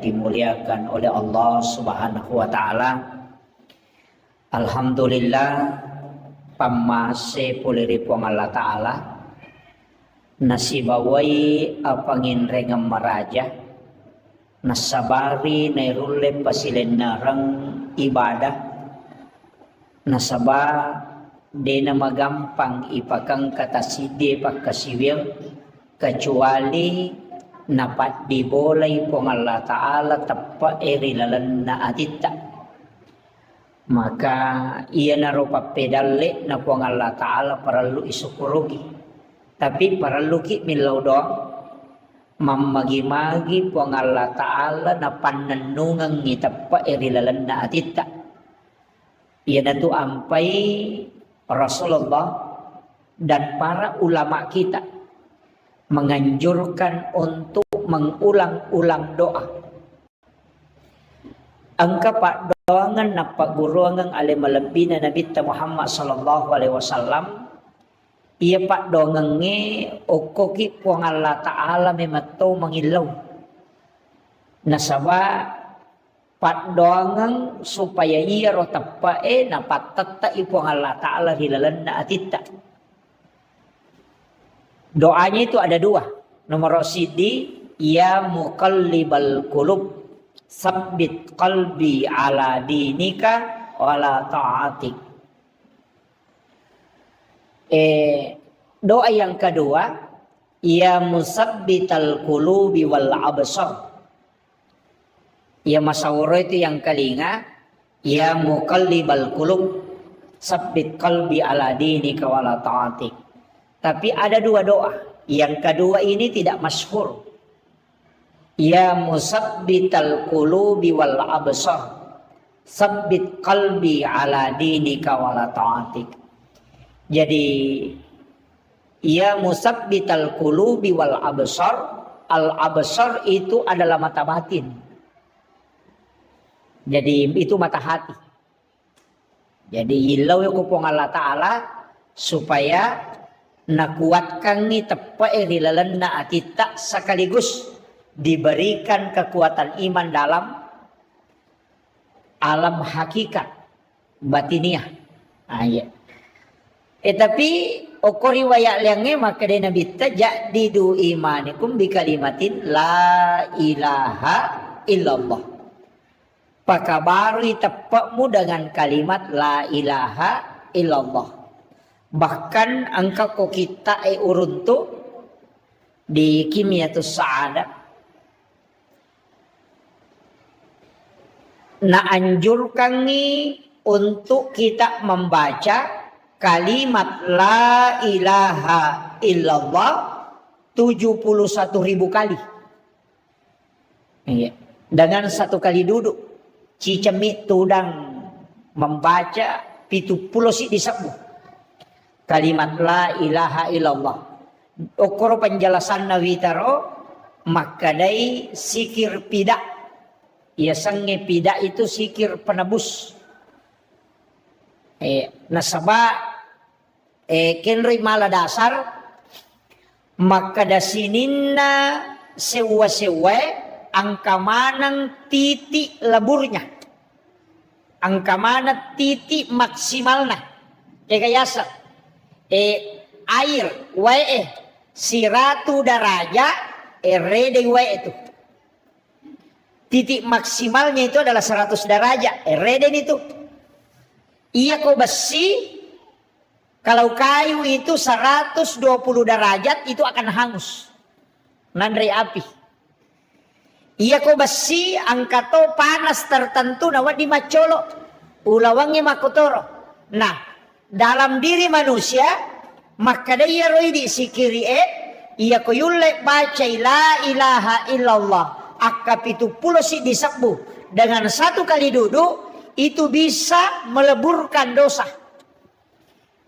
dimuliakan oleh Allah Subhanahu wa taala. Alhamdulillah pamase puliripong Allah taala nasibawai apangin rengam maraja nasabari nairule pasilenarang ibadah nasaba de na magampang ipakang kataside pagkasiwil kecuali napat dibolay pong Allah Ta'ala tappa erilalan na atita. Maka iya na ro papedale na pong Allah Ta'ala paralu isukurugi. Tapi paralu ki milaw doang mamagi-magi pong Allah Ta'ala na pananungang ni tappa erilalan na atita. Iya na to ampay Rasulullah dan para ulama kita menganjurkan untuk mengulang-ulang doa. Angka pak doangan na paguruangan ale malambina Nabi Muhammad sallallahu alaihi wasallam. Iya pak doangange okoki puang Allah Ta'ala memato mengilaw. Nasaba pak doangan supaya iya ro tappae na patatta ipuang Allah Ta'ala hilalan na atita. Doanya itu ada dua. Nomor sidi, ya muqallibal qulub, sabbit qalbi ala dinika wala ta'atik. Doa yang kedua, ya musabbital qulubi wal absar. Ya masawara itu yang kelinga, ya muqallibal qulub, sabbit qalbi ala dinika wala ta'atik. Tapi ada dua doa. Yang kedua ini tidak masyhur. Ya musabbital qulubi wal absar, sabbit qalbi ala dinika wala ta'atik. Jadi ya musabbital qulubi wal absar, al absar itu adalah mata batin. Jadi itu mata hati. Jadi ilau kupong Allah Ta'ala supaya nakuatkan ni tepa erilalan na atita sekaligus diberikan kekuatan iman dalam alam hakikat batiniah. Ayat. Tapi okori wayak liangnya maka dia Nabi tajadidu imanikum bi kalimatin la ilaha illallah. Pakabari tepakmu dengan kalimat la ilaha illallah. Bahkan angka ko kita uruntu di Kimiyatus Sa'adah na anjurkan ni untuk kita membaca kalimat la ilaha illallah 71.000 kali. Dengan satu kali duduk cicemit tudang membaca 70 si disebut kalimat la ilaha illallah. Okoro penjelasan nawitaro makadai sikir pida. Ya sange pida itu sikir penebus. Nasaba kenri mala dasar makadasininna sewa-sewa angka manang titik leburnya. Angka mana titik maksimalnya. Kayasa air wae 100 daraja rede wae itu titik maksimalnya itu adalah 100 daraja rede itu iya ko besi kalau kayu itu 120 derajat itu akan hangus nandre api iya ko besi angkato panas tertentu nawa di macolo ulawangnya makotoro. Nah dalam diri manusia maka dia roi di sikiri ia ko yulle baca la ilaha illallah akap itu pulo si disebut dengan satu kali duduk itu bisa meleburkan dosa.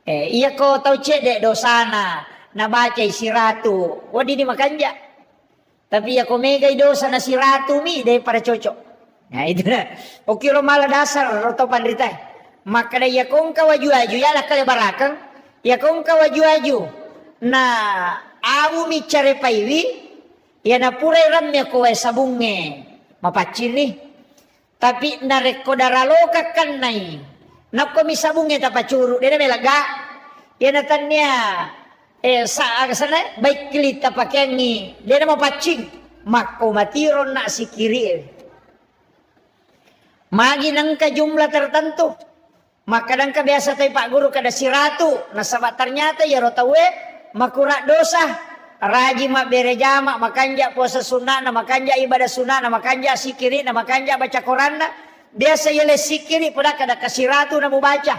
Ia ko tahu cedek dosana na baca siratu wadi di makanja tapi ia ko megai dosa na siratu mi daripada cocok. Nah itu nah okiro malah dasar roto pandritai. Maka dia kong kawaju-aju ya lah kale barakang ya kong kawaju-aju na awu mi care paiwi ya na pure ramnya ko sabunge mapacin nih. Tapi nareko daraloka kan nai. Nako misabungnya tapacuru. Dia melaga. Ya natannya. Sana baik kilita pakengi. Dia mapacing. Mako matiron na si kiri. Magi nang ka jumlah tertentu. Maka nang ka biasa tayo Pak Guru kada si ratu. Nasabat ternyata ya rotawe. Makura dosa. Raji mak bereja mak makanja puasa sunnah na makanja ibadah sunnah na makanja sikiri na makanja baca Quran na biasa yele sikiri pada kada kasiratu na membaca.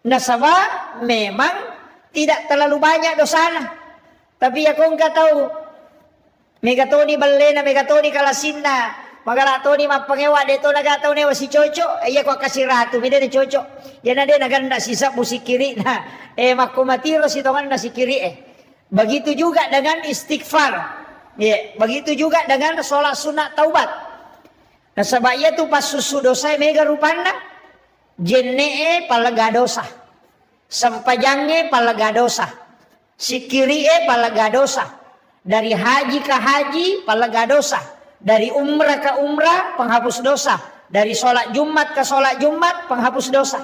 Nasaba memang tidak terlalu banyak dosana. Tapi ya kong tahu megatoni balena megatoni kalasinna magalatoni mapangewa deto nagatau ne wasi coco iya ko kasiratu mide de coco. Yana de naganda sisa musikiri na makumatiro sitongan na sikiri Begitu juga dengan istighfar. Ya, begitu juga dengan sholat sunat taubat. Nah sebabnya tu pas susu dosa mega rupana jenne palaga dosa. Sampajangnya palaga dosa. Sikiri palaga dosa. Dari haji ke haji palaga dosa. Dari umrah ke umrah penghapus dosa. Dari sholat Jumat ke sholat Jumat penghapus dosa.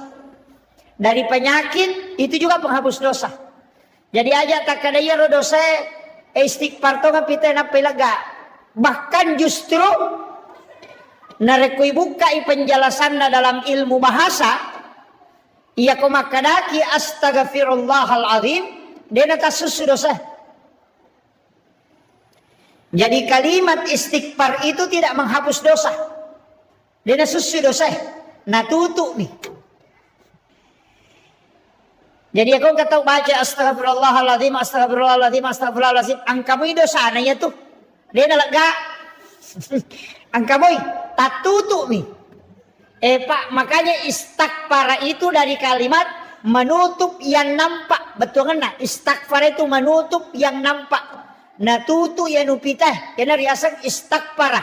Dari penyakit itu juga penghapus dosa. Jadi aja tak kadaya ro dosa istighfar to ngapita na pilaga. Bahkan justru narekui buka penjelasan dalam ilmu bahasa iya ko makadaki astaghfirullahal azim dena tasusu dosa. Jadi kalimat istighfar itu tidak menghapus dosa. Dena susu dosa. Natutu nih. Jadi aku kata baca astagfirullahaladzim, astagfirullahaladzim, astagfirullahaladzim. Angkamu dosa ya tuh. Dia nalaga. Angkamu tatutu nih. Pak makanya istighfar itu dari kalimat menutup yang nampak. Betul kan? Nah, istighfar itu menutup yang nampak. Natutu yang upitah. Kena riasan istighfar.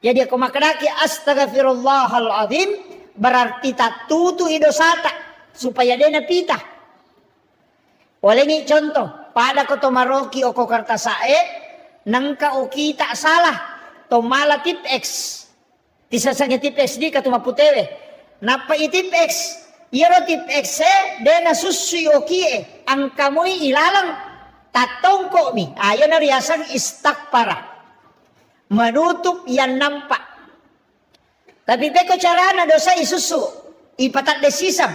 Jadi aku maknaki astagfirullahaladzim berarti tatutu idosata supaya dia napitah. Oleh ni contoh, pada ko tomaroki o ko kartasae, nangka o kita salah, tomala tip X. Tisasanya tip X di katumaputewe. Napa itip X? Iro tip X dena susuy o kie, ang kamoy ilalang tatongko mi. Ayo na riasan istakpara. Menutup yang nampak. Tapi beko carana dosa isusu, ipatak desisam.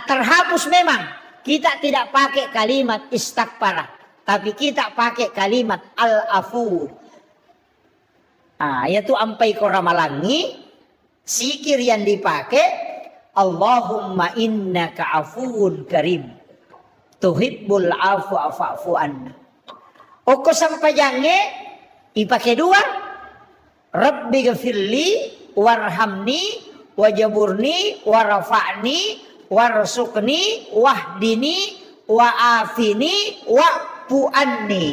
Terhapus memang. Kita tidak pakai kalimat istighfar, tapi kita pakai kalimat al-afu. Yaitu ampai ko ramalangi, sikir yang dipakai, Allahumma innaka afuun karim, tuhibbul afwa fa'fu anna. Oko sampajangnya, dipakai dua, Rabbi ghafirli, warhamni, wajaburni, warafa'ni, warzuqni wahdini wa'afini wa'fu'anni.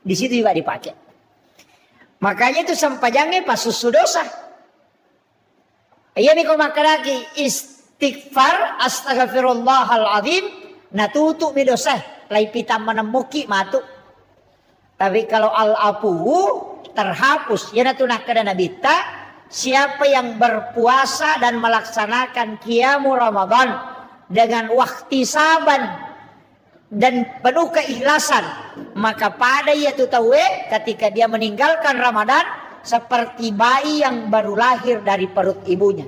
Di situ juga dipakai. Makanya itu sampajangnya pas susu dosa. Iya nih kau makan lagi istighfar astaghfirullahal azim natutu mi dosa lai pita menemuki matu. Tapi kalau al-afu terhapus ya natu nakada nabita. Siapa yang berpuasa dan melaksanakan qiyamul Ramadan dengan wahtisaban dan penuh keikhlasan, maka pada yaitu tawe ketika dia meninggalkan Ramadan seperti bayi yang baru lahir dari perut ibunya.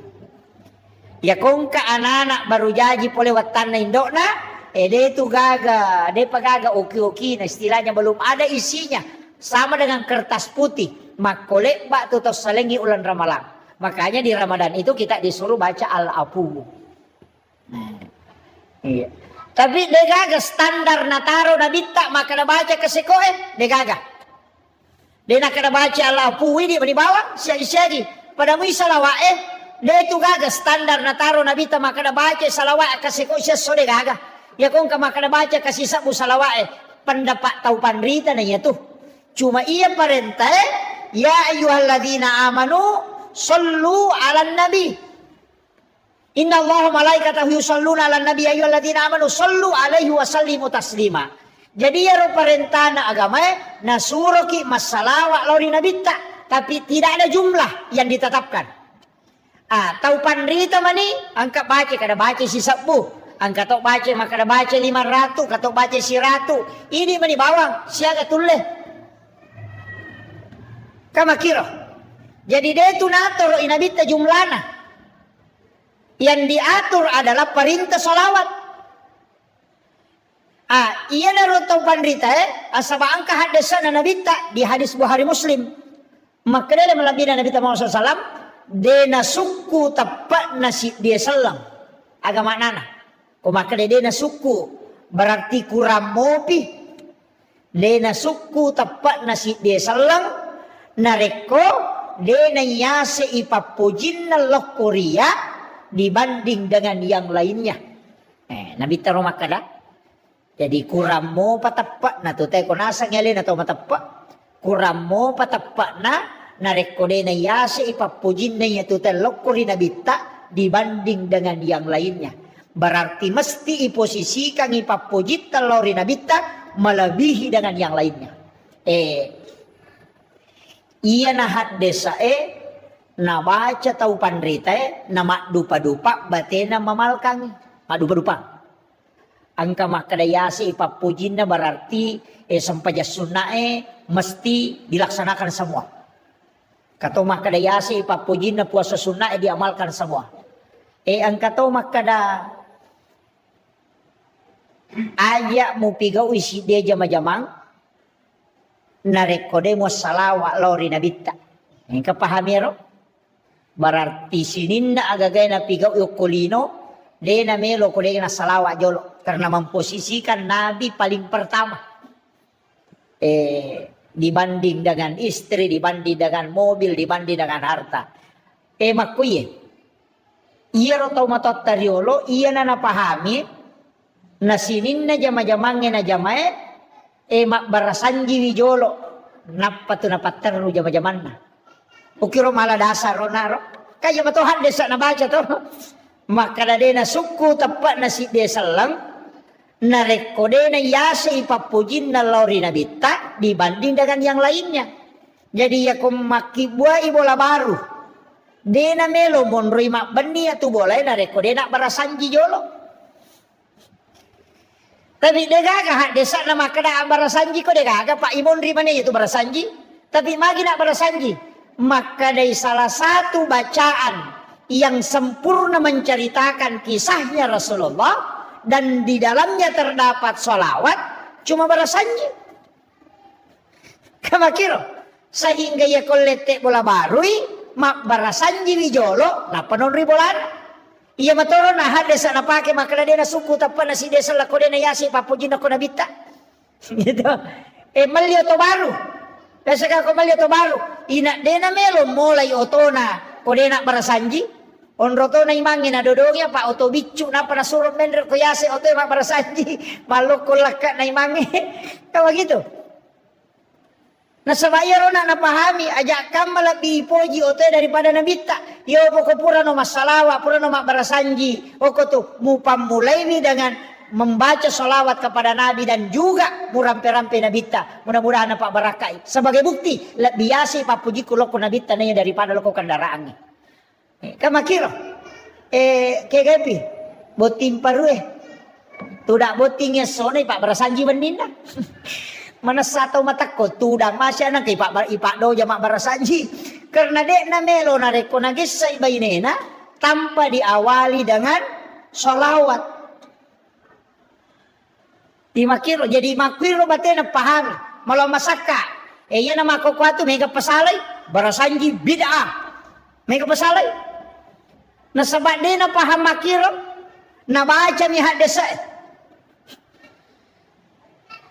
Ya kongka anak-anak baru jadi pole watan na indokna, dia itu gaga, dia pagaga oki-oki, nah istilahnya belum ada isinya, sama dengan kertas putih. Makolek bak tutos salengi ulan ramalan. Makanya di Ramadan itu kita disuruh baca al-afu. Iya. Tapi degaga standar nataro nabita maka na baca kesekoe degaga. Dia nak baca al-afu ini di bawah siagi pada mu salawae dia itu gaga standar nataro nabita maka na baca salawae kesekoe sia so degaga. Ya kong ka maka na baca kasih sabu salawae pendapat tau panrita na tuh. Cuma ia perintah ya ayyuhalladzina amanu sallu 'alan nabi. Innallaha malaikatahu yusholluna 'alan nabi ya ayyuhalladzina amanu sallu 'alaihi wa sallimu taslima. Jadi ya perintah na agama nasuruki masalawa lori nabita tapi tidak ada jumlah yang ditetapkan. Tahu pandrita mani, angka baca kada baca si sabu, angka tok baca maka kada baca 500, katok baca si 100. Ini mani bawang, siaga tulle. Kama kira. Jadi dia tu natur inabita jumlana. Yang diatur adalah perintah solawat. Iya naruto pandrita asaba angka hadasan nabita di hadis Bukhari Muslim. Maka dia melabina Nabi Muhammad SAW, dena suku tepat nasi dia selang. Agama nana. Maka dena suku berarti kurang mopi. Dena suku tepat nasi dia selang. Nareko dena yase ipapujinna loh Korea dibanding dengan yang lainnya. Nabi taruh makada. Jadi kurang mo patapak na to tayo kunasa ngali na to matapak. Kurang mo patapak na narekode na yase ipapujin na niya to tayo lokori na bita dibanding dengan yang lainnya. Berarti mesti iposisikan ipapujit talori na bita melebihi dengan yang lainnya. Iya na haddesa na baca tau pandrita na makdupa-dupa batena mamalkang makdupa-dupa. Angka makadayasi ipapujin na berarti sampajas sunnah mesti dilaksanakan semua. Kato makadayasi ipapujin na puasa sunnah diamalkan semua. Angka to makada aja mo pigaw isi dia jama-jamang narekode mo salawa lori nabita. Angka pahamiro berarti sininda agagay na pigaw yukulino de na melo ko na salawa jolo karena memposisikan Nabi paling pertama dibanding dengan istri, dibanding dengan mobil, dibanding dengan harta. Makuye iya rotau matot tariolo iya na napahami na sinin na jama-jamangnya na jamae mak barasanji wijolo napatu napataru jama-jaman na ukiro malah dasar ronaro kaya matohan desa na baca to. Maka na suku tepat nasi desa lang narekode na yasa ipapujin na lori nabita dibanding dengan yang lainnya. Jadi ya kumaki buah ibola baru. Dena melo monroi mak benih atu boleh narekode nak barasanji jolo. Tapi degaga hak desa nama kada barasanji ko degaga pak imonri mana itu barasanji. Tapi magi nak barasanji. Maka dari salah satu bacaan yang sempurna menceritakan kisahnya Rasulullah dan di dalamnya terdapat sholawat cuma barasanji. Kamakiro sehingga ya kolete bola barui mak barasanji wijolo na panon ribolan. Iya matoro na hadesa na pake makala dena suku tapan na si desa lakode na yasi papujin ako nabita. Gitu. Malio to baru. Kasi ka ko malio to baru. Ina dena melo mulai otona kode na barasanji. Onroto na imangin na dodongnya pak oto bicu na para suruh mender ko yase oto mak barasanji maloko laka na imangi. Kawa gitu. Nah sabaya rona napahami ajak kam lebih poji oto daripada nabita. Yo poko pura no masalawa pura no mak barasanji. Oko tu mupam mulai dengan membaca salawat kepada Nabi dan juga murampe-rampe nabita. Mudah-mudahan pak barakai. Sebagai bukti biasa pak puji kuloko nabita nanya daripada loko kendaraannya. Kamakiro kegepi boting parue tudak botingnya sone pak barasanji bendina mana satu mata ko tudang masya nang kay pak ipak do jamak barasanji karena dek na melo na reko nagis sa ibainena tanpa diawali dengan sholawat di makiro jadi makiro batena pahami malah masaka iya nama kokwatu mega pasalay barasanji bid'ah mega pasalay. Na sabad din na paham makiro na baca mi hadesa.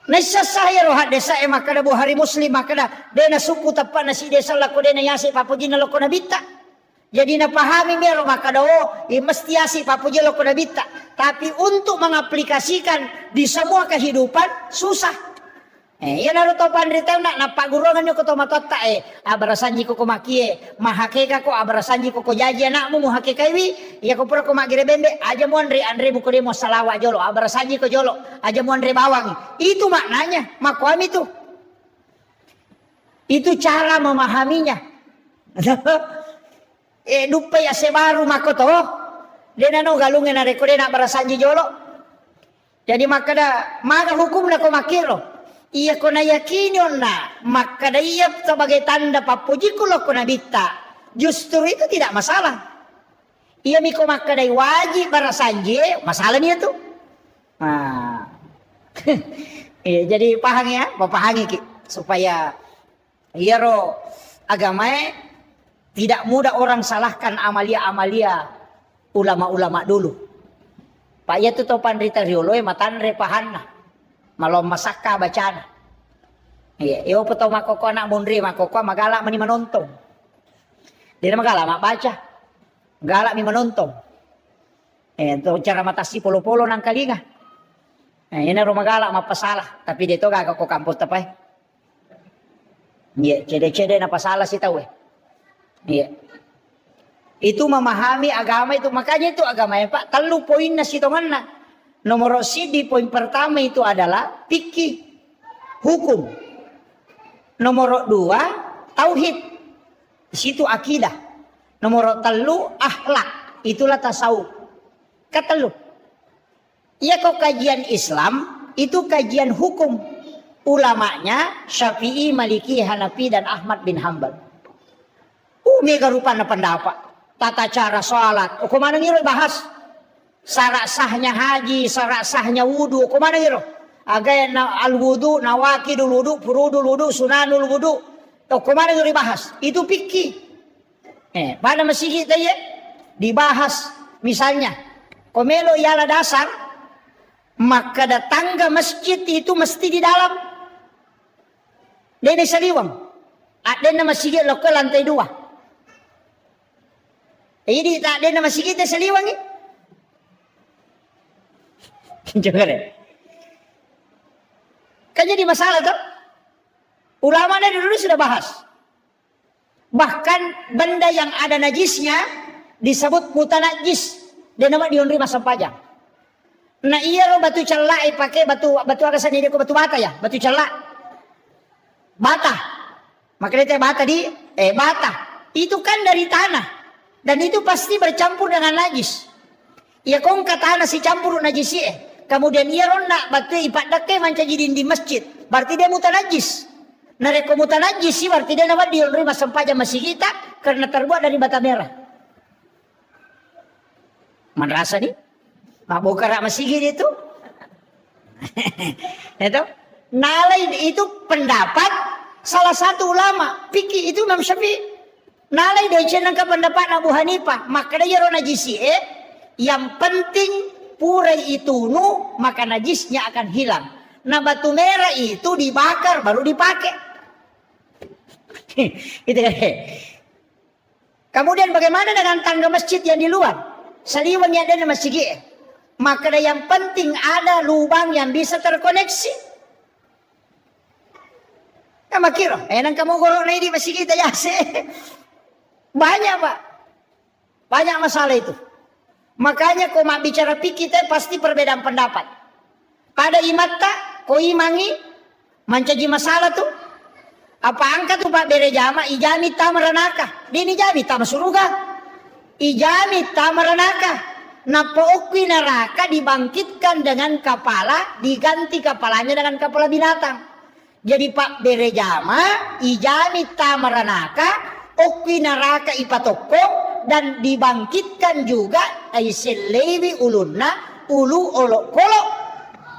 Naisasaya ro hadesa makada Bukhari Muslim makada dena suku tapan na si desa lako dena yasi papujin na loko nabita. Jadi na pahami mi ro makada mesti yasi papujin loko nabita. Tapi untuk mengaplikasikan di semua kehidupan susah. Yan na to pandrita na napagurongan nyo ko to matota abarasanji ko kumakie mahakeka ko abarasanji ko jaji anak mo muhakeka iwi ya ko pura ko magirebembe aja mo andre buko demo salawa jolo abarasanji ko jolo aja mo andre bawang itu maknanya makwami itu cara memahaminya Dupai ase baru mako to. Dia no galungin na rekode na barasanji jolo. Jadi makada maga hukum na ko makiro. Iya ko na yakinion na makada iya sebagai tanda papuji ko lo ko na bitta. Justru itu tidak masalah. Iya miko makada wajib barasanji, masalah niya tuh. Nah. Jadi paham ya, papahangi supaya iya ro agama tidak mudah orang salahkan amalia-amalia ulama-ulama dulu. Pak ya tu topan rita riolo matan repahanna. Malom masaka bacana. Iya, iyo peto makoko anak mundri makoko magala mani manontong. Dia magala mak baca. Galak mi manontong. Itu cara matasi polo-polo nang kalinga. Ini rumagala mapasalah, tapi dito gagak ko kampus tapay. Iya, cede-cede na pasalah si tahu. Iya. Itu memahami agama itu, makanya itu agama ya Pak. Telu poin na sitongan na. Nomor sidi poin pertama itu adalah fikih hukum. Nomor dua tauhid. Di situ akidah. Nomor telu akhlak. Itulah tasawuf. Ketelu. Ya kok kajian Islam itu kajian hukum. Ulamanya Syafi'i, Maliki, Hanafi dan Ahmad bin Hambal. Mega rupana pendapat. Tata cara sholat. Kemana ngiro bahas? Syarat sahnya haji, syarat sahnya wudu. Kemana ngiro? Agak al wudu, nawakidul wudu, furudul wudu, sunanul wudu. Kemana ngiro bahas? Itu fikih. Pada masjid kita ya dibahas. Misalnya, komelo ialah dasar, maka tangga masjid itu mesti di dalam. Dene saliwang. Ada masjid lo ke lantai 2. Jadi tak ada nama sikit seliwang ni. Jangan deh. Kan jadi masalah tu. Ulama dari dulu sudah bahas. Bahkan benda yang ada najisnya disebut mutanajis. Dan nama diundri masa pajang. Nah iya lo batu celak pakai batu akasan dia ko batu bata ya, batu celak. Bata. Makanya bata di bata. Itu kan dari tanah. Dan itu pasti bercampur dengan najis. Ya kong kata si campur najis kemudian ia rona batu ipat dake mancajidin di masjid. Berarti dia mutanajis. Nareko mutanajis sih berarti dia nama diundri masa pajang masih kita karena terbuat dari bata merah. Mana rasa nih? Mabukara masih itu. Itu nalai itu pendapat salah satu ulama fikih itu Imam Syafi'i. Nalai dari cenangka pendapat Abu Hanifah maka dia ro najisi yang penting purai itu nu maka najisnya akan hilang. Nah batu merah itu dibakar baru dipakai. Gitu kan. Kemudian bagaimana dengan tangga masjid yang di luar? Saliwang yang ada di masjid. Maka yang penting ada lubang yang bisa terkoneksi. Kamu kira, nang kamu gorok di masjid kita ya banyak Pak. Banyak masalah itu. Makanya kau mak bicara fikih kita pasti perbedaan pendapat. Pada imata kau imangi mancaji masalah tuh. Apa angka tuh Pak bere jama ijami tamaranaka. Dini jami tamasuruga. Ijami tamaranaka. Napa ukwi neraka dibangkitkan dengan kepala, diganti kepalanya dengan kepala binatang. Jadi Pak bere jama ijami tamaranaka. Ukwi neraka ipatokong dan dibangkitkan juga aiselewi ulunna ulu olok kolok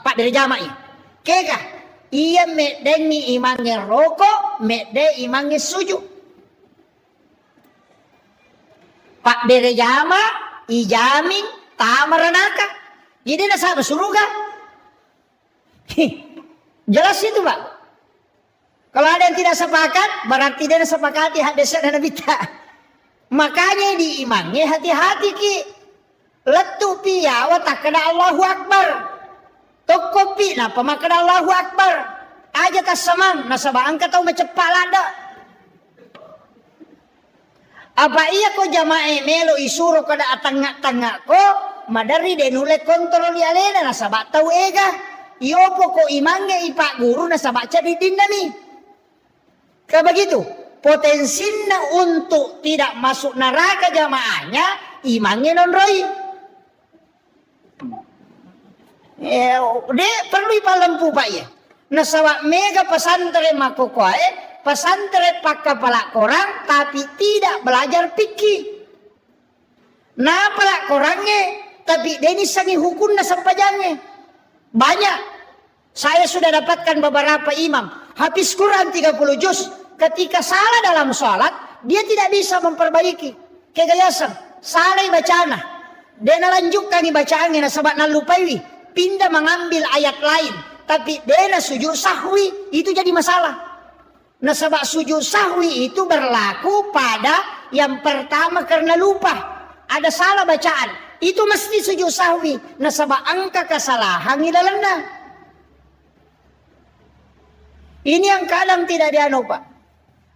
Pak dari jamai kega iya medeni imange rokok mede imange sujud Pak dari jama ijamin tamaranaka jadi nasaba suruga jelas itu Pak. Kalau ada yang tidak sepakat, berarti dia sepakati hadis dan bid'ah. Makanya diimangi hati-hati ki. Letu piya wa takna Allahu Akbar. Tokopi na pamakna Allahu Akbar. Aja tas samang nasaba angka tau macepak lada. Apa iya ko jamae melo isuro kada atanga-tanga ko madari denule kontrol ya lena nasaba tau ega. Iopo ko imange ipak guru nasaba cadidin nami. Kayak begitu. potensinya untuk tidak masuk neraka jamaahnya imangnya non roi. Dia perlu ipalempu pak ya. Nah sawak mega pesantren makokoe, pesantren pak kepala korang tapi tidak belajar fikih. Nah pelak korangnya tapi dia ini sangi hukumnya sampajangnya. Banyak. Saya sudah dapatkan beberapa imam habis Quran 30 juz. Ketika salah dalam sholat, dia tidak bisa memperbaiki. Kegayasan, salah bacana. Dia lanjutkan bacaannya sebab nalupai, pindah mengambil ayat lain. Tapi dia sujud sahwi, itu jadi masalah. Nah sebab sujud sahwi itu berlaku pada yang pertama karena lupa. Ada salah bacaan, itu mesti sujud sahwi. Nah sebab angka kesalahan dalamnya. Ini yang kadang tidak dianu pak.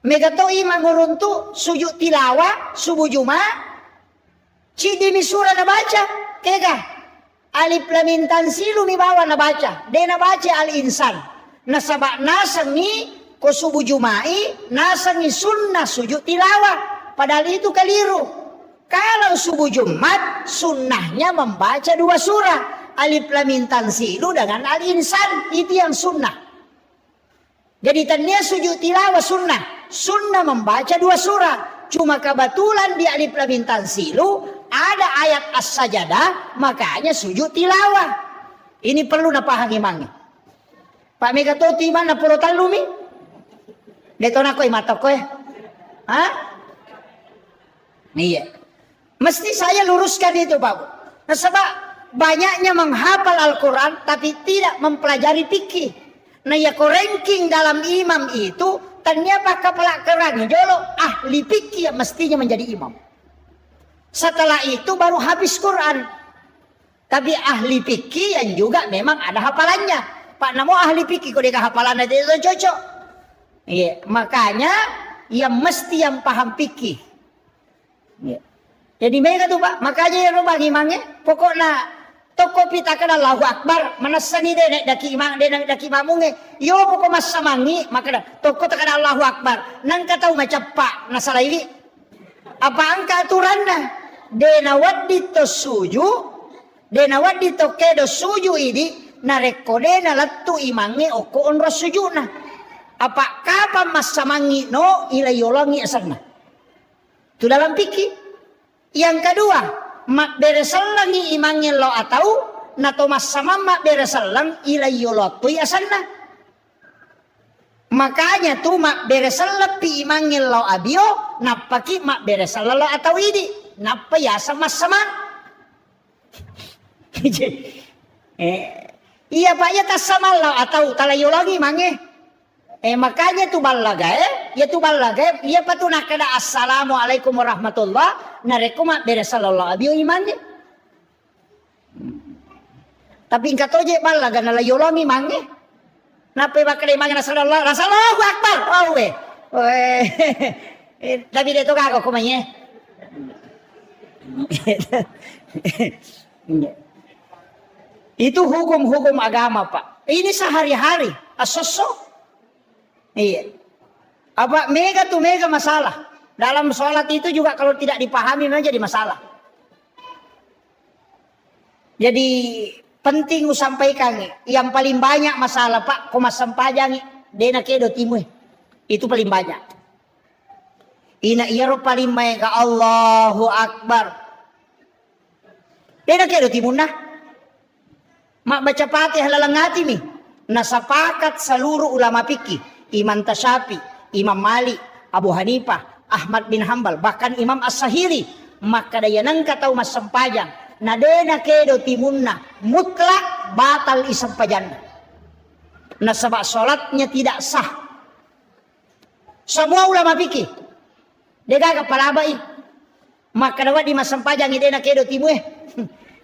Megato imam nguruntu sujud tilawah subuh Jumat. Cidi misura na baca. Kega. Alif lam mim tanzilu mi bawa na baca. De na baca al insan. Nasabak nasangi ko subuh Jumai nasangi sunnah sujud tilawah. Padahal itu keliru. Kalau subuh Jumat sunnahnya membaca 2 surah. Alif lam mim tanzilu dengan al insan itu yang sunnah. Jadi tanya sujud tilawah sunnah. Sunnah membaca 2 surah. Cuma kebetulan di alif lam mim tanzilu ada ayat as-sajadah, makanya sujud tilawah. Ini perlu napahami mangi. Pak Megatoti mana pulau talumi? Detona koy mata koy. Hah? Iya. Mesti saya luruskan itu Pak. Nah, sebab banyaknya menghafal Al-Quran tapi tidak mempelajari fikih. Nah ya ranking dalam imam itu ternyata kepala kerang jolo ahli fikih yang mestinya menjadi imam. Setelah itu baru habis Quran. Tapi ahli fikih yang juga memang ada hafalannya. Pak namo ahli fikih kok dia hafalannya itu cocok. Iya, makanya yang mesti yang paham fikih. Iya. Jadi mereka tuh Pak, makanya yang bagi imamnya pokoknya toko pita kana Allahu Akbar manasani de nek daki imam de nek daki mamunge yo pokok mas samangi maka toko takana Allahu Akbar nang katau macapak nasalaili apa angka aturanna de nawaddi to suju de nawaddi to kedo suju ini narekode na lattu imange oko onro sujuna apa kapan mas samangi no ilayolongi asana itu dalam fikih. Yang kedua mak beresalangi imangin lo atau nato mas sama mak beresalang ilayo lo tu asanna. Makanya tu mak beresalang pi imangin lo abio napaki mak beresalang lo atau ini napa ya sama sama. Iya pak ya tas sama lo atau talayo lagi mange. Makanya tu balaga ya tu balaga ya patu nakada assalamualaikum warahmatullah narekuma beresallallahu abio imannya. Tapi ingkat oje balaga nalayolongi mangi. Napa bakal imannya Allahu Akbar. Oh we. Tapi dia tu kagak kumanya. Itu hukum-hukum agama pak. Ini sehari-hari asosok. Iya. Apa mega tuh mega masalah. Dalam sholat itu juga kalau tidak dipahami memang jadi masalah. Jadi penting sampaikan yang paling banyak masalah Pak komas sampajang dena kedo timu itu paling banyak. Ina iaro paling mega Allahu Akbar. Dena kedo timu nah. Mak baca Fatihah lalangati mi. Nasapakat seluruh ulama fikih. Imam Tasyafi, Imam Malik, Abu Hanifah, Ahmad bin Hambal, bahkan Imam As-Sahili. Maka daya nang katau mas sempajang. Nadena kedo timunna mutlak batal isampajang. Nah sebab sholatnya tidak sah. Semua ulama fikih. Dega kepala baik. Maka dapat di mas sempajang idena kedo timu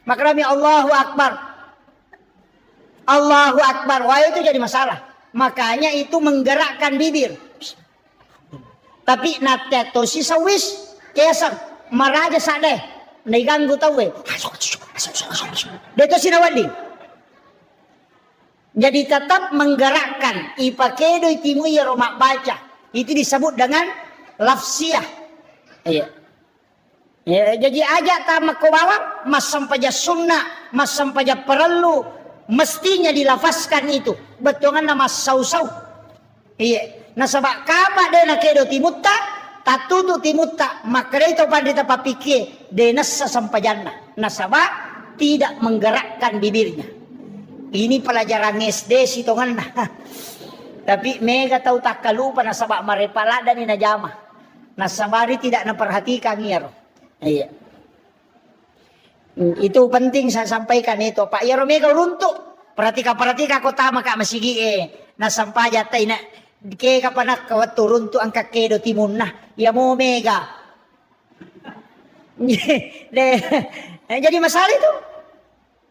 Maka dami Allahu Akbar. Allahu Akbar. Wah itu jadi masalah. Makanya itu menggerakkan bibir. Tapi nateto si sawis kesan maraja sadeh naganggu tawe. Deto sinawadi. Jadi tetap menggerakkan ipakedo timu ya romak baca. Itu disebut dengan lafsiyah. Iya. Ya, jadi aja tamak ko bawa masam paja sunnah, masam paja perlu mestinya dilafaskan itu. Betongan nama sau-sau. Iya. Nasabak kama dena kedo timutta, tatutu timutta, maka itu pandita papike denasa sampajanna. Nasabak tidak menggerakkan bibirnya. Ini pelajaran SD sitongan. Tapi mega tahu tak kalupa nasabak marepala dan inajama. Nasabari tidak naperhatikan ngiro. Iya. Itu penting saya sampaikan itu. Pak Yaro mega runtuk. Perhatika kota maka masigi nasampaja tay na ke kapanak kawat turun tu angka kedo timun nah ya mo mega. Jadi masalah itu.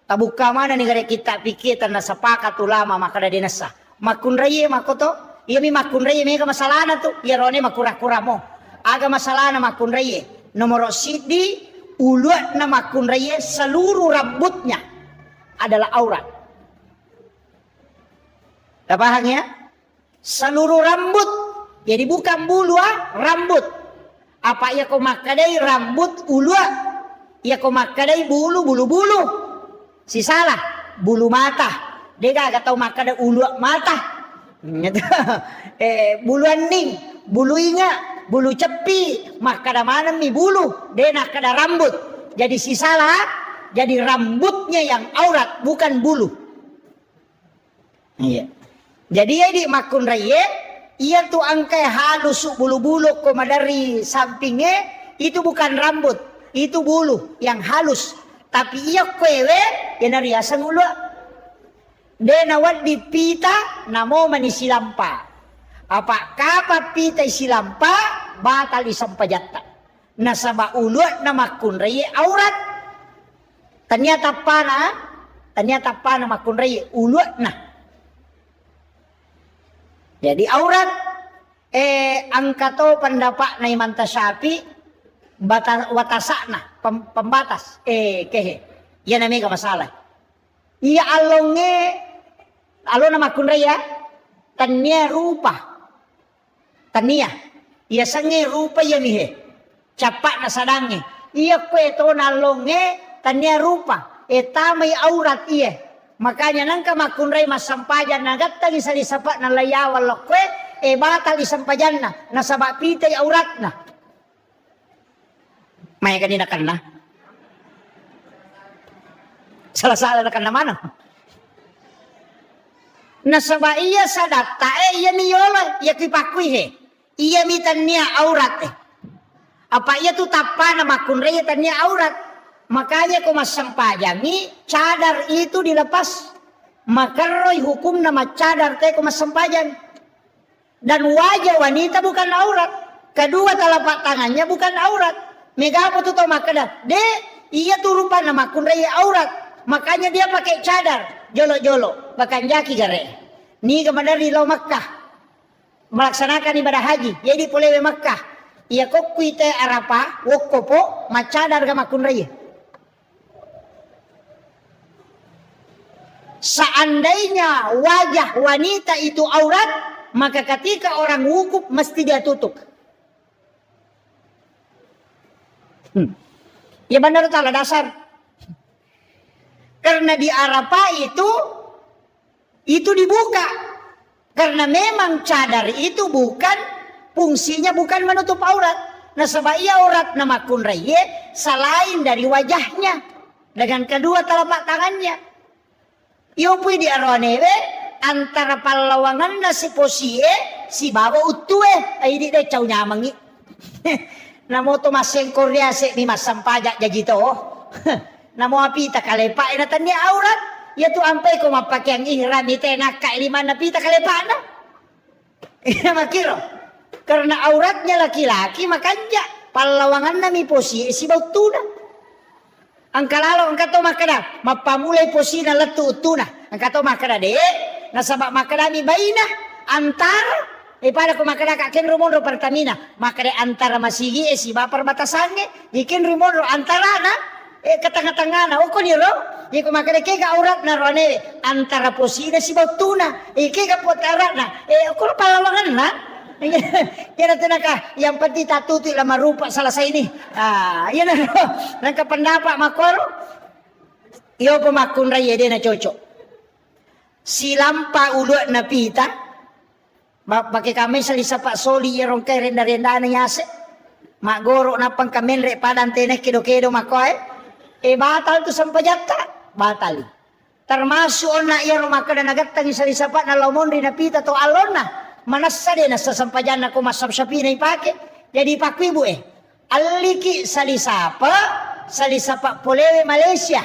Tabuka mana nih gara kita pikir tanah sepakat ulama maka ada dinasa. Makun raya makoto, iya mi makun raya mega masalah na tu. Ya rone makura-kura mo. Aga masalah na makun raya. Nomor sidi uluat na makun raya seluruh rambutnya adalah aurat. Tak paham ya? Seluruh rambut. Jadi bukan bulu rambut. Apa ya kau makadai rambut uluat? Ya kau makadai bulu. Si salah bulu mata. Dia gak tahu makan ulu mata. Bulu aning, bulu inga, bulu cepi, maka mana mi bulu, dia nak ada rambut. Jadi si salah, jadi rambutnya yang aurat bukan bulu. Iya. Jadi ya di makun raya, ia tuh angkai halus bulu-bulu koma dari sampingnya itu bukan rambut, itu bulu yang halus. Tapi iya kwewe yang dari asang ulu. Dia nawat di pita namo manisilampa. Apa kapa pita isilampa batal isampajatta. Nasaba ulu nama kunrei aurat. Ternyata pana makun rei ulu nah. Jadi aurat angkato pendapat na imanta syafi watasakna pembatas kehe ya namanya masalah iya along nama kunraya tanya rupa tania iya sange rupa ya mihe capak na sadange iya kue to nalonge tanya rupa tamay aurat iya makanya nangka makunray masampajan nagatang isa lisapat na layawal lokwe batal isampajan na nasaba pitay aurat na. Maya kanina na. Salah-salah na mana? Nasaba iya sadata iya miyolo iya kipakui he. Iya mitan niya aurat Apa iya tu tapa na makunraya tan niya aurat. Makanya kung masampajangi cadar itu dilepas. Makaroy hukum na macadar tayo kung masampajan. Dan wajah wanita bukan aurat. Kedua telapak tangannya bukan aurat. Megapo tu makada. Iya tu rupa nama kunraya aurat. Makanya dia pakai cadar. Jolo-jolo. Bahkan jaki gare. Ni kemadari lau Makkah. Melaksanakan ibadah haji. Jadi polewe Makkah. Iya kok kuite arapa. Wokopo. Macadar gama kunraya. Seandainya wajah wanita itu aurat. Maka ketika orang wukuf mesti dia tutup. Ya benar salah dasar. Karena di Arafah itu dibuka. Karena memang cadar itu fungsinya bukan menutup aurat. Nah sebab ia aurat nama kunraya selain dari wajahnya dengan kedua telapak tangannya. Iopui di aronewe antara palawangan na si posie si baba utue ay di cau nyamangi. Namo to maseng Korea se ni masampajak jadi to. Namo api ta kalepa ina tanya aurat. Ya tu ampai ko mapake ang ihram ite nakai lima na pita kalepa na. Ina makiro. Karena auratnya laki-laki makanya palawangan na mi posi si bautuna. Ang kalalo ang kato makada mapamulay posi na latu utuna. Ang kato makada de nasabak makada mi baina antara pada ko makada kaken rumondo pertamina makada antara masigi si bapar batasannya ikin rumondo antara na ketengah-tengah na uko niro iko makada ke aurat na rone antara posina si bautuna ke ka potara na uko palawangan na Yan na naka, yang penting tatuti lah marupa selesai ini. Yan na, nangka pendapat makoro. Iyo pemakun raya dia na cocok. Silampa uluk na pita. Pakai kami salisa pak soli yerong kay renda-renda na yase. Magoro na pang kamen re padan tenek kido-kido makoy. Batal tu sampajata. Batal. Termasuk na yerong makada nagatang salisa pak na lomon rin na pita to alon na. Manasa din na sa sampajan na kumasap-sapi na ipake. Jadi pakwibu aliki salisapa polewe Malaysia.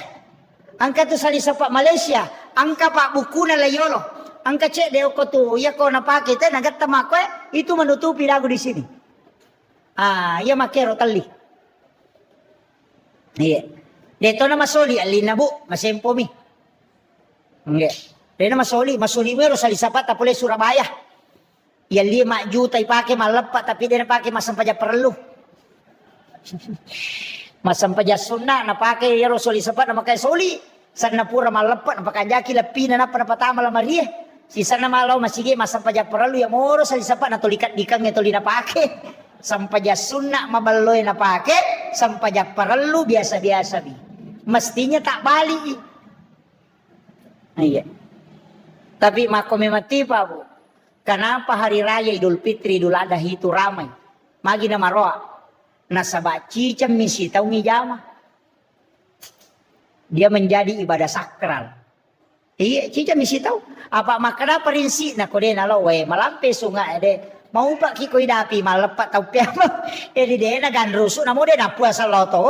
Angka tu salisapa Malaysia. Angka pak buku na layolo. Angka cek deo ko tu ya ko napake te nagatta mako itu menutupi lagu di sini. Ya makero tali. Iya. Deto na masoli alina bu, masempo mi. Nggak. Dia na masoli mero salisapa tapole Surabaya. Ya 5 juta ipake malepat tapi dia napake masampaja perlu. Masampaja sunna napake yero soli sapat napakai soli. Sana pura malepat napakajaki lapina napatama la Maria. Si sana malau masige masampaja perlu ya moro soli sapat natolikat dikang toli napake. Sampaja sunna mabaloy napake, sampaja perlu biasa-biasa bi. Mestinya tak balik. Iya. Tapi makome mati pa bu. Kenapa hari raya Idul Fitri, Idul Adha itu ramai? Magi na maroa. Nasaba cicam misi tau ngijama. Dia menjadi ibadah sakral. Iya, cicam misi tau. Apa makna perinsi na kode na lo we malampe sungai de. Mau pak kiko idapi malepat tau piama. Jadi de na ganrusu na mo de na puasa lo to.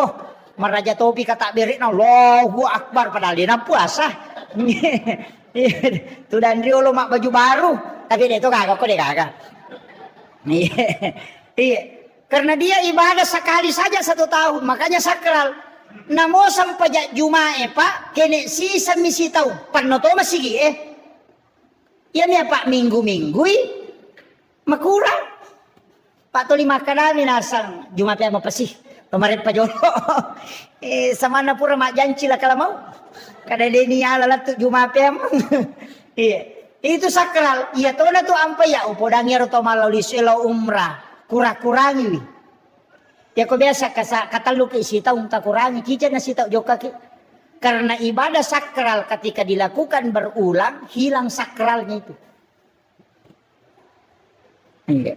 Maraja topi kata berik na Allahu Akbar padahal dia na puasa. Tu dan riolo mak baju baru. Tapi dia itu kagak kok dia kagak. Iya. Karena dia ibadah sekali saja 1 tahun. Makanya sakral. Namo sampai Jumae pak. Kene sisa misi tahu. Panoto masih ya nih pak minggu-minggu. Makurang. Pak toli makanami nasang. Jumae apa pesih. Kemarin pak Jono. Sama na pura mak janji lah kalau mau. Kada dia ni ala tu Jumae apa. Iya. Itu sakral. Iya tuh na tuh ampai ya upodangnya roto malau di selo umrah. Kurang-kurangi. Ya kok biasa kata lu ke isi tahu tak kurangi. Kita nasi tahu joka ki. Karena ibadah sakral ketika dilakukan berulang hilang sakralnya itu. Iya.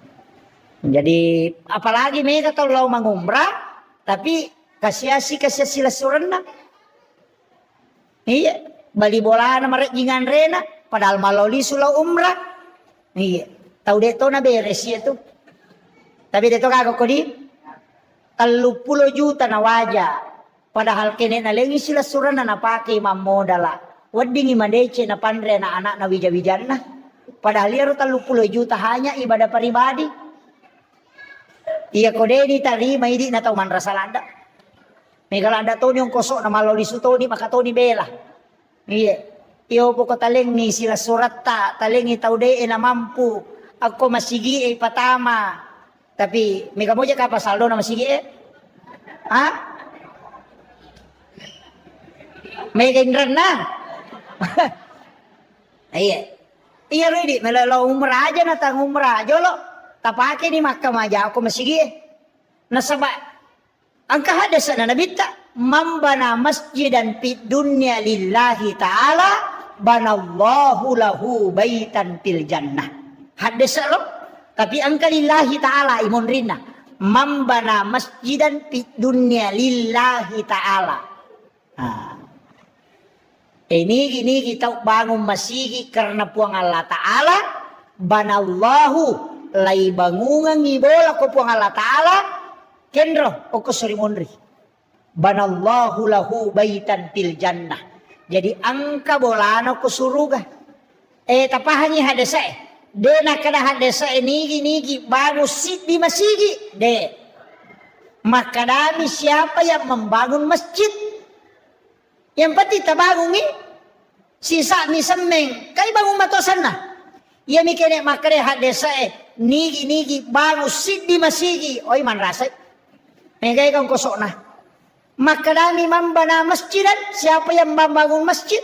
Jadi apalagi mereka tahu lau mengumrah tapi kasih sila surena. Iya. Bali bola na marejingan rena. Padahal maloli sulau umrah. Iya. Tahu deto na beres ya tuh. Tapi deto kagak kodi. 30 juta na wajah. Padahal kene na lengi sila suran na napake mamodala. Wading imandece na pandre na anak na wija-wijan na. Padahal liaro 30 juta hanya ibadah pribadi. Iya kode ni tarima idi na tau man rasalanda. Megalanda to ni yung kosok na maloli suto ni makato ni bela. Iya. Iyo po ko taling ni sila surat taling itaw de na mampu. Ako masigi patama. Tapi mega mo ka pasaldo na masigi Ha? May gendran na. Iya. Iya ready. Melalo umrah aja na tang umrah. Jolo. Tapake ni Makkah maja ako masigi Nasaba. Ang kahadasan na nabita. Mambana masjidan fid dunya lillahi ta'ala. Banallahu lahu baitan fil jannah. Hadis lo. Tapi ang kalillahi ta'ala imun rina. Mambana masjidan fid dunya lillahi ta'ala. Ini kita bangun masjid karena puang Allah Ta'ala. Banallahu lay bangungan ibola ko puang Allah Ta'ala. Kendro o ko surimunri. Banallahu lahu baitan fil jannah. Jadi angka bolano ko suruga. Tapahangi hadasa de nakada hadasa nigi bagus sit di masjid de. Makadami siapa yang membangun masjid? Yang pati tabangun ni sisa ni semeng kay bangun matosan na. Iya mikene makare hadasa nigi bagus sit di masjid. Oy man rasay. Megay kang kosok na. Makadami mambana masjidan. Siapa yang membangun masjid?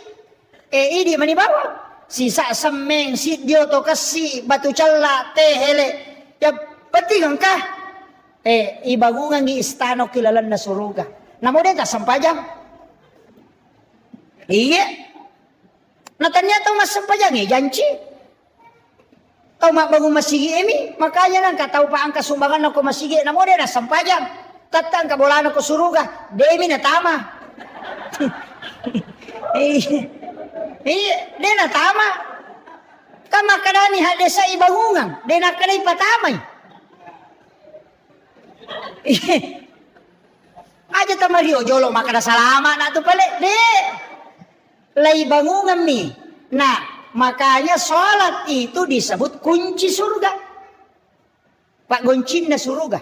Ini manibawa. Sisa semeng, si dio to kasi, batu cala, tehele. Ya penting angka. Ibangungan ni istano kilalan na suruga. Namo din ta sampajang. Iya. Natanya tau mas sampajang janji. Tau bangun masigi emi, makanya nang katau pa ang kasumbangan ako masigi. Namo din na sampajang. Tatang kabolan ako suruga. Demi na tama. Di na tama. Kama kadani hade sa ibangungan. Di na kanay patamay. Aja tamario jolo makana salama na to pala. Di. Lay bangungan mi. Nah, makanya sholat itu disebut kunci surga. Pak goncin na surga.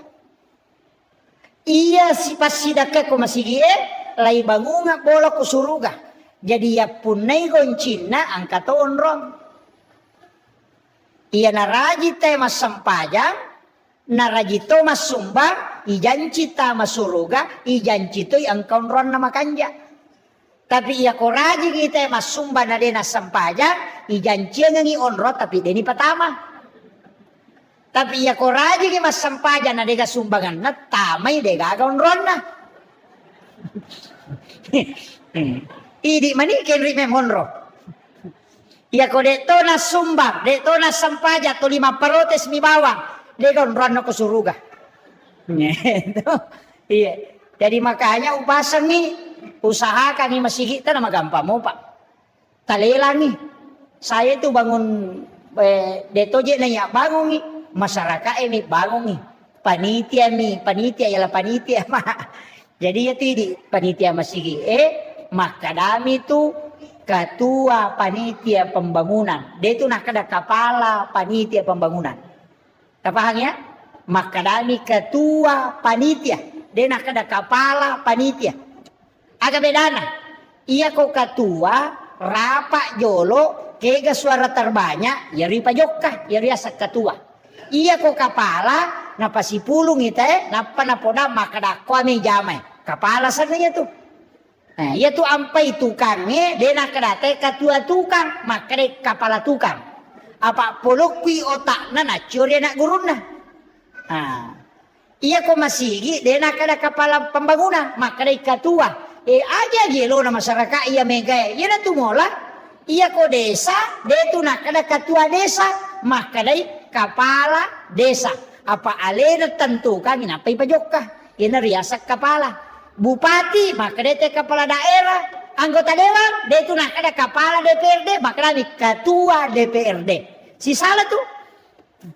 Iya si pasidaka ko masigi lay bangungan bola ko surga. Jadi ya punay goncin na ang katoon ron. Iya naraji te mas sampajang, naraji to mas sumbang, ijanci ta mas suruga, ijanci to ang kaunron na makanja. Tapi iya koraji kita mas sumba na din na sampajang, ijanci ang onro tapi deni patama. Tapi iya koraji ki mas sampajang na dega sumbangan na tamay dega kaunron na. Idi mani kenri memonro. Ya ko deto na sumbang, deto na sampaja to 5 parotes mi bawang, dega kaunron na ko suruga. Iya. Jadi makanya upasan nih, usahakan nih masih kita nama gampang mau pak. Talelang nih, saya itu bangun deto je nanya bangun nih, masyarakat ini bangun nih, panitia ialah panitia mah. Jadi ya di panitia masih makadami itu ketua panitia pembangunan, dia itu nak ada kepala panitia pembangunan. Paham ya? Makadami ketua panitia. Dia nak ada kepala panitia. Agak bedana. Ia ko ketua rapak jolo kega suara terbanyak ya ripa jokka ya riasa ketua. Ia ko kepala napa si pulung ite napa napoda makada kwame jamai. Kepala sananya tuh. Nah, ia tuh ampai tukangnya dia nak ada ketua tukang makada kepala tukang. Apa polokwi otak na curi nak guruna. Nah, iya ko masigi, dia nak ada kepala pembangunan, maka dia ketua. Aja gelo na masyarakat iya mega. Iya na tumola. Iya ko desa, dia tu nak ada ketua desa, maka dia kepala desa. Apa alena tentukan kenapa ipajokka? Ina riasak kepala. Bupati, maka dia kepala daerah. Anggota dewan, dia tu nak ada kepala DPRD, maka dia ketua DPRD. Si salah tuh.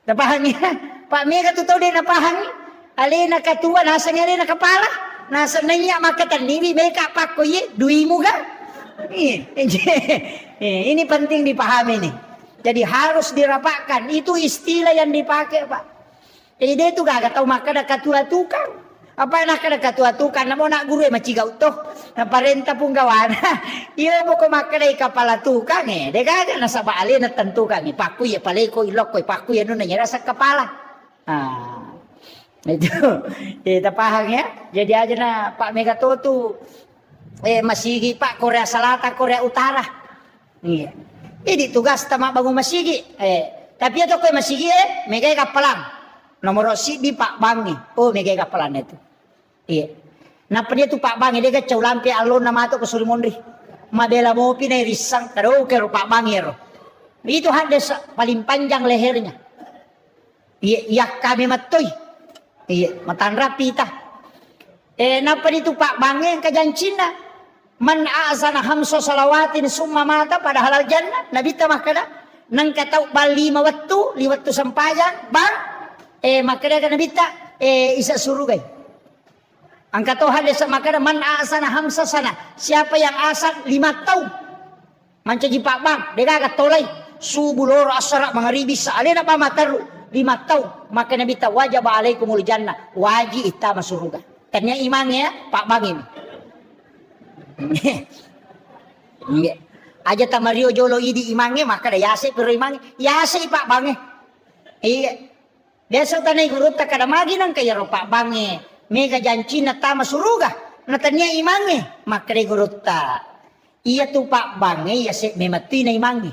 Napahangnya, Pak Mega tuh tahu dia napahangnya. Alena ketua nasa nga alena kepala nasa nanya makatan nimi meka pak ko ye dui muga. Ini penting dipahami nih. Jadi harus dirapatkan. Itu istilah yang dipakai pak. Jadi dia itu gak tahu maka ada ketua tukang. Apa nak ada ketua tukang? Namo nak guru macigau toh. Na parenta pun gawana. Iya mo ko makada kepala tukang Dia gak nasa ba alena tentukan ni pak ko ye paleko ilok ko pak ko ye no nanya rasa kepala. Itu kita paham ya. Jadi aja na Pak Megato tuh masigi Pak Korea Selatan Korea Utara. Iya. Ini tugas tamak bangun masigi. Tapi itu kau masigi megai kapalan. Nomor si di Pak Bangi. Oh megai kapalan itu. Iya. Napa dia tuh Pak Bangi dia kacau lampi alun nama tu ke Sulimondri. Madela mau pinai risang taruh ke Pak Bangi ro. Itu ada paling panjang lehernya. Iya, ya kami matoi. Iya, matan rapi tah. Napa itu Pak Bange kajancina? Man azana hamso salawatin summa mata pada halal jannah. Nabi tamah kada nang katau bali 5 waktu sampayang bang. Makada kana bita isa surugay. Ang katau hadis makada man azana hamsa sana. Siapa yang azan 5 tahun? Mancaji Pak Bang, dega katolay subulor asara mangaribis sa alena pa mataru. 5 tahun maka Nabi ta wajib alaikumul jannah wajib ita surga. Ternyata imannya Pak Bang ini. Aja tamario jolo idi imannya maka da yase pero imannya yase Pak Bang. Iya. Desa tanay guru ta kada magi nang kaya ro Pak Bang mega janci na tama surga. Na ternyata imannya maka da guru ta. Iya tu Pak Bang yase memati na imannya.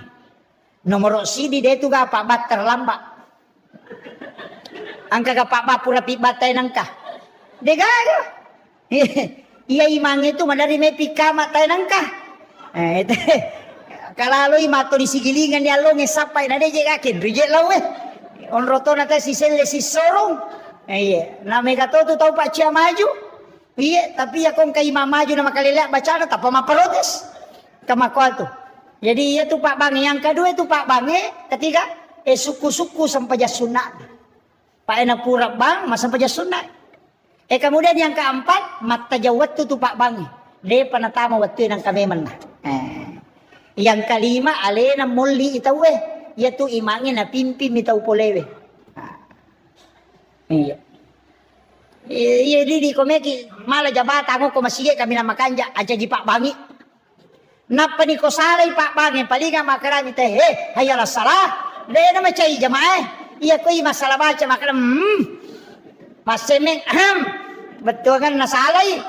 Nomor sidi dia tu ga Pak Bat terlambat. Angka ka Pak Bapura pibatay nangka. Degaga. Iya imang itu madari may pikamat tayo nangka. Ito. Kalaloy mato ni sigilingan ni along sapay na deje kakin. Reject law Onroto na tayo si Sele si Sorong. Na may katoto tao pa siya maju. Tapi akong kay mamaju na makalila baca na tapa maparotes. Kamakual to. Jadi iya tu Pak Bange. Yang kedua itu Pak Bange. Ketiga, suku-suku sampai jasunat. Pak enak pura bang, masa sampai jasunat. Kemudian yang keempat, mata jawat tu Pak Bange. Dia panatama waktu yang kami mana. Yang kelima, alena muli itawe. Yaitu imangin na pimpim itaw polewe. Iya. Iya di komeki malah jabatan ko masige kami na makanja aja di Pak Bangi. Napa ni ko salay Pak Bangi palinga makarami te hayala salah. Dia na macai jamaah. Iya ko masalah baca makaram. Masemeng betul kan nasalay.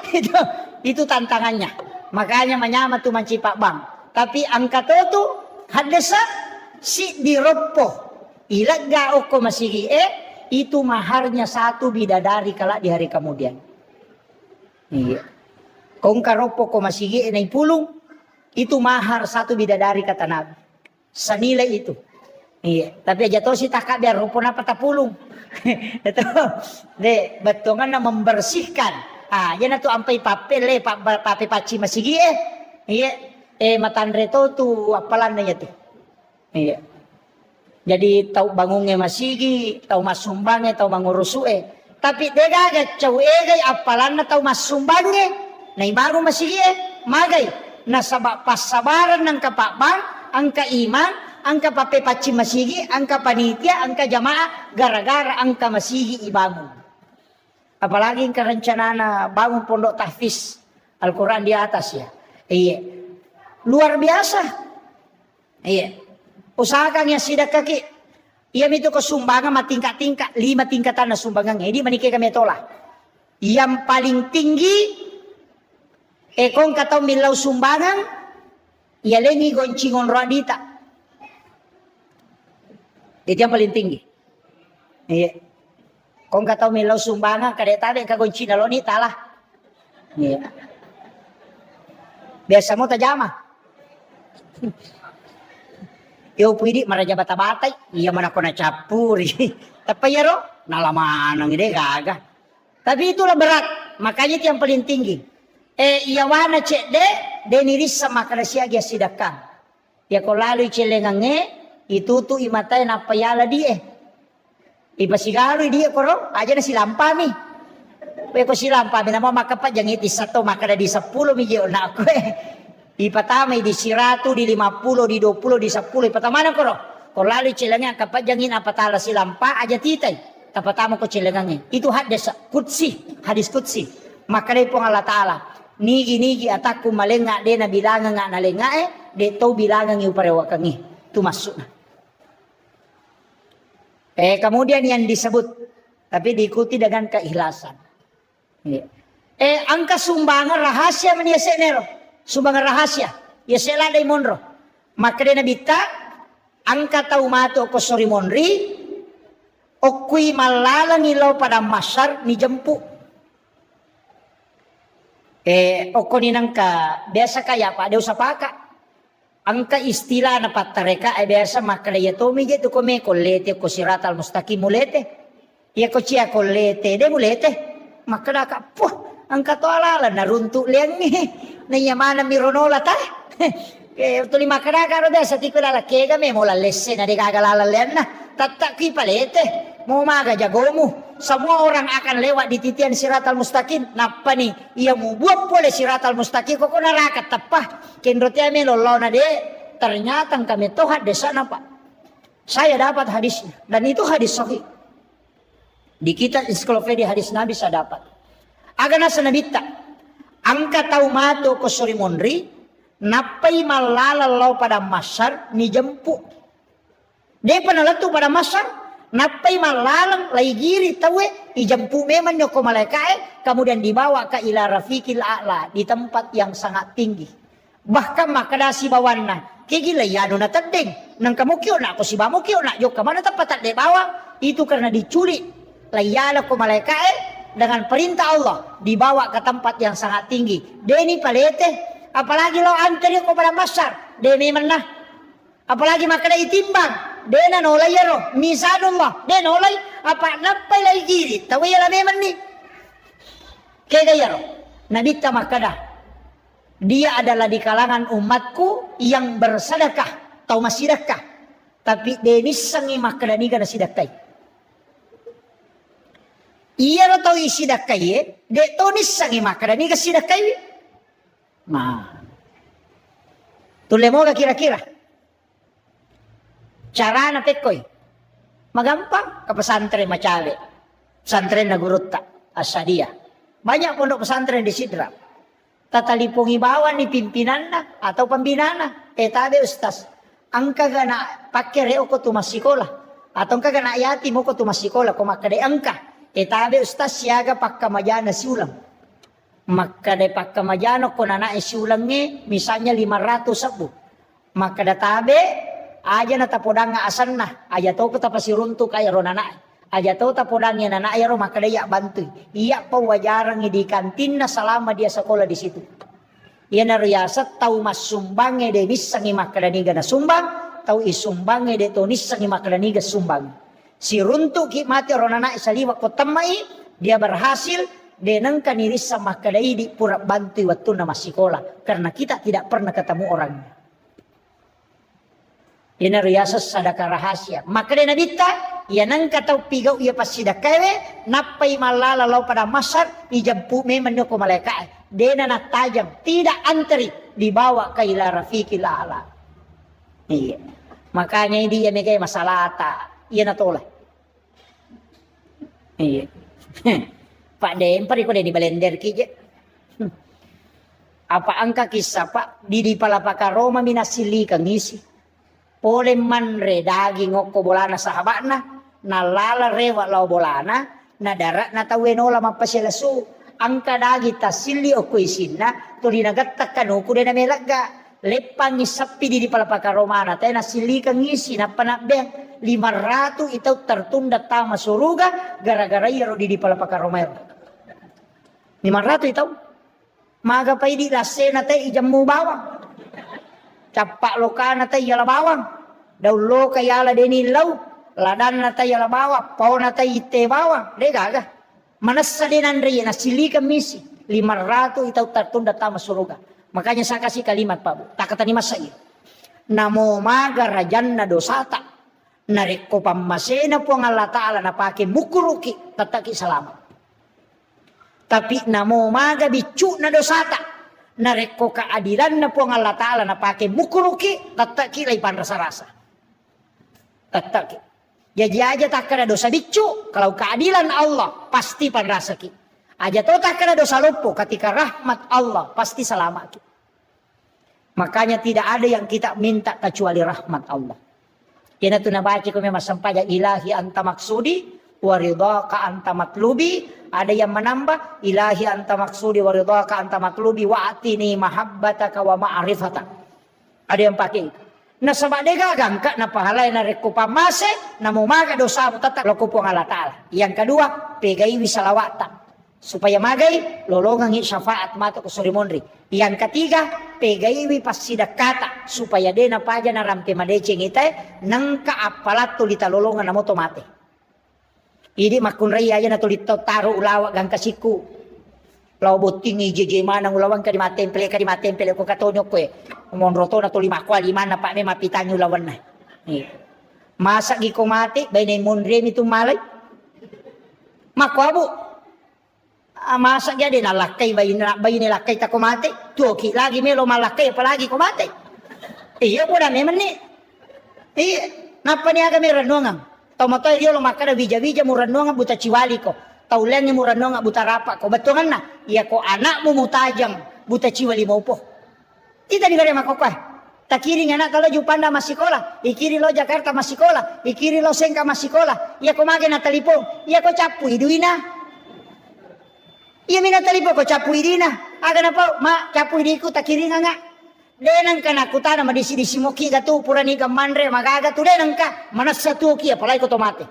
Itu tantangannya. Makanya menyama tu manci Pak Bang. Tapi angka tu hadesa si diropo. Ilaga ko masigi itu maharnya satu bidadari kala di hari kemudian. Iya. Kung karopo ko masigi na pulung itu mahar satu bidadari kata Nabi. Senilai itu. Iya, tapi aja tahu si takak biar rupa apa tapulung. Itu, deh, betongan na membersihkan. Yan na tu ampai papel pape paci masigi Iya, matandre tu apalan na tu. Iya. Jadi tahu bangungnya masigi, tahu masumbangnya, tahu mangurusue. Tapi degaga caw egay apalan na tahu masumbangnya. Na ibaru masigi magay. Nasabak pasabaran ng kapakbang, ang kaiman, angka pape paci masigi, angka panitia, angka jamaah, gara-gara angka masigi ibangun. Apalagi kerencana bangun pondok tahfiz Al-Quran di atas ya. Iya. Luar biasa. Iya. Usahakan yang sidak kaki. Iya itu kesumbangan tingkat-tingkat, 5 tingkatan na sumbangan. Ini manike kami tolak. Yang paling tinggi, kung katong milaw sumbangan, iya lengi goncingon radita. Itu yang paling tinggi. Iya. Kung kataw milaw sumbangan, kadetabe kagunci na lonita lah. Iya. Biasa mo tajama. Yo pwede maraja bata-batay. Iya man ako na capuri. Tapi yaro, nalaman ang ide gaga. Tapi itulah berat. Makanya itu yang paling tinggi. Iyawana cek de niris sama karasya gya sidakang. Ya ko lalo icelengange, itu tu imatay na payala dia. Ipasigaro dia koro aja na silampami. Ko silampami na makapat jang iti sato makada di 10 milyon na ako Ipatamay di 100, di 50, di 20, di 10 ipatama na koro. Ko lalo icelangnya kapat jangin apatala silampa aja titay. Tapatama ko celangnya. Itu hadis kutsi, hadis kutsi. Makada po ng Allah Ta'ala. Nigi ataku malenga de na bilangan nga nalenga de to bilangan yung parewakangi. Itu masuk. Kemudian yang disebut tapi diikuti dengan keikhlasan. Angka sumbangan rahasia meniasa nero. Sumbangan rahasia. Ya sela day monro. Maka de nabita angka taumato ko sori monri okui malalang ilaw pada masar ni jempu. Oko ni nangka biasa kaya pa de usapaka. Angka istilah na patareka ay biasa makalaya tomi jetu kome kolete ko siratal mustaqim mulete. Ya ko cia kolete de mulete. Makada po angka to alala naruntu liang ni na yamana mironola ta. Tuli makada karo de sa tikula la kega me mola lesse na de kagalala lian na. Tatak ki palete. Mau maga jagomu. Semua orang akan lewat di titian siratal mustaqim. Napa nih? Ia mau buat boleh siratal mustaqim. Kok neraka tepah. Kendotia melolo na de. Ternyata kami tohat desa napa. Saya dapat hadisnya. Dan itu hadis sahih. Di kitab ensiklopedia hadis Nabi saya dapat. Agana sanabita. Angka taumato ko suri monri. Napai malalalau pada masar ni jempu. Dia penalatu pada masar. Napai malalang laigiri tawe ijampu memang nyoko malaikat kemudian dibawa ke ila rafiqil a'la di tempat yang sangat tinggi. Bahkan makadasi bawanna kigila yano na tadeng nang kamu kyo na ako si bamu kyo na yok kamana tempat de bawa itu karena diculik layala ko malaikat dengan perintah Allah dibawa ke tempat yang sangat tinggi. Deni palete, apalagi lo antri ko pada masar, demi menah. Apalagi makna itimbang, dena nolay yaro, misalullah, dena nolay apa napay lay giri, tawi yala memang ni. Kaya yaro, nabita makada. Dia adalah di kalangan umatku yang bersedekah, atau masidekah. Tapi denis sangi makada ni kana sidakay. Iya lo tau isi dakai, de tonis sangi makada ni kasi dakai. Nah, tule mo kira-kira. Cara na tekoy, magampang ke pesantren Macawe, pesantren Nagurutta, Asadia. Banyak pondok pesantren di Sidrap. Tatalipong ibawan ni pimpinan na atau pembina na. Tabe ustaz, angka gana pakai reo ko tumasikola atau angka gana yati mo ko tumasikola ko makade angka. Tabe ustaz siaga pakkamajana si ulang. Makade pakkamajano ko na si ulang ni misalnya 500 sabu. Makada tabe aja na tapodang nga asan na. Aja to ko tapasirunto kaya ro nana. Aja to tapodang ya nana ya ro makada ya bantu. Iya pa wajarang di kantin na selama dia sekolah di situ. Iya na riyasat tau masumbange de bisangi makada niga na sumbang. Tau isumbange de to nisangi makada niga sumbang. Si runtuk ki mati ronana isaliwa ko tamai dia berhasil denang kaniris sama kadai di pura bantu waktu nama sekolah karena kita tidak pernah ketemu orangnya. Ini riasa sadaka rahasia. Maka dia nabita ia nang katau pigau ia pasti dakawe napai malala lau pada masar ijampu me menyoko malaikat. Dena na tajam tidak antri dibawa ke ila rafiqil a'la. Iya. Makanya dia megai masalah ta. Iya na tolak. Iya. Pak Dempar iko di balender kije. Apa angka kisah Pak di palapaka Roma minasili kang isi. Pole manre daging ngoko bolana sahabatna nalala rewa lau bolana na darat na tawenola mapaselasu angka dagi tasili oko isinna tuli nagattakan uku dena melaga lepang isapi di palapaka Roma na tayo nasili kang isi na panakbeng 500 itu tertunda tama suruga gara-gara yaro di palapaka Romero. 500 itu maga pa di lasena tay ijamu bawang. Capak lokana tay yala bawang. Daw loka yala deni law. Ladan na tay yala bawang. Pau na tay ite bawang. Degaga. Manasa denan riya na silika misi. 500 itu tertunda tama suruga. Makanya saya kasih kalimat Pak Bu. Tak kata ni masa iya. Namo maga rajan na dosata. Nareko pamasena po ang Allah Ta'ala na pake mukuruki tataki salamat. Tapi namo maga bicu na dosata. Nareko keadilan na po ang Allah Ta'ala na pake mukuruki tataki laipan rasa-rasa. Tataki. Jadi aja tak kena dosa bicu. Kalau keadilan Allah pasti panrasaki. Aja to tak kena dosa lupu ketika rahmat Allah pasti selamat. Makanya tidak ada yang kita minta kecuali rahmat Allah. Kena tu nabaca ko memang sampaya ilahi anta maksudi waridhaka anta matlubi. Ada yang menambah ilahi anta maksudi waridhaka anta matlubi wa atini mahabbataka wa ma'rifataka. Ada yang pakai itu. Na sabade gagang ka na pahalay na rekupamase na mumaga dosa mo tatak lokupong Allah Ta'ala. Yang kedua, pegai wisalawata. Supaya magay, lolongang syafaat mato ko surimonri. Yang ketiga, pegaiwi pasidakata supaya de na paja na ramte madeceng ite nang kaapalat tulita lolongan na moto mate. Idi makunray aja na tulito taro ulawa gang kasiku. Law boting jeje manang ulawang ka di matempele ko katonyo ko monroto na tuli makwa lima na pa me mapitanyo lawan na. Masa gi ko mate bay na monre mi tumalay. Makwa bu. Masa jadi nalakay bayi nilakay ta kumate tuki lagi melo malakay apalagi kumate iya po na memang ni iya napa niya kami renungan tau matoy dia lo makada bija-bija mo renungan buta ciwali ko tau lang mo renungan buta rapa ko batungan na iya ko anak mo mutajang buta ciwali mo po kita di gare makokoy takiri nga anak kalau jupanda masikola ikiri lo Jakarta masikola ikiri lo Sengka masikola iya ko mage na talipong iya ko capu iduina. Iya mina talipo ko capu idina. Aga na po, capu idiku takiri nga. Denang ka na kutana madisi-disi mo ki gatu purani ka manre magaga tu denang ka manas satu ki apalai ko tomate.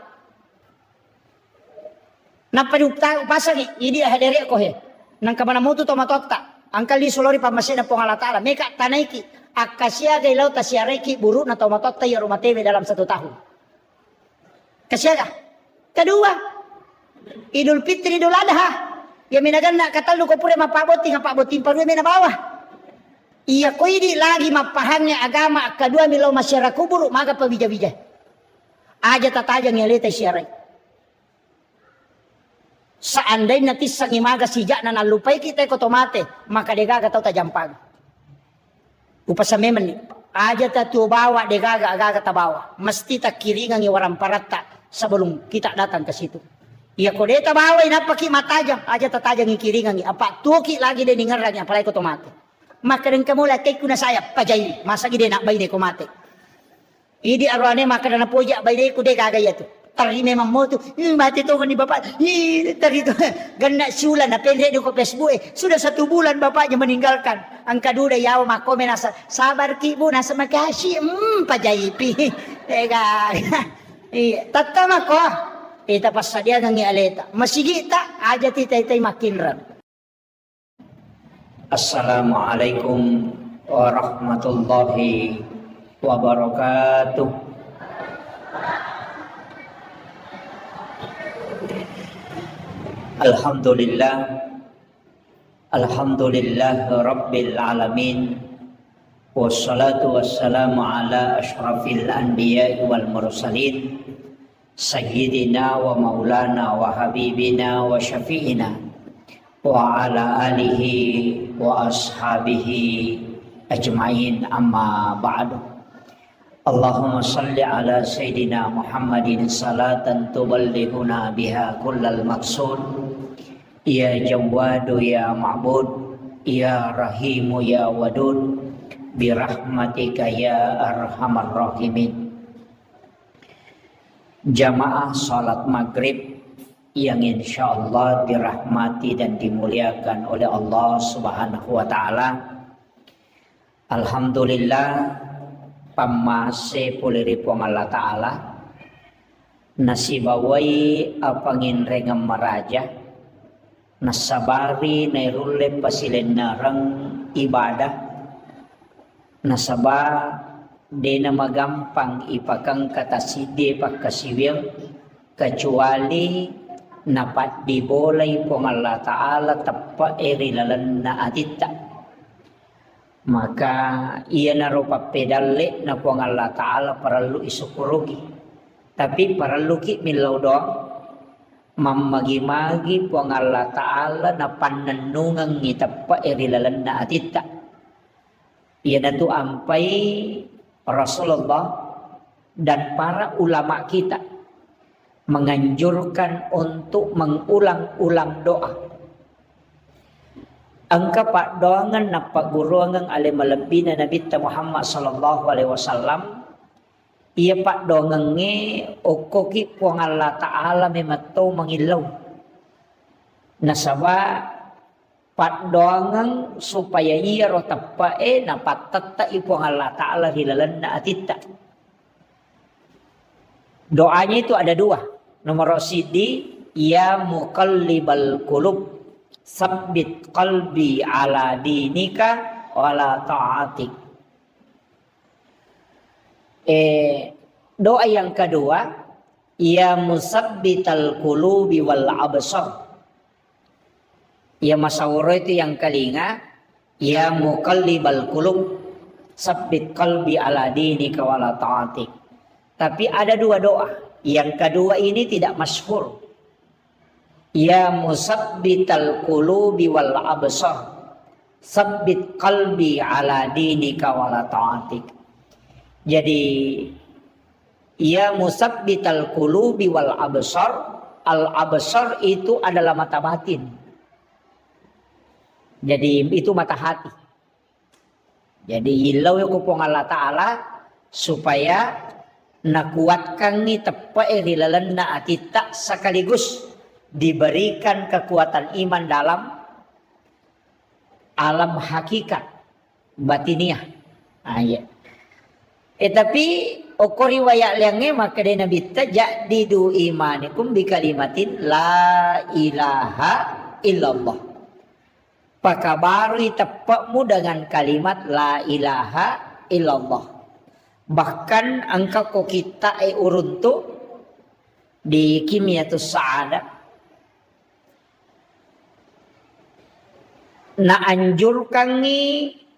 Napadukta pasang ini hadere ko he. Nang kamana mo to matota. Angkal di solori pamasin na pong Allah Ta'ala. Meka tanaiki. Akasya gailaw tasyareki buru na tomatota ya rumah tebe dalam 1 tahun. Kasyaga. Kedua, Idul Fitri Idul Adha. Ya minagan na katalu ko pure mapaboti nga pabotin paruwe na bawah. Iya ko ini lagi mapahangnya agama kedua milau masyarakat kubur maka pabija-bija. Aja tatajang yaleta syarai. Seandainya tisang imaga sijak na nalupay kita ko tomate maka degaga tau tajampag. Upasa memen ni aja tatu bawa degaga agaga tabawa. Mesti tak kiringan iwaran parata sebelum kita datang ke situ. Iya ko deta bawa inapaki matajang aja tatajang kiringan apa tuki lagi de ningaranya apalagi ko tomate. Maka den kamu lakay ko na saya pajay masa gide nak bay de ko mate. Idi arwane maka na puja bay de ko degaga yato. Tari memang mau tu, mati tu kan ni bapak, tari tu ganda siulan, pendek di ko Facebook sudah 1 bulan bapaknya meninggalkan. Angka dua yaw makomen nasa sabar ki bu nasa makasih, pajaipi, tega, tatama ko, ita pasadia ng aleta, masigita aja titay makin ram. Assalamualaikum warahmatullahi wabarakatuh. Alhamdulillah Rabbil Alamin. Wassalatu wassalamu ala ashrafil anbiya wal mursalin Sayyidina wa maulana wa habibina wa syafi'ina wa ala alihi wa ashabihi ajma'in amma ba'du. Allahumma salli ala Sayyidina Muhammadin salatan tuballighuna biha kullal maqsud. Ya Jawwadu ya Ma'bud, ya Rahimu ya Wadud, birahmatika ya Arhamar Rahimin. Jamaah salat maghrib yang insyaallah dirahmati dan dimuliakan oleh Allah Subhanahu wa taala. Alhamdulillah pamase puliri pong Allah Ta'ala nasibawai apangin rengam maraja nasabari nairule pasilen narang ibadah nasaba de na magampang ipakang kataside pagkasiwil kecuali napat dibolay pong Allah Ta'ala tappa erilalan na atita. Maka ia narupa pedale na po ang Allah Ta'ala paralu isukurugi. Tapi paralu ki milaw doang mamagi-magi po ang Allah Ta'ala na pananungang ngitapa erilalan na atita. Ia na to ampay Rasulullah dan para ulama kita menganjurkan untuk mengulang-ulang doa. Angka pak doangan na paguruangan ale malabi na Nabi Muhammad sallallahu alaihi wasallam iya pak doangan nge okoki po ang Allah Ta'ala memato mangilaw nasaba pak doangan supaya iya rotapae na patata ipo ang Allah Ta'ala hilalan na atita. Doanya itu ada 2. Nomor sidi ya muqallibal qulub sabbit qalbi ala dinika wala ta'atik. Doa yang kedua ya musabbital qulubi wal absar. Ya masawuro itu yang kelinga ya muqallibal qulub sabbit qalbi ala dinika wala ta'atik. Tapi ada 2 doa. Yang kedua ini tidak masyhur. Ya musabbital qulubi wal absar sabbit qalbi ala dinika wala ta'atik. Jadi ya musabbital qulubi wal absar, al absar itu adalah mata batin. Jadi itu mata hati. Jadi ilau ya kupong Allah Ta'ala supaya nakuatkan ni tepa irilalan na atita sekaligus diberikan kekuatan iman dalam alam hakikat batiniah. Tapi okori waya liange maka dena bitta jadidu imanikum bi kalimatin la ilaha illallah. Pakabari tepakmu dengan kalimat la ilaha illallah. Bahkan angka ko kita uruntu di Kimiyatus Sa'adah na anjurkan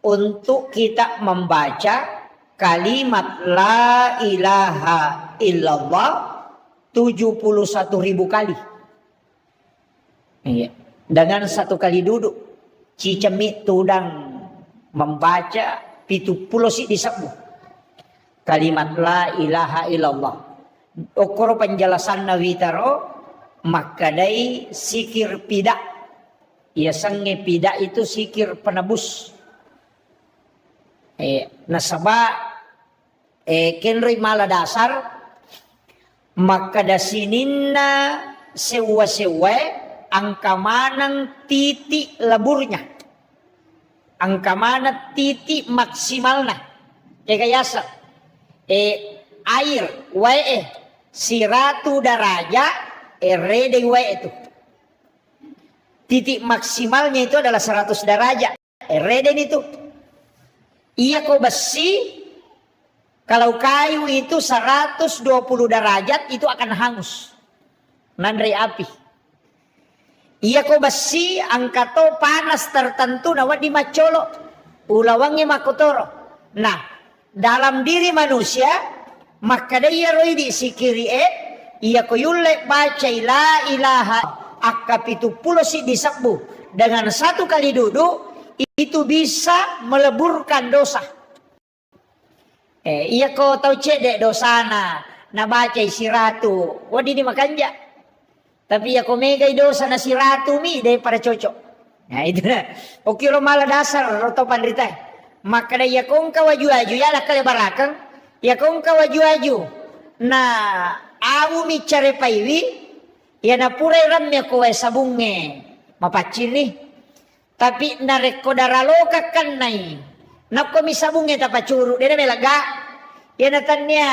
untuk kita membaca kalimat la ilaha illallah 71.000 kali. Iya. Dengan satu kali duduk cicemik tudang membaca 70 si disebut kalimat la ilaha illallah. Okoro penjelasan nawitaro makadai sikir pida. Ya sange pida itu sikir penebus. Nasaba kenri mala dasar makada sininna sewa-sewa angka manang titik leburnya. Angka mana titik maksimalnya. Kayasa air wae 100 daraja rede wae itu. Titik maksimalnya itu adalah 100 derajat. Reden itu. Iya kok besi. Kalau kayu itu 120 derajat itu akan hangus. Nandri api. Iya kok besi angkato panas tertentu nawat di macolo. Ulawangnya makotoro. Nah, dalam diri manusia maka dia roi di sikiri iya ko yulle baca la ilaha akap itu pulau si disebut dengan satu kali duduk itu bisa meleburkan dosa. Iya ko tahu cedek dosana na baca si ratu wadi di makanja tapi ya ko mega dosa na si ratu mi daripada cocok. Nah itu nah okiro malah dasar roto pandrita maka dia kong kawaju-aju ya lah kalebarakang ya kong kawaju-aju nah awu mi care paiwi ya na purai ramya kowe sabunge mapacil nih tapi nareko daraloka kan nai nako mi sabunge tapacuru dia melaga ya natanya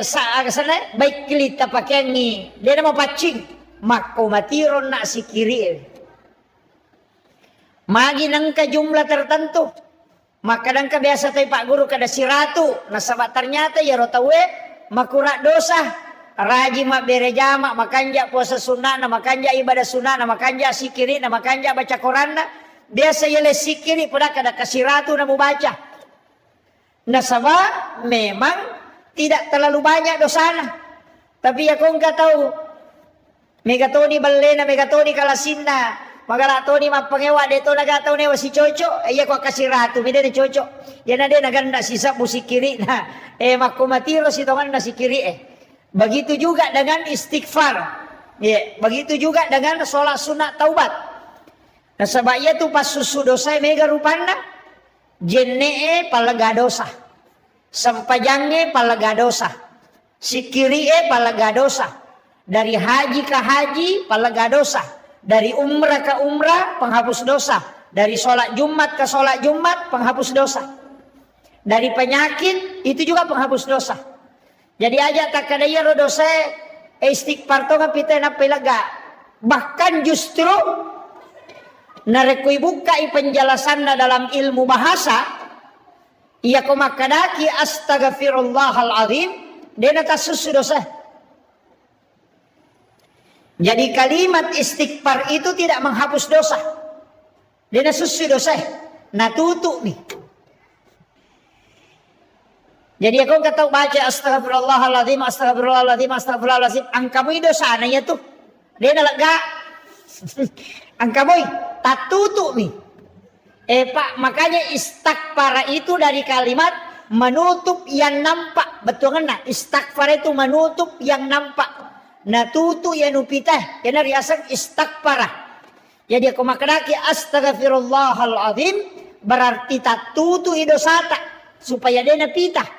sana baik kilita pakengi dia mau pacing mako matiron na si kiri magi nangka jumlah tertentu maka nangka biasa tay Pak Guru kada si ratu nasaba ternyata ya rotawe makura dosa raji mak bere jama makanja puasa sunnah na makanja ibadah sunnah na makanja sikiri na makanja baca Quran na biasa yele sikiri pada kada kasiratu na baca. Nasaba memang tidak terlalu banyak dosana. Tapi ya kong tahu megatoni balena megatoni kalasinna magalatoni mapangewa deto nagatau ne wasi cocok iya ko kasiratu mede cocok ya na de naganda sisa musikiri na makumatiro si tongan na sikiri Begitu juga dengan istighfar. Ya, begitu juga dengan sholat sunat taubat. Nah sebabnya tu pas susu dosa mega rupana jenne palaga dosa. Sampajangnya palaga dosa. Sikiri palaga dosa. Dari haji ke haji palaga dosa. Dari umrah ke umrah penghapus dosa. Dari sholat Jumat ke sholat Jumat penghapus dosa. Dari penyakit itu juga penghapus dosa. Jadi aja tak kadaya ro dosa istighfar to ngapitena pelaga. Bahkan justru narekui bukai penjelasanna dalam ilmu bahasa iya komakadaki astaghfirullahal azim dena tasus dosa. Jadi kalimat istighfar itu tidak menghapus dosa. Dena susu dosa. Nah tutup nih. Jadi aku kata baca astagfirullahaladzim, astagfirullahaladzim, astagfirullahaladzim. Angkamu itu sananya tuh. Dia lega. Angkamu tak tutup nih. Pak, makanya istighfar itu dari kalimat menutup yang nampak. Betul kan? Nah, istighfar itu menutup yang nampak. Nah, tutup yang nupitah. Yang riasan istighfar. Jadi aku maknaki astagfirullahaladzim berarti tak tutup idosata supaya dia napitah.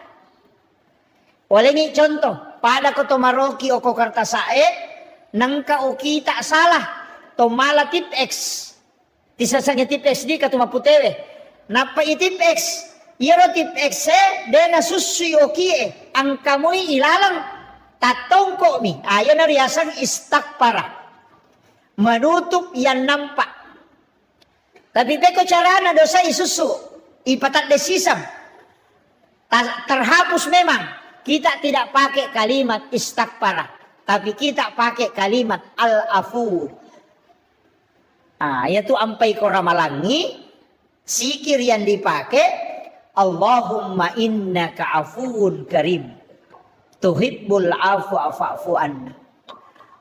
Oleh ini contoh, pada ko tomaroki o ko kartasae, nangka o kita salah, tomala tip X. Tisasangnya tip X di katuma putewe. Napa itip X? Iya roti ekse dena susu yokie angkamui ilalang tatongko mi. Ayo nariasan istakpara. Menutup yang nampak. Tapi beko carana dosa isusu. Ipatat desisam. Terhapus memang. Kita tidak pakai kalimat istakpara. Tapi kita pakai kalimat al-afu. Yaitu ampai koramalangi. Sikir yang dipakai. Allahumma innaka afuun karim. Tuhibbul afwa fa'fu anna.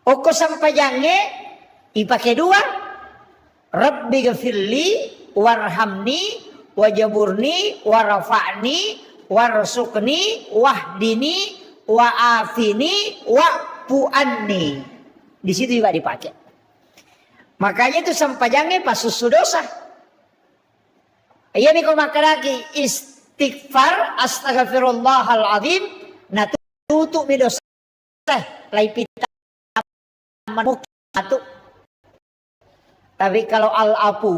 Oko sampai jange. Ipakai dua. Rabbi gafirli warhamni wajaburni warafa'ni warsukni wahdini wa'afini wa'fu'anni. Di situ juga dipakai. Makanya itu sampajangnya pas susu dosa. Iya nih kau makaraki istighfar astaghfirullahaladzim. Nah tutup mi dosa. Lai pita satu. Tapi kalau al-afu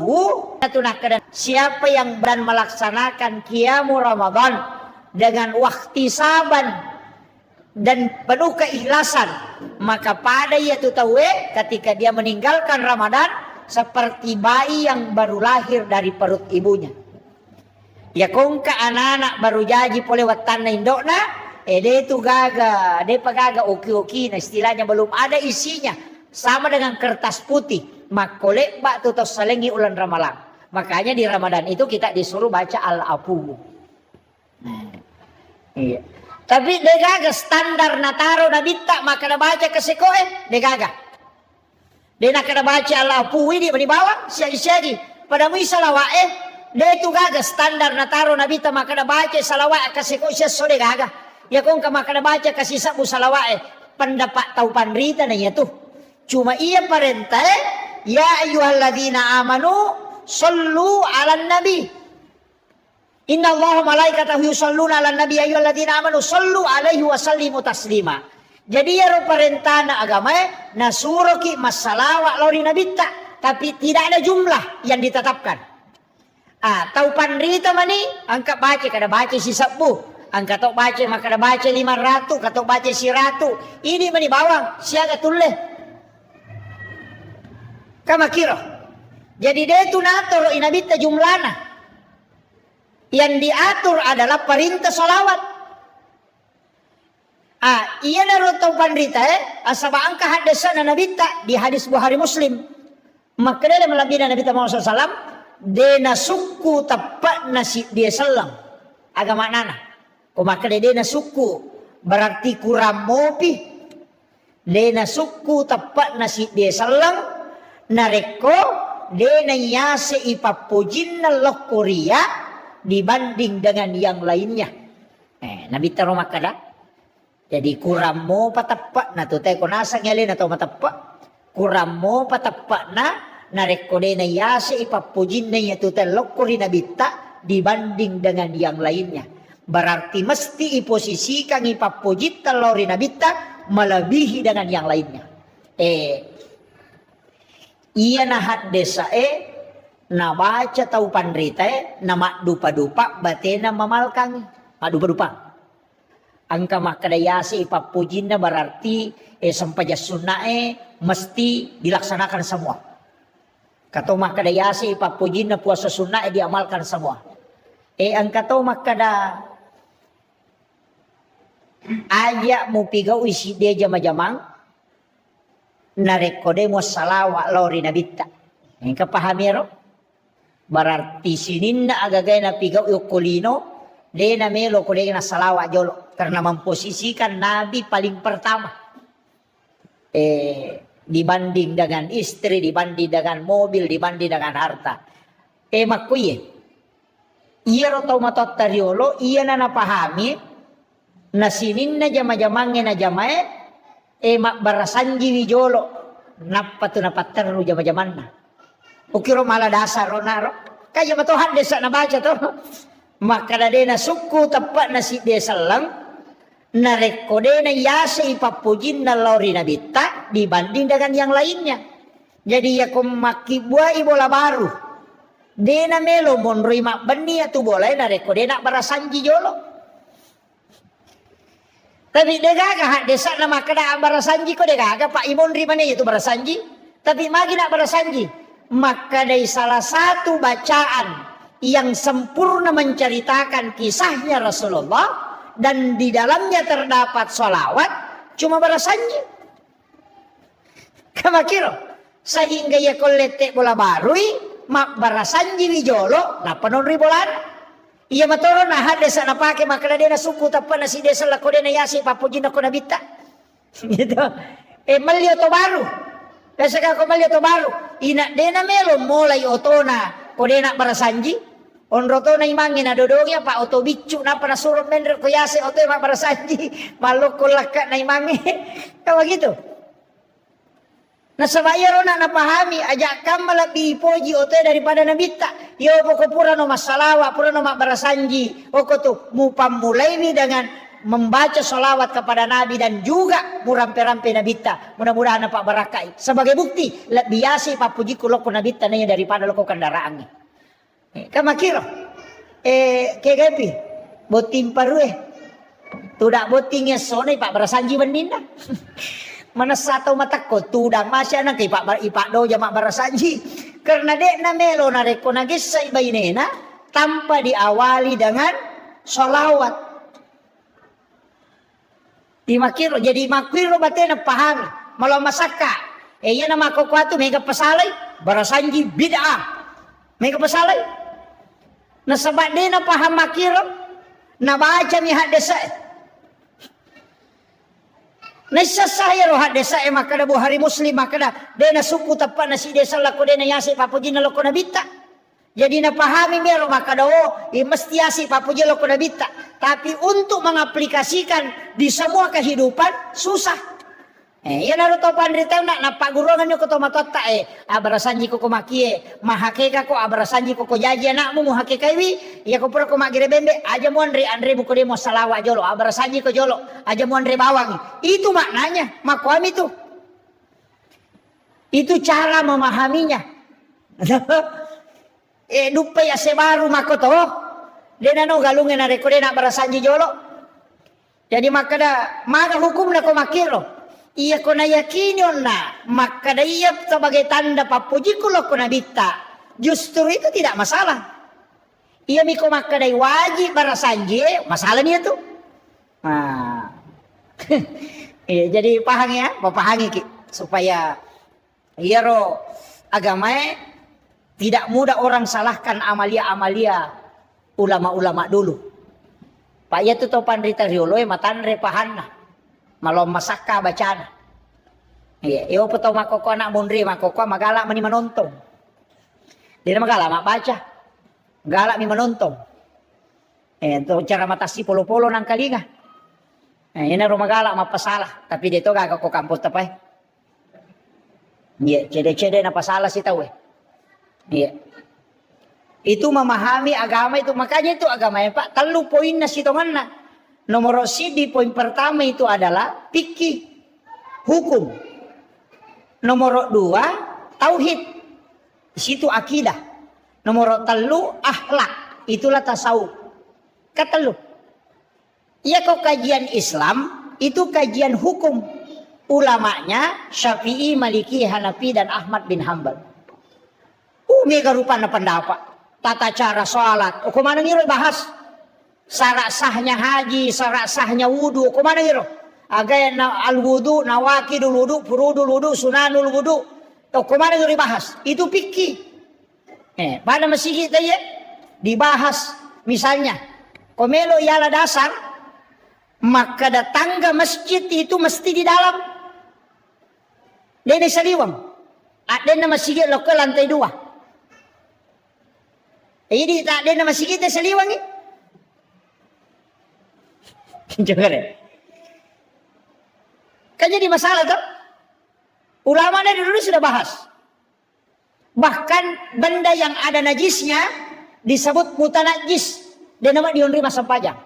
siapa yang berani melaksanakan qiyamul Ramadan dengan wahtisaban dan penuh keikhlasan, maka pada ia tahu ketika dia meninggalkan Ramadan seperti bayi yang baru lahir dari perut ibunya. Ya kongka anak-anak baru jadi polewat tanah indokna, dia itu gaga, dia pagaga oki-oki, nah istilahnya belum ada isinya, sama dengan kertas putih, makolek bak tutos salengi ulan ramalan. Makanya di Ramadan itu kita disuruh baca al-afu. Iya. Tapi dia gaga standar nataro nabita maka dia baca kesekoe, dia gaga. Dia nak kena baca al-afu ini di bawah, siagi-siagi. Pada misalawae. Dia itu gaga standar nataro nabita maka na baca salawat kasi ko siya so de gaga. Ya kung ka maka na baca kasi sabu salawat pendapat tau panrita na iya tuh. Cuma iya parenta ya ayyuhalladzina amanu sallu ala nabi. Inna Allah malaikatahu yusalluna ala nabi ayyuhalladzina amanu sallu alaihi wa sallimu taslima. Jadi ya ro parenta na agama nasuro ki masalawat lori nabita tapi tidak ada jumlah yang ditetapkan. Tau panrita mani, angka baca kada baca si sabu, angka tau baca maka kada baca 500, katau baca si 100. Ini mani bawang, siaga tulle. Kama kiro. Jadi dia itu nator inabita jumlana. Yang diatur adalah perintah solawat. Iya naro tau panrita asaba angka hadisana nabita di hadis Bukhari Muslim. Maka dia melabina Nabi Muhammad SAW. Dena suku tepat nasi dia selang agama nana. Maka dena suku berarti kurang mopi. Dena suku tepat nasi dia selang nareko dena yase ipapujin loh Korea dibanding dengan yang lainnya. Nabi taruh makada. Jadi kurang mo patepak na tu teko nasa ngelin atau matepak kurang mo patepak na narekode na yase ipapujin na yaitu telokuri na bita dibanding dengan yang lainnya. Berarti mesti iposisikan ipapujit telori na bita melebihi dengan yang lainnya. Iya nahat desa na baca tau panrita na makdupa-dupa batena mamalkang makdupa-dupa. Angka makadayasi ipapujin na berarti sampaja sunnah mesti dilaksanakan semua. Katau makadayasi ipapujin na puasa sunnah diamalkan semua. Ang katau makada aja mo pigaw isi dia jama-jamang narekode mo salawa lori nabita. Ang kapahami ro? Berarti sinin na agagay na pigaw yukulino de na melo kode na salawa jolo karena memposisikan nabi paling pertama. Dibanding dengan istri, dibanding dengan mobil, dibanding dengan harta. Makuye. Iya ro tau matot tariolo, iya na napahami, na sinin na jama-jamangnya na jamae, mak barasanji wijolo, napatu napaternu jama-jaman na. Ukiro malah dasar ro naro, kaya matuhan desa na baca to. Maka na na suku tepat na si desa lang, narekode na yase ipapujin na lori nabita dibanding dengan yang lainnya. Jadi ya kumaki buai bola baru. Dena melo monroi mak beni tu boleh nareko dena barasanji jolo. Tapi degaga desa nama kada barasanji ko degaga Pak Imon rimane itu barasanji. Tapi magi nak barasanji. Maka dari salah satu bacaan yang sempurna menceritakan kisahnya Rasulullah dan di dalamnya terdapat sholawat cuma barasanji. Kamakiro sehingga ya kolete bola barui mak barasanji wijolo na panon ribolan iya matoro na hades na pake makala dena suku tappa na si desa la kodena yasi papujina ko nabita gitu malio to baru desa ka ko malio to baru ina dena melo mulai otona kodena barasanji on rotona imangi na dodogya pa oto bicu na para suruh mender ko yasi oto mak barasanji maloko laka na imangi kawa gitu. Nah sabaya rona napahami ajak kambal lebih poji ote daripada nabita. Yo pokok pura no masalawa, pura no mak barasanji. Pokok tuh mupam mulai ini dengan membaca solawat kepada Nabi dan juga murampe-rampe nabita. Mudah-mudahan Pak barakai. Sebagai bukti lebih biasa Pak pujiku loko nabita nanya daripada loko kendaraan. Kamakiro. Kegepi. Botim parue. Tudak botingnya sone Pak barasanji bendina. Mana satu mata ko tudang masya na kay ipak do jamak barasanji karena dek na melo na reko nagis sa ibainena tanpa diawali dengan sholawat di makiro jadi makiro batena paham malah masaka iya na makokwatu mega pasalay barasanji bid'ah mega pasalay na sabat de na paham makiro na baca mi hadesa Nasa saya roh desa makada buhari muslim makada dena suku tappa na si desa lako dena yasi papujina lako nabita. Jadi na pahami mero makada mesti yasi papujina lako nabita. Tapi untuk mengaplikasikan di semua kehidupan susah. Yan naruto to pandrita na pagurongan nyo ko to matotta abarasanji ko makie mahakeka ko abarasanji ko jaji anakmu muhakekaiwi ya ko pura ko magire bembe aja mo andre buko demo salawa jolo abarasanji ko jolo aja mo andre bawang itu maknanya makwami itu cara memahaminya dupe ya sebaru makoto dena no galungen na rekode na abarasanji jolo jadi makada maga hukum na ko makiro iya ko na yakinin na maka dayap sebagai tanda papuji ko lo ko nabita justru itu tidak masalah iya miko maka day wajib barasanji masalah niya tuh nah. Iya, jadi paham ya papahangi supaya iya ro agama tidak mudah orang salahkan amalia ulama-ulama dulu pak ya tuh topan rita riolo matanre pahanna malom masaka bacana. Iya, iyo peto makoko anak mundri makoko magala mani manontong. Dia magala mak baca. Galak mi manontong. Itu cara matasi polo-polo nang kalinga. Ini magala mapasalah, tapi dia to gagak ko kampus tapay. Iya, cede-cede na pasalah si tahu. Iya. Itu memahami agama itu makanya itu agama ya Pak. Telu poin na sitongan na. Nomor sidi poin pertama itu adalah fikih hukum. Nomor 2 tauhid. Di situ akidah. Nomor 3 akhlak. Itulah tasawuf. Katelu. Ya kok kajian Islam itu kajian hukum. Ulamanya Syafi'i, Maliki, Hanafi dan Ahmad bin Hambal. Mega rupana pendapat. Tata cara sholat. Kemana nih bahas? Syarat sahnya haji, syarat sahnya wudu, kemana gitu? Agak al wudu, nawakidul wudu, furudul wudu, sunanul wudu. Kemana itu dibahas? Itu fikih. Pada masjid kita ya dibahas. Misalnya, komelo ialah dasar, maka tangga masjid itu mesti di dalam. Dene saliwang. Ada masjid lo ke lantai 2. Jadi tak ada masjid kita saliwang ni. Kan jadi masalah tuh. Ulama dari dulu sudah bahas. Bahkan benda yang ada najisnya disebut mutanajis dan nama diundri masa pajang.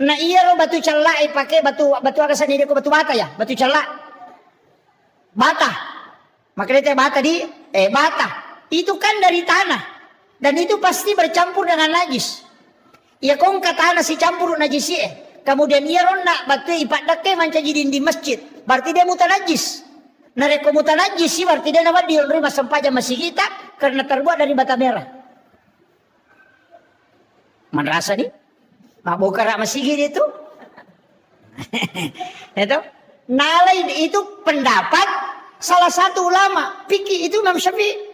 Nah iya lo batu celak pakai batu akasan ini batu bata ya, batu celak. Bata. Makanya bata di bata. Itu kan dari tanah. Dan itu pasti bercampur dengan najis. Ia kong kata nasi campur najis kemudian ia ronda batu ipat dake manca jidin di masjid. Berarti dia muta najis. Nareko muta najis sih berarti dia nama diulri masampaja masih kita karena terbuat dari bata merah. Mana rasa nih? Mabuk kerak masih itu. Itu nalai itu pendapat salah satu ulama fikih itu Imam Syafi'i.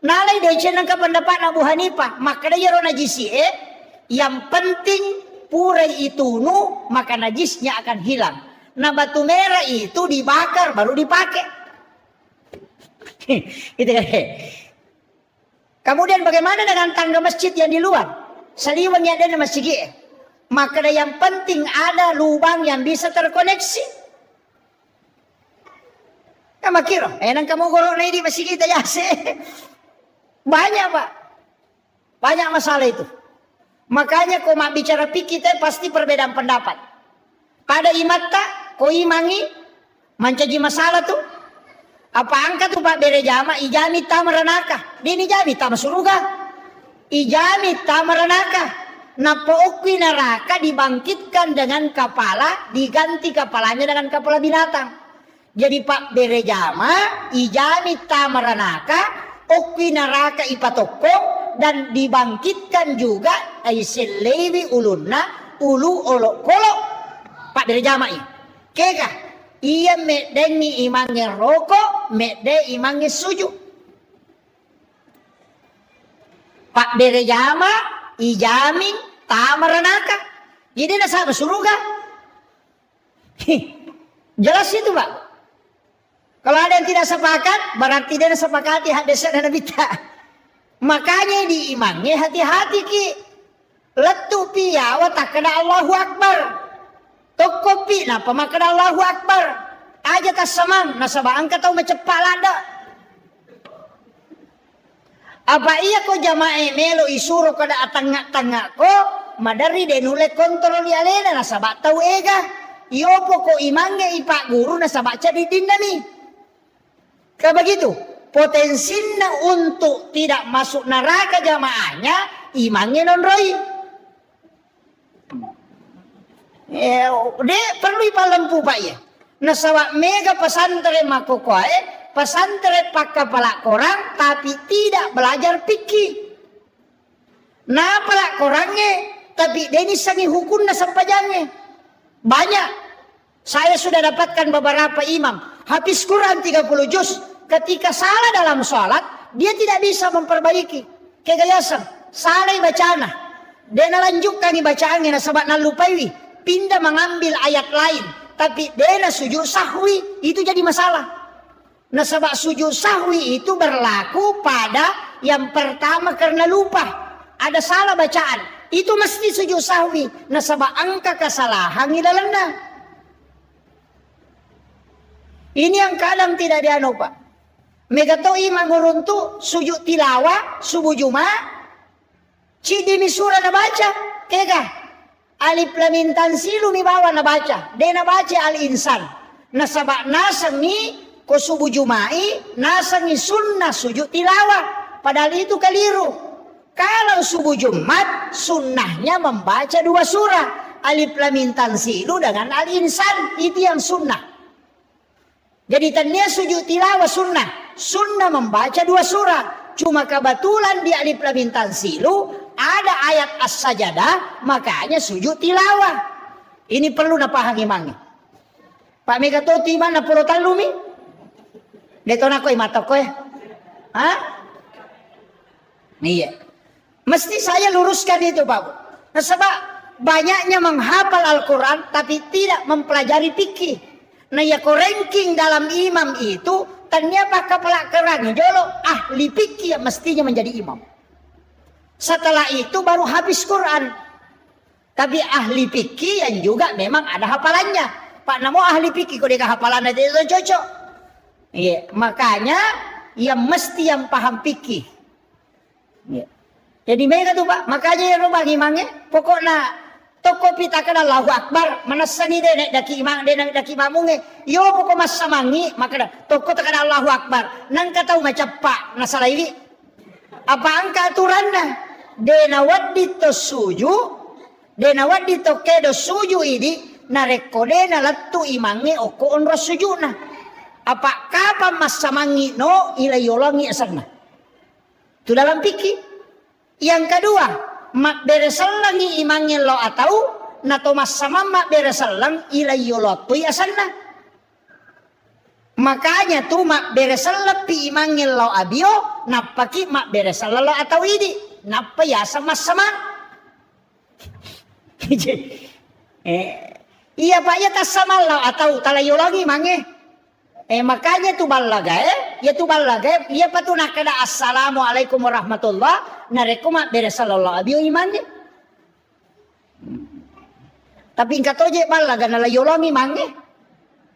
Nalai dari cenang ke pendapat Abu Hanifah. Maka dia ro najis yang penting purai itu nu maka najisnya akan hilang. Nah batu merah itu dibakar baru dipakai. Gitu kan. Kemudian bagaimana dengan tangga masjid yang di luar? Saliwang yang ada di masjid. Maka yang penting ada lubang yang bisa terkoneksi. Kamu kira, nang kamu gorok di masjid kita ya banyak pak, banyak masalah itu. Makanya kau mak bicara fikih kita pasti perbedaan pendapat. Pada imata kau imangi mancaji masalah tuh. Apa angkat tuh pak berejama ijami tamaranaka. Dini jami tamasuruga. Ijami tamaranaka. Napa ukwi neraka dibangkitkan dengan kepala, diganti kepalanya dengan kepala binatang. Jadi pak berejama ijami tamaranaka, ukwi neraka ipatokong. Dan dibangkitkan juga aisellewi ulunna ulu olok kolok pak dari jamai keka iya medeni imange rokok mede imange sujud pak dari jama ijamin tamaranaka jadi nasa surga jelas itu pak. Kalau ada yang tidak sepakat berarti dia sepakati hadisnya dan bid'ah. Makanya diimangnya hati-hati ki. Letu piawa tak kena Allahu Akbar. Toko pi napa makna Allahu Akbar. Aja tas samang nasaba angka tau macepak lada. Apa iya ko jamae melo isuro kada atanga-tanga ko madari denule kontrol ya lena nasaba tau ega. Iopo ko imange ipak guru nasaba jadi dindami. Kayak begitu. Potensinya untuk tidak masuk neraka jamaahnya imangnya non roy. Dia perlu ipalempu pak ya. Nasawa mega pesantren makokoe, pesantren pakai palak korang tapi tidak belajar fikih. Nah palak korangnya tapi deni sangi hukum nasapajangnya. Banyak. Saya sudah dapatkan beberapa imam habis Quran 30 juz. Ketika salah dalam sholat, dia tidak bisa memperbaiki. Kegayasan, salah bacana. Dia lanjutkan bacaannya, sebab nalupai. Pindah mengambil ayat lain. Tapi dia sujud sahwi, itu jadi masalah. Nah sebab sujud sahwi itu berlaku pada yang pertama karena lupa. Ada salah bacaan. Itu mesti sujud sahwi. Nah sebab angka kesalahan dalamnya. Ini yang kadang tidak dianu pak. Megatoi manguruntu sujud tilawah subuh Jumat cidimi surah na baca kega alif lam mim tanzilu mi bawa na baca de na baca al insan nasaba nasangi ko subuh Jumai nasangi sunnah sujud tilawah padahal itu keliru. Kalau subuh Jumat sunnahnya membaca 2 surah alif lam mim tanzilu dengan al insan itu yang sunnah. Jadi tadinya sujud tilawah sunnah membaca 2 surah. Cuma kebetulan di alif lam mim tanzilu ada ayat as-sajadah, makanya sujud tilawah. Ini perlu napahami mangi. Pak Megatoti mana pulau talumi? Detona koy mata koy. Hah? Iya. Mesti saya luruskan itu Pak. Nah, sebab banyaknya menghafal Al-Quran tapi tidak mempelajari fikih. Nah ya ko ranking dalam imam itu ternyata kepala kerang jolo ahli fikih yang mestinya menjadi imam. Setelah itu baru habis Quran. Tapi ahli fikih yang juga memang ada hafalannya. Pak namo ahli fikih kok dia hafalan aja itu cocok. Iya, makanya yang mesti yang paham fikih. Iya. Jadi mereka tuh Pak, makanya ya bagi imamnya pokoknya toko pita kana Allahu Akbar manasani de daki imam de daki mamunge yo pokok masamangi maka toko takana Allahu Akbar nang katau macapak nasalaiwi Apa angka aturanna? Dena waddi to suju, dena waddi to kedo suju ini narekodena lattu imangi oko onro sujuna. Apa kapan masa mangi no ilayolangi asana? Itu dalam fikih. Yang kedua, mak beresalangi imangi lo atau nato masa mak beresalang ilayolatu asana. Makanya tuh mak beresal lepi imangil lo abio napaki mak beresal lo atau ini napa ya sama-sama iya pak ya tas sama lo atau talayo lagi mange makanya tuh balaga ya tuh balaga iya pa tuh nakada assalamualaikum warahmatullah nareku mak beresal lo abio imangnya tapi ingkat oje balaga nalayo lagi mange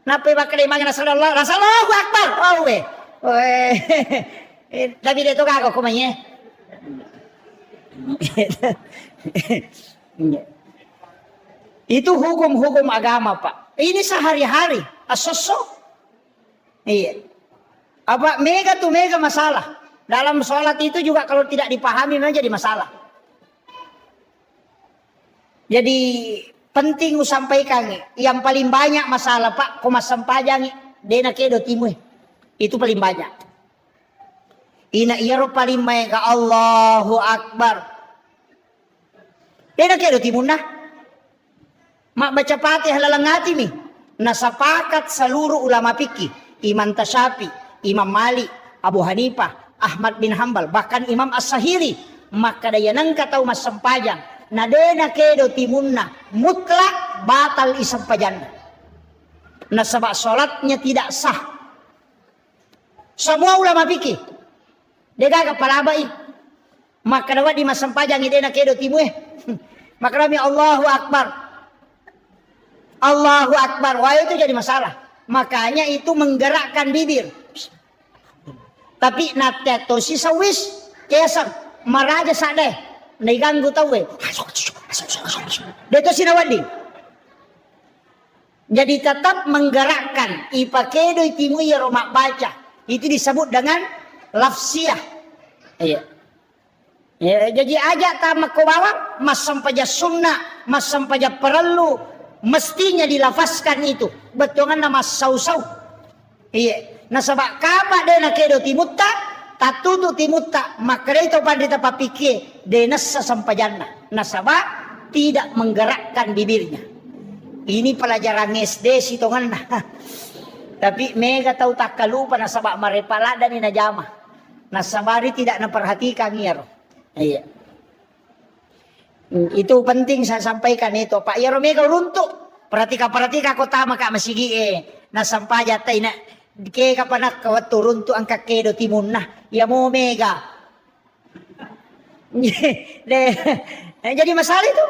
napa bakal imangin Rasulullah Akbar. Oh we. Tapi dia tu kagak kumanya. Itu hukum-hukum agama, Pak. Ini sehari-hari, asosok. Iya. Apa mega masalah. Dalam sholat itu juga kalau tidak dipahami memang jadi masalah. Jadi penting sampaikan yang paling banyak masalah Pak koma sampajang dena kedo timu itu paling banyak. Ina iro paling mega Allahu Akbar. Dena kedo timu nah. Mak baca Fatihah lalangati nih. Nasapakat seluruh ulama fikih, Imam Tasyafi, Imam Malik, Abu Hanifah, Ahmad bin Hambal, bahkan Imam As-Sahili, maka daya nang katau mas sampajang nadena kedo timunna mutlak batal isam pajanna. Nasabak sholatnya tidak sah. Semua ulama fikih dega kapalabai. Maka dapat di masam pajang idena kedo timu maka kami Allahu Akbar. Allahu Akbar. Wah itu jadi masalah. Makanya itu menggerakkan bibir. Tapi nateto si sawis kesang maraja sadeh. Naiganggu tahu Deto sinawadi. Jadi tetap menggerakkan ipakedo itimu ya romak baca. Itu disebut dengan lafsiyah. Iya. Ya, jadi aja tamak ko bawa mas sampaja sunnah, mas sampaja perlu mestinya dilafaskan itu. Betongan nama sau-sau. Iya. Nasabak kapa dena kedo timutta tatutu timutta maka itu pada papike denasa sampajanna nasabak tidak menggerakkan bibirnya. Ini pelajaran SD sitongan tapi mega tahu tak kalupa nasabak marepala dan ina jama nasabari tidak naperhatikan yaro. Iya. Itu penting saya sampaikan itu Pak yaro mega runtuk perhatika kota maka masigi nasampaja taina ke kapanak kawat turun tu angka kedo timun nah ya mau mega jadi masalah itu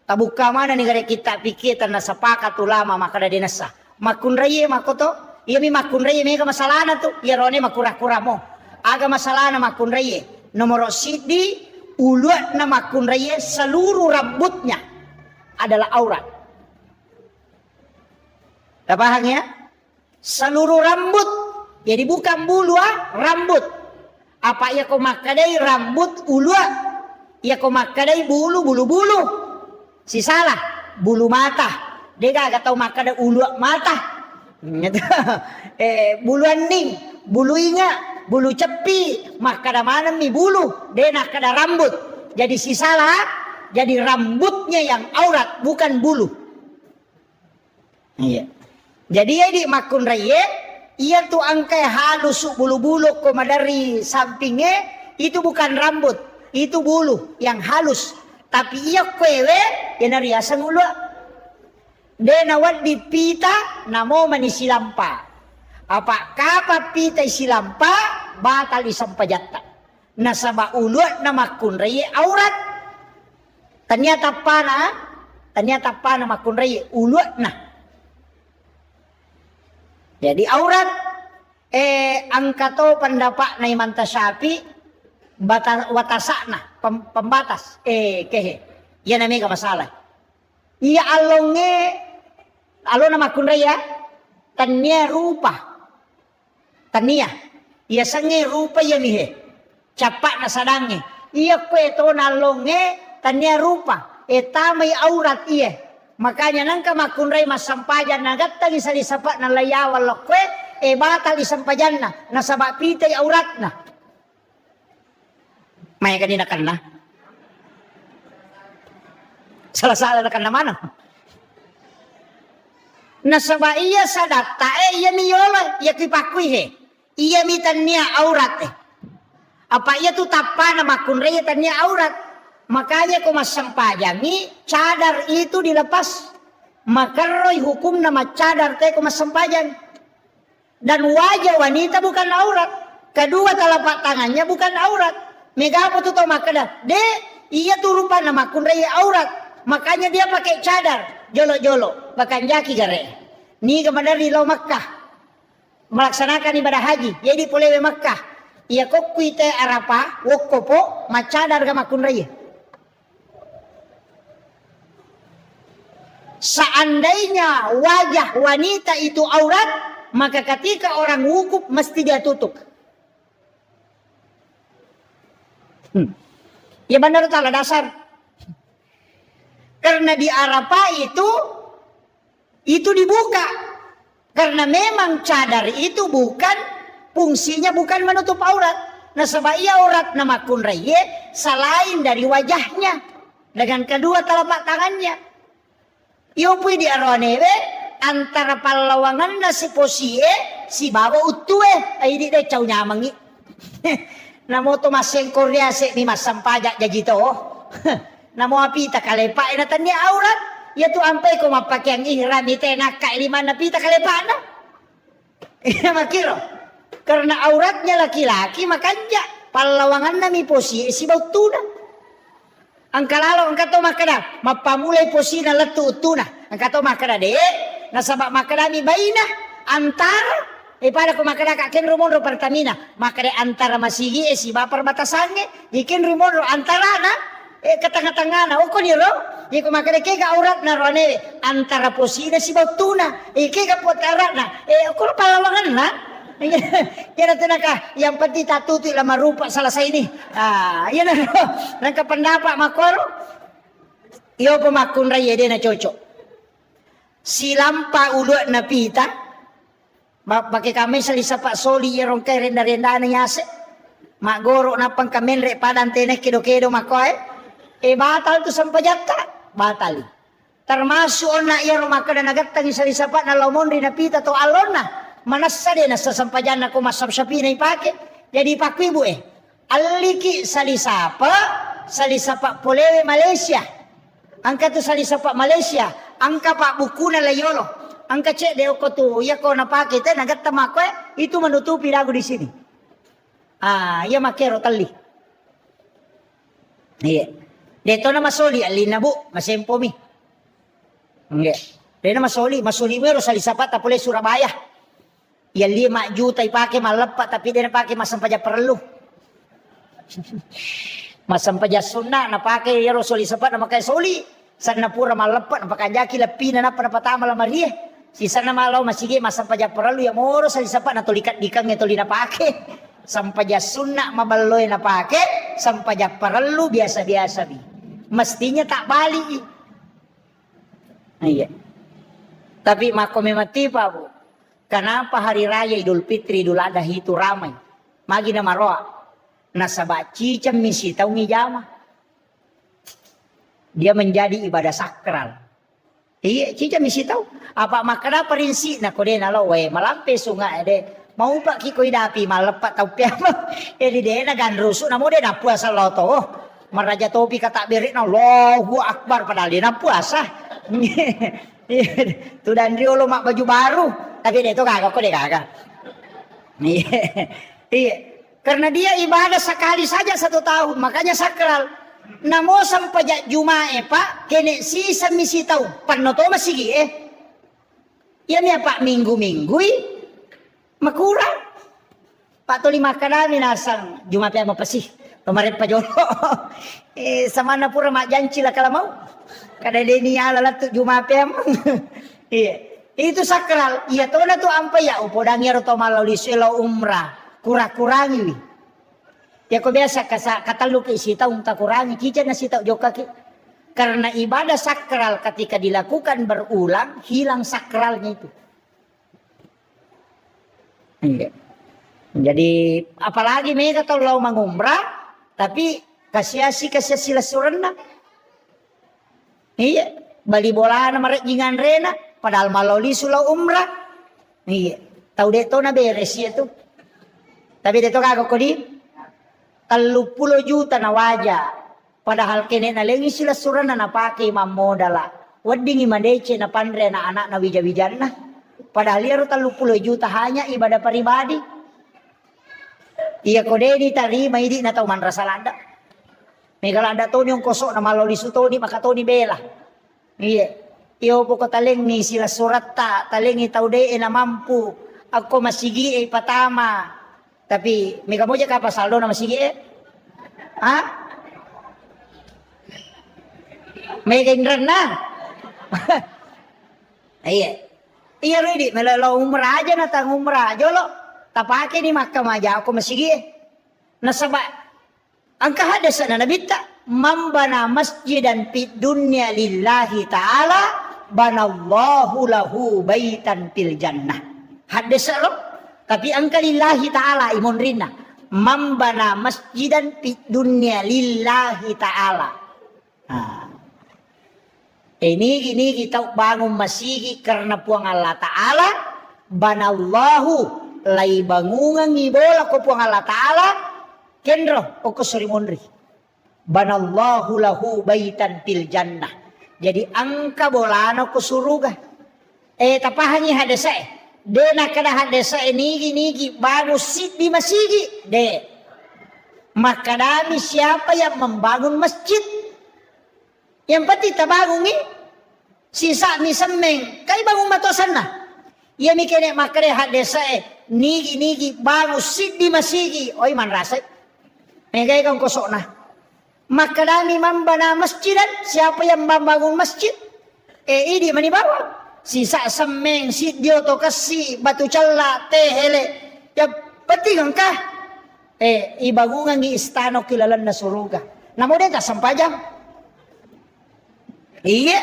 tabuka mana nih gara kita pikir tanah sepakat ulama maka ada dinasa makun raya makoto iya mi makun raya mega masalah na tu ya rone makura-kura mo aga masalah na makun raya nomor sidi uluat na makun raya seluruh rambutnya adalah aurat. Tak paham ya? Seluruh rambut. Jadi bukan bulu rambut. Apa ya kau makadai rambut ulu? Ya kau makadai bulu. Si salah bulu mata. Dia gak tahu makadai ulu mata. Bulu aning, bulu inga, bulu cepi, makada mana mi bulu. Dia nak kada rambut. Jadi si salah jadi rambutnya yang aurat bukan bulu. Iya. Jadi ya di makun raya, ia tuh angkai halus bulu-bulu koma dari sampingnya itu bukan rambut, itu bulu yang halus. Tapi ia kwewe yang dari asang ulu. Denawat di pita namo manisi lampa. Apa kapa pita isi lampa batal isampajatta. Nasaba ulu na makun raya aurat. Ternyata pana makun raya ulu nah. Jadi aurat angkato pendapat na Imam Tasyafi watasakna pembatas kehe ya namanya masalah iya alona makun raya tania rupa tania iya sange rupa ya mihe capak na sadange. Iya kue to nalonge tania rupa. Tamay aurat iya. Makanya nangka makunray masampajan nagattang isa lisapat na layawal lo kue. Batal isampajan na. Nasabak pitay aurat na. May kanina kan na. Salah-salah na kan naman. Nasaba iya sa data iya miyolo iya kipakui he. Iya mitan niya aurat Apa iya tu tapa na makunray tan niya aurat. Makanya kung masampajangi cadar itu dilepas. Makaroy hukum na macadar kung masampajan. Dan wajah wanita bukan aurat. Kedua telapak tangannya bukan aurat. Megapo tu makada. Iya tu rupa na makunray aurat. Makanya dia pakai cadar. Jolo-jolo, bahkan jaki gare. Ni kemadar di lau Makkah. Melaksanakan ibadah haji. Jadi polewe Makkah. Ia kokkuite Arafah, wokopo, macadar ga makun raya. Seandainya wajah wanita itu aurat, maka ketika orang wukuf mesti dia tutup. Ya benar salah dasar. Karena di Arafah itu dibuka. Karena memang cadar itu fungsinya bukan menutup aurat. Nah sebab ia aurat nama kun raya selain dari wajahnya. Dengan kedua telapak tangannya. Iyo pui di arwanewe antara palawangan na si posie si baba utue. Ay di de caw nyamangi. Namo to maseng korea se ni masampajak jajito. Namo apita kalepa ina tanya aurat ya tu ampai ko mapake ang ihram ite nakka lima na pita kalepa na ina makiro karena auratnya laki-laki makanya palawangan na mi posi si bautuna ang kalalo ang kato makada mapamulay posi na latu utuna ang kato makada de nasaba makada mi baina antara pada ko makada kaken rumon pertamina makada antara masigi si bapar batasange ikin rumon antara na ketengah-tengah na uko ni ro iko makaleke ka aurat na rone antara posina si bautuna iki ka potarat na uko palawangan na kaya tinaka yang penting tatutu lama rupa salah sa ini yan na nang kapendapat makoro iyo pemakun raya de na cocok silampa ulua na pita pakai kami salisa pak soli yerong kay renda-renda na yase magoro na pang kamenre padan tenek kido-kido makoy batal tu sampajatta batal termasuk na iya rumaka na nagattang isalisapat na laumon rin napita to alon na manasa din sa sampajan na kumasap-sapi na ipake jadi pakwibu aliki salisapa polewe Malaysia angka tu salisapa Malaysia angka pak buku na layolo angka cek deo ko tu iya ko napake te nagatta mako itu menutupi lagu di sini iya makero tali iya dito na masoli, alin na bu, masempo mi. Hindi. Dito na masoli mero sa lisapat, tapos Surabaya. Yan 5 juta ipake malapat, tapi din napake masampaja perlu. Masampaja sunna, napake yaro soli sapat, namakay soli. San na pura malapat, napakajaki lapina na panapatama la Maria. Sisa na malaw masige, masampaja perlu, ya moro sa lisapat, natulikat dikang ito li napake. Sampaja sunna mabaloy napake, sampaja perlu biasa-biasa bi. Mestinya tak balik. Iya. Tapi makomemati pa bu. Kenapa hari raya Idul Fitri Idul Adha itu ramai? Magi na maroa. Nasaba cicam misi tau ngijama. Dia menjadi ibadah sakral. Iya, cicam misi tau. Apa makna perinsi na kode na lo we malampe sungai de. Mau pak kikoi dapi malepat tau piama. Jadi de na ganrusu namo de na puasa lo to. Meraja topi kata berik na Allahu Akbar padahal dia na puasa. Tu dan rio lo mak baju baru. Tapi dia tu kagak kok dia kagak. Iya. Karena dia ibadah sekali saja 1 tahun, makanya sakral. Namo sampai Jumae pak, kene sisa misi tahu. Panoto masih ya mi pak minggu-minggu makurang. Pak toli makanami nasang Jumae apa pasih. Kemarin Pak Jono, sama na pura mak janji lah kalau mau. Kada deni ala lah tu Jumae emang. Iya. Itu sakral. Iya to na tu ampai ya upodang ya to malau di selo umrah. Kurang-kurangi. Ya ko biasa kata lu ke isi tahu tak kurangi kita nasi tahu joka ki. Karena ibadah sakral ketika dilakukan berulang hilang sakralnya itu. Iya. Jadi apalagi mereka kalau mengumrah tapi kasih silasuranna. Iya, bali bola nama jingan rena padahal maloli sulau umrah. Iya, tahu deto na beres ya tuh. Tapi deto kagak kodi 30 juta na wajah. Padahal kene na lengi silasuranna na pake imam modala. Wadingi mandece na pandre na anak na wija-wijanna. Padahal liaro 30 juta hanya ibadah pribadi. Iya kode di tarima idi na tau man rasalanda. Megal anda to yung kosok na maloli suto ni makato ni bela. Iya. Iyo po ko taleng ni sila surat ta taleng itaw de na mampu. Ako masigi patama. Tapi mega mo ka pasaldo na masigi Ha? Mega indran na. Iya. Iya ready melalo umrah aja na tang umrah jolo. Tapake ni Makkah maja ako masigi nasaba ang kahadasan na nabita mambana masjidan fid dunya lillahi ta'ala banallahu lahu baitan fil jannah hadasa lo tapi ang kalillahi ta'ala imon rinna mambana masjidan fid dunya lillahi ta'ala. Ini kita bangun masjid karena puang Allah Ta'ala banallahu lay bangungan ibola ko po ang Allah Ta'ala kendro o ko surimonri banallahu lahu baitan fil jannah. Jadi angka bolano ko suruga tapahangi hadasa de na kada hadasa nigi bagus sit di masjid de makadami siapa yang membangun masjid yang pati tabangun sisa mi semeng kay bangun matosan na iya mikene makare hadasa nigi bagus sit di masjid oi man rasay megay kang kosok na makadami mambana masjidan siapa yang membangun masjid idi manibawa sisa semeng sit dio to kasi batu calla tehele ya penting ka ibangungan gi istano kilalan na suruga namo de ta sampajang iya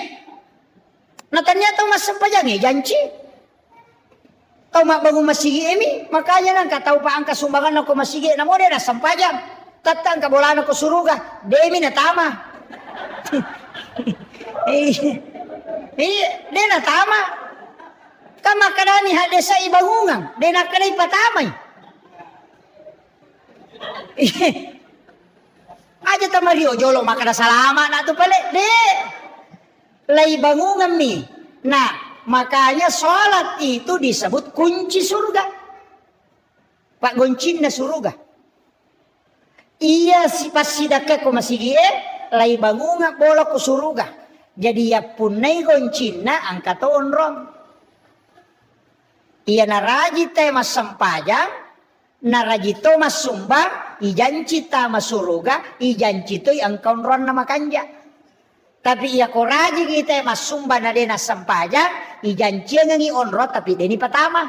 natanya to mas sampajang janji tau mak bangun masjid ini makanya nang katau pa ang kasumbangan ako masjid na mo de na sampajang tatang kabolan ako suruga demi na tama de na tama kama kadani hadesa ibangungan de na kanay patamay aja tamario jolo makada salama na to pale de lay bangungan ni nah makanya sholat itu disebut kunci surga. Pak goncin na surga. Iya si pasidaka ko masigi lay bangunga bola ko surga. Jadi ya punay goncin na ang katoon rom. Iya naraji tayo masampajang, naraji to masumbang, ijanci ta masuruga, ijanci to ang kaunron na makanja. Tapi iya koraji kita masumba na din sampaja, ijanci nga onro tapi deni patama.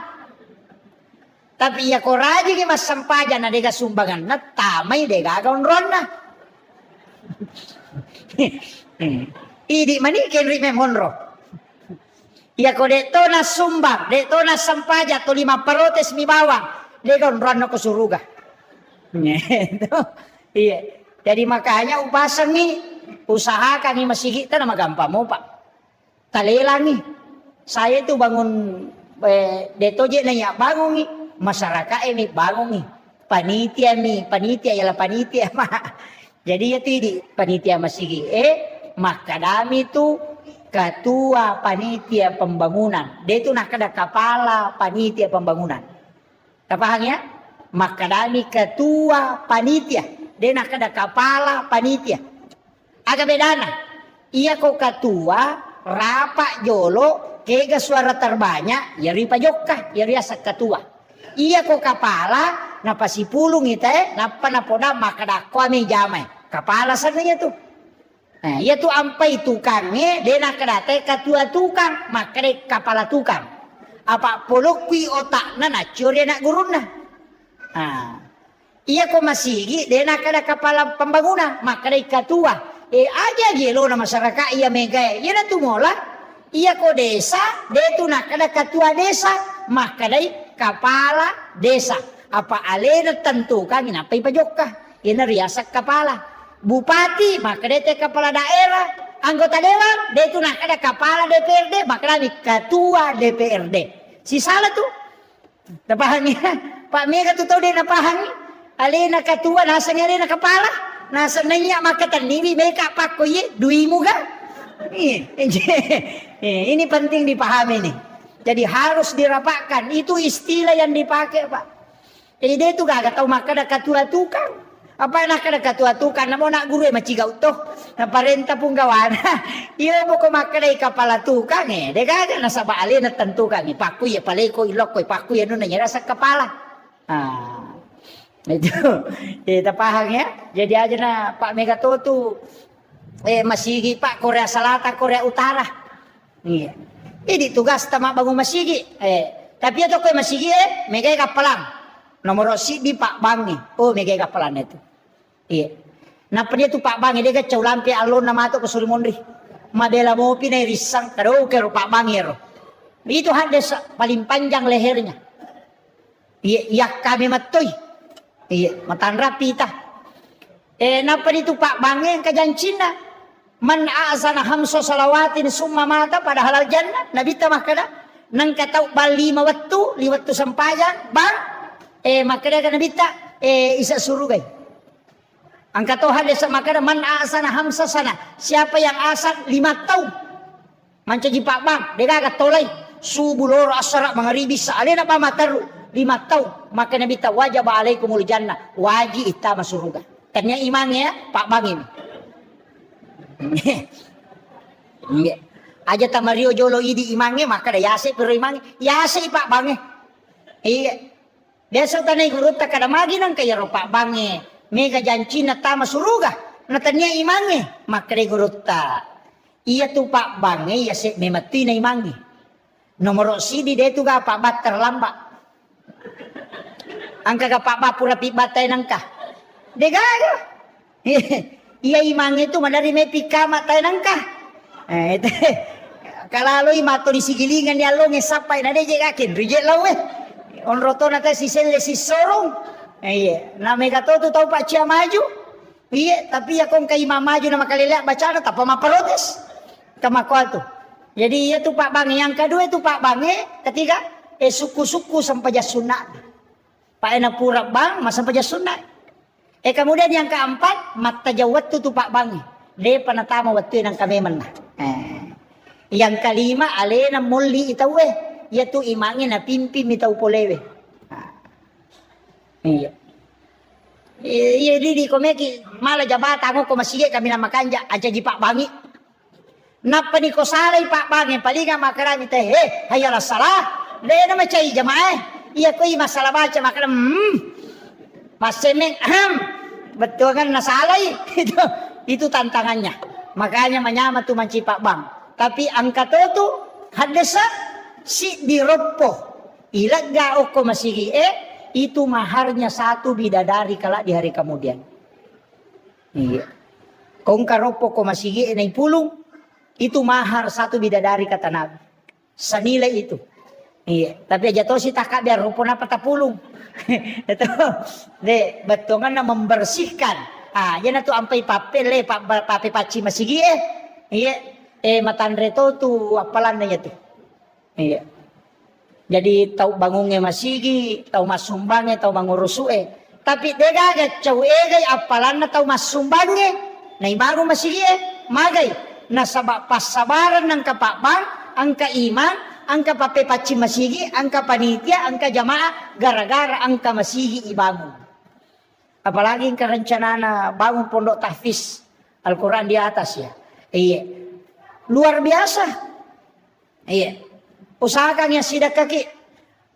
Tapi iya koraji kita masampaja na dega sumbangan na tamay dega onron na. Idi mani kenri memonro. Iya ko deto na sumbang, deto na sampaja to 5 parotes mi bawang, dega onron na kusuruga. Iya. Jadi makanya upasang ni usahakan nih masih kita nama gampang mau pak talelang nih saya itu bangun detoje nanya bangun nih masyarakat ini bangun nih panitia ialah panitia mah jadi ya di panitia masih makadami itu ketua panitia pembangunan dia itu nak ada kepala panitia pembangunan paham ya makadami ketua panitia dia nak ada kepala panitia agak bedana. Iya ko katua rapa jolo kega suara terbanyak yari pajokka yari asak katua. Iya ko kapala napasipulong ite napa napoda makada kami jamay. Kapala sananya tuh. Nah, iya tuh ampai tukangnya dena kadate katua tukang makade kapala tukang. Apa polok kui otak na curi nak gurun na. Nah, Iya ko masigi, dia nak ada kepala pembangunan, maka dari ketua. Aja gelo na masyarakat iya megay. Iya na tumola. Iya ko desa, dia tu nak ada ketua desa, maka dari kepala desa. Apa alena tentukan apa ipajokka. Ina riasak kepala. Bupati, maka dia kepala daerah. Anggota dewan, dia tu nak ada kepala DPRD, maka dari ketua DPRD. Si salah tu. Napahami. Pak Mega tu tahu dia napahami. Alena ketua, nasa nga alena kepala. Nasa nanya maka taniwi mereka pak koye, duimu ga? Ini penting dipahami nih. Jadi harus dirapatkan. Itu istilah yang dipakai Pak. Jadi dia itu gak tahu maka ada ketua tukang. Apa nak ada ketua tukang? Namo nak guru maci gau toh. Na parenta pun gawana. Iya mo ko maka ada kepala tukang Dia gak nasa ba alena tentukan Pak koye paleko ilok koye pak koye no nanya rasa kepala. Itu kita paham ya. Jadi aja na Pak Megato tuh masigi Pak Korea Selatan, Korea Utara. Iya. Ini tugas tama bangun masigi. Tapi itu kau masigi megai kapalan. Nomor si di Pak Bangi. Oh megai kapalan itu. Iya. Napa dia tuh Pak Bangi dia kacau lampi alun nama tu ke Surimondri. Madela mau pinai risang taruh ke Pak Bangi ro. Itu ada paling panjang lehernya. Iya, ya kami matoi. Iya, matan rapi tah. Napa itu Pak Bangi yang kajan Cina. Man a'zana hamso salawatin summa mata pada halal jannah. Nabi tamah kada. Nang katau bal 5 waktu, 5 waktu sampayan, bang. Makada kan Nabi ta, isa surugay. Ang katohan desa makada man a'zana hamsa sana. Siapa yang asan 5 tahun. Mancaji Pak Bang, dia kagak tolay. Subulor asara mangaribis sa alena pa mataru. 5 tahun maka Nabi ta wajib alaikumul jannah wajib ita masuk surga. Ternyata imannya Pak Bangin. Aja tamario jolo idi imannya maka dah yase pero imannya yase Pak Bangin. Iya. Desa tanai guru tak kada magi nang kaya ro Pak Bangin. Mega janji na ta masuk surga. Na ternyata imannya maka dah guru ta. Iya tu Pak Bangin yase memati na imannya. Nomor sidi dia tu ga Pak Bat terlambat. Angka ka Pak pura pibatay nang ka. Degaga. Iya imang itu madari may pikamat tayo nang ka. Ito. Kalaloy mato ni sigilingan ni along sapay na deje kakin. Reject law Onroto na tayo si Sele si Sorong. Iya. Na may katoto tao pa siya maju. Iya. Tapi akong kay mamaju na makalila baca na tapa maparotes. Kamakwal to. Jadi iya tu Pak Bangi. Yang kedua itu Pak Bangi. Ketiga. Suku-suku sampai sunat. Pak enak pura bang, masa sampah sunat. Kemudian yang keempat, mata jawat tu Pak Bangi. Dia panatama waktu yang kami mana. Yang kelima, alena muli itawe. Yaitu imangin na pimpi mitau polewe. Iya. Iya di komeki malah jabatan ako masige kami na makanja aja di Pak Bangi. Napa ni ko salay Pak Bangi palinga makarami teh hayala salah. Dia na macai jamaah. Iya ko masalah baca maka masemeng betul kan nasalay itu tantangannya. Makanya menyama tu manci Pak Bang. Tapi angka tu hadesa si diropo ilaga oko masigi itu maharnya 1 bidadari kala di hari kemudian. Iya. Kong karopo ko masigi nai pulung itu mahar 1 bidadari kata Nabi. Senilai itu. Iya, tapi aja tahu si takak biar rupanya patapulung. Itu, deh, betul kan membersihkan. Yan tu ampai papel pape paci masigi Iya, matandre tu apalan na tu. Iya. Jadi tahu bangunnya masigi, tahu masumbangnya, tahu mangurusue. Tapi dega ga cau egay apalan na tahu masumbangnya. Nai baru masigi magay. Nasaba pasabaran ng kapakbang, ang kaiman, angka pape paci masigi, angka panitia, angka jamaah, gara-gara angka masigi ibangun. Apalagi kerencana bangun pondok tahfiz Al-Quran di atas ya. Iya. Luar biasa. Iya. Usahakan yang sidak kaki.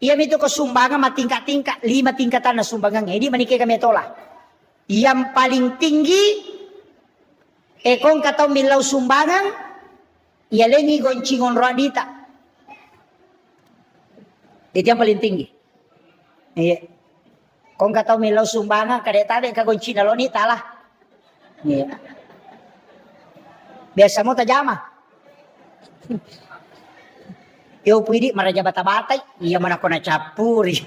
Iya itu kesumbangan tingkat-tingkat. 5 tingkatan na sumbangan. Ini menikah kami tolak. Yang paling tinggi. Kung katau milau sumbangan. Iya lengi goncingon radita. Itu yang paling tinggi. Iya. Kung kataw milaw sumbangan, kadetade kagunci na lo ni talah. Yeah. Biasa mo tajama. Yo pwede maraja bata-batay, iya man ako na chapuri.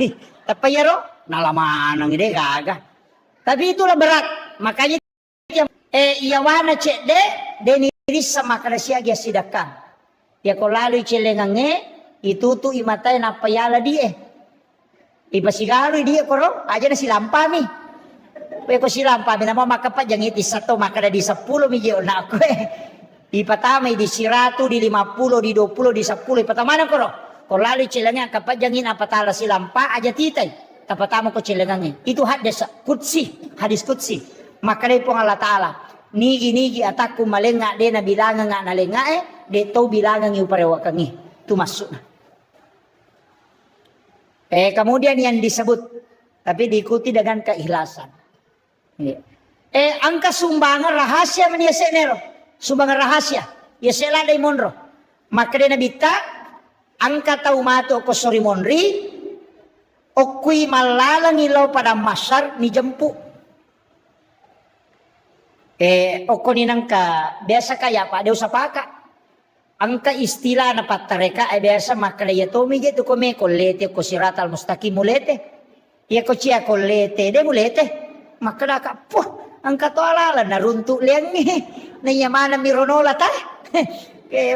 Tapayaro, nalaman ang ide gaga. Tapi itulah berat. Makanya iyawana cek de niris sama karasia dia sidakkan. Ya ko lalu celengange itu tu imatay na payala die. Ipasigalo dia koro aja na silampami. Pe ko silampami na mo makapat jang iti sato makada di 10 mijo na ako Ipatamay di 100, di 50, di 20, di 10. Ipatamanan ko ro. Kung lalo cilangan, kapag yangin apatala silang pa, aja titay. Tapatama ko cilangan. Itu hadis kutsi. Hadis kutsi. Makalay po nga latala. Nigi-nigi ataku malenga de na bilangan nga nalenga de to bilangan yung parewa kangi. Tumasok na. Kemudian yang disebut. Tapi diikuti dengan keikhlasan. Angka sumbangan rahasia meniasa nero. Sumbangan rahasia. Ya sela day monro. Makre na bita angka taumato ko sori monri okui malalang ilaw pada masar ni jempu. Oko ninang ka biasa kaya pa deus apaka. Angka istilah na patareka ay biasa makre ya tomi gitu kome kolete ko siratal mustaqim mulete. Ya ko cia kolete de mulete. Makra ka puh angka to alala naruntu liang ni. Nayamana mironola ta.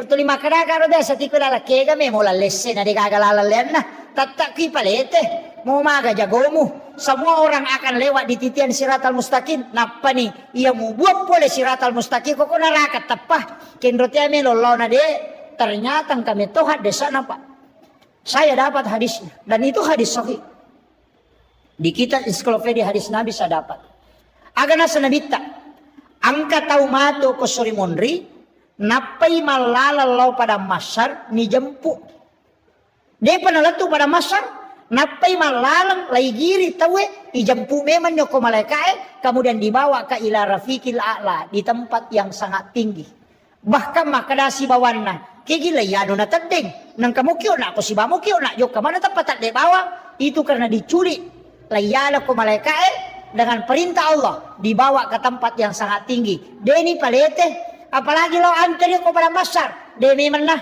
Tuli makara karo da sa tikula la kega me mola lesse na digagalala lenna. Tatak palete. Mau maga jagomu. Semua orang akan lewat di titian siratal mustaqim. Napa nih? Ia mau buat boleh siratal mustaqim kok narakat tapah. Kenrotia me lolo na de. Ternyata kami tohat desa napa. Saya dapat hadisnya dan itu hadis sahih. Di kitab ensiklopedia hadis Nabi saya dapat. Agana sanabita. Angka taumato ko suri monri napay malalaw pada masar ni jempu. Dia panalatu pada masar napay malalang laigiri tawe ijempu memang nyoko malaikae kemudian dibawa ke ila rafiqil a'la di tempat yang sangat tinggi. Bahkan makadasi bawanna kigila yano na tadeng nang kamukyo na ako si bamukyo na yok kamana tempat de bawa itu karena diculik layala ko malaikae dengan perintah Allah dibawa ke tempat yang sangat tinggi. Deni palete, apalagi lo antri ko pada masar, deni mana?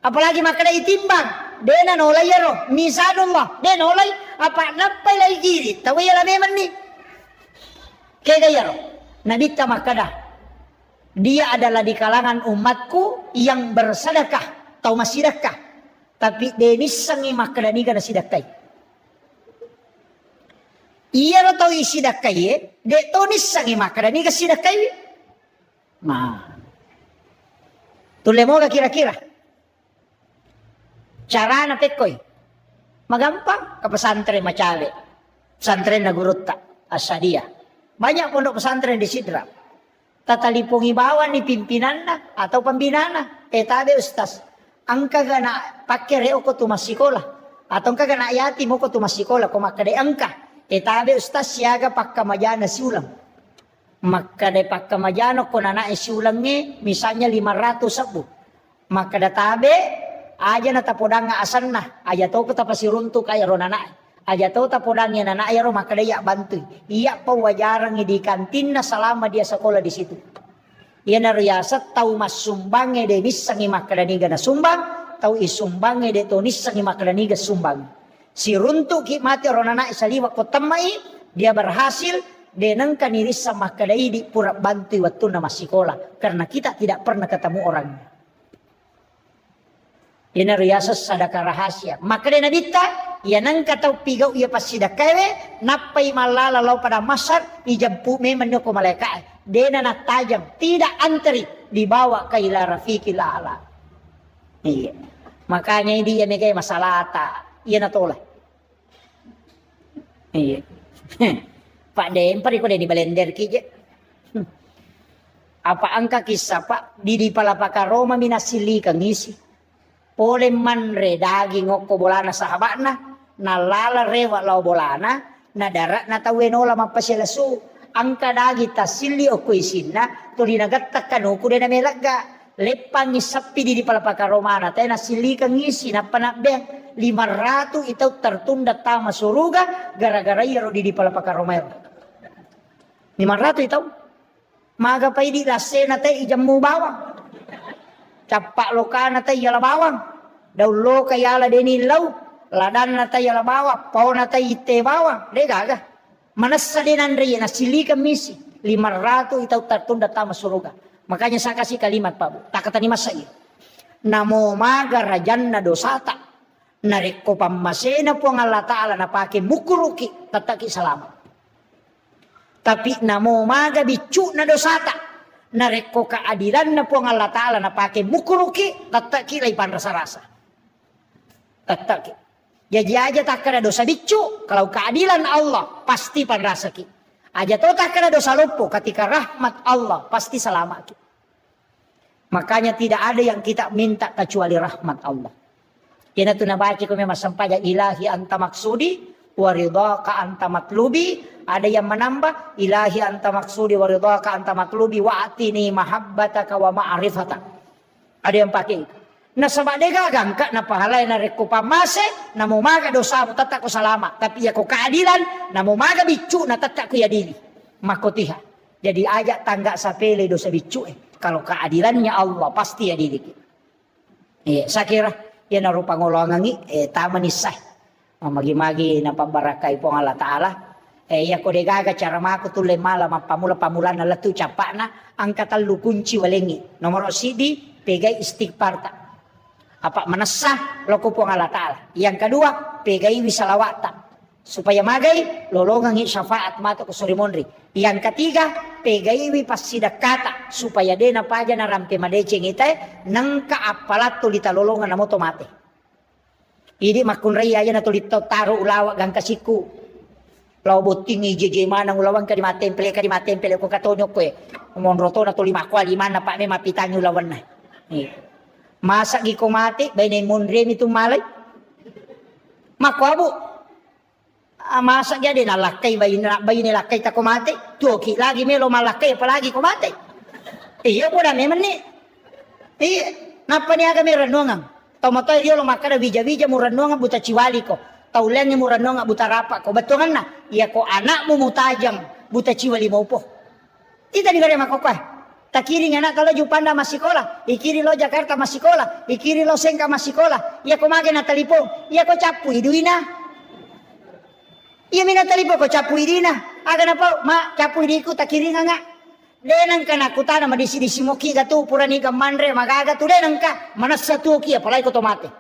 Apalagi makana itimbang, dena nolay yaro, misanullah, dena nolay apa napay lay giri, taway la meman ni. Kaya yaro, nabita makana. Dia adalah di kalangan umatku yang bersedekah, tau masidekah. Tapi deni sangi makana ni kana sidakay. Iya lo tau isi dakai de tonis sangi makara ni kasi dakai. Nah. Tulemo ka kira-kira. Cara na tekoy. Magampang ke pesantren Macawe. Pesantren na Gurutta Asadia. Banyak pondok pesantren di Sidrap. Tatalipong ibawan ni pimpinan na atau pembinana. Tabe ustaz. Angka gana pakere ko tumasikola. Atau angka gana ayati mo ko tumasikola ko makade angka. Tabe ustaz siaga pakkamajana siulang. Maka de pakkamajano ko na siulang ni misalnya 500 sabu. Maka da tabe aja na tapodang nga asan na. Aja to ko tapasirunto kaya ro na. Aja to tapodang ya na ro maka ya bantu. Iya pa wajarang di kantin na selama dia sekolah di situ. Iya na riyasat tau masumbange de bisangi makadaniga na sumbang. Tau isumbange de to nisangi makadaniga sumbang. Si runtuk mati orang anak saliwa ko tamai dia berhasil denang kaniris sama kadai di pura bantu waktu nama sekolah karena kita tidak pernah ketemu orangnya. Ini riasa sadaka rahasia. Maka dia nabita ia nang katau pigau ia pas sidakawe napai malala lau pada masar ijampu memang nyoko malaikat. Dena na tajam tidak antri dibawa ke ila rafiqil a'la. Iya. Makanya dia megai masalah ta. Iya na tolak. Iya. Pak Dem, pari ko di balender kije. Apa angka kisah Pak di palapaka Roma minasili kang isi. Pole manre daging ngoko bolana sahabatna, nalala rewa lau bolana, na darat na tawenola mapasilasu. Angka dagi tasili o kuisinna, tuli nagattakan uku de na melaga. lepang isapi di palapaka romana tayo nasilika ngisi na panakbeng 500 itaw tertunda tama suruga gara-gara iro di palapaka romana 500 itaw maga pa di lasena tayo ijam mo bawang capak lokana tayo yala bawang daw lo kayala denilaw ladan na tayo yala bawang pao na tayo ite bawang degaga manasa din Andre nasilika misi 500 itaw tertunda tama suruga. Makanya saya kasih kalimat Pak Bu. Tak kata ni masa iya. Namo maga rajan na dosata. Nareko pamasena po ang Allah Ta'ala na pake mukuruki. Tataki salamat. Tapi namo maga bicu na dosata. Nareko keadilan na po ang Allah Ta'ala na pake mukuruki. Tataki laipan rasa-rasa. Tataki. Jadi aja tak kena dosa bicu. Kalau keadilan Allah pasti panrasaki. Aja tahu tak kena dosa lupa ketika rahmat Allah pasti selamat. Makanya tidak ada yang kita minta kecuali rahmat Allah. Yana tu nabaca ko memang sampaya ilahi anta maksudi wa ridhaka anta matlubi. Ada yang menambah ilahi anta maksudi wa ridhaka anta matlubi wa atini mahabbataka wa ma'rifataka. Ada yang pakai itu. Na sabade gagang ka na pahalay na reko pamase na mumaga dosa mo tatak ko salamat tapi ya ko keadilan na mumaga bicu na tatak ko yadili makotiha jadi aja tangga sapele dosa bicu kalau keadilannya Allah pasti yadili saya kira ya na rupa ngolongangi tama ni sah magi-magi na pambarakai po Allah Ta'ala ya ko degaga cara mako tule malam pamula na latu capana angkatan lu kunci walengi nomor sidi pegai istighfar tak apa menasah loko po Allah Ta'ala. Yang kedua, pegai wisalawata. Supaya magai, lolongangi syafaat mata ko surimonri. Yang ketiga, pegai wi pasidakata. Supaya de na paja na rampe madeceng itay, nang kaapalat tulita lolongan na mo tomate. Idi makun raya na tulito taro ulawa gang kasiku. Lau botingi jeje manang ulawan ka di matempel ko katonyok ko Monroto na tulima kwa lima na pa may mapitanyo ulawan na. Masa giko mati bainay mondre nitong malay makwabo masa jadi nalakay bayin nalakay ta kumate tuki lagi melo malakay palagi kumate iya po na meman ni iya napa niya kami ranungang tomotoy dio lo makara bija mo ranungang buta ciwali ko taulan mo ranungang buta rapa ko batungan na iya ko anak mo mutajang buta ciwali mo po ita di gare makokwa takiri anak kalau Jupanda masikola, ikiri lo Jakarta masikola, ikiri lo Sengka masikola, iya ko mage na talipong, iya ko capu iduina. Iya mina talipong ko capu idina. Aga na po, ma capu idiku takiri nga. Denang ka na kutana madisi-disi mo ki gatu purani ka manre magaga tu denang ka manasa tu ki apalai ko tomate.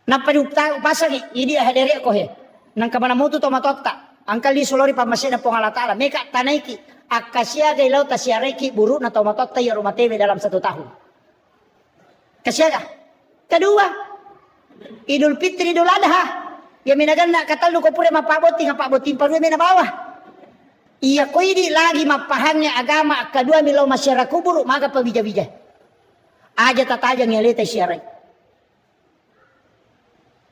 Napadupta pasang idi hadere ko he. Nang kamana mutu tomatota. Angkal di solori pamasena po Allah Ta'ala. Meka tanaiki. Akasya gay law tasyareki buru na tomatot tayo rumatebe dalam 1 tahun. Kasyaga. Kedua, Idul Fitri Idul Adha. Ya minagan na katalu ko pure mapaboti nga paboti paru mina bawah. Iya ko idi lagi mapahangnya agama kedua milaw masyarakat buru maga pabija-bija. Aja tatajang yalita syarai.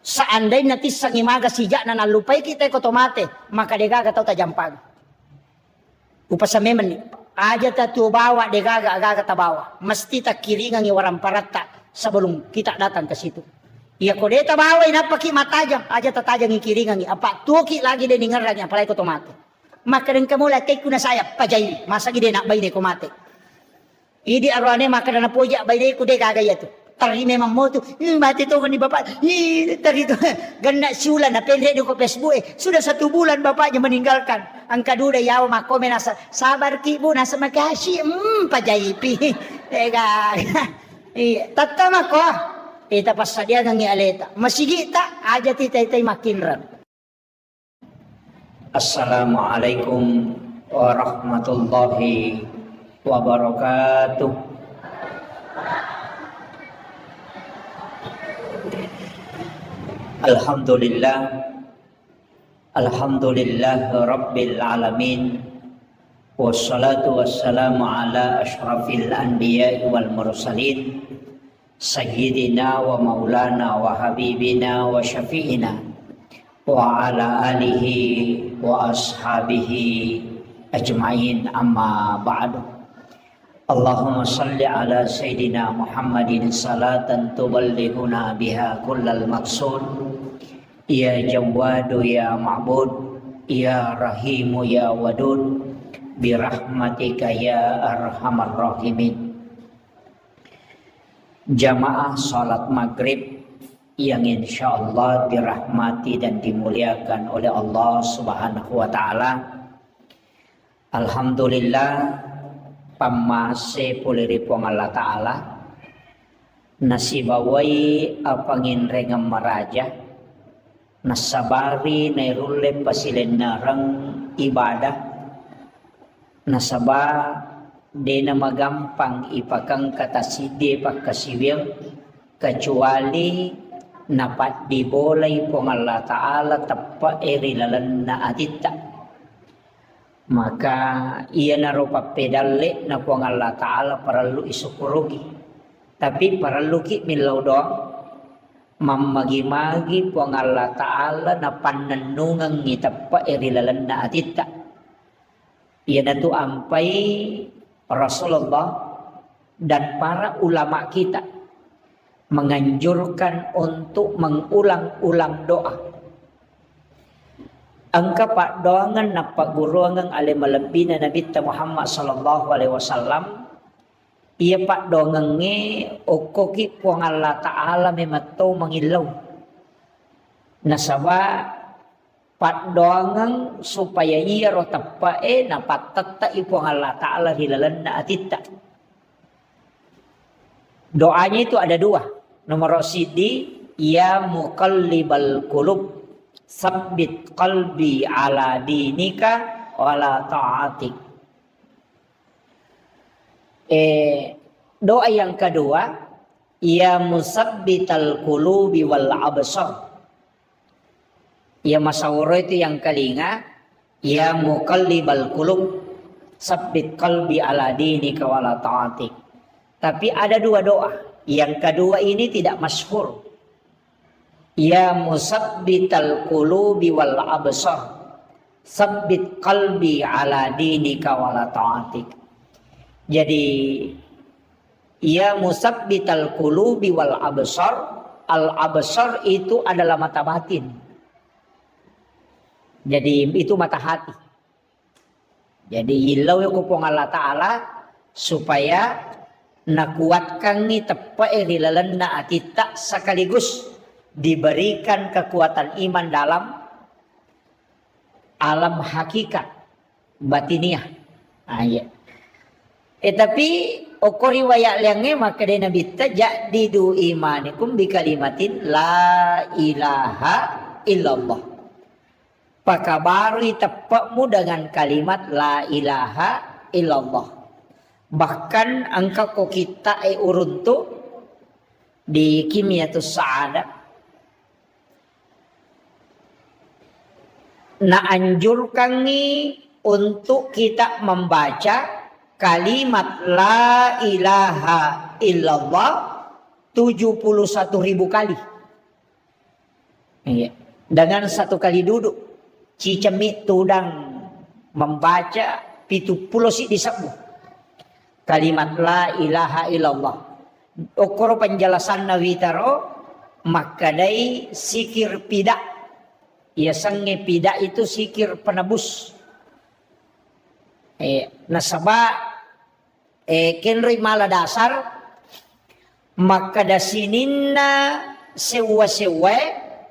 Seandainya tisang imaga sijak na nalupay kita ko tomate maka degaga tau tajampag. Upasa memen ni aja tatu bawa degaga agaga tabawa mesti tak kiringan waram parata sebelum kita datang ke situ. Iya ko deta bawa inapaki matajang aja tatajang kiringan apa tuki lagi de dengar lagi apalai ko tomate. Maka den kamu la kay kuna saya pajai masa gide nak bayne ko mate. Idi arwane maka na poja bayne ko degaga yatu. Tari memang mo tu mati to ni bapak. Tari to ganda siulan na pendek ko Facebook sudah 1 bulan bapaknya meninggalkan. Ang kaduda yaw makomen nasa sabar ki bu nasa makasih pajaipi. Ega. Tatama ko. Ita pasadia ng aleta. Masigita aja titay makinran. Assalamualaikum warahmatullahi wabarakatuh. Alhamdulillah Rabbil Alamin. Wassalatu wassalamu ala ashrafil anbiya wal mursalin Sayyidina wa maulana wa habibina wa syafi'ina wa ala alihi wa ashabihi ajma'in amma ba'du. Allahumma salli ala Sayyidina Muhammadin salatan tuballighuna biha kullal maqsud. Ya Jawwadu ya Ma'bud, ya Rahimu ya Wadud, birahmatika ya Arhamar Rahimin. Jamaah salat maghrib yang insya Allah dirahmati dan dimuliakan oleh Allah Subhanahu wa Ta'ala. Alhamdulillah, pamase puliripong Allah Ta'ala nasibawai apangin rengam maraja nasabari nairule pasilenarang ibadah nasaba de na magampang ipakang kataside pagkasiwil kecuali napat dibolay pong Allah Ta'ala tappa erilalan na atita. Maka iya narupa pedale na pong Allah Ta'ala paralu isukurugi. Tapi paralu ki milaw doang mamagi-magi pong Allah Ta'ala na pananungang ngitapa erilalan na atita. Iya na to ampay Rasulullah dan para ulama kita menganjurkan untuk mengulang-ulang doa. Angka pak doangan na paguruangan ale malabi na Nabi Muhammad sallallahu alaihi wasallam. Iya pak doangan nge okoki puang Allah Ta'ala memato mangilaw. Nasaba pak doangan supaya iya rotapae na patata ipuang Allah Ta'ala hilalan na atita. Doanya itu ada dua. Nomor sidi, ya muqallibal qulub, sabbit qalbi ala dinika wala ta'atik. Doa yang kedua, ya musabbital qulubi wal absar. Ya masawuro itu yang kelinga, ya muqallibal qulub, sabbit qalbi ala dinika wala ta'atik. Tapi ada dua doa. Yang kedua ini tidak masyhur. Ya musabbital qulubi wal absar, sabbit qalbi ala dinika wala ta'atik. Jadi ya musabbital qulubi wal absar, al absar itu adalah mata batin. Jadi itu mata hati. Jadi ilau kupong Allah Ta'ala supaya nakuatkan ni tepa erilalan na atita sekaligus diberikan kekuatan iman dalam alam hakikat batiniah. Ya. Tapi okori wayak liangnya maka dia Nabi tajdidu imanikum bi kalimatin la ilaha illallah. Pakabari tepakmu dengan kalimat la ilaha illallah. Bahkan angka ko kita uruntu di Kimiyatus Sa'adah na anjurkan ni untuk kita membaca kalimat la ilaha illallah 71.000 kali. Dengan satu kali duduk cicemit tudang membaca 70 si disabu. Kalimat la ilaha illallah. Okoro penjelasan nawitaro makadai sikir pida. Ya sange pida itu sikir penebus. Nasaba kenri mala dasar makadasininna sewa-sewa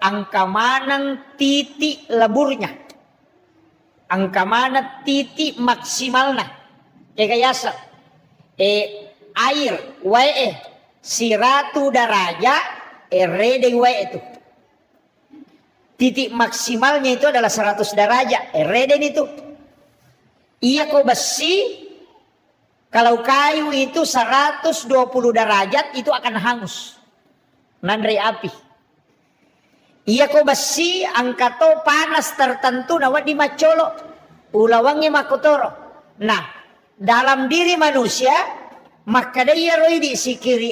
angka manang titik leburnya. Angka mana titik maksimalnya. Kayasa. Air wae 100 daraja rede wae itu titik maksimalnya itu adalah 100 daraja rede itu iya kau besi kalau kayu itu 120 derajat itu akan hangus nandre api iya kau besi angkato panas tertentu nawat di macolo ulawangnya makotoro nah dalam diri manusia maka dia roidi sikiri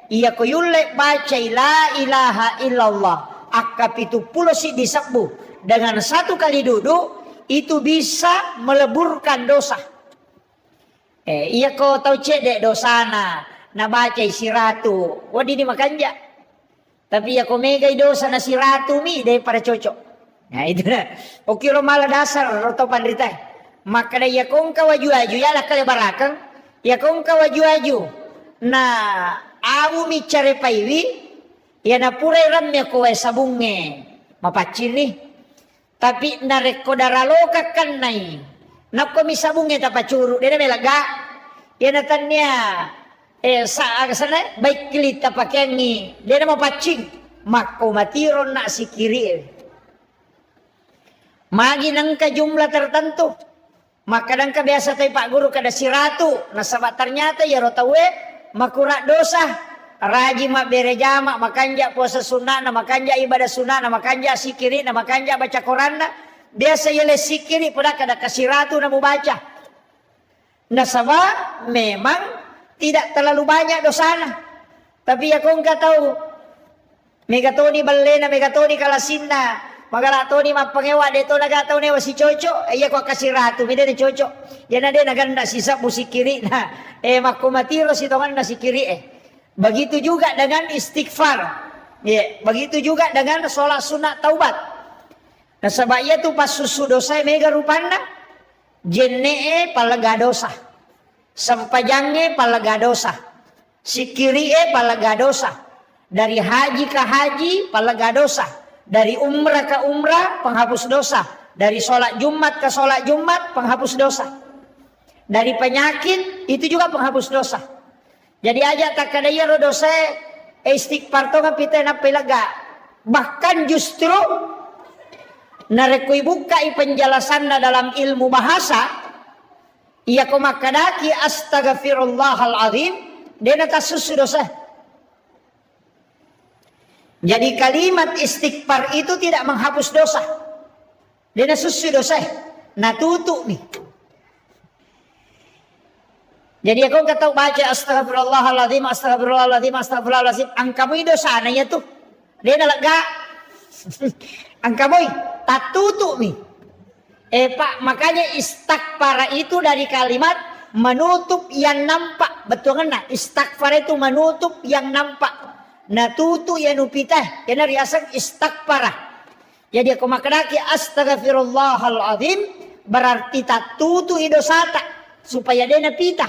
ia kuyulle baca la ilaha illallah akap itu pulau si disabbu dengan satu kali duduk itu bisa meleburkan dosa. Iya ko tahu cedek dosana na baca si ratu. Wadi ni makanja. Tapi ya ko mega dosa na si ratu mi daripada cocok. Nah itu na. Okiro malah dasar roto pandritai. Maka da ya kong kawaju-aju ya lah kale barakang. Ya kong kawaju-aju. Na awu mi care paiwi. Ya na purai ramnya ko sabunge. Mapacin nih. Tapi nareko daraloka kan nai. Nako misabungnya tapa curu dia melaga dia natanya sana baik kilit tapa kengi dia mau pacing mako matiron nak si kiri magi nangka jumlah tertentu maka nangka biasa tay pak guru kada si ratu nasabak ternyata ya rotawe makura dosa raji mak berejama makanja puasa sunnah na makanja ibadah sunnah na makanja si kiri na makanja baca Quran na biasa ya sikiri pada kada kasih ratu na baca. Nasaba memang tidak terlalu banyak dosana. Tapi ya kong tahu megatoni balena megatoni kalasinna magalatoni mapangewa deto nagatau newa si coco iya ko kasih ratu mide de coco. Ya na de naganda sisa musik kiri na makumatiro si tongan na si kiri Begitu juga dengan istighfar. Ya, begitu juga dengan sholat sunat taubat. Nah sebabnya tu pas susu dosa mega rupana jenne palaga dosa sampajangnya palaga dosa sikiri palaga dosa dari haji ke haji palaga dosa dari umrah ke umrah penghapus dosa dari sholat Jumat ke sholat Jumat penghapus dosa dari penyakit itu juga penghapus dosa jadi aja tak kadaya ro dosa istighfar to ngapita na pelaga bahkan justru narekui bukai penjelasan dalam ilmu bahasa ia komakadaki astaghfirullahaladzim dena tasusu dosa jadi kalimat istighfar itu tidak menghapus dosa dena susu dosa nah tutup nih jadi aku kata baca astaghfirullahaladzim astaghfirullahaladzim astaghfirullahaladzim angkamu dosa ananya tuh dena lega angkamu tak tutup nih. Pak, makanya istighfar itu dari kalimat menutup yang nampak. Betul kan? Nah, istighfar itu menutup yang nampak. Nah, tutup yang nupitah. Yang riasan istighfar. Jadi aku maknaki astaghfirullahaladzim berarti tak tutup idosata supaya dia napitah.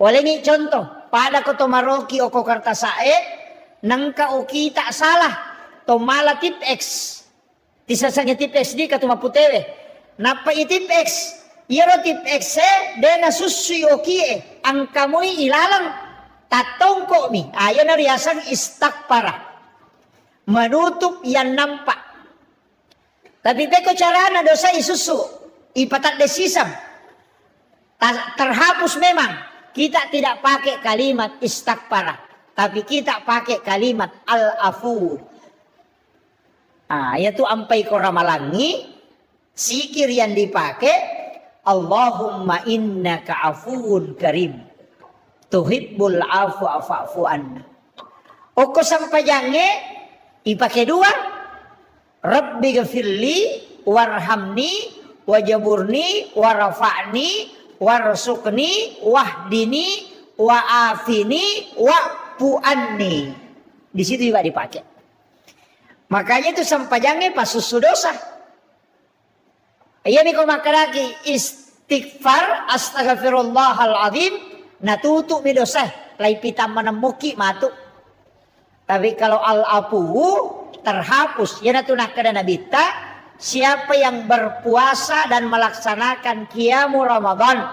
Oleh ini contoh, pada koto maroki oko kartasae nangka oki tak salah. Tomala tip X. Tisasanya tip X di katuma putewe. Napa itip X? Iro tip X dena susu okie. Angkamui ilalang tatongko mi. Ayo na riasan istighfar. Menutup yang nampak. Tapi peko carana dosa isusu. Ipatat desisam. Terhapus memang. Kita tidak pakai kalimat istighfar. Tapi kita pakai kalimat al-afu. Yaitu ampai ko ramalangi sikir yang dipakai Allahumma innaka afuun karim tuhibbul afwa fa'fu anna. Oko sampajange ipakai dua Rabbi ghafirli warhamni wajaburni warafa'ni warsuqni wahdini wa'afini wa'fu anni. Di situ juga dipakai. Makanya itu sampajangnya pas susu dosa. Iya nih kau makan lagi istighfar astaghfirullahaladzim natutu mi dosa. Lai pita menemuki matu. Tapi kalau al-afu terhapus. Ya natu nakada nabita. Siapa yang berpuasa dan melaksanakan qiyamu Ramadan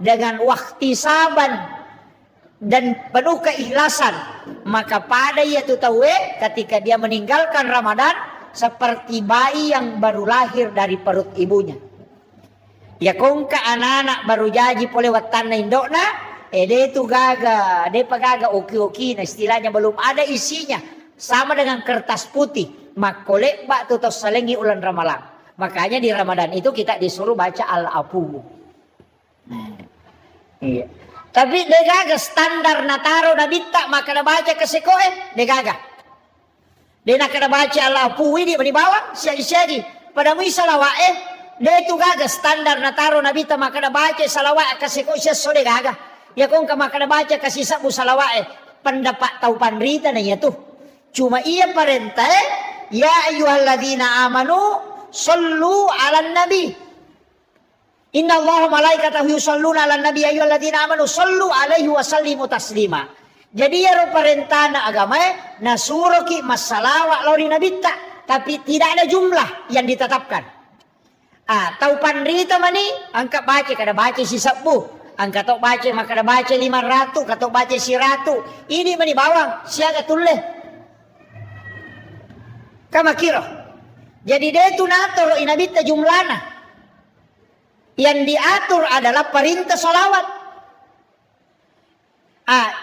dengan wahtisaban dan penuh keikhlasan, maka pada yaitu tawe ketika dia meninggalkan Ramadan seperti bayi yang baru lahir dari perut ibunya. Ya kongka anak-anak baru jadi pole watan na indokna, dia itu gaga, dia pagaga oki-oki, nah istilahnya belum ada isinya, sama dengan kertas putih, makolek bak tutos salengi ulan ramalan. Makanya di Ramadan itu kita disuruh baca al-afu. Iya. Tapi degaga standar nataro nabita maka baca kesekoe degaga. Dia nak baca Allah puwi di bawah sia-sia di. Pada misal dia itu gaga standar na taro na bita makada baca salawat kasi ko siya sode gaga. Ya kung ka makada baca kasi sabu salawat pendapat tahu panrita na iya tuh. Cuma iya perintah ya ayyuhalladzina amanu sallu 'alan nabi. Inna Allah malaikatahu yusalluna 'alan nabi ayyuhalladzina amanu sallu 'alaihi wa sallimu taslima. Jadi ya ro perintah na agama na suruh ki masalawat lori nabita tapi tidak ada jumlah yang ditetapkan. Tahu panrita mani angka baca kada baca si sabu, angka tok baca maka kada baca 500, katok baca 100. Ini mani bawang siaga tulle. Kama kira. Jadi dia itu natur inabita jumlana. Yang diatur adalah perintah salawat.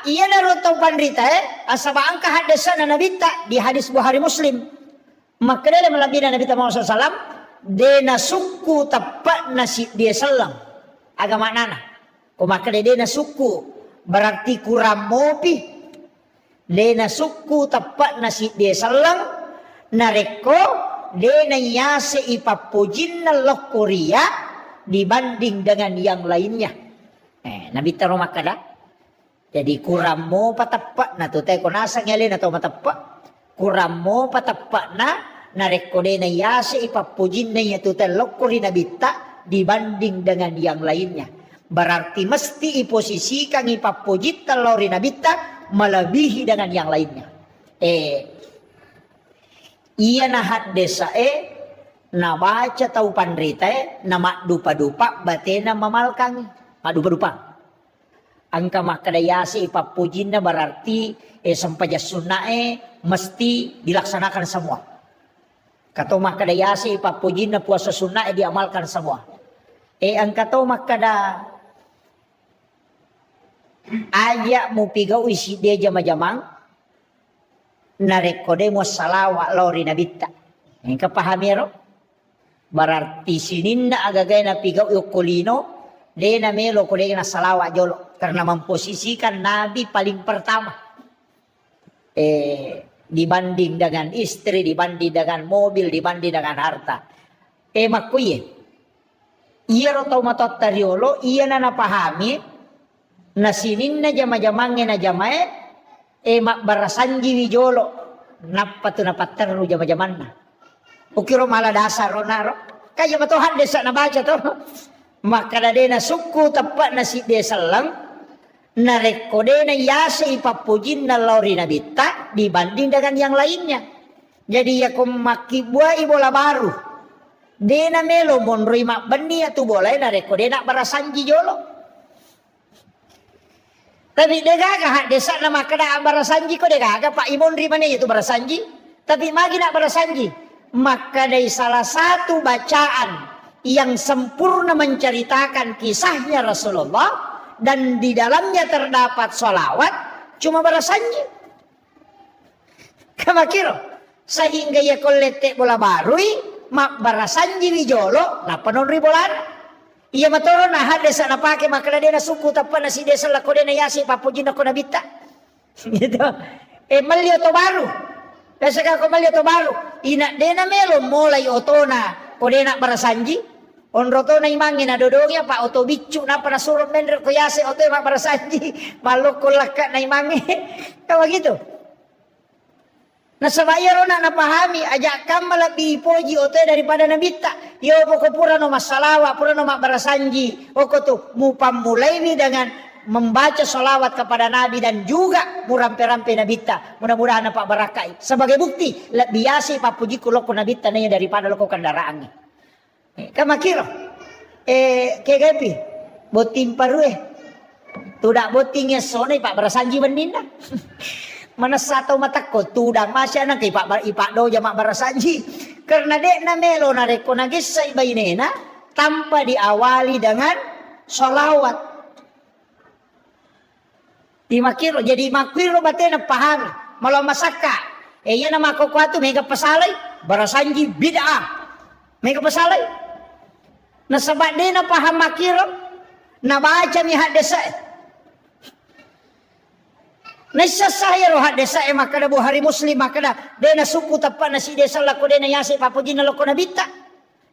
Iya naruh tahu panrita asaba angka hadisana nabita di hadis Bukhari Muslim. Maka dia melabina Nabi Muhammad SAW dena suku tepat nasi dia selang agama nana. Kau maka dena suku berarti kurang mopi. Dena suku tepat nasi dia selang nareko dena yase ipapujin nalok Korea dibanding dengan yang lainnya. Nabi taruh makada. Jadi kurang mo patepat na tu teko nasa ngelin atau matepat. Kurang mo patepat na narekode na yase ipapujin na yatu telokori na bita dibanding dengan yang lainnya. Berarti mesti iposisikan ipapujit telori na bita melebihi dengan yang lainnya. Iya nahat desa na baca tau panrita na makdupa-dupa batena mamalkang makdupa-dupa. Angka makadayasi ipapujin na berarti sampaja sunnah mesti dilaksanakan semua. Kato makadayasi ipapujin na puasa sunnah diamalkan semua. Angka to makada aja mu pigaw isi dia jama-jamang narekode mo salawat lori nabita. Angka pahami ro? Berarti sininna agagay na pigaw yukulino de na melo kode na salawat jolo karena memposisikan Nabi paling pertama. Dibanding dengan istri, dibanding dengan mobil, dibanding dengan harta. Makuye. Iya ro tau matot tariolo, iya na napahami na sinin na jama-jamangin na jamae mak barasanji wijolo napatu napataru jama-jaman na. Ukiro mala dasar ro naro. Kaya matohan desa na baca to. Maka na suku tepat na si desa lang narekode na yase ipapujin na lori na bita dibanding dengan yang lainnya. Jadi ya kumaki buai bola baru. Dena melo monroi mak beni atu bola narekode nak barasanji jolo. Tapi degaga desa na makada barasanji ko degaga Pak Imon rimane itu barasanji. Tapi magi nak barasanji. Maka dari salah satu bacaan yang sempurna menceritakan kisahnya Rasulullah dan di dalamnya terdapat sholawat cuma barasanji. Kamakiro sehingga ya kolete bola barui mak barasanji wijolo na panon ribolan. Iya matoro na hadesa na pake makana dia na suku tapan na si desa lakode na yasi papujin ako na bita. Gitu. Malio to baru. Desa ka ko malio to baru. Ina dena melo mulai otona kode na barasanji. Onroto na imangin na dodongnya Pak Oto bicu na para suruh mender ko yase oto mak barasanji maloko laka na imangi. Kawa gitu. Nasabaya ro na napahami ajak kam malabi poji oto daripada nabita. Yo poko pura no masalawa pura no mak barasanji. Oko tu mupam mulai dengan membaca salawat kepada Nabi dan juga murampe-rampe nabita. Mudah-mudahan Pak barakai. Sebagai bukti biasa papuji kuloko nabita nanya daripada loko kendaraan. Kamakiro kegepi boting parue tudak botingnya sone Pak barasanji bendina mana satu mata ko tudang masya na kay Pak ipak do jamak barasanji karena dek na melo na reko na gisay bainena tanpa diawali dengan sholawat di makiro jadi makiro batena paham malah masaka iya nama kokuatu mega pasalay barasanji bid'ah mega pasalay. Na sabad din na paham makiro na baca mi hadesa. Na sasaya ro hadesa makada Bukhari Muslim makada de na suku tapan na si desa lako de na yasi papujin na loko na bita.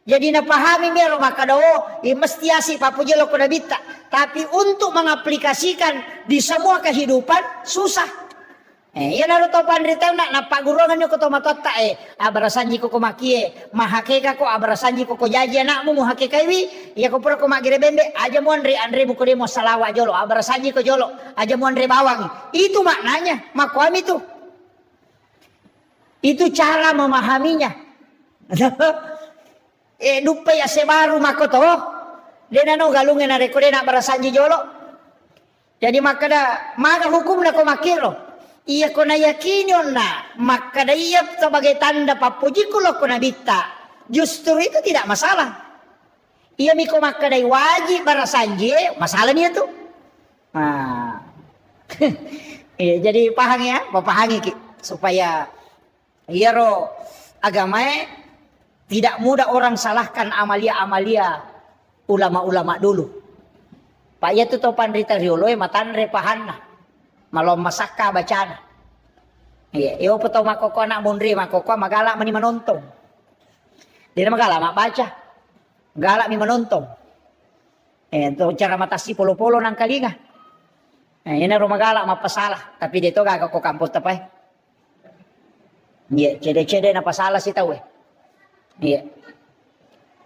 Jadi na pahami mero maka do mesti asik papujelo ko na bita. Tapi untuk mengaplikasikan di semua kehidupan susah. Yan aro to pandrita na pagurongan nyo ko to matotta abarasanji ko kumakie mahakeka ko abarasanji ko jaji anakmu mo hakekaiwi iya ko pura ko magirebembe aja mo andre mo ko mo salawa jolo abarasanji ko jolo aja mo andre bawang itu maknanya makwami itu. Itu cara memahaminya. Dupa ya sebaru makoto. Dena no galungin na rekode na barasanji jolo. Jadi makada maga hukum na ko makiro. Iya ko na yakinin na makada iya sebagai tanda papuji ko lo ko na bita. Justru itu tidak masalah. Iya miko makada wajib barasanji masalah niya tuh. Nah. Jadi paham ya, papahangi ki supaya iya ro agama tidak mudah orang salahkan amalia-amalia ulama-ulama dulu. Pak ya tu topan rita riolo matanre pahanna. Malom masaka bacana. Iya, iyo peto makoko anak mundri makoko magala mani manontong. Dia magala mak baca. Galak mi manontong. Itu cara matasi polo-polo nang kalinga. Ini rumagala mapasalah, tapi dito gagak ko kampus tapay. Iya, cede-cede na pasalah si tahu. Iya.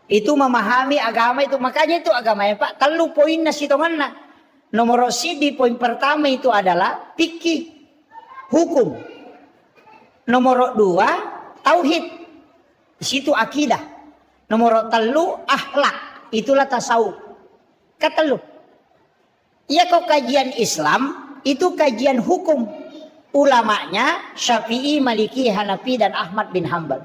Itu memahami agama itu, makanya itu agama ya Pak. Telu poin na sitongan na. Nomor sidi poin pertama itu adalah fikih hukum. Nomor dua tauhid. Di situ akidah. Nomor telu akhlak. Itulah tasawuf. Katelu. Ya kok kajian Islam itu kajian hukum. Ulamanya Syafi'i, Maliki, Hanafi dan Ahmad bin Hambal.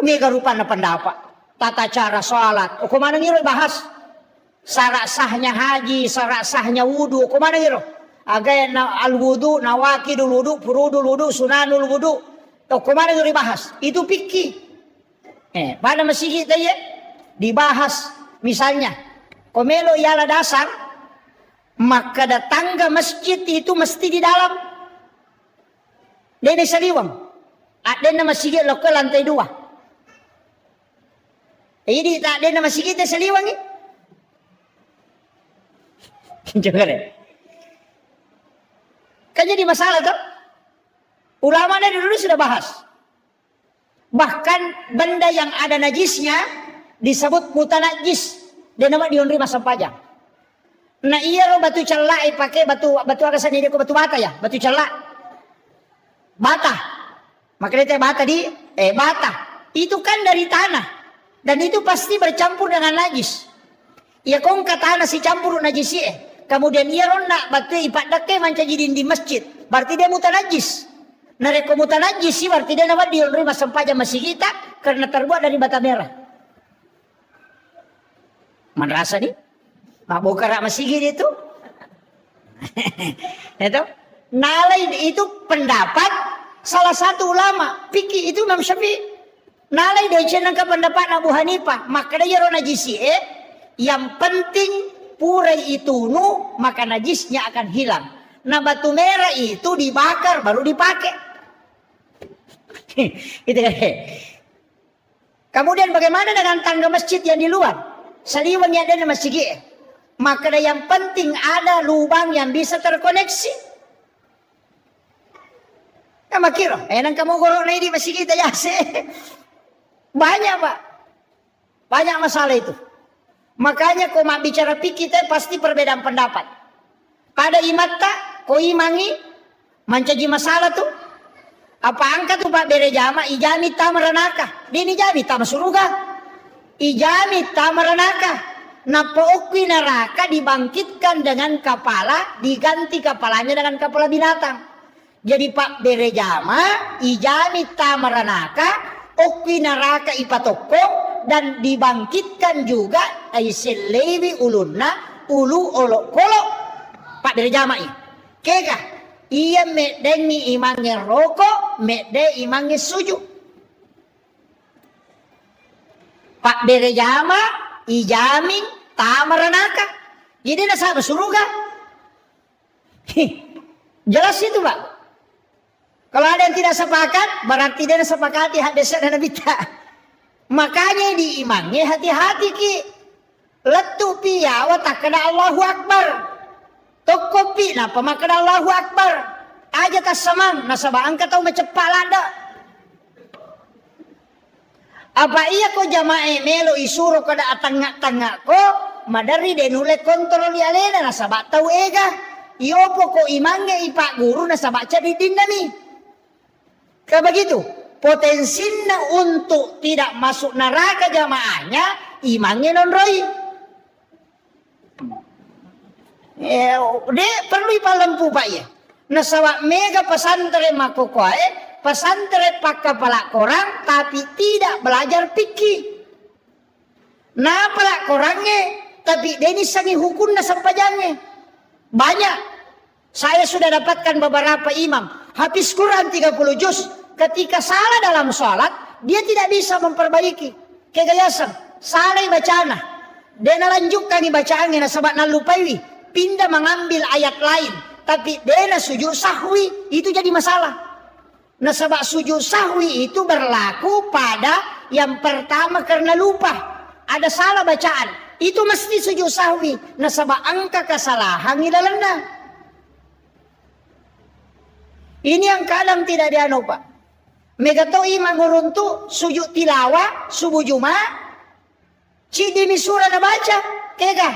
Mega rupanya pendapat. Tata cara sholat. Kemana ngiro bahas? Syarat sahnya haji, syarat sahnya wudu. Kemana ngiro? Agak al wudu, nawakidul wudu, furudul wudu, sunanul wudu. Kemana ngiro dibahas? Itu fikih. Pada masjid kita ya dibahas. Misalnya, komelo yala dasar, maka tangga masjid itu mesti di dalam. Dene saliwang. Ada nama masjid lokal lantai 2. Jadi tak ada nama masjid saliwang ni. Jangan deh. Kan jadi masalah tuh. Ulama dari dulu sudah bahas. Bahkan benda yang ada najisnya disebut mutanajis. Dan nama dionri masa pajang. Nah iya lo batu celak pakai batu agasan ini ko batu bata ya, batu celak. Bata. Makanya bata di bata. Itu kan dari tanah. Dan itu pasti bercampur dengan najis. Ya kong kata tanah si campur najis ya. Kemudian ia ronda batu ipat dake mancajidin di masjid. Berarti dia mutanajis. Nareko mutanajis sih berarti dia nama dionri masa pajang masih kita karena terbuat dari bata merah. Madrasah nih, Pak Bokara masih itu. Itu, nalai itu pendapat salah satu ulama fikih itu Imam Syafi'i. Nalai dari cenangka pendapat Abu Hanifah, maka dia ro najis yang penting purai itu maka najisnya akan hilang. Nah batu merah itu dibakar baru dipakai. Itu kan. Kemudian bagaimana dengan tangga masjid yang di luar? Saliwang yang ada di masjid. Maka yang penting ada lubang yang bisa terkoneksi. Kamu kira, nang kamu gorok na di masjid kita ya banyak Pak, banyak masalah itu. Makanya kau mak bicara fikih kita pasti perbedaan pendapat. Pada imata, kau imangi, mancaji masalah tuh. Apa angkat tuh Pak berejama ijami tamaranaka, dini jami tamasuruga. Ijami tamaranaka. Napookwi neraka dibangkitkan dengan kepala, diganti kepalanya dengan kepala binatang. Jadi Pak berejama ijami tamaranaka, okwi neraka ipatoko dan dibangkitkan juga aiselewi ulunna ulu olok kolok. Pak berejama ini. Kega ia medengi imangi rokok, mede imangi sujud. Pak berejama ijamin tamaranaka. Jadi nasa surga. Jelas itu Pak. Kalau ada yang tidak sepakat, berarti dia sepakati hadisnya dan nabita. Makanya diimangnya hati-hati ki. Letu piyawa tak kena Allahu Akbar. Tokopi napa makna Allahu Akbar. Aja kasamang nasaba angka tau macepak lada. Apa iya ko jamaah melo isuro kada atangak-tangak ko madari denule kontrol alena nasaba tau ega. Iopo ko imangnya ipak guru nasaba jadi dinami. Kayak begitu. Potensinya untuk tidak masuk neraka jamaahnya imangnya non roy. Dia perlu ipalempu pak ya. Nasawa mega pesantren makokoe, pesantren pak kepala korang tapi tidak belajar fikih. Nah pelak korangnya tapi deni sangi hukum nasampajangnya. Banyak. Saya sudah dapatkan beberapa imam habis Quran 30 juz. Ketika salah dalam sholat, dia tidak bisa memperbaiki. Kegayasan, salah bacana. Dia lanjutkan bacaannya, nasabak nalupai. Pindah mengambil ayat lain. Tapi dia sujud sahwi, itu jadi masalah. Nasabak sujud sahwi itu berlaku pada yang pertama karena lupa. Ada salah bacaan, itu mesti sujud sahwi. Nasabak angka kesalahan ilalana. Ini yang kadang tidak dianu pak. Megato imam nguruntu sujud tilawah subuh Jumat. Cidimi surah na baca. Kega.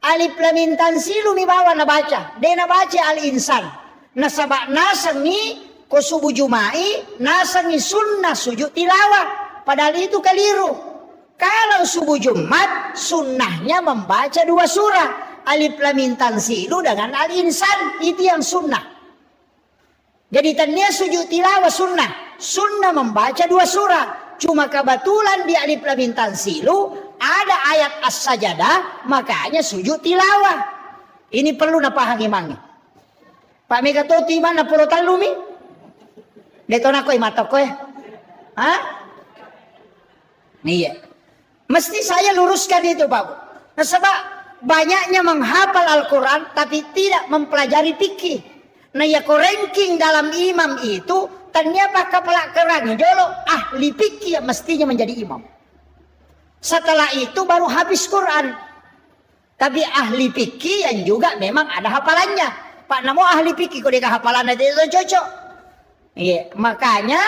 Alif lam mim tanzilu mi bawa na baca. Dia na baca al-insan. Nasabak nasang ni ko subuh Jumai. Nasang ni sunnah sujud tilawah. Padahal itu keliru. Kalau subuh Jumat sunnahnya membaca 2 surah. Alif lam mim tanzilu dengan al-insan. Itu yang sunnah. Jadi tanya sujud tilawah sunnah. Sunnah membaca 2 surah. Cuma kebetulan di alif lam mim tanzilu ada ayat as-sajadah, makanya sujud tilawah. Ini perlu napahami mangi. Pak Megatoti mana pulau talumi? Detona koi mata koi. Hah? Iya. Mesti saya luruskan itu Pak. Nah, sebab banyaknya menghafal Al-Quran tapi tidak mempelajari fikih. Nah ya ranking dalam imam itu ternyata kepala kerang jolo ahli fikih mestinya menjadi imam. Setelah itu baru habis Quran. Tapi ahli fikih yang juga memang ada hafalannya. Pak namo ahli fikih kok dia hafalannya itu cocok. Iya, makanya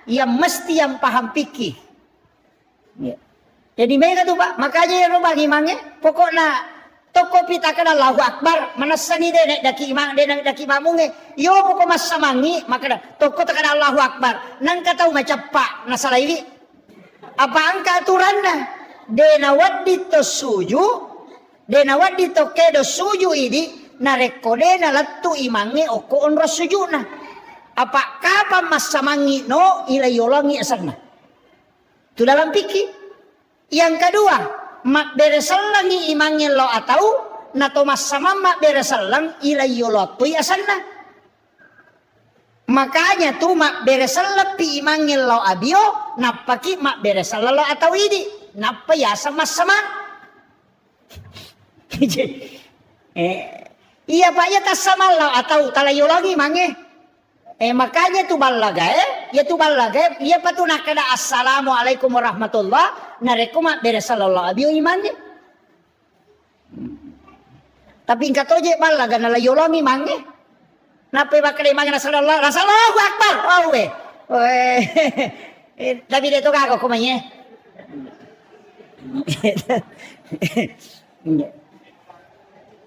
yang mesti yang paham fikih. Iya. Jadi mereka tuh Pak, makanya yang bagi imamnya pokoknya toko pita kana Allahu Akbar manasani de daki imam de daki mamunge yo poko masamangi maka toko takana Allahu Akbar nang katau macapak nasalah ini apa angka aturanna de nawaddi to suju de nawaddi to kedo suju ini narekode na lattu imange oko onro sujuna apa kapan masamangi no ilayolongi asana itu dalam fikih. Yang kedua mak beresalangi imangin lo atau nato masama mak beresalang ilayolo tu asanna. Makanya tuh mak beresalang pi imangin lo abio napaki mak beresalang lo atau ini napa ya sama-sama. Iya pak ya tas sama lo atau talayologi mange. Makanya tuh balaga ya tuh balaga ya patuna kada assalamualaikum warahmatullah narekuma beresallallahu abio imannya. Tapi ingka toje balaga na layolongi mange. Nape bakale mange nasallallahu akbar. Oh we. Tapi dia tuh kago kumanya.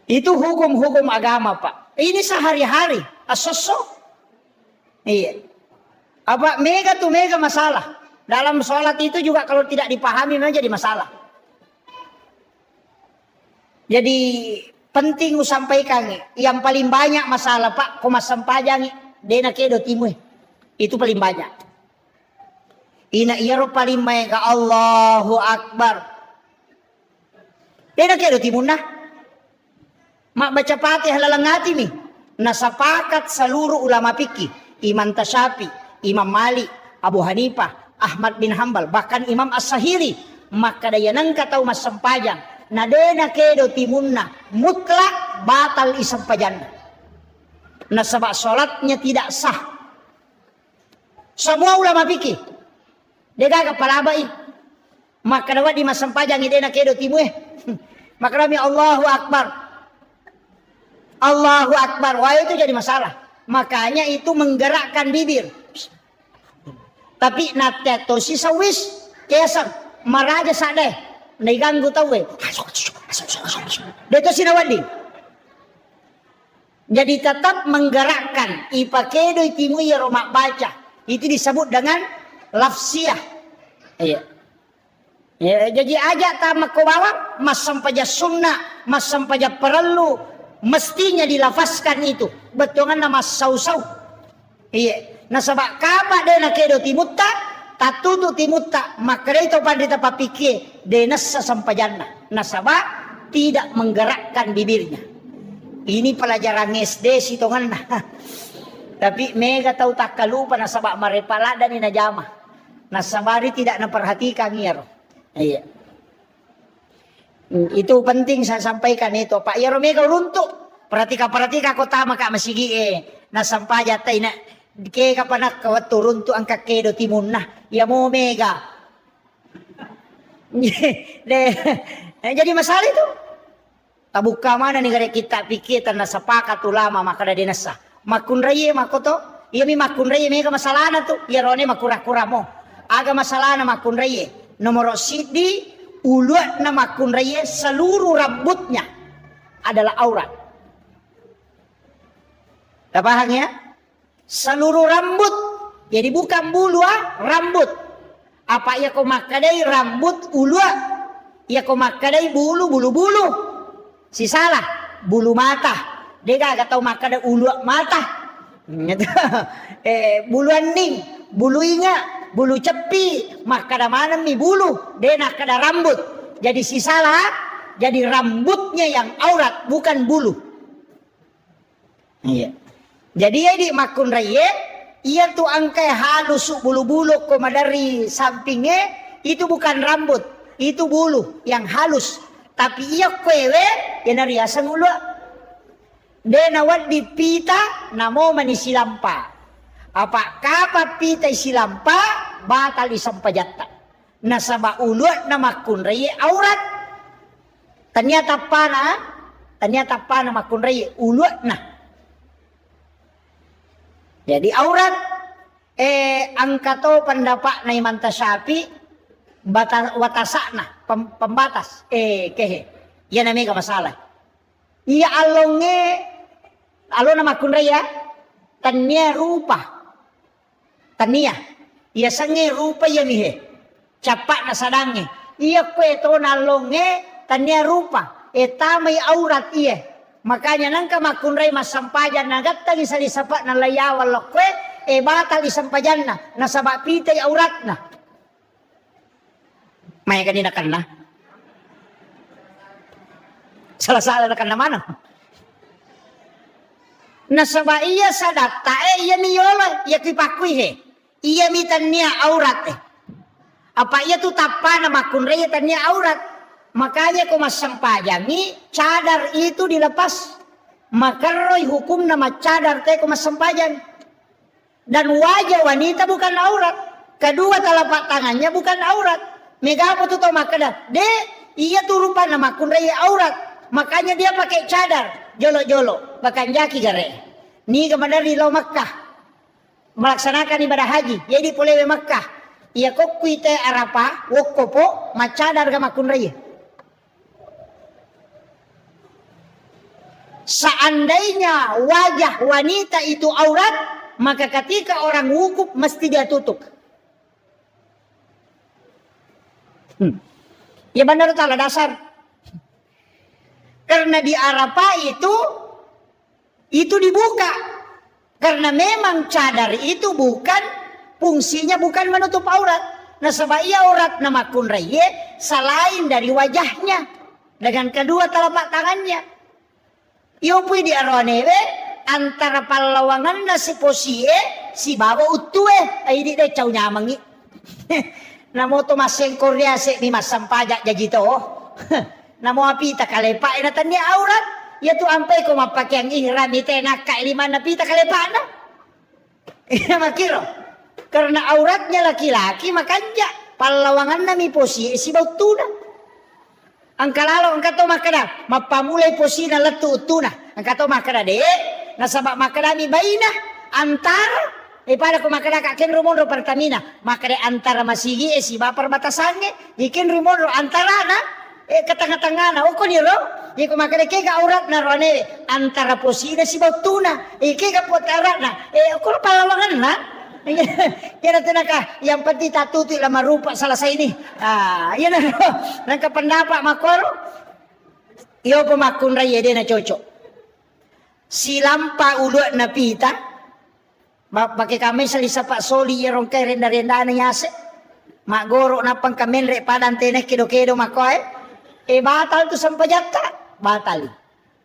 Itu hukum-hukum agama pak. Ini sehari-hari asosok. Iya. Apa mega tuh mega masalah. Dalam sholat itu juga kalau tidak dipahami memang jadi masalah. Jadi penting sampaikan yang paling banyak masalah Pak komas sampajang dena kedo timue. Itu paling banyak. Ina iyaro paling mega Allahu Akbar. Dena kedo timunna. Mak baca Fatihah lalangati mi. Nasapakat seluruh ulama fikih. Imam Tasyafi, Imam Malik, Abu Hanifah, Ahmad bin Hambal, bahkan Imam As-Sahili. Maka daya nang katau mas sempajang. Nadena kedo timunna mutlak batal isampajan. Nasabak sholatnya tidak sah. Semua ulama fikih. Dia gak kepala baik. Maka dapat di masam pajang ide nak kedo timu Maka kami Allahu Akbar. Allahu Akbar. Wah itu jadi masalah. Makanya itu menggerakkan bibir. Tapi nateto si sawis kesang maraja sadeh. Naganggu tahu Deto sinawadi. Jadi tetap menggerakkan ipakedo timu ya romak baca. Itu disebut dengan lafsiyah. Iya. Ya, jadi aja tamak ko bawah masam paja sunnah, masam paja perlu mestinya dilafazkan itu. Betongan nama sau-sau. Iya. Nasabak kaba de na kedo timutta, tatutu timutta, maka itu pandita papikir de nasa sampajanna. Nasabak tidak menggerakkan bibirnya. Ini pelajaran SD sitongan. Tapi mega tahu tak kalupa nasabak marepala dan inajama. Nasabari tidak naperhatikan ngiro. Iya. Itu penting saya sampaikan itu. Pak Yaro mega runtuk. Perhatika kota maka masigi nasampa jata ina ke kapanak kawat runtuk angka kedo timun nah. Ya mau mega. Jadi masalah itu. Tabuka mana nih kita pikir tanah sepakat ulama maka ada dinasa. Makun raya makoto. Iya mi makun raya mega masalah na tuh. Ya rone makura-kura mo. Aga masalah na makun raya. Nomor sidi uluat nama makun raya seluruh rambutnya adalah aurat. Tak paham ya? Seluruh rambut. Jadi bukan bulu rambut. Apa ya kau makadai rambut uluat? Ya kau makadai bulu. Si salah bulu mata. Dia gak tahu makadai uluat mata. Bulu aning, bulu inga. Bulu cepi, maka ada mana mi bulu, denak kada rambut. Jadi si salah, jadi rambutnya yang aurat, bukan bulu. Iya. Jadi ya di makun raya, ia tuh angkai halus bulu-bulu koma dari sampingnya, itu bukan rambut, itu bulu yang halus. Tapi ia kwewe, yang dari asang ulu. Denawat dipita, namo manisi lampa. Apa kapa pita isilampa batal isampajatta. Nasaba ulut nama kunraya aurat. Ternyata pana makun raya ulut nah. Jadi aurat angkato pendapat na imam tasyafi watasakna pembatas kehe. Ya namanya masalah. Iya alona makun raya tanya rupa. Tania, ia sange rupa ya mihe, capak na sadange. Ia kue to nalonge tania rupa, tamay aurat iya. Makanya nangka makunray masampajan nagat tagi sa lisapat na layawal lokwe, batal isampajan na, nasaba pitay aurat na. May kanina kan na. Salah-salah na kan na mana. Nasaba iya sa data iya niyolo, iya kipakui he. Iya mitanya aurat Apa iya tuh tapa nama kunraya tanya aurat. Makanya kau masampajangi cadar itu dilepas. Maka roy hukum nama cadar teh kau masampajan. Dan wajah wanita bukan aurat. Kedua telapak tangannya bukan aurat. Mega apa tuh tau makada. Iya tuh rupa nama kunraya aurat. Makanya dia pakai cadar. Jolo-jolo. Bahkan jaki gare. Ni kepada di Makkah. Melaksanakan ibadah haji. Jadi polewe Makkah. Ia kok kuite Arafah. Wokopo. Macadar ga makun raya. Seandainya wajah wanita itu aurat. Maka ketika orang wukuf mesti dia tutup. Ya benar salah dasar. Karena di Arafah itu dibuka. Karena memang cadar itu bukan fungsinya bukan menutup aurat. Nah sebab ia aurat nama kunraya selain dari wajahnya dengan kedua telapak tangannya. Iopui di arwanewe antara palawangan na si posie si baba utue ay di day caw nyamangi. Namo to masengkor dia se ni masampajak jajito. Namo apita kalepa inatan dia aurat. Ya tu ampai ko mapakai yang ihram itu nakak lima napita kalepa na. Iya makiro. Karena auratnya laki-laki makanya Palawangan nami posi si bau tuna. Angka lalo angka to makana mapamulay posi na latu tuna. Angka to makana de nasabak makana mi baina antara pada ko makana ka ken rumondo Pertamina makade antara masigi si bapar batasange iken rumondo antara na ketengah-tengah na uko ni ro iko makade ke ga aurat na rone antara posi na si bau tuna ke ga pot aurat na uko palawangan na. Kira tinaka yang penting tatuti lama rupa selesai ini. Yan ano nang kapendapat makoro. Iyo pemakun raya dia na cocok. Silampa uluk na pita. Pakai kami salisa pak soli yerong kay renda-renda na yase. Magoro na pang kamen re padan tenek kido-kido makoy. Batal tu sampajata. Batal.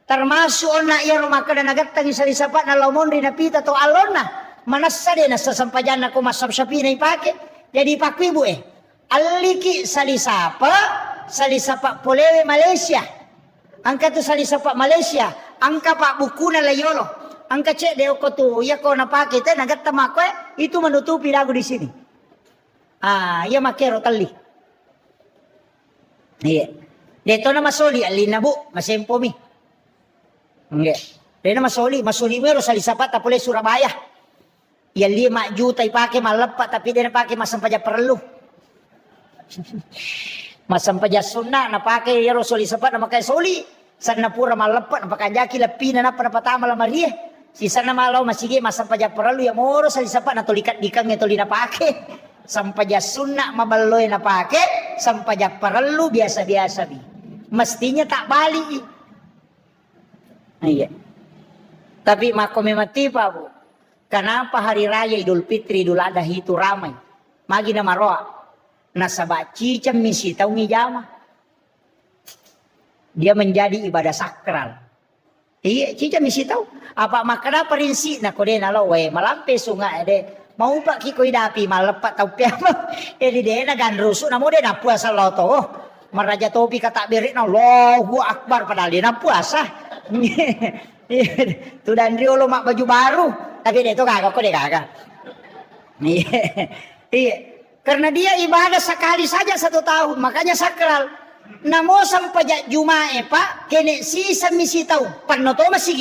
Termasuk na yerong makada nagatang salisa pak na laumon rin na pita to alon na. Manasa din sa sampajan na kumasap-sapi na ipake. Jadi pakwibu aliki salisapa polewe Malaysia. Angka tu salisapa Malaysia. Angka pak buku na layolo. Angka cek deo ko tu ya ko napake te nagat tamako itu menutupi lagu di sini. Ya makero tali. Iya. Dito na masoli alina bu masempo mi. Nggak. Dito masoli mero salisapa tapole Surabaya. Ya 5 juta ipake malepat tapi dia napake masampaja perlu. Masampaja sunna napake ya Rasuli sepat napakai soli. Sana pura malepat napakajaki lepina napa napatama la Maria. Si sana malau masige masampaja perlu ya moro sali sepat na tolikat dikang ya toli napake. Sampaja sunna mabaloy napake, sampaja perlu biasa-biasa bi. Mestinya tak balik. Iya. Tapi makome mati pa bu. Kenapa hari raya Idul Fitri Idul Adha itu ramai? Magi na maroa. Nasaba cicam misi tau ngijama. Dia menjadi ibadah sakral. Iya, cicam misi tau. Apa makna perinsi na kode na lo we malampe sungai de. Mau pak kiko idapi malepat tau piama. Di de na ganrusu na mo de na puasa lo to. Maraja topi kata berik na Allahu Akbar padahal dia na puasa. Tu dan riolo mak baju baru. Tapi dia itu kagak kok dia kagak. Iya. Karena dia ibadah sekali saja 1 tahun. Makanya sakral. Namo sampajak Jumae pak. Kene sisa misi tahu. Panoto masih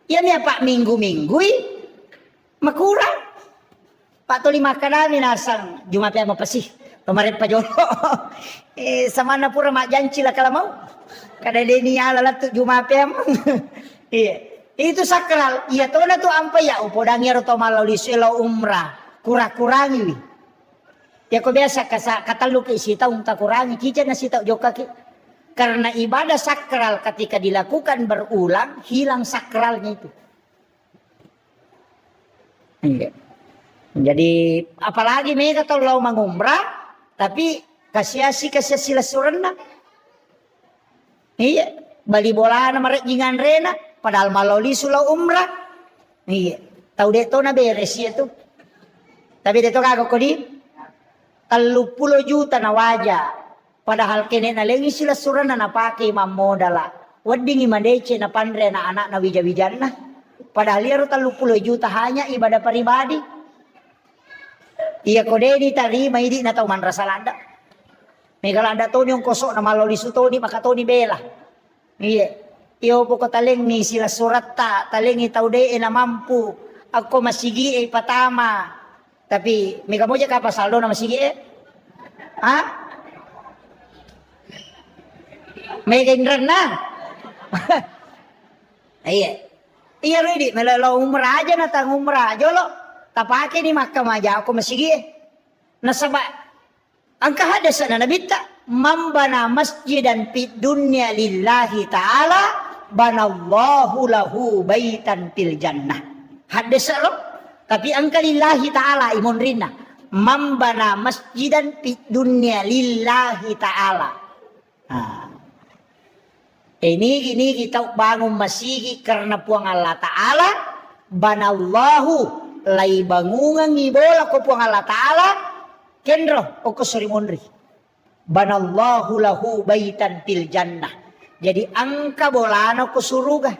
ya ni pak minggu-minggu. Makurang. Pak tuli makan kami nasang. Jumae apa sih? Kemarin Pak Jono. Sama na pura mak janji lah kalau mau. Kada deni ala tu Jumae Iya. Itu sakral. Iya to na to ampa ya upodang yaro to malalui selo umrah. Kurang-kurangi. Ya ko biasa kata lu ke sita unta kurangi kica na sita joka ki. Karena ibadah sakral ketika dilakukan berulang hilang sakralnya itu. Iya. Jadi apalagi mereka kalau mengumrah tapi kasih sila surena. Iya, bali bola na marek jingan rena. Padahal maloli sulau umrah. Iya. Tahu deto na beres itu. Tapi deto kagak kodi. 30 juta na wajah. Padahal kene na lengi sila surana na pake mamodala. Wading imandece na pandre na anak na wija-wijan na. Padahal yaro 30 juta hanya ibadah pribadi. Iya kode di tarima idi na tau man rasalanda. Megalanda to yung kosok na maloli su to ni maka to ni bela. Iya. Iyo po ko taling ni sila surat taling itaw de na mampu ako masigi patama tapi may kamoja ka pasaldo na masigi ha may kaindran na iya ready melalo umrah aja na tang umrah jolo tapake ni Makkah maja ako masigi nasaba ang kahadasan na nabita mambana masjidan fid dunya lillahi ta'ala banallahu lahu baitan fil jannah. Hadis lo tapi angka lillahi ta'ala imun rina mambana masjidan fid dunya lillahi ta'ala. Ini kita bangun masjid karena puang Allah ta'ala banallahu lay bangungan ibola ko puang Allah ta'ala kenro o ko surimonri banallahu lahu baitan fil jannah. Jadi angka bolano ko suruga.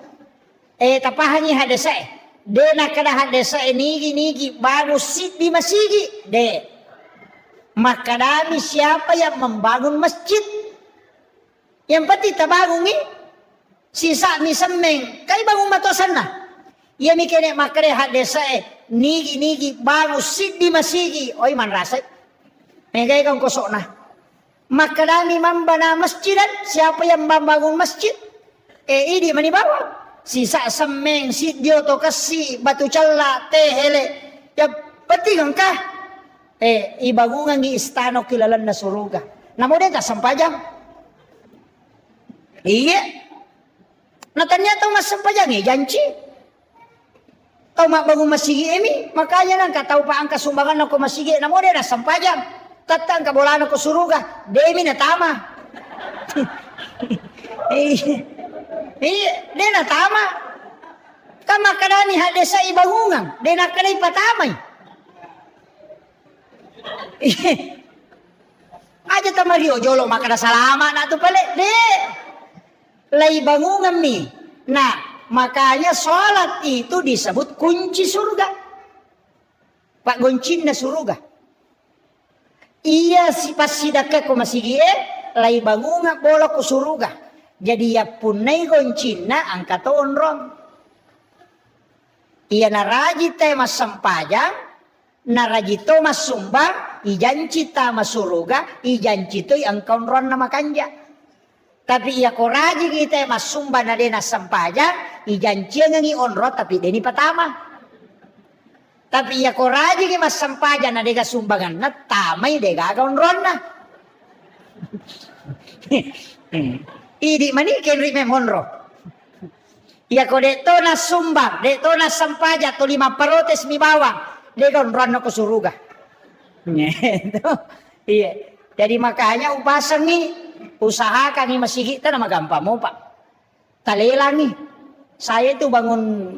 Tapahangi hadesa de na kada hadesa nigi bagus sit di masigi de. Maka dami siapa yang membangun masjid. Yang pati tabangun ni. Sisa mi semeng. Kay bangun matosan na. Iya mi kene makare hadesa nigi bangun sidi masigi. Oy man rasay. Megay kang kosok na. Maka dami mambana masjidan. Siapa yang membangun masjid. Idi manibawa. Sisa semeng, sidyo to kasi, batu cala, tehele. Ya pati kang ka. Ibangungan ni istano kilalan na suruga. Namo din ka sampajang. Iya. Natanya tau mas sampajang janji. Tau bangun masigi emi, makanya nang katau pa ang kasumbangan ako masigi. Namo din na sampajang. Tatang kabolaan ako suruga. Demi na tama. Dia na tama. Kama kadani hadesa ibangungan. Dia na kanay patamay. Aja tamario jolo makada salama na to pala. De. Lay bangungan mi. Nah, makanya sholat itu disebut kunci surga. Pak goncin na surga. Iya si pasidaka ko masigie lay bangungan bola ko surga. Jadi ya punay goncin na ang katoon ron. Iya naraji te mas sampajang, naraji to mas sumbang, ijanci ta mas suruga, ijanci to ang kaunron na makanja. Tapi iya koraji kita mas sumba na din as sampajang, ijanci ang onro tapi deni patama. Tapi iya koraji ki mas sampajang na dega sumbangan na tamay dega kaunron na. Idi mani kenri memonro. Ya ko deto na sumbang, deto na sampaja to 5 parotes mi bawang. Degon rano ko suruga. Iya. Jadi makanya upasan ni usahakan ni masigi ta na magampa mo pa. Talela ni. Saya itu bangun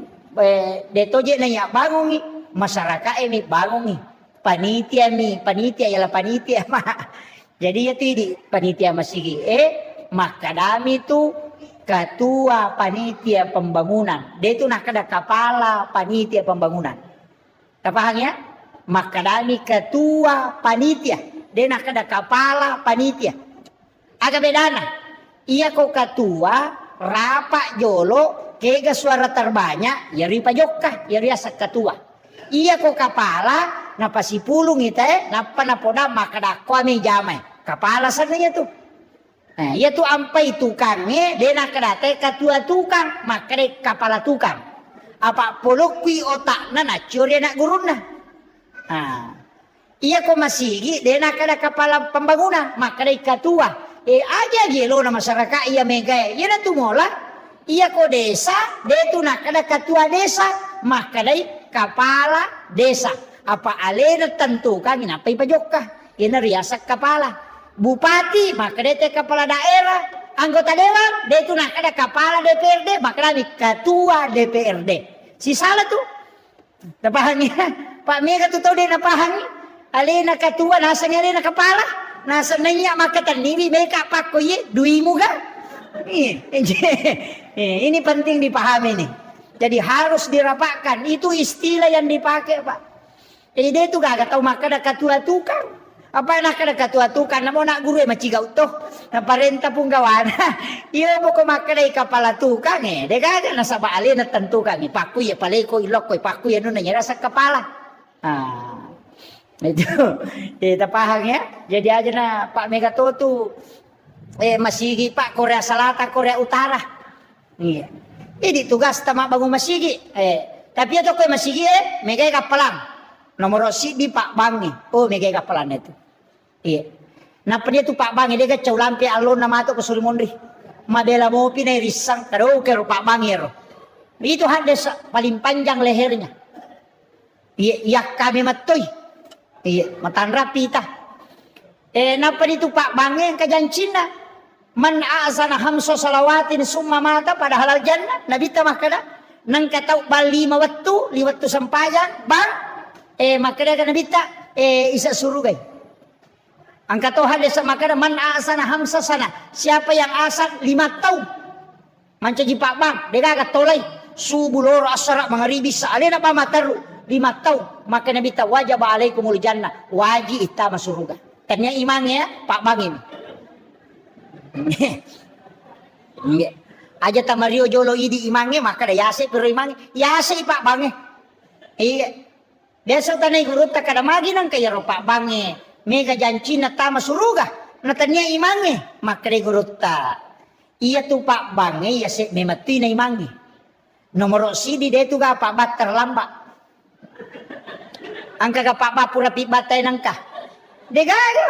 deto je na ya bangun ni masyarakat ini bangun ni. Panitia ialah panitia mah. Jadi ya tidi panitia masigi maka dami itu ketua panitia pembangunan. Dia itu nak ada kepala panitia pembangunan. Paham ya? Maka dami ketua panitia. Dia nak ada kepala panitia. Agak bedana. Ia ko ketua rapak jolo kega suara terbanyak ya ripa jokka ya riasa ketua. Ia ko kepala napa si pulung ite napa napoda maka da kami jamai. Kepala sananya tuh. Nah, ia tu ampai tukangnya, dia nak kedate ketua tukang, maka dia kepala tukang. Apa polokwi otak na curi nak gurun na. Nah, ia ko masigi, dia nak ada kepala pembangunan, maka dia ketua. Aja gelo na masyarakat ia megay, ia na tumola. Ia ko desa, dia tu nak ada ketua desa, maka dia kepala desa. Apa alena tentukan, inapai pajokah, ia na riasak kepala. Bupati, maka dia kepala daerah. Anggota dewan, dia itu nak ada kepala DPRD, maka dia ketua DPRD. Si salah tuh. Napahangnya. Pak Mega tuh tahu dia napahangnya. Alina ketua, nasanya dia kepala. Nasanya maka tandiri mereka pak koye, dui muga. Ini penting dipahami nih. Jadi harus dirapatkan. Itu istilah yang dipakai Pak. Jadi dia itu gak tahu maka ada ketua tukang. Apa nak ada ketua tukang namo nak guru maciga utoh na parenta pun gawana iyo mo ko makalay kepala tukang dega na sa baali na tentukan paku ya paleko ilok ko paku ya nuna nyera sa kepala itu kita paham ya. Jadi aja na Pak Megatoto masigi Pak Korea Selatan Korea Utara iya ini tugas tama bangun masigi tapi itu ko masigi megay kapalang nomor si di Pak Bangi. Oh, megay kapalan itu. Iya. Napa dia tu Pak Bangi dia kacau lampi alon nama tu kesuri mondri. Madela mau pinai risang karo ke Pak Bangi ro. Itu hades paling panjang lehernya. Iya, ya kami matoi. Iya, matan rapi tah. Napa dia tu Pak Bangi kajan Cina. Man azana hamso salawatin summa mata pada halal jannah. Nabi tamah kada. Nang katau bal 5 waktu sampajan bang maka dia kena bita isa surugai. Angkat Tuhan desa maka man asana hamsa sana. Siapa yang asan 5 tahun. Mancaji Pak Bang, dia kata tolai subuh loro asara mangaribi saalena pa mataru 5 tahun. Maka nabi ta wajib alaikumul jannah. Wajib ita masuruga. Tanya imangnya Pak Bangin. Iya. Aja tamario jolo idi imangnya maka da yase pero imangnya yase Pak Bange. Iya. Biasa tanay guru ta kada magi nang kaya ro Pak Bange. Mega janci na tama suruga. Na tanya imangnya maka da guru ta. Iya tu Pak Bange yase memati na imangnya. Nomor sidi de tu ga Pak Bat terlambat. Angka ga Pak Bat pura pi batay nangka. Degaga.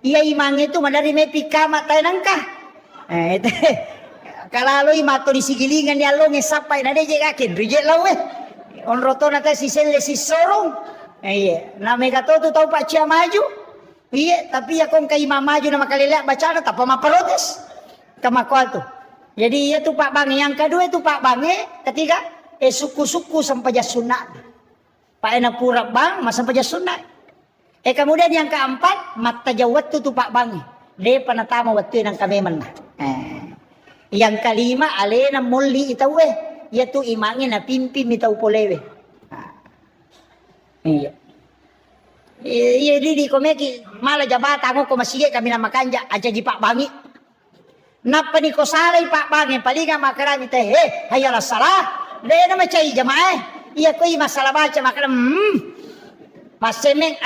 Iya imangnya itu madari may pikama tayo nangka. Itu. Kalaloy mato di sigilingan ni along esapay na de jegakin. Reject law Onroto na tayo si Sele si Sorong. Iya. Na may katoto tao pa siya maju. Iya. Tapi akong kay mamaju na makalila baca na tapa maparotes. Kamakwal to. Jadi iya tu Pak Bange. Yang kedua itu Pak Bange. Ketiga. Suku-suku sampai sunat. Pak enak pura bang. Mas sampai sunat. Kemudian yang keempat, mata jawat tu Pak Bange. Dia panatama waktu yang kami mana. Yang kelima, alena muli itaw Yaitu imangin na pimpim itaw polewe. Iya. Iya di komeki malah jabata ako ko masige kami na makanja aja di Pak Bange. Napa ni ko salay Pak Bange palinga makarami te hayala salah. Dia na macai jamaah. Iya ko masalah baca makaram. Masemeng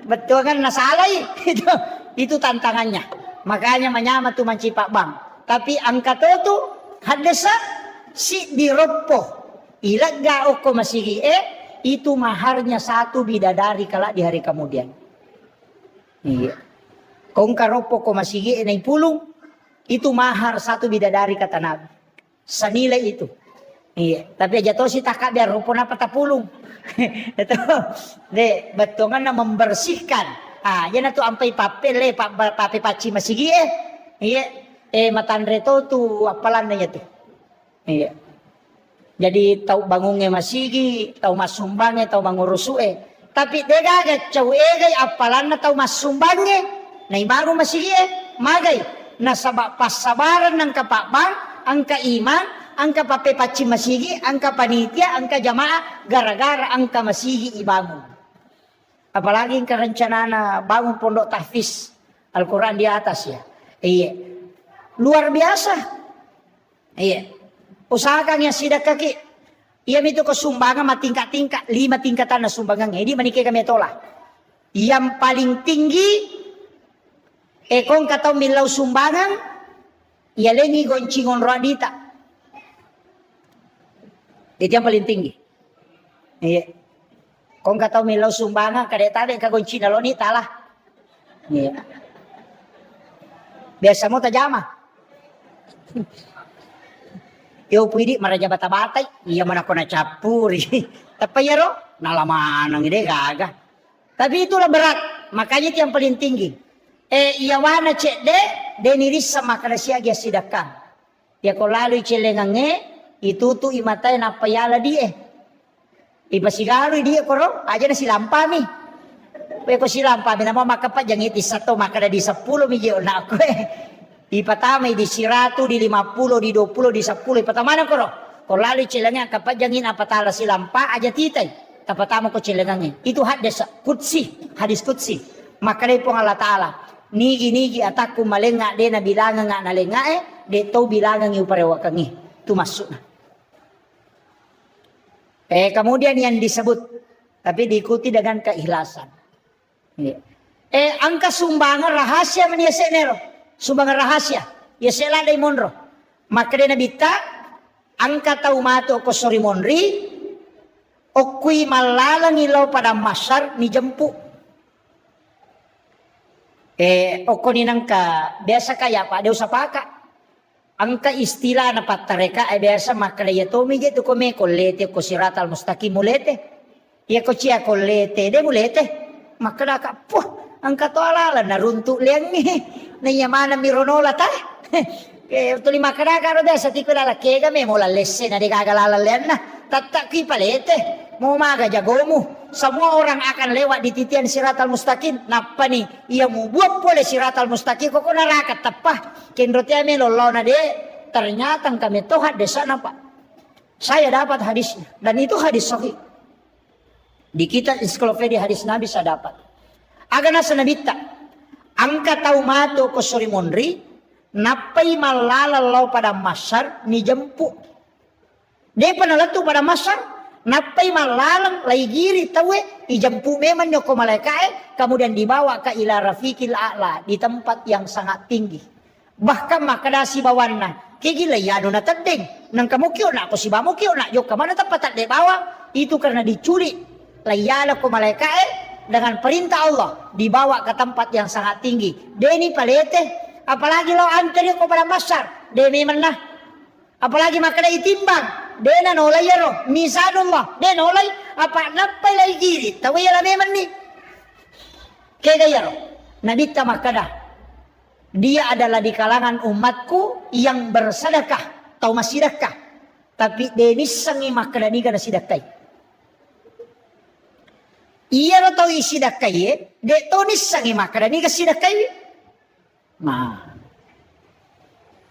betul kan nasalay itu tantangannya. Makanya menyama tu manci Pak Bang. Tapi angka tu hadesa si diropo ilaga oko masigi itu maharnya satu bidadari kala di hari kemudian. Iya. Kong karopo ko masigi na pulung itu mahar satu bidadari kata Nabi. Senilai itu. Iya. Tapi aja to si taka biar ropo na patapulung. Itu de betongan na membersihkan yan tu ampai papel pape paci masigi iya matandre to tu apalan na tu iya jadi tau bangungnya masigi tau masumbangnya tau mangurusue tapi dega gacau egay apalan na tau masumbangnya na baru masigi magay na sabak pasabaran ng kapakbang ang kaimang angka pape paci masigi, angka panitia, angka jamaah, gara-gara angka masigi ibangun. Apalagi kerencanaan bangun pondok tahfiz Al-Quran di atas ya. Iya. Luar biasa. Iya. Usahakan yang sidak kaki. Iya itu kesumbangan tingkat-tingkat. 5 tingkatan na sumbangan. Ini menikah kami tolak. Yang paling tinggi. Kong katau milau sumbangan. Iya lengi goncingon radita. Itu yang paling tinggi. Iya. Kung kataw milaw sumbangan, kadetade kagunci na loni talah. Iya. Biasa mo tajama. Yo pwede maraja bata-batay. Iya man ako na capuri. Tapi ya ro, nalamanang ide gaga. Tapi itulah berat. Makanya itu yang paling tinggi. Iyawana cek de niris sama kada siya gya sidakang. Ya ko lalo celengange itu tu imatay na payala di ipasigaro di koro aja na silampami. Pe ko silampami na makapat jang iti sato makada di 10 milyon na ako Ipatama di 100 di 50 di 20 di 10 ipatama ko ro. Ko lalo celengan kapat jangin apatala silampa aja titay. Tapatama ko celengannya. Itu hadis kutsi, hadis kutsi. Makada po Allah Ta'ala. Nigi ataku malenga de na bilangan nga nalenga de to bilangan yu parewakangi. Itu masuk na. Kemudian yang disebut tapi diikuti dengan keikhlasan. Angka sumbangan rahasia meniase nero. Sumbangan rahasia. Ya sela day monro. Maka de nabita angka taumato ko sori monri okui malalang ilaw pada masar ni jempu. Oko ninangka biasa kaya pa dew sapaka. Angka istilah na patareka ay biasa makalaya tomi jeto kome kolete ko siratal mustaqim mulete. Ya ko chia kolete de mulete. Makadaka po angka to alala naruntu liang ni nayamana mironola ta. Tuli makadaka ro da sa tikulala kega me mola lesse na de gagalala lian na tataki palete. Mau maga jagomu. Semua orang akan lewat di titian siratal mustaqim. Napa nih? Ia mau buat boleh siratal mustaqim. Kok neraka tepah. Kenrotia melolo na de. Ternyata kami tuh hadis napa. Saya dapat hadisnya. Dan itu hadis sahih. Di kitab ensiklopedia hadis Nabi saya dapat. Agana sa nabita. Angka tau mato ko suri monri. Napay malalalaw pada masar ni jempu. Dia panalatu pada masar. Napay malalang laigiri tawe. Ijempu memang nyoko malaikai. Kemudian dibawa ke ila rafiqil a'la. Di tempat yang sangat tinggi. Bahkan makadasi bawana. Kigila yano na tadeng. Nang kamukyo na ako si bamukyo na. Yok kamana tempat tak bawa. Itu karena diculik. Layala ko malaikai. Dengan perintah Allah dibawa ke tempat yang sangat tinggi. Deni palete, apalagi lo antri ko pada masar. Deni mana? Apalagi makna itimbang. Dena nolay yaro, misanullah. Dena nolay apa napay lay giri. Tawi yala memang ni. Kaya yaro, nabita makada. Dia adalah di kalangan umatku yang bersedekah, tau masidekah. Tapi deni sangi makada ni kana sidakai. Iya lo tau isi dakai de tonis sangi makada ni kasi dakai. Nah.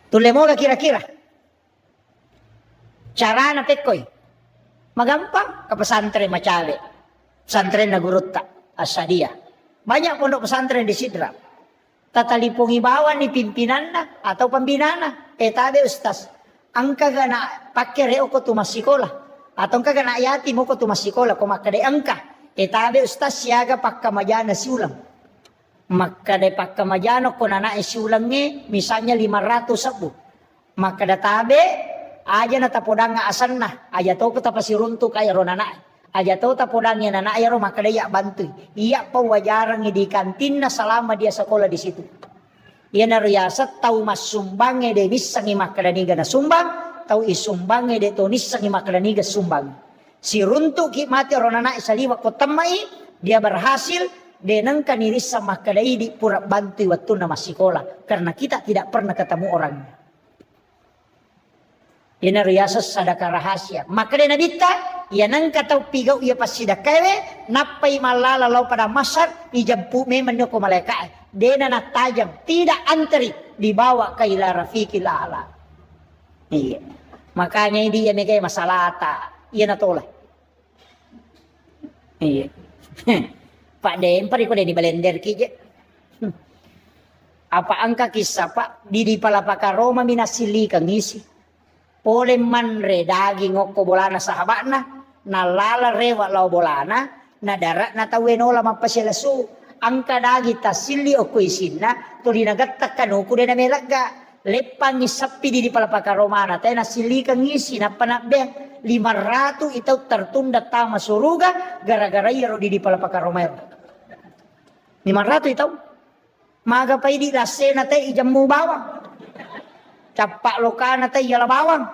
Tulemo ka kira-kira. Cara na pekoy. Magampang ke pesantren Macawe. Pesantren na Gurutta Asadia. Banyak pondok pesantren di Sidra. Tatalipong ibawan ni pimpinan na atau pembina na. Tabe ustaz. Angka gana pakere ko tumasikola. Atau angka gana yati mo ko tumasikola ko makade angka. Tabe ustaz siaga pakkamajana si ulang. Maka de pakkamajano ko na si ulang ni misalnya 500 sabu. Maka da tabe aja na tapodang nga asan na. Aja to ko tapasirunto kaya ro na. Aja to tapodang yan na ro maka ya bantu. Iya pa wajarang di kantin na selama dia sekolah di situ. Iya na riyasat tau masumbang de bisangi makadaniga na sumbang. Tau isumbang de tonis sangi makadaniga sumbang. Si runtuk mati orang anak saliwa ko tamai dia berhasil denang kaniris sama kadai di pura bantu waktu nama sekolah karena kita tidak pernah ketemu orangnya. Ini riasa sadaka rahasia. Maka dia nabita ia nang katau pigau ia pas sidakawe napai malala lau pada masar ijampu memang nyoko malaikat. Dena na tajam tidak antri dibawa ke ila rafiqil a'la. Iya. Makanya dia megai masalah ta. Iya na tolak. Iya. Pak Dem, pari ko di balender kije. Apa angka kisah Pak di palapaka Roma minasili kang isi. Pole manre daging ngoko bolana sahabatna, nalala rewa lau bolana, na darat na tawenola mapasyasu. Angka dagi tasili o kuisina, tuli nagatakan uku de na melaga. Lepang isapi di palapaka Romana, tayo nasili kang isi na panabeng. 500 itu tertunda tama suruga gara-gara iro di palapaka Romero. 500 itu. Maga pa di lasena tay ijamu bawang. Capak lokana tay yala bawang.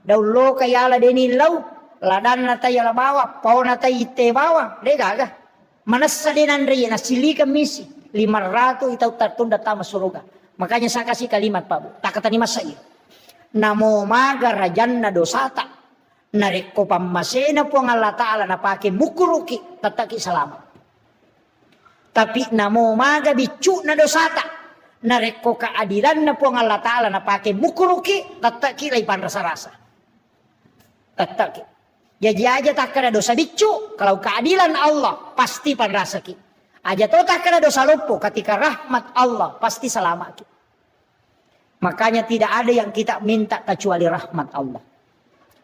Daw loka yala deni law. Ladan na tay yala bawang. Pau na tay ite bawang. Degaga. Manasa denan riya nasilikan misi. 500 itu tertunda tama suruga. Makanya saya kasih kalimat Pak Bu. Tak kata ni masaya. Namo maga rajanna dosata. Narik ko pamasena po ang Allah Ta'ala na pakai mukuruki tataki salamat. Tapi namo maga bicu na dosata. Narik ko keadilan na po ang Allah Ta'ala na pakai mukuruki tataki laipan rasa-rasa. Tataki. Jadi aja tak kena dosa bicu. Kalau keadilan Allah pasti panrasaki. Aja to tak kena dosa lupu ketika rahmat Allah pasti selamat. Makanya tidak ada yang kita minta kecuali rahmat Allah.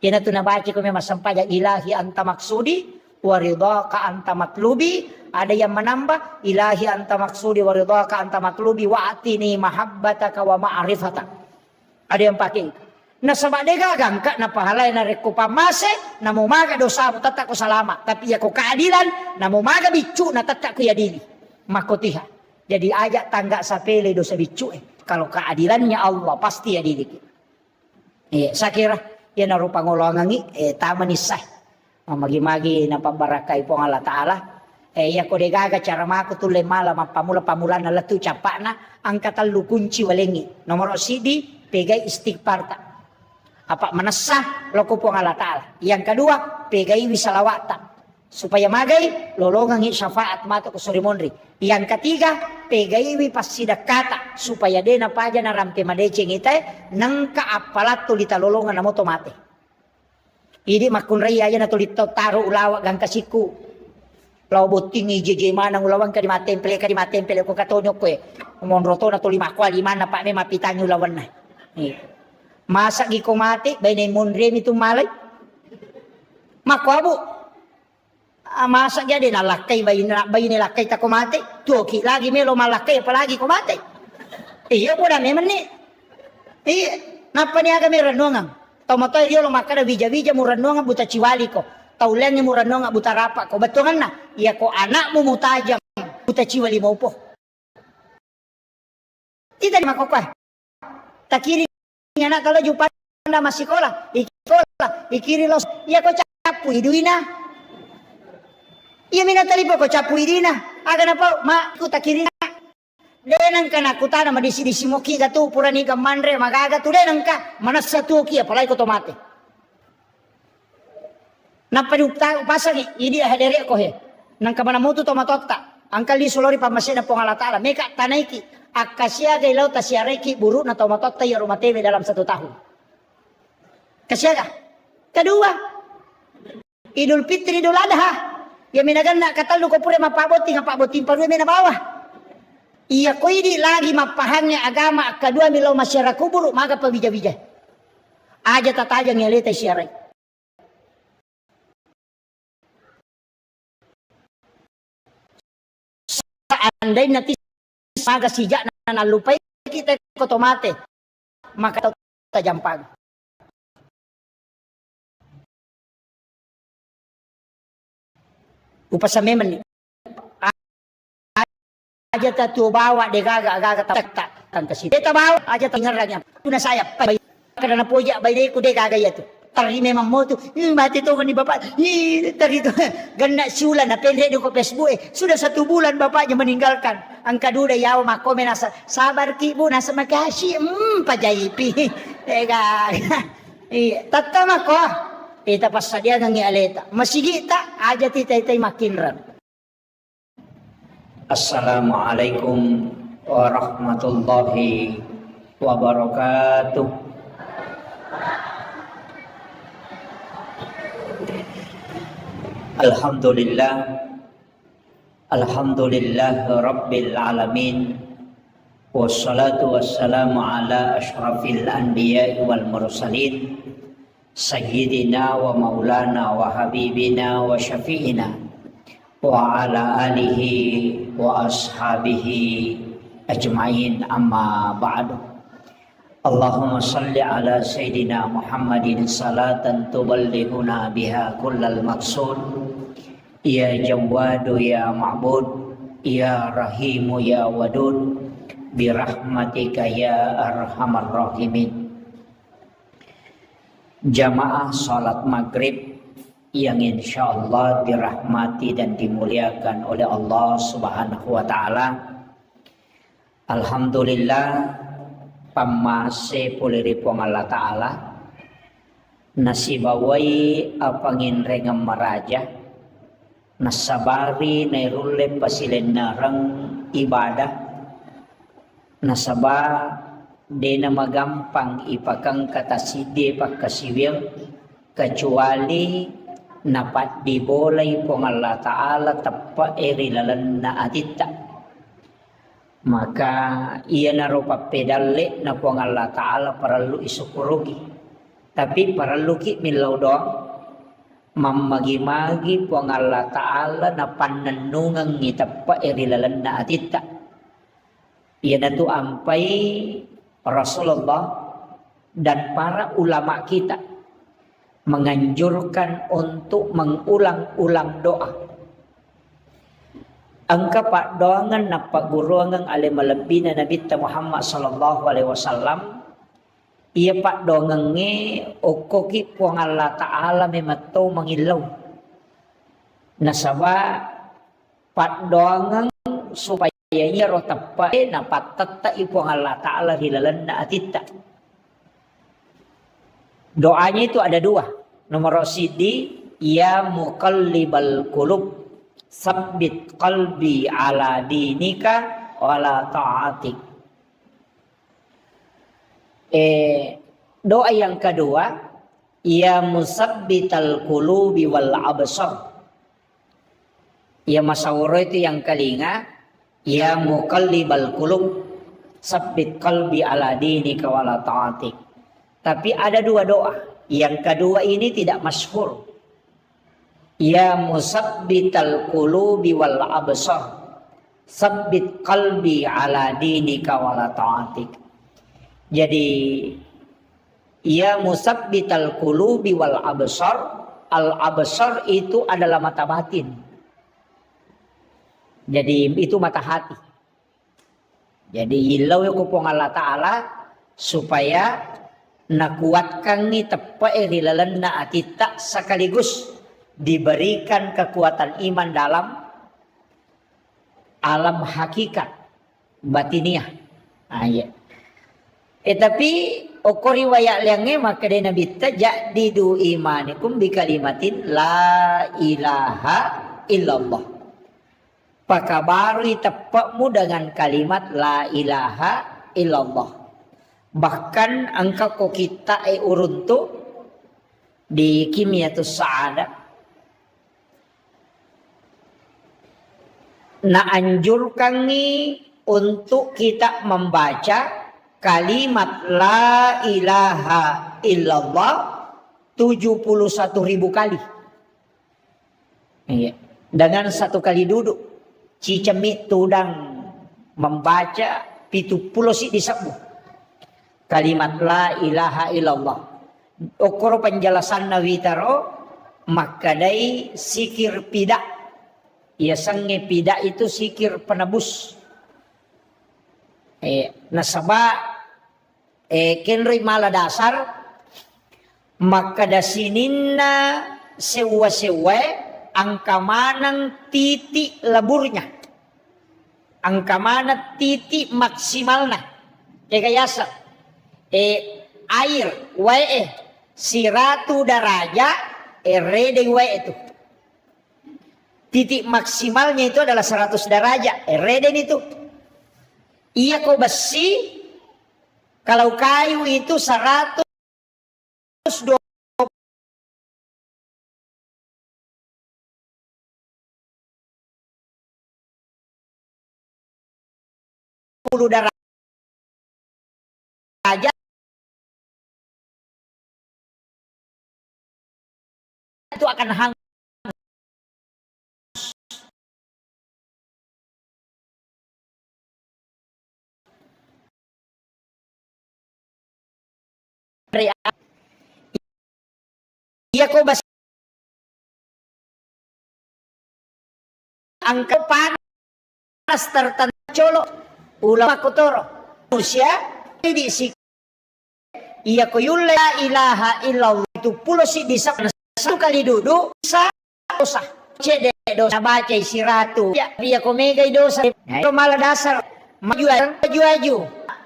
Yan na nabaca ko may masampaya ilahi anta maksudi waridaka anta matlubi. Ada yang menambah ilahi anta maksudi waridaka anta matlubi wa atini mahabbataka wa ma'rifata. Ada yang pakai itu. Na sama dega gangka na pahalay na rekupamase na mumaga dosa mo tatak ko salama. Tapi ya ko keadilan na mumaga bicu na tatak ko yadili. Makotiha. Jadi ajak tangga sapele dosa bicu Kalau keadilannya Allah pasti yadili. Iya, saya kira ya narupa ngolongangi tama ni sah magi-magi na pambarakai po Allah Ta'ala ya ko degaga cara mako tulle mala mapamula-pamula na latu capana angka talu kunci walengi nomor sidi pegai istighfar ta apa manasah loko po Allah Ta'ala yang kedua pegai wisalawata supaya magai lolongangi syafaat mato ko surimonri yang ketiga pegai wi pasidakata supaya dena paja na rampe madeceng ite nangka apalat tulita lolongan na moto mate. Ini makun raya aja na tulita taruh ulawak gang kasiku. Law tinggi jeje mana ulawan ka di matempel ko katonyok ko monroto na to 5 kwa 5 na pa may mapitan yung lawan na. Masa gi ko mati bay na monre mitong malay. Makwabo. Masa gya din nalakay bay nilakay ta ko mati. Tuki lagi melo malakay palagi ko mati. Iya po na meman ni. Iya napaniaga mi ranongang. Tomatoy yo lo makada bija-bija mo ranongang buta chiwali ko. Taulan niya murano nga buta rapa ko. Batungan na. Iya ko anak mo mutajam. Buta chiwali mo po. Tita di makokwa. Takiri nga na kalau jupan na masikola. Ikikola. Ikiri los. Iya ko chapu iduina. Iya minatalipo ko chapu idina. Aga na po. Ma ko takiri na. Denang ka na kutana madisi-disi mo ki gatu purani ka manre magaga tu denang ka. Manas satu ki apalagi ko tomate. Napadupta pasang ini hadere ko he nang kamanamuto to matotta angkal di solori pamasin na pongalatala meka tanaiki akasya gailaw tasyareki buru na to matotta ya rumatebe dalam 1 tahun. Kasyaga kedua Idul Fitri Idul Adha ya minagan na kataldo ko pure mapaboti nga pabotin paruwe na bawah. Iya ko ini lagi mapahangnya agama kedua milaw masyarakat buru maga pabija-bija. Aja tatajang yaleta syarai. Andai nanti maga sijak na nalupay kita ko tomate maka tajampag. Upasameman ni aja tatu bawa de gaga tak kan kasi deta bawa aja tingaragnya tuna saya kada na poja bay de ko de gaga yato. Tari memang mo tu, mati to ni bapak. Tari to ganda sula na pende ko Facebook sudah 1 bulan bapaknya meninggalkan. Ang kaduda yaw makomen nasa sabar ki bu nasa makasi pajaipi. Ega. Tatama ko. Ita pasadia ng aleta. Masigita aja titay makinran. Assalamualaikum warahmatullahi wabarakatuh. Alhamdulillah Rabbil Alamin. Wassalatu wassalamu ala ashrafil anbiya wal mursalin Sayyidina wa maulana wa habibina wa syafi'ina wa ala alihi wa ashabihi ajma'in amma ba'du. Allahumma salli ala Sayyidina Muhammadin salatan tuballighuna biha kullal maqsud. Ya Jawwadu ya Ma'bud, ya Rahimu ya Wadud, birahmatika ya Arhamar Rahimin. Jamaah salat maghrib yang insyaallah dirahmati dan dimuliakan oleh Allah Subhanahu wa taala. Alhamdulillah pamase puliri pong Allah Ta'ala nasibaway apangin rengam maraja nasabari nairule pasilen narang ibadah nasaba de na magampang ipakang kataside pagkasiwil kecuali napat dibolay pong Allah Ta'ala tappa erilalan na atita. Maka ia naruh pedale na po ang Allah Ta'ala paralu isukurugi. Tapi paralu ki milaw doang mamagi-magi po ang Allah Ta'ala na pananungang ngitapa irilalan na atita. Ia na to ampay Rasulullah dan para ulama kita menganjurkan untuk mengulang-ulang doa. Angka pak doangan na paguruangan ale malabi na Nabi Muhammad sallallahu alaihi wasallam. Iya pak doangan nge okoki po ang Allah Ta'ala memato mangilaw. Nasaba pak doangan supaya iya rotapay na patata ipo ang Allah Ta'ala hilalan na atita. Doanya itu ada 2. Nomor sidi ya muqallibal qulub sabbit qalbi ala dinika wala ta'atik. Doa yang kedua ya musabbital qulubi wal absar Ya masawro itu yang kelinga. Ya muqallibal qulub sabbit qalbi ala dinika wala ta'atik. Tapi ada dua doa. Yang kedua ini tidak masyhur. Ya musabbital qulubi wal absar sabbit qalbi ala dinika wala ta'atik. Jadi ya musabbital qulubi wal absar, al absar itu adalah mata batin. Jadi itu mata hati. Jadi ilau kupong Allah Ta'ala supaya nakuatkan ni tepa irilalan na atita sekaligus diberikan kekuatan iman dalam alam hakikat batiniah. Ya. Tapi okori wayak liangnya maka dia Nabi tajadidu imanikum bi kalimatin la ilaha illallah. Pakabari tepakmu dengan kalimat la ilaha illallah. Bahkan angka ko kita uruntu di Kimiyatus Sa'adah na anjurkan ni untuk kita membaca kalimat la ilaha illallah 71.000 kali. Dengan satu kali duduk. Cicemit tudang membaca 70 disabu kalimat la ilaha illallah. Okoro penjelasan nawitaro makadai sikir pida. Ya sange pida itu sikir penebus. Nasaba kenri mala dasar makadasininna sewa-sewa angka manang titik leburnya, angka mana titik maksimalnya, kayasa air wae 100 derajat rede wae itu titik maksimalnya itu adalah 100 derajat rede itu. Iya kau besi kalau kayu itu 120 derajat itu akan hangus. Iya kok bas angka panas tertentu colok ulama kotoro manusia di si iya ko la ilaha illallah itu pulo si bisa satu kali duduk bisa dosa cede dosa baca isi ratu ya dia ko mega dosa itu malah dasar maju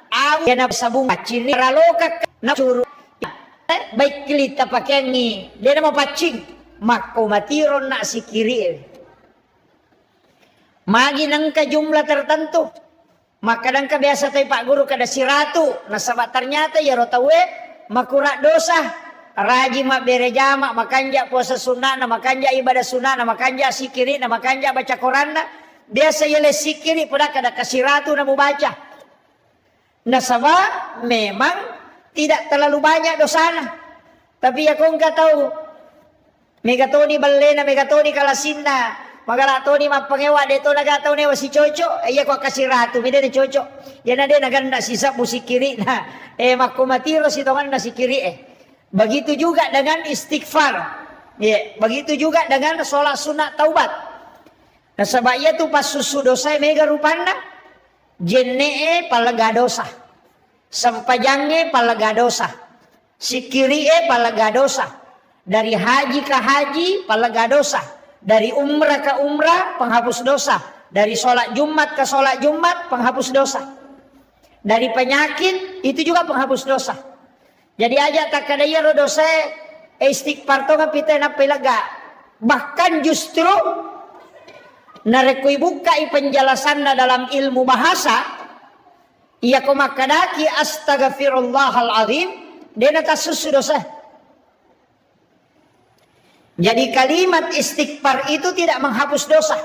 aw ya na sabung cini raloka na suru baik kita pakai ni dia nama pacing mako matiron na si kiri magi nang ka jumlah tertentu. Maka kadang biasa tayo Pak Guru kada si ratu. Nasaba ternyata ya rotawe makura dosa. Raji mak berejama makanja puasa sunnah na makanja ibadah sunnah na makanja sikiri na makanja baca Quran na. Biasa yele sikiri pada kada kasih ratu na baca. Nasaba memang tidak terlalu banyak dosana. Tapi ya kau enggak tahu. Megatoni balena megatoni kalasinna. Magara to ni mapangewa deto nagatao ni si Coco iya ko kasih ratu bida ni Coco yan na din naganda sisa si kiri na makumatiro si tongan na si kiri begitu juga dengan istighfar begitu juga dengan sholat sunat taubat nah sabaya tu pas susu dosa mega rupana jenne palaga dosa sampajangnya palaga dosa si kiri palaga dosa dari haji ke haji palaga dosa. Dari umrah ke umrah penghapus dosa. Dari sholat Jumat ke sholat Jumat penghapus dosa. Dari penyakit itu juga penghapus dosa. Jadi aja tak kadaya ro dosa istighfar to ngapita na pilaga. Bahkan justru narekui buka penjelasan dalam ilmu bahasa iya ko makadaki astaghfirullahal azim dena tasusu dosa. Jadi kalimat istighfar itu tidak menghapus dosa.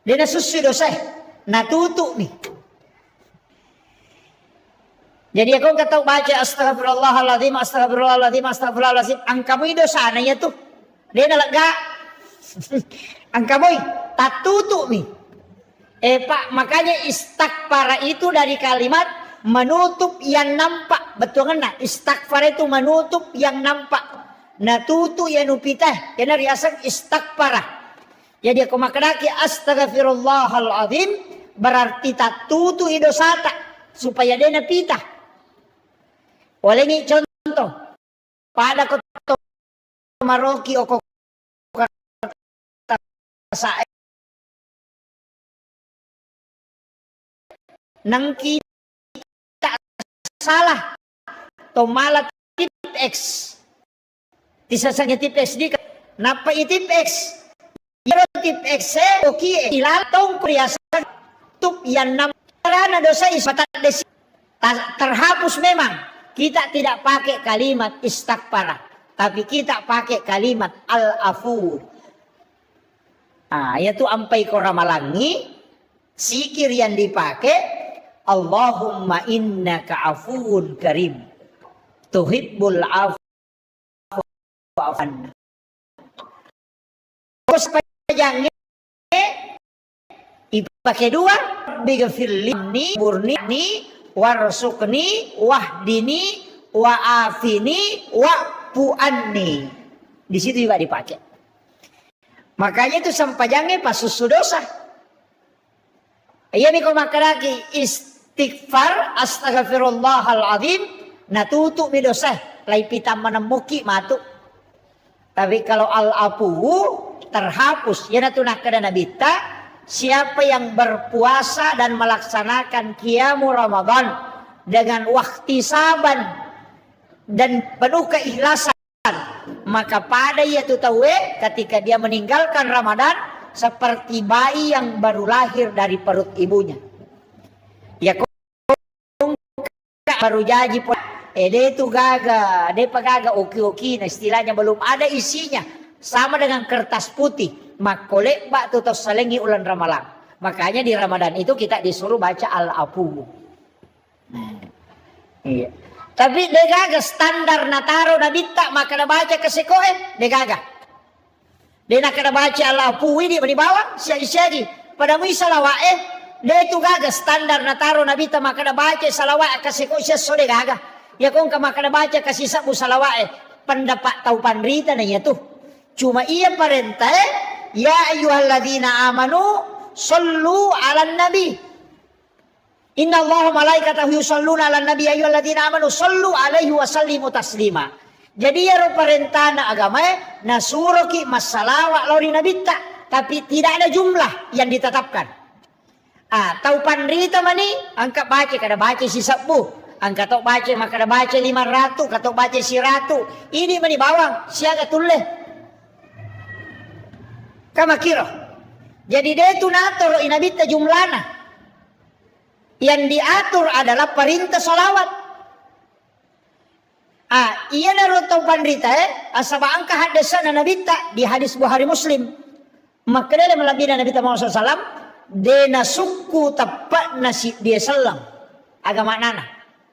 Dia susu dosa. Natutu nih. Jadi aku kata baca astagfirullahaladzim, astagfirullahaladzim, astagfirullahaladzim. Angkamu dosa na ya tuh. Dia nalaga. Angkamu tatutu nih. Pak, makanya istighfar itu dari kalimat menutup yang nampak. Betul kan? Istighfar itu menutup yang nampak. Natutu yang upitah. Kena riasan istighfar. Jadi aku maknaki astagfirullahaladzim berarti tatutu idosata supaya dia napitah. Oleh ini contoh pada koto maroki oko sa nang kita salah to malat tip X tisasanya tip X di napa tip X yero tip X oki ilatong kuriasan tup yang nam karena dosa isbatat desi terhapus. Memang kita tidak pakai kalimat istighfar tapi kita pakai kalimat al-afu. Yaitu ampai ko ramalangi sikir yang dipakai Allahumma innaka afuun karim tuhibbul afwa anna. Terus panjangnya dipakai dua bighfirli murni warsukni wahdini wa'afini wa'fu'anni. Di situ juga dipakai. Makanya itu sampajangnya pas susu dosa. Iya nih kau makan lagi istighfar astagfirullahaladzim natutu midosa lai pita menemuki matu. Tapi kalau al-afu terhapus ya natuna kada nabita siapa yang berpuasa dan melaksanakan qiyamul Ramadan dengan wahtisaban dan penuh keikhlasan maka pada yaitu tahu ketika dia meninggalkan Ramadan seperti bayi yang baru lahir dari perut ibunya. Ya kok baru jadi dia itu gaga, dia pagaga oki-oki, nah istilahnya belum ada isinya, sama dengan kertas putih. Makolek bak tutup selengi ulan Ramalan. Makanya di Ramadan itu kita disuruh baca al-afu. Iya. Tapi dia gaga standar nataro nabita maka na baca kesikoe, dia gaga. Dia nak kena baca al-afu ini di bawah siagi-siagi. Pada mu salawae, dia itu gaga standar nataro nabita maka na baca salawae kasikoe siya so dia gaga. Ya kung maka na baca kasih sabu salawae pendapat tau panrita na tuh. Cuma ia perintah ya ayyuhalladzina amanu sallu 'alan nabi. Innallaha malaikatahu yusholluna 'alan nabi ya ayyuhalladzina amanu sallu 'alaihi wa sallimu taslima. Jadi ya perintah na agama nasuruh ki masalawat lori nabita tapi tidak ada jumlah yang ditetapkan. Tau panrita mani angka baca kada baca si sabu. Angka tok baca maka kada baca 500 katok baca si 100. Ini mani bawang siaga tulle. Kama kira. Jadi dia itu natur inabita jumlana. Yang diatur adalah perintah salawat. Iya narutong pandrita asaba angka hadasan na nabita di hadis Bukhari Muslim. Maka dia melabina Nabi Muhammad SAW dena suku tepat nasi dia selang agama nana.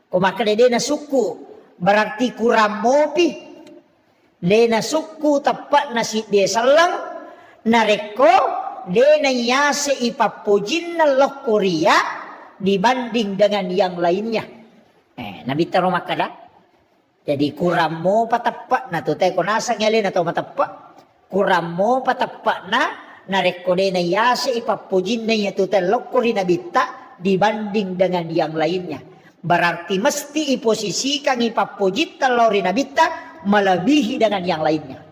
Maka dia dena suku berarti kurang mopi. Dena suku tepat nasi dia selang nareko dena yase ipapujin na lokoria dibanding dengan yang lainnya. Nabi taruh makada. Jadi kurang mo patapak na to tayo nasa ngali na to matapak. Kurang mo patapak na narekode na yase ipapujin na niya to tayo lokori na bita dibanding dengan yang lainnya. Berarti mesti iposisikan ipapujit talori na bita melebihi dengan yang lainnya.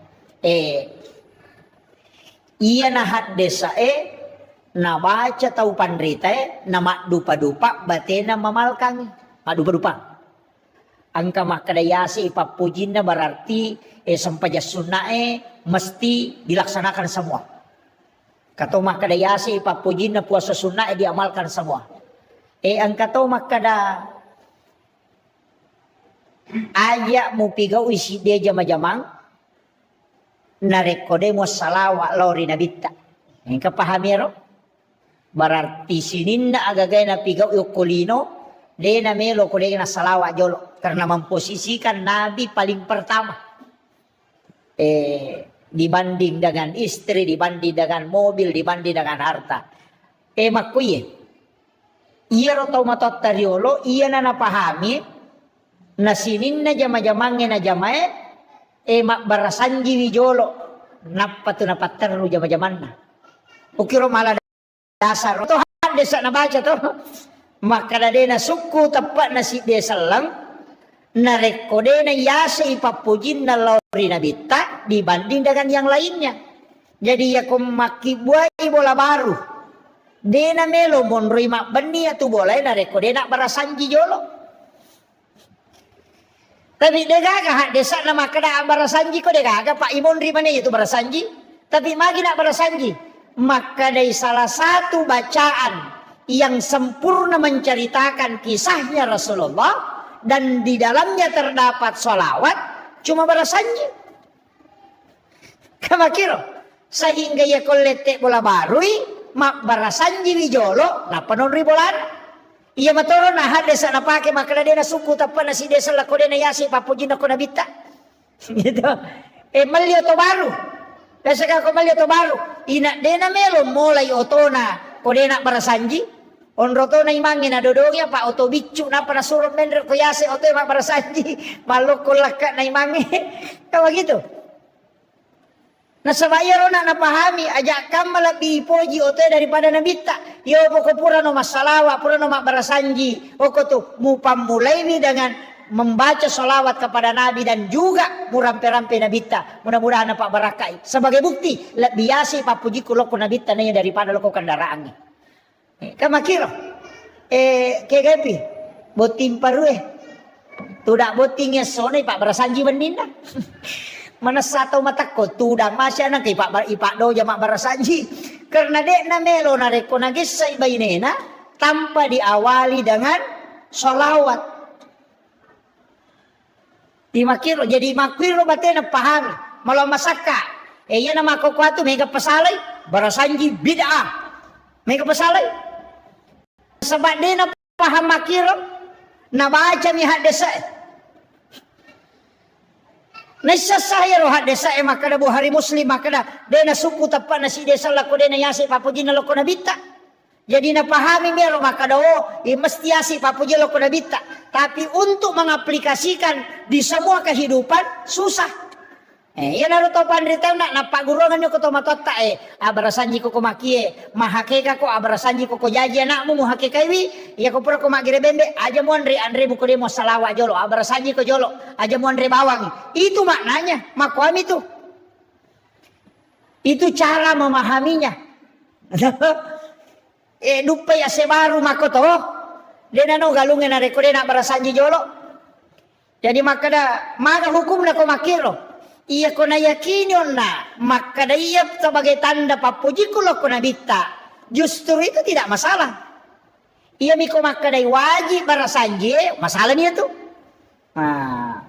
Iya na haddesa na baca tau pandrita na makdupa-dupa batena mamalkang makdupa-dupa. Angka makadayasi ipapujin na berarti sampaja sunnah mesti dilaksanakan semua. Kato makadayasi ipapujin na puasa sunnah diamalkan semua. Angka to makada aja mu pigaw isi dia jama-jamang narekode mo salawa lori nabita. Angka pahamiro? Berarti sininna agagay na pigaw yukulino, de na melo ko de na salawa jolo. Karena memposisikan Nabi paling pertama. Dibanding dengan istri, dibanding dengan mobil, dibanding dengan harta. Makuye. Iya ro matot tariolo, iya na napahami, na sininna jama-jamangnya na jamae, mak barasanji wijolo, napatu napataru jama-jaman na. Ukiro malah dasar. Tuh desa na baca tuh. Maka na suku tepat na si desa lang, na rekode na yasa ipapujin na lori na bita dibanding dengan yang lainnya. Jadi ya kumaki buai bola baru. Dena melo monroi mak beni atu bola na rekode na barasanji jolo. Tapi degaga hak desa na makada barasanji ko degaga Pak Imon rimane itu barasanji. Tapi magi nak barasanji. Maka dari salah satu bacaan yang sempurna menceritakan kisahnya Rasulullah dan di dalamnya terdapat sholawat cuma barasanji. Kamakiro sehingga ya kolete bola barui mak barasanji wijolo na panon ribolan. Iya matoro na desa na pake maka dia na suku tapa na si desa la kode na yasi papujin ako na bita. Gitu. Malio to baru. Desa ka ko malio to baru. Ina dena melo mulai otona kode na barasanji. Onroto na imangin na dodongya pa oto bicu na para suruh menre ko yasi oto mak barasanji. Maloko laka na imangi. Kawa gitu. Nah sabayaro na napahami ajak kam lebih poji oto daripada nabita. Yo poko pura no masalawa pura no mak barasanji. Oko tu mupam mulai dengan membaca salawat kepada Nabi dan juga murampe-rampe nabita. Mudah-mudahan apa barakai. Sebagai bukti biasa papuji kuloko nabita nanya daripada loko kendaraan. Kamakiro. Kegepi. Boting parue. Tudak botingnya sone pak barasanji bendina. Mana satu mata ko tudang masya na kay ipak do jamak barasanji karena dek na melo na reko na gisay bainena tanpa diawali dengan sholawat di makiro jadi makiro batena paham malah masaka iya na makokwatu mega pasalay barasanji bid'ah mega pasalay sebab dia na paham makiro na baca mi hadesa Nasa saya roh desa makada buhari muslim makada dena suku tepat nasi desa lako dena yasi papuji na lako nabita. Jadi na pahami mero makada mesti yasi papuji lako nabita. Tapi untuk mengaplikasikan di semua kehidupan susah. Yan naruto to pandrita na napagurongan nyo ko to matota abarasanji ko makie mahakeka ko abarasanji ko jaji anakmu muhakekaiwi ya ko pura ko magire bembe aja mo andre buko demo salawa jolo abarasanji ko jolo aja mo andre bawang itu maknanya makwami itu cara memahaminya. Dupai ase baru makoto dena no galungen na rekode na abarasanji jolo jadi makada maga hukum na ko makiro. Iya kona yakini na maka dia sebagai tanda papuji kulo kona bita justru itu tidak masalah. Iya miko maka dai wajib barasanji masalahnya tuh. Nah.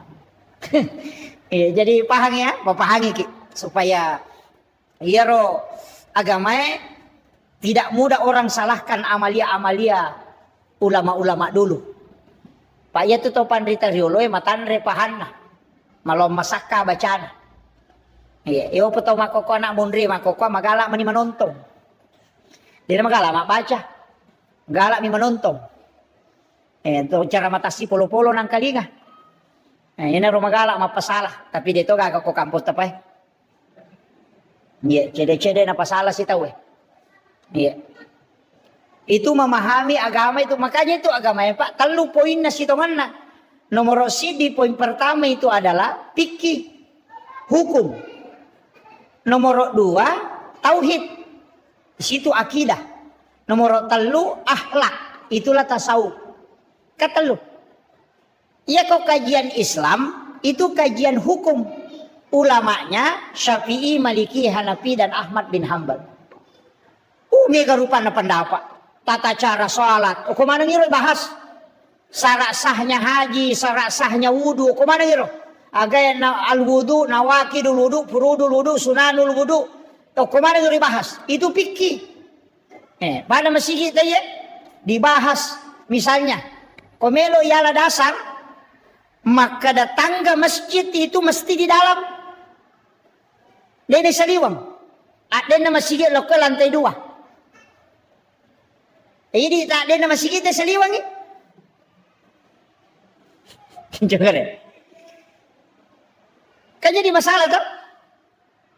Jadi paham ya, papahangi supaya iya ro agama tidak mudah orang salahkan amalia-amalia ulama-ulama dulu. Pak ya tuh pandrita riolo matanre pahanna. Malam masaka bacana. Iya, iyo peto makoko anak mundri makoko magala mani manontong. Dia magala mak baca. Galak mi manontong. Itu cara matasi polo-polo nang kalinga. Ini rumagala mapasalah, tapi dia to gagak ko kampus tapay. Iya, cede-cede na pasalah si tahu. Iya. Itu memahami agama itu makanya itu agama ya Pak. Telu poin na sitongan na. Nomor sidi poin pertama itu adalah fikih hukum. Nomor dua tauhid. Di situ akidah. Nomor telu akhlak. Itulah tasawuf. Katelu. Ya kok kajian Islam itu kajian hukum. Ulamanya Syafi'i, Maliki, Hanafi dan Ahmad bin Hambal. Mega rupanya pendapat. Tata cara sholat. Kemana ngiro bahas? Syarat sahnya haji, syarat sahnya wudu. Kemana ngiro? Agak al wudu, nawakidul wudu, furudul wudu, sunanul wudu. Kemana ngiro bahas? Itu fikih. Pada masjid kita ya dibahas misalnya komelo ialah dasar, maka tangga masjid itu mesti di dalam. Dene saliwang. Ada masjid lo ke lantai 2. Jadi tak ada masjid kita saliwang ni. Jangan ya. Kan jadi masalah tuh.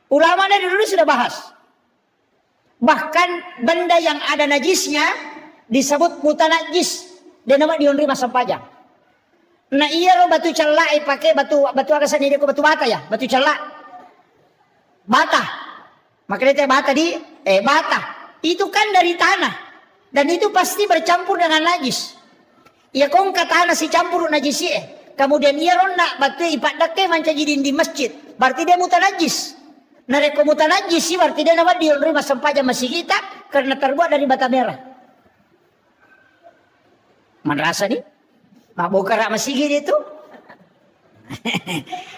Ulama dari dulu sudah bahas. Bahkan benda yang ada najisnya disebut mutanajis. Dan nama diundri masa pajang. Nah iya lo batu celak pakai batu akasan ini batu bata ya, batu celak. Bata. Makanya bata bata. Itu kan dari tanah. Dan itu pasti bercampur dengan najis. Ya kong kata tanah si campur najis kemudian ia ronda batu ipat dake manca jidin di masjid. Berarti dia mutanajis. Nah reko mutanajis sih berarti dia nama diundri masa pajang masih kita karena terbuat dari bata merah. Man rasa nih? Mabukara masjid itu.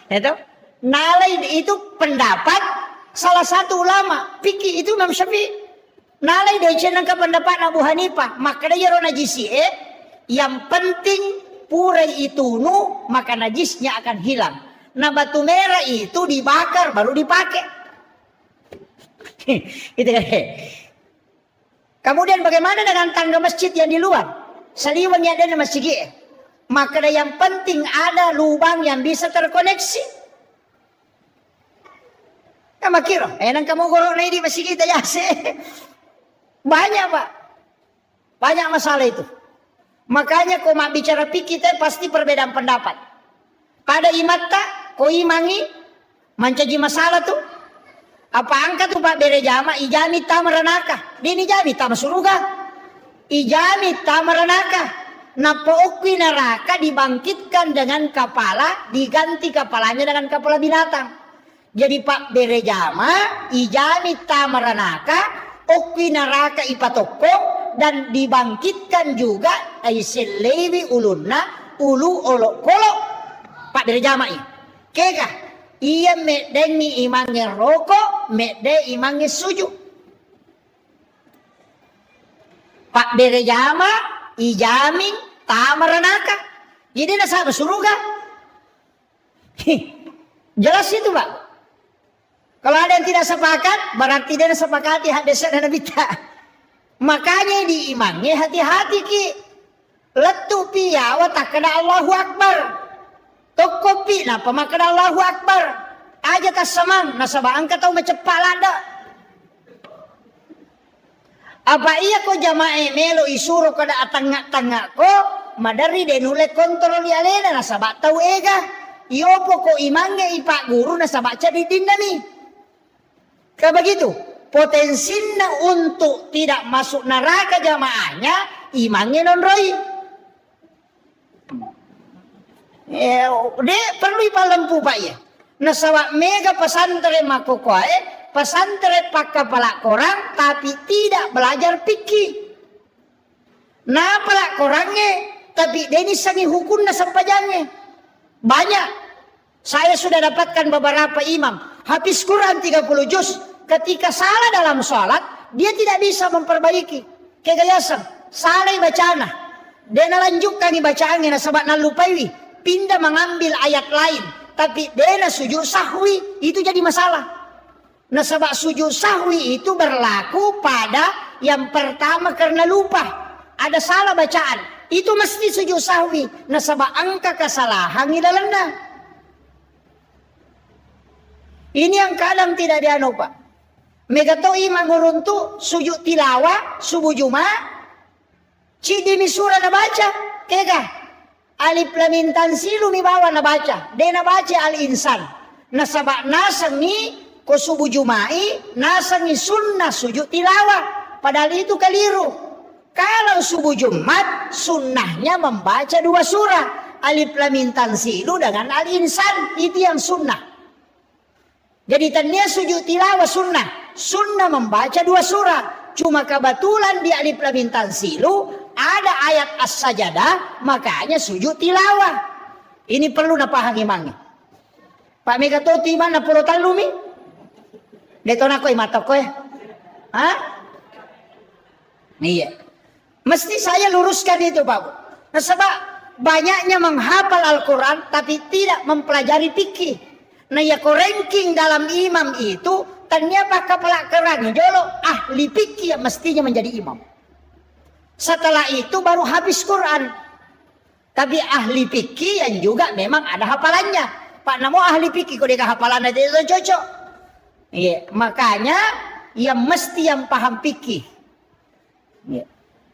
Itu nalai itu pendapat salah satu ulama fikih itu Imam Syafi'i. Nalai dari cenang ke pendapat Abu Hanifah, maka dia ro najisi yang penting purai itu maka najisnya akan hilang. Nah batu merah itu dibakar baru dipakai. Gitu kan. Kemudian bagaimana dengan tangga masjid yang di luar? Saliwang yang ada di masjid. Maka yang penting ada lubang yang bisa terkoneksi. Kamu kira, nang kamu gorok di masjid kita ya banyak Pak, banyak masalah itu. Makanya kau mak bicara fikih kita pasti perbedaan pendapat. Pada imata, kau imangi, mancaji masalah tuh. Apa angkat tuh Pak berejama, ijami tamaranaka, dini jami tamasuruga, ijami tamaranaka. Napookwi neraka dibangkitkan dengan kepala, diganti kepalanya dengan kepala binatang. Jadi Pak berejama, ijami tamaranaka, okwi neraka ipatokong, dan dibangkitkan juga aiselewi ulunna, ulu olok kolok. Pak berejama ini. Keka, iya medeni imange rokok, mede imange sujud. Pak berejama, ijamin tamaranaka. Jadi nasa surga. Jelas itu Pak. Kalau ada yang tidak sepakat, berarti dia sepakati hadis dan bid'ah. Makanya diimangnya hati-hati ki. Letu piya wa takana Allahu Akbar. Tokopi napa makana Allahu Akbar. Aja tasamang nasaba angka tau macepak lada. Apa iya ko jamae melo isuro kada atanga-tanga ko madari denule kontrol ya lena nasaba tau ega. Iopo ko imange ipak guru nasaba jadi dindami. Kayak begitu. Potensinya untuk tidak masuk neraka jamaahnya imangnya non-roi. Dia perlu ipalempu Pak ya. Nasaba mega pesantren makokoe. Pesantren pak kepala korang tapi tidak belajar fikih. Nah pala korangnya tapi deni sangi hukumnya sampajangnya. Banyak. Saya sudah dapatkan beberapa imam habis Quran 30 juz. Ketika salah dalam sholat dia tidak bisa memperbaiki. Kegayasan salah bacana. Dia lanjutkan bacaannya nasabak nalupai. Pindah mengambil ayat lain. Tapi dia sujud sahwi. Itu jadi masalah. Nah sebab sujud sahwi itu berlaku pada yang pertama karena lupa. Ada salah bacaan. Itu mesti sujud sahwi. Nah sebab angka kesalahan dalamnya. Ini yang kadang tidak dianu Pak. Megatoi manguruntu sujud tilawah subuh Jumat. Cidimi surah na baca. Kega. Alif lam mim tanzilu mi bawa na baca. Dia na baca al-insan. Nah sebab nasang ni ko subuh Jumai nasangi sunnah sujud tilawah. Padahal itu keliru. Kalau subuh Jumat sunnahnya membaca 2 surah. Alif lam mim tanzilu dengan al-insan. Itu yang sunnah. Jadi tanya sujud tilawah sunnah. Sunnah membaca 2 surah. Cuma kebetulan di alif lam mim tanzilu ada ayat as-sajadah. Makanya sujud tilawah. Ini perlu napahang imangnya. Pak Megatoti mana pulau talumi? Deto na ko imatok ko Hah? Iya. Mesti saya luruskan itu Pak. Nah, sebab banyaknya menghafal Al-Quran tapi tidak mempelajari fikih. Nah ya ranking dalam imam itu ternyata kepala kerang jolo ahli fikih yang mestinya menjadi imam. Setelah itu baru habis Quran. Tapi ahli fikih yang juga memang ada hafalannya. Pak namo ahli fikih kok dia hafalan aja itu cocok. Iya, makanya yang mesti yang paham fikih. Iya.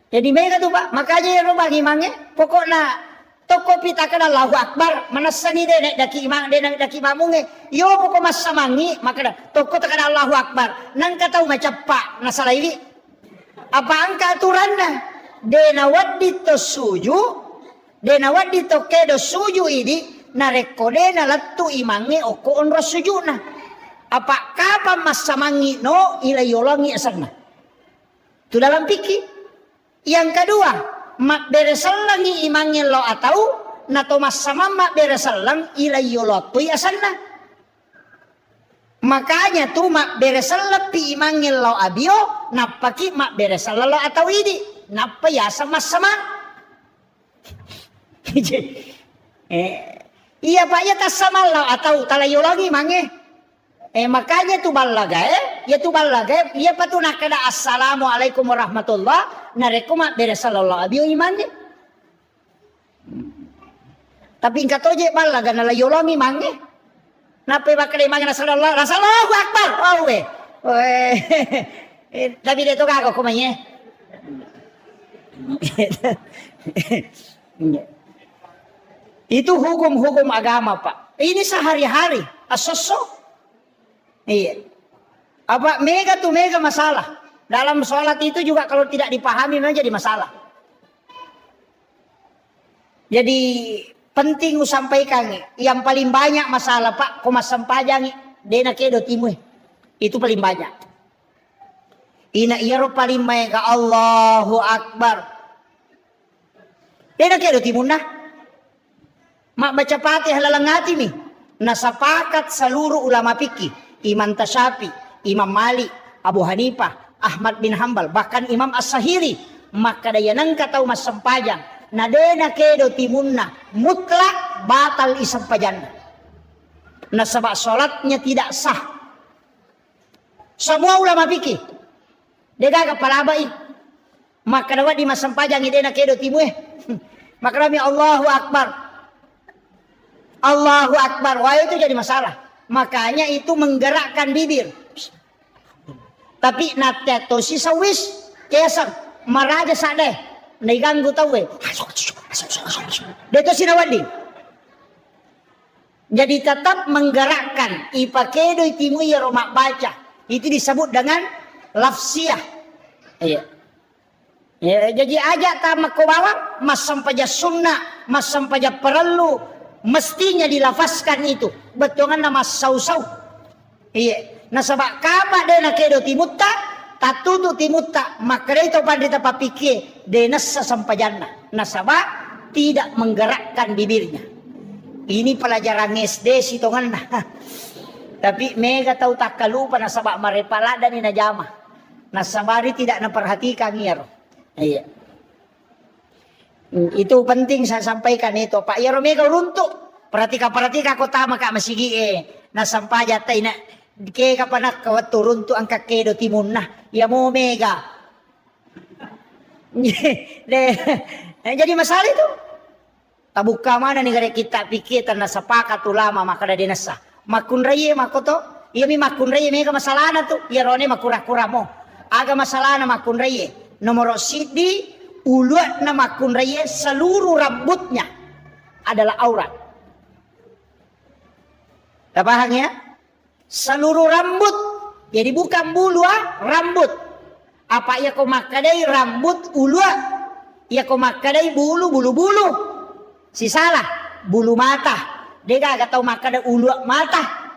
Jadi mereka tuh Pak, makanya ya rumah imamnya pokoknya toko pita kana Allahu Akbar manasani de daki imam de daki mamunge yo pokok masamangi maka toko takana Allahu Akbar nang katau macam Pak nasalah ini apa angka aturanna de nawaddi to suju de nawaddi to kedo suju ini narekode na lattu imange oko onro sujuna apa kapan masamangi no ilayolangi asana itu dalam fikih. Yang kedua, mak beresalangi imangin lo atau nato masama mak beresalang ilayolotu asanna. Makanya tuh mak beresalang pi imangin lo abio napaki mak beresalang lo atau ini napa ya sama-sama. Iya pak ya tas sama lo atau talayologi mange. Makanya tu balaga ya tu balaga ya patu nakada assalamualaikum warahmatullah narekuma beresallallahu alaihi imannya. Tapi ingkat oje balaga nalayolami mange. Napa bakal mange nasallallahu akbar. Oh we. Tapi dia tu kago kumanya. Itu hukum-hukum agama pak. Ini sehari-hari asosok. Iya. Apa mega tuh mega masalah. Dalam sholat itu juga kalau tidak dipahami memang jadi masalah. Jadi penting sampaikan yang paling banyak masalah Pak komas sampajang dena kedo timu itu paling banyak. Ina iaro paling mega Allahu Akbar. Dena kedo timu nah. Mak baca Fatihah lalangati nih. Nasapakat seluruh ulama fikih. Imam Tasyafi, Imam Malik, Abu Hanifah, Ahmad bin Hambal, bahkan Imam As-Sahiri. Maka daya nang katau mas sempajang. Nadena kedo timunna mutlak batal isampajanda. Nah sebab sholatnya tidak sah. Semua ulama fikih. Dega kepala baik. Maka dapat di mas sempajang idena kedo timu Maka dami Allahu Akbar. Allahu Akbar. Wah itu jadi masalah. Makanya itu menggerakkan bibir. Tapi nateto si sawis kesang maraja sade niganggu tawe. Deto sinawadi. Jadi tetap menggerakkan ipakedo itimu ya romak baca. Itu disebut dengan lafsiyah. Iya. Ya, jadi aja tamak ko bawa mas sampaja sunnah, mas sampaja perlu. Mestinya dilafaskan itu. Betongan nama sau-sau. Iya. Nah sebab kapa dena kedo timutta. Tatutu timutta. Maka itu pada papikir. Dena sasampajanna. Nah sebab tidak menggerakkan bibirnya. Ini pelajaran SD sitongan. Tapi mega tahu tak kalupa na sebab marepala dan ina jama. Nah sabari tidak naperhatikan ya. Iya. Itu penting saya sampaikan itu Pak ya Romega runtuk perhatika kota maka masigi na sampaja tay na ke kapanak kawat runtuk ang kakedo timun nah ya mo mega jadi masalah itu tabuka mana nih gare kita pikir na sapakat ulama maka da dinasa makun raye makoto iya mi makun raye mega masalah na tuh ya rone makura-kura mo aga masalah na makun raye nomor sidi uluat nama makun raya seluruh rambutnya adalah aurat. Tak paham ya? Seluruh rambut. Jadi bukan bulu rambut. Apa ya kau makadai rambut uluat? Ya kau makadai bulu. Si salah bulu mata. Dia gak tahu makadai uluat mata.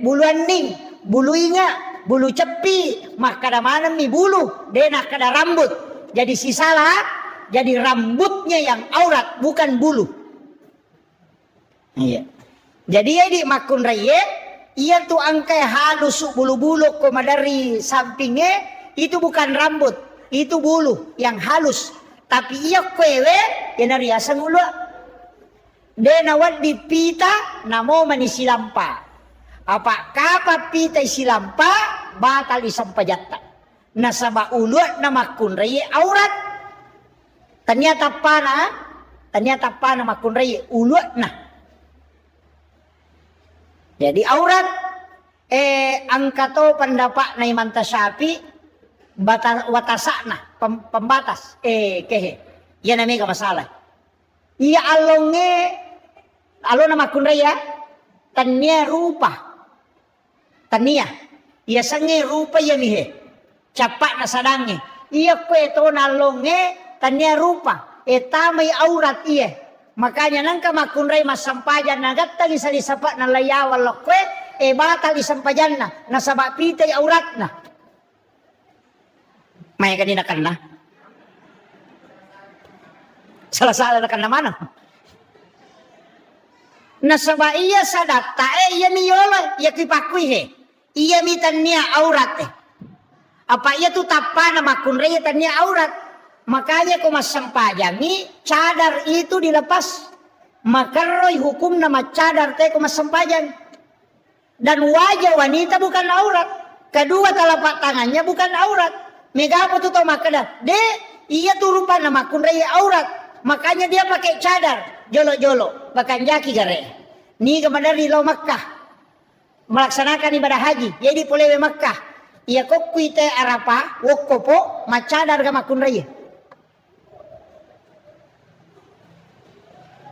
Bulu aning, bulu inga. Bulu cepi, maka ada mana mi bulu, dena kada rambut. Jadi si salah, jadi rambutnya yang aurat, bukan bulu. Iya. Jadi ya di makun raya, ia tu angkai halus bulu-bulu koma dari sampingnya, Itu bukan rambut, itu bulu yang halus. Tapi iya kwewe yang nariasan ulo. De nawad di pita namo manisilampa. Apa kapa pita isilampa batal isampajatta. Nasaba ulo na makunray aurat. Ternyata pana makunray ulo na. Jadi aurat angkato pendapat na imanta sapi watasakna pembatas kehe ya namanya masalah iya alon nama kunraya tania rupa tania iya sange rupa ya mihe capak na sadange iya kweto nalonge tania rupa tamay aurat iya makanya nangka makunray masampajan nagatang isa lisapak na layawal lokwe batal isampajan na nasabak pitay aurat na. May kanina kan na. Salah-salah na kan na mana. Nasaba iya sa data iya miyola iya kipakui he. Iya mitan niya aurat Apa iya tu tapa na makunray tan niya aurat. Makanya kung masampajangi cadar itu dilepas. Makaroy hukum na macadar kung masampajan. Dan wajah wanita bukan aurat. Kedua telapak tangannya bukan aurat. Megapo tu tau makada. Iya tu rupa nama kunray aurat. Makanya dia pakai cadar. Jolo-jolo. Bahkan jaki gare. Ni kemadari lau Makkah. Melaksanakan ibadah haji. Jadi polewe Makkah. Iya kok kuite arapa. Wokopo. Macadar gama kunray.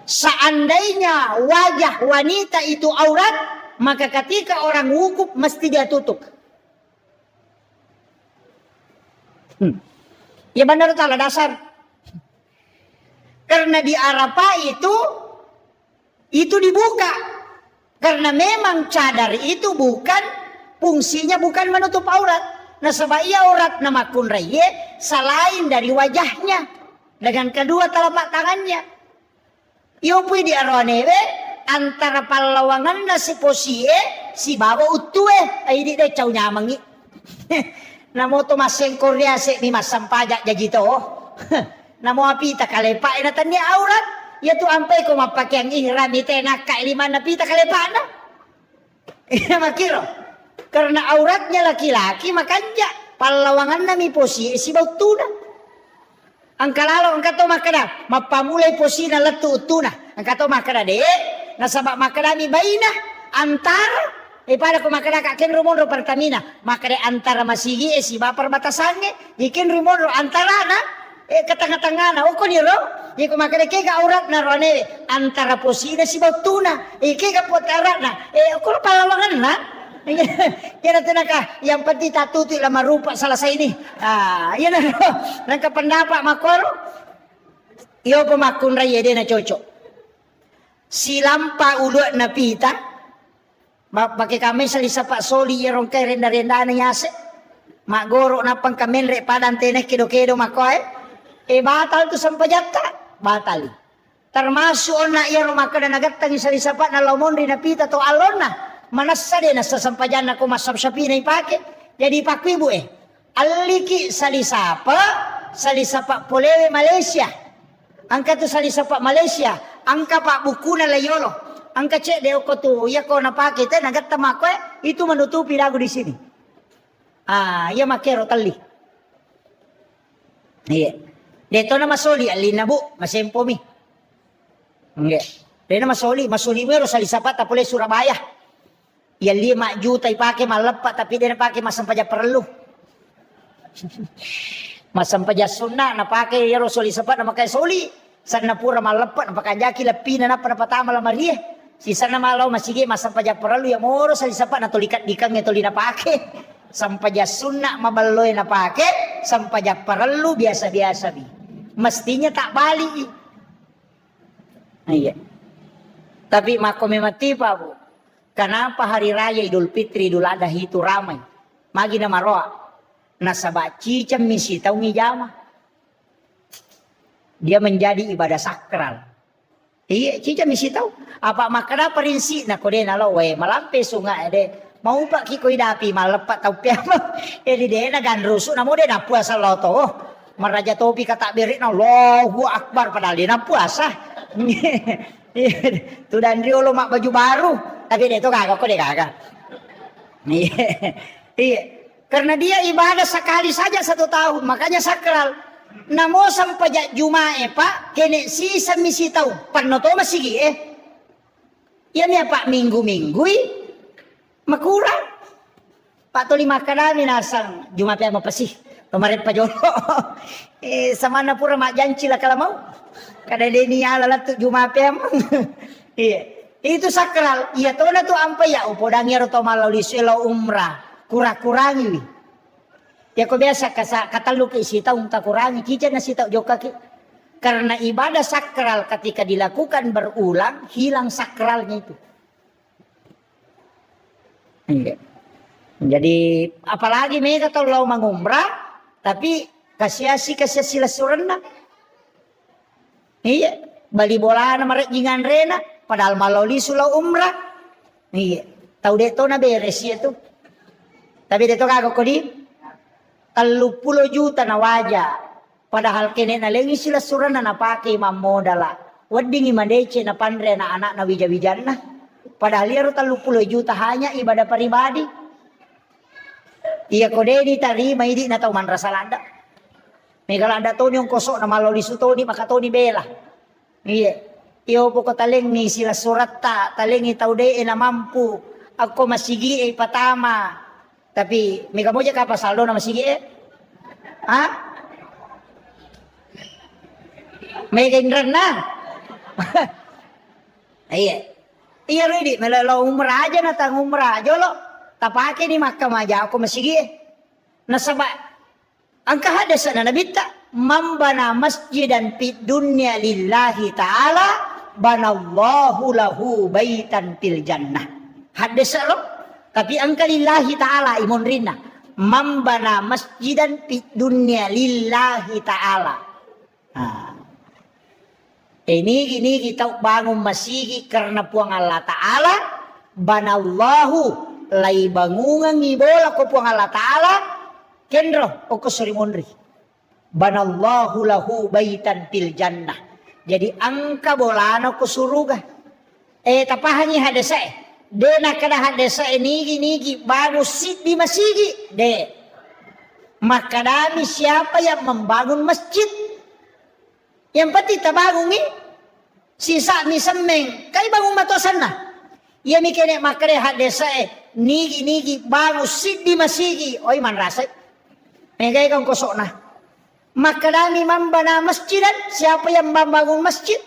Seandainya wajah wanita itu aurat. Maka ketika orang wukuf mesti dia tutup. Ya benar salah dasar. Karena di Arafah itu dibuka. Karena memang cadar itu fungsinya bukan menutup aurat. Nah sebab ia aurat nama kunraye selain dari wajahnya dengan kedua telapak tangannya. Iopui di arwanewe antara palawangan na si posie si baba utue ay di de caw nyamangi. Namo to maseng Korea se ni masampajak jajito. Namo apita kalepa ina tanya aurat. Ya tu ampai ko mapake ang ihram ite nakka lima na pita kalepa na. Ina makiro. Karena auratnya laki-laki makanya palawangan na mi posi si bautuna. Ang kalalo ang kato makada mapamulay posi na latu utuna. Ang kato makada de nasabak makada mi baina antara pada ko makada kaken rumon Pertamina makada antara masigi si bapar batasannya ikin rumon antara na ketengah-tengah na uko ni ro iko makada ke ga aurat na rone antara posina si bautuna ke ga potara na uko palawangan na kira tenaka yang penting tatutu lama rupa selesai ini yan nangka pendapat makoro iyo pemakun raya dia na cocok silampa uluk na pita pakai kami salisa pak soli yerong kay renda-renda na yase magoro na pang kamen re padan tenek kido-kido makoy batal tu sampajatta batali termasuk na yerong makada nagatang salisa pak na lomon rin na pita to alon na manasa din sa sampajan na kumasap-sapi na ipake jadi pakwibu aliki salisa pak polewe Malaysia angka tu salisa pak Malaysia angka pak buku na layolo angka cek deo ko tu ya ko napake te nagatta mako itu menutupi lagu di sini. Ya makero tali. Iya. Deto na masoli alin na bu, masempo mi. Iya. De na masoli mero sa lisapat tapole Surabaya. Ya 5 juta ipake malapat tapi dia napake masampaja perlu. Masampaja sunna napake yero soli sapat na makai soli. Sana pura malapat napakajaki lapina na panapatama la Maria. Sisa na malaw masige masampaja perlu ya moro sa lisapat na tulikat dikang ito linapake. Sampaja sunna mabaloy na pake, sampaja perlu biasa-biasa bi. Mestinya tak bali. Iya. Tapi makomemati pa bu. Kenapa hari raya Idul Fitri Idul Adha itu ramai? Magi na maroa. Nasaba cicam misi tau ngijama. Dia menjadi ibadah sakral. Iya, cica misi tahu. Apa makna perinsi na kode nalo we malampe sungai de Mau pak kikoi dapi malepat tau piam. Jadi dia na ganrusu namo dia na puasa loto. Maraja topi kata berik na Allahu Akbar padahal dia na puasa. Tu dan rio lo mak baju baru. Tapi dia tu kagak kok dia kagak. Iya. Karena dia ibadah sekali saja 1 tahun, makanya sakral. Namo sampai Jumae pak, kene sisa misi tahu, panoto masih gie. Ya nih pak minggu-minggu makurang. Pak toli makanami nasang Jumat ya mau pesih. Kemarin Pak Jolo. Sama na pura mak janji lah kalau mau. Kada deni ala lah tu Jumat ya. Iya. Itu sakral. Iya tuh na tuh ampe ya upodangi roto malau di selo umrah. Kurang-kurangi. Ya kok biasa kata lu ke isi tahu tak kurangi. Kita nasi tahu joka ki. Karena ibadah sakral ketika dilakukan berulang hilang sakralnya itu. Iya. Jadi apalagi mereka kalau mengumrah tapi kasih sila surena. Iya, bali bola nama jingan rena padahal maloli sulau umrah. Iya, tahu deh to na beres ya tuh. Tapi deh to kagak kodi 30 juta na wajah. Padahal kene na lengi sila surena na pakai mamodala. Wedding imandece na pandre na anak na wija-wijanna. Padahal liaro 30 juta hanya ibadah pribadi. Iya kode diterima ini na tau man rasa landa. Megal anda to yung kosok na maloli suto ni maka to ni bela. Iya. Iyo po ko taleng ni sila surat ta taleng itaw de na mampu. Ako masigi patama. Tapi mega mo ka pasaldo na masigi Ha? Mega indran na. Iya. Iya ready melalo umrah aja na tang umrah jolo. Tapake ni Makkah maja ako masigi. Nasaba ang kahadasan na nabita mambana masjidan fid dunya lillahi ta'ala banallahu lahu baitan fil jannah. Hadis lo tapi ang kalillahi ta'ala imon rinna mambana masjidan fid dunya lillahi ta'ala. Ini kita bangun masjid karena puang Allah Ta'ala banallahu lai bangungan ibola ko po ang Allah Ta'ala kendro o ko surimonri banallahu lahu baitan fil jannah. Jadi angka bolano ko suruga tapahangi hadasa de na kada hadasa nigi bagus sit di masigi de makadami siapa yang membangun masjid yang pati tabangun sisa mi semeng kay bangun matosan na iya mikene makare hadasa nigi bagus sit di masigi oy man rasay megay kang kosok na makadami mambana masjidan siapa yang membangun masjid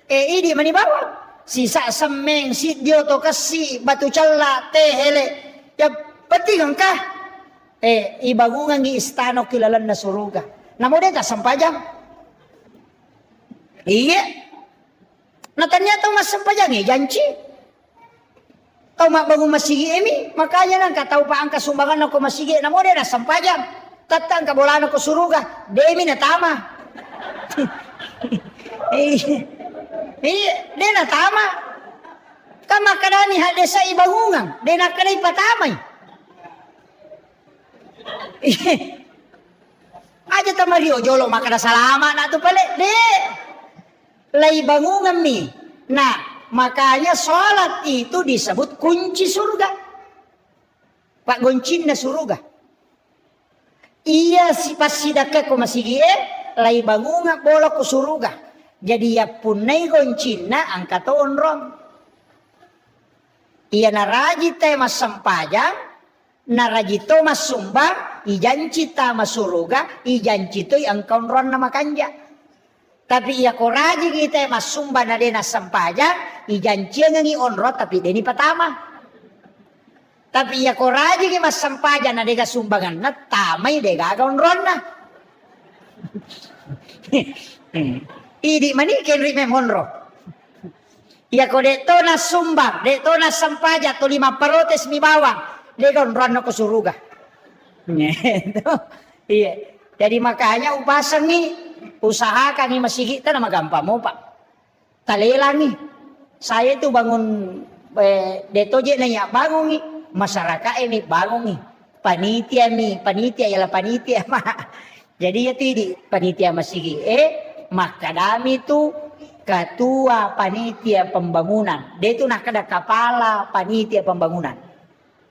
idi manibawa sisa semeng sit dio to kasi batu calla tehele ya penting ka ibangungan gi istano kilalan na suruga namo deta sampajang iya natanya to mas sampajang janji tau mak bangun masigi emi makanya nang katau pa ang kasumbangan ako masigi namo de na sampajang tatang kabolan ako suruga demi na tama de na tama kama kadani hadesa ibangungan de na kanay patamay aja tamario jolo makana salama na to pale de lay bangungan mi nah makanya sholat itu disebut kunci surga. Pak goncin na surga. Iya si pasidaka ko masigi lay bangunga bola ko surga. Jadi ya punay goncin na ang katoon ron. Iya naraji tayo masampajang, naraji to masumbang, ijanci ta masuruga, ijanci to ang kaon ron na makanja. Tapi iya ko raji kita masumba na din sampajang, ijanci nga onrot tapi deni patama. Tapi iya ko raji kita masampajang na dega sumbangan na tamay dega onron na. Idi mani kenri memonro. Iya ko deto na sumbang, deto na sampaja to 5 parotes mi bawang, dega onron na ko suruga. Iya. Jadi makanya upasang ni usahakan nih masih kita nama gampang mau pak talelang nih saya itu bangun detoje nanya bangun nih masyarakat ini bangun nih. Panitia ialah panitia mah. Jadi itu di panitia masigi. Maka kami itu ketua panitia pembangunan. Dia itu nak ada kepala panitia pembangunan.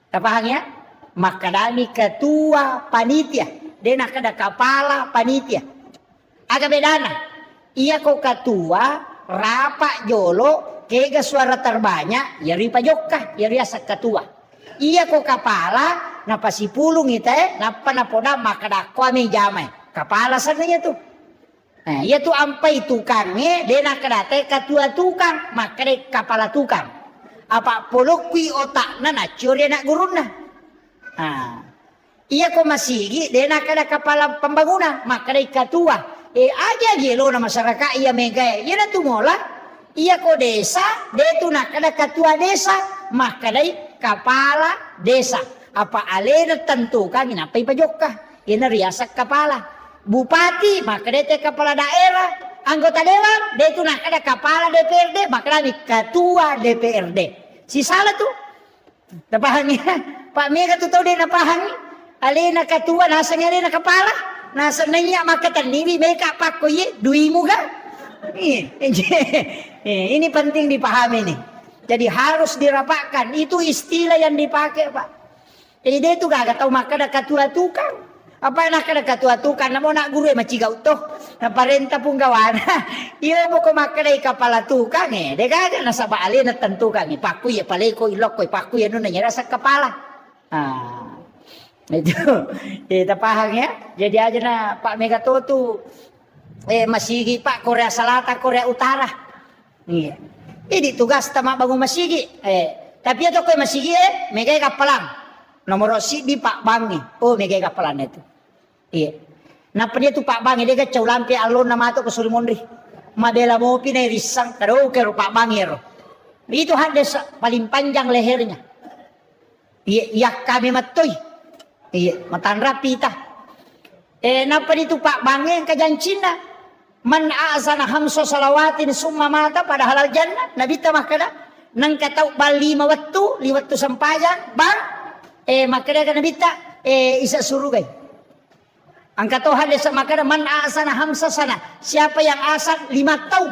Paham ya? Maka kami ketua panitia. Dia nak ada kepala panitia. Agak bedana. Ia kok ketua rapak jolo kega suara terbanyak ya ripa jokka ya riasa ketua. Ia kok kepala napa si pulung ite napa napoda maka dakwa mi jamai kepala sananya tuh. Nah, ia tuh ampai tukangnya dia nak kadate ketua tukang maka dia kepala tukang. Apa polokwi otak na curi nak guruna. Nah, ia kok masih dia nak ada kepala pembangunan maka dia ketua. Aja gelo na masyarakat ia mega ia na tumola ia ko desa dia tu nak ada ketua desa maka dia kepala desa. Apa alena tentukan apa ipajokka ina riasak kepala bupati maka dia kepala daerah anggota dewan dia tu nak ada kepala DPRD maka dia ketua DPRD si salah tuh napahangnya Pak Mega tu tahu dia napahangnya alena ketua nasanya alena kepala nasa nanya maka tandiri mereka pak koye duimu kan ini penting dipahami nih. Jadi harus dirapatkan. Itu istilah yang dipakai Pak. Jadi dia itu gak tahu maka ada ketua tukang. Apa nak ada ketua tukang? Namo nak guru macam gautoh. Na parenta pun gawana. Ia mau ko maka ada kepala tukang Dia gak nasa baali na tentukan Paku ya paleko ilok ko paku ya nuna rasa kepala. Itu kita paham ya. Jadi aja na Pak Megato tu masih Pak Korea Selatan Korea Utara. Iya. Ini tugas tamak bangun masigi. Tapi itu kau masigi megai kapalan. Nomor si di Pak Bangi. Oh megai kapalan itu. Iya. Napa dia tu Pak Bangi dia kacau lampi alun nama tu ke Surimondri. Madela mau pinai risang taruh ke Pak Bangi ro. Itu ada paling panjang lehernya. Iya, ya kami matoi. Iya, matan rapi tah. Napa itu Pak Bangi yang kajan Cina. Man a'zana hamsa salawatin summa mata pada halal jannah nabi tamah kada nang katau bal 5 waktu sampajan bang makada kana bita isa surga angka tau hadis makada man a'zana hamsa sana siapa yang asal 5 tahun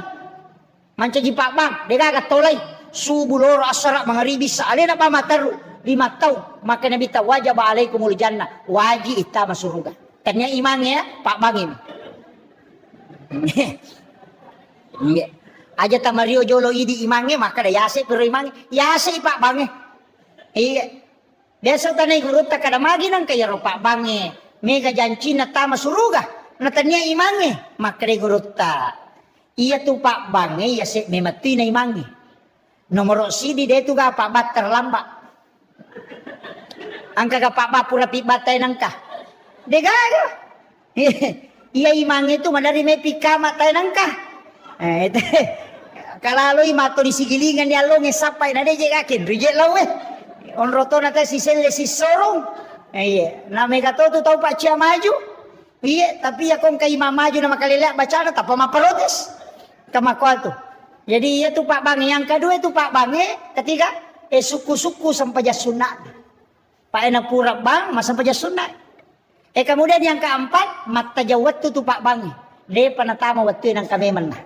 manca ji Pak Bang dega tolai subuh loro asara mangaribi salena pa mataru 5 tahun maka nabi ta wajib alaikumul jannah wajib ita surga ternyata imannya Pak Bang ini aja tamario jolo idi imange maka da yase pero imange yase Pak Bange iya desa tanay guru ta kada magi nang kaya ro Pak Bange mega janci na tama suruga na tanya imange maka da guru ta iya tu Pak Bange yase memati na imange nomor sidi de tu ga Pak Bat terlambat angka ga Pak Bat pura pibatay nangka degaga iya imange itu madari mepi kama tayo nangka. Itu kalaloy mato di sigilingan niya long sapay na deje kakin reject law on roto na tayo si sele si sorong. Iya, na mega to tau pa siya maju. Iya, tapi ya kung kay mamaju na makalila baca na tapa maparotes. Kamakwal to. Jadi iya tu Pak Bange yang kedua itu Pak Bange ketiga suku-suku sampai sunat. Pak ena pura bang mas sampai sunat. Kemudian yang keempat mata jawat tu Pak Bangi dia panatama waktu yang kami mana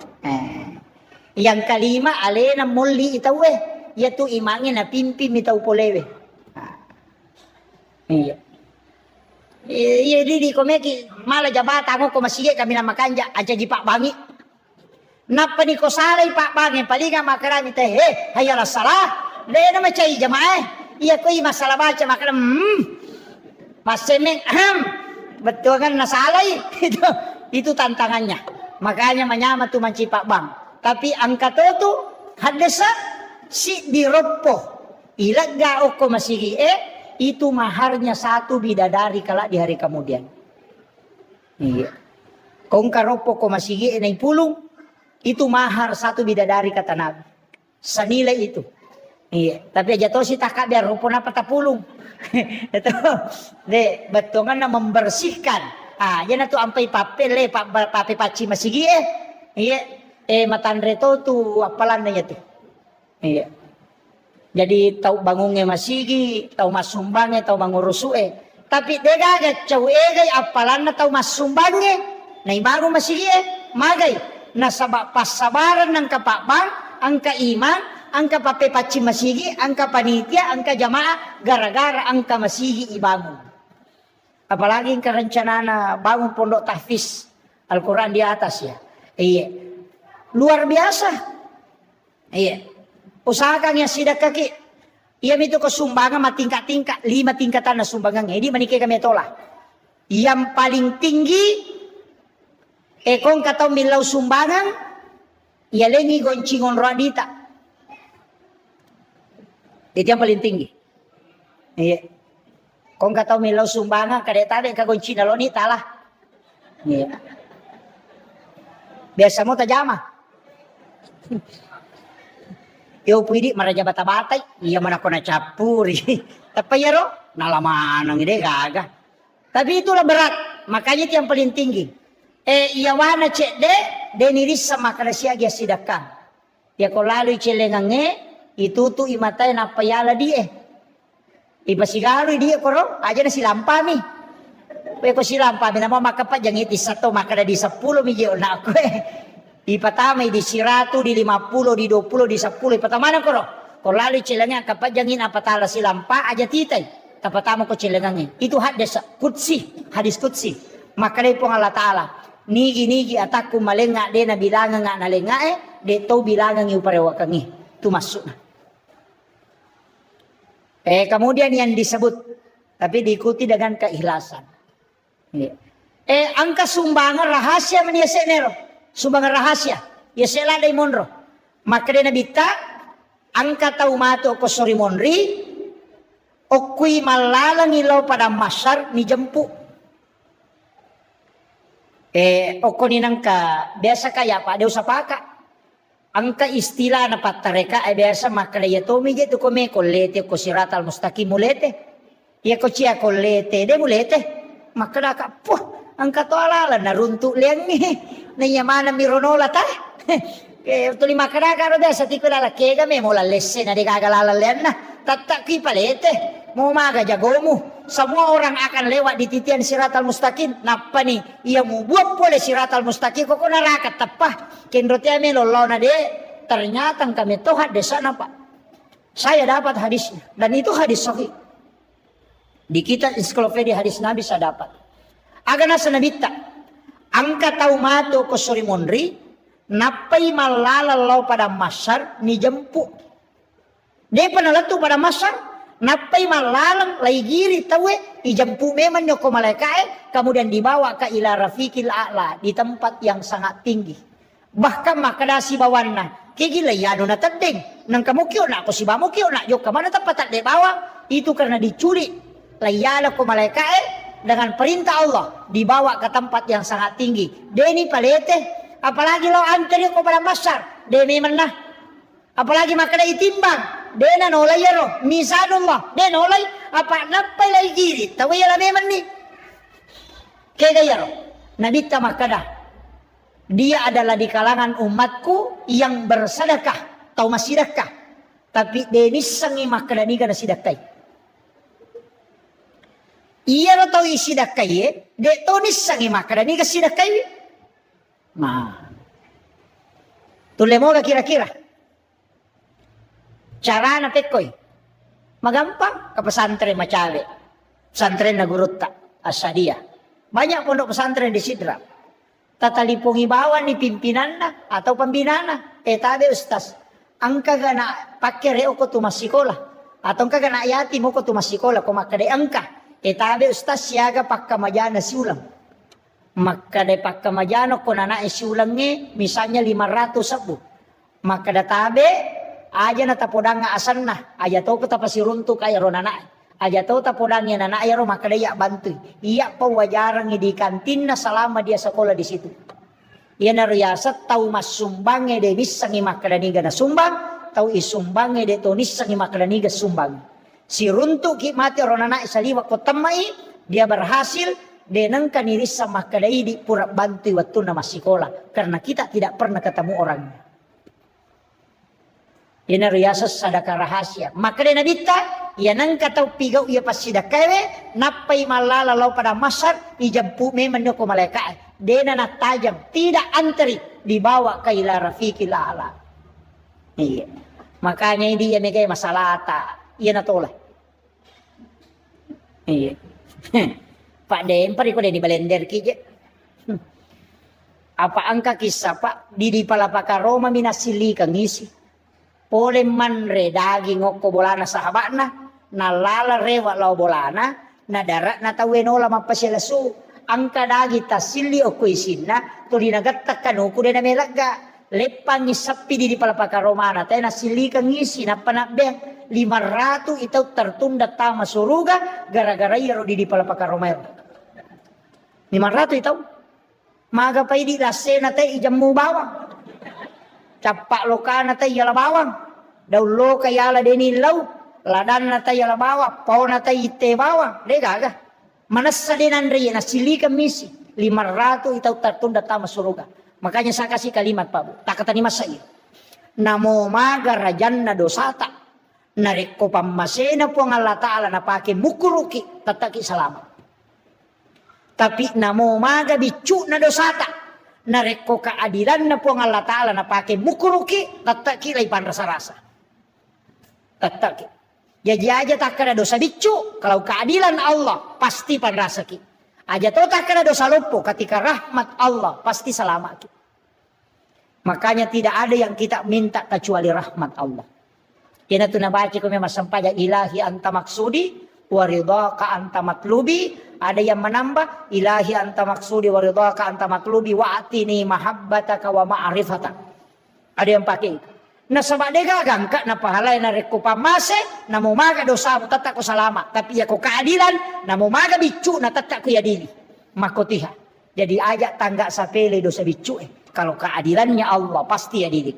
yang kelima alena mulli itawe yaitu imangin na pimpi mitau polewe iya iya di komeki malah jabatan ko masige kami nama kanja aja di Pak Bangi napa ni ko salay Pak Bangi palinga makarami teh hayalah salah dia nama cai jamaah iya ko masalah baca makaram masemeng betul kan nasalai itu tantangannya makanya menyama tuh manci Pak Bang tapi angka tu hadesa si diropo ilaga oko masigi itu maharnya 1 bidadari kala di hari kemudian iya kong karopo ko masigi nai pulung itu mahar 1 bidadari kata Nabi senilai itu iya tapi aja to si takak biar rupo na patapulung itu deh betul kan membersihkan yan tu ampai papel pape paci masigi iya matandre to tu apalan na tu iya Jadi tahu bangunnya masigi, tahu masumbangnya, tahu mangurusue. Tapi degaga cau egay apalan na tahu masumbangnya. Na ibaru masigi magay. Na pasabaran ng kapakbang, ang kaimang, ang kapapepachi masigi, ang kapanitia, ang kajamaah, gara-gara ang kamasigi ibangun. Apalagi ang karencana na bangun pondok tahfiz Al-Quran di atas ya. Iya. Luar biasa. Iya. Usahakan yang sidak kaki. Ia itu ke sumbangan tingkat-tingkat. 5 tingkatan na sumbangan. Ini menikah kami tolak. Yang paling tinggi. Kung katau milau sumbangan. Ia lengi goncingon radita. Itu yang paling tinggi. Iya. Kung katau milau sumbangan. Kadek-kadek kagoncina lo ni talah. Iya. Biasa mo tajama. Yo pwede maraja bata-batay, iya man ako na-chapuri. Tapi ya ro, nalamanang ide gaga. Tapi itulah berat, makanya itu yang paling tinggi. Iya wana cek de niris sama kada siya sidakkan. Ya ko lalu celengange, itutu imatay na payala die. Ipasigalo dia ko ro, aja na silampami. Kaya ko silampami, nama makapat jang itis sato, makada di 10 milyon na ako Ipatamay di 100, di 50, di 20, di 10. Ipatamanan ko ro. Kung lalo cilangnya kapag jangin apatala silampa aja titay. Tapatama ko cilangnya. Itu hadis kutsi. Hadis kutsi. Makalay po nga Allah Ta'ala. Nigi-nigi ataku malenga de na bilangan nga nalenga de to bilangan yung parewa kangi. Itu masuk na. Kemudian yang disebut. Tapi diikuti dengan keikhlasan. Angka sumbangan rahasia maniasa nero. Sumbangan rahasia. Ya sela day monro. Maka dia nabita. Angka taumato ko sori monri. Okui malalang ilaw pada masyar ni jempu. Oko ninangka. Biasa kaya pa. Dia usah paka. Angka istilah na patareka. Biasa maka dia tomi jetu kome. Kolete ko siratal mustaqim mulete. Ya ko cia kolete. Dia mulete. Maka daka. Angka to alala. Naruntuk liang ni. Nanyamana mironola ta. Tuli makaraga roda sa tiko lalakega me mo lalesse na di kagalalalian na. Tatak palete. Mo maga jagomu. Semua orang akan lewat di titian siratal mustaqim. Napa nih? Ia mau buat boleh siratal mustaqim. Kok narakat tapah. Kenrotia me lolo na de. Ternyata kami tohat desa napa. Saya dapat hadisnya. Dan itu hadis sahih. Di kitab ensiklopedia hadis Nabi saya dapat. Agana sanabita. Angka taumato ko sori monri. Napay malalaw pada masar ni jempu. Dia panalatu pada masar. Napay malalang laigiri tawe. Ijempu memang nyoko malaikai. Kemudian dibawa ke ila rafiqil a'la. Di tempat yang sangat tinggi. Bahkan makadasi bawana. Kigila yano na tadeng. Nang kamukyo na ako si bamukyo na. Yok kamana tapatak de bawa. Itu karena diculik. Layala ko malaikai. Dengan perintah Allah dibawa ke tempat yang sangat tinggi. Deni palete, apalagi lo antri ko pada masar, demi menah. Apalagi makna itimbang, dena nolay yaro, misanullah, dena nolay apa napay lay giri, tawi yala memang ni. Kaya yaro, nabita makada. Dia adalah di kalangan umatku yang bersedekah, tau masidekah. Tapi denis sangi makada ni kana sidakay. Iya lo tau isidakai de tonis sangi makada ni kasidakai. Nah. Tulemo ka kira-kira. Cara na pekoy. Magampang ke pesantren macawe. Pesantren na gurutta asadia. Banyak pondok pesantren di Sidra. Tatalipong ibawan ni pimpinan na atau pembina na. Tabi ustaz. Angka gana pakai reo ko tumasikola. Atau angka gana ayati mo ko tumasikola. Kung makade angka. Tabi ustaz siaga pagkamajana si ulang. Maka de pagkamajano ko na si ulang ni misalnya 500 sabu. Maka da tabi aja na tapodang nga asan na. Aja to ko tapasirunto kaya ro na. Aja to tapodang nga na ro maka da bantu. Iya pa wajarang di kantin na selama dia sekolah di situ. Iya na riyasat tau masumbang de bisangi makadaniga na sumbang. Tau isumbang de tonis sangi makadaniga sumbang. Si runtuk mati ronana isaliwa ko tamai dia berhasil denang kaniris sama kadai di pura bantu waktu nama sekolah karena kita tidak pernah ketemu orangnya. Ina riasa sadaka rahasia. Maka dia nabita, ia nangka tau pigau ia pas sidakawe, napai malala lau pada masar, ijampu me menyoko malaikat. Dena na tajam, tidak antri, dibawa ke ila rafiqil a'la. Iya. Makanya ini ia megai masalah tak, ia natolak. Iya. Pak Dempar ikut di balender kije. Apa angka kisah Pak di palapaka Roma minasili kang isi. Pole manre daging ngoko bolana sahabatna nalala rewa lau bolana na darat na tawenola mapaselasu angka dagi tasili oko isinna to dinagatta kanuku dena melaga lepang isapi di palapaka Romana tayo nasili kang isi na panabeng 500 itaw tertunda tama suruga gara-gara iro di palapaka Romero 500 itaw maga pa di lasena tayo ijammu bawang capak lokana tayo yala bawang daw loka yala deni law ladan na tayo yala bawang pao na tayo ite bawang de gaga manasa din andre na silika misi 500 itaw tertunda tama suruga makanya saya kasih kalimat Pak Bu tak kata mas saya namo maga rajan na dosata nareko pamasena po ang Allah Ta'ala na pake mukuruki tataki salamat tapi namo maga bicu na dosata nareko keadilan na po ang Allah Ta'ala na pake mukuruki tataki laipan rasa-rasa tataki jadi aja tak kena dosa bicu kalau keadilan Allah pasti panrasaki aja to tak kena dosa lupu ketika rahmat Allah pasti selamat makanya tidak ada yang kita minta kecuali rahmat Allah kena tu nabaca ko memang sampaja ilahi anta maksudi waridhaka anta matlubi ada yang menambah ilahi anta maksudi waridhaka anta matlubi wa atini mahabbataka wa ma'rifataka ada yang pakai itu na sabade gagang ka na pahalay na reko pamase na mumaga dosa mo tatak ko salama tapi ya ko keadilan na mumaga bicu na tatak ko ya dili makotiha jadi ajak tangga sapele dosa bicu kalau keadilannya Allah pasti ya dili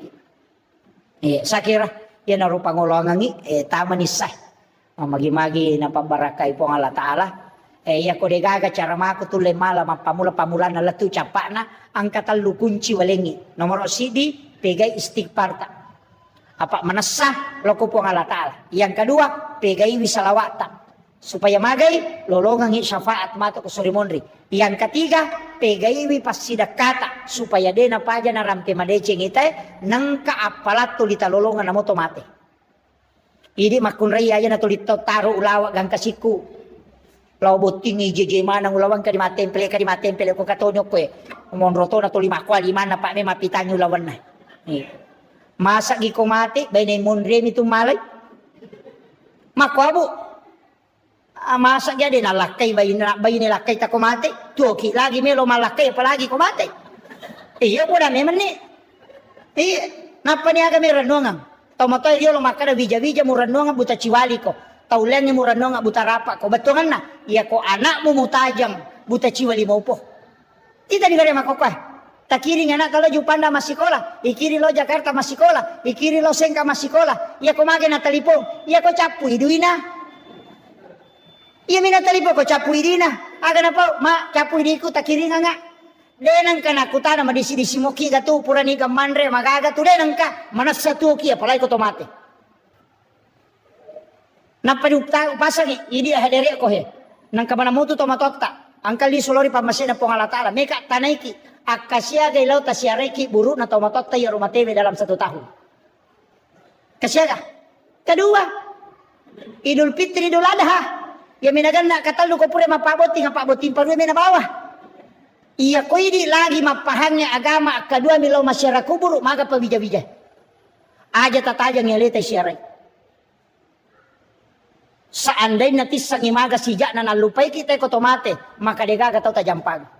saya kira ya na rupa ngolongangi tama ni sah magi-magi na pambarakai po Allah Ta'ala ya ko de gaga cara mako tulle mala mapamula-pamula na latu capakna angkatan lu kunci walengi nomor sidi pegai istighfar tak apa menasah loko po Allah Ta'ala yang kedua pegai wisalawata supaya magai lolongan syafaat mata ko surimonri yang ketiga pegai wi pasidakata supaya dena paja na ramte madeceng ite nangka apalat tulita lolongan na moto mate ini makun rai aja na tulito taro ulawak gang kasiku law boting jeje mana ulawang ka di matempele ko katonyo ko monroto na tuli makwa di mana pa me mapitanyo lawan na masa gi ko mati bay na monre mi tumalay makwa bu masa jadi nalakay bay nilakay ta ko mati tuki lagi melo malakay palagi ko mati iya po na meman ni iya napa niya kami ranungang tomotoy dio lo makada bija-bija mo ranungang buta chiwali ko taulan ni mo ranungang buta rapa ko batungan na iya ko anak mo mutajang buta chiwali mo po tita di gare makokwa takiri anak kalau Jupanda masikola, ikiri lo Jakarta masikola, ikiri lo Sengka masikola, iya ko mage na talipong, iya ko capu iduina. Iya mina talipong ko capu idina. Aga na po, ma capu idiku takiri nga. Denang ka na kutana madisi-disi mo ki gatu purani ka manre magaga tu denang ka manasa tu ki apalai ko tomate. Napadupta pasang idi hadere ko he. Nang kamana mutu tomatota. Angkal di solori pamasena po Allah Ta'ala. Meka tanaiki. Akasya gailaw tasyareki buru na tomatot tayo rumatebe dalam 1 tahun. Kasyaga. Kedua, Idul Fitri Idul Adha. Ya minagan na katalo ko pure mapaboti nga pabotin paruwe na bawah. Iya ko ini lagi mapahangnya agama kedua milaw masyarakat buru maga pabija-bija. Aja tatajang yalita syarai. Seandainya tisang imaga sijak na nalupay kita ko tomate maka degaga tau tajampag.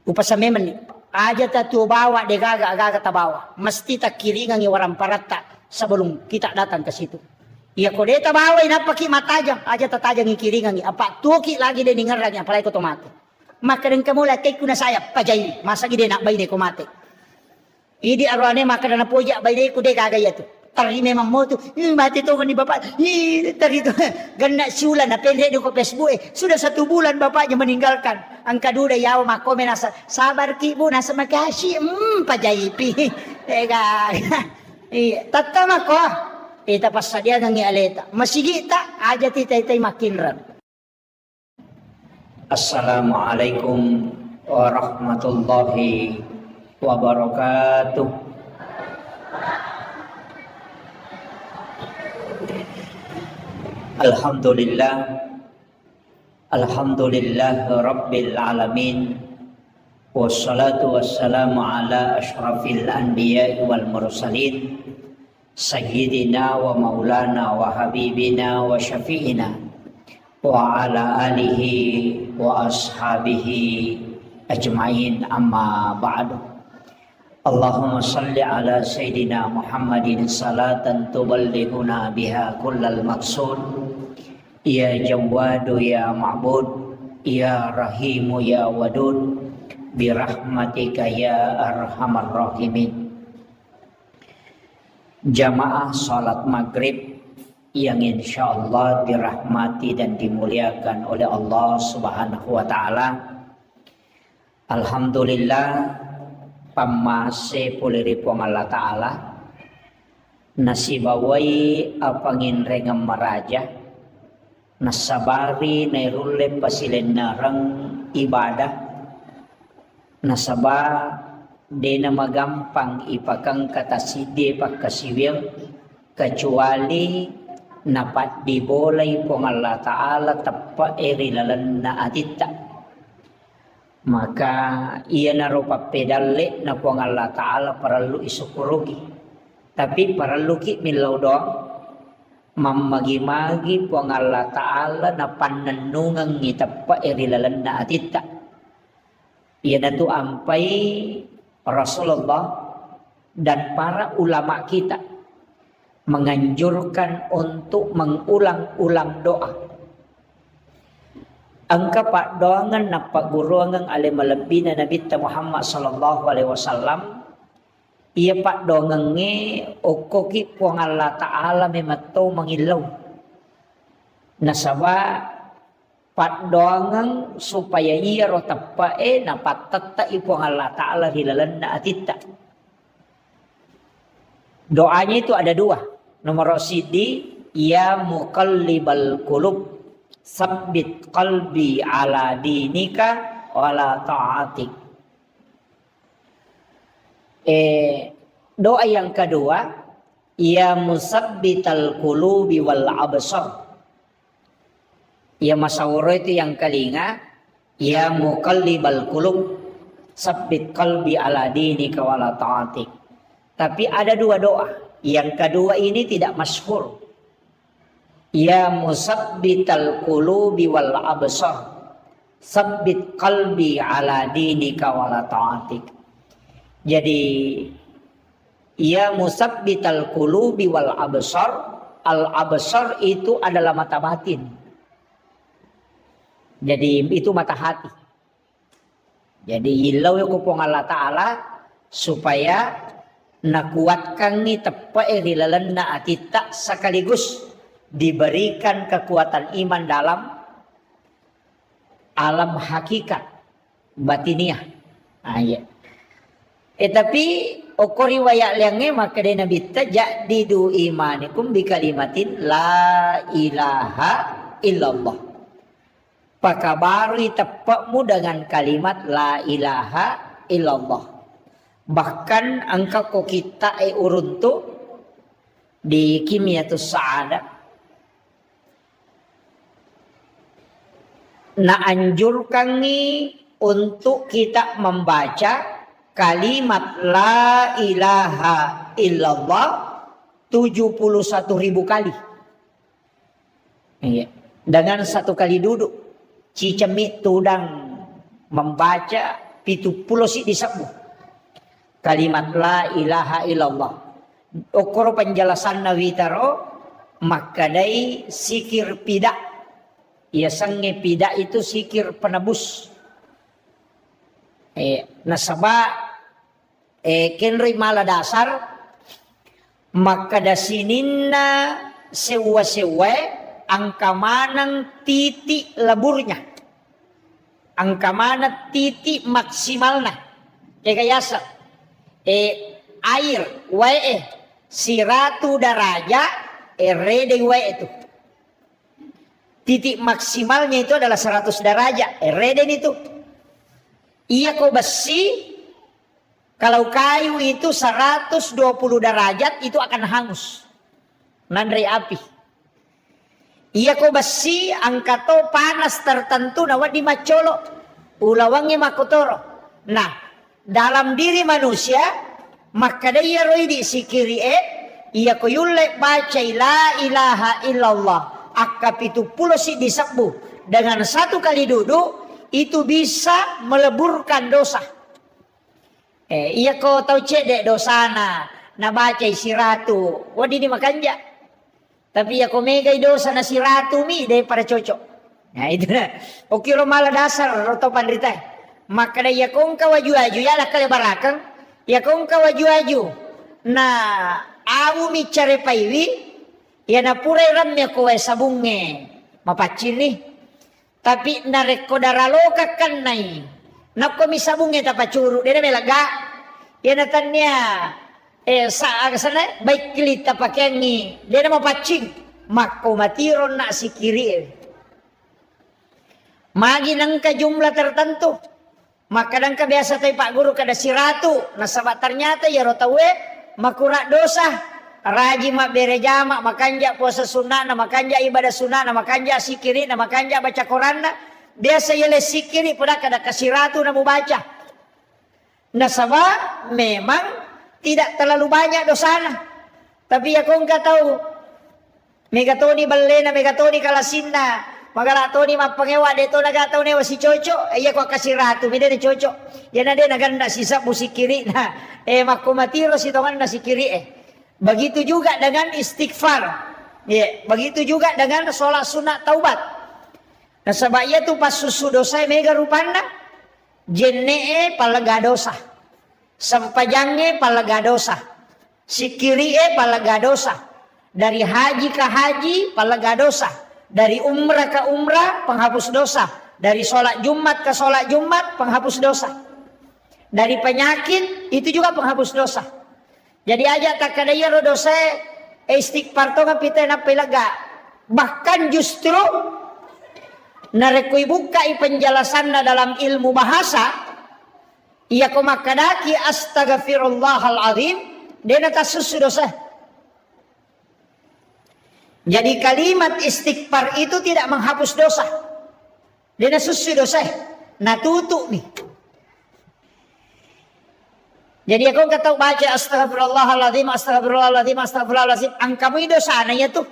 Upasa memen aja tatu bawa degaga agaga tabawa mesti tak kiringan ni warang parata sebelum kita datang ke situ iya ko deta bawa inapaki matajang aja tatajang ni kiringan ni apa tuki lagi de ningaranya apalai ko tomate maka den kamula kay kuna saya pajai masa gide nak bay de ko mate idi arwane maka na poja bay de ko degaga ya tu tari memang mau tu mati tu kan ni bapak tari tu ganda siulan na pendek di ko Facebook sudah 1 bulan bapaknya meninggalkan angka duda yaw makomen nasa sabar ki bu nasa makasih pajaipi Tatama ko. Ita pasadya ng aleta. Masigita, aja titay makinran. Assalamualaikum warahmatullahi wabarakatuh. Alhamdulillah. Alhamdulillah Rabbil Alamin. Wassalatu wassalamu ala ashrafil anbiya wal mursalin. Sayyidina wa maulana wa habibina wa syafi'ina wa ala alihi wa ashabihi ajma'in, amma ba'du. Allahumma salli ala Sayyidina Muhammadin salatan tuballighuna biha kullal maqsud. Ya Jawwadu ya Ma'bud, ya Rahimu ya Wadud, birahmatika ya Arhamar Rahimin. Jamaah salat maghrib yang insya Allah dirahmati dan dimuliakan oleh Allah Subhanahu wa Ta'ala. Alhamdulillah pamase puliripong Allah Ta'ala nasibawai apangin rengam maraja nasabari nairule pasilen narang ibadah nasaba di na magampang ipakang kataside pagkasiwil kecuali napat dibolay pong Allah Ta'ala tappa erilalan na atita. Maka iya narupa pedale na pong Allah Ta'ala paralu isukurugi. Tapi paralu ki milaw doang mamagi-magi pong Allah Ta'ala na pananungang itappa erilalan na atita. Iya na to ampay Rasulullah dan para ulama kita menganjurkan untuk mengulang-ulang doa. Angka pak doangan na paguruangan ale malabbi na Nabi Muhammad sallallahu alaihi wasallam. Iya pak doangan nge okoki puang Allah Ta'ala memato mangilaw. Nasaba pat doangan supaya iya rotapae na patata ipuang Allah Ta'ala hilalan na atita. Doanya itu ada dua. Nomor sidi, ya muqallibal qulub, sabbit qalbi ala dinika wala ta'atik. Doa yang kedua, ya musabbital qulubi wal absar. Ya masawuro itu yang kelinga, ya muqallibal qulub, sabbit qalbi ala dinika wala ta'atik. Tapi ada dua doa. Yang kedua ini tidak masyhur. Ya musabbital qulubi wal absar, sabbit qalbi ala dinika wala ta'atik. Jadi ya musabbital qulubi wal absar, al absar itu adalah mata batin. Jadi itu mata hati. Jadi ilau ya kupong Allah Ta'ala supaya nakuatkan ni tepa erilalan na atita sekaligus diberikan kekuatan iman dalam alam hakikat batiniah. Tapi okori wayak liangnya maka dia Nabi tajadidu imanikum bi kalimatin la ilaha illallah. Pakabari tepakmu dengan kalimat la ilaha illallah. Bahkan angka ko kita uruntu di Kimiyatus Sa'adah na anjurkan ni untuk kita membaca kalimat la ilaha illallah 71.000 kali. Dengan satu kali duduk. Cicemit tudang membaca 70 si disabu. Kalimat la ilaha illallah. Okoro penjelasan nawitaro makadai sikir pida. Ia sange pida itu sikir penebus. Nasaba kenri mala dasar makadasininna sewa-sewa angka manang titik leburnya, angka mana titik maksimalnya, kayasa air wae 100 derajat rede itu. Titik maksimalnya itu adalah 100 derajat rede itu. Iya kau besi, kalau kayu itu 120 derajat itu akan hangus. Nandre api. Iya kau besi angkato panas tertentu nawa di macolo. Ulawangi makotoro. Nah, dalam diri manusia maka dia roi di sikiri iya ko yulle baca la ilaha illallah akap itu pulo si disebut dengan 1 kali duduk itu bisa meleburkan dosa. Iya ko tau cedek dosana na baca si ratu wadi di makanja tapi ya ko megai dosa na si ratu mi daripada cocok. Nah itu nah oke lo malah dasar roto pandrita maka ya kong kawaju-aju ya lah kale barakang ya kong kawaju-aju na awu mi care paiwi ya na purai ramnya kowe sabunge mapacin nih tapi nareko daraloka kan nai nako mi sabunge tapacuru dia melaga ya natanya sana baik kilita pakengi dia mapacing mako matiron na si kiri magi nangka jumlah tertentu maka nangka biasa tay pak guru kada si ratu nasabat ternyata ya rotawe makura dosa raji mak bereja mak makanja puasa sunnah na makanja ibadah sunnah na makanja sikiri na makanja baca Quran na biasa yele sikiri pada kada kasiratu na baca. Nasaba memang tidak terlalu banyak dosana. Tapi ya kau enggak tahu megatoni balena megatoni kalasinna magalatoni mapangewa deto nagatone wasi cocok iya kau kasiratu mide de cocok ya nade naganda sisa musikiri na makumatiro si tongan na sikiri Begitu juga dengan istighfar. Ya, begitu juga dengan sholat sunat taubat. Nah sebabnya tuh pas susu dosa mega rupana jenne palaga dosa. Sampajangnya palaga dosa. Sikirie palaga dosa. Dari haji ke haji palaga dosa. Dari umrah ke umrah penghapus dosa. Dari sholat Jumat ke sholat Jumat penghapus dosa. Dari penyakit itu juga penghapus dosa. Jadi aja tak kadaya ro dosa istighfar to kapita na pilaga. Bahkan justru narekui buka penjelasan dalam ilmu bahasa iya ko makadaki astaghfirullahal azim dena tasusu dosa. Jadi kalimat istighfar itu tidak menghapus dosa. Dena susu dosa. Nah tutup nih. Jadi aku nggak tahu baca astagfirullahaladzim, astagfirullahaladzim, astagfirullahaladzim. Angkamu dosa anaknya tuh.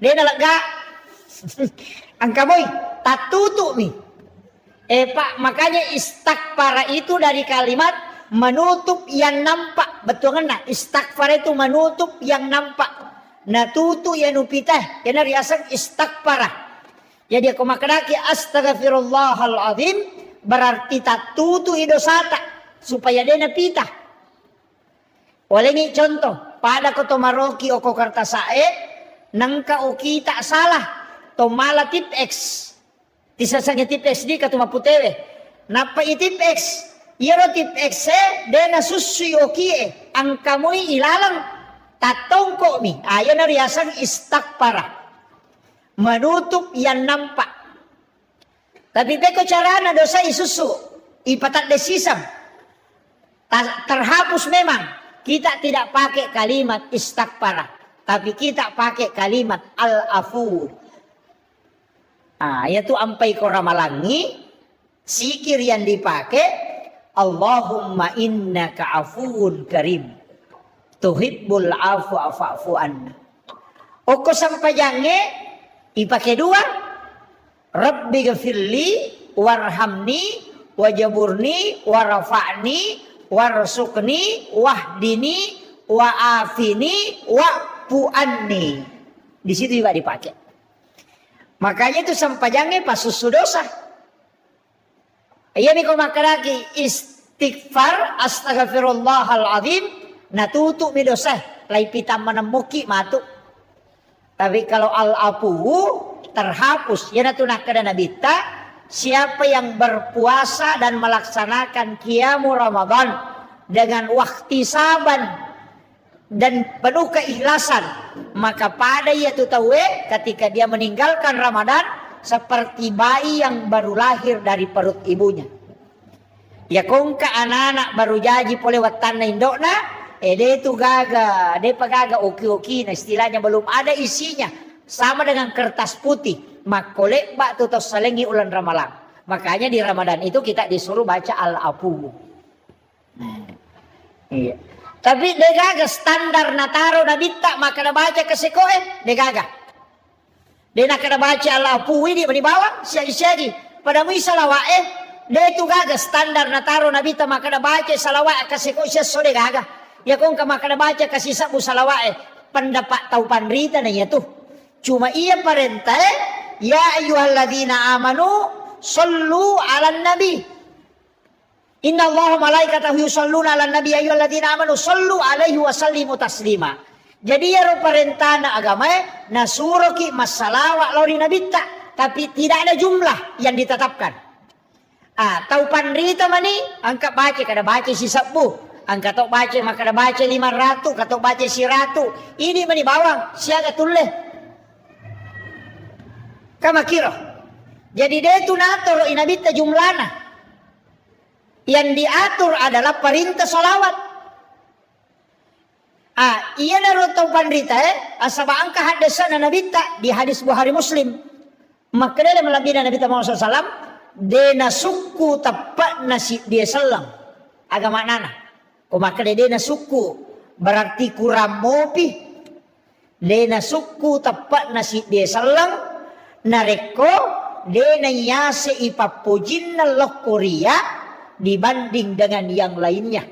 Dia lega. Angkamu tak tutup nih. Pak makanya istighfar itu dari kalimat menutup yang nampak. Betul kan? Nah, istighfar itu menutup yang nampak. Nah tutup yang nupitah. Karena riasan istighfar. Jadi aku maknaki astagfirullahaladzim berarti tak tutup dosa tak supaya dia napitah. Oleh ini contoh, pada ko tomaroki o ko kartasae, nangka o kita salah, tomala tip X. Tisasanya tip X di katumaputewe. Napa itip X? Iro tip X dena susui o kie, ang kamoy ilalang tatongko mi. Ayo na riasan istighfar. Menutup yang nampak. Tapi beko carana dosa isusu, ipatat desisam. Terhapus memang. Kita tidak pakai kalimat istighfar, tapi kita pakai kalimat al-afu. Yaitu ampai koramalangi, sikir yang dipakai, Allahumma innaka afuun karim, tuhibbul afwa fa'fu anna. Oko sampajangnya, dipakai dua, Rabbi ghafirli, warhamni, wajaburni, warafa'ni, warzuqni wahdini wa'afini wa'fu'anni. Di situ juga dipakai. Makanya itu sampajangnya pas susu dosa. Iya nih kau makan lagi istighfar astaghfirullahal azim natutu mi dosa lai pita menemuki matu. Tapi kalau al-afu terhapus ya natu nakada nabita. Siapa yang berpuasa dan melaksanakan qiyamul Ramadan dengan waktu saban dan penuh keikhlasan, maka pada ia tu tahu ketika dia meninggalkan Ramadan seperti bayi yang baru lahir dari perut ibunya. Ya kongka anak-anak baru jadi boleh watan na indokna, dia tu gaga, dia pagaga oki-oki, nah istilahnya belum ada isinya, sama dengan kertas putih, makolek bak tu selengi ulan Ramalan. Makanya di Ramadan itu kita disuruh baca Al-Afu. Iya. Tapi dia gaga standar nataro na bitta maka na baca ke sekoe, dia gaga. Dia nak kena baca Al-Afu ini di bawah, siagi-siagi. Pada mu salawa dia itu gaga standar nataro na bitta maka na baca salawa ke sekoe siya so dia gaga. Ya kung ka maka na baca kasi sabu salawa pendapat tau panrita na iya tu. Cuma iya perintah ya ayyuhalladzina amanu sallu ala nabi. Inna Allah malaikatahu yusalluna ala nabi ayyuhalladzina amanu sallu alaihi wa sallimu taslima. Jadi ya perintah na agama nasuruh ki masalawa lori nabitta, tapi tidak ada jumlah yang ditetapkan. Tau panrita mani angka baca kada baca si sabu, angka tok baca maka kada baca 500, katok baca si 100. Ini mani bawang siaga tulle. Kama kira. Jadi dia tu natur inabita jumlana. Yang diatur adalah perintah solawat. Iya naruto pandrita asaba angka hadasan nabita di hadis Bukhari Muslim. Maka dia melabina Nabi Muhammad SAW dena suku tepat nasi dia selang agama nana. Maka dena suku berarti kurang mopi. Dena suku tepat nasi dia selang nareko dena yase ipapujin loh Korea dibanding dengan yang lainnya.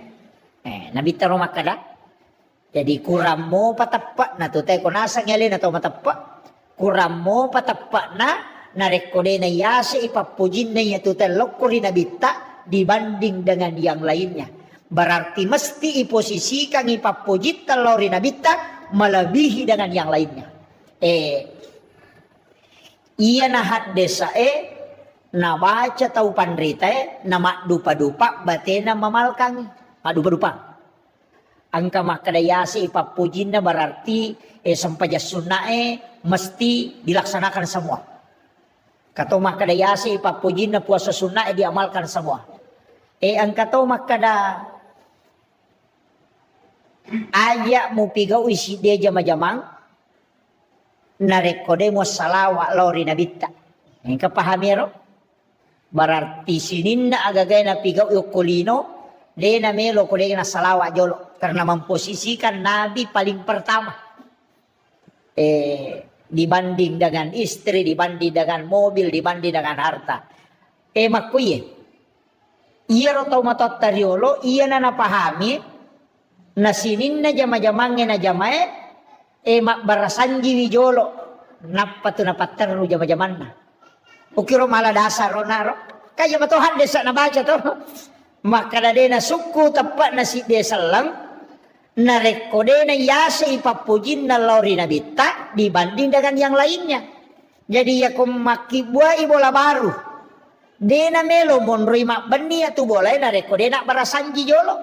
Nabi taruh makada. Jadi kurang mo patapak na to tay ko nasa ngalin na to matapak. Kurang mo patapak na narekode na yase ipapujin na ya to tay lokori na bita dibanding dengan yang lainnya. Berarti mesti iposisikan ipapujit talori na bita melebihi dengan yang lainnya. Iya na haddesa na baca tau pandrita na makdupa-dupa batena mamalkang madupa-dupa. Angka makadayasi ipapujin na berarti sampaja sunnah mesti dilaksanakan semua. Kato makadayasi ipapujin na puasa sunnah diamalkan semua. Angka to makada aja mu pigaw isi dia jama-jamang narekode mo salawa lori nabita. Angka pahamiro berarti sinin na agagay na pigaw yukulino de na melo kode na salawa jolo. Karena memposisikan Nabi paling pertama. Dibanding dengan istri, dibanding dengan mobil, dibanding dengan harta. Makuye. Iya rotau matot tariolo, iya na napahami. Nasinin na jama-jamangnya na jamae. Mak barasanji wijolo. Napa tu napataru jama-jaman na. Ukiro malah dasar ronaro. Kaya matuhan desa na baca to. Maka na suku tepat nasi desa lang. Narekode na yasa ipapujin na lori nabita dibanding dengan yang lainnya. Jadi ya kumaki buai bola baru. Dena melo monroi mak benih tu bola narekode nak barasanji jolo.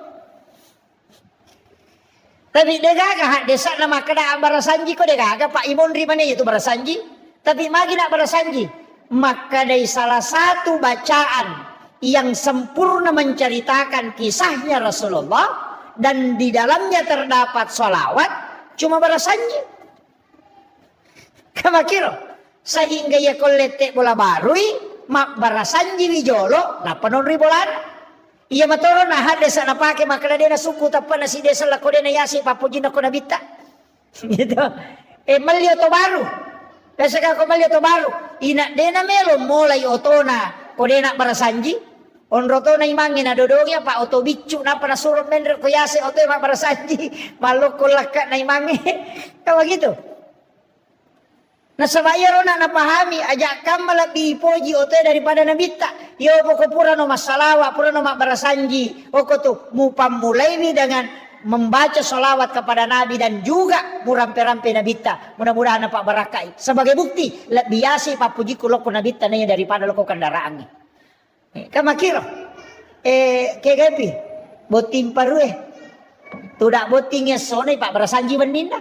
Tapi degaga hak desa nama kada barasanji ko degaga Pak Imon rimane itu barasanji. Tapi magi nak barasanji. Maka dari salah satu bacaan yang sempurna menceritakan kisahnya Rasulullah. Dan di dalamnya terdapat sholawat cuma barasanji. Kamakiro sehingga ya kolete bola barui mak barasanji wijolo na panon ribolan. Iya matoro na hadesa na pake maka dia na suku tapa na si desa lako na yasi papujin ako na bita. Gitu. Malyo to baru. Kasi kako malyo to baru. Ina dena melo mulai otona ko na barasanji. Onroto na imangin na dodongnya Pak Oto bicu na para suruh mender kuyase oto mak barasanji malukul laka na imangin. Kawa gitu. Nah sabaya rona napahami ajak kam lebih poji oto daripada nabita. Yo poko pura no masalawa pura no mak barasanji. Oko tu mupam mulai dengan membaca sholawat kepada Nabi dan juga murampe-rampe nabita. Mudah-mudahan Pak barakai. Sebagai bukti biasa Pak pujiku loko nabita nanya daripada loko kendaraannya. Kamakiro kegepi botim parue Tudak botingnya sone Pak Barasanji bendina.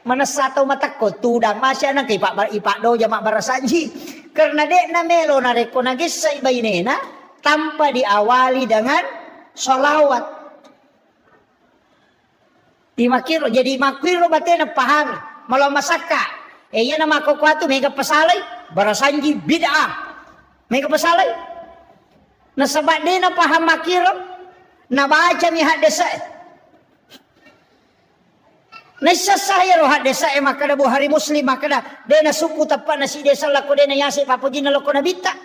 Mana satu mata ko tudang masya na kay Pak do jamak Barasanji. Karena dek na melo na reko na gisay bainena tanpa diawali dengan sholawat. Di makiro jadi makiro batena paham malah masaka. Iya nama kokuatu mega pasalay Barasanji bid'ah. Mega pasalay. Na sabad din na paham makiro na baca mi hadesa. Naisasaya ro hadesa makada buhari muslim makada dena suku tapa na si desa lako dena yasi papuji na lako na bita.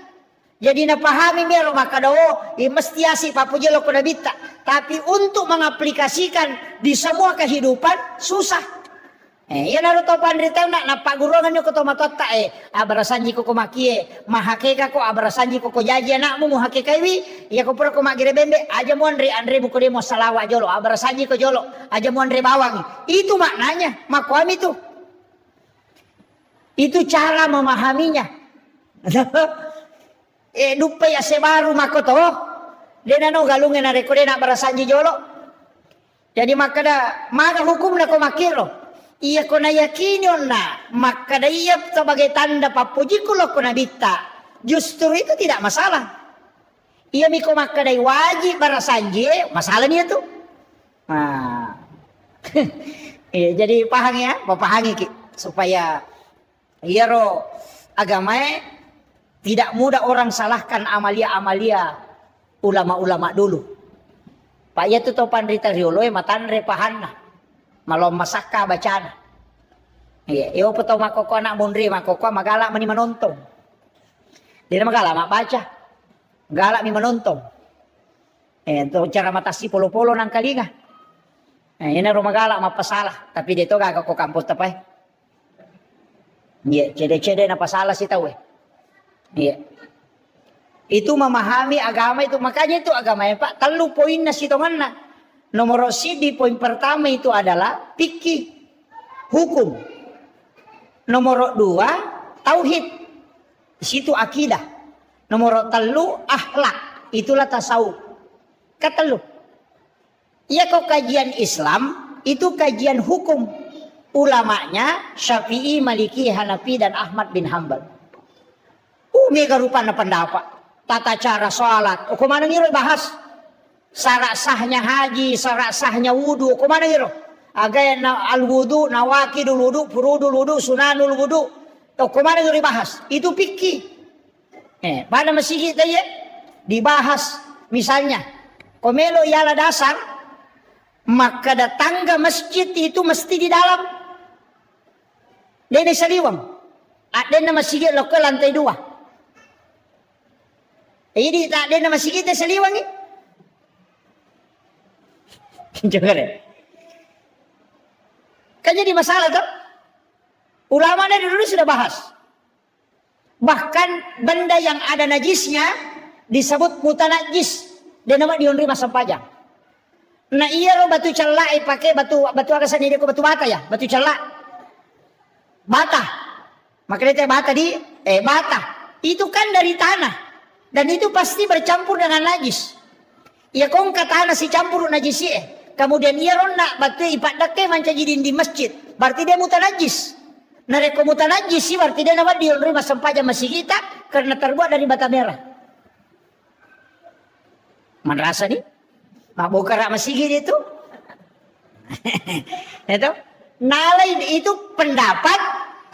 Jadi na pahami mero makada mesti yasi papuji lako na bita. Tapi untuk mengaplikasikan di semua kehidupan susah. Yan na to pandrita na napagurungan nyo ko to matota Barasanji ko kumakie mahakeka ko Barasanji ko jaji anakmu muhakeka iwi ya ko pura ko magirebembe aja mo andre buko demo salawa jolo Barasanji ko jolo aja mo andre bawang itu maknanya makwami itu cara memahaminya. Dupe ya sebaru makoto dena no galungen na rekode na Barasanji jolo jadi makada maga hukum na ko makiro. Iya kona yakini na maka iya sebagai tanda papuji kulo kona bita justru itu tidak masalah. Iya miko maka dai wajib Barasanji masalah nih tuh. Nah, jadi paham ya, pahangi supaya iya ro agama tidak mudah orang salahkan amalia ulama-ulama dulu. Pak ya tuh topan rita riolo matanre pahanna. Malam masaka bacana. Iya, iyo peto makoko anak mundri makoko magala mani menonton. Dia magala mak baca. Galak mi menonton. Itu cara matasi polo-polo nang kalinga. Ini rumah galak mak pasalah, tapi dia to gak ko kampus tapai. Iya, cede-cede na pasalah sih tahu. Iya. Itu memahami agama itu makanya itu agama ya Pak. Telu poin na sitonganna. Nomor sidi poin pertama itu adalah fikih hukum. Nomor 2 tauhid. Di situ akidah. Nomor 3 akhlak. Itulah tasawuf. Katelu. Ya kok kajian Islam itu kajian hukum. Ulamanya Syafi'i, Maliki, Hanafi dan Ahmad bin Hambal. Mega rupana pendapat. Tata cara sholat. Kemana nih bahas? Syarat sahnya haji, syarat sahnya wudu, kemana gitu? Agak al wudu, nawakidul wudu, furudul wudu, sunanul wudu. Tuh kemana itu dibahas? Itu fikih. Pada masjid kita ya dibahas. Misalnya, komelo ialah dasar, maka tangga masjid itu mesti di dalam. Dene saliwang. Ada masjid lo ke lantai 2. Jadi tak ada masjid kita saliwang ni. Jangan deh. Kan jadi masalah tuh. Ulama dari dulu sudah bahas. Bahkan benda yang ada najisnya disebut mutanajis dan nama diundri masa pajang. Nah iya lo batu celak pakai batu akasan ini batu bata ya, batu celak. Bata. Makanya bata bata. Itu kan dari tanah dan itu pasti bercampur dengan najis. Ya kong kata si campur najis kemudian ia rona batu ipat dake manca jidin di masjid. Berarti dia mutanajis. Nah reko mutanajis sih berarti dia nama diundri masa pajang masih kita karena terbuat dari bata merah. Man rasa nih? Mabukara masih itu. Itu nalai itu pendapat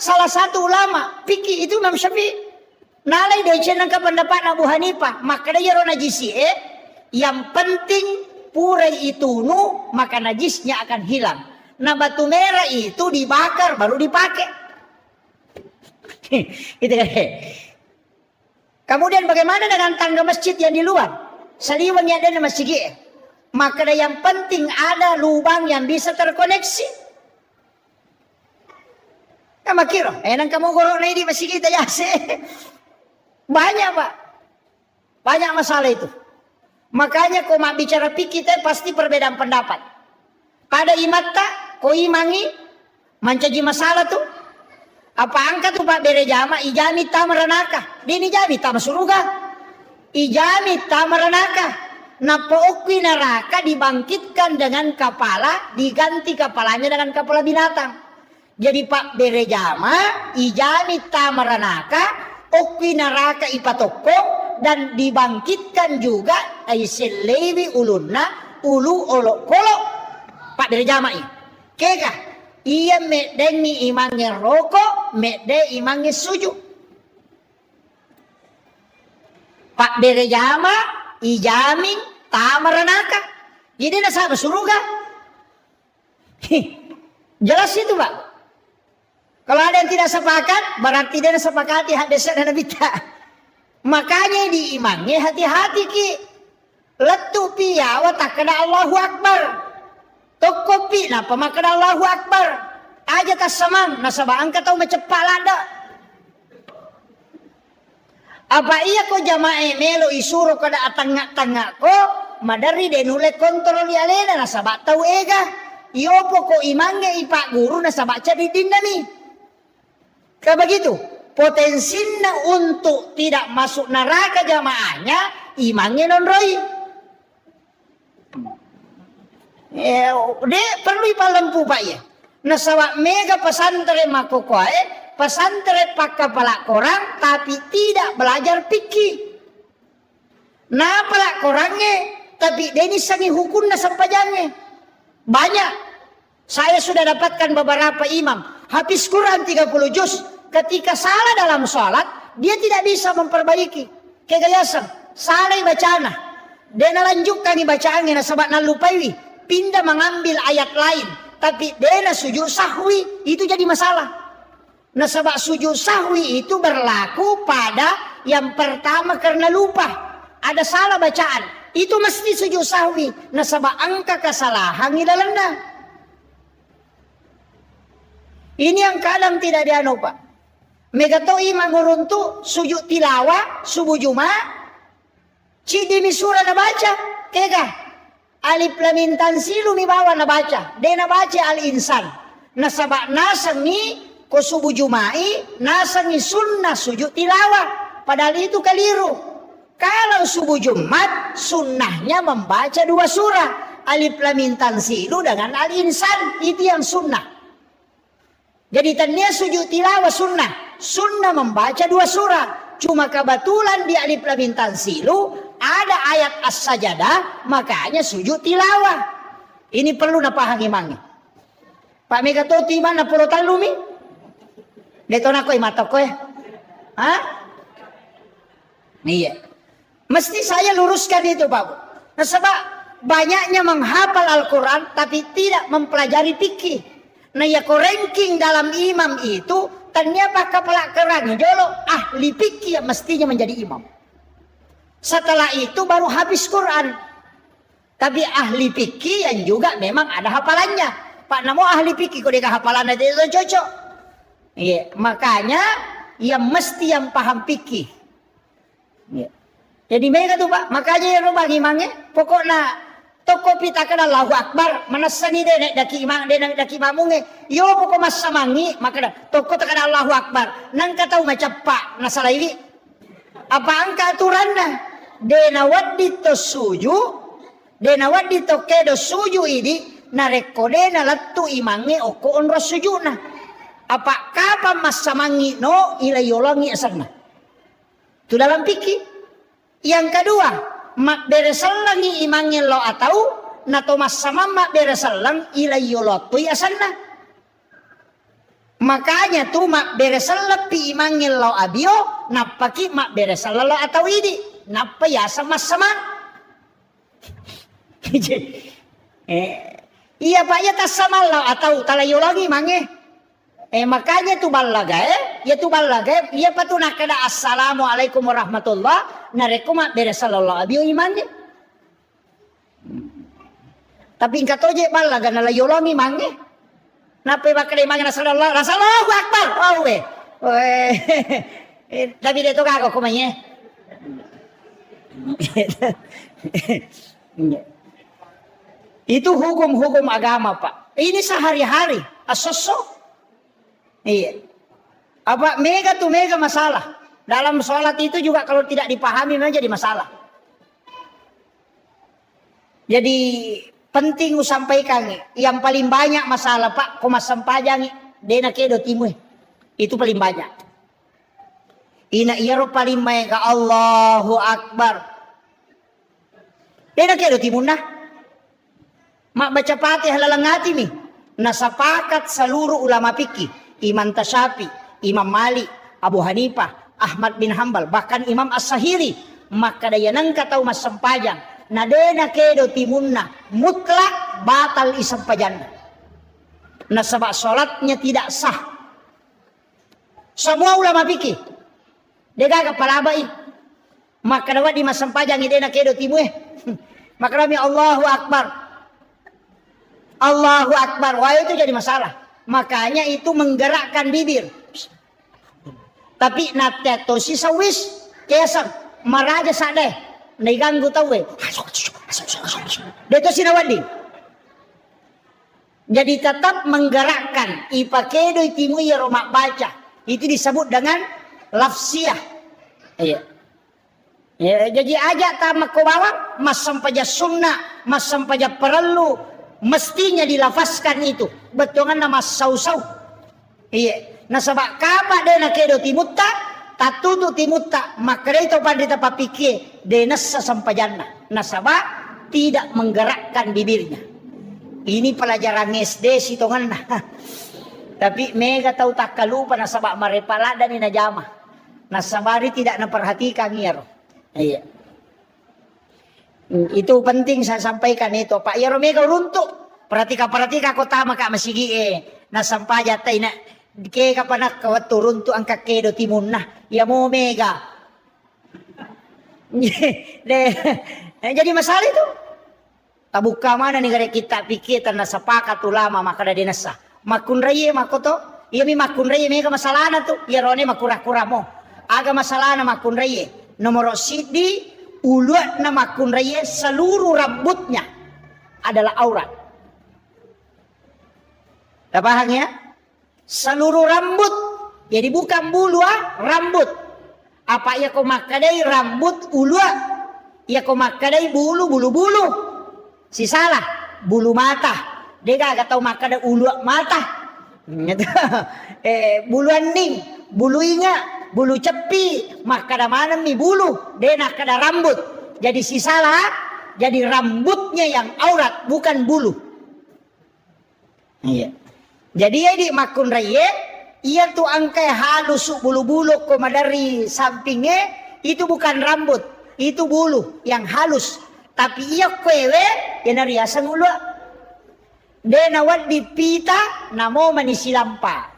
salah satu ulama fikih itu Imam Syafi'i. Nalai dari cenangka pendapat Abu Hanifah maka dia ro najisi yang penting purai itu maka najisnya akan hilang. Nah batu merah itu dibakar baru dipakai. Gitu kan. Kemudian bagaimana dengan tangga masjid yang di luar? Saliwang yang ada di masjid. Maka yang penting ada lubang yang bisa terkoneksi. Kamu kira, nang kamu gorok di masjid kita ya banyak Pak, banyak masalah itu. Makanya kau mak bicara fikih kita pasti perbedaan pendapat. Pada imata kau imangi mancaji masalah tuh. Apa angkat tuh Pak bere jama ijami tamaranaka. Dini jami tama suruga. Ijami tamaranaka. Napookwi neraka dibangkitkan dengan kepala, diganti kepalanya dengan kepala binatang. Jadi Pak berejama, ijami tamaranaka, okwi neraka ipatokong, dan dibangkitkan juga aiselewi ulunna, ulu olok kolok. Pak berejama ini. Keka, iya medeni imange rokok, mede imange sujud. Pak berejama, ijamin, tamaranaka. Jadi nasabah surga. Jelas itu Pak. Kalau ada yang tidak sepakat, berarti dia sepakati hadis dan bid'ah. Makanya diimangi hati-hati ki. Letu piyawa takana Allahu Akbar. Tokopi napa makana Allahu Akbar. Aja tasamang nasabah angka tau macepak lada. Apa iya ko jamaah melo isuro kada atangak-tangak ko madari denule kontrol ya lena nasabah tau ega. Iopo ko imange ipak guru nasabah jadi dindami. Kayak begitu. Potensinya untuk tidak masuk neraka jamaahnya imange non roi. Dia perlu ipalempu Pak ya. Nasabah mega pesantren makokoe. Pesantren pak kepala korang tapi tidak belajar fikih. Nah pala korangnya tapi deni sangi hukumnya sampajangnya. Banyak. Saya sudah dapatkan beberapa imam habis Quran 30 juz, ketika salah dalam sholat dia tidak bisa memperbaiki. Kegayasan salah bacana. Dia lanjutkan bacaannya sebab nalupai pindah mengambil ayat lain tapi dia sujud sahwi itu jadi masalah. Nah sebab sujud sahwi itu berlaku pada yang pertama karena lupa. Ada salah bacaan. Itu mesti sujud sahwi. Nah sebab angka kesalahan dalamnya. Ini yang kadang tidak dianu Pak. Megato imam nguruntu sujud tilawah subuh Jumat. Cidimi surah na baca. Kega. Alif lam mim tanzilu mi bawa na baca. Dia na baca al-insan. Nah sebab nasang ni ko subuh Jumai nasangi sunnah sujud tilawah. Padahal itu keliru. Kalau subuh Jumat sunnahnya membaca 2 surah. Alif lam mim tanzilu dengan al-insan. Itu yang sunnah. Jadi tanya sujud tilawah sunnah. Sunnah membaca 2 surah. Cuma kebetulan di alif lam mim tanzilu ada ayat as-sajadah. Makanya sujud tilawah. Ini perlu napahami mangi. Pak Megatoti mana pulau talumi? Deto na ko'y mata ko'y. Hah? Iya. Mesti saya luruskan itu Pak. Nah, sebab banyaknya menghafal Al-Quran tapi tidak mempelajari fikih. Nah ya ko ranking dalam imam itu ternyata kepala kerang jolo ahli fikih yang mestinya menjadi imam. Setelah itu baru habis Quran. Tapi ahli fikih yang juga memang ada hafalannya. Pak namo ahli fikih kok dia hafalannya itu cocok. Iya, makanya yang mesti yang paham fikih. Iya. Jadi mereka tuh Pak, makanya yang bagi imangnya, pokoknya toko pita kana Allahu Akbar, manasani deh daki imang deh daki mamunge, yo pokok mas samangi, maka toko takana Allahu Akbar, nang katau macapak nasalah ini, apa angka aturannya? Dena waddi to suju, dena waddi to kedo suju ini, narekode nalattu imange oko onro sujuna. Apa kapan mas samangi no ilayolangi asana. Itu dalam fikih. Yang kedua, mak beresalangi imangin lo atau nato mas sama mak beresalang ilayolotui asana. Makanya tuh mak beresalang pi imangin lo abio napaki mak beresalang lo atau ini napa ya sama sama. Iya pak ya tas sama lo atau talayolangi mange. Makanya tu balaga ya tu balaga ya patu nakada assalamualaikum warahmatullah narekuma beresallallahu alaihi imannya. Tapi ingkat oje balaga nalayolami mangi. Napa bakal imangnya sallallahu akbar. Oh we. Tapi dia tu kagak kumanya. Itu hukum-hukum agama Pak. Ini sehari-hari asosok. Iya. Apa mega tuh mega masalah. Dalam sholat itu juga kalau tidak dipahami memang jadi masalah. Jadi penting sampaikan yang paling banyak masalah Pak komas sampajang dena kedo timu itu paling banyak. Ina iyaro paling mega Allahu Akbar. Dena kedo timun nah. Mak baca Fatihah lalangati nih. Nasapakat seluruh ulama fikih, Imam Tasyafi, Imam Malik, Abu Hanifah, Ahmad bin Hambal, bahkan Imam As-Sahiri, maka daya nangka tahu mas sempajang. Nadena kedo timunna mutlak batal isampajanna. Nasabak sholatnya tidak sah. Semua ulama fikih dega kepala baik. Maka dapat di mas sempajang idena kedo timu maka kami Allahu Akbar. Allahu Akbar. Wah itu jadi masalah. Makanya itu menggerakkan bibir. Tapi nateto si sawis kesang maraja sadeh. Naganggu tau Deto sinawadi. Jadi tetap menggerakkan ipakedo itimu ya romak baca. Itu disebut dengan lafsiyah. Iya. Ya, jadi aja tamak ko bawa mas sampaja sunnah, mas sampaja perlu mestinya dilafaskan itu. Betongan nama sau-sau. Iya. Nasabak kapa dena kedo timutta tatutu timutta maka itu pandita papike denasa sampajanna. Nasabak tidak menggerakkan bibirnya. Ini pelajaran SD sitongan nah. Tapi mega tahu tak kalupa nasabak marepala dan inajama. Nasabari tidak naperhatikan ngiro. Iya. Itu penting saya sampaikan itu Pak. Ya mega runtuk. Perhatika kota maka masigi nasampaja taina ke kapanak kawat turun tu angka kedo timun nah ya mau mega. Jadi masalah itu. Tabuka mana negara kita pikir tanah sepakat ulama maka ada dinasa. Makun raya makoto. Iya mi makun raya mega masalah na tu. Ya rone makura-kura mo. Aga masalah na makun raya. Nomor sidi uluat na makun raya seluruh rambutnya adalah aurat. Tak paham ya? Seluruh rambut. Jadi bukan bulu rambut. Apa ya kau makadai rambut uluat. Ya kau makadai bulu-bulu. Si salah bulu mata. Dia gak tahu makadai uluat mata. Bulu aning, bulu inga, bulu cepi, makada mana mi bulu, dia nak kada rambut. Jadi si salah, jadi rambutnya yang aurat bukan bulu. Iya. Jadi ya di makun raya, ia tuh angkai halus bulu-bulu koma dari sampingnya itu bukan rambut, itu bulu yang halus. Tapi ia kwewe yang dari asang ulu. Dia nawat di pita namo manisi lampa.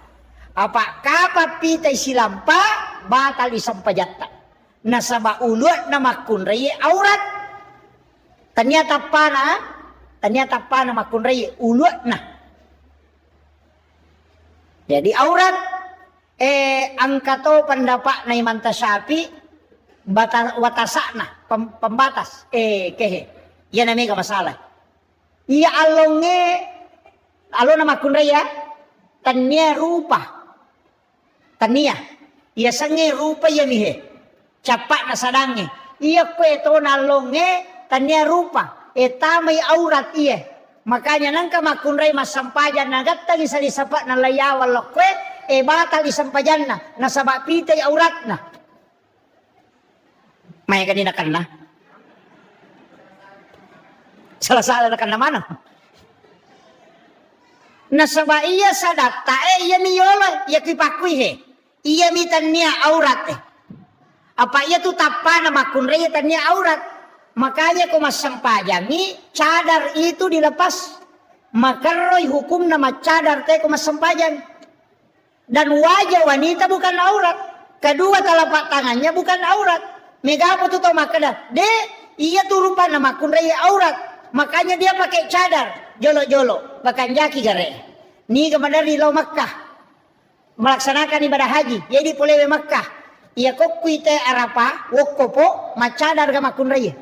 Apa kapa pita isi lampa batal isampajatta. Nasaba uluat nama kun raya aurat. Ternyata pana makun raya uluat nah. Jadi aurat angkato pendapat na Imam Tasyafi watasakna pembatas kehe. Ya namanya masalah. Ia alona makun raya tanya rupa. Tania. Ia sange rupa ya mihe. Capak na sadange. Ia kwe to nalonge tanya rupa. Tamay aurat iya. Makanya nangka makun raya masampajan nagatang isa disapak na layawal lokwe batal isampajan na nasabak pitay aurat na. May kanina kan na. Salah-salah na kan na mana. Nasaba iya sadata iya miyolo iya kipakui he. Iya mitan niya aurat Apa iya tu tapa na makun raya tanya aurat. Makanya kau masampajangi cadar itu dilepas. Maka roy hukum nama cadar teh kau masampajan. Dan wajah wanita bukan aurat. Kedua telapak tangannya bukan aurat. Mega apa tu tau makada. Iya tuh rupa nama kun raya aurat. Makanya dia pakai cadar. Jolo-jolo. Bahkan jaki gare. Ni kemadari lau Makkah. Melaksanakan ibadah haji. Jadi polewe Makkah. Iya kok kuite Arafah. Wokopo. Macadar ke makun raya.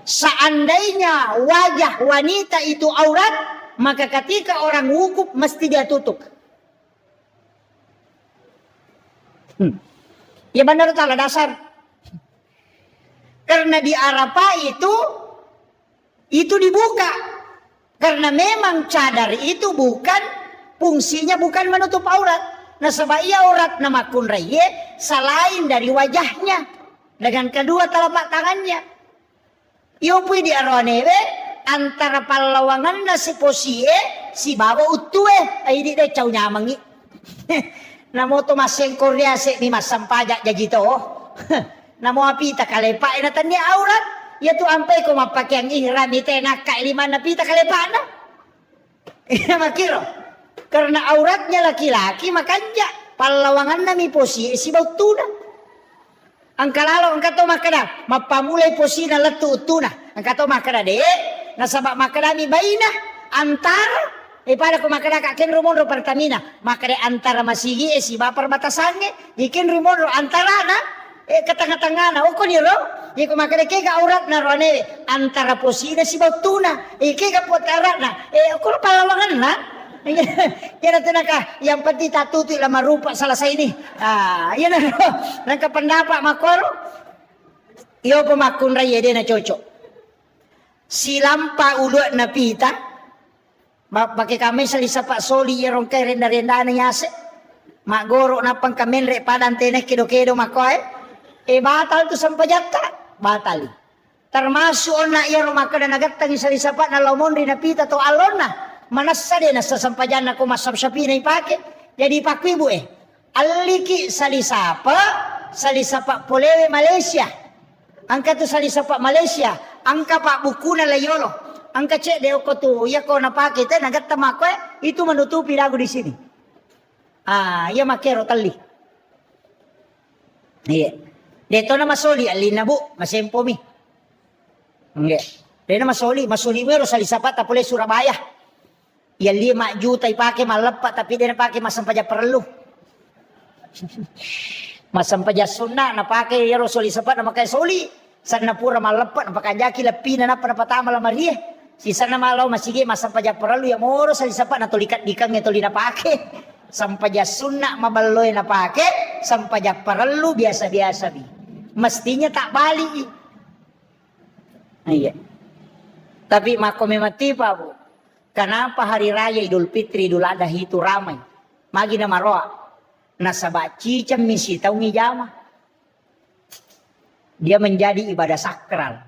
Seandainya wajah wanita itu aurat, maka ketika orang wukuf mesti dia tutup. Ya benar salah dasar. Karena di Arafah itu dibuka. Karena memang cadar itu fungsinya bukan menutup aurat. Nah sebab ia aurat nama kun raya selain dari wajahnya dengan kedua telapak tangannya. Iyo pui di arwanewe antara palawangan na si posie si baba utue ay di de caw nyamangi. Namo to maseng Korea se ni masam pajak jadi to. Namo apita kalepa ina tanya aurat. Ya tu ampai ko mapake ang ihram ite nakka lima na pita kalepa na. Ina makiro. Karena auratnya laki-laki makanya palawangan nami posi si bautuna. Ang kalalo ang kato makana mapamulay posi na latu utuna. Ang kato makana de nasabak makana mi baina antara pada ko makana kaken rumonro pertamina makade antara masigi si bapar batasange ikin rumonro antara na katanga-tanga na uko niro di ko makade ke aurat na rone antara posi na si bautuna ke ka potara na uko palawangan na. Yan natin yang penting tatuti lah marupa selesai ini. Yan na nang kapendapat makoro. Iyo pemakun raya dia na cocok. Silampa uluk na pita. Pakai kami salisa pak soli yerong kay renda-renda na yase. Magoro na pang kamen re padan tenek kido-kido makoy. Batal tu sampajata. Batal. Termasuk na yerong makada nagatang salisa pak na lomon rin na pita to alon na. Manasa din sa sampajan ako masapsapi na ipake. Jadi pakwibu aliki salisapa polewe Malaysia. Angka tu salisapa Malaysia. Angka pak buku na layolo. Angka cek deo ko tu ya ko napake te nagatta mako itu menutupi lagu di sini. Ya makero tali. Iya. Deto na masoli alina bu masempo mi. Nggak. Dena masoli mero salisapa ta pole Surabaya. Ya 5 juta ipake malepat tapi dia napake masampaja perlu. Masampaja sunnah napake ya Rasul sapat napakai soli. Sana pura malepat napakajaki lapina napa napatama la Maria. Si sana malau masige masampaja perlu ya moro sali sapat na tolikat dikang toli napake. Sampaja sunnah mabaloy napake, sampaja perlu biasa-biasa bi. Mestinya tak balik. Iya. Tapi makome mati pa bu. Kenapa hari raya Idul Fitri Idul Adha itu ramai? Magi na maroa. Nasaba cicam misi tau ngijama. Dia menjadi ibadah sakral.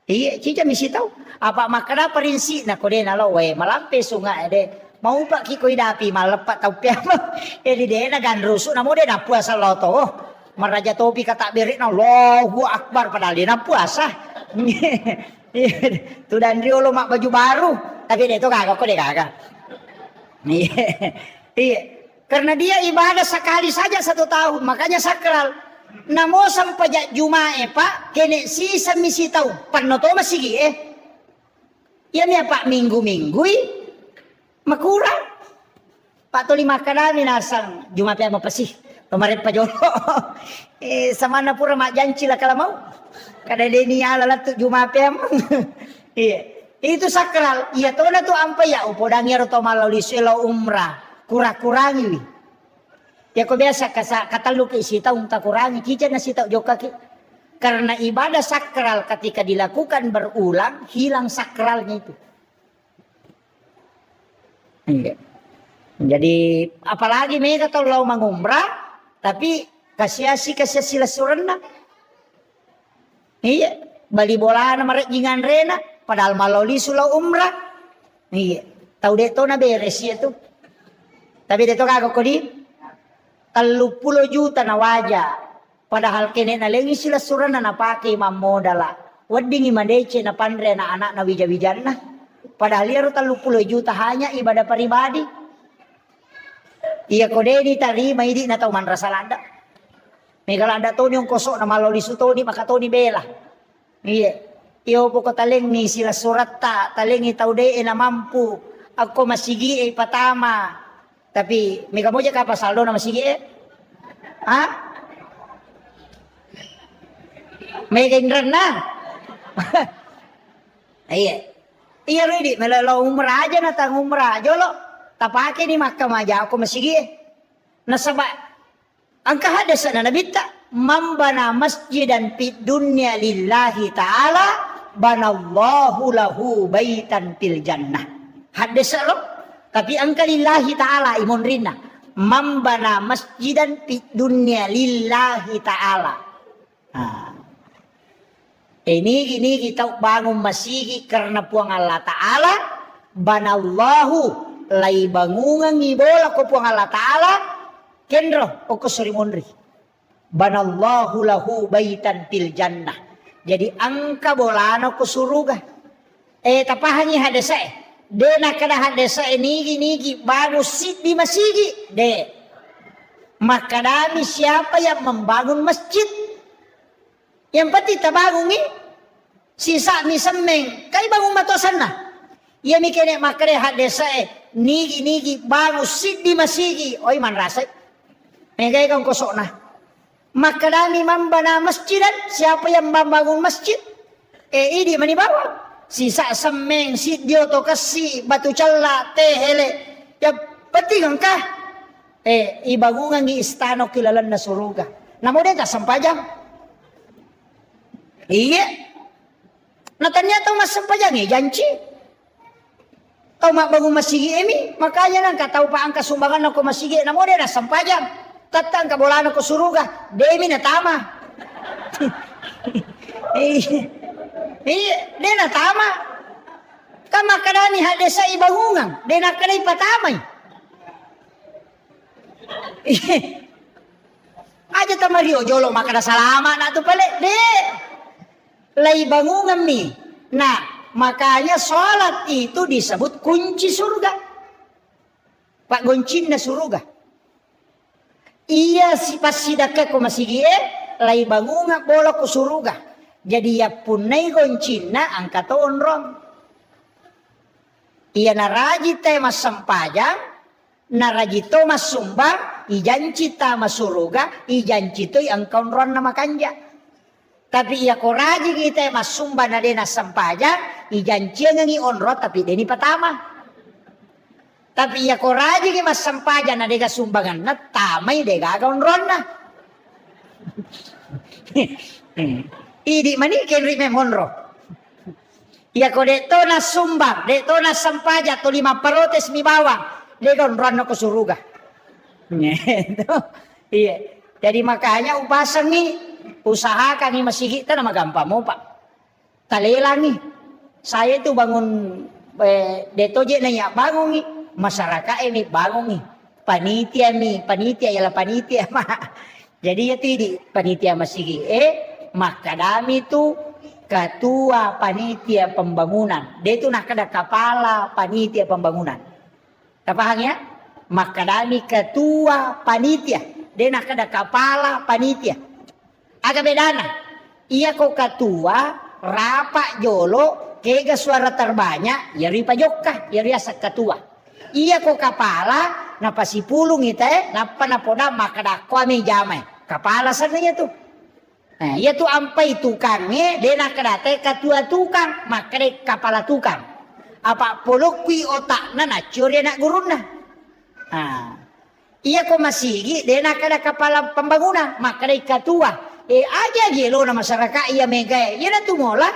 Iya cicam misi tau. Apa makna perinsi na kode nalo we malampe sungai de. Mau pak kiko idapi malepat tau piama. Di de na ganrusu namo de na puasa lo to. Maraja topi kata berik na Allahu Akbar padahal dia na puasa. Tu dan riolo mak baju baru. Tapi dia itu kagak kok dia kagak. Iya. Karena dia ibadah sekali saja 1 tahun, makanya sakral. Namo sampai Jumae pak, kene sisa misi tahu. Panoto masih ya nih pak minggu-minggu makurang. Pak toli makan nasang Jumae apa pesih. Kemarin pak Jolo. Sama na pura mak janji lah kalau mau. Kada deni ala tu Jumae apa. Iya. Itu sakral. Iya to na tu ampai ya upodang ya to malau di selo umrah. Kurang-kurangi. Ya ko biasa kata lu ke isi tahu tak kurangi kican na sita joka ki. Karena ibadah sakral ketika dilakukan berulang hilang sakralnya itu. Iya. Jadi apalagi mereka kalau mengumrah tapi kasih sila surena. Iya, bali bola na marek jingan rena. Padahal maloli sulau umrah. Iya. Tahu deto na beres ya tuh. Tapi deto kagak kodi. 30 juta na wajah. Padahal kene na lengi sila suran na napake mamodala. Wading imadece na pandre na anak na wija-wijan na. Padahal liaro 30 juta hanya ibadah pribadi. Iya kode di tarima idi na tau man rasalanda. Megalanda to ni yung kosok na maloli suto ni makato ni bela. Iya. Iyo po ko taling ni sila surat taling itaw de na mampu. Ako masigi patama. Tapi may kamoja ka pasaldo na masigi Ha? May kaingran na. Iya. Iya ready. Malalaw umrah aja na tang umrah. Jolo. Tapake ni Makkah maja ako masigi Nasaba. Ang kahadasan na nabita. man bana masjidan fid dunya lillahi ta'ala banallahu lahu baitan fil jannah. Hadis lo, tapi angka lillahi ta'ala imun rina. Man bana masjidan fid dunya lillahi ta'ala. Ini kita bangun masjid karena puang Allah Ta'ala. Banallahu lai bangungan ibola ko puang Allah Ta'ala. Kendro o ko surimonri. Banallahu lahu baitan fil jannah. Jadi angka bolano ko suruga. Tapahangi hadesa de nakada hadesa nigi bagus sit di masjid de. Maka dami siapa yang membangun masjid? Yang pati tabangun ni sisa mi semeng kai bangun matosan na. Ia mikirnya makare hadesa nigi bagus sit di masjid. Oi man rasa. Megay kang kosok na. Maka dami mambana masjidan, siapa yang membangun masjid? Ini manibawa. Sisa semeng, si dio to kasi, batu cala, tehele. Ya penting kah? Ibangungan ni istano kilalan na suruga. Namo dia tak sampajang. Iya. Natanya tahu mas sampajang janji. Tahu mak bangun masjid ini, makanya nang katahu pa angka sumbangan ako masjid. Namo dia na sampajang. Tatang kabolano ko suruga, demi na tama. Dia na tama. Kama kadani hadesa ibangungan, dia na kanay patamay. Aja tamario jolo makada salama na to pala. De. Lay bangungan ni. Nah, makanya sholat itu disebut kunci surga. Pak goncin na surga. Iya si pasidaka ko masigi lay bangunga bola ko suruga. Jadi ya punay goncina angka to onrong. Iya naraji te mas sampajang, naraji to mas sumbang, ijanci ta mas suruga, ijanci to angka onron na makanja. Tapi iya ko raji kita mas sumba na dena sampajang, ijanci ngi onrot tapi deni patama. Tapi ya ko raji ki mas sampajan na dega sumbangan na tamay dega onron na. Idi mani kenri memonro. Ya ko deto na sumbang, deto na sampaja to 5 parotes mi bawang, dega onron na ko suruga. Iya. Jadi makanya upasan ni usahakan ni masih kita na magampang mo pak. Talelang ni. Saya itu bangun deto je na ya bangun ni. Masyarakat ini bangun nih, panitia ialah panitia mah. Jadi ya di panitia masjid. Maka kami itu ketua panitia pembangunan. Dia itu nak ada kepala panitia pembangunan. Paham ya? Maka kami ketua panitia. Dia nak ada kepala panitia. Agak bedana. Ia kok ketua rapak jolo kega suara terbanyak. Ya ripa jokah, ya riasa ketua. Iya ko kapala na pasipulong ite napa na poda makadakwa may jamay kapala sana niya to. Iya to ampay tukang dena kadate katua tukang makade kapala tukang. Apa polokwi otak na nasyur na gurun na. Iya ko masigi dena kada kapala pembangunan makade katua. Aja gelo na masyarakat iya megay. Iya na tumola.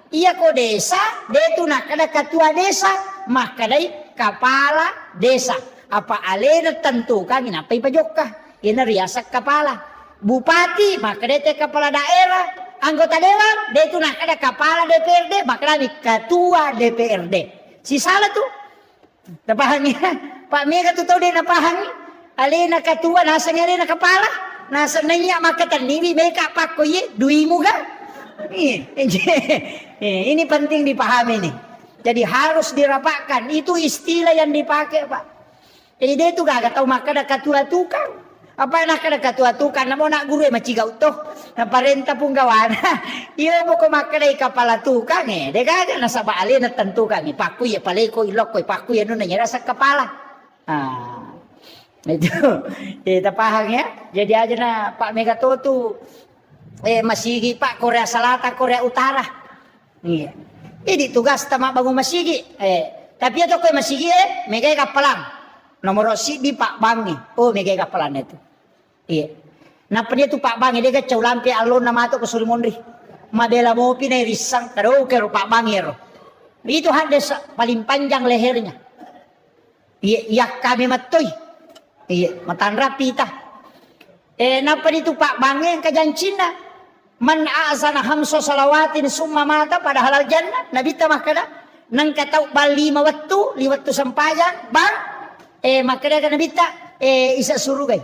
Iya ko desa detu na kada katua desa makade kepala desa. Apa alena tentukan apa ipajokah? Ina riasak kepala. Bupati maka dia kepala daerah. Anggota dewan dia itu nak ada kepala DPRD maka dia ketua DPRD. Si salah tuh. Napahangnya Pak Mega tuh tahu dia napahang. Alena ketua nasanya alena kepala. Nasa nanya maka tandimi mereka pak koye duimu ga? Ini penting dipahami nih. Jadi harus dirapakkan. Itu istilah yang dipakai Pak. Jadi dia itu gak tahu maka ada ketua tukang. Apa nak ada ketua tukang. Namo nak guru macigau toh. Na parenta pun gawana. Iya mo ko makada kepala tukang Dia gak nasa baali na tentukan. Paku ya paleko ilok ko. Paku ya nun nanya rasa kepala. Itu. Kita paham ya. Jadi aja na Pak Megato tuh. Masih Pak Korea Selatan Korea Utara. Iya. Ini tugas tama bangun masjid. Tapi itu kau masjid megay kapalan. Nomor si di Pak Bangi. Oh megay kapalan itu. Iya. Napa dia tu Pak Bang, dia kacau lampi alon nama tu ke Suri Mondri. Mabela mau pinai risang, taruh ke Pak Bang ya. Itu hadis paling panjang lehernya. Iya kami matoy. Iya, matan rapi tah. Napa itu Pak Bang yang kajancina. Man a'zana hamsa salawatin summa mata pada halal jannah. Nabi tamah kada. Nang katau bali 5 waktu sampayan bang. Makanya kan Nabi tak isa surugay.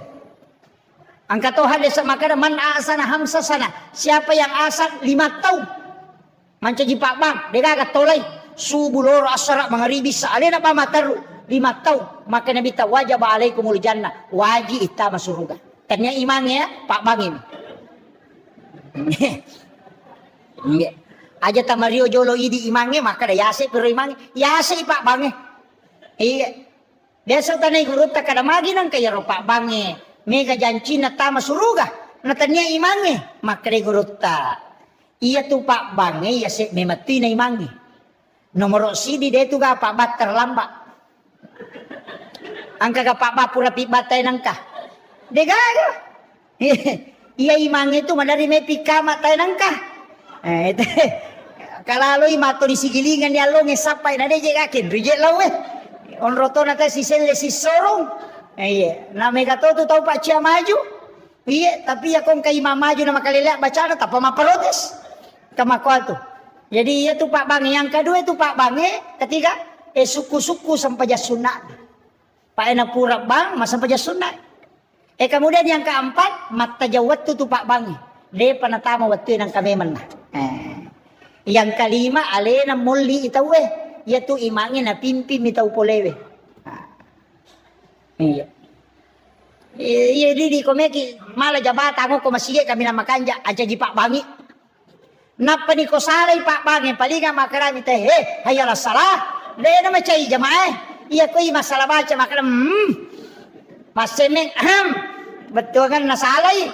Angka tau hadis makana man a'zana hamsa sana. Siapa yang asan 5 tahun. Manca ji Pak Bang, dia kata tolay. Subuh loro asara mangaribis sa alena pa mataru 5 tahun. Maka Nabi tak wajib alaikumul jannah. Wajib ita masuruga. Ternyata imannya Pak Bang ini. Aja tamario jolo idi imange maka da yase pero imange yase Pak Bange. Iya. Biasa tanay guru ta kada magi nang kaya ro Pak Bange. Mega janci na tama suruga. Natanya imange maka da guru ta. Iya tu Pak Bange yase memati na imange. Nomor sidi de tu ga Pak Bat terlambat. Angka ga Pak Bat pura pibatay nangka. Degaga. Iya imange tu madari me pikama tay nangka. Itu kalaloy mato di sigilingan dia lo ngesapay na deje kakin reject law on roto na ta si selle si sorong iya na mega to tu tau Pak Cia maju iya tapi ya kong kay maju na makalila baca na tapa maparotes kamakuan tu jadi iya tu Pak Bang yang kedua itu Pak Bange ketiga suku-suku sampai sunat Pak ena pura bang mas sampai sunat kemudian yang keempat mata jawat tu Pak Bange dia panatama waktu nang kameman na yang kelima alena mulli itawe yaitu imangnya na pimpi mitau polewe. Iya. Iya di komeki malah jabatan ko masige kami na makanja aja ji Pak Bangi. Napa ni ko salay Pak Bangi palinga makarami teh hayala salah. Lena macai jamaah. Iya ko masalah baca makaram masemeng betul kan nasalay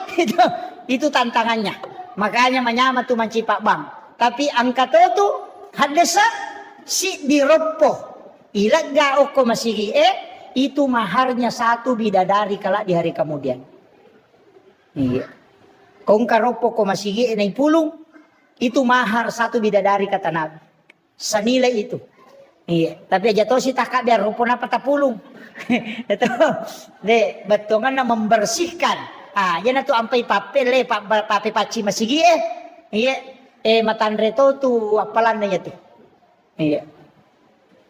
itu tantangannya. Makanya menyama tu manci Pak Bang. Tapi angka tu hadesa si diropo ilaga oko masigi itu maharnya 1 bidadari kala di hari kemudian. Iya. Kong karopo ko masigi nai pulung itu mahar 1 bidadari kata Nabi. Senilai itu. Iya. Tapi aja to si takak biar ropo na patapulung. Itu de betongan na membersihkan. Yan na tu ampai papel pape paci masigi Iya. Matandre tu apalan na tu. Iya.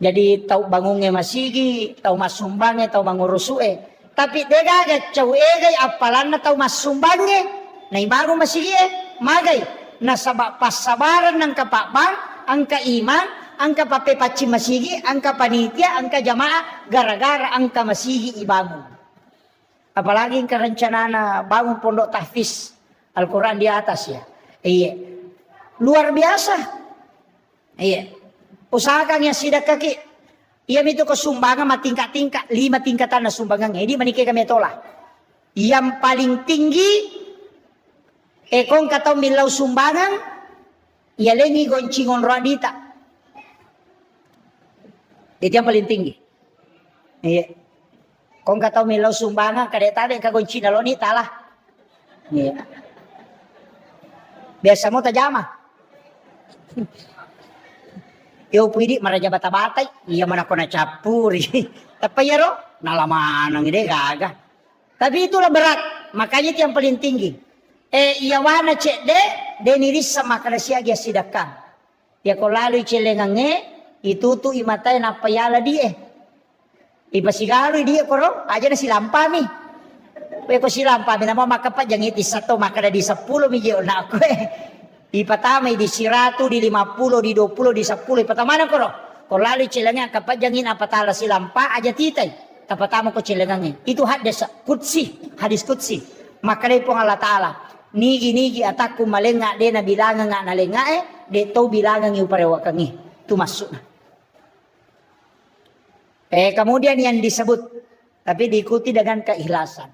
Jadi tau bangungnya masigi, tau masumbangnya, tau mangurusue. Tapi degaga cau egay apalan na tau masumbangnya. Na ibago masigi magay. Nasaba pasabaran ng kapakbang, angka iman, angka papepaci masigi, angka panitia, angka jamaah, gara-gara angka masigi ibangun. Apalagi kerencana na bangun pondok tahfiz Al-Quran di atas ya. Iya. Luar biasa. Iya. Usahakan yang sidak kaki. Ia itu kesumbangan tingkat-tingkat 5 tingkatan na sumbangan. Ini menikah kami tolak. Yang paling tinggi kong katau milau sumbangan ia lengi goncingon radita. Itu yang paling tinggi. Iya. Kong katau milau sumbangan kadek tabe ka goncina lo ni talah. Iya. Biasa mo tajama. Yo pwede maraja bata-batay, iya man ako na capuri. Tapi ya ro, nalaman ang ide gaga. Tapi itulah berat, makanya itu yang paling tinggi. Iya wana cek de niris sama kada siya gya sidakang. Ya ko lalu celengange, itu tu imatay na payala die. Ipasigalo dia ko ro, aja na silampami. Pwede ko silampami na mo makapat jang iti sato makada di 10 milyon na ako Ipatamay di 100, di 50, di 20, di 10. Ipatamanan ko ro. Kung lalo cilangnya kapag jangin apatala silampa aja titay. Tapatama ko cilangnya. Itu hadis kutsi. Hadis kutsi. Makalay po nga Allah Ta'ala. Nigi-nigi ataku malenga de na bilangan nga nalenga de to bilangan yung parewa kangi. Itu masuk na. Kemudian yang disebut. Tapi diikuti dengan keikhlasan.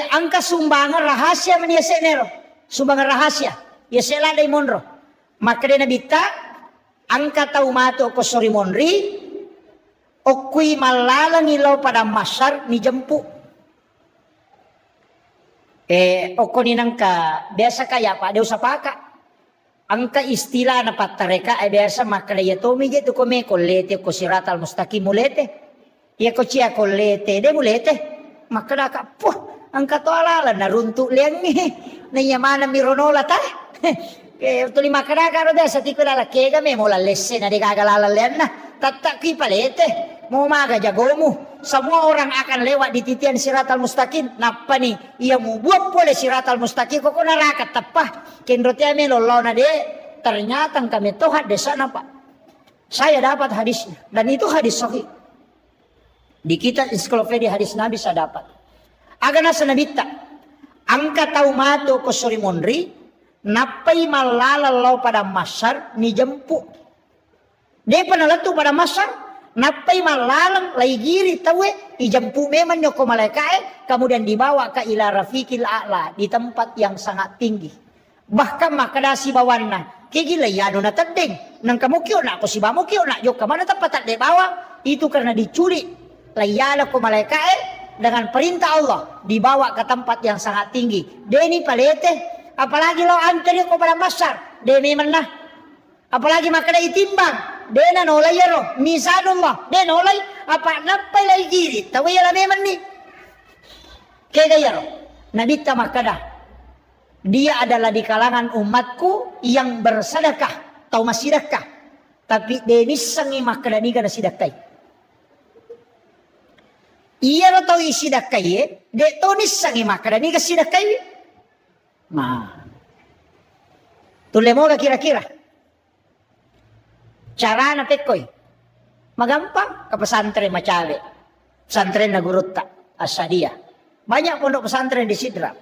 Angka sumbangan rahasia maniasa nero. Sumbangan rahasia. Ya sela day monro. Makanya nabita angka tau mato ko sori monri okui malala nilaw pada masar ni jempu. Oko ni nangka biasa kaya pa, ada usapaka. Angka istilah na patareka ay biasa makalaya tomi je to kome kolete ko siratal mustaqim mulete. Ya ko cia kolete de mulete. Makadaka puh angka to alala na runtu liang ni. Na yamana mironola ta. Tuli makadaka ro desa ti kala kega me mola lesse na de gagalala lian na. Tatak ki palete. Mau maga jagomu. Semua orang akan lewat di titian siratal mustaqim. Napa nih? Ia mau buat boleh siratal mustaqim. Kok neraka tepah. Kenrotia melolona de. Ternyata kami tohat desa napa. Saya dapat hadisnya. Dan itu hadis sahih. Di kitab ensiklopedia hadis Nabi saya dapat. Agana sanabita. Angka tahu mato ko suri mondri. Napai malalalau pada masar ni jempu. Dia penalatu pada masar. Napai malalang lay giri tawe ijampu memang nyoko malaikat kemudian dibawa ke ila rafiqil a'la di tempat yang sangat tinggi. Bahkan makadasi bawanna kigi layano na tadeng nang kamu kyo na ako si bamo kyo na yo kamana tapat de bawa itu karena diculik layala ko malaikat dengan perintah Allah dibawa ke tempat yang sangat tinggi. Deni palete apalagi lo antri ko pada masar demi menah apalagi makada itimbang. Dena nolay yaro, misalullah, dena nolay, apa napay lay giri, tawi yala meman ni. Kaya yaro, nabita makada. Dia adalah di kalangan umatku yang bersedekah, tau masidekah. Tapi denis sangi makada ni kana sidakay. Iya lo tau isidakay, de tonis sangi makada ni ka sidakay. Ma. Tule mo ka kira-kira. Cara na pekoy. Magampang ke pesantren macawe. Pesantren na gurutta asadia. Banyak pondok pesantren di Sidra.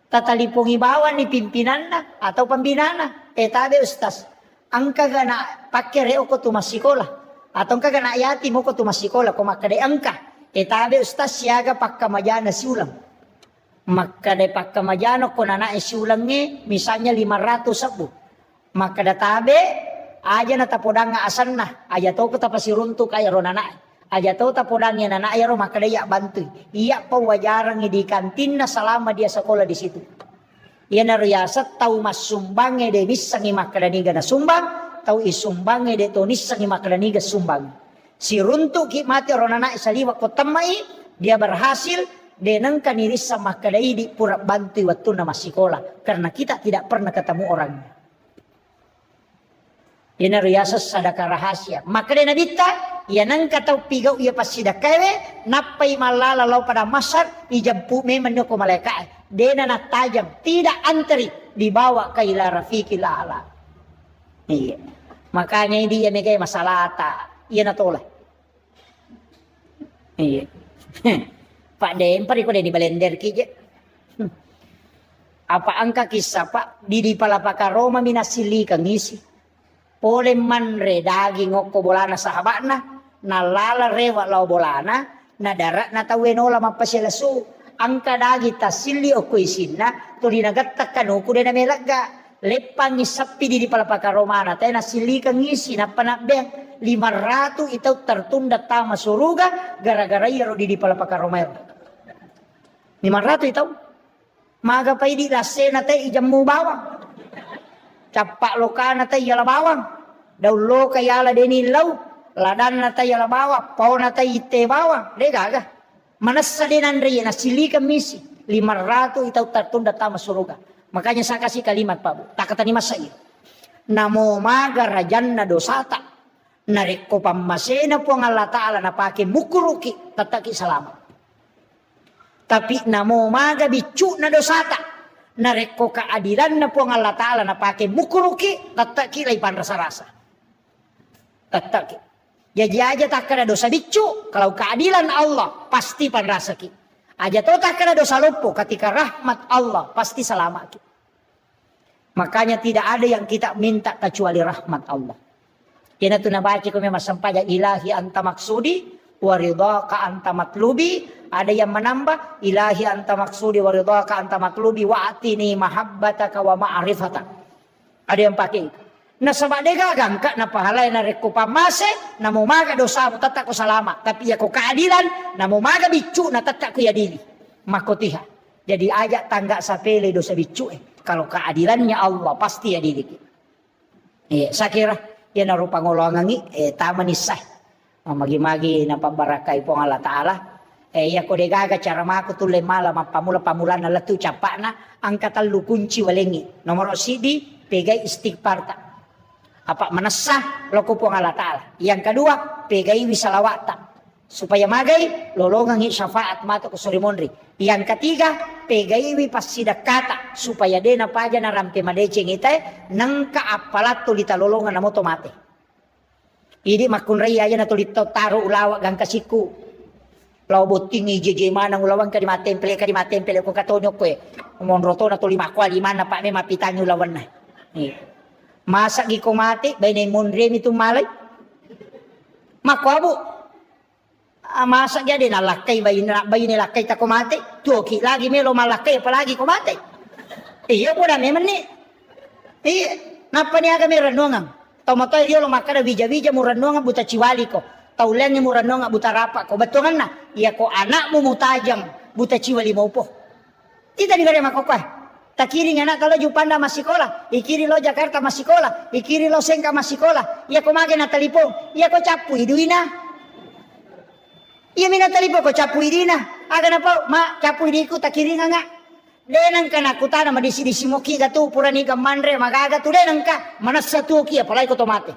Tatalipong ibawan ni pimpinan na atau pembina na. Tabi ustaz. Ang kagana pakireo ko tumasikola. Atau ang kagana ayati mo ko tumasikola. Kung makade angka. Tabi ustaz siyaga pagkamadyan na siulang. Makade pagkamadyan ko na na siulang ni. Misalnya 500 sabu. Makada tabi. Aja na tapodang nga asan na. Aja to ko tapasirunto kaya ro nana. Aja to tapodang nga nana ro makadaya bantu. Iya pa wajarang di kantin na selama dia sekolah di situ. Iya na riyasat tau masumbange de bisang makadaniga na sumbang. Tau isumbange de to nisang makadaniga sumbang. Si runto ki mati ro nana isaliwa ko tamai. Dia berhasil denang kaniris sa makadai di pura bantu waktu nama sekolah. Karena kita tidak pernah ketemu orangnya. Yan riyasas sadaka rahasia. Maka na nabita, yan ang kataw pigaw iya pasidakawe, napay malalalaw pada masar, ijampu memang ko malaikat. Dena na tajam, tidak antri, dibawa kay ila rafiqil a'la. Iya. Makanya hindi yan kay masalata. Iya na tola. Iya. Pak Den, pari ko din ibalender kije. Apa angka kisah pak, di palapaka Roma minasili kang isi. Pole manre daging ngoko bolana sahabat na lala rewa lau bolana na darat na tawenola mapasilasu angka dagi tasili oko isinna to dinagatak kanu kuda na melaga lepang isapi di palapaka romana tayo nasili kang isi na panabeng 500 itaw tertunda tama suruga gara-gara yaro di palapaka romero 500 itaw maga pa di lasena tayo ijamu bawang capak lokana tayo yala bawang. Daw lo kayala deni law. Ladan na tayo yala bawang. Pao na tayo ite bawang. De gaga. Manasa din Andre na sili kamisi. 500 itaw tertunda tama suruga. Makanya saya kasih kalimat Pak Bu. Tak kata ni masa iyo. Namo maga rajan na dosata. Nareko pamasena po ang Allah Ta'ala na pake mukuruki. Tataki salamat. Tapi namo maga bicu na dosata. Nareko keadilan na po ang Allah Ta'ala na pakai mukuruki tataki laipan rasa-rasa. Tataki. Jadi aja tak kena dosa bicu. Kalau keadilan Allah pasti pan rasa ki. Aja to tak kena dosa lupu ketika rahmat Allah pasti selamat ki. Makanya tidak ada yang kita minta kecuali rahmat Allah. Kena tu nabaci ko memang sampaja ilahi anta maksudi waridhaka anta matlubi. Ada yang menambah ilahi anta maksudi waridhaka anta matlubi wa atini mahabbataka wa ma'rifataka. Ada yang pakai itu. Na sabade gagang ka na pahalay na reko pamase na mumaga dosa mo tatak ko salamat. Tapi ya ko kaadilan na mumaga bicu na tatak ko yadili. Makotiha. Jadi ajak tangga sapele dosa bicu. Kalau keadilannya Allah pasti ya diri. Saya kira ya naruh pangolongan taman isah. Magi-magi na pambarakai po Allah Ta'ala. Ya ko degaga cara mako tulle malam pamula na latu capakna angkatan lu kunci walengi. Nomor sidi pegai istighfar tak. Apa menasah loko po Allah Ta'ala. Yang kedua pegai wisalawata. Supaya magai lolongan syafaat mata ko surimonri. Yang ketiga pegai pasidakata supaya dena paja na ramte madeceng ite nangka apalat tulita lolongan na moto mate. Idi makun raya aja na tulito taro ulawa gang kasiku. Law boting jeje mana ulawang ka di matempel ko katonyo ko monroto na tuli makwa lima na pa me mapitan ulawan na. Masa gi ko mate bay na monre mi tumalay. Makwa bu. Masa jadi nalakay bay nilakay ta ko mate. Tuki lagi melo malakay apalagi ko mate. Iyo po na meman ni. Napa niya kami renungan. Tau dia lo makada bija-bija mu renungan buta ciwali ko. Taulannya mu renungan buta rapa ko. Betungan na. Iya ko anakmu mutajang buta ciwali mo po. Tidak digare makokah. Takiri anak kalau Jupanda masih sekolah. Ikiri lo Jakarta masih sekolah. Ikiri lo Sengka masih sekolah. Iya ko mage na telepon. Iya ko capu iduina. Iya mina telepon ko capu idina. Aga na po ma capu idiku takiri nga. Denang ka nakutana madisi-disi mo ki gatu purani ka manre magaga tu denang ka manasa tu ki apalai ko tomate.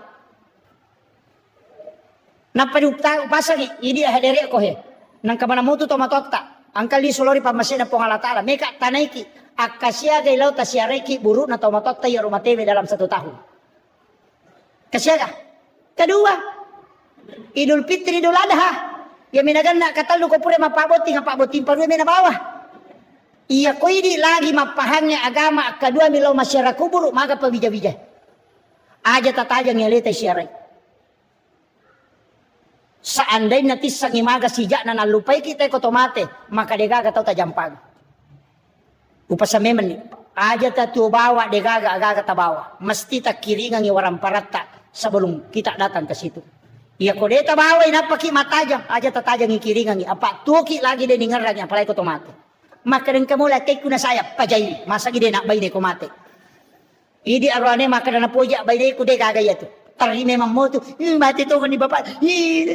Napadupta pasang idi hadere ko he. Nang ka manamutu tomatokta. Angkal di solori pamasena po Allah Ta'ala. Meka tanaiki akasya gailaw tasyareki buru na tomatokta ya rumatebe dalam 1 tahun. Kasyaga. Kedua, Idul Fitri Idul Adha. Ya minagan na katalu ko pure mapaboti ngapaboti paru mina bawah. Iya ko ini lagi mapahangnya agama kedua milau masyarakat kubur maka pabija-bija. Aja tatajang yang leta syarai. Seandainya tisang imaga sijak na nalupai kita ko tomate maka degaga tau tajampag. Upasa memen ni. Aja tatu bawa degaga agaga tabawa. Mesti tak kiringan ni warang parata sebelum kita datang ke situ. Iya ko deta bawa inapaki matajang aja tatajang ikiringan ni. Apa tuki lagi de ningarang apalai ko tomate. Maka rin kamula kay kuna saya pajay masa gide nak bay de ko mate. Idi arwane maka na poja bay de ko de gagaya tu. Tari memang mo tu. Mati to kan ni bapak.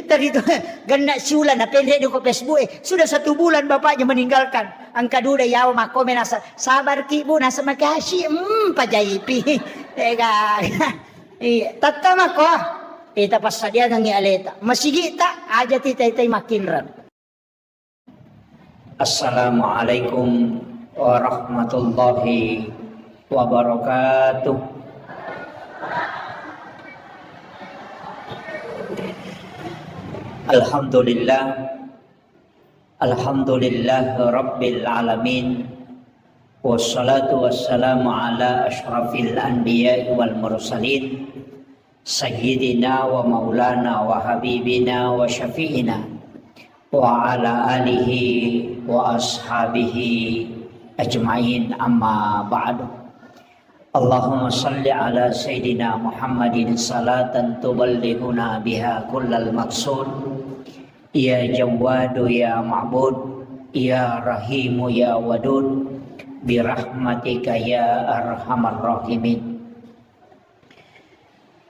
Tari to ganda siulan na pendek di ko Facebook Sudah 1 bulan bapaknya meninggalkan. Ang kaduda yaw makomen nasa sabar ki bu nasa makasih. Pajay pi. Ega. Tatama ko. Ita pasadia nang aleta. Masigita aja titay makinran. Assalamualaikum warahmatullahi wabarakatuh. Alhamdulillah rabbil alamin. Wassalatu wassalamu ala ashrafil anbiya wal mursalin. Sayyidina wa maulana wa habibina wa syafi'ina wa ala alihi wa ashabihi ajma'in amma ba'du. Allahumma salli ala Sayyidina Muhammadin salatan tuballighuna biha kullal maqsud. Ya Jawwadu ya Ma'bud, ya Rahimu ya Wadud, birahmatika ya Arhamar Rahimin.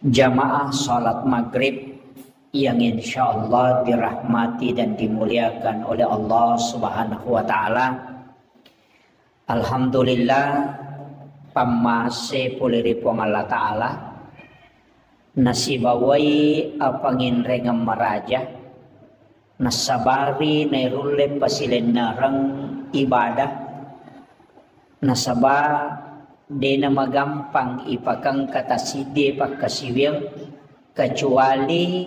Jamaah salat maghrib yang insya Allah dirahmati dan dimuliakan oleh Allah Subhanahu wa Ta'ala. Alhamdulillah pamase puliri pong Allah Ta'ala nasibawai apangin rengam maraja nasabari nairule pasilen narang ibadah nasaba dena magampang ipakang kataside pagkasiwil kecuali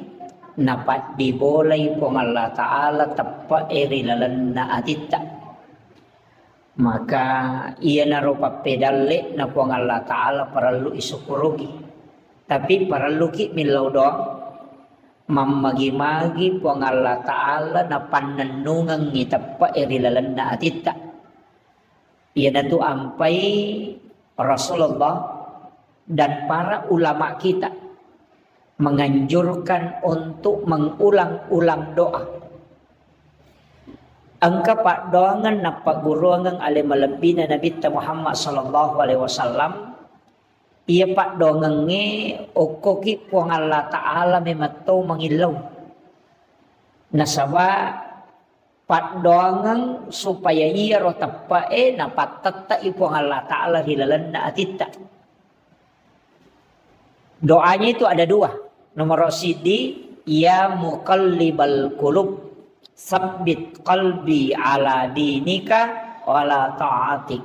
napat dibolay pong Allah Ta'ala tappa erilalan na atita. Maka iya narupa pedale na pong Allah Ta'ala paralu isukurugi. Tapi paralu ki milaw doang mamagi-magi pong Allah Ta'ala na pananungang itappa erilalan na atita. Iya na to ampay Rasulullah dan para ulama kita menganjurkan untuk mengulang-ulang doa. Angka pak doangan na paguruangan ale malabina Nabi Muhammad sallallahu alaihi wasallam. Iya pak doangan nge okoki puang Allah Ta'ala memato mangilaw. Nasaba pak doangan supaya iya rotapa na patata ipuang Allah Ta'ala hilalan na atita. Doanya itu ada dua. Nomor sidi, ya muqallibal qulub, sabbit qalbi ala dinika wala ta'atik.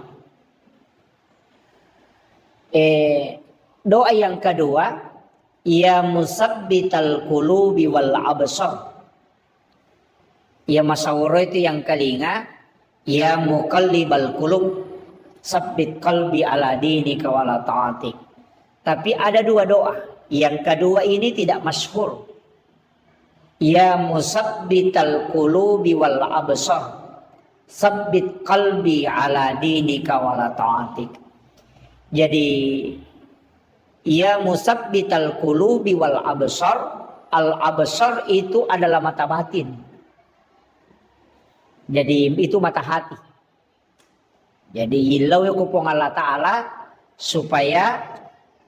Doa yang kedua, ya musabbital qulubi wal absar. Ya masawara itu yang kelinga, ya muqallibal qulub, sabbit qalbi ala dinika wala ta'atik. Tapi ada dua doa. Yang kedua ini tidak masyhur. Ya musabbital qulubi wal absar, sabbit qalbi ala dinika wala ta'atik. Jadi ya musabbital qulubi wal absar, al absar itu adalah mata batin. Jadi itu mata hati. Jadi ilau kupong Allah Ta'ala supaya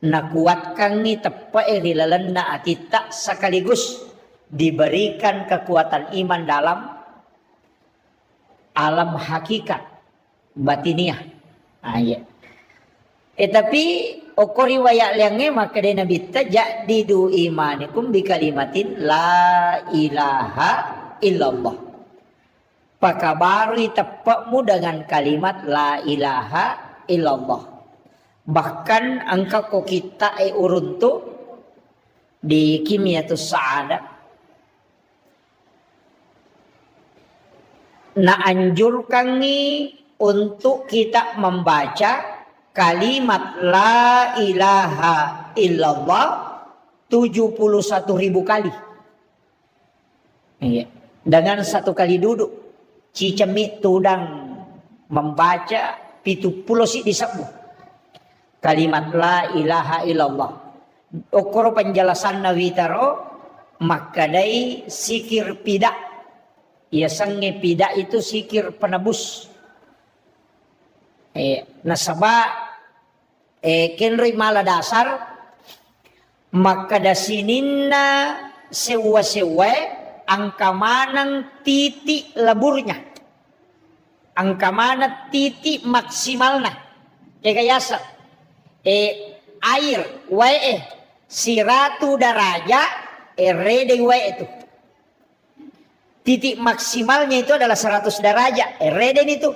nakuatkan ni tepai rilalan na atita sekaligus diberikan kekuatan iman dalam alam hakikat batiniah. Ya. Tapi oko riwayat liangnya maka dia Nabi tajadidu imanikum bi kalimatin la ilaha illallah. Pakabari tepakmu dengan kalimat la ilaha illallah. Bahkan angka ko kita uruntu di Kimiyatus Sa'adah na anjurkan ni untuk kita membaca kalimat la ilaha illallah 71.000 kali. Iya. Dengan satu kali duduk. Cicemit tudang membaca 70 si disebut. Kalimat la ilaha illallah. Okoro penjelasan nawitaro makadai sikir pida. Ia sange pida itu sikir penebus. Nasaba kenri mala dasar maka dasininna sewa-sewa angka manang titik leburnya, angka mana titik maksimalnya kayasa air wae 100 daraja rede wae itu titik maksimalnya itu adalah 100 daraja rede itu.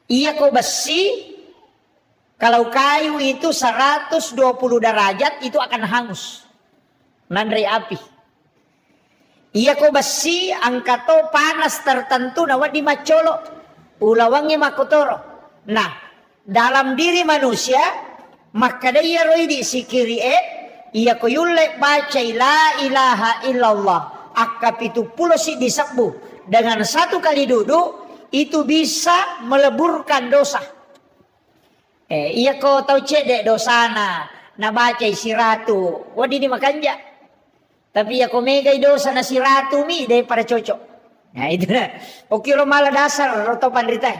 Iya kau besi, kalau kayu itu 120 derajat itu akan hangus. Nandri api. Iya kau besi, angkato panas tertentu nawat di macolo. Ulawangnya makotoro. Nah, dalam diri manusia, maka dia roi di sikiri iya kau yulek baca la ilaha illallah. Akap itu pulau si disebut. Dengan satu kali duduk, itu bisa meleburkan dosa. Iya kau tahu cedek dosana, na baca si ratu, wadi di makanja. Tapi ya kau megai dosa na si ratu mi daripada cocok. Nah itu nah. Oke lo malah dasar roto pandritai.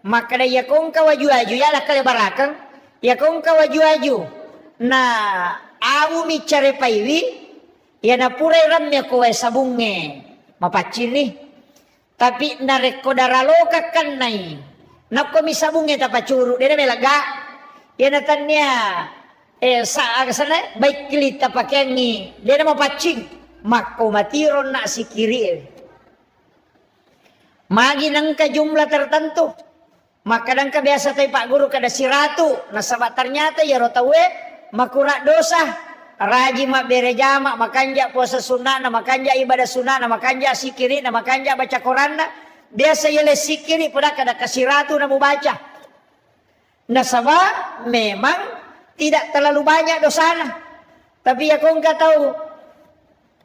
Maka ya kau kawaju-aju ya lah kali barakang. Ya kau kawaju-aju. Nah awu mi cari paiwi, ya na purai ramnya kau sabunge mapacin nih. Tapi nareko daraloka kan nai. Nako misabungnya tapa curu. Dia melaga. Ya natanya. Sana baik kilita pakengi. Dia nama pacing. Mako matiron na si kiri. Magi nangka jumlah tertentu. Maka nangka biasa tayo pak guru kada si ratu. Nasabat ternyata ya rotawe. Makurak dosa. Raji mak bereja mak makanja puasa sunnah na makanja ibadah sunnah na makanja sikiri na makanja baca Quran na biasa yele sikiri pada kada kasiratu na membaca. Nasaba memang tidak terlalu banyak dosana. Tapi ya kau enggak tahu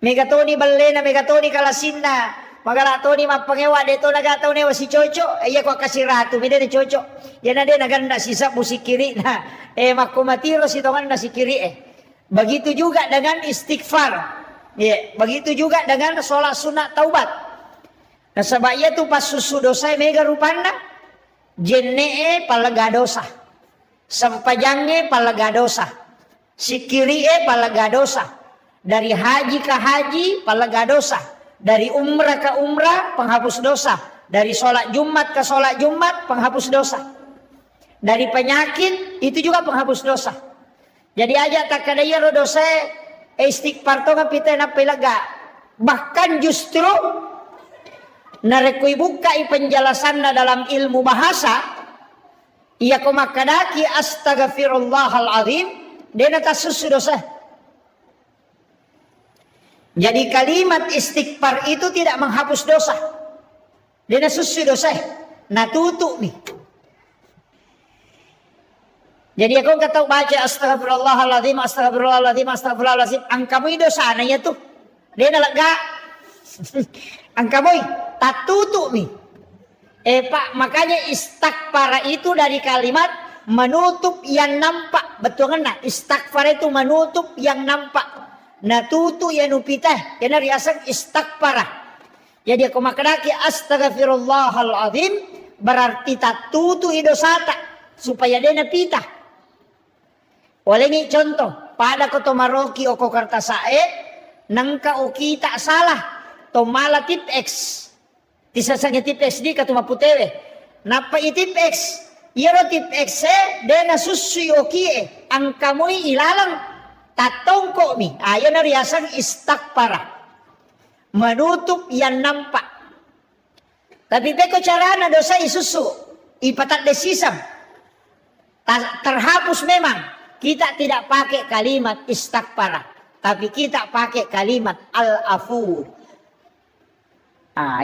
megatoni balena megatoni kalasinna magalatoni mapangewa deto nagatau ne wasi cocok iya kau kasiratu bida ne cocok. Ya nade naganda sisa musikiri na makumatiro si tongan na sikiri Begitu juga dengan istighfar. Ya, begitu juga dengan sholat sunat taubat. Nah sebabnya tu pas susu dosa mega rupana jenne palaga dosa, sempajange palaga dosa, sikiri palaga dosa, dari haji ke haji palaga dosa, dari umrah ke umrah penghapus dosa, dari sholat Jumat ke sholat Jumat penghapus dosa, dari penyakit itu juga penghapus dosa. Jadi aja tak kadaya ro dosa istighfar to ngapita na pelaga. Bahkan justru narekui bukai penjelasanna dalam ilmu bahasa ia komakadaki astaghfirullahal azim dena tasusu dosa. Jadi kalimat istighfar itu tidak menghapus dosa. Dena susu dosa. Nah tutup nih. Jadi aku kata baca astagfirullahaladzim, astagfirullahaladzim, astagfirullahaladzim. Angkamu dosa ananya tuh. Dia lega. Angkamu tak tutup nih. Pak, makanya istighfar itu dari kalimat menutup yang nampak. Betul kan? Nah, istighfar itu menutup yang nampak. Nah tutup yang upitah. Kena riasan istighfar. Jadi aku maknaki astagfirullahaladzim berarti tak tutup dosa tak supaya dia napitah. Oleh ni contoh, pada ko tomaroki o ko kartasae, nangka o kita salah, tomala tip X. Tisasanya tip X di katumaputewe. Napa itip X? Iro tip X dena susui o kie, ang kamoy ilalang tatongko mi. Ayo na riasan istighfar. Menutup yang nampak. Tapi beko carana dosa isusu, ipatat desisam. Terhapus memang. Kita tidak pakai kalimat istighfar, tapi kita pakai kalimat al-afu.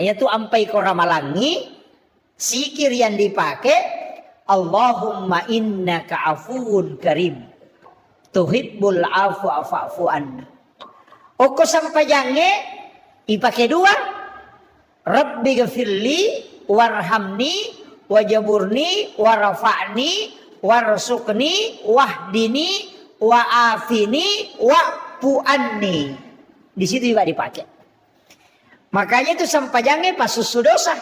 Yaitu ampai ko ramalangi, sikir yang dipakai, Allahumma innaka afuun karim, tuhibbul afwa fa'fu anna. Oko sampajange, ipakai dua, Rabbi ghafirli, warhamni, wajaburni, warafa'ni, warzuqni wahdini wa'afini wa'fu'anni. Di situ juga dipakai. Makanya itu sampajangnya pas susu dosa.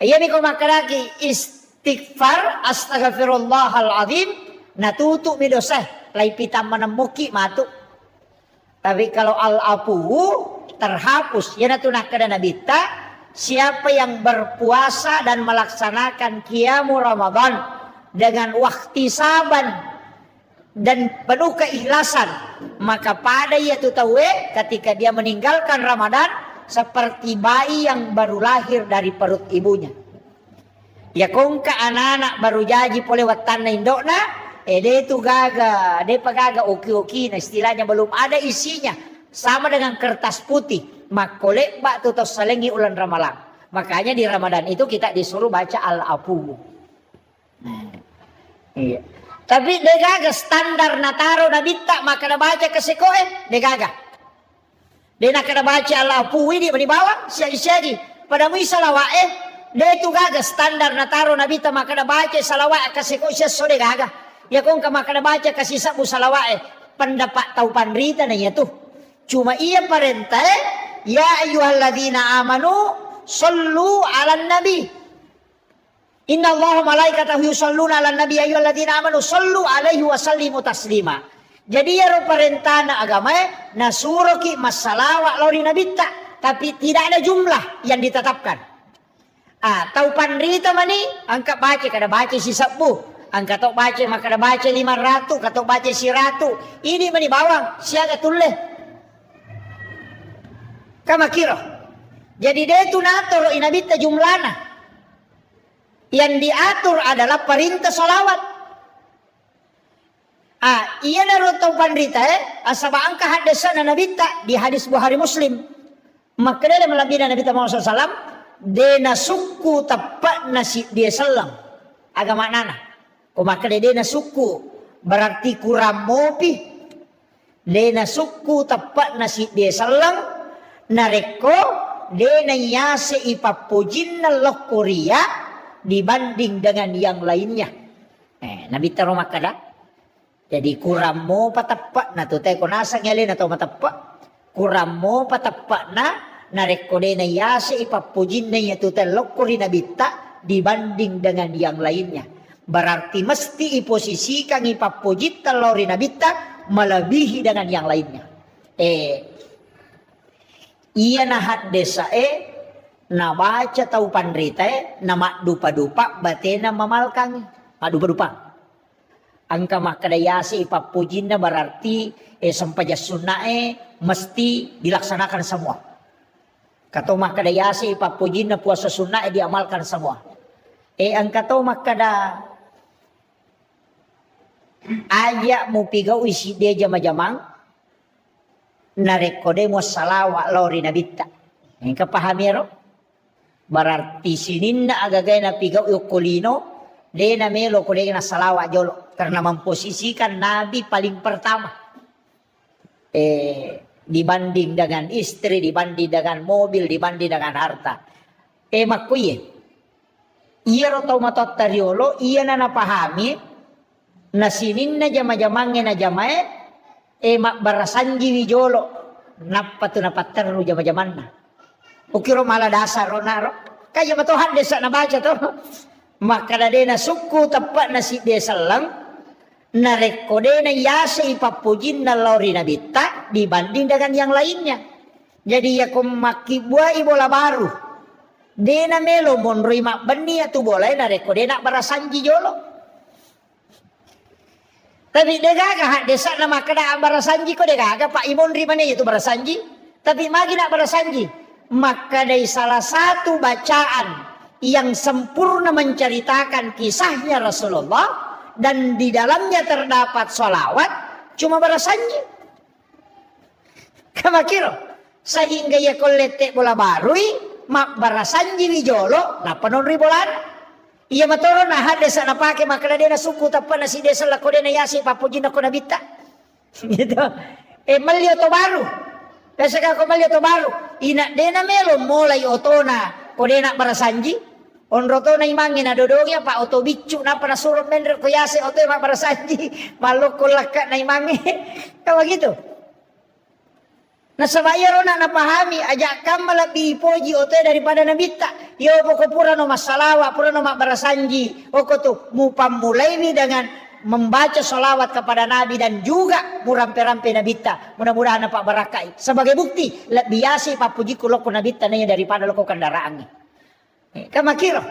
Iya nih kau makaraki istighfar astaghfirullahal azim natutu mi dosa lai pita menemuki matu. Tapi kalau al-afu terhapus ya natu nakada nabita. Siapa yang berpuasa dan melaksanakan qiyamul Ramadan dengan wahtisaban dan penuh keikhlasan, maka pada yaitu tawe ketika dia meninggalkan Ramadan seperti bayi yang baru lahir dari perut ibunya. Ya kongka anak-anak baru jadi pole watan na indokna, dia itu gaga, dia pagaga oki-oki, nah istilahnya belum ada isinya, sama dengan kertas putih. Makolek bak tutos salengi ulan ramalan. Makanya di Ramadan itu kita disuruh baca al-afu. Iya. Tapi degaga standar nataro nabita maka baca kesekoe degaga. Dia nak baca al-afu ini di bawah siagi-siagi. Pada mu salawae dia itu gaga standar nataro nabita maka baca salawae kesekoe sia so degaga. Ya kong maka baca kasih sabu salawae pendapat tau pandrita na tuh. Cuma ia perintah ya ayyuhalladzina amanu sallu 'alan nabi. Innallaha malaikatahu yusholluna 'alan nabi ayyuhalladzina amanu sallu 'alaihi wa sallimu taslima. Jadi ya perintah na agama nasuruh ki masalawat lori nabita tapi tidak ada jumlah yang ditetapkan. Tau pandrita mani angka baca kada baca si sabu. Angka tok baca maka kada baca 500 katok baca si 100. Ini mani bawang siaga tulle. Kama kira. Jadi dia itu natur inabita jumlana. Yang diatur adalah perintah solawat. Iya narotong pandrita asaba angka hadasana nabita di hadis Bukhari Muslim. Maka dia melabina Nabi Muhammad SAW dena suku tepat nasi dia selang agama nana. Maka dena suku berarti kurang mopi. Dena suku tepat nasi dia selang nareko dena yase ipapujinna loh Korea dibanding dengan yang lainnya. Nabi taruh makada. Jadi kurang mau patepak na to teko nasa ngalin atau matepak. Kurang mau patepak na narekode na yase ipapujin na itu telokuri na bitta dibanding dengan yang lainnya. Berarti mesti iposisikan ipapujit telori na bitta melebihi dengan yang lainnya. Iya nahat desa na baca tau pandrita na makdupa-dupa batena mamalkang madupa-dupa. Angka makadayasi ipapujin na berarti sampaja sunnah mesti dilaksanakan semua. Kato makadayasi ipapujin na puasa sunnah diamalkan semua. Angka to makada aja mo pigaw isi dia jama-jamang narekode mo salawa lori nabitta. Angka pahamiro? Berarti sininna agagay na pigaw yukulino de na melo ko na salawa jolo karena memposisikan Nabi paling pertama dibanding dengan istri, dibanding dengan mobil, dibanding dengan harta. Makuye iya rotaw matot tariolo iya na napahami na sinin na jama-jamangnya na jamae makbarasanji wijolo napatu napataru jama-jaman na ukiro mala dasar ronaro kaya matuhan desa na baca to. Maka na suku tepat nasi desa lang narekode na yasa ipapujin na lori na bita dibanding dengan yang lainnya. Jadi ya kumaki buai bola baru. Dena melo monroi mak beni atu bola narekode nak barasanji jolo. Tapi degaga hak desa na makada barasanji ko degaga Pak Imonri mana itu barasanji. Tapi magi nak barasanji. Maka dari salah satu bacaan yang sempurna menceritakan kisahnya Rasulullah dan di dalamnya terdapat sholawat cuma barasanji. Kamakiro sehingga ya kolete bola barui mak barasanji wijolo na panon ribolan. Iya matoro na hadesa na pake makala dena suku tapan na si desa lakode na yasi papujin ako na bita. Gitu. Malyo to baru. Kasi kako malyo to baru. Ina dena melo mulai otona kode na barasanji. Onroto na imangin na dodongya pa oto bicu na para suruh mender ko yase oto mak barasanji maloko laka na imangi. Kawa gitu. Nasabaya ro na napahami ajak kam lebih poji oto daripada nabita. Yo poko pura no masalawa pura no mak barasanji. Oko tu mupam mulai dengan membaca salawat kepada Nabi dan juga murampe-rampe nabita. Mudah-mudahan Pak barakai. Sebagai bukti biasa papuji kuloko nabita na daripada loko kendaraan. Kamakiro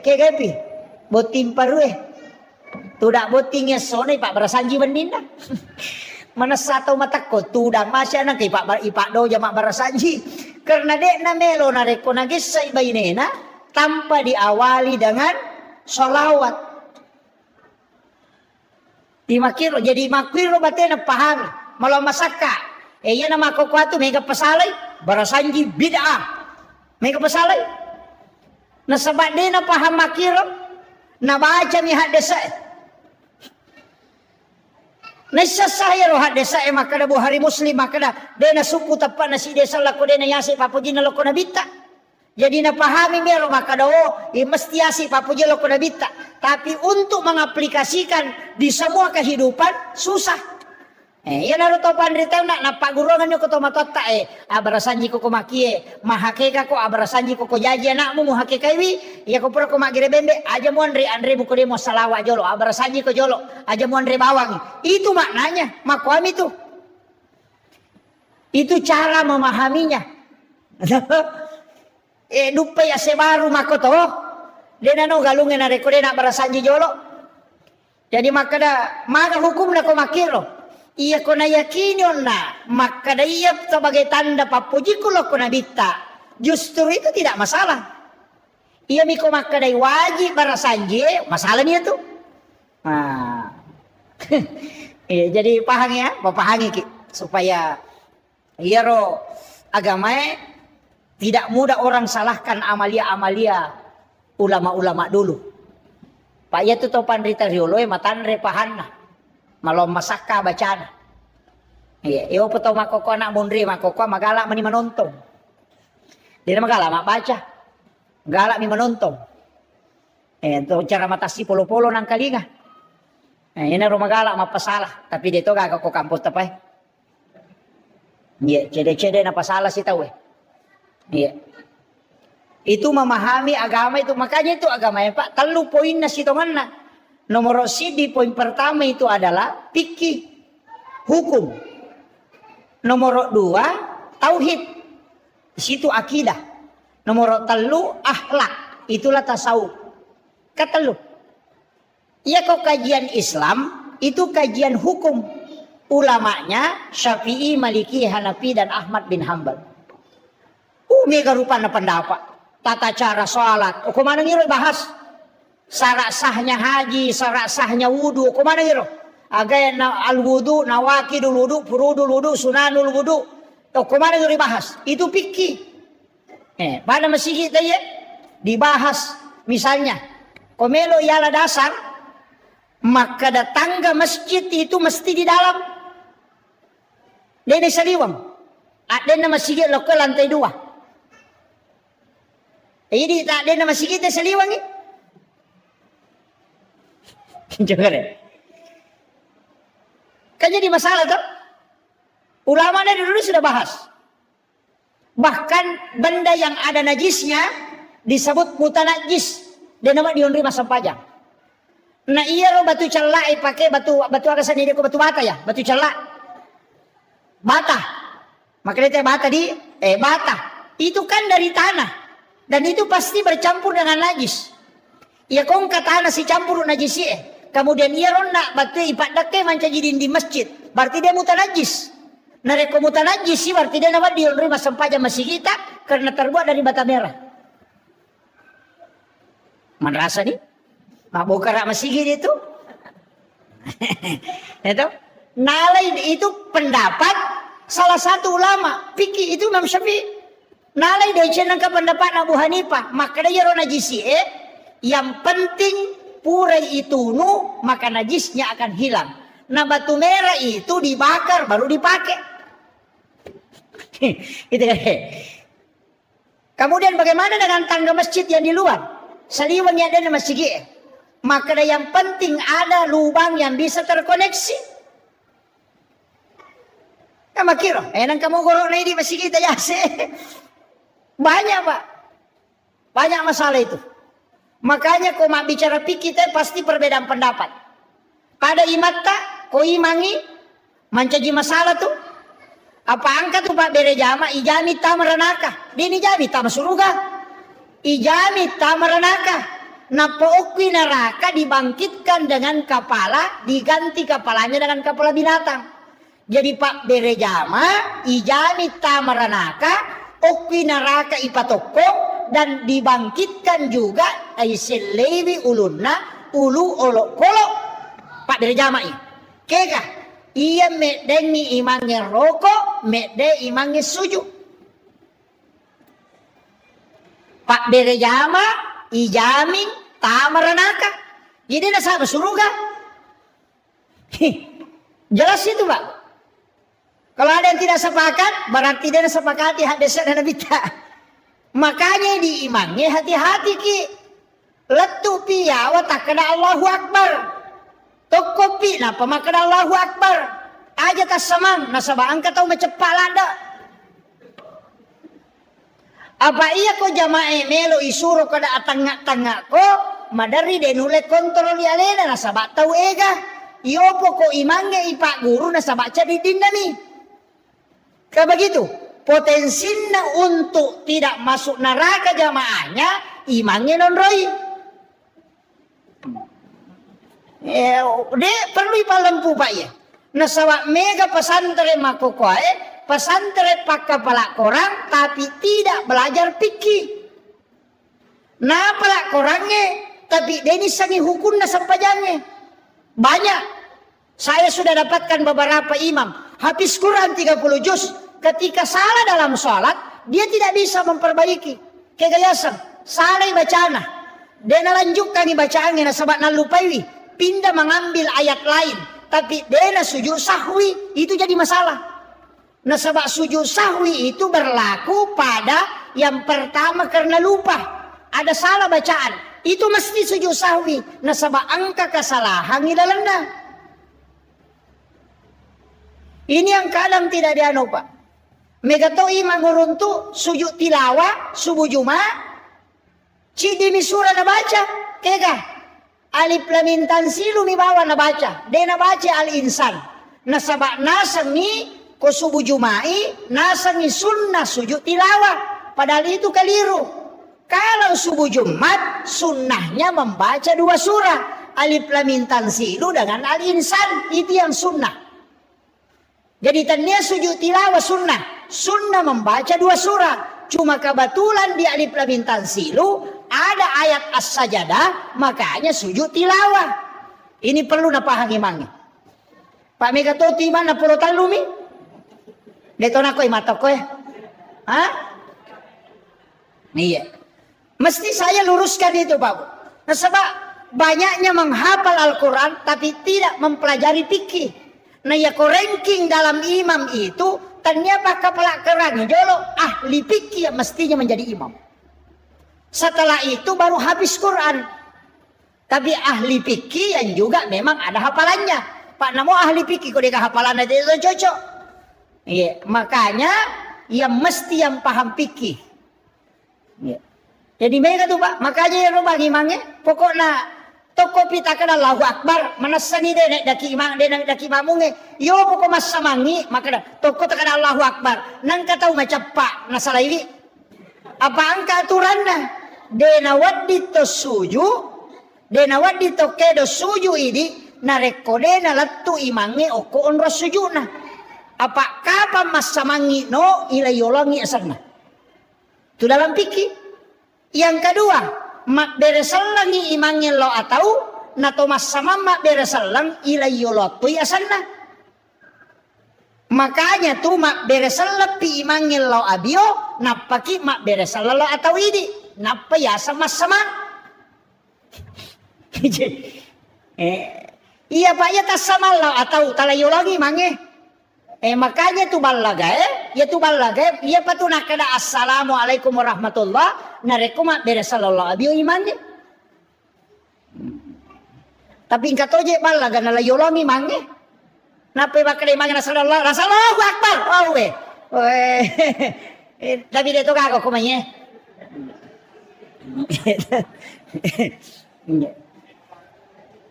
kegapi boting parue tudak botingnya sone Pak barasanji bendina mana satu mata ko tudang masya nang kay Pak ipak do jamak barasanji karena dek na melo na reko nagis sa ibainena tanpa diawali dengan sholawat di makiro jadi makiro batena paham malah masaka iya nama kokwatu mega pasalay barasanji bid'ah mega pasalay. Na sabad din na paham makiro na baca mi hadesa. Naisasaya ro hadesa makada buhari muslim makada dena suku tapan na si desa lako dena yasi papujin na loko na bita. Jadi na pahami mero makada mesti yasi papujin loko na bita. Tapi untuk mengaplikasikan di semua kehidupan susah. Yan na to pandrita na napagurungan nyo ko to matota abarasanji ko kumakie mahakeka ko abarasanji ko jaji anak mo muhakeka iwi ya ko pura ko magirebembe aja mo andre mo ko demo salawa jolo abarasanji ko jolo aja mo andre bawang itu maknanya makwami itu cara memahaminya dupe ya sebaru makoto dena no galungin na rekode na abarasanji jolo jadi makada maga hukum na ko makiro. Iya kona yakinyon na makadayap sebagai tanda papuji kulo kona bita. Justru itu tidak masalah. Iya miko makadai wajib barasanji masalah niya tuh. Nah. Jadi pahang ya, papahangi supaya iya ro agamae tidak mudah orang salahkan amalia-amalia ulama-ulama dulu. Pak ya tuh topan rita riolo matanre pahanna. Malom masaka bacana. Iya, iyo po to makoko anak mundri makoko magala mani manontong. Di na magala mabaca. Gala mi manontong. Ito cara matasi polo-polo ng kalinga. Ina ro magala mapasalah, tapi dito gagako kampus tapay. Iya, cede-cede na pasala si tawe. Iya. Itu memahami agama itu. Makanya itu agama ya Pak. Telu poin nasi tonganna. Nomor sidi poin pertama itu adalah fikih hukum. Nomor 2 tauhid. Di situ akidah. Nomor 3 akhlak. Itulah tasawuf. Ketelu. Ya kok kajian Islam itu kajian hukum. Ulamanya Syafi'i, Maliki, Hanafi dan Ahmad bin Hambal. Mega rupanya pendapat. Tata cara sholat. Kemana ngiro bahas? Syarat sahnya haji, syarat sahnya wudu. Kemana ngiro? Agak al wudu, nawakidul wudu, furudul wudu, sunanul wudu. Kemana ngiro bahas? Itu fikih. Pada masjid kita ya dibahas. Misalnya, komelo ialah dasar, maka tangga masjid itu mesti di dalam. Dene saliwang. Ada masjid lokal lantai 2. Jadi tak ada masjid kita saliwang ni. Jangan deh. Kan jadi masalah tu. Ulama dari dulu sudah bahas. Bahkan benda yang ada najisnya disebut mutanajis. Dan nama diundri masa pajang. Nah iya lo batu celak pakai batu akasan ini batu bata ya, batu celak. Bata. Makanya bata bata. Itu kan dari tanah. Dan itu pasti bercampur dengan najis. Ya kong kata si campur najis kemudian ia rona batu ipat dake manca jadi di masjid. Berarti dia mutanajis. Nah reko mutanajis sih berarti dia nama diundri masa pajang masih kita karena terbuat dari bata merah. Mana rasa nih? Mabuk karak masjid itu. Itu nalai itu pendapat salah satu ulama fikih itu Imam Syafi'i. Nalai dari cenangka pendapat Abu Hanifah. Maka dia najisi yang penting purai itu maka najisnya akan hilang. Nah batu merah itu dibakar baru dipakai. Gitu kan. Kemudian bagaimana dengan tangga masjid yang di luar? Saliwangnya ada masjid. Maka yang penting ada lubang yang bisa terkoneksi. Kamu kira, nang kamu gorok di masjid kita ya banyak Pak. Banyak masalah itu. Makanya kau mak bicara fikih kita pasti perbedaan pendapat. Pada imata kau imangi mancaji masalah tuh. Apa angka tuh Pak bere jama ijami tamaranaka. Dini jami tamasuruga. Ijami tamaranaka. Napookwi neraka dibangkitkan dengan kepala, diganti kepalanya dengan kepala binatang. Jadi Pak bere jama ijami tamaranaka. Okwi neraka ipatoko dan dibangkitkan juga aiselewi ulunna ulu olok kolok Pak dari jamai kega iya medeni imange rokok mede imange sujud Pak dari jama ijamin tamaranaka jadi nasaba suruga jelas itu Pak. Kalau ada yang tidak sepakat, berarti dia sepakati hadis dan nabita. Makanya diimangnya hati-hati ki. Letu piya wa takana Allahu Akbar. Tokopi napa makana Allahu Akbar. Aja tas samang nasaba angka tau macepak lada. Apa iya ko jamae melo isuro kada atangak-tangak ko madari denule kontrol alena nasaba tau ega. Iopo ko imange ipak guru nasaba jadi dinami. Kayak begitu, potensinya untuk tidak masuk neraka jamaahnya imangnya non roy. Dia perlu ipalempu Pak ya. Nasawa mega pesantren makokoe, pesantren pak kepala korang tapi tidak belajar fikih. Nah pala korangnya tapi deni sangi hukum nasampajangnya. Banyak. Saya sudah dapatkan beberapa imam habis Quran 30 juz. Ketika salah dalam sholat, dia tidak bisa memperbaiki. Kegayasan, salah bacaan. Dia lanjutkan bacaannya, sebab nalupai, pindah mengambil ayat lain. Tapi dia sujud sahwi, itu jadi masalah. Nah sebab sujud sahwi itu berlaku pada yang pertama karena lupa. Ada salah bacaan, itu mesti sujud sahwi. Nah sebab angka kesalahan ilalanda. Ini yang kadang tidak dianu Pak. Mega to imam nguruntu sujud tilawah subuh Jumat. Cidi misura na baca. Kega. Alif lam mim tanzilu mi bawa na baca. De na baca al insan. Nasabak nasang ni ko subuh Jumai nasang ni sunnah sujud tilawah. Padahal itu keliru. Kalau subuh Jumat sunnahnya membaca 2 surah. Alif lam mim tanzilu dengan al insan itu yang sunnah. Jadi tanya sujud tilawah sunnah. Sunnah membaca 2 surah. Cuma kebetulan di alif lam mim tanzilu ada ayat as-sajadah, makanya sujud tilawah. Ini perlu napahami mangi. Pak Mega toti mana pulau talumi? Detona koy mata koy. Hah? Iya. Mesti saya luruskan itu, Pak. Nah, sebab banyaknya menghafal Al-Quran tapi tidak mempelajari fikih. Nah ya ko ranking dalam imam itu ternyata kepala kerang jolo ahli fikih yang mestinya menjadi imam. Setelah itu baru habis Quran. Tapi ahli fikih yang juga memang ada hafalannya. Pak namo ahli fikih kok dia hafalan itu cocok. Iya, makanya yang mesti yang paham fikih. Iya. Jadi mereka tuh Pak, makanya yang bagi mange pokoknya toko pita kana Allahu Akbar manasani de nek daki imang de nek daki mamunge yo pokok masamangi maka toko takana Allahu Akbar nang katau macapak nasalaili apa angka aturanna de na waddi to suju de na waddi to kedo suju ini narekode na lattu imange oko onro sujuna apa kapan masamangi no ilayolongi asanna itu dalam fikih. Yang kedua mak beresalangi imangin lo atau nato mas sama mak beresalang ilayo lo tu ya sana. Makanya tuh mak beresalang pi imangin lo abio napaki mak beresalang lo atau ini napa ya sama sama. Iya pak ya tas sama lo atau talayo lagi mange. Makanya tuh balaga ya tuh balaga ya patu nakada assalamualaikum warahmatullah narekuma beresallallahu abio imannya. Tapi ingkat oje balaga nalayolami mange. Napa bakal imannya Allahu Akbar. Oh we. Tapi dia tuh kagak kumanya.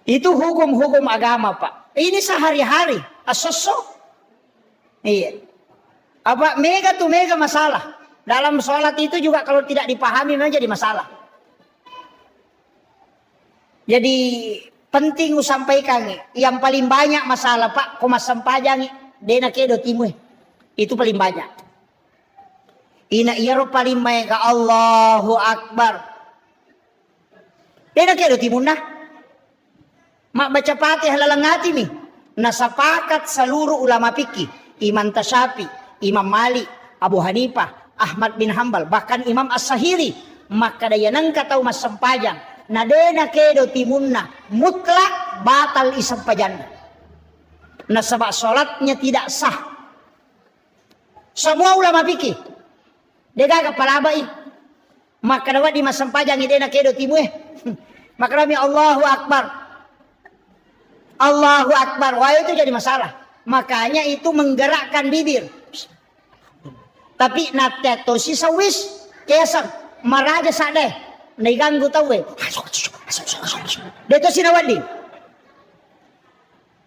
Itu hukum-hukum agama pak. Ini sehari-hari asosok. Iya. Apa mega tuh mega masalah. Dalam sholat itu juga kalau tidak dipahami memang jadi masalah. Jadi penting sampaikan yang paling banyak masalah Pak komas sampajang dena kedo timu itu paling banyak. Ina iaro paling mega Allahu Akbar. Dena kedo timu nah. Mak baca Fatihah lalangati mi. Nasapakat seluruh ulama fikih. Imam Tasyafi, Imam Malik, Abu Hanifah, Ahmad bin Hambal, bahkan Imam As-Sahiri. Maka daya nangka tau mas sempajang. Nadena kedo timunna mutlak batal isam pajanna. Nah sebab sholatnya tidak sah. Semua ulama fikih. Dega kepala abai. Maka dapat di mas sempajang idena kedo timu Maka dami Allahu Akbar. Allahu Akbar. Wah itu jadi masalah. Makanya itu menggerakkan bibir. Tapi nateto si sawis kesan maraja sadeh niganggu tawe. Deto sinawadi.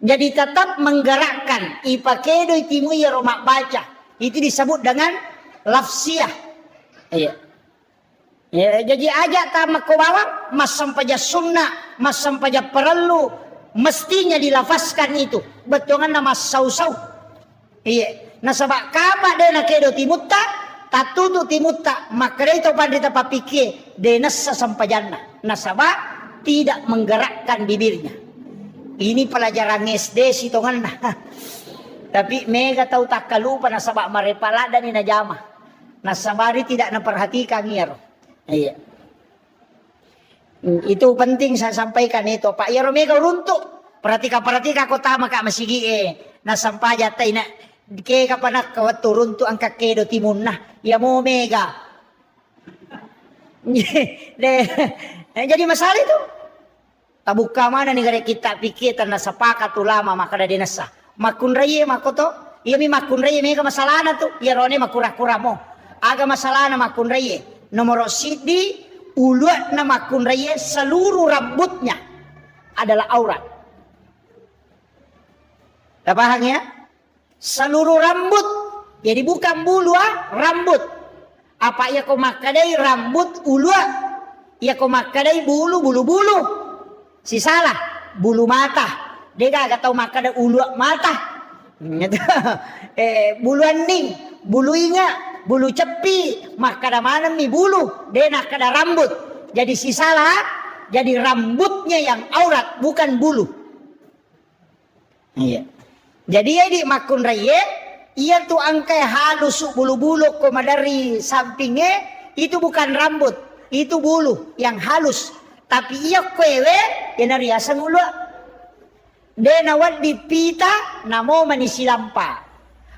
Jadi tetap menggerakkan ipakedo itimu ya romak baca. Itu disebut dengan lafsiyah. Iya. Ya, jadi aja tamak ko bawa mas sampaja sunnah, mas sampaja perlu mestinya dilafazkan itu. Betongan nama sau-sau. Iya. Nasabak kapa dena kedo timutta, tatutu timutta, maka itu pandita papike denas sampajanna. Nasabak tidak menggerakkan bibirnya. Ini pelajaran SD sitongan. Tapi mega tahu tak kalupa nasabak marepala dan inajama. Nasabari tidak naperhatikan ngiro. Iya. Itu penting saya sampaikan itu Pak Yaro mega runtuk. Perhatika kota maka masigi nasampaja taina ke kapanak kawat turun tu angka kedo timun nah ya mau mega. Jadi masalah itu. Tabuka mana nih kita pikir tanah sepakat ulama maka ada dinasa. Makun raya makoto Iya mi makun reye mega masalah na tu. Iya rone makura-kura mo. Aga masalah na makun reye. Nomor sidi uluat na makun reye seluruh rambutnya adalah aurat. Gak paham ya? Seluruh rambut. Jadi bukan bulu rambut. Apa ia kau makadai rambut uluat? Ia kau makadai bulu. Si salah. Bulu mata. Dia gak tahu makadai uluat mata. Bulu aning. Bulu inga. Bulu cepi. Makada mana mi bulu. Dia nak kada rambut. Jadi si salah. Jadi rambutnya yang aurat. Bukan bulu. Iya. Jadi ya di makun raya. Ia tuh angkai halus bulu-bulu koma dari sampingnya. Itu bukan rambut. Itu bulu yang halus. Tapi ia kwewe. Ia nariasan ulu. Dia nawat di pita. Namo manisi lampa.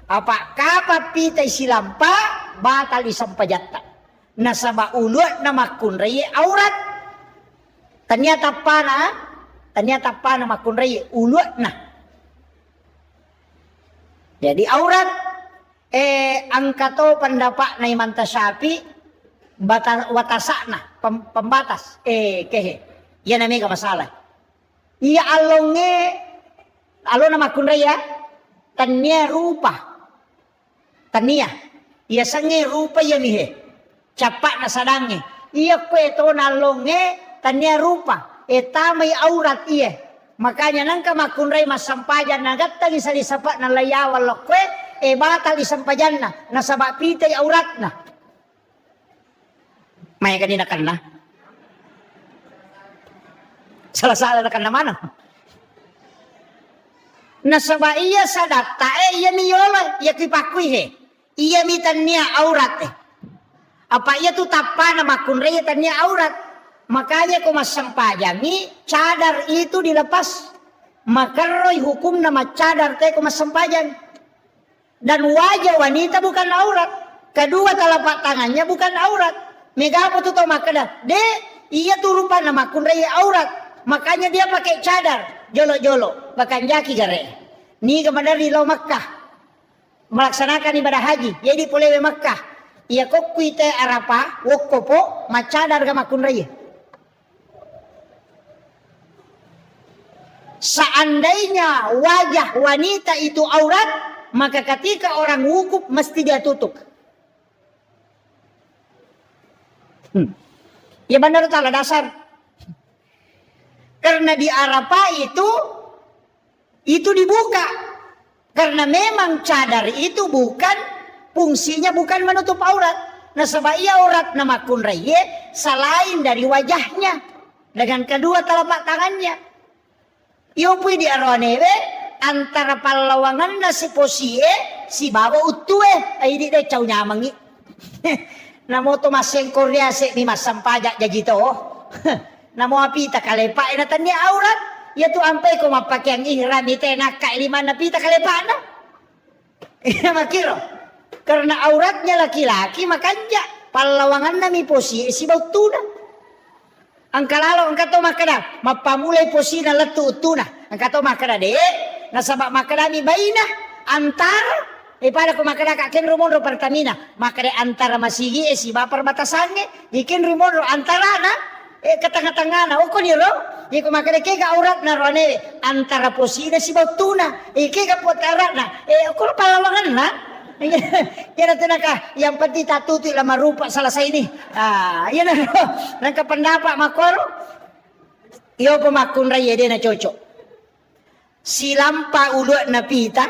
Apa kapa pita isi lampa. Batal isampajata. Nasaba ulu na makun raya aurat. Ternyata pana makun raya ulu na. Jadi aurat angkato pendapat na imanta syafi watasakna pembatas kehe. Ia namanya masalah. Ia alona makun raya tanya rupa. Tania. Ia sange rupa ia mihe. Capak na sadange. Ia kweto nalonge tanya rupa. Tamay aurat iya. Makanya nangka makunray masampajan nagatang isa lisapat na layawal lokwe batal isampajan na nasaba pitay aurat na. May kanina kan na. Salah-salah na kan naman. Nasaba iya sa data iya miyolo iya kipakwi he. Iya mitan niya aurat Apa iya tu tapa na makunray tan niya aurat. Makanya kau masampajani cadar itu dilepas. Maka roy hukum nama cadar teh kau masampajan. Dan wajah wanita bukan aurat. Kedua telapak tangannya bukan aurat. Mega apa tuh tau makanya? Iya tuh rupa nama kunraya aurat. Makanya dia pakai cadar. Jolo-jolo. Bahkan jaki gare. Ni kemadar di lau Makkah. Melaksanakan ibadah haji. Jadi polewe Makkah. Iya kok kuite arapa. Wokopo. Macadar ke makunraya. Seandainya wajah wanita itu aurat, maka ketika orang wukuf mesti dia tutup. Ya benar salah dasar. Karena di Arafah itu dibuka. Karena memang cadar itu fungsinya bukan menutup aurat. Nah sebab ia aurat nama kunraye selain dari wajahnya dengan kedua telapak tangannya. Yopui di arwanewe antara palawangan na si posie si baba utue ay di de caw nyamangi. Namo to maseng Korea se ni masampajak jadi to. Namo apita kalepa na tanya aurat. Ya tu ampai ko mapake ang ihram ite nakka lima na pita kalepa na. Iya makiro. Karena auratnya laki-laki makanya palawangan na mi posie si bautuna. Angkalalo angkato makada mapamulay posina letu utuna angkato makada de nasabak makada mi baina antara pada ko makada kaken rumondo pertamina makada antara masigi si bapar batasannya ikin rumondo antara na ke tengah-tengah na uko niro iko makada ke ga aurat na rone antara posina si bautuna ke ga potara na uko palawangan na. Yan natin yang penting tatuti lama rupa selesai ini. Yan na nang kapendapat makoro. Iyo pemakun raya dia na cocok. Silampa ulu na pita.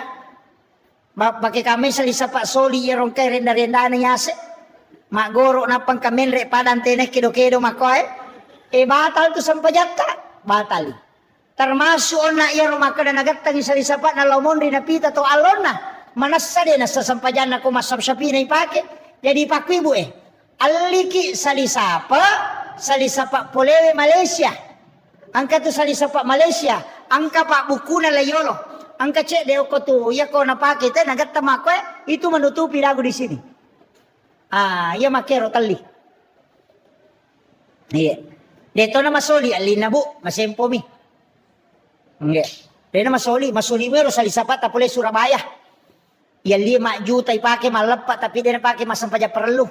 Pakai kami salisa pak soli yerong kay renda-renda na yase. Magoro na pang kamen re padan tenek kido-kido makoy. Batal tu sampajata. Batal. Termasuk na yerong makada nagatang salisa pak na lomon rin na pita to alon na. Manasa din sa sampajan ako masapsapi na ipake. Jadi pakwibu aliki salisapa polewe Malaysia. Angka tu salisapa Malaysia. Angka pak buku na layolo. Angka cek deo ko tu ya ko napake te nagat tamako itu menutupi lagu di sini. Ya makero tali. Iya. Dito na masoli alina bu masempo mi. Nggak. Dito na masoli mero salisapa tapole Surabaya. Ya 5 juta ipakai malepat tapi dia pakai masam paja perlu.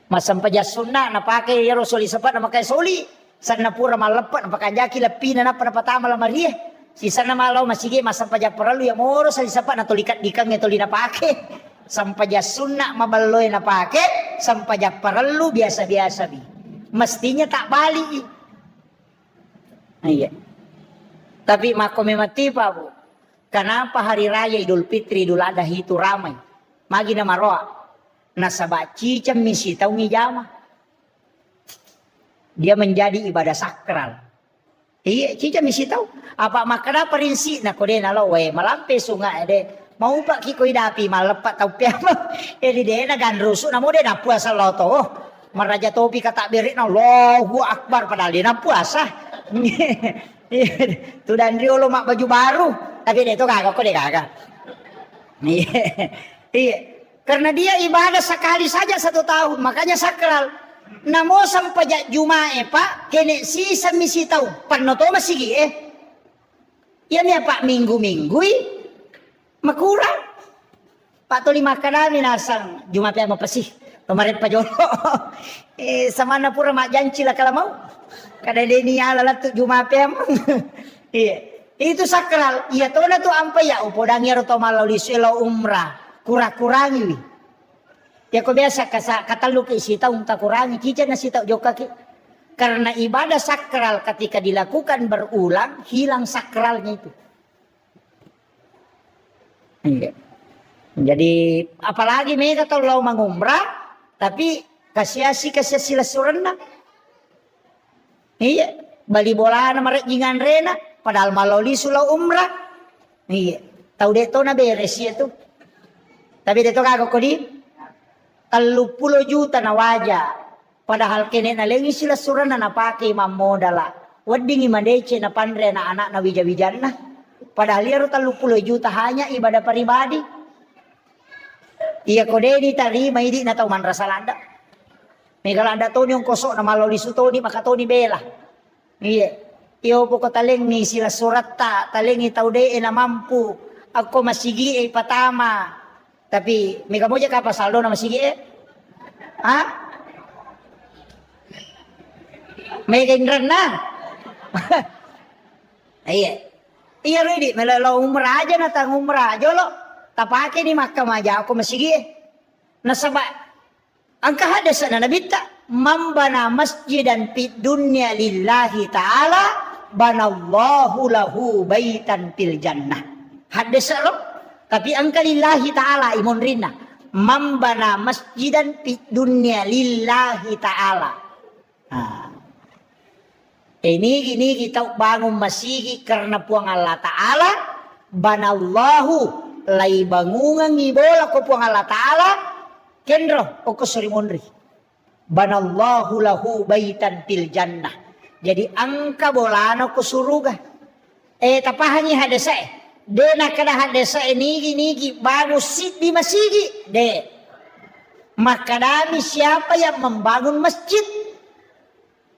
Masam paja sunnah na pakai ya Rasul sepat na pakai soli. Sana pura malepat na pakai jaki lapina na pertama la Maria. Si sana malau masige masam paja perlu ya moro sa sepat na tulikat dikang ya tuli na pakai. Sampaja sunnah mabaloy na pakai, sampaja perlu biasa-biasa bi. Mestinya tak balik. Iya. Tapi makomi mati Pak Bu. Kenapa hari raya Idul Fitri, Idul Adha itu ramai? Magi na maroa. Nasaba cicam misi tau ngijama. Dia menjadi ibadah sakral. Iya, cicam misi tau. Apa makna perinsi na kode na lo we malampe sungai de. Mau pak kiko idapi malepat tau piama. Eli de na ganrusu na mo de na puasa lo to. Maraja topi kata berik na Allahu Akbar padahal dia na puasa. Tu dan riolo mak baju baru. Tapi dia itu kagak kok dia kagak. Iya. Karena dia ibadah sekali saja 1 tahun. Makanya sakral. Namo sampai Jumae Pak. Kene sisa misi tahu. Panoto masih ya nih Pak minggu-minggu. Makurang. Pak tuli makan nasang. Jumae apa pesih. Kemarin Pak Jolo. Sama na pura mak janji lah kalau mau. Kada dia ni ala tu Jumae apa. Iya. Itu sakral. Iya tuh na tuh ampai ya upodangnya roto malau liselo umrah. Kurang-kurangi. Ya kok biasa kata lu ke isi tahu tak kurangi. Cica nasi tahu joka ki. Karena ibadah sakral ketika dilakukan berulang hilang sakralnya itu. Iya. Jadi apalagi mereka tahu lau mengumrah tapi kasih surena. Iya. Bali bola nama jingan rena. Padahal maloli sulau umrah. Iya. Tahu dia tuh na beres ya tuh. Tapi dia tuh kagak kodi. 30 juta na wajah. Padahal kene na lengi sila surana na pakai mamodala. Wading imandece na pandre na anak na wija-wijan na. Padahal dia 30 juta hanya ibadah pribadi. Iya kode di tarima ini na tahu man rasalanda. Megalanda tuh yung kosok na maloli su tuh ni maka tuh ni bela. Iya. Iyo po ko taling ni sila surat taling itaw de na mampu. Ako masigi patama. Tapi mega mo ka pasaldo na masigi Ha? May kaingran na. Iya. Iya ready. Melalo umrah aja na tang umrah. Jolo. Tapake ni makamaja ako masigi Nasaba. Ang kahadasan na nabita. Mambana masjidan fid dunya lillahi ta'ala. Banallahu lahu baitan fil jannah. Hadis lo. Tapi angka lillahi ta'ala imun rina. Mambana masjidan fid dunya lillahi ta'ala. Ini kita bangun masjid karena puang Allah Ta'ala. Banallahu lay bangungan ibola ko puang Allah Ta'ala. Kendro o ko surimunri. Banallahu lahu baitan fil jannah. Jadi angka bolano ko suruga. Tapahangi hadasa De na kada hadasa nigi bagus sit di masjid. De. Makadami siapa yang membangun masjid.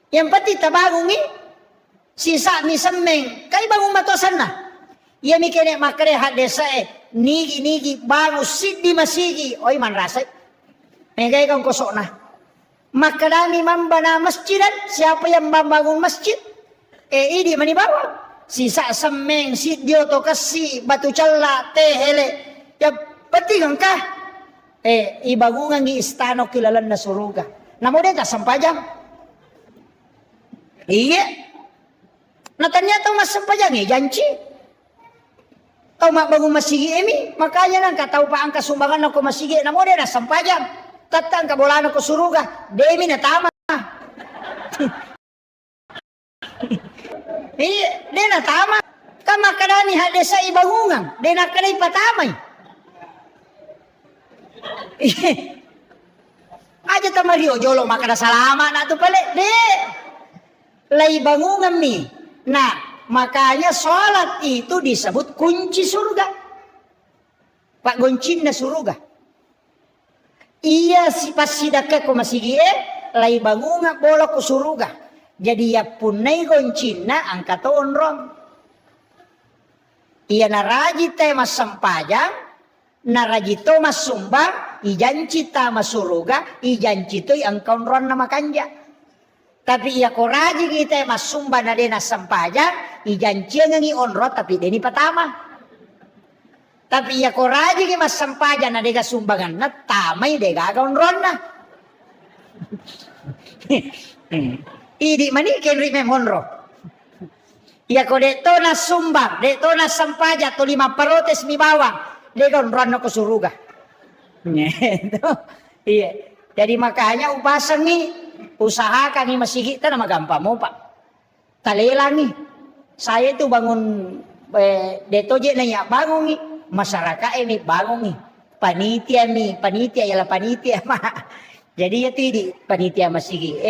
Yang pati tabangun ni. Sisa ni semeng. Kay bangun matosan na. Iya mikirnya makare hadasa nigi bagus sit di masjid. Oy man rasay. Megay kang kosok na. Makadami mambana masjidan. Siapa yang membangun masjid? Ini manibawa. Sisa semeng, si dio to kasi, batu cala, tehele. Ya penting ka. Ibangungan ni istano kilalan na suruga. Namo din ka sampajang. Iya. Natanya tau mas sampajang janji. Tau bangun masigi emi, makanya lang katau pa ang kasumbangan ako masigi. Namo din na sampajang. Tatang kabolano ko suruga, demi na tama. Dia na tama. Kama kadani hade sa ibangungan, dia na kanay patamay. Aja tamario jolo makada salama na to pala. De. Lay bangungan mi. Nah, makanya sholat itu disebut kunci surga. Pak goncin na surga. Iya si pasidaka ko masigie lay bangunga bola ko suruga. Jadi ya punay goncina ang katoon ron. Iya naraji te mas sampajang, naraji to mas sumbang, ijanci ta mas suruga, ijanci to angkau ron nama kanja. Tapi iya ko raji kita mas sumbang na dena sampajang, ijanci ngi onro tapi deni patama. Tapi iya ko raji ki mas sampajang na dega sumbangan na tamay dega onron na. Idi manikin ri memonro. Ya ko deto na sumbang, deto na sampaja to 5 parotes mi bawang, legon rano ko suruga. Iya. Jadi makanya upasan nih, usahakan nih masih kita nama gampang mo pak. Talelang nih. Saya itu bangun deto je nanya bangun nih, masyarakat ini bangun nih. Panitia ialah panitia mah. Jadi ya tidi panitia masih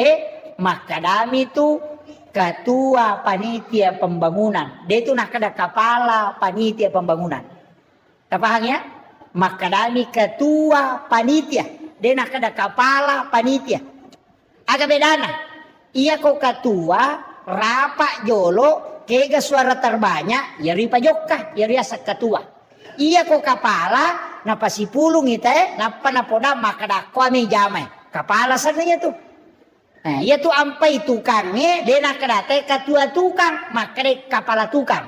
makadami itu ketua panitia pembangunan. Dia itu nak ada kepala panitia pembangunan. Paham ya? Makadami ketua panitia. Dia nak ada kepala panitia. Agak bedana. Ia kok ketua rapak jolo kega suara terbanyak ya ripa jokka ya riasa ketua. Ia kok kepala napa si pulung ite napa napoda makada kami jamai. Kepala sananya tuh. Nah, ia tu ampai tukangnya, dia nak kedate ketua tukang, makanya kepala tukang.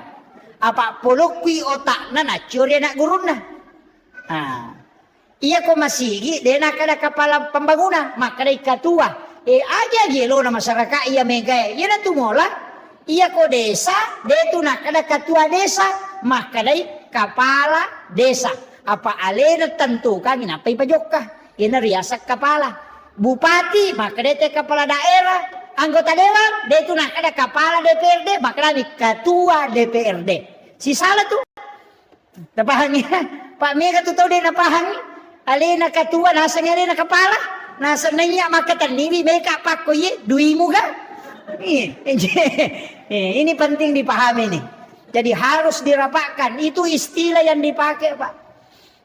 Apa polokwi otak na curi nak gurun na. Nah, ia ko masigi, dia nak ada kepala pembangunan, makanya ketua. Aja gelo na masyarakat ia mega, ia na tumola. Ia ko desa, dia tu nak ada ketua desa, makanya kepala desa. Apa alena tentukan, apa ipajokka, ia riasak kepala. Bupati, maka dia kepala daerah, anggota dewan, dia itu nak ada kepala DPRD, maka dia ketua DPRD. Si salah tuh, napahangnya, Pak Mega tuh tahu dia napahangnya, alena ketua, nasanya alena kepala, nasanya maka terdiri mereka pak koye, duimu kan? Ini penting dipahami nih. Jadi harus dirapatkan, itu istilah yang dipakai Pak.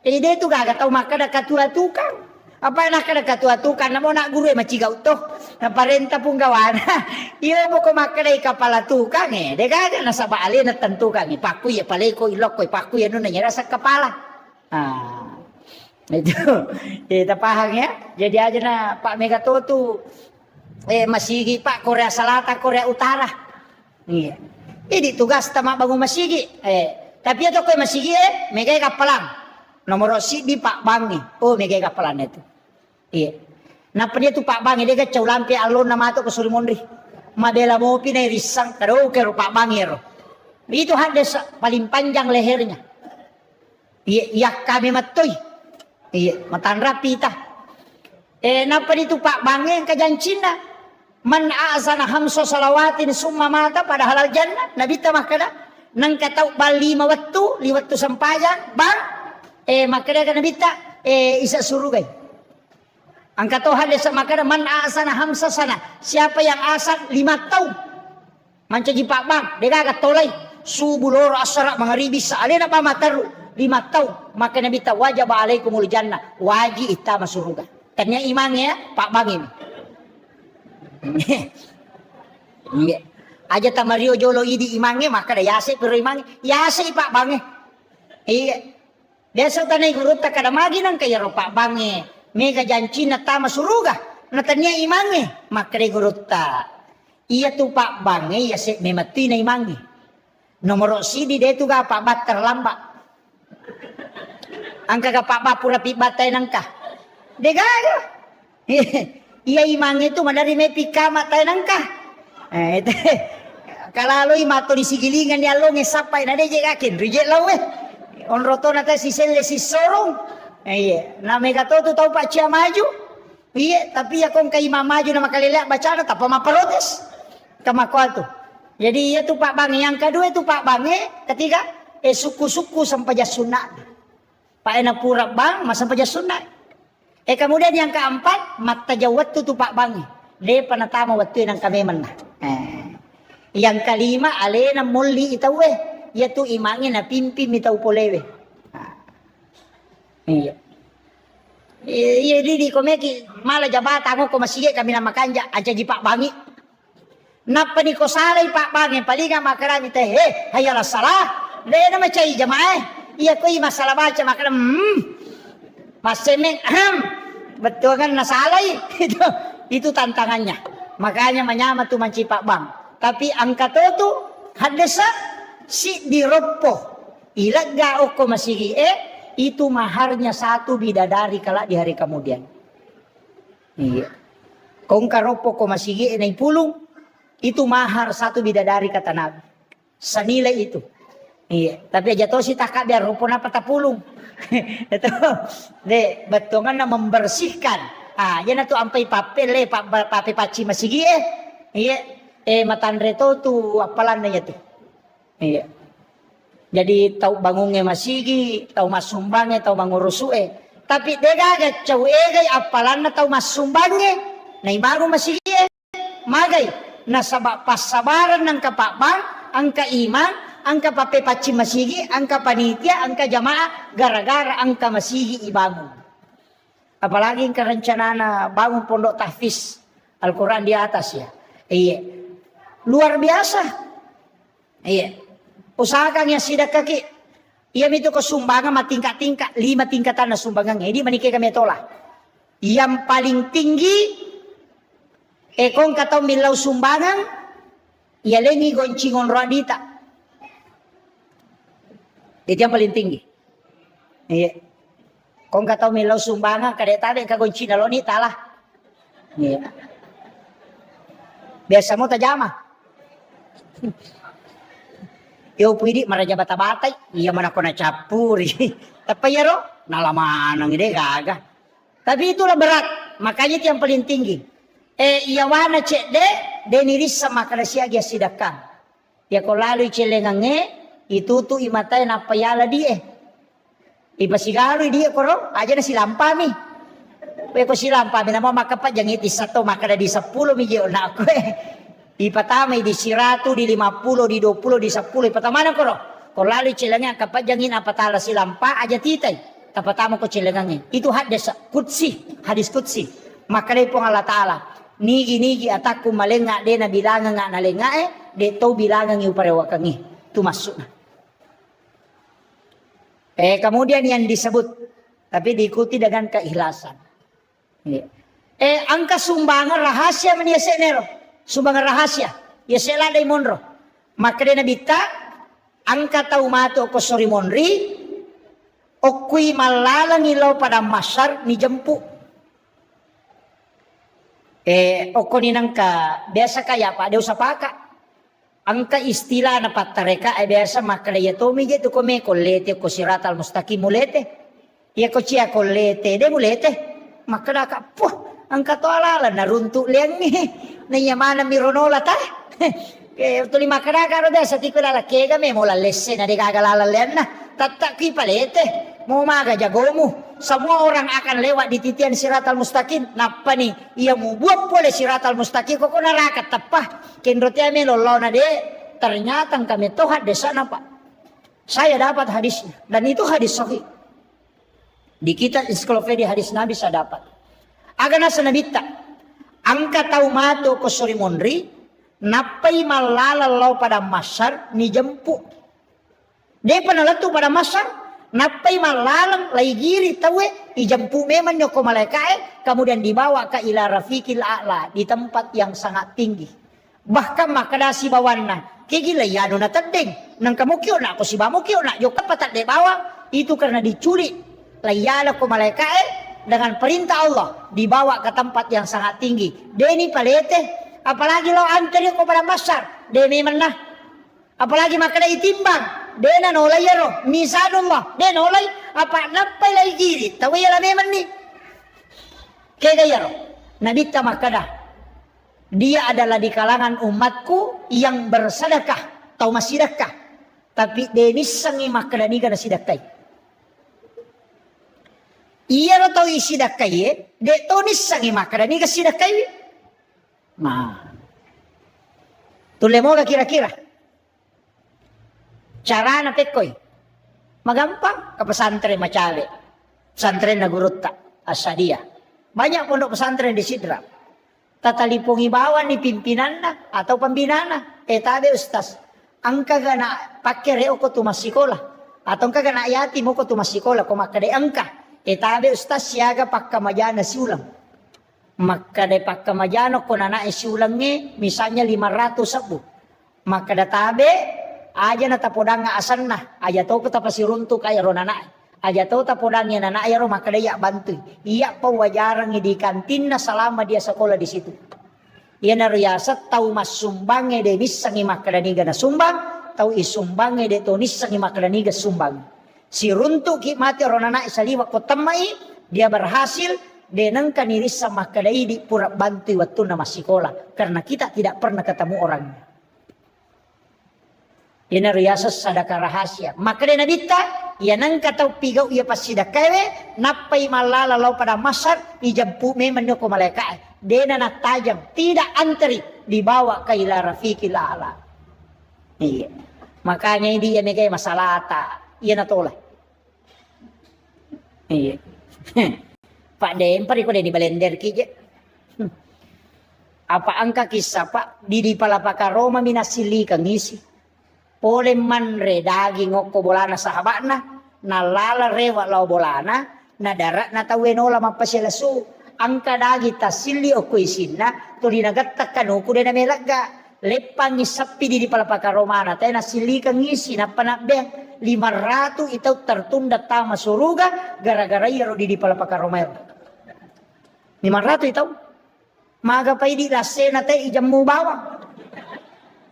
Jadi dia itu gak tahu maka ada ketua tukang. Apa nak ada ketua tukang, namo nak guru macigau toh, na parenta pun gawana. Iyo mo ko makalay kepala tukang deka aja nasa baali na tentukan ni paku ya paleko ilok ko paku ya nun nanya rasa kepala. Itu kita paham ya. Jadi aja na Pak Megato tuh masigi Pak Korea Selatan, Korea Utara. Iya. Ini tugas tama bangun masigi. Tapi itu ko masigi megay kapalang. Nomor si di Pak Bangi. Oh megay kapalan itu. Iya. Napa dia tu Pak Bangi dia kacau lampi alon nama tu ke Surimondri. Madela mau pinai risang taruh ke Pak Bangi ro. Itu ada paling panjang lehernya. Iya, ya kami matoi. Iya, matan rapi tah. Napa dia tu Pak Bangi yang kajan Cina. Man azana hamso salawatin summa mata pada halal jannah. Nabi ta makada nang katau bal 5 waktu sampajan bang makada kan Nabi ta isa surugay. Angkat Tuhan desa makada man asana hamsa sana. Siapa yang asan 5 tahun. Mancaji Pak Bang. Dia agak tolai. Subuh loro asara mangaribi sa'alina pa mataru. 5 tahun. Maka Nabi ta wajib alaikumul jannah. Wajib ita masuruga. Tanya imannya Pak Bang ini. Aja tamario jolo idi imannya maka da yase pero imannya. Yase Pak Bang. Iya. Desa tanay gurut ta kada magi nang kaya ro Pak Bang. Mega janci na tama suruga. Natanya imangi. Makre guruta. Iya tu Pak Bangi. Ya se memati na imangi. Nomor sidi dia tu ga Pak Bat terlambat. Angka ga Pak Bat pura pibatay nangka. Degaga. Iya imangi tu madari may pikama tayo nangka. Ito. Kalaloy mato ni sigilingan ni along sapay na deje kakin. Reject lawe. Onroto na tayo si Sele si Sorong. Iya, na Megato tu tahu Pak Cia maju. Iya, tapi ya kong kay maju na makalila baca na tapa maparotes. Kamakual tu. Jadi iya tu Pak Bangi yang kedua itu Pak Bangi, ketiga suku-suku sampai sunat. Pak Enak pura bang mas sampai sunat. Kemudian yang keempat mata jawat tu Pak Bangi. Dia panatama waktu yang kami mana. Yang kelima alena mulli itawe, yaitu imangnya na pimpi mitau polewe. Iya. Iya di komeki malah jabatan ko masige kami na makanja aja di Pak Bangi. Napa ni ko salay Pak Bangi palinga makarami teh hayala salah Dia nama cai jamaah. Iya koi masalah baca maka Mas Semeng betul kan nasalai itu tantangannya. Makanya menyama tuh mancipak bang. Tapi angka itu hadesa si diropo. Ilaga oko masigi itu maharnya 1 bidadari kala di hari kemudian. Iya. Kong karopo ko masigi nai pulung itu mahar 1 bidadari kata Nabi. Senilai itu. Iya, tapi aja tahu si takak biar rupo napa tapulung. Itu de betongan na membersihkan. Yan tu ampai papel pape paci masigi Iya. Matandre tu apalan na tu. Iya. Jadi tahu bangunnya masigi, tahu masumbangnya, tahu mangurusue. Tapi dega cau egay apalan na tahu masumbangnya, na baru masigi magay na sabak pasabaran ng kapakbang, ang kaiman, ang kapape paci masigi, ang kapanitia, ang kajamaah, gara-gara ang kamasigi ibangun. Apalagi ang karencana na bangun pondok tahfiz Al-Quran di atas ya. Iya. Luar biasa. Iya. Usahakan yang sidak kaki. Ia itu kesumbangan tingkat-tingkat 5 tingkatan na sumbangan. Ini menikah kami tolak. Yang paling tinggi kung katau milau sumbangan ia lengi goncingon radita. Itu yang paling tinggi. Iya. Kung katau milau sumbangan kada tadi ka goncina lonita lah. Iya. Biasa mo tajama. Yo pwede maraja bata-batay, iya man ako na-chapuri. Tapi ya ro, nalamanang ide gaga. Tapi itulah berat, makanya itu yang paling tinggi. Iya wana cek de niris sama kada siya sidakang. Ya ko lalu celengange, itu tu imatay na payala die. Ipasigaro dia ko ro, aja na silampami. Pe ko silampami na mo makapat jang iti sato makada di 10 milyon na ako Ipatamay di 100, di 50, di 20, di 10. Ipatamanan ko ro. Kung lalo cilangan kapag jangin apatala silang pa aja titay. Tapatama ko cilangangin. Itu hadis kutsi. Hadis kutsi. Makalay po nga Allah Ta'ala. Nigi-nigi ataku malenga de na bilangan nga nalenga de to bilangan yung parewakangi. Itu masuk na. Kemudian yang disebut. Tapi diikuti dengan keikhlasan. Angka sumbangan rahasia meniasa nero. Sumbangan rahasia. Ya sela day monro. Maka de nabita angka taumato ko sori monri o kui malalang ilaw pada masar ni jempu. O koninang ka biasa kaya pa dew sapaka. Angka istilah na patareka ay biasa makalaya tomi gitu ko me kolete ko siratal mustaqim mulete. Ya ko chia kolete de mulete. Makadaka puh angka to alala naruntu liang ni. Nayamana mironola ta. Tuli makadaka ro de sa tikulala kega me mola lesse na de gagalala len na. Tataki palete. Mau maga jagomu. Semua orang akan lewat di titian siratal mustaqim. Napa nih? Ia mau buat boleh siratal mustaqim. Kok narakat tapah. Kenrotia me lolo na de. Ternyata kami tohat desa napa. Saya dapat hadisnya. Dan itu hadis sahih. Di kitab ensiklopedia hadis Nabi saya dapat. Agana sanabita. Angka taumato ko sori monri. Napay malalalau pada masar ni jempu. Dia penalatu pada masar. Napay malalang lay giri tawe. Ijempu memang nyoko malaikai. Kemudian dibawa ke ila rafiqil a'la. Di tempat yang sangat tinggi. Bahkan makadasi bawana. Kigila yano na tadeng. Nang kamukyo na ako si bamukyo na. Yokat patat de bawa. Itu karena diculik. Layala ko malaikai. Dengan perintah Allah dibawa ke tempat yang sangat tinggi. Deni palete, apalagi lo antri ko pada masar. Deni mana? Apalagi makna itimbang. Dena nolay yaro, misanullah. Dena nolay apa napay lay giri. Tawi yala memang ni. Kaya yaro, nabita makada. Dia adalah di kalangan umatku yang bersedekah, tau masidekah. Tapi deni sangi makna ni kana sidakay. Iya lo tau isi dakai de tonis sangi makada ni kasi dakai. Nah. Tule mo kira-kira. Cara na pekoy. Magampang ke pesantren macale. Pesantren na gurutta asadia. Banyak pondok pesantren di Sidra. Tatalipong ibawan ni pimpinan na atau pembina na. Tabi ustaz. angka gana pakai reo ko tu masikola atau angka gana yatim ko tu masikola ko makade angka etabe ustaz siaga pakka majana siulang makade pakka majano ko nana siulangnya misalnya 500 sabu makada tabe aja na tapodanga asanna aja to ko tapasiruntu kaya ronana aja to tapodangnya nana ayaro makada ya bantu iya pawajarang di kantin na selama dia sekolah di situ. Ia nariyasa tau masumbange de bisa ngi makadaniga na sumbang tau isumbange de to nisa ngi makadaniga sumbang. Si runtu ki mati ronana isaliwa ko tamai dia berhasil denang kanirisa makadai di pura bantu waktu nama sekolah karena kita tidak pernah ketemu orangnya. Ia nariyasa sadaka rahasia. Makada nabita ia nang katau pigau ia pasidakawe napai malala lau pada masar ijampu memang ko malaikat. Dena nak tajam tidak antri dibawa ke ila rafiqil a'la. Iya. Makanya dia megai masalah tak. Iya na tolak. Iya. Pak Dem pari ko di balender kije. Apa angka kisah Pak di palapaka Roma minasili kang isi. Pole manre daging ngoko bolana sahabatna nalala rewa lau bolana na darat na tawenola mapaselasu. Angka dagi tasili o kuisina to dinagatta kanuku de na melaga lepang isapi di palapaka Romana tayo nasili kang isi na panabeng 500 itaw tertunda tama suruga gara-gara iro di palapaka Romero 500 itaw maga pa di lasena tayo ijamu bawang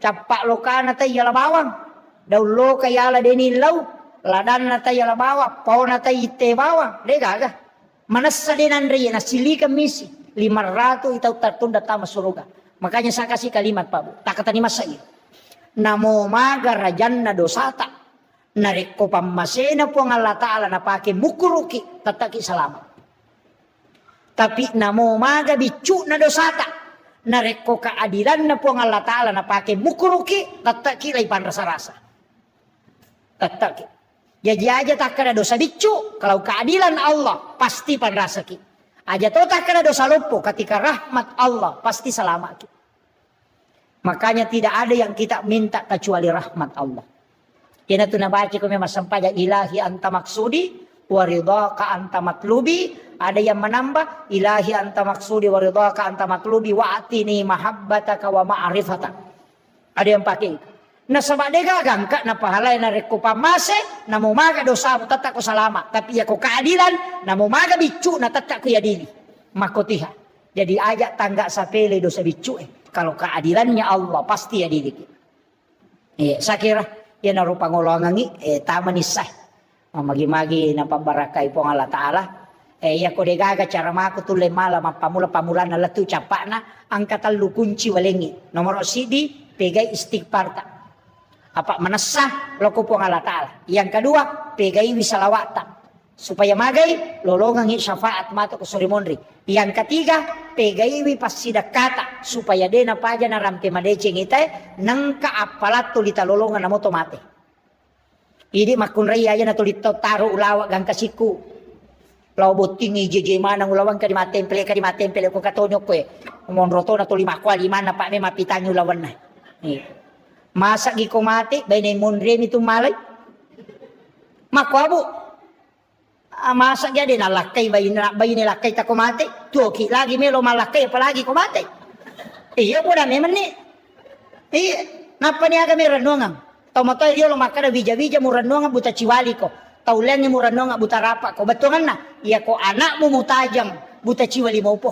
capak lokana tayo yala bawang daw lo kayala denilaw ladan na tayo yala bawang pao na tayo ite bawang de gaga manasa din Andrea na silika misi 500 itaw tertunda tama suruga. Makanya saya kasih kalimat Pak Bu. Takatan mas saya. Namo maga rajan na dosata. Nareko pamasena po ang Allah Ta'ala na pakai mukuruki tataki salamat. Tapi namo maga bicu na dosata. Nareko keadilan na po ang Allah Ta'ala na pakai mukuruki tataki laipan rasa-rasa. Tataki. Jadi aja tak kena dosa bicu. Kalau keadilan Allah pasti panrasaki. Aja tuh tak kena dosa lupu. Ketika rahmat Allah pasti selamat. Makanya tidak ada yang kita minta kecuali rahmat Allah. Yana tu nabaca ko memang sampaja ilahi anta maksudi waridhaka anta matlubi. Ada yang menambah ilahi anta maksudi waridhaka anta matlubi wa atini mahabbataka wa ma'rifataka. Ada yang pakai itu. Na sabadega gangka na pahalay na rekupamase na mumaga dosa mo tatak ko salama tapi ya ko keadilan na mumaga bicu na tatak ko yadili makotiha jadi aja tangga sapele dosa bicu kalau keadilannya Allah pasti yadili saya kira ya na rupa ngolongangi tama nisah magi-magi na pambarakai po Allah Ta'ala ya ko degaga cara mako tule mala pamula na latu capana angkatan lu kunci walengi nomor sidi pegai istighfar tak apa menasah loko po Allah Ta'ala. Yang kedua, pegai wisalawata. Supaya magai, lolongangi syafaat mato ko surimonri. Yang ketiga, pegai wipasidakata. Supaya dena paja na rampe madeceng ite, nangka apalat tulita lolongan na moto mate. Ini makun raya aja na tulito taro ulawa gang kasiku. Lau botingi jeje mana ulawang ka di matempele ko katonyo ko Monroto na tulima kwa lima na pa me mapitanyo ulawan na. Masa giko mati bainay monre nito malay makwabo masa jadi nalakay bayin lakay ta kumate tuki lagi melo malakay palagi kumate iya po na meman ni iya napa niya kami ranungang tomatoy yo lo makara bija mo ranungang buta chiwali ko taulan ni mo ranungang buta rapa ko batungan na iya ko anak mo mutajang buta chiwali mo po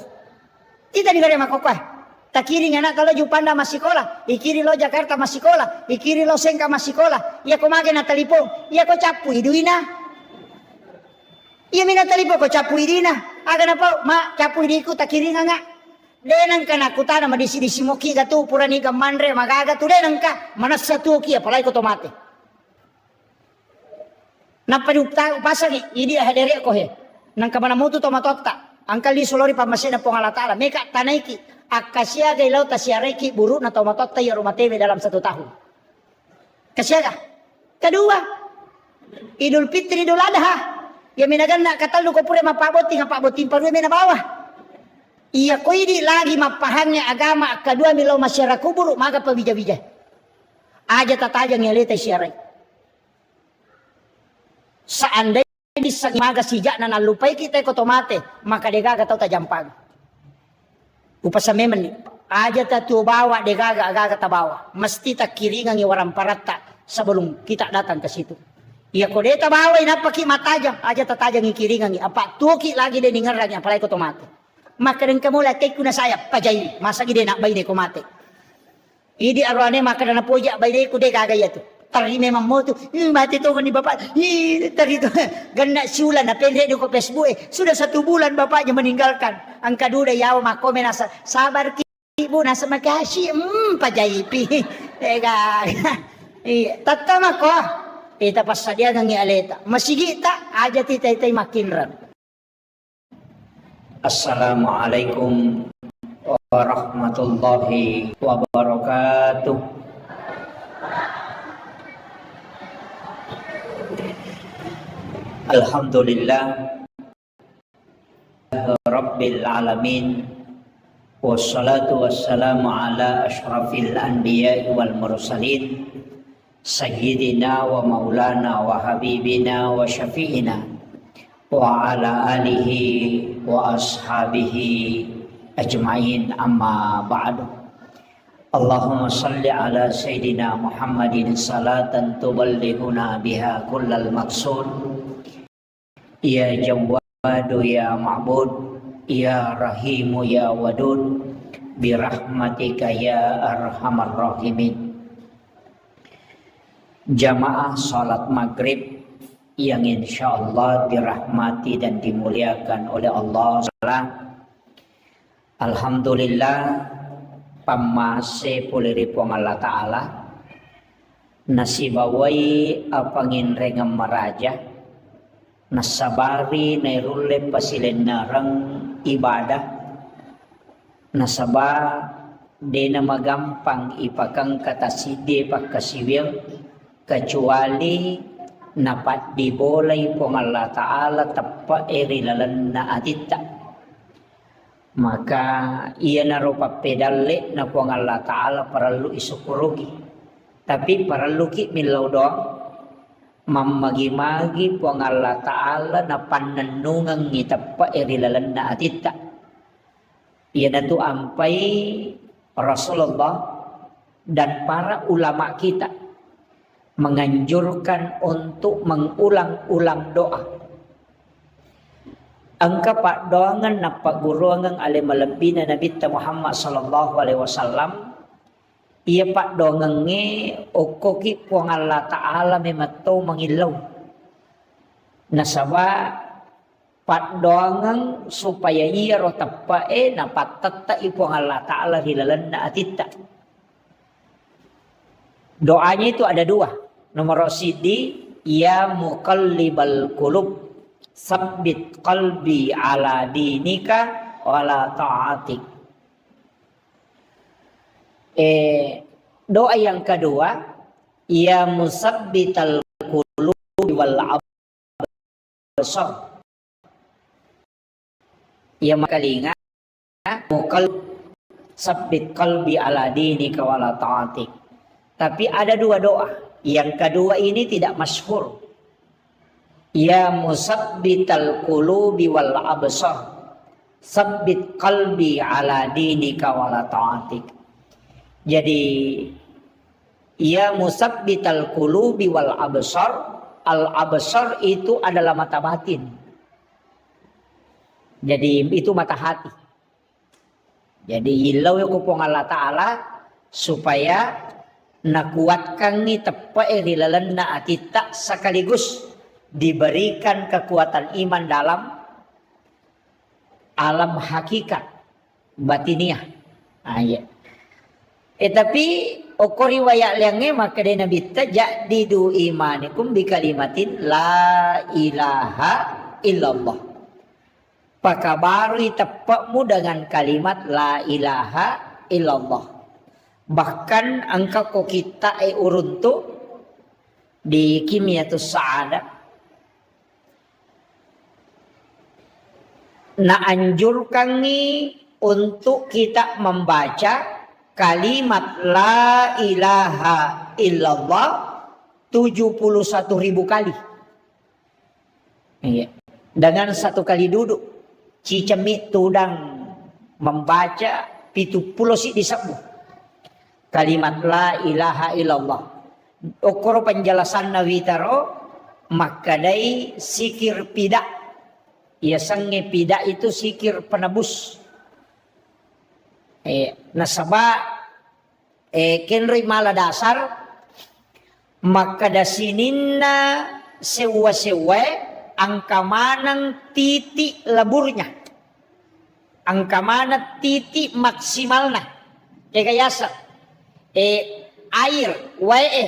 ita di gari makokway takiri anak kalau jupanda masikola, ikiri lo Jakarta masikola, ikiri lo Sengka masikola, iya ko mage na talipong, iya ko capu iduina. Iya mina talipong ko capu idina. Aga na po, ma capu idiku takiri nga. Denang ka na kutana madisi-disi mo ki gatu purani ka manre magaga tu denang ka manasa tu ki apalay ko tomate. Napadupta pasang idi hadere ko he. Nang kamanamutu tomatotta. Angkal di solori pamasena po Allah Ta'ala. Meka tanaiki. Akasya gay law tasyareki buru na tomatot tayo rumatebe dalam 1 tahun. Kasya ka? Kedua, Idul Fitri Idul Adha. Ya minagan na katalo ko pure mapaboti nga pabotin paruwe mina bawah. Iya ko ini lagi mapahangnya agama kedua milaw masyarakat buru maga pabija-bija. Aja tatajang yalita siaray. Seandainya bisa maga sijak na nalupay kita ko tomate, maka degaga tau tajampag. Upasameman ni. Aja tatu bawa degaga agaga tabawa. Mesti tak kiringan iwaran parata sebelum kita datang ke situ. Iya ko deta bawa inapaki matajang. Aja tatajang ikiringan ni. Apa tuki lagi de ningarang apalay ko tomate. Maka rin kamula take ko na sayap pajay. Masa gide nak bay de ko mate. Idi arwane maka na puja bay de ko de gagaya to. Tari memang mo to. Mati to ni bapak. Tari to. Ganda siulan na pende ko Facebook Sudah 1 bulan bapaknya meninggalkan. Ang kaduda yaw makomen nasa sabar ibu nasa magkashi. Pajayipi. Ega. Tatama ko. Ita pasadya ng aleta. Masigita aja titay makinran. Assalamualaikum warahmatullahi wabarakatuh. Alhamdulillah Rabbil alamin. Wassalatu wassalamu ala ashrafil anbiya wal mursalin. Sayyidina wa maulana wa habibina wa syafi'ina wa ala alihi wa ashabihi ajma'in, amma ba'du. Allahumma salli ala Sayyidina Muhammadin salatan tuballighuna biha kullal maqsud. Ya Jawwadu ya Ma'bud, ya Rahimu ya Wadud, birahmatika ya Arhamar Rahimin. Jamaah salat maghrib yang insya Allah dirahmati dan dimuliakan oleh Allah. Alhamdulillah pamase puliripong Allah Ta'ala nasibaway apangin rengam maraja nasabari nairule pasilenarang ibadah nasaba de na magampang ipakang kataside pagkasiwil kecuali napat dibolay pong Allah Ta'ala tappa erilalan na atita. Maka iya narupa pedale na pong Allah Ta'ala paralu isukurugi. Tapi paralu ki milaw doang mamagi-magi pong Allah Ta'ala na pananungang itappa erilalan na atita. Iya na to ampay Rasulullah dan para ulama kita menganjurkan untuk mengulang-ulang doa. Angka pak doangan na paguruangan ale malabbi na Nabi Muhammad sallallahu alaihi wasallam. Iya pak doangan nge okoki puang Allah Ta'ala memato mangilaw. Nasaba pak doangan supaya iya rotapae na patata ipuang Allah Ta'ala hilalan na atita. Doanya itu ada 2. Nomor sidi, ya muqallibal qulub, sabbit qalbi ala dinika wala ta'atik. Doa yang kedua, ya musabbital qulubi wal absar. Ya makalinga, sabbit qalbi ala dinika wala ta'atik. Tapi ada 2 doa. Yang kedua ini tidak masyhur. Ya musabbital qulubi wal absar, sabbit qalbi ala dinika wala ta'atik. Jadi ya musabbital qulubi wal absar, al absar itu adalah mata batin. Jadi itu mata hati. Jadi ilau ya kupong Allah Ta'ala supaya nakuatkan ni tepa erilalan na atita sekaligus diberikan kekuatan iman dalam alam hakikat batiniah. Ayat. Tapi okori wayak liangnya maka dia Nabi tajdidu imanikum bi kalimatin la ilaha illallah. Pakabari tepakmu dengan kalimat la ilaha illallah. Bahkan angka ko kita uruntu di Kimiyatus Sa'adah na anjurkan ni untuk kita membaca kalimat la ilaha illallah 71.000 kali. Iya. Dengan satu kali duduk cicemik tudang membaca 70 disebut kalimat la ilaha illallah. Okoro penjelasan Nabi taro makadai sikir pida. Ya sange pida itu sikir penebus. Nasaba kenri mala dasar makadasininna sewa-sewa angka manang titik leburnya. Angka mana titik maksimalnya. Kayasa air wae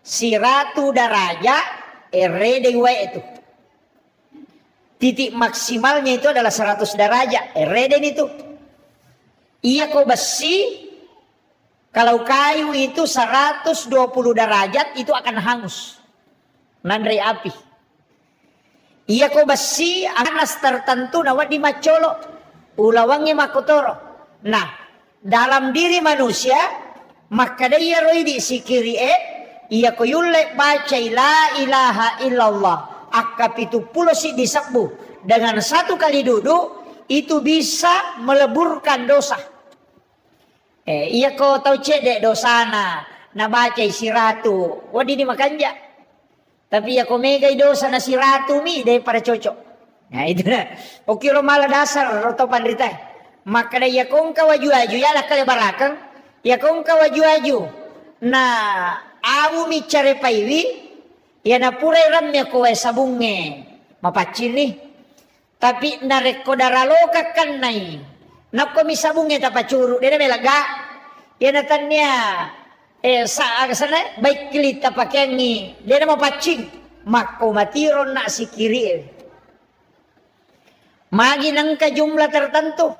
100 derajat rede wae itu. Titik maksimalnya itu adalah 100 derajat. Rede itu. Iya kok besi, kalau kayu itu 120 derajat itu akan hangus. Nandri api. Iya kok besi, anas tertentu nawa di macolo. Ulawangi makotoro. Nah, dalam diri manusia, maka dia roi di sikiri iya ko yulle baca la ilaha illallah. Akap itu pulau si disebut. Dengan satu kali duduk, itu bisa meleburkan dosa. Iya ko tau cedek dosana na baca si ratu. Wadi ni makanja. Tapi ya ko megay dosa na si ratu mi daripada cocok. Nah itu na. Okiro malah dasar roto pandrita. Maka ya kong kawaju-aju ya lah kali barakang. Ya kong kawaju-aju. Nah awu mi care paiwi. Ya na purai ramnya kowe sabunge. Mapacin nih. Tapi nareko daraloka kan nai. Nako mi sabunge tapacuru. Dia na melaga. Ya na tanya. Sana baik kilita pakengi. Dia na mapacing. Mako matiron na si kiri. Magi nangka jumlah tertentu.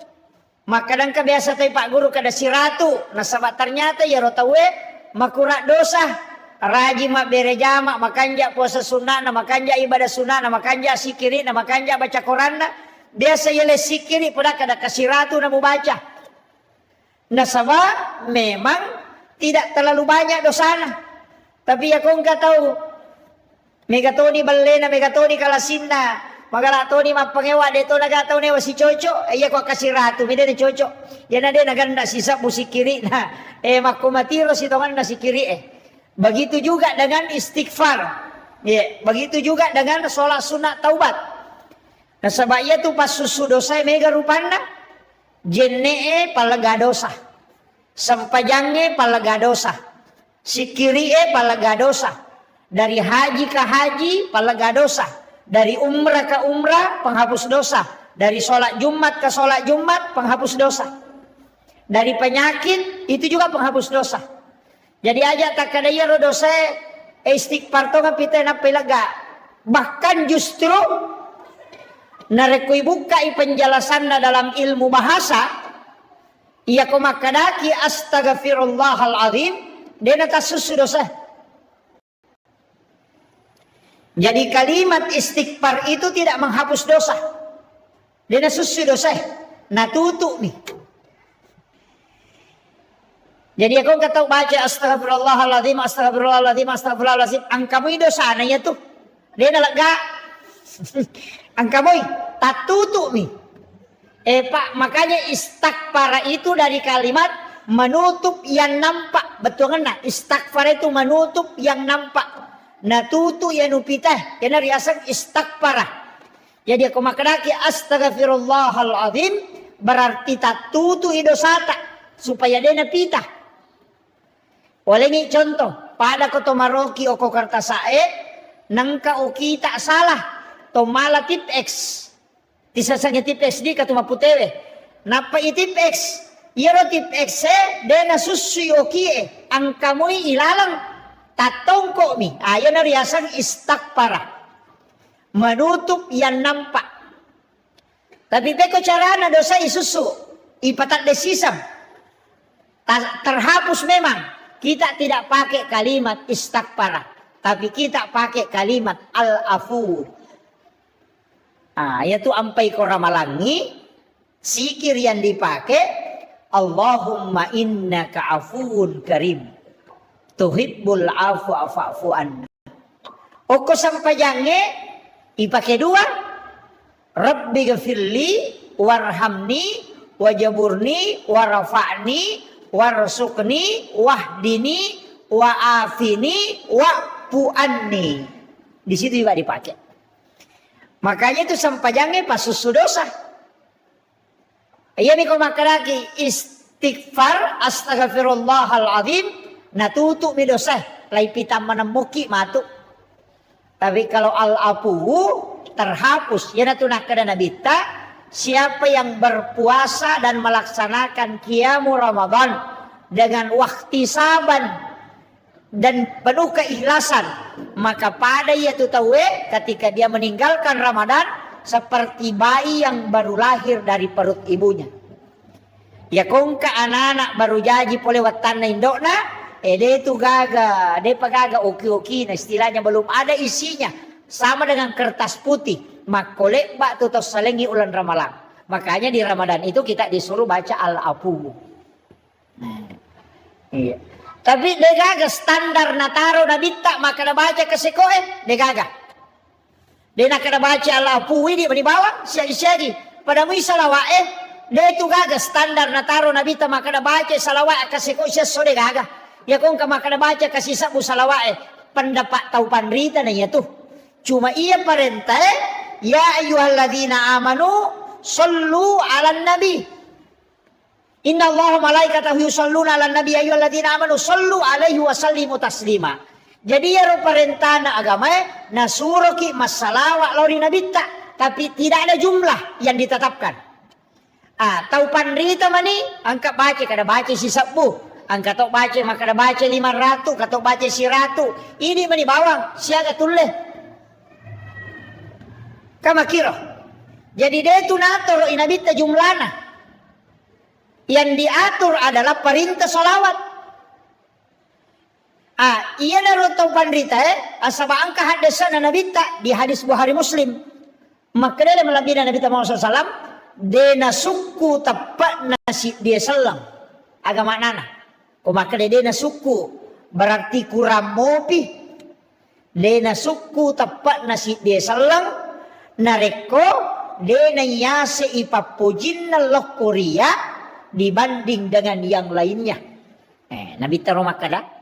Maka nangka biasa tayo Pak Guru kada si ratu. Nasabat ternyata ya rotawe. Makurak dosa. Raji mak bereja mak makanja puasa sunnah na makanja ibadah sunnah na makanja sikiri na makanja baca Quran na biasa yele sikiri pada kada kasih ratu na baca. Nasaba memang tidak terlalu banyak dosana. Tapi ya kau enggak tahu megatoni balena megatoni kalasinna magalatoni mapangewa deto nagatau ne wasi cocok iya kau kasih ratu mide ne cocok. Ya nade naganda sisa busikiri na makumatiro si tongan na sikiri Begitu juga dengan istighfar. Ya, begitu juga dengan sholat sunat taubat. Nah sebabnya tuh pas susu dosa mega rupana jenne palaga dosa. Sempajangnya palaga dosa. Sikiri palaga dosa. Dari haji ke haji palaga dosa. Dari umrah ke umrah penghapus dosa. Dari sholat Jumat ke sholat Jumat penghapus dosa. Dari penyakit itu juga penghapus dosa. Jadi aja tak kadaya ro dosa istighfar to kapita na pilaga. Bahkan justru narekui buka penjelasan dalam ilmu bahasa iya ko makadaki astaghfirullahal azim dena tasusu dosa. Jadi kalimat istighfar itu tidak menghapus dosa. Dena susu dosa. Nah tutup nih. Jadi aku nggak tahu baca astagfirullahaladzim, astagfirullahaladzim, astagfirullahaladzim. Angkamu itu sananya tuh. Dia nalaga. Angkamu tak tutup nih. Pak makanya istighfar itu dari kalimat menutup yang nampak. Betul kan? Nah, istighfar itu menutup yang nampak. Nah tutup yang nupitah. Karena riasan istighfar. Jadi aku makadaki astagfirullahaladzim berarti tak tutup idosata supaya dia napitah. Oleh ini contoh, pada koto maroki oko kartasae, nangka oki tak salah, to mala tip X. Tisasanya tip X di katuma putewe. Napa tip X? Iro tip X dena susu oki angka mo ilalang tatongko mi. Ayo na riasan istighfar. Menutup yang nampak. Tapi peko carana dosa isusu, ipatat desisam. Terhapus memang. Kita tidak pakai kalimat istighfar, tapi kita pakai kalimat al-afu. Yaitu ampai koramalangi, sikir yang dipakai, Allahumma innaka afuun karim. tuhibbul afwa fa'fu anna. Oko sampajange ipake dua, Rabbi ghafirli warhamni wajaburni warafa'ni warzuqni wahdini wa'afini wa'fu anni. Di situ juga dipakai. Makanya itu sampajange pas susu dosa. Iya nih kau makaraki istighfar astaghfirullahal azim natutu mi dosa lai pitam menemuki matu. Tapi kalau al-afu terhapus ya natuna kada nabita siapa yang berpuasa dan melaksanakan qiyamul Ramadan dengan wahtisaban dan penuh keikhlasan, maka pada ia tu tahu ketika dia meninggalkan Ramadan seperti bayi yang baru lahir dari perut ibunya. Ya kongka anak-anak baru jadi pole watan na indokna, dia tu gaga, dia pagaga oki-oki, nah istilahnya belum ada isinya, sama dengan kertas putih, makolek bak tutos salengi ulan Ramalan. Makanya di Ramadan itu kita disuruh baca al-afu. Iya. Tapi degaga standar nataro na bitta maka na baca kesikoe degaga. Dia nak kena baca al-afu ini di bawah siagi-siagi. Pada mu salawae dia itu gaga standar nataro na bitta maka na baca salawae kesikoe sia so degaga. Ya kong ka maka na baca kasih sabu salawae pendapat tau pandrita na itu. Cuma ia perintah ya ayyuhalladzina amanu sallu 'alan nabi. Inna Allah malaikatahu yusalluna 'alan nabi ayyuhalladzina amanu sallu 'alaihi wa sallimu taslima. Jadi ya perintah na agama nasuruh ki masalawat lori nabitta tapi tidak ada jumlah yang ditetapkan. Tau pandrita mani angka baca kada baca si sabu, angka tok baca maka kada baca 500, katok baca si 100. Ini mani bawang siaga tulle. Kama kira. Jadi dia tu nator inabitta jumlana. Yang diatur adalah perintah salawat. Iya narotau pandrita asaba angka hadisana nabita di hadis Bukhari Muslim. Maka dia melabina Nabi Muhammad SAW dena suku tepat nasi dia selang agama nana. Maka dena suku berarti kurang mopi. Dena suku tepat nasi dia selang nareko dena yase ipapujinna loh Korea dibanding dengan yang lainnya. Nabi taruh makada.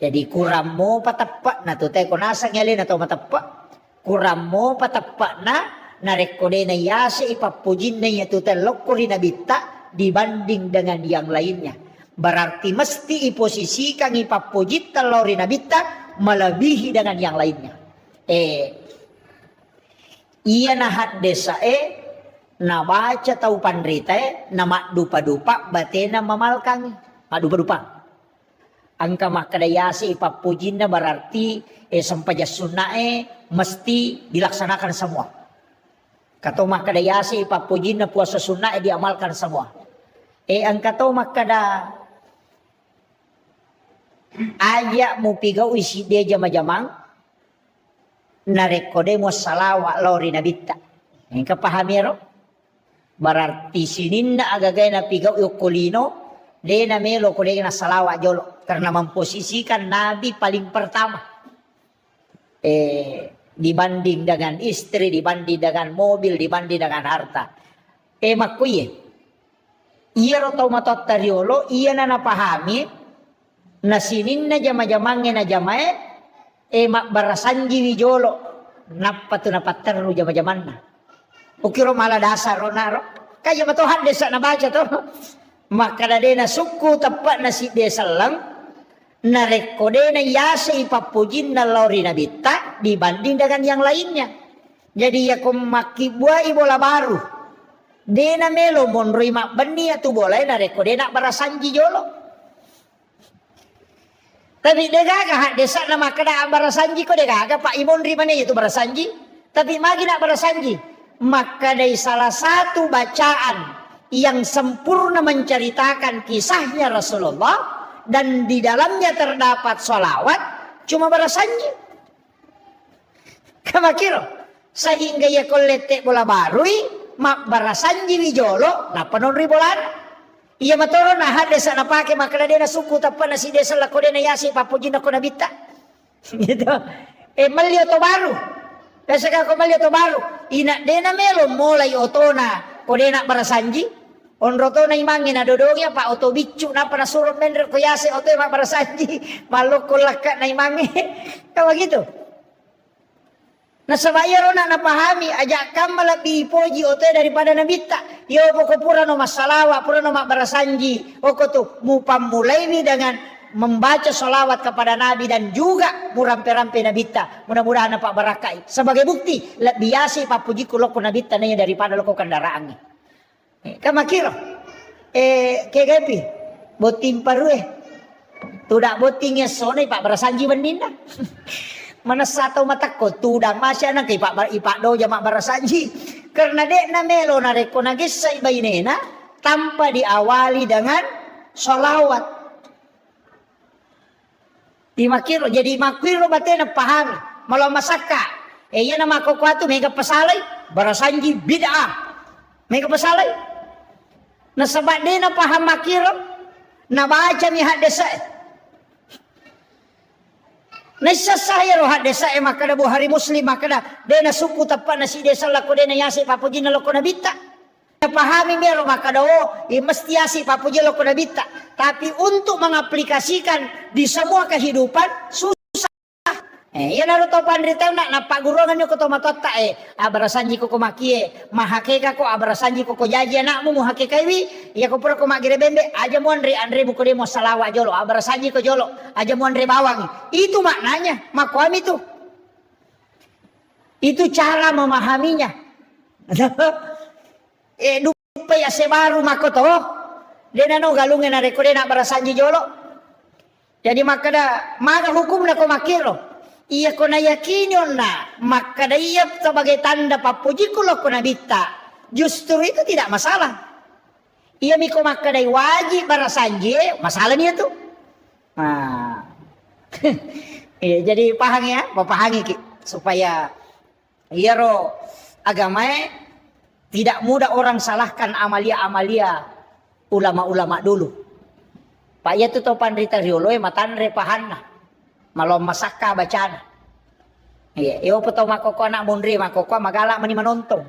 Jadi kurang mo patapak na to tay ko nasa ngali na to matapak. Kurang mo patapak na narekode na yase ipapujin na ya to tay lokori nabita dibanding dengan yang lainnya. Berarti mesti iposisikan ipapujit talori nabita melebihi dengan yang lainnya. Iya nahat desa na baca tau pandrita na makdupa-dupa batena mamalkang makdupa-dupa angka makadayasi ipapujin na berarti sampaja sunnah mesti dilaksanakan semua. Kato makadayasi ipapujin na puasa sunnah diamalkan semua. Angka to makada aja mu pigaw isi dia jama-jamang narekode mo salawa lori nabita. Angka pahamiro berarti sininda agagay na pigaw yukulino de na melo kode na salawa jolo karena memposisikan Nabi paling pertama dibanding dengan istri, dibanding dengan mobil, dibanding dengan harta. Makuye iya rotau matot tariolo iya na napahami na sininda jama-jamangnya na jamae mak barasanji wijolo napatu napaternu jama-jaman na. Ukiro malah dasar ronaro. Kaya matuhan desa na baca to. Maka na na suku tepat na si desa lang. Narekode na yasa ipapujin na lori nabita dibanding dengan yang lainnya. Jadi ya kumaki buah ibola baru. Dena melo monroi mak benih atu boleh narekode nak barasanji jolo. Tapi degaga desa na makada barasanji ko degaga Pak Imonri mana itu barasanji. Tapi magi nak barasanji. Maka dari salah satu bacaan yang sempurna menceritakan kisahnya Rasulullah dan di dalamnya terdapat sholawat cuma barasanji. Kamakiro sehingga ya kolete bola barui mak barasanji wijolo na penon ribolan Iya matoro na hadesa na pake makana dia na suku tappa na si desa lako dia na yasi papujin ako na bita. Gitu. Malio to baru. Desa ka ko malio to baru. Ina dia na melo mulai otona ko dia na barasanji. Onroto na imangin na dodongya pa oto bicu na para suruh mender ko yasi oto ma barasanji. Maloko laka na imangi. Kawa gitu. Nasabayaro na napahami aja kamala bipoji oto daripada nabita yo poko pura no masalawa pura no barasanji oko tu mupamulai dengan membaca salawat kepada Nabi dan juga murampe-rampe nabita mudah-mudahan Pak barakai sebagai bukti biasi papuji kuloko nabita nanya daripada loko kendaraan kamakiro kegepi botim parue tidak botingnya sone Pak barasanji bendina mana satu mata ko tudang masya nang kay ipak do jama barasanji karena dek na melo na reko nagis sa ibainena tanpa diawali dengan solawat di makiro jadi makiro bate na pahami malah masaka iya na makokwatu mega pasalay barasanji bid'ah mega pasalay nasabad din na paham makiro na baca mi hadesa Naisasaya roha desa makada buhari muslim makada dena suku tappa na si desa lako dena yasi papuji na lako nabita. Pahami mero makada mesti yasi papuji lako nabita. Tapi untuk mengaplikasikan di semua kehidupan susah. Yan aro to pandrita na napagurungan nyo ko to matota abarasanji ko kumakie mahakeka ko abarasanji ko jaji anakmu muhakeka iwi ya ko pura ko magirebembe aja mo andre buko demo salawa jolo abarasanji ko jolo aja mo andre bawang itu maknanya makwami itu cara memahaminya dupa ya sebaru makoto dena no galungen na rekode na abarasanji jolo jadi makada maga hukum na ko makiro iya ko na yakinin na makadayap sebagai tanda papuji ko loko nabita justru itu tidak masalah iya miko makaday wajib barasanji masalah niya tuh jadi pahang ya papahangi ki supaya iya ro agama tidak mudah orang salahkan amalia ulama-ulama dulu pak ya tuh topan rita riolo matanre pahanna malom masaka bacana iya iyo peto makoko anak mundri makoko magala mani manontong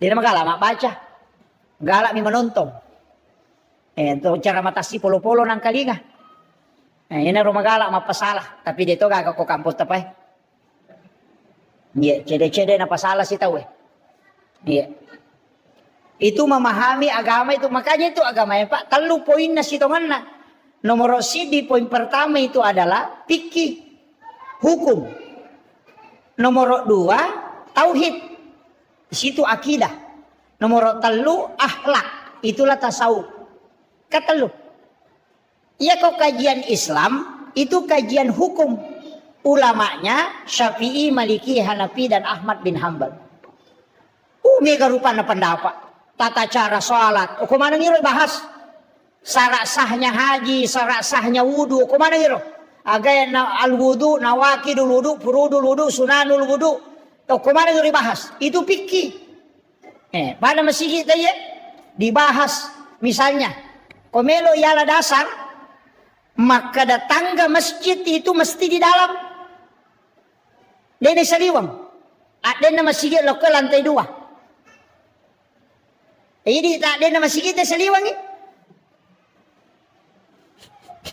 dia magala mak baca galak mi manontong itu cara matasi polo-polo nang kalinga ini ro magala mapasalah tapi dito gagak ko kampus tapay iya cede-cede na pasalah si tawe iya itu memahami agama itu makanya itu agama ya Pak telu poin na sitongan na nomor sidi poin pertama itu adalah fikih hukum. Nomor 2 tauhid. Di situ akidah. Nomor 3 akhlak. Itulah tasawuf. Katelu. Iya kok kajian Islam itu kajian hukum. Ulamanya Syafi'i, Maliki, Hanafi dan Ahmad bin Hanbal. Mega rupana pendapat. Tata cara sholat. Kemana nih bahas? Syarat sahnya haji, syarat sahnya wudu, kemana gitu? Agak al wudu, nawakidul wudu, furudul wudu, sunanul wudu. Tuh kemana itu dibahas? Itu fikih. Pada masjid kita ya dibahas misalnya, komelo ialah dasar, maka tangga masjid itu mesti di dalam. Dene saliwang. Ada masjid lokal lantai 2. Jadi tak ada masjid kita saliwang ni.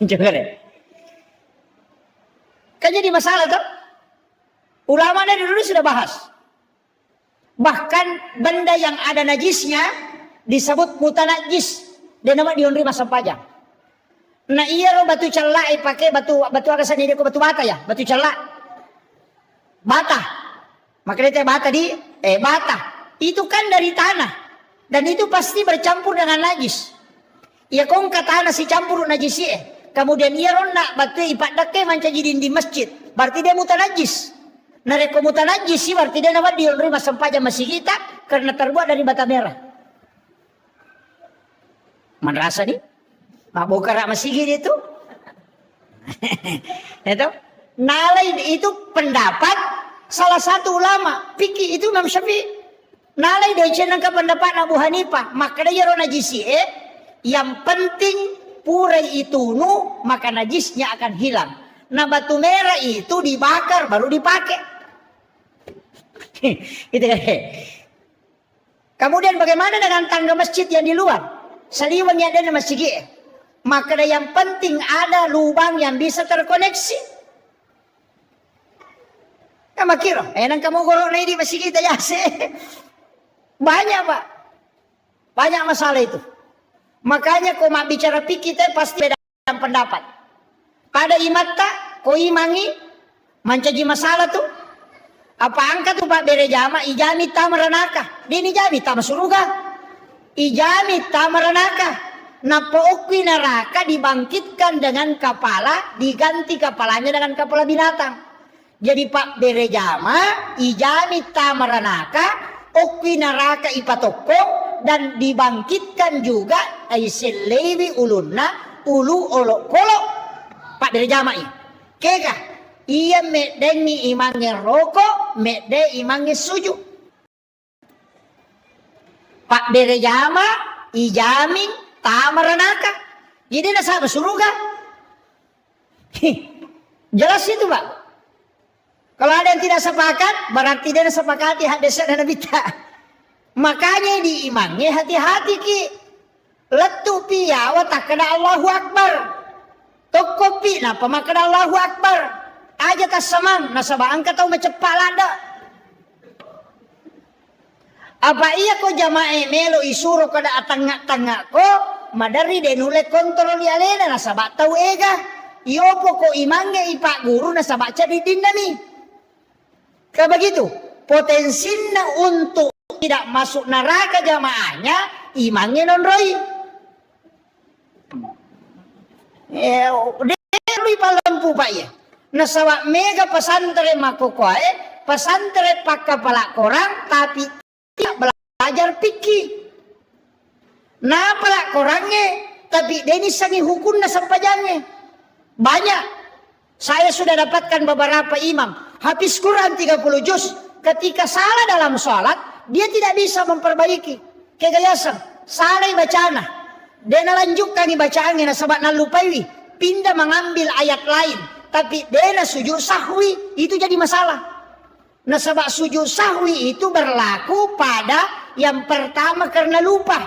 Jangan kan jadi masalah tuh ulama dari dulu sudah bahas bahkan benda yang ada najisnya disebut mutanajis dan nama diundri masa pajang nah iya lo batu celak pakai batu akasan ini batu bata ya batu celak bata makanya bata di bata itu kan dari tanah dan itu pasti bercampur dengan najis ya kong kata tanah si campur najis kemudian ia ronda batu ipak dake manca jidin di masjid berarti dia mutanajis nah reko mutanajis sih berarti dia nama diundri masa pajang masih kita karena terbuat dari bata merah merasa nih mak bokar masih gitu itu itu nalai itu pendapat salah satu ulama fikih itu Imam Syafi'i nalai dari cenangka pendapat Abu Hanifah maka dia ro najisi Yang penting purai itu maka najisnya akan hilang. Nah batu merah itu dibakar baru dipakai. Gitu kan. Kemudian bagaimana dengan tangga masjid yang di luar? Saliwang yang ada di masjid. Maka yang penting ada lubang yang bisa terkoneksi. Kamu kira, nang kamu gorok di masjid kita ya banyak Pak. Banyak masalah itu. Makanya kau mak bicara pikir kita pasti beda pendapat. Pada imata kau imangi mancaji masalah tuh. Apa angkat tuh Pak berejama ijami tamaranaka. Dini jami tamasuruga. Ijami tamaranaka. Napookwi neraka dibangkitkan dengan kepala, diganti kepalanya dengan kepala binatang. Jadi Pak berejama ijami tamaranaka, okwi neraka ipatokong dan dibangkitkan juga aiselewi ulunna ulu olok kolok Pak berejama ini. Kekah ia medeni imange rokok, mede imange sujud. Pak berejama ijamin tamaranaka. Jadi nasa surga. Jelas itu Pak. Kalau ada yang tidak sepakat, berarti dia sepakati hadis dan kita. Makanya diimangi hati-hati ki. Letu piya wa takna Allahu Akbar. Tokopi napa makna Allahu Akbar. Aja kasamang nasaba angka tau macepak lada. Apa iya ko jamae melo isuro kada atangak-tangak ko madari denule kontrol alena nasaba tau ega. Iopo ko imange ipak guru nasaba ca didindami. Kayak begitu, potensinya untuk tidak masuk neraka jamaahnya imangnya non roy. Dia lui palampu Pak ya. Nasawa mega pesantren makokoe, pesantren pak kepala korang tapi tidak belajar fikih. Nah pala korangnya tapi deni sangi hukumnya sampajangnya. Banyak. Saya sudah dapatkan beberapa imam habis Quran 30 juz, ketika salah dalam sholat dia tidak bisa memperbaiki kegayasan salah bacana dia lanjutkan bacaannya nasabak nalupaiwi pindah mengambil ayat lain tapi dia sujud sahwi itu jadi masalah. Nasabak sujud sahwi itu berlaku pada yang pertama karena lupa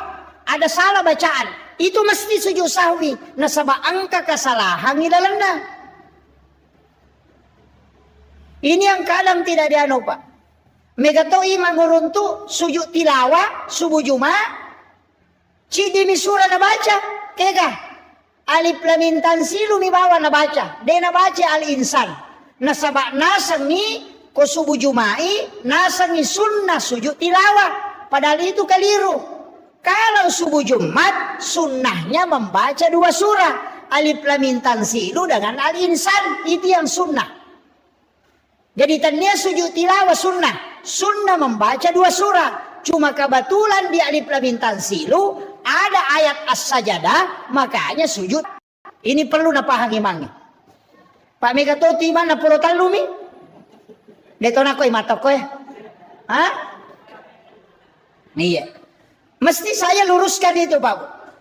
ada salah bacaan itu mesti sujud sahwi nasabak angka kesalahan ilalanda. Ini yang kadang tidak dianu Pak. Megato imam nguruntu sujud tilawah subuh Jumat. Cidimi surah na baca. Kega. Alif lam mim tanzilu mi bawa na baca. Dia na baca al insan. Nasabak nasang ni ko subuh Jumai nasang ni sunnah sujud tilawah. Padahal itu keliru. Kalau subuh Jumat sunnahnya membaca 2 surah. Alif lam mim tanzilu dengan al insan itu yang sunnah. Jadi tanya sujud tilawah sunnah. Sunnah membaca 2 surah. Cuma kebetulan di alif lam mim tanzilu ada ayat as-sajadah, makanya sujud. Ini perlu napahang imangi. Pak Megatoti mana pulau talumi? Detona koy mata koy. Hah? Iya. Mesti saya luruskan itu Pak.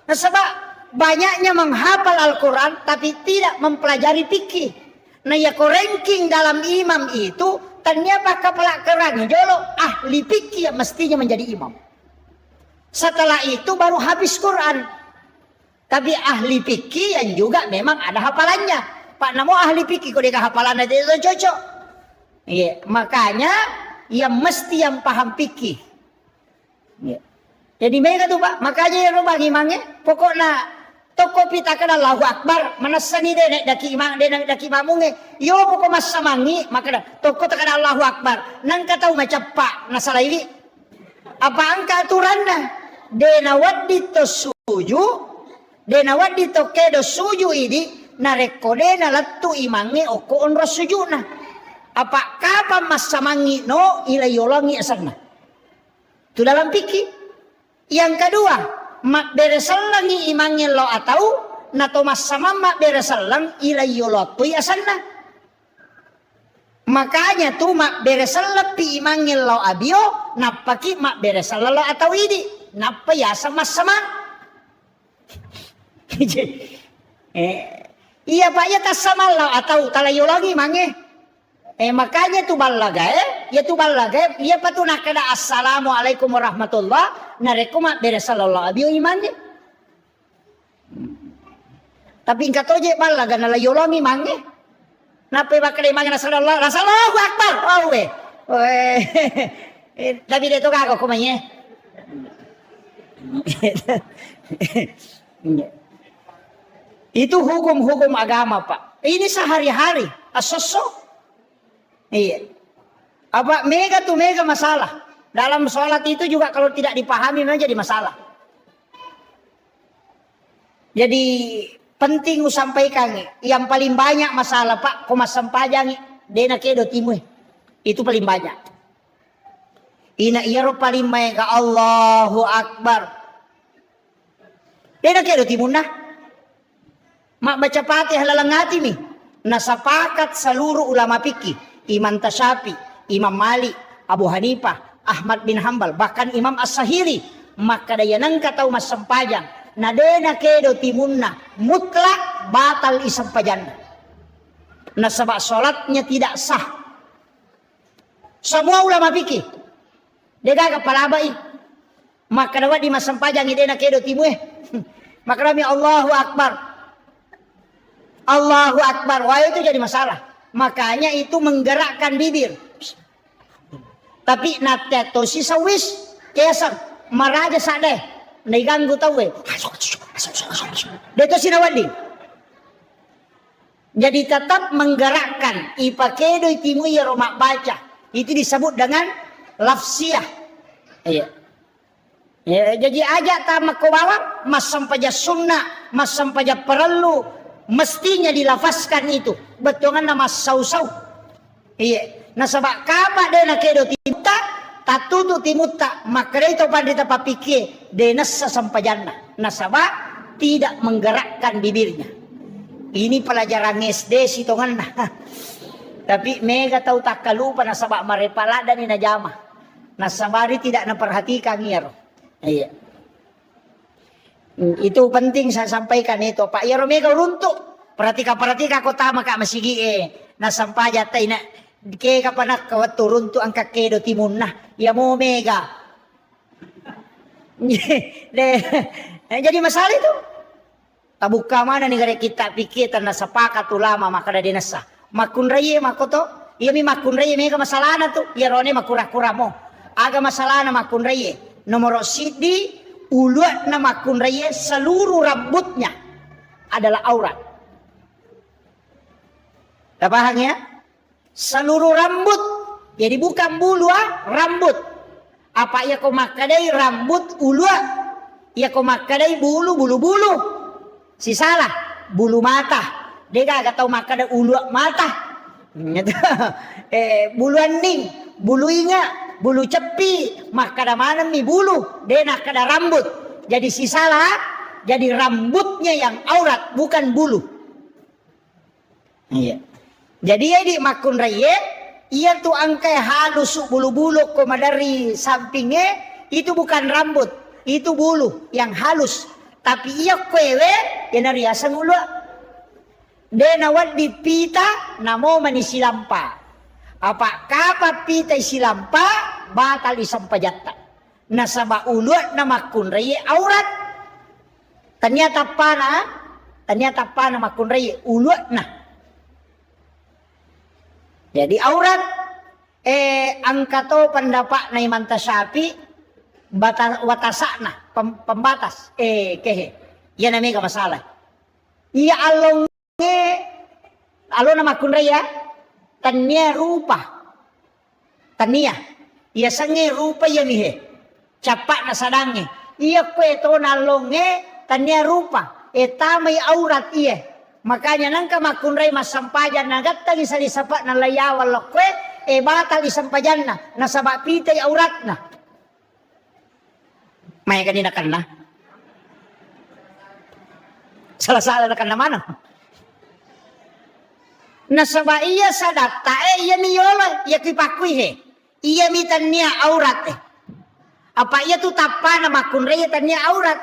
Nah, sebab banyaknya menghafal Al-Quran tapi tidak mempelajari fikih. Nah ya ko ranking dalam imam itu ternyata kepala kerang jolo ahli fikih yang mestinya menjadi imam. Setelah itu baru habis Quran. Tapi ahli fikih yang juga memang ada hafalannya. Pak namo ahli fikih kok dia hafalan itu cocok. Iya, makanya yang mesti yang paham fikih. Iya. Jadi mereka tuh Pak, makanya yang rubah imamnya pokoknya toko pita kana Allahu Akbar manasani de daki imam de daki mamunge yo poko masamangi maka toko takana Allahu Akbar nang katau macapak nasalah ini apa angka aturanna de nawaddi to suju de nawaddi to kedo suju ini narekode na lattu imange oko onro sujuna apa kapan masamangi no ilayolangi asana itu dalam fikih. Yang kedua mak beresalangi imangnya lo atau nato mas sama mak beresalang ilayo lo tu asanna. Makanya tu mak beresalang pi imangnya lo abio napaki mak beresalang lo atau ini napa ya sama sama. Iya pak ya tasamal atau talayo lagi mange. Makanya tu balaga ya tu balaga iya patu nakada assalamualaikum warahmatullah narekuma beresallallahu alaihi imannya. Tapi ingkat oje balaga nalayo lagi mange. Nape bakal mange nasallallahu akbar. Oh we. Tapi dia tu kagak kumanya. Itu hukum-hukum agama pak. Ini sehari-hari asosok. Iya. Apa mega masalah. Dalam sholat itu juga kalau tidak dipahami memang jadi masalah. Jadi penting sampaikan yang paling banyak masalah pak komas sampajang dena kedo timui. Itu paling banyak. Ina iro paling mega Allahu Akbar. Dena kedo timun nah. Mak baca Fatihah lalangati mi. Nasapakat seluruh ulama fikih, Imam Tasyafi, Imam Malik, Abu Hanifah, Ahmad bin Hambal, bahkan Imam As-Sahili, maka daya nang katau mas sempajang, nadena kedo timunna mutlak batal isampajanna. Nasabak sholatnya tidak sah. Semua ulama fikih, dega kapalabai, maka dapat di mas sempajang idena kedo timu maka dami Allahu Akbar. Allahu Akbar, wah itu jadi masalah. Makanya itu menggerakkan bibir. Tapi nateto si sawis kesang maraja sadeh niganggu tawe. Deto sinawadi. Jadi tetap menggerakkan ipakedo itimu ya romak baca. Itu disebut dengan lafsiyah. Iya. Ya, jadi aja tamak bawah mas sampaja sunnah, mas sampaja perlu. Mestinya dilafaskan itu. Betongan nama sausau. Iya. Nasabak kapa dena kedo timuta. Tatutu timuta. Maka itu pandita papike. Denasa sampajanna. Nasabak tidak menggerakkan bibirnya. Ini pelajaran SD sitongan. Tapi mega tahu tak kalupa nasabak marepala dan inajama. Nasabari tidak naperhatikan ngiro. Iya. Itu penting saya sampaikan itu Pak ya Romega runtuk perhatika kota maka masigi nasampaja taina ke kapanak kawat runtuk angka kedo timun nah ya mau mega jadi masalah itu tabuka mana negara kita pikir tanah sepakat ulama maka ada dinasa makun raya makoto iya mi makun raya mega masalah na tuh ya rone makura-kura mo aga masalah na makun raya nomor sidi uluat nama kun raya seluruh rambutnya adalah aurat. Tak paham ya? Seluruh rambut. Jadi bukan bulu rambut. Apa ya kau makadai rambut uluat? Ya kau makadai bulu. Si salah bulu mata. Dia gak tahu makadai uluat mata. Bulu aning, bulu inga. Bulu cepi, maka ada mana mi bulu, dena kada rambut. Jadi si salah, jadi rambutnya yang aurat, bukan bulu. Iya. Jadi ya di makun raya, ia tuh angkai halus bulu-bulu koma dari sampingnya, itu bukan rambut, itu bulu yang halus. Tapi ia kwewe, yang dari asang ulu. Dena wad dipita, namo manisi lampa. Apa kapa pita isilampa batal isampajatta. Nasaba ulut nama kun raya aurat. Ternyata pana makun raya ulut nah. Jadi aurat angkato pendapat na Imam Tasyafi watasakna pembatas kehe. Ya namanya masalah. Iya along nama kun raya tania rupa tania ia sange rupa ya mihe capak na sadange ia kue to nalonge tania rupa etamai aurat iya makanya nangka makunrai mas sampajan nagat tagi sali sapak na layawal lo kue batal isampajan na nasabak pitay aurat na may kanina kan na salah na kan na mana nasaba iya sadakta iya miyolo iya kipakui iya mitania aurat apa iya tu tapa nama kunraya tania aurat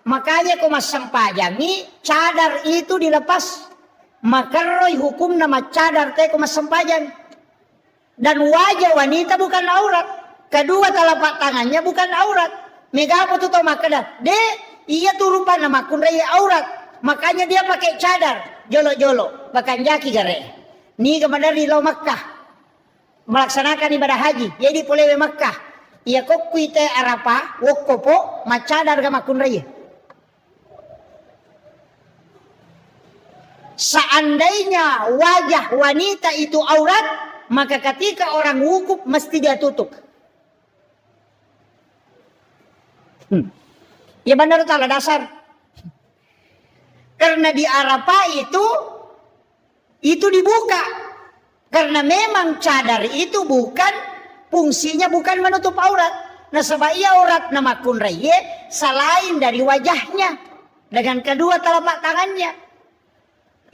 Makanya kau mas sampajangi cadar itu dilepas. Maka roy hukum nama cadar teh kau mas sampajang. Dan wajah wanita bukan aurat. Kedua telapak tangannya bukan aurat. Mega apa tuh tau makanya? Iya tuh rupa nama kunrai aurat. Makanya dia pakai cadar. Jolo-jolo. Bahkan jaki gare. Ni kemadar di lau Makkah. Melaksanakan ibadah haji. Jadi polewe Makkah. Iya kok kuite Arafah. Wokopo. Macadar gama kunrai. Seandainya wajah wanita itu aurat, maka ketika orang wukuf mesti dia tutup. Ya benar salah dasar. Karena di Arafah itu dibuka. Karena memang cadar itu fungsinya bukan menutup aurat. Nah sebab ia aurat nama kunraye selain dari wajahnya dengan kedua telapak tangannya.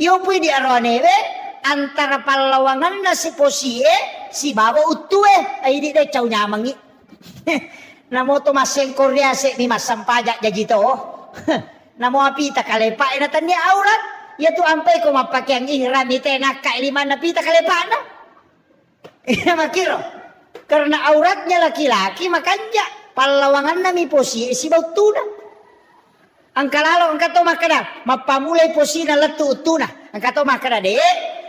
Yopui di arwanewe antara palawangan na si posie si baba utue ay di cau nyamangi. Namo to maseng Korea se mi masampajak jadi to. Namo apita kalepa ina tanya aurat ya tu ampai ko mapake ang ihram ite nakka lima na pita kalepa na. Iya makiro. Karena auratnya laki-laki makanya palawangan na mi posie si bautuna. Angkalalo angkato makada mapamulay posina latu utuna angkato makada de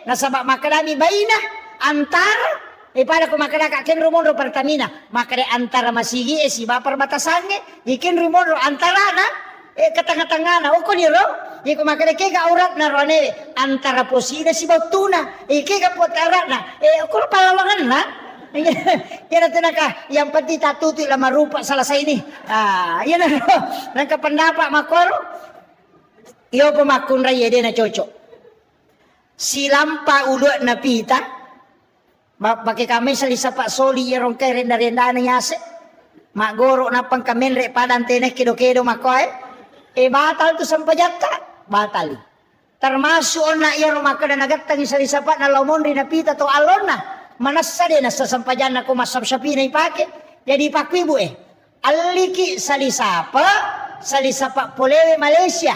nasabak makada mi baina antara pada ko makada ka ken rumondo pertamina makada antara masigi si bapar batasange iken rumondo antara na katanga-tanga na uko niro iko makada ke ga aurat na rone antara posina si bautuna ke ga potara na uko palawangan na. Yan natin yang penting tatuti lah marupa salah sa ini. Yan na nang kapandapak makoro. Iyo pamakun raya din na cocok. Silampa ulo na pita. Baki kami sa lisapak soli yarong kay renda-renda na yase. Magoro na pang kamenre padantenes kido-kido makoy. Batal to sampajata. Batal. Termasuk na yarong makadanagatang sa lisapak na laumondri na pita to alon na. Manasa din sa sampajan na kumasap-sapi na ipake. Jadi pakwi bu aliki salisapa polewe Malaysia.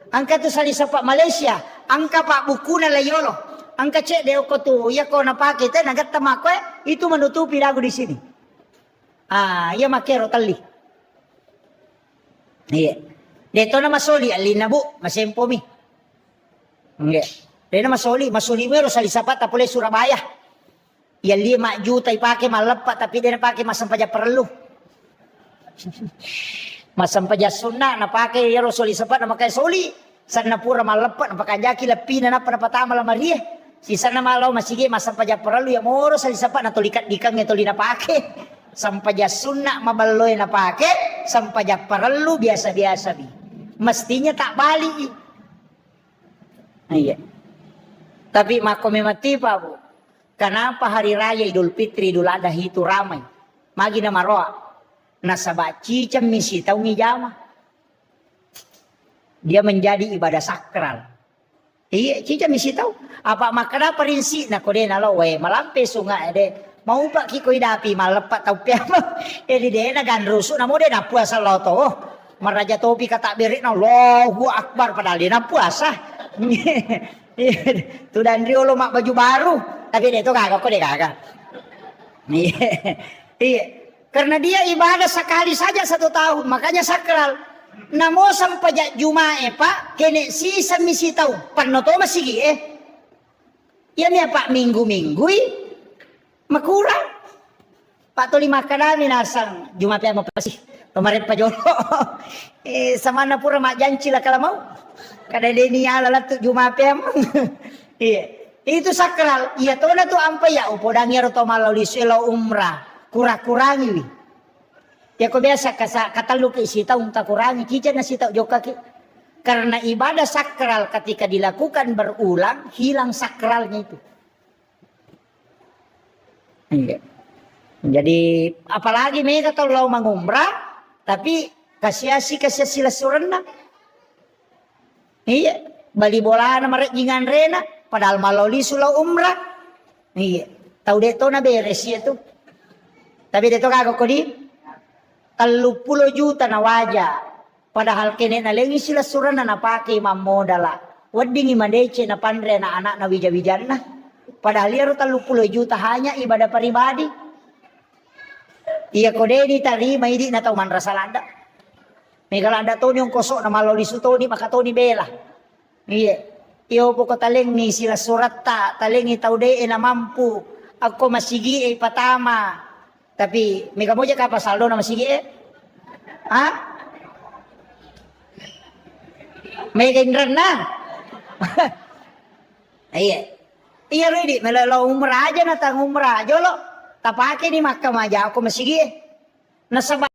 Angka tu salisapa Malaysia. Angka pak buku na layolo. Angka cek deo ko tu ya ko napake te nagat tamakwe itu menutupi lagu di sini. Ya makero tali. Iya. Deto na masoli alina bu masempo mi. Enggak. Dena masoli mero salisapa ta pole Surabaya. Yang 5 juta ipake malepat tapi dia napake masampaja perlu. Masampaja sunnah napake ya Rasul sepat napakai soli. Sana pura malepat napakajaki lapina na panapatama la Maria. Si sana malau masige masampaja perlu ya moro sali sepat na tolikat dikang toli napake. Sampaja sunnah mabaloy napake, sampaja perlu biasa-biasa bi. Mestinya tak balik. Iya. Tapi makomi mati Pak Bu. Kenapa hari raya Idul Fitri Idul Adha itu ramai? Magi na maroa. Nasaba cicam misi tau ngijama. Dia menjadi ibadah sakral. Iya cicam misi tau. Apa makna perinsi na kode na lo we malampe sungai de. Mau pak kiko idapi malepat tau piama. Di de na ganrusu na mo de na puasa lo to. Maraja topi kata berik na Allahu Akbar padahal dia na puasa. Tu dan riolo mak baju baru. Tapi dia itu kagak kok dia kagak. Iya. Karena dia ibadah sekali saja 1 tahun. Makanya sakral. Namo sampajak Jumae Pak. Kene sisa misi tahu. Panoto masih Ya mi Pak minggu-minggu. Makurang. Pak tuli makan kami nasang. Jumae apa pasti. Kemarin Pak Jono. Sama na pura mak janji lah kalau mau. Kada dia ni ala tu Jumae Iya. Itu sakral. Iya tuh na tuh ampai ya upodangnya roto malau liselo umrah. Kurang-kurangi. Ya kok biasa kata lu ke isi tahu tak kurangi. Cica nasi tahu joka ki. Karena ibadah sakral ketika dilakukan berulang hilang sakralnya itu. Iya. Jadi apalagi mereka tahu lau mengumrah tapi kasih sila surena. Iya. Bali bola na marek jingan rena. Padahal maloli sulau umrah. Iya. Tahu deto na beres ya tuh. Tapi deto kagak kodi. 30 juta na wajah. Padahal kene na lengi sila suran na napake mamodala. Wading imadece na pandre na anak na wija-wijan na. Padahal yaro 30 juta hanya ibadah pribadi. Iya ko deni tarima idi na tau manra salanda. Megalanda to yung kosok na maloli suto ni makato ni bela. Iya. Iyo po ko taleng ni sila surat ta. Taleng itaw de na mampu. Ako masigi patama. Tapi mega moja ka pasaldo na masigi Ha? May gendran na. Iya. Iya ready. Melalo umrah aja na tang umrah. Jolo. Tapake ni Makkah maja ako masigi. Nasaba.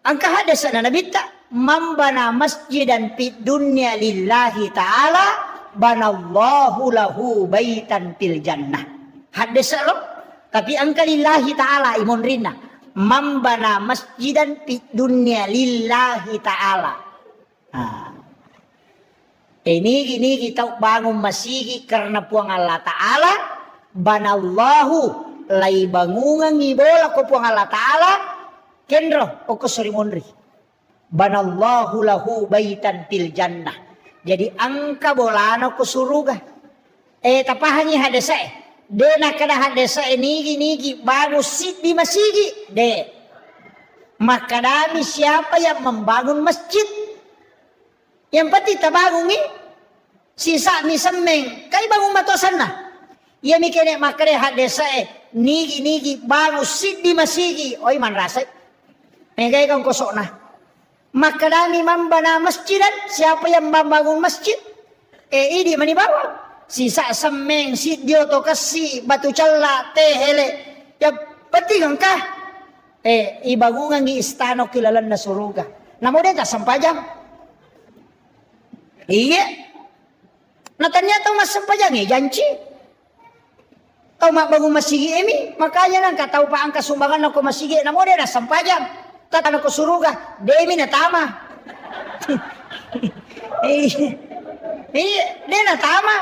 Ang kahadasan na nabita. Mambana masjidan fid dunya lillahi ta'ala. Banallahu lahu baitan fil jannah. Hadasa lo. Tapi ang kalillahi ta'ala imon rin na. Mambana masjidan fid dunya lillahi ta'ala. Ini kita bangun masigi karena puang Allah Ta'ala. Banallahu lay bangungan ibola ko puang Allah Ta'ala. Kendro o kusurimonri. Banallahu lahu baitan fil jannah. Jadi angka bolano ko suruga. Tapahangi hadasa de nakada hadasa nigi bagus sit di masigi de. Maka dami siapa yang membangun masjid? Yang pati tabangun ni sisa mi semeng kay bangun matosan na. Iya mi kene makare hadesa nigi bagus sit di masigi. Oy man rasa. Megay kang kosok na. Makadami mambana masjidan. Siapa yang membangun masjid? Idi manibawa. Sisa semeng sit dio to kasi batu calla tehele. Ya pati kang ka. Ibangungan ni istano kilalan na suruga. Namo de sampajang. Iya. Nah ternyata mas sampajang janji. Tau mak bangun masigi emi. Makanya nang katau pa angka sumbangan ako masigi. Namo de sampajang. Tatan ako suruga. Demi na tama. Iya. De na tama.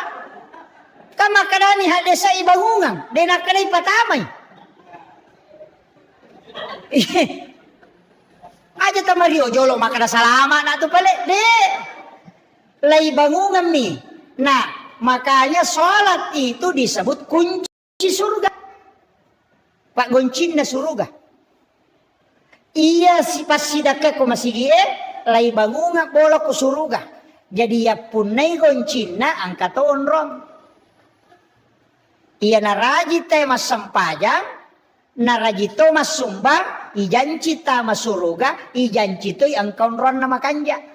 Kama kadani hadesa ibangungan. De na kanay patamay. Aja tamario jolo makada salama na to pale. De. Lay bangungan mi. Nah, makanya sholat itu disebut kunci surga. Pak goncin na surga. Iya si pasidaka ko masigie, lay bangungan bola ko surga. Jadi ya punay goncin na ang katoon rom. Iya naraji tayo masampajang, naraji to masumbang, ijanci ta masuruga, ijanci to'y ang kaunron na makanja.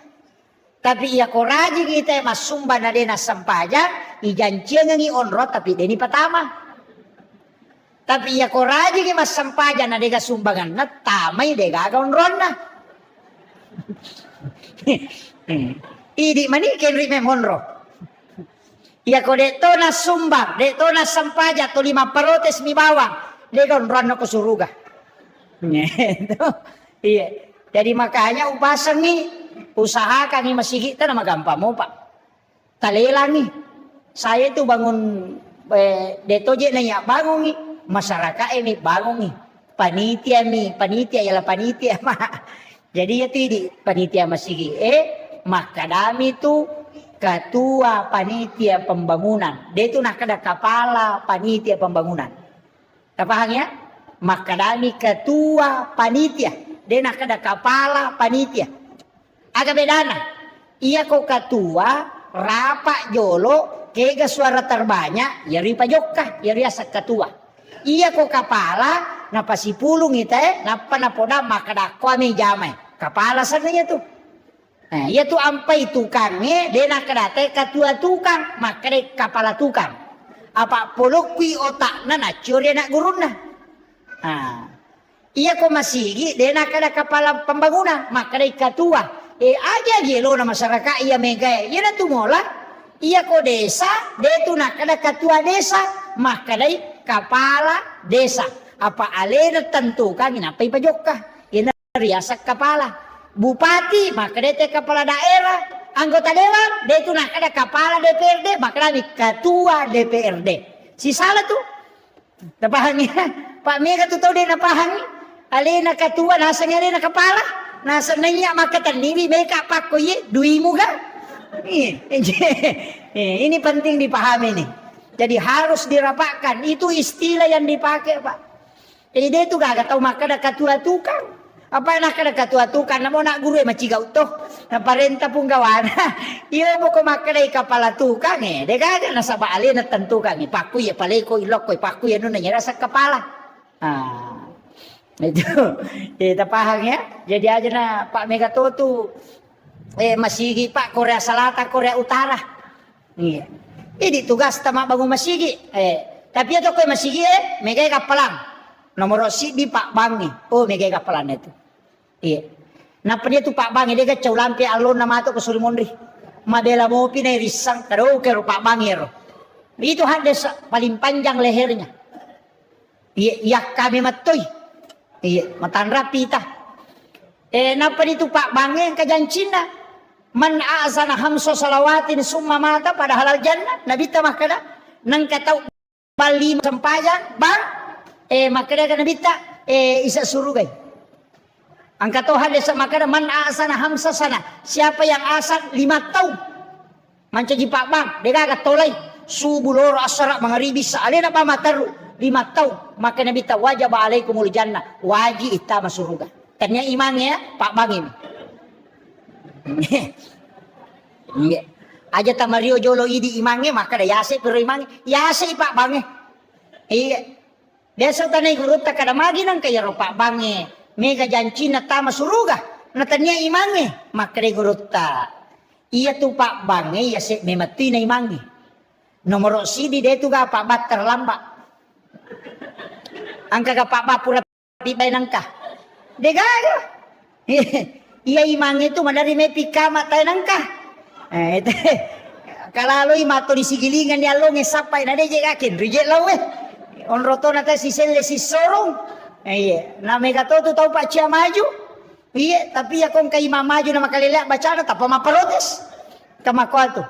Tapi iya koraji kita masumba na din sampaja, ijanci nga ngi onro tapi deni patama. Tapi iya koraji ki masampaja na dega sumbangan na tamay dega onron na. Idi mani kenri memonro. Iya ko deto na sumbang, deto na sampaja to 5 parotes mi bawang, dega onron na ko suruga. Iya. Jadi makanya upasan ni usahakan ni masigi ta na magampa mo pa. Talelang ni. Saya itu bangun deto je na ya bangun ni masyarakat ini bangun ni. Panitia ialah panitia mah. Jadi ya tidi panitia masigi makadami tu ketua panitia pembangunan. Dia itu nak ada kepala panitia pembangunan. Paham ya? Makadami ketua panitia. Dia nak ada kepala panitia. Agak bedana. Iya ko ketua rapak jolo kega suara terbanyak yari pajokka yari asak ketua. Iya ko kepala napa si pulung ite napa napoda makada kami jamai. Kepala sananya tuh. Nah, iya tuh ampai tukangnya dia nak kedate ketua tukang makade kepala tukang. Apa polokwi otak na curi nak guruna. Nah, iya ko masigi dia nak ada kepala pembangunan makade ketua. Aja gelo na masyarakat iya mega iya na tumola iya ko desa dia tu nak ada ketua desa makadai kepala desa apa alena tentukan inapai pajokka ina riasak kepala bupati makadai kepala daerah anggota dewan dia tu nak ada kepala DPRD makadai ketua DPRD si salah tu napahangnya Pak Mega tu tahu dia napahangnya alena ketua nasanya alena kepala Nah senangnya maka terdiri mereka pakai ye duimu kan? Ini penting dipahami nih. Jadi harus dirapatkan. Itu istilah yang dipakai Pak. Jadi dia itu gak tahu maka ada katua tukang. Apa nak ada katua tukang? Namo nak guru maci gau toh. Na parenta pun gawana. Iyo mo ko maka ada kepala tukang Dia gak nasaba alin na tentukan paku ya paleko ilok ko paku ya nun nyera sa kepala. Itu kita paham ya. Jadi aja na Pak Megatotu masigi Pak Korea Selatan Korea Utara. Iya. Ini tugas tama bangun masigi. Tapi itu kau masigi megai kapalan. Nomor si di Pak Bangi. Oh megai kapalan itu. Iya. Napa dia tu Pak Bangi dia kacau lampi alun nama tu ke Surimondri. Madela mau pinai risang taruh ke Pak Bangi ro. Itu ada paling panjang lehernya. Iya, ya kami matoi. Iya, matan rapi tah. Napa itu Pak Bangi yang kajan Cina. Man a'zana hamso salawatin summa mata pada halal jannah. Nabi ta makada nang katau bali sampayan bang makada kan Nabi ta isa surugai. Angka tau hadis makada man a'zana hamsa sana. Siapa yang asal 5 tahun. Mancaji Pak Bang, dega katolay subulor asara mangaribi saalena pa mataru 5 tahun. Maka Nabi ta wajib alaikumul jannah. Wajib ita masuruga. Tanya imannya Pak Bang ini. Aja tamario jolo idi imange maka da yase pero imange yase Pak Bange. Iya. Desa tanay guru ta kada magi nang kaya ro Pak Bange. Mega janci na tama suruga. Natanya imange maka de guru ta. Iya tu Pak Bange yase memati na imange. Nomor sidi de tu ga Pak Bat terlambat. Angka ga Pak Bat pura tibay nangka. Degaga. Iya imange itu madari mepi kama tayo nangka. Itu kalaloy mato di sigilingan dia lo ngesapay na deje kakin reject law on roto na tayo si sele si sorong. Iya, na Megatotu tau Pak Cia maju. Iya, tapi ya kong kay maju na makalila baca na tapa maparotes. Kamakwal tu.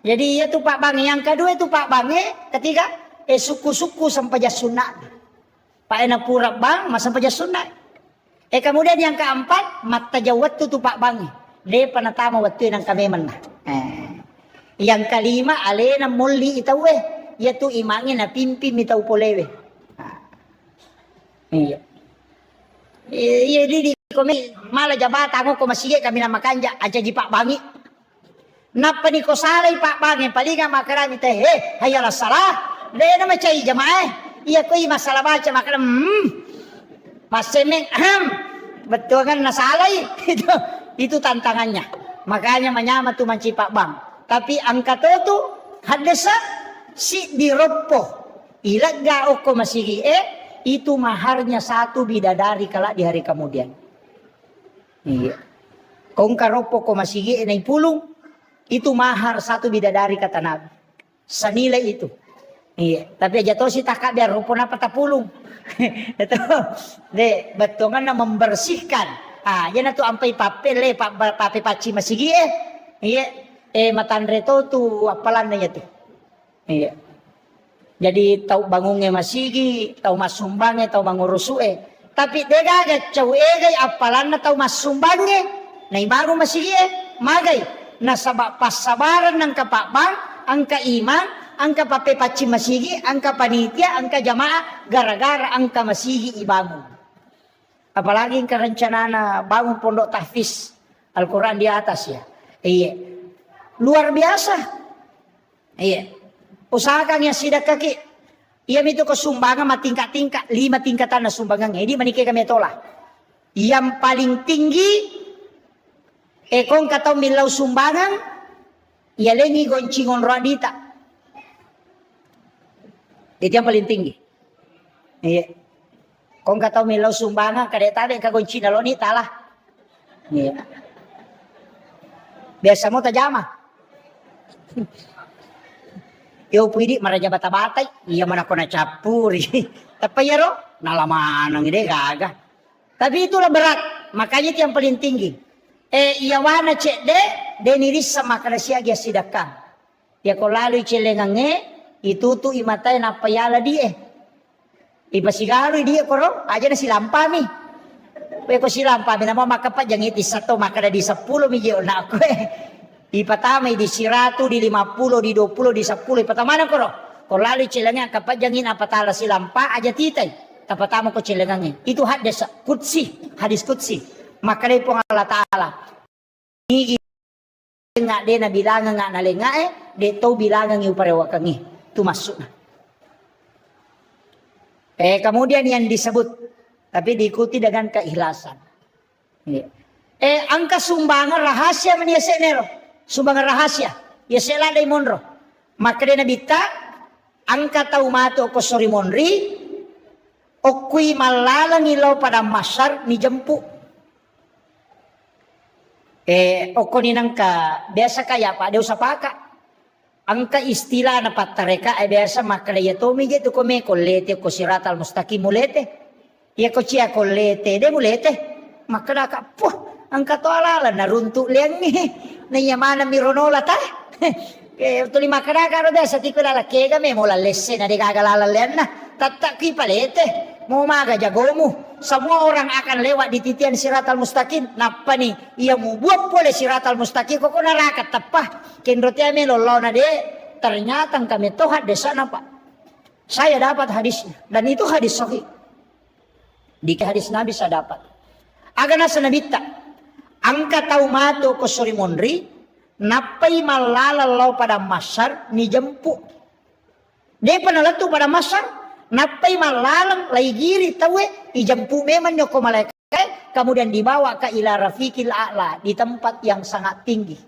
Jadi iya tu Pak Bange yang kedua itu Pak Bange ketiga suku-suku sampai sunat. Pak enak pura bang masa sampai sunat. Kemudian yang keempat mata jawat tu Pak Bangi. Dia panatama waktu yang kami mana. Yang kelima alena mulli itawe yaitu imangnya na pimpin itau polewe. Iya. Iya di kami malah jabatan ko masige kami na makanja aja di Pak Bangi. Napa ni ko salay Pak Bangi palinga makarami teh hayala salah. Dia na macai jamaah. Iya ko masalah baca makaram Masemeng betul kan nasalay itu tantangannya. Makanya menyama tuh manci Pak Bang. Tapi angka itu hadesa si diropo ilaga oko masigi itu maharnya 1 bidadari kala di hari kemudian. Iya. Kong karopo ko masigi nai pulung itu mahar 1 bidadari kata Nabi. Senilai itu. Iya. Tapi aja to si takak biar ropo na patapulung. Itu betul kan membersihkan. Yan tu ampai papel pape paci masigi iya matan reto tu apalan na tu. Iya. Jadi tau bangunge masigi, tau masumbange, tau mangurusue. Tapi dega ga cau egay apalan na tau masumbange. Na ibago masigi magay na pasabaran ng kapakbang angka iman. Angka pape paci masigi, angka panitia, angka jamaah, gara-gara angka masigi ibangun. Apalagi kerencanaan bangun pondok tahfiz Al-Quran di atas ya. Iya. Luar biasa. Iya. Usahakan yang sidak kaki. Iya itu kesumbangan tingkat-tingkat, 5 tingkatan na sumbangan. Ini menikah kami tolak. Yang paling tinggi, kong katau milau sumbangan, iya lengi goncingon radita. Itu yang paling tinggi. Iya. Kung katau milaw sumbangan kada tabe kagonci na loni talah. Iya. Biasa mo tajama. Yo pwede maraja bata-batay, iya man ako na capuri. Tapi ya ro, nalaman ang ide gaga. Tapi itulah berat, makanya itu yang paling tinggi. Iya wana cek de niris sama kada siya gya sidakang. Ya ko lalu celengange itu tuh imatay na payala dia. Ipasigaro dia koro aja na silampami. Weko silang pa minamo makapat yang iti sato makada di 10 mijo na ako Ipatama di 100 di 50 di 20 di 10 ipatama ko ro. Ko lali cilangnya kapat jangin apatala silang pa aja titay. Tapatama ko cilangnya. Itu hadis kutsi, hadis kutsi. Makada po Allah Taala. Igi nga de na bilangan nga nalenga de to bilangan yu parewa kangi. Itu masuk na. Kemudian yang disebut tapi diikuti dengan keikhlasan. Angka sumbangan rahasia menia senero. Sumbangan rahasia. Ya sela day monro. Maka de nabita angka taumato ko sori monri okui malalang ilaw pada masar ni jempu. Oko ni nangka biasa kaya pa de usapaka. Angka istilah na patareka ay biasa makalaya to mi to kome kolete ko siratal mustaqim mulete. Ya ko cia kolete de mulete. Makada po angka to alala na runtu liang ni na yamana mironola ta. Tuli makada karo desa ti kala kega me mola lesse na de gagalala lian na. Tataki palete. Mau maga jagomu. Semua orang akan lewat di titian siratal mustaqim. Napa nih? Ia mau buat boleh siratal mustaqim. Kok neraka tepah. Kenrotia melolona de. Ternyata kami tohat desa napa. Saya dapat hadisnya. Dan itu hadis sahih. Di hadis Nabi saya dapat. Agana sanabita. Angka taumato ko suri monri. Napai malalalau pada masar ni jempu. Dia penalatu pada masar. Napai malalang lay giri tawe ijampu memang nyoko malaikat kemudian dibawa ke ila rafiqil a'la di tempat yang sangat tinggi.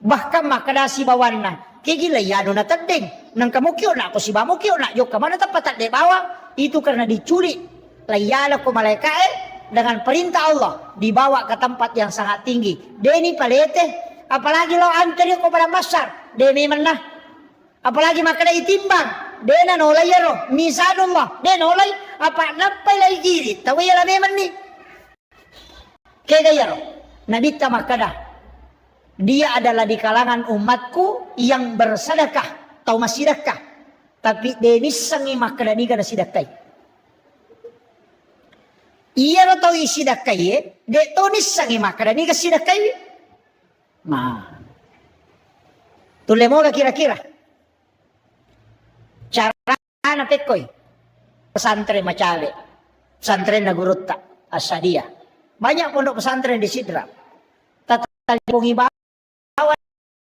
Bahkan makadasi bawana kegila yano na tadeng nang kamu kyo na ako si bamo kyo na yok kamana tempat de bawa itu karena diculik layala ko malaikat dengan perintah Allah dibawa ke tempat yang sangat tinggi. Deni palete apalagi lo antri ko pada masar demi menah apalagi makada itimbang. Dena nolay yaro, misalullah, dena nolay, apa napay lay giri, tawi yala meman ni. Kaya yaro, nabita makada, dia adalah di kalangan umatku yang bersedekah, atau masidekah, tapi denis sangi makada ni kana sidakay. Iya ro tau isidakay, de tonis sangi makada ni kasidakay. Nah, tule mo kira-kira. Cara pekoy pesantren Macale, pesantren Nagurutta, Asadia. Banyak pondok pesantren di Sidra. Tatali bawa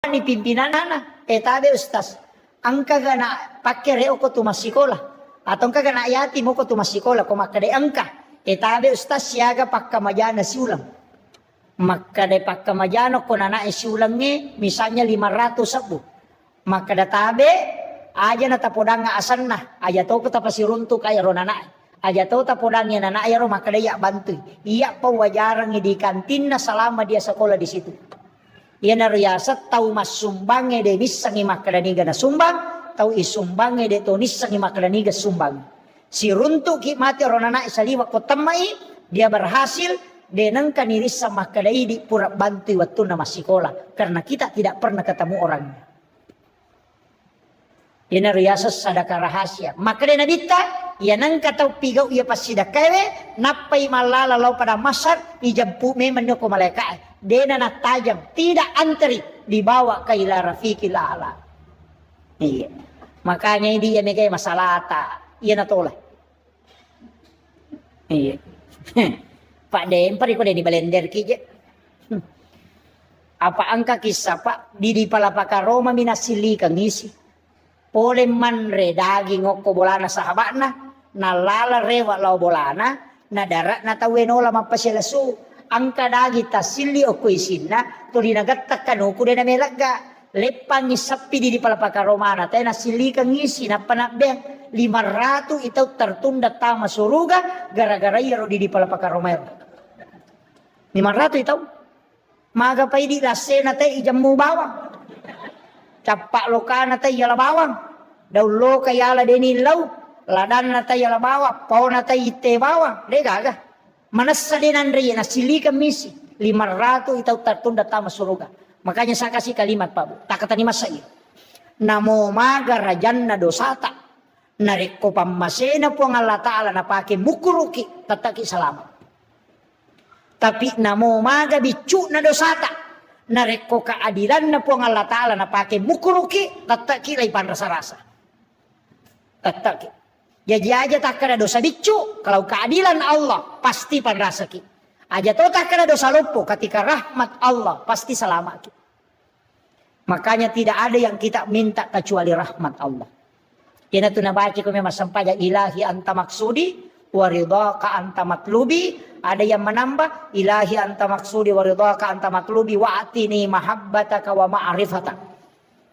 ni pimpinan anak. Tabe ustaz, angka gana pakai reo ko tu masikola. Atau angka gana yatim ko tu masikola ko makade angka. Tabe ustaz siaga pakka majana si ulang. Makade pakka majana ko nana si ulangnya misalnya 500 sabu. Makada tabe aja na tapodang nga asan na. Aja to ko tapasi runtuk kaya ro nanay. Aja to tapodang nga nanay ro makadaya bantuy. Iya pa wajarang di kantin na selama dia sekolah di situ. Iya na riyasat tau masumbang de misang makadaniga na sumbang. Tau isumbang de to nisang makadaniga sumbang. Si runtuk ki mati ro nanay sa liwa ko tamay. Dia berhasil denang kaniris sa makadai di pura bantuy waktu na masikola. Karena kita tidak pernah ketemu orangnya. Yan riyasas sadaka rahasia. Maka na nabita, yan ang kataw pigaw iya pasidakawe, napay malalalaw pada masar, ijampu memang ko malaikat. Dena na tajam, tidak antri, dibawa kay ila rafiqil a'la. Iya. Makanya hindi yan kay masalata. Iya na tola. Iya. Pak Den, pari ko din ibalender kije. Apa angka kisah pak, di palapaka Roma minasili kang isi. Pole manre daging ngoko bolana sahabat na lala rewa lau bolana na darat na tawenola mapasilasu angka dagi tasili o kuisinna to dinagatak kanu kude na melaga lepang isapi di palapaka romana tayo na sili kang isi na panakbeng 500 itaw tertunda tama suruga gara-gara yaro di palapaka romero 500 itaw maga pa di lasena tayo ijamu bawang capak lokana tayo yala bawang daw lo kayala deni law ladan na tayo yala bawang pao na tayo ite bawang de gaga manasa din andre na sili kamisi 500 itaw tertunda tama suruga makanya saya kasih kalimat Pak tak kata ni masa iyo namo maga rajan na dosata nariko pamasena po ang Allah Ta'ala na pake mukuruki tataki salamat Tapi namo maga bicu na dosata. Nareko keadilan na po ang Allah Ta'ala na pakai mukuruki, tataki lay pan rasa-rasa. Tataki. Jadi aja tak kena dosa bicu. Kalau keadilan Allah pasti pan rasa ki. Aja to tak kena dosa lupu. Ketika rahmat Allah pasti selamat ki. Makanya tidak ada yang kita minta kecuali rahmat Allah. Kena tu nabaca ko memang sampaja ilahi anta maksudi waridhaka anta matlubi. Ada yang menambah ilahi anta maksudi waridhaka anta matlubi wa atini mahabbataka wa ma'rifata.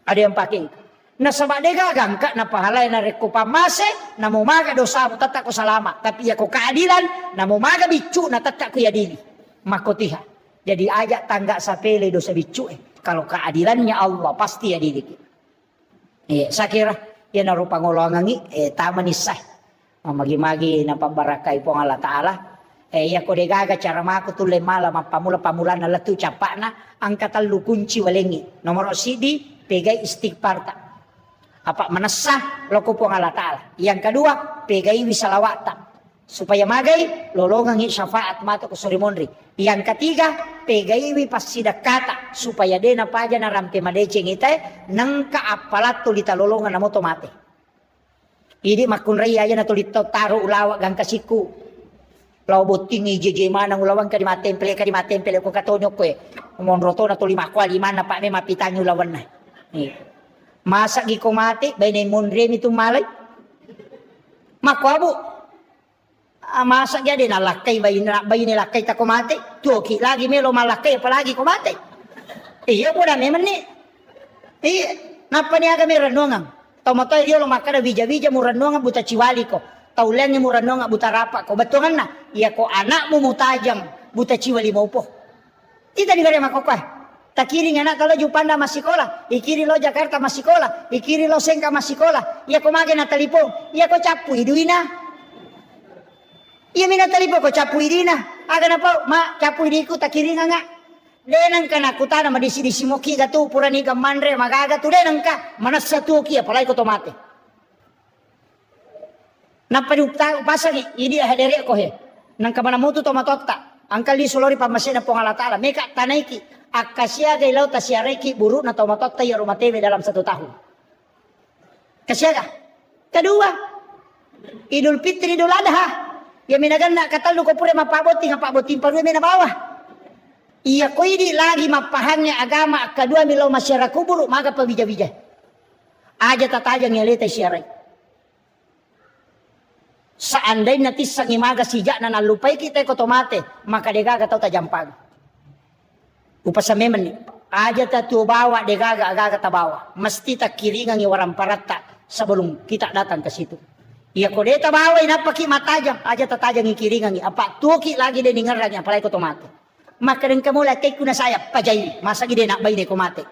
Ada yang pakai. Na sabade gagang ka na pahalay na reko pamase na mumaga dosa mo tatak ko salama. Tapi ya ko keadilan na mumaga bicu na tatak ko ya dili. Makotiha. Jadi ajak tangga sapele dosa bicu Kalau keadilannya Allah pasti ya dili. Saya kira ya na rupa ngolongangi tama ni sah. Magi-magi na pambarakai po Allah Ta'ala. Ya ko degaga cara mako tulle mala pamula-pamula na latu capakna angkatan lu kunci walengi. Nomor sidi pegai istighfar tak. Apa menasah loko po Allah Ta'ala. Yang kedua pegai wisalawata. Supaya magai lolongan syafaat mata ko surimonri. Yang ketiga pegai wi pasidakata supaya dena paja na ramte madeceng ite nangka apalat tulita lolongan na moto mate. Idi makun raya aja na tulito taro ulawa gang kasiku. Law boting jeje mana ulawan ka di matempel ko katonyo ko monroto na tuli makwali mana pa me mapitanyo lawan na. Masa gi ko mati bay na monre ni tumalay. Makwabu. Masa jadi na lakay bay ni lakay ta ko mati. Tuki lagi melo malakay apalagi ko mati. Iya po na meman ni. Napa ni aga merenongang. Tomotoy dia lo makada bija-bija murenongang buta ciwali ko. Taulannya murenongang buta rapa ko. Betungan na. Iya ko anakmu mutajang buta ciwali mo po. Tidak digare makokah. Takiri anak kalau Jupanda masih sekolah, ikiri lo Jakarta masih sekolah, ikiri lo Sengka masih sekolah. Iya ko mage na talipong, iya ko capu iduina. Iya mina talipong ko capu idina. Aga na po, ma capu idiku takiri nga. Denang ka na kutana madisi-disi mo ki gatu purani ka manre magaga tu denang ka manasa tu ki apalai ko tomate. Napadupta pasang idi hadere ko he. Nang kamana mutu tomatokta. Angkal di sulori pamasena po Allah Ta'ala. Meka tanaiki. Akasiaga ilaw tasiareki buru na tomatot tayo rumatebe dalam 1 tahun. Kasiaga. Kedua, Idul Fitri Idul Adha. Ya minagan na katalo ko pure mapaboti nga pabotin paruwe na bawah. Iya ko ini lagi mapahangnya agama kedua milaw masyarakat buru maga pabija-bija. Aja tatajang yaleta siaray. Seandainya tisang imaga sijak na nalupay kita ko tomate maka degaga tau tajampag. Upasa memen aja tatu bawa degaga agaga tabawa. Mesti tak kiringan waram parata sebelum kita datang ke situ. Iya ko deta bawa inapaki matajang aja tatajang kiringan apa tuki lagi de ningaranya apalai ko tomate. Maka den kamu kay kuna saya pajai masa gide nak bay de ko mate.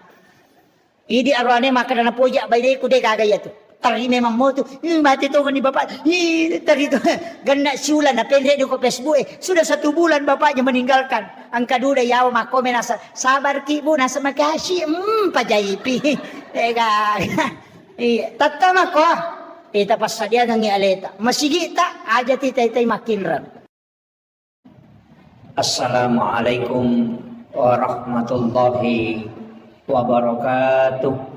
Idi arwane maka na poja bay de ko degaga ya tu. Tari memang mau tu mati tu kan ni bapak. Tari tu ganda siulan na pendek di ko Facebook sudah 1 bulan bapaknya meninggalkan. Angka duda yaw makomen nasa sabar ki bu nasa makasih pajaipi. Ega. Tatama ko. Ita pasadia nang aleta. Masigita aja titay makinran. Assalamualaikum warahmatullahi wabarakatuh.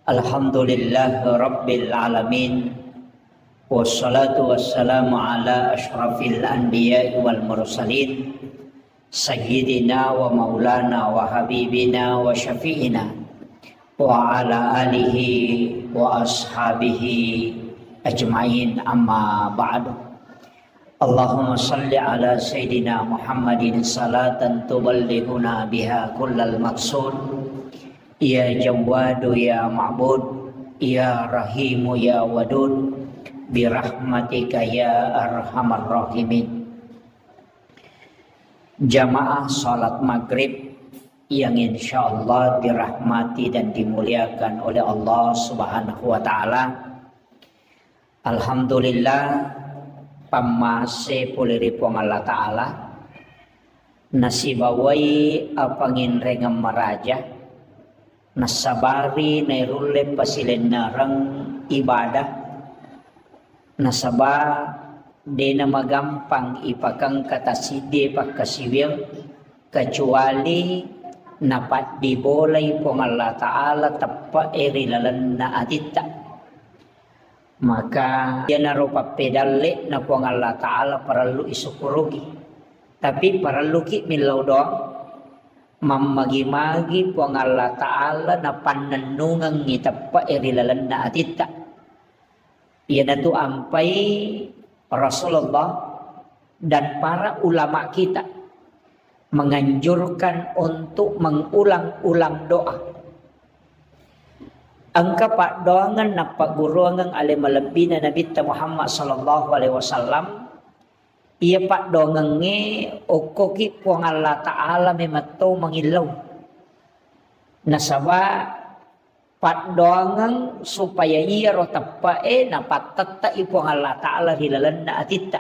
Alhamdulillah Rabbil Alamin. Wassalatu wassalamu ala ashrafil anbiya wal mursalin Sayyidina wa maulana wa habibina wa syafi'ina wa ala alihi wa ashabihi ajma'in amma ba'du. Allahumma salli ala Sayyidina Muhammadin salatan tuballighuna biha kullal maqsud. Ya Jawwadu ya Ma'bud, ya Rahimu ya Wadud, birahmatika ya Arhamar Rahimin. Jamaah salat maghrib yang insyaallah dirahmati dan dimuliakan oleh Allah Subhanahu wa Ta'ala. Alhamdulillah pamase puliripong Allah Ta'ala nasibawai apangin rengam maraja nasabari nairule pasilen narang ibadah nasaba dena magampang ipakang kataside pagkasiwil kecuali napat dibolay pong Allah Ta'ala tappa erilalan na atita. Maka yan na ro papedali na pong Allah Ta'ala paralu isukurugi. Tapi paralu ki milaw doang mamagi-magi pong Allah Ta'ala na pananungang ngitappa erilalan na atita. Yan na to ampay Rasulullah dan para ulama kita menganjurkan untuk mengulang-ulang doa. Angka pak doangan na paguruangan ale malabbi na Nabi Muhammad sallallahu alaihi wasallam. Iya pak doangan nge okoki puang Allah Ta'ala memato mangilaw. Nasaba pak doangan supaya iya ro tapae na patatta ipuang Allah Ta'ala hilalan na atita.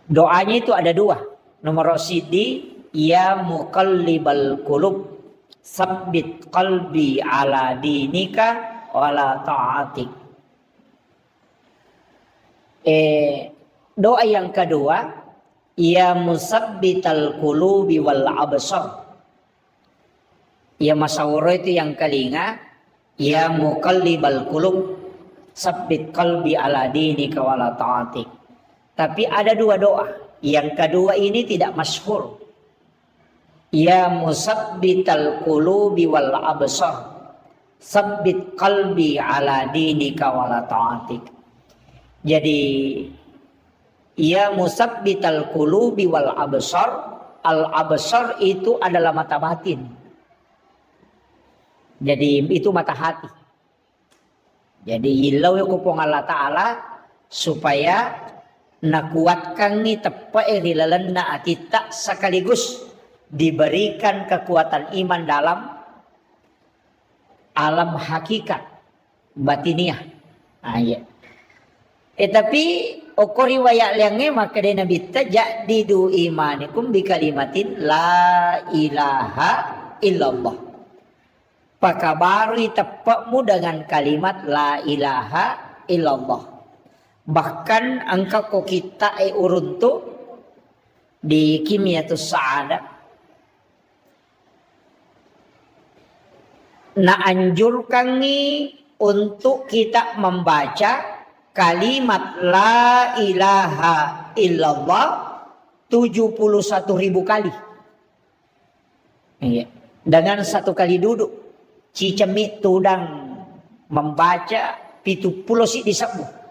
Doanya itu ada dua. Nomor sidi, ya muqallibal qulub, sabbit qalbi ala dinika wala ta'atik. Doa yang kedua, ya musabbital qulubi wal absar. Ya masawro itu yang kelinga, ya muqallibal qulub, sabbit qalbi ala dinika wala ta'atik. Tapi ada dua doa. Yang kedua ini tidak masyhur. Ya musabbital qulubi wal absar, sabbit qalbi ala dinika wala ta'atik. Jadi ya musabbital qulubi wal absar, al absar itu adalah mata batin. Jadi itu mata hati. Jadi ilau ya kupong Allah Ta'ala supaya nakuatkan ni tepa erilalan na atita sekaligus diberikan kekuatan iman dalam alam hakikat batiniah. Ya. Tapi okor riwayat liangnya maka dia Nabi tajadidu imanikum bi kalimatin la ilaha illallah. Pakabari tepakmu dengan kalimat la ilaha illallah. Bahkan angka ko kita uruntu di Kimiyatus Sa'adah na anjurkan ni untuk kita membaca kalimat la ilaha illallah 71.000 kali. Dengan satu kali duduk cicemit tudang membaca 70 si disabu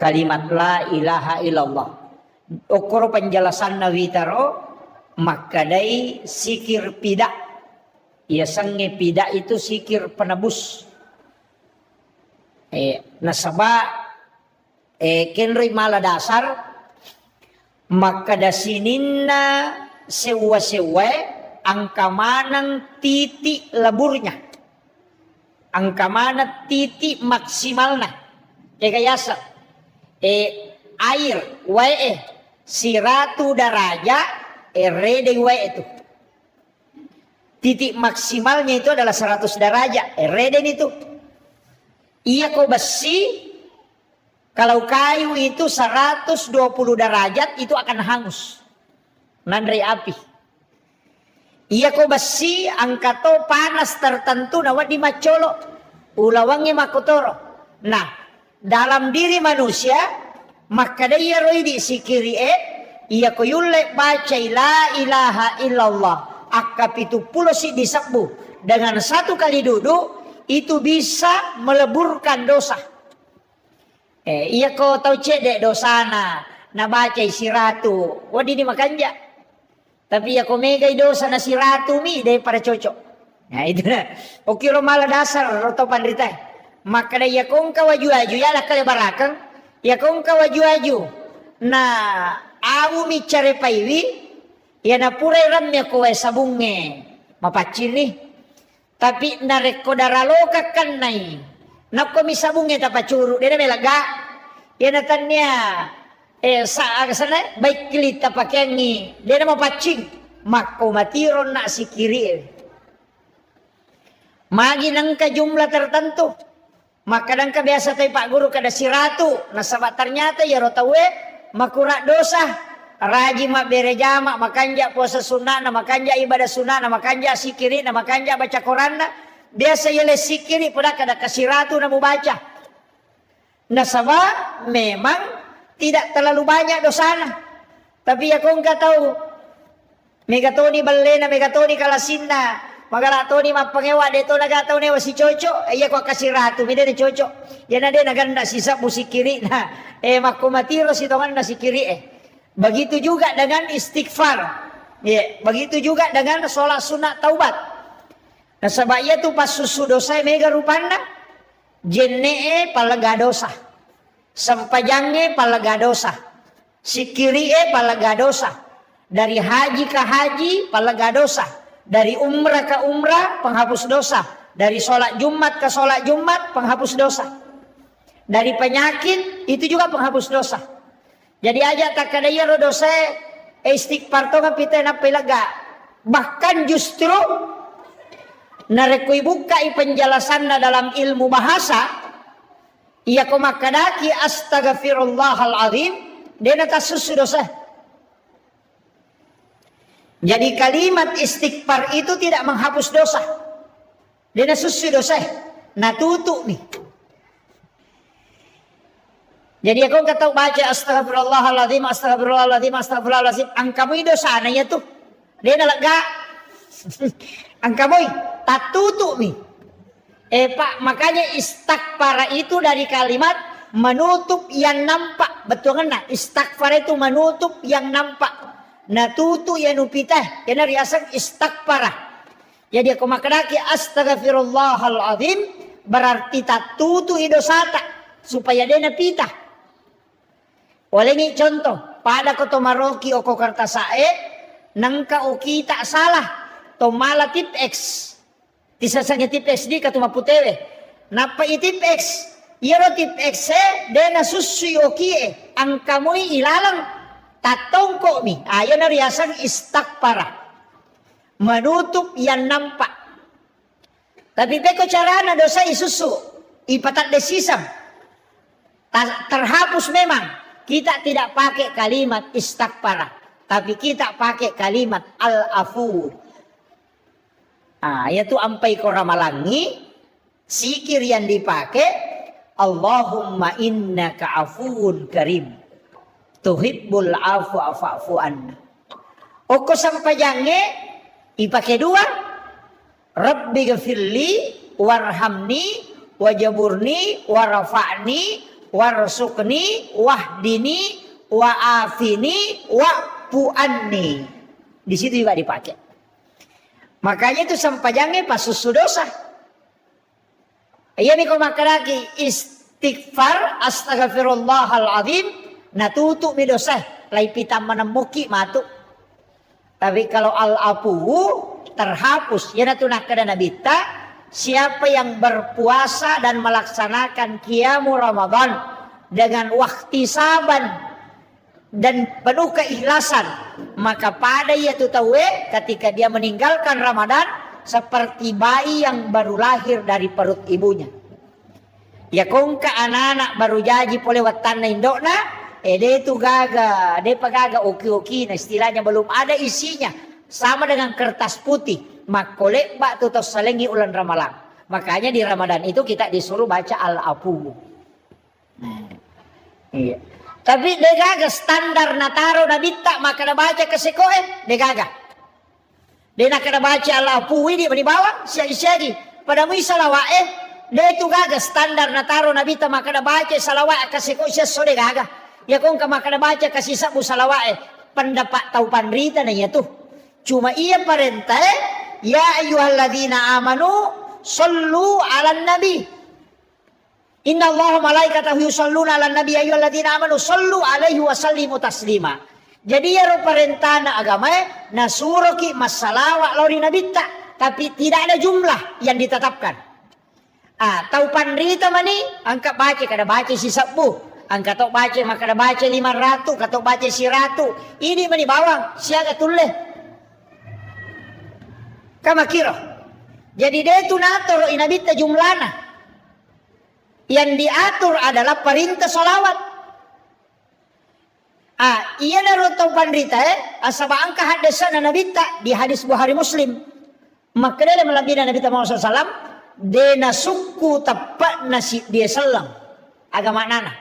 kalimat la ilaha illallah. Okoro penjelasan nawitaro makadai sikir pida. Ya sange pida itu sikir penebus. Nasaba kenri mala dasar makadasininna sewa-sewa angka manang titik leburnya. Angka mana titik maksimalnya. Kayasa air wae 100 daraja rede wae itu titik maksimalnya itu adalah 100 daraja rede itu iya kok besi kalau kayu itu 120 derajat itu akan hangus nandre api iya kok besi angkato panas tertentu nawa di macolo ulawangnya makotoro. Nah dalam diri manusia maka dia roi di sikiri ia koyulle baca la ilaha illallah akap itu pulau si disebut dengan satu kali duduk itu bisa meleburkan dosa. Ia ko tahu cedek dosana na baca siratu wadi di makanja tapi ia ko megai dosa na siratu mi daripada cocok. Nah itu nah okiro malah dasar roto pandritai. Maka dia kong kawaju-aju ya lah kale barakang ya kong kawaju-aju na awu mi care paiwi ya na pure ramnya kowe sabunge mapacin nih tapi nareko daraloka kan nai na ko mi sabunge tapacuru dia melaga ya na tanya sana baik kilita pakengi dia na mapacing mako matiron na si kiri. Magi nangka jumlah tertentu. Maka nangka biasa tayo Pak Guru kada siratu. Nasaba ternyata ya rotawe makura dosa. Raji mak bereja mak makanja puasa sunnah na makanja ibadah sunnah na makanja sikiri na makanja baca Quran na. Biasa yele sikiri pada kada kasiratu na mu baca. Nasaba memang tidak terlalu banyak dosana. Tapi ya kau enggak tahu. Megatoni balena megatoni kalasinna. Magala to ni mapangewa deto nagataw ni si Chocho iya ko kasiratu mi de Chocho yan na de naganda sisa musikiri na makumatiro si tongan na sikiri begitu juga dengan istighfar begitu juga dengan sholat sunat taubat nah sabaya tu pas susu dosa mega rupana jenne palaga dosa sampajange palaga dosa sikiri palaga dosa dari haji ke haji palaga dosa. Dari umrah ke umrah penghapus dosa. Dari sholat Jumat ke sholat Jumat penghapus dosa. Dari penyakit itu juga penghapus dosa. Jadi aja tak kadaya ro dosa istighfar to kapita na pilaga. Bahkan justru narekui buka penjelasan dalam ilmu bahasa iya ko makadaki astaghfirullahal azim dena tasusu dosa. Jadi kalimat istighfar itu tidak menghapus dosa. Dia susu dosa. Natutu nih. Jadi aku kata baca astagfirullahaladzim, astagfirullahaladzim, astagfirullahaladzim. Angkamu dosa na ya tuh. Dia lega. Angkamu tatutu nih. Pak makanya istighfar itu dari kalimat menutup yang nampak. Betul kan? Istighfar itu menutup yang nampak. Natutu ya nupitah kena riasan istighfarah. Jadi aku makadaki astaghfirullahaladzim berarti tatutu idosata supaya dia napitah. Oleh ini contoh pada koto maroki oko kartasae nangka oki tak salah to mala tip X tisasanya tip X di katuma putewe napa itip X iro tip X dena susu oki angkamui ilalang tatongko mi, ayo na riasan istighfar. Menutup yang nampak. Tapi beko carana dosa isusu, ipatat desisam. Terhapus memang. Kita tidak pakai kalimat istighfar, tapi kita pakai kalimat al-afu. Yaitu ampai ko ramalangi, sikir yang dipakai Allahumma innaka afuun karim. Tuhibbul afu afu anna. Oko sampajange ipake dua. Rabbi ghafirli warhamni wajaburni warafa'ni warsukni wahdini wa'afini wa'fu anni. Di situ juga dipakai. Makanya itu sampajange pas susu dosa. Iya nih kau makaraki istighfar astaghfirullahal azim. Natutu mi dosa lai pita menemuki matu. Tapi kalau al-afu terhapus ya natuna kada nabita siapa yang berpuasa dan melaksanakan qiyamu Ramadan dengan wahtisaban dan penuh keikhlasan maka pada ia tutawe ketika dia meninggalkan Ramadan seperti bayi yang baru lahir dari perut ibunya. Ya kongka anak-anak baru jadi pole watan na indokna dia itu gaga, dia pagaga oki-oki, nah istilahnya belum ada isinya. Sama dengan kertas putih. Makolek bak tutos salengi ulan ramalan. Makanya di Ramadan itu kita disuruh baca al-afu. Iya. Tapi dia gaga standar nataro nabita maka na baca kesekoe, dia gaga. Dia nak kena baca al-afu ini di bawah, siagi-siagi. Pada mui salawae, dia itu gaga standar nataro nabita maka na baca salawae kesekoe siya so dia gaga. Ya kung kamakana baca kasih sabu salawae pendapat tau panrita na tuh. Cuma ia perintah ya ayyuhalladzina amanu sallu 'alan nabi. Inna Allah malaikatahu yusalluna 'alan nabi ayyuhalladzina amanu sallu 'alaihi wa sallimu taslima. Jadi ya ro perintah na agama nasuruh ki masalawa lori nabita tapi tidak ada jumlah yang ditetapkan. Tau panrita mani angka baca kada baca si sabu. Angka tok baca maka ada baca 500, katok baca 100. Ini mani bawang, siaga tulle. Kama kira. Jadi dia itu natur inabita jumlana. Yang diatur adalah perintah solawat. Iya narotong pandrita asaba angka hadasana nabita di hadis Bukhari Muslim. Maka dia melabina Nabi Muhammad SAW dena suku tepat nasi dia selang agama nana.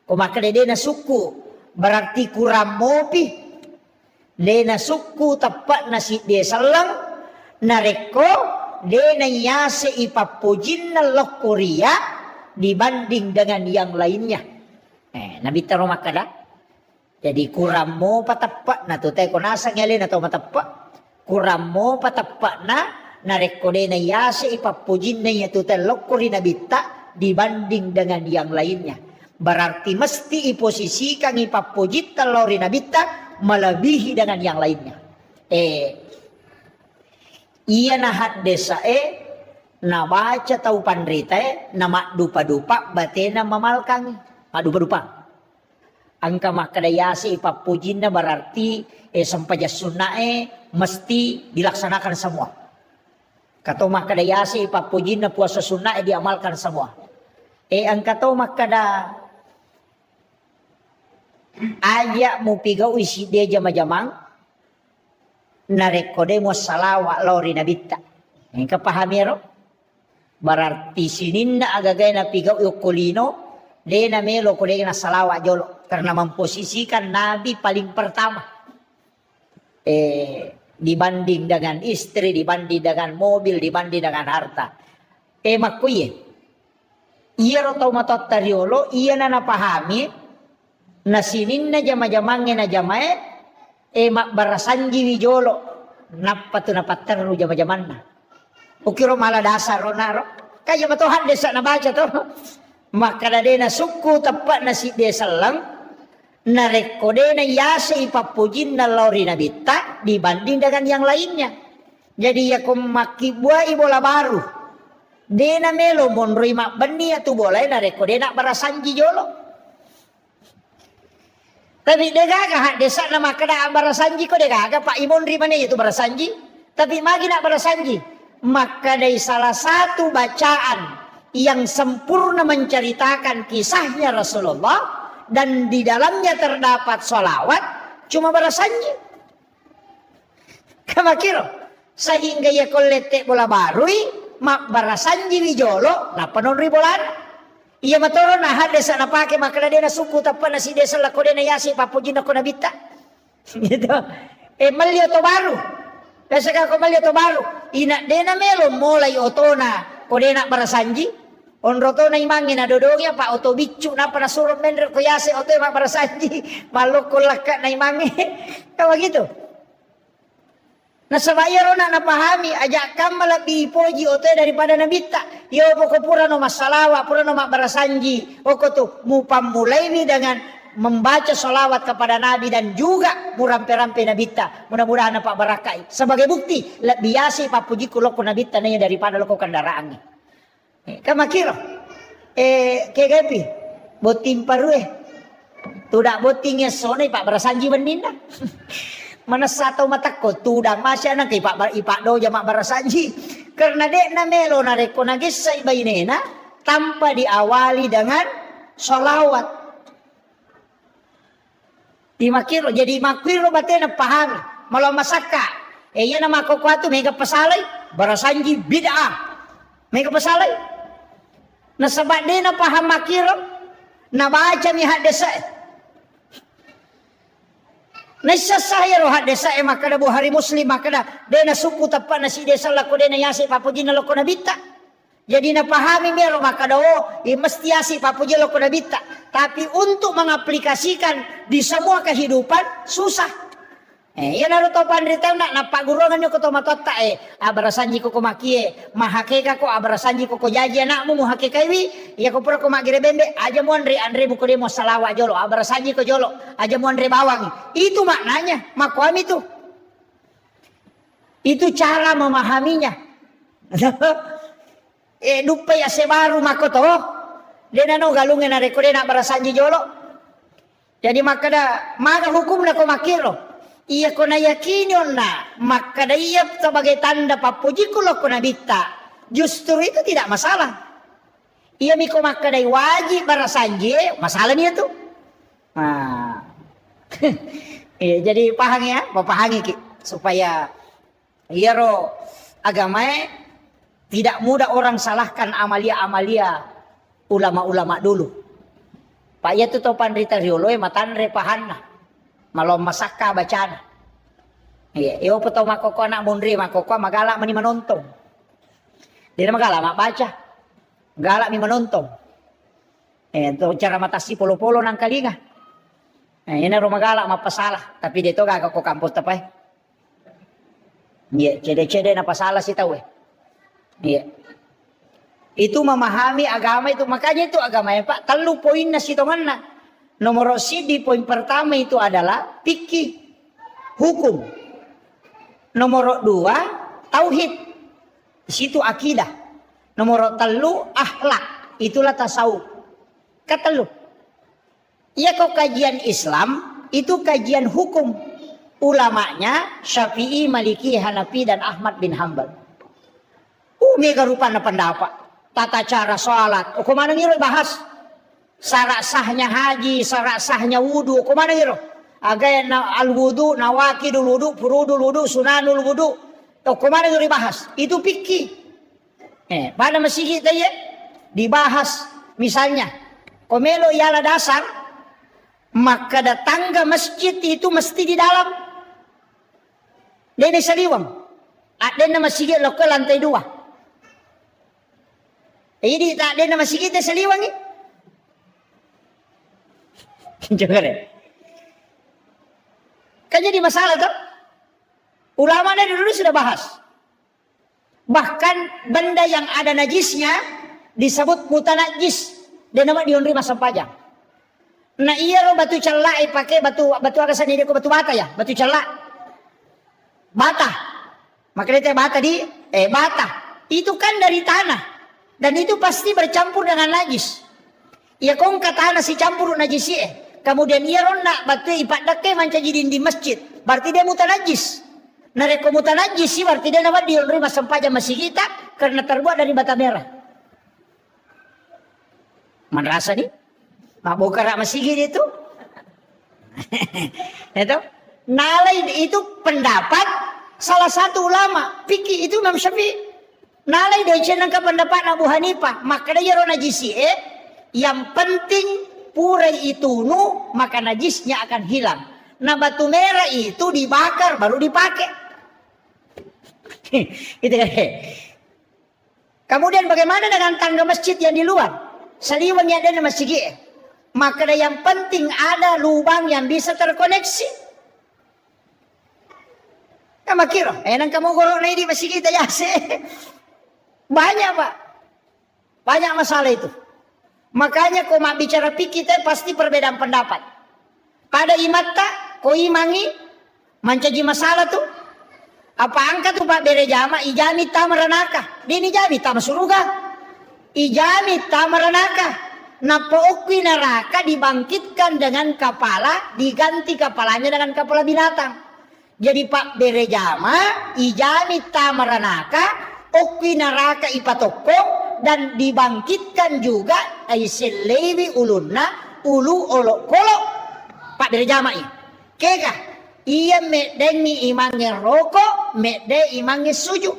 Maka dena suku berarti kurang mopi. Dena suku tepat nasi dia selang nareko dena yase ipapujinna lokoria dibanding dengan yang lainnya. Nabi taruh makada. Jadi kurang mo patapak na to tayo kunasa ngali na to matapak. Kurang mo patapak na narekode na yase ipapujin na niya to tayo lokori na bita dibanding dengan yang lainnya. Berarti mesti iposisikan ipapujit talori na bita melebihi dengan yang lainnya. Iya na hadesa na baca tau pandrita na makdupa-dupa batena mamalkang madupa-dupa. Angka makadayasi ipapujin na berarti sampaja sunnah mesti dilaksanakan semua. Kato makadayasi ipapujin na puasa sunnah diamalkan semua. Angka to makada aja mo pigaw isi dia jama-jamang narekode mo salawa lori nabita. Angka pahamiro berarti sininna agagay na pigaw yukulino de na melo kode na salawa jolo. Karena memposisikan Nabi paling pertama. Dibanding dengan istri, dibanding dengan mobil, dibanding dengan harta. Makuye. Iya rotau matot tariolo, iya na napahami. Nasinin na jama-jamangnya na jamae. Mak barasanji wijolo. Napa tu napataru jama-jaman na. Ukiro malah dasar ronaro. Kaya matuhan desa na baca to. Maka na suku tepat nasi desa lang. Narekode na yasa ipapujin na lori nabita dibanding dengan yang lainnya. Jadi ya kumaki buai bola baru. Dena melo monroi mak beni atu bola narekode nak barasanji jolo. Tapi degaga desa na makada barasanji ko degaga Pak Imon rimane itu barasanji. Tapi magi nak barasanji. Maka dari salah satu bacaan yang sempurna menceritakan kisahnya Rasulullah. Dan di dalamnya terdapat sholawat cuma barasanji. Kamakiro sehingga ya kolete bola barui mak barasanji wijolo na panon ribolan. Iya matoro na hadesa na pake makala dena suku tapan na si desa lako dena yasi papujin ako nabita. Gitu. Malyo to baru. Kasi kako malyo to baru. Ina dena melo mulai otona ko dena barasanji. Onroto na imangin na dodongya pa oto bicu na para suruh mender ko yase oto mak barasanji maloko laka na imangin. Kawa gitu. Nasabaya rona napahami ajak kam lebih poji oto daripada nabita. Yo poko pura no masalawa pura no mak barasanji. Oko tu mupamulai dengan membaca sholawat kepada Nabi dan juga murampe-rampe nabita. Mudah-mudahan Pak barakai. Sebagai bukti biasa papuji kuloko nabita nanya daripada loko kendaraannya. Kamakiro kegepi boting parue tudak botingnya sone Pak barasanji bendina mana satu matakko tudang masya nang kay Pak ipak do jamak barasanji karena dek na melo na reko nagis sa ibainena tanpa diawali dengan sholawat di makiro jadi makiro batena paham malah masaka iya nama kokwatu mega pasalay barasanji bid'ah mega pasalay. Na sabad din na paham makiro na baca mi hadesa. Naisasaya ro hadesa makada Bukhari Muslim makada dena suku tapan na si desa lako dena yasi papujin na lako nabita. Jadi na pahami mi ro makada mesti yasi papujin lako nabita. Tapi untuk mengaplikasikan di semua kehidupan susah. Yan naru to pandrita na napagurongan nyo ko to matota abarasanji ko makie mahakeka ko abarasanji ko jaji anakmu muhakeka iwi ya ko pura ko magirebembe aja mo andre buko demo salawa jolo abarasanji ko jolo aja mo andre bawang itu maknanya makwami itu cara memahaminya. Dupe ya sebaru makoto dena no galungen na rekode na abarasanji jolo jadi makada maga hukum na ko makiro. Iya kona yakini na makadayap sebagai tanda papuji kulo kona bita Justru itu tidak masalah. Ia miko makadai wajib barasanji, masalah nih itu. Nah. Iya, jadi paham ya, pahangi supaya ro agama tidak mudah orang salahkan amalia-amalia ulama-ulama dulu. Pak ya tu topan rita riolo matanre pahanna. Malom masaka bacana. Iya, iyo peto makoko anak mundri makoko magala mani manontong. Dia magala mak baca. Galak mi manontong. Itu cara matasi polo-polo nang kalinga. Ini rumah galak mapasalah, tapi dia tu gak kok kampus tapai. Iya, cede-cede na pasalah sih tahu. Iya. Itu memahami agama itu, makanya itu agama ya Pak. Telu poin na sitonganna. Nomor sidi poin pertama itu adalah fikih hukum. Nomor 2 tauhid. Di situ akidah. Nomor 3 akhlak. Itulah tasawuf. Katelu. Ya kok kajian Islam itu kajian hukum. Ulamanya Syafi'i, Maliki, Hanafi dan Ahmad bin Hambal. Mega rupanya pendapat. Tata cara sholat. Kemana ngiro bahas? Syarat sahnya haji, syarat sahnya wudu. Kemana ngiro? Agak al wudu, nawakidul wudu, furudul wudu, sunanul wudu. Kemana ngiro bahas? Itu fikih. Pada masjid kita ya dibahas. Misalnya, komelo ialah dasar, maka tangga masjid itu mesti di dalam. Dene saliwang. Ada masjid lo ke lantai 2. Jadi tak ada masjid kita saliwang ni. Jangan deh. Kan jadi masalah tu. Ulama dari dulu sudah bahas. Bahkan benda yang ada najisnya disebut mutanajis. Dia nama diundri masa pajang. Nah iya lo batu celak pakai batu akasan ini batu bata ya, batu celak. Bata. Makanya bata bata. Itu kan dari tanah. Dan itu pasti bercampur dengan najis. Ya kong kata si campur najis kemudian ia rona batu ipat dake manca jidin di masjid. Berarti dia mutanajis. Nah reko mutanajis sih berarti dia nama diundri masa pajang masih kita karena terbuat dari bata merah. Mana rasa nih? Mabuk karak masjid itu. Itu nalai itu pendapat salah satu ulama fikih itu Imam Syafi'i. Nalai dari cenang ke pendapat Abu Hanifah. Maka dia najisi yang penting purai itu maka najisnya akan hilang. Nah batu merah itu dibakar baru dipakai. Gitu kan. Kemudian bagaimana dengan tangga masjid yang di luar? Saliwang yang ada masjid. Maka yang penting ada lubang yang bisa terkoneksi. Kamu kira, nang kamu gorok di masjid kita ya banyak Pak, banyak masalah itu. Makanya kau mak bicara fikih kita pasti perbedaan pendapat. Pada imata, kau imangi, mancaji masalah tuh. Apa angkat tuh Pak bere jama, ijami tamaranaka. Dini jami tamasuruga, ijami tamaranaka. Napookwi neraka dibangkitkan dengan kepala, diganti kepalanya dengan kepala binatang. Jadi Pak bere jama, ijami tamaranaka. Okwi neraka ipatokong dan dibangkitkan juga aiselewi ulunna ulu olok kolok Pak dari jamai keka iya medeni imange rokok mede imange sujud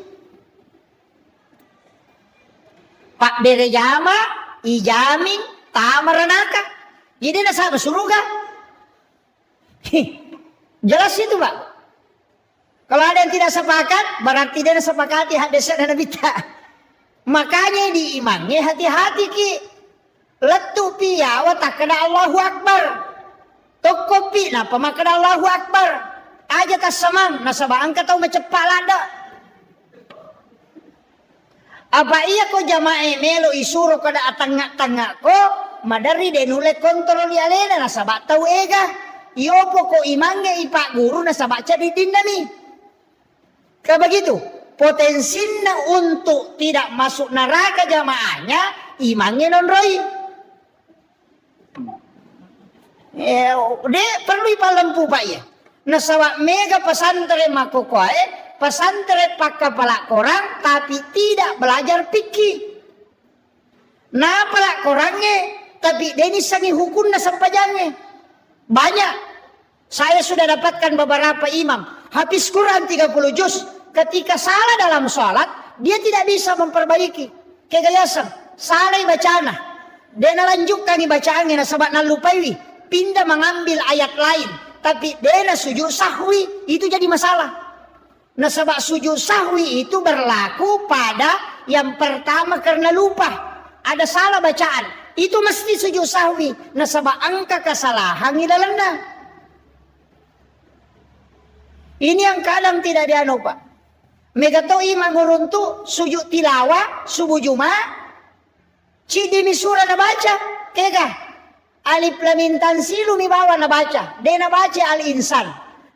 Pak dari jama ijamin tamaranaka jadi nasabah suruga jelas itu Pak. Kalau ada yang tidak sepakat, berarti dia sepakati hadis dan bid'ah. Makanya diimangi hati-hati ki. Letu piya wa takna Allahu Akbar. Tokopi na pamakna Allahu Akbar. Aja tas samang nasaba angka tau macepak lada. Apa iya ko jamae melo isuro kada atanga-tanga ko madari denule kontrol ya lena nasaba tau ega. Iopo ko imange ipak guru nasaba jadi dinami. Kayak begitu, potensinya untuk tidak masuk neraka jamaahnya imangnya non roy. Dia perlu ipa lempu Pak ya. Nasawa mega pesantren makokoe pesantren pak kepala korang tapi tidak belajar fikih. Nah pala korangnya tapi deni sangi hukumna sampajangnya. Banyak. Saya sudah dapatkan beberapa imam habis Quran 30 juz, ketika salah dalam sholat dia tidak bisa memperbaiki. Kegayasan salah bacana. Dia lanjutkan bacaannya sebab nalupai pindah mengambil ayat lain. Tapi dia sujud sahwi itu jadi masalah. Nah sebab sujud sahwi itu berlaku pada yang pertama karena lupa. Ada salah bacaan. Itu mesti sujud sahwi. Nah sebab angka kesalahan ilalanda. Ini yang kadang tidak dianu Pak. Megato imam nguruntu sujud tilawah subuh Jumat. Cidi misura na baca. Kega. Alif lam mim tanzilu mi bawa na baca. Dia na baca al insan.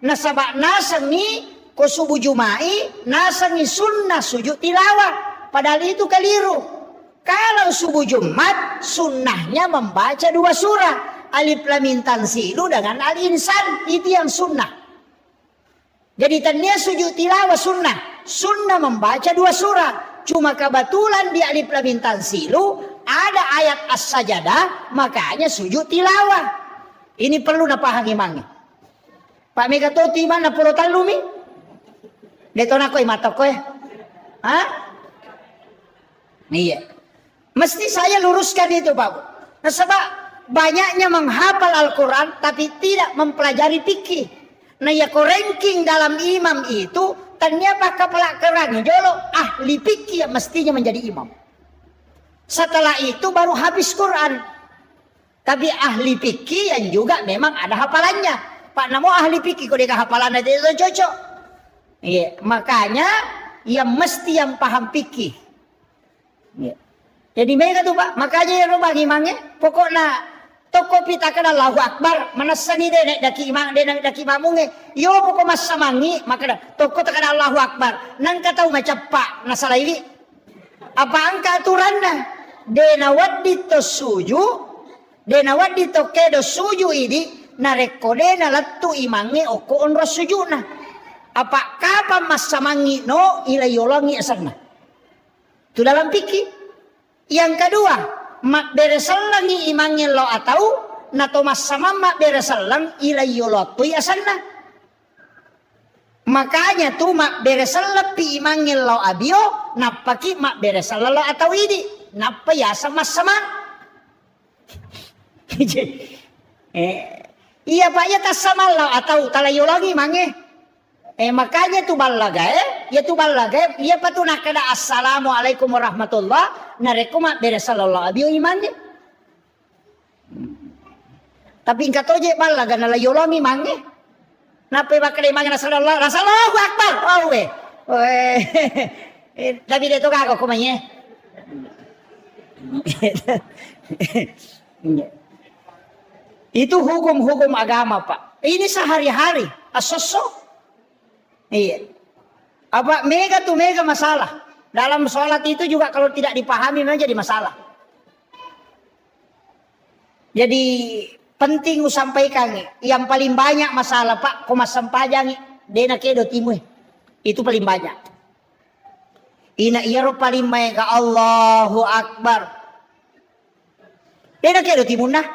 Na sabak nasang ni ko subuh Jumai nasang ni sunnah sujud tilawah. Padahal itu keliru. Kalau subuh Jumat sunnahnya membaca 2 surah. Alif lam mim tanzilu dengan al insan itu yang sunnah. Jadi tania sujud tilawah sunnah. Sunnah membaca 2 surah. Cuma kebetulan di alif lam mim tanzilu ada ayat as-sajadah, makanya sujud tilawah. Ini perlu napahami mangi. Pak Megatoti mana pulau talumi? Detona koy mata koy. Hah? Iya. Mesti saya luruskan itu Pak. Nah, sebab banyaknya menghafal Al-Quran tapi tidak mempelajari fikih. Nah ya ko ranking dalam imam itu ternyata kepala kerang jolo ahli fikih yang mestinya menjadi imam. Setelah itu baru habis Quran. Tapi ahli fikih yang juga memang ada hafalannya. Pak namo ahli fikih kok dia hafalan aja itu cocok. Iya, makanya yang mesti yang paham fikih. Iya. Jadi mereka tuh Pak, makanya yang bagi imamnya pokoknya toko pitakan Allahu Akbar manasani dene daki imam dene daki mamunge yo pokok masamangi maka toko tekan Allahu Akbar nang katau macam Pak nasalah ini apa angka aturanna dena waddi to suju dena waddi to kedo suju ini narekodena lattu imange oko onro sujuna apa kapan masamangi no ilayolongi asana itu dalam fikih. Yang kedua mak beresalangi imangin lo atau nato masama mak beresalang ilayolotu asanna. Makanya tuh mak beresalang pi imangin lo abio napaki mak beresalang lo atau ini napa ya sama-sama. Iya pak ya tas sama lo atau talayologi mange. Makanya tu balaga ya tu balaga ya patu nakada assalamualaikum warahmatullah narekuma beresallallahu alaihi imannya. Tapi ingkat oje balaga nalayolomi mange. Napa bakal imangnya sallallahu akbar. Oh we. Tapi dia tu kako kumanya. Itu hukum-hukum agama Pak. Ini sehari-hari asosok. Iya. Apa mega tuh mega masalah. Dalam sholat itu juga kalau tidak dipahami memang jadi masalah. Jadi penting sampaikan yang paling banyak masalah Pak komas sampajang dena kedo timu itu paling banyak. Ina iaro paling mega Allahu Akbar. Dena kedo timu nah.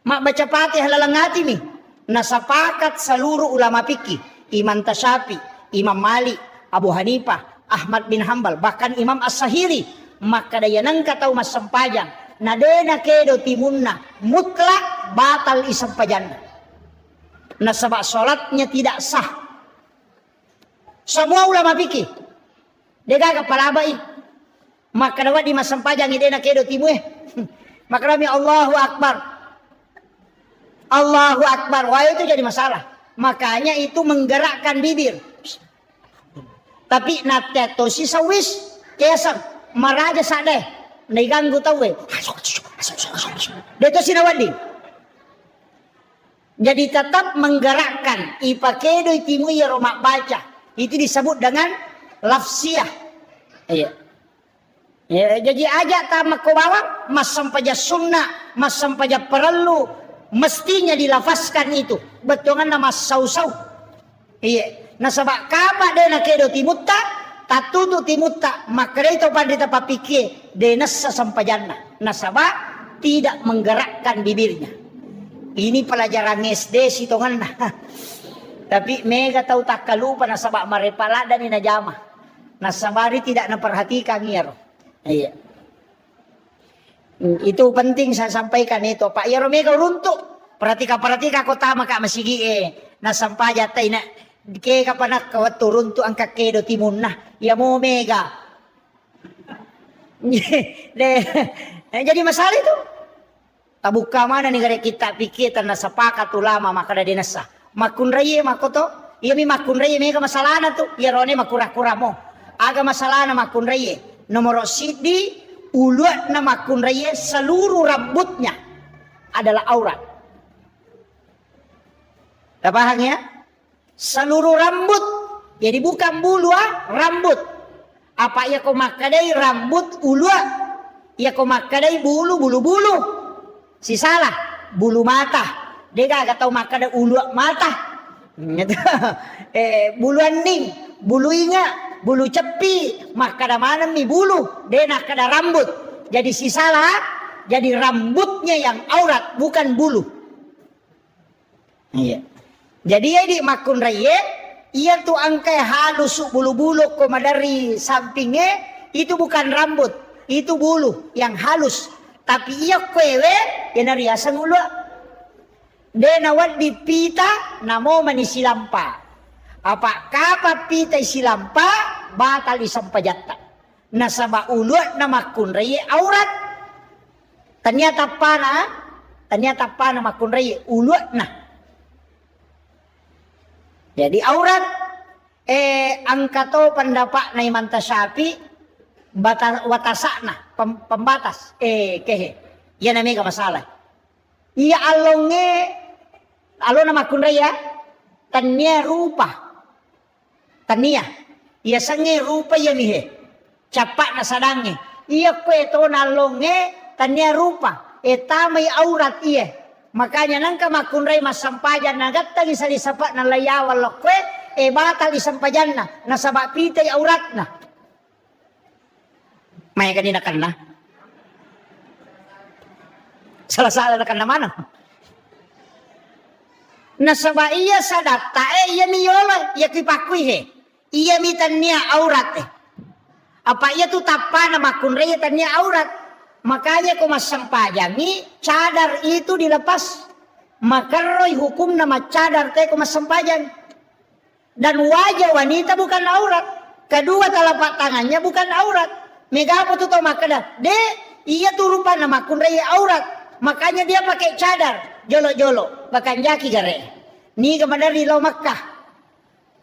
Mak baca Fatihah lalangati nih. Nasapakat seluruh ulama fikih. Imam Tasyafi, Imam Malik, Abu Hanifah, Ahmad bin Hambal, bahkan Imam As-Sahiri. Maka daya nang katau mas sempajang. Nadena kedo timunna mutlak batal isampajanda. Nah sebab sholatnya tidak sah. Semua ulama fikih. Dega kepala abai. Maka dapat di mas sempajang idena kedo timu Maka dami Allahu Akbar. Allahu Akbar. Wah itu jadi masalah. Makanya itu menggerakkan bibir. Tapi nateto si sawis kesang maraja sadeh niganggu tawe. Deto sinawadi. Jadi tetap menggerakkan ipakedo itimu ya romak baca. Itu disebut dengan lafsiyah. Iya. Ya, jadi aja tamak ko bawa mas sampaja sunnah, mas sampaja perlu mestinya dilafazkan itu. Betongan nama sau-sau. Iya. Nasaba kapa de na kedo timutta tatutu timutta makreto pandita papike de nasa sampajanna. Nasaba tidak menggerakkan bibirnya. Ini pelajaran SD sitongan. Tapi mega tahu tak kalupa nasaba marepala dan inajama. Nasabari tidak naperhatikan ngiro. Iya. Itu penting saya sampaikan itu. Pak Yaro mega runtuk. Perhatika kota maka masigi nasampaja taina ke kapanak kawat turun tu angka kedo timun nah ya mau mega. Jadi masalah itu. Tabuka mana nih gara kita pikir tanah sepakat ulama maka ada dinasa. Makun raya makoto. Iya mi makun raya mega masalah na tu. Ya rone makura-kura mo. Aga masalah na makun raya. Nomor sidi uluat na makun raya seluruh rambutnya adalah aurat. Tak paham ya? Seluruh rambut. Jadi bukan bulu rambut. Apa ya kau makadai rambut ulu? Ya kau makadai bulu. Si salah bulu mata. Dia gak tahu makadai ulu mata. Bulu aning, bulu inga, bulu cepi, makada mana mi bulu. Dia nak kada rambut. Jadi si salah. Jadi rambutnya yang aurat bukan bulu. Iya. Jadi ya di makun raya, ia tuh angkai halus bulu-bulu koma dari sampingnya, itu bukan rambut, itu bulu yang halus. Tapi ia kwewe, yang dari asang ulu. Dia nawat di pita, namo manisi lampa. Apa kapa pita isi lampa, batal isampajatta. Nasaba ulu na makun raya aurat. Ternyata pana makun raya ulu nah. Jadi aurat angkato pendapat na imanta syafi watasakna pembatas kehe ya namanya masalah iya alona makun raya tanya rupa tania iya sange rupa ya mihe capak na sadange iya kue to nalonge tanya rupa tamay aurat iya. Makanya nangka makunray masampajan nagatang isa lisapat na layawal lokwe batal isampajan na nasaba pitay aurat na. May kanina kan na. Salah-salah na kan naman. Nasaba iya sa data iya miyolo iya kipakwi iya mitan niya aurat Apa iya tu tapa na makunray tan niya aurat. Makanya kau masampajani cadar itu dilepas. Maka roy hukum nama cadar teh kau masampajan. Dan wajah wanita bukan aurat. Kedua telapak tangannya bukan aurat. Mega apa tuh tau makanya? Iya tuh rupa nama kunraya aurat. Makanya dia pakai cadar. Jolo-jolo. Bahkan jaki gare. Ni kemadar di lau Makkah.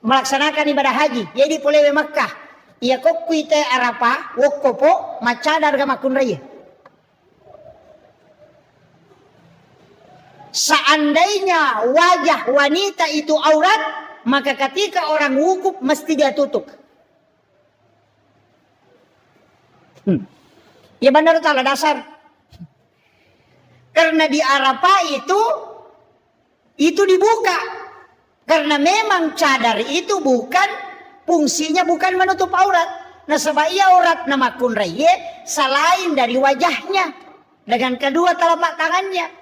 Melaksanakan ibadah haji. Jadi polewe Makkah. Iya kok kuite arapa. Wokopo. Macadar gama kunraya. Seandainya wajah wanita itu aurat, maka ketika orang wukuf mesti dia tutup. Ya benar salah dasar. Karena di Arafah itu dibuka. Karena memang cadar itu fungsinya bukan menutup aurat. Nah sebab ia aurat nama kunraya selain dari wajahnya dengan kedua telapak tangannya.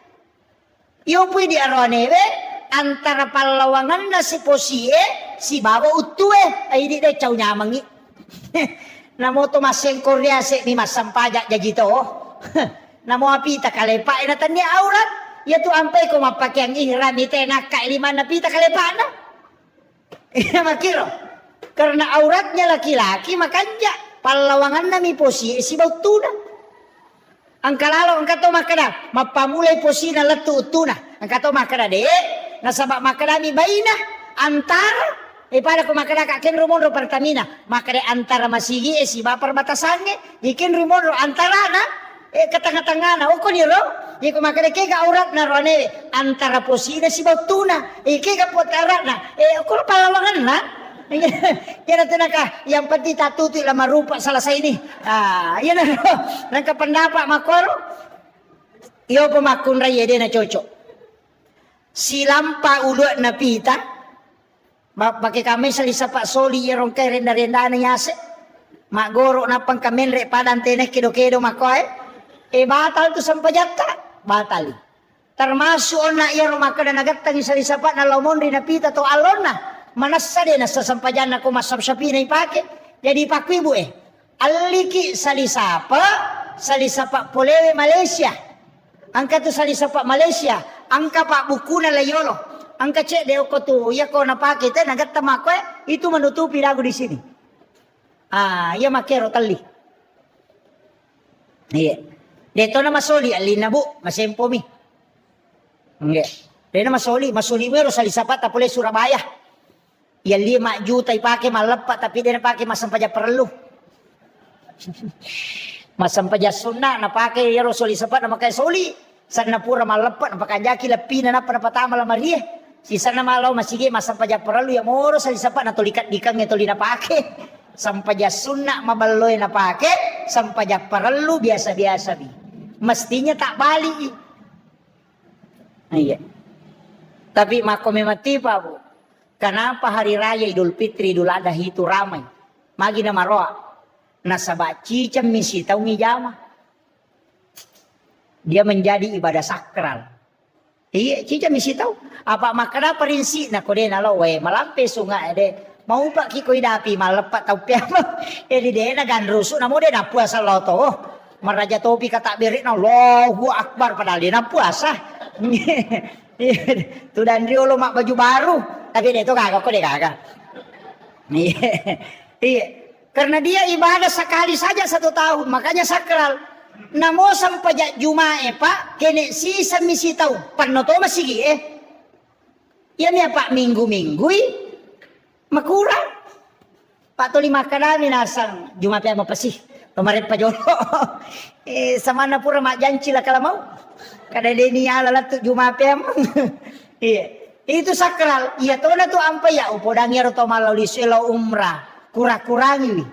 Yopui di arwanewe antara palawangan na si posie si baba utue ay di de caw nyamangi. Namo to maseng Korea se ni masampajak jajito. Namo apita kalepa ina tanya aurat ya tu ampai ko mapake ang ihram ite nakka lima na pita kalepa na. Ina makiro. Karena auratnya laki-laki makanya palawangan na mi posie si bautuna. Angkalalo angkato makada mapamulay posina latu utuna angkato makada de nasaba makada mi baina antara pada ko makada ka ken rumon ro pertamina makada antara masigi si bapar batasange iken rumon ro antara na katanga-tanga na o ko ni ro iko makada ke ga aurat na rone antara posina si bautuna ke ga potara na ko palawangan na. Kira tenaka yang penting tatutu lama rupa selesai ini. Yan nang kapendapat makoro. Iyo pemakun raya dia na cocok. Silampa uluk na pita. Pakai kami salisa pak soli yerong kay renda-renda na yase. Magoro na pang kamen re padan tenek kido-kido makoy. Batal tu sampajata. Batal. Termasuk na yero makada nagatang salisa pak na lomon rin napita to alon na. Manasa din na sa sampajan na kumasap-sapi na ipake. Jadi pakwibu aliki salisa pak polewe Malaysia. Angka tu salisa pak Malaysia. Angka pak buku na layolo. Angka cek deo ko tu ya ko napake te nagatta mako itu menutupi lagu di sini. Ya makero tali. Iya. Deto na masoli alina bu, masempo mi. Nggak. Dia na masoli mero salisapat tapole Surabaya. Ya 5 juta ipake malepat tapi dia napake masampaja perlu. Masampaja sunna napake yero salisapat na makai soli. Sana pura malepat napakajaki lapina na panapatama la Maria. Sisa na malaw masige masampaja perlu ya moro salisapat na tolikat dikang ito linapake. Sampaja sunna mabaloy na pake, sampaja perlu biasa-biasa bi. Mestinya tak balik. Iya. Tapi mako memati pa bu. Kenapa hari raya Idul Fitri Idul Adha itu ramai? Magi na maroa. Nasabaci cem misi tau ngijama. Dia menjadi ibadah sakral. Iya, cica misi tahu. Apa makna perinsi na kode nalo we malampe sungai de. Mau pak kiko idapi malepat tau piama. Di de na ganrusu namo de na puasa lo to. Maraja topi kata berik na Allahu Akbar padahal dia na puasa. Tu dan rio lo mak baju baru. Tapi dia tu kagak kode kagak. Iya. Karena dia ibadah sekali saja 1 tahun, makanya sakral. Namo sampajak Jumae pak, kene sisa misi tau, panoto masigi Ya niya pak minggu-minggu makurang. Pak tuli makanami nasang Jumae mo pasih. Kemarin pa jolo. Sama na pura mak janci lah kalau mau. Kada deni ala tu Jumae mo. Iya. Itu sakral. Iya to na tu ampai ya upodang ya to malau di selo umrah. Kurang-kurangi.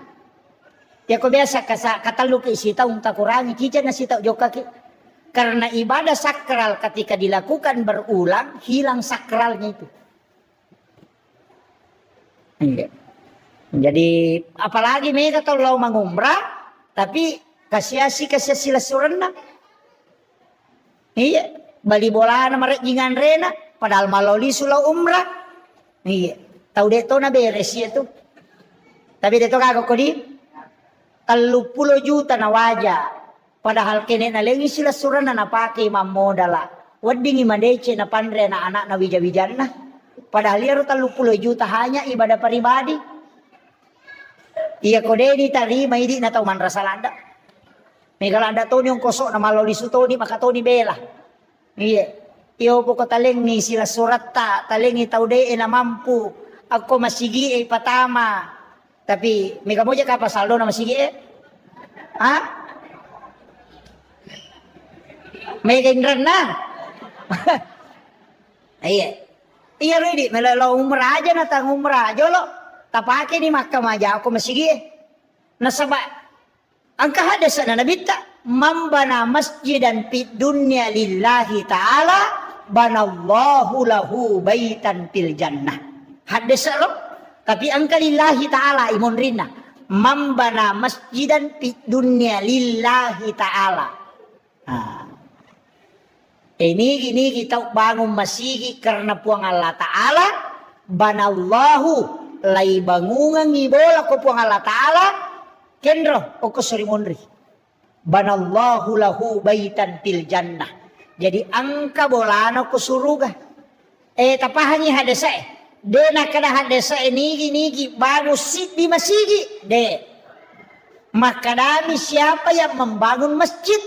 Ya kau biasa kata lu ke isi tahu tak kurangi kita nasi tahu joka ki. Karena ibadah sakral ketika dilakukan berulang hilang sakralnya itu. Jadi apalagi mereka tahu lau mengumrah tapi kasih sila surena. Iya, bali bola na marek jingan rena padahal maloli sulau umrah. Iya, tahu deto na beres itu. Tapi deto kagak kodi 30 juta na wajah. Padahal kene na lengi sila surana na pake mamodala. Wadingi mandece na pandre na anak na wija-wijan na. Padahal yaro 30 juta hanya ibadah pribadi. Iya kode di tarima idi na tau man rasalanda. Megalanda to ni yung kosok na maloli suto ni makato ni bela. Iya. Iyo po ko taleng ni sila surat ta. Taleng ni tau de na mampu. Ako masigi patama. Tapi mega moja ka pasaldo na masigi Ha? Mega indran na. Iya. Iya ready melalo umrah aja na tang umrah jolo. Tapake ni Makkah maja ako masigi Nasaba ang kahadasan na nabita mambana masjidan fid dunya lillahi ta'ala banallahu lahu baitan fil jannah. Hadis lo tapi angka lillahi ta'ala imun rina. Mambana masjidan fid dunya lillahi ta'ala. Ini kita bangun masjid karena puang Allah Ta'ala. Banallahu lay bangungan ibola ko puang Allah Ta'ala. Kendro o ko surimunri. Banallahu lahu baitan fil jannah. Jadi angka bolano ko suruga. Tapahangi hadasai. Dena kada hadasa nigi bagus sit di masjid de. Maka dami siapa yang membangun masjid?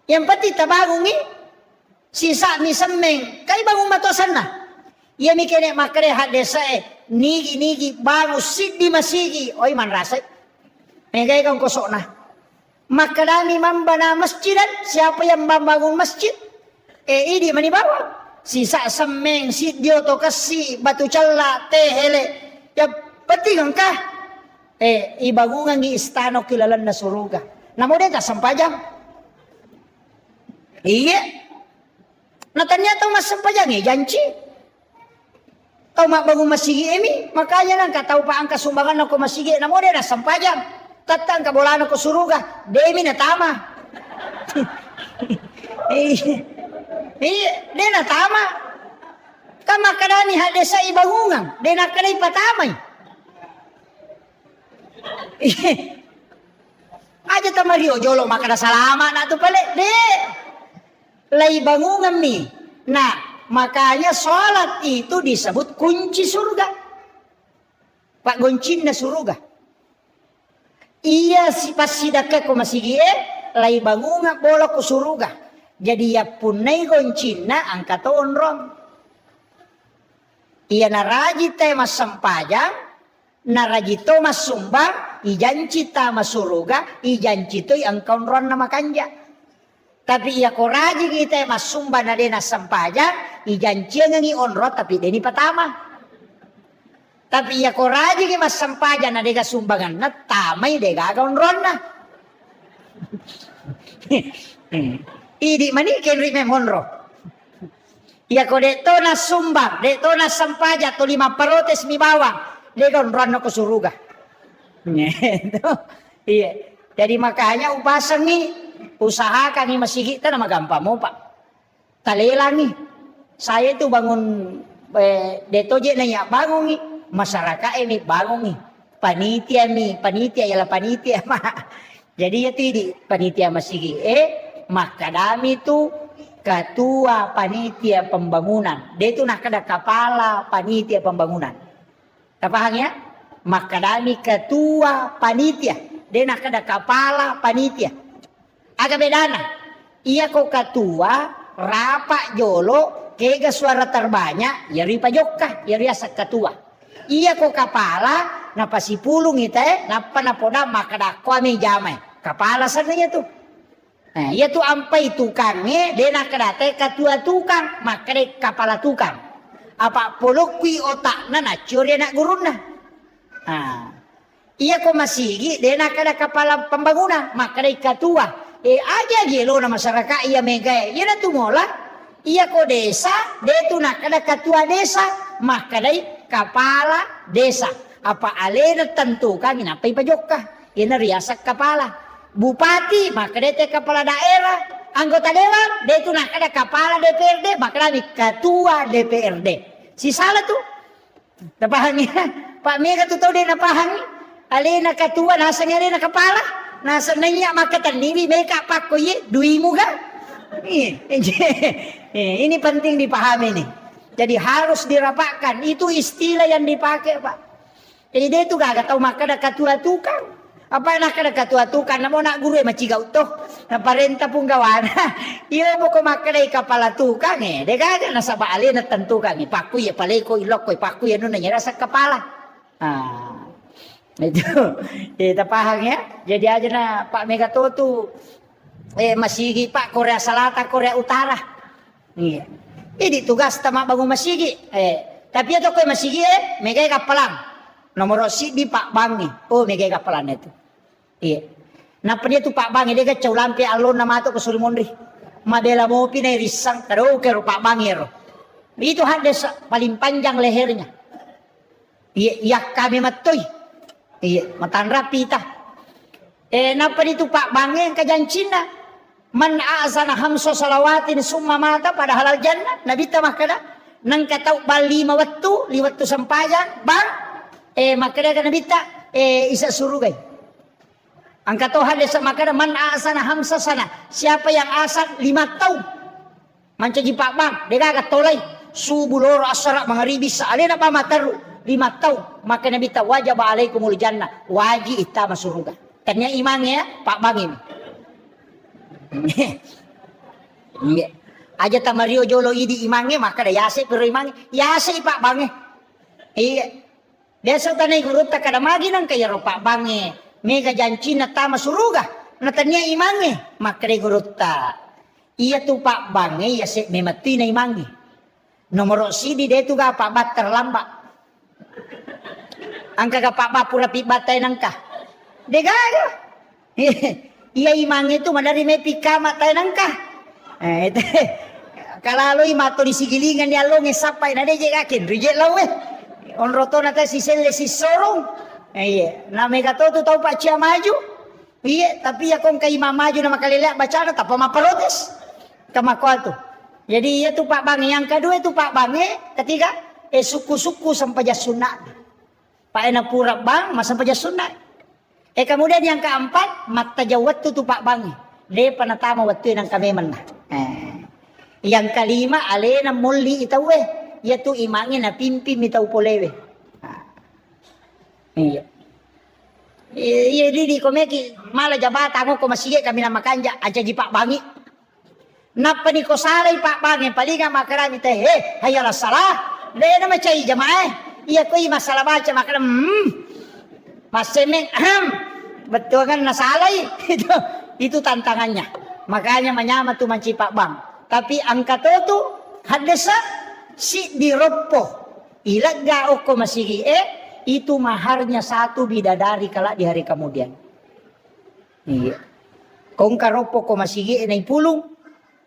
Yang pati tabangun sisa mi semeng kay bangun matosan na. Iya mi kene makare hadasa nigi bagus sit di masjid. Oy man rasay. Megay kang kosok na. Maka dami mambana masjidan siapa yang membangun masjid? Idi manibawa. Sisa semeng, si dio to kasi, batu cala, tehele. Ya penting ka. Ibagungan ni istano kilalan na suruga. Namo deta sampajang. Iya. Natanya tahu mas sampajang janji. Tau mak bangun masigi emi, makanya nang katau pa angka sumbangan ako masigi na mo na sampajang. Tatang kabolan ako suruga, demi na tama. De na tama. Kama kadani hade sa ibangungang, de na kanay patamay. Aja tamario jolo makana salama na to pala. De. Lay bangungan mi. Nah, makanya sholat itu disebut kunci surga. Pak goncin na surga. Iya si pasidaka ko masigie, lay bangunga bola ko surga. Jadi ya punay goncin na ang katoon rom. Iya naraji tayo masampajang, naraji to masumbang, ijanci ta masuruga, ijanci to ang kaunron na makanja. Tapi iya ko raji kita masumba na din sampaja, ijanci nga onrot tapi deni patama. Tapi iya ko raji ki masampaja na dega sumbangan na tamay dega onron na. Idi mani kenri memonro. Iya ko deto na sumbang, deto na sampaja to 5 parotes mi bawang, dega onron na ko suruga. Iya. Jadi makanya upasan nih usahakan nih masih kita nama gampang mau pak. Talelang nih. Saya itu bangun detoje nanya bangun nih. Masyarakat ini bangun nih. Panitia ialah panitia mah. Jadi ya di panitia masih maka kami itu ketua panitia pembangunan. Dia itu nak ada kepala panitia pembangunan. Paham ya? Maka kami ketua panitia. Dia nak ada kepala panitia. Agak bedana. Iya kok ketua rapak jolo kega suara terbanyak ya ripa jokka ya riasa ketua. Iya kok kepala napa si pulung ite napa napoda maka dakwa mi jamai. Kepala sananya tuh. Nah, iya tuh ampai tukangnya dia nak kadate ketua tukang maka dek kepala tukang. Apa polokwi otak na curi nak guruna. Nah, iya kok masih dia nak ada kepala pembangunan maka dek ketua. Aja gelo na masyarakat iya mega iya na tumola iya ko desa dia tu nak ada ketua desa maka dai kepala desa apa alena tentukan apa ipajokka ina riasak kepala bupati maka dia kepala daerah anggota dewan dia tu nak ada kepala DPRD maka dai ketua DPRD si salah tuh napahangnya Pak Mega tu tahu dia napahang alena ketua nasanya alena kepala nasa nanya maka tandimi mereka pak koye duimu kan? Ini penting dipahami nih. Jadi harus dirapatkan. Itu istilah yang dipakai pak. Jadi dia itu gak tahu maka ada ketua tukang. Apa nak ada ketua tukang? Namo nak guru macigau toh. Na parenta pun gawana. Iya mo ko maka ada kepala tukang Dia gak nasa baali na tentukan ni pak koye paleko ilok koye pak koye nanya rasa kepala. Itu kita paham ya. Jadi aja na Pak Megato tuh masigi Pak Korea Selatan Korea Utara. Iya. Ini tugas tama bangun masigi. Tapi itu kau masigi mega kapalan. Nomor si di Pak Bangi. Oh mega kapalan itu. Iya. Napa dia tuh Pak Bangi dia kacau lampi alon nama tu ke Sulimondri. Madela mau pinai risang taruh ke Pak Bangi ro. Itu hadis paling panjang lehernya. Iya, ya kami matoi. Iya, matan rapi tah. Napa itu Pak Bangi yang kajancina? Man a'zana hamso salawatin summa mata pada halal jannah. Nabi tamah kada. Nang katau bal 5 waktu sampajang. Bang, makada kan Nabi tak isa surugay. Ang katau hadis makada man a'zana hamsa sana. Siapa yang asal 5 tahun. Mancaji Pak Bang, dia kata tolay. Subuloro asara mangaribis sa alena pa mataru. 5 tahun maka Nabi ta wajib alaikumul jannah wajib ita masuruga tanya imannya Pak Bangi aja tamario jolo idi imannya maka da yase pero imannya yase Pak Bangi iya biasa tanay guru ta kada magi nang kaya ro Pak Bangi mega janci na ta masuruga na tanya imannya maka da guru ta iya tu Pak Bangi yase memati na imannya nomor sidi dia tu ga Pak Bat terlambat angka ka Pak pura pibatay nangka. Degaga. Iya imang itu madari may pikama tayo nangka. Kalaloy mato di sigilingan ni along sapay na deje kakin. Reject law On roto na tayo si Sele si Sorong. Iya. Na may gato to tao pa siya maju. Iya. Tapi akong kay mamaju na makalila. Baca na tapa maparotes. Kamakuan to. Jadi iya tu Pak Bang. Yang kedua itu Pak Bang. Ketiga. Suku-suku sampai jasunat. Pak Ena pura bang. Mas sampai jasunat. Kemudian yang keempat. Mata jawat tu Pak Bang. Dia panatama waktu yang kami menang. Yang kelima. Alena muli itawe. Yaitu imangin na pimpi mitau polewe. Iya. Iya di komeki malah jabatan ko masige kami na makanja aja di Pak Bangi. Napa ni ko salay Pak Bangi palinga makarami te hayala salah. Le na macai jamaah. Iya ko masalah baca makaram. Masemeng betul kan nasalay. Itu tantangannya. Makanya menyama tu manci Pak Bang. Tapi angka tu hadesa si diropo ilaga oko masigi itu maharnya satu bidadari kala di hari kemudian. Iya. Kong karopo ko masigi nai pulung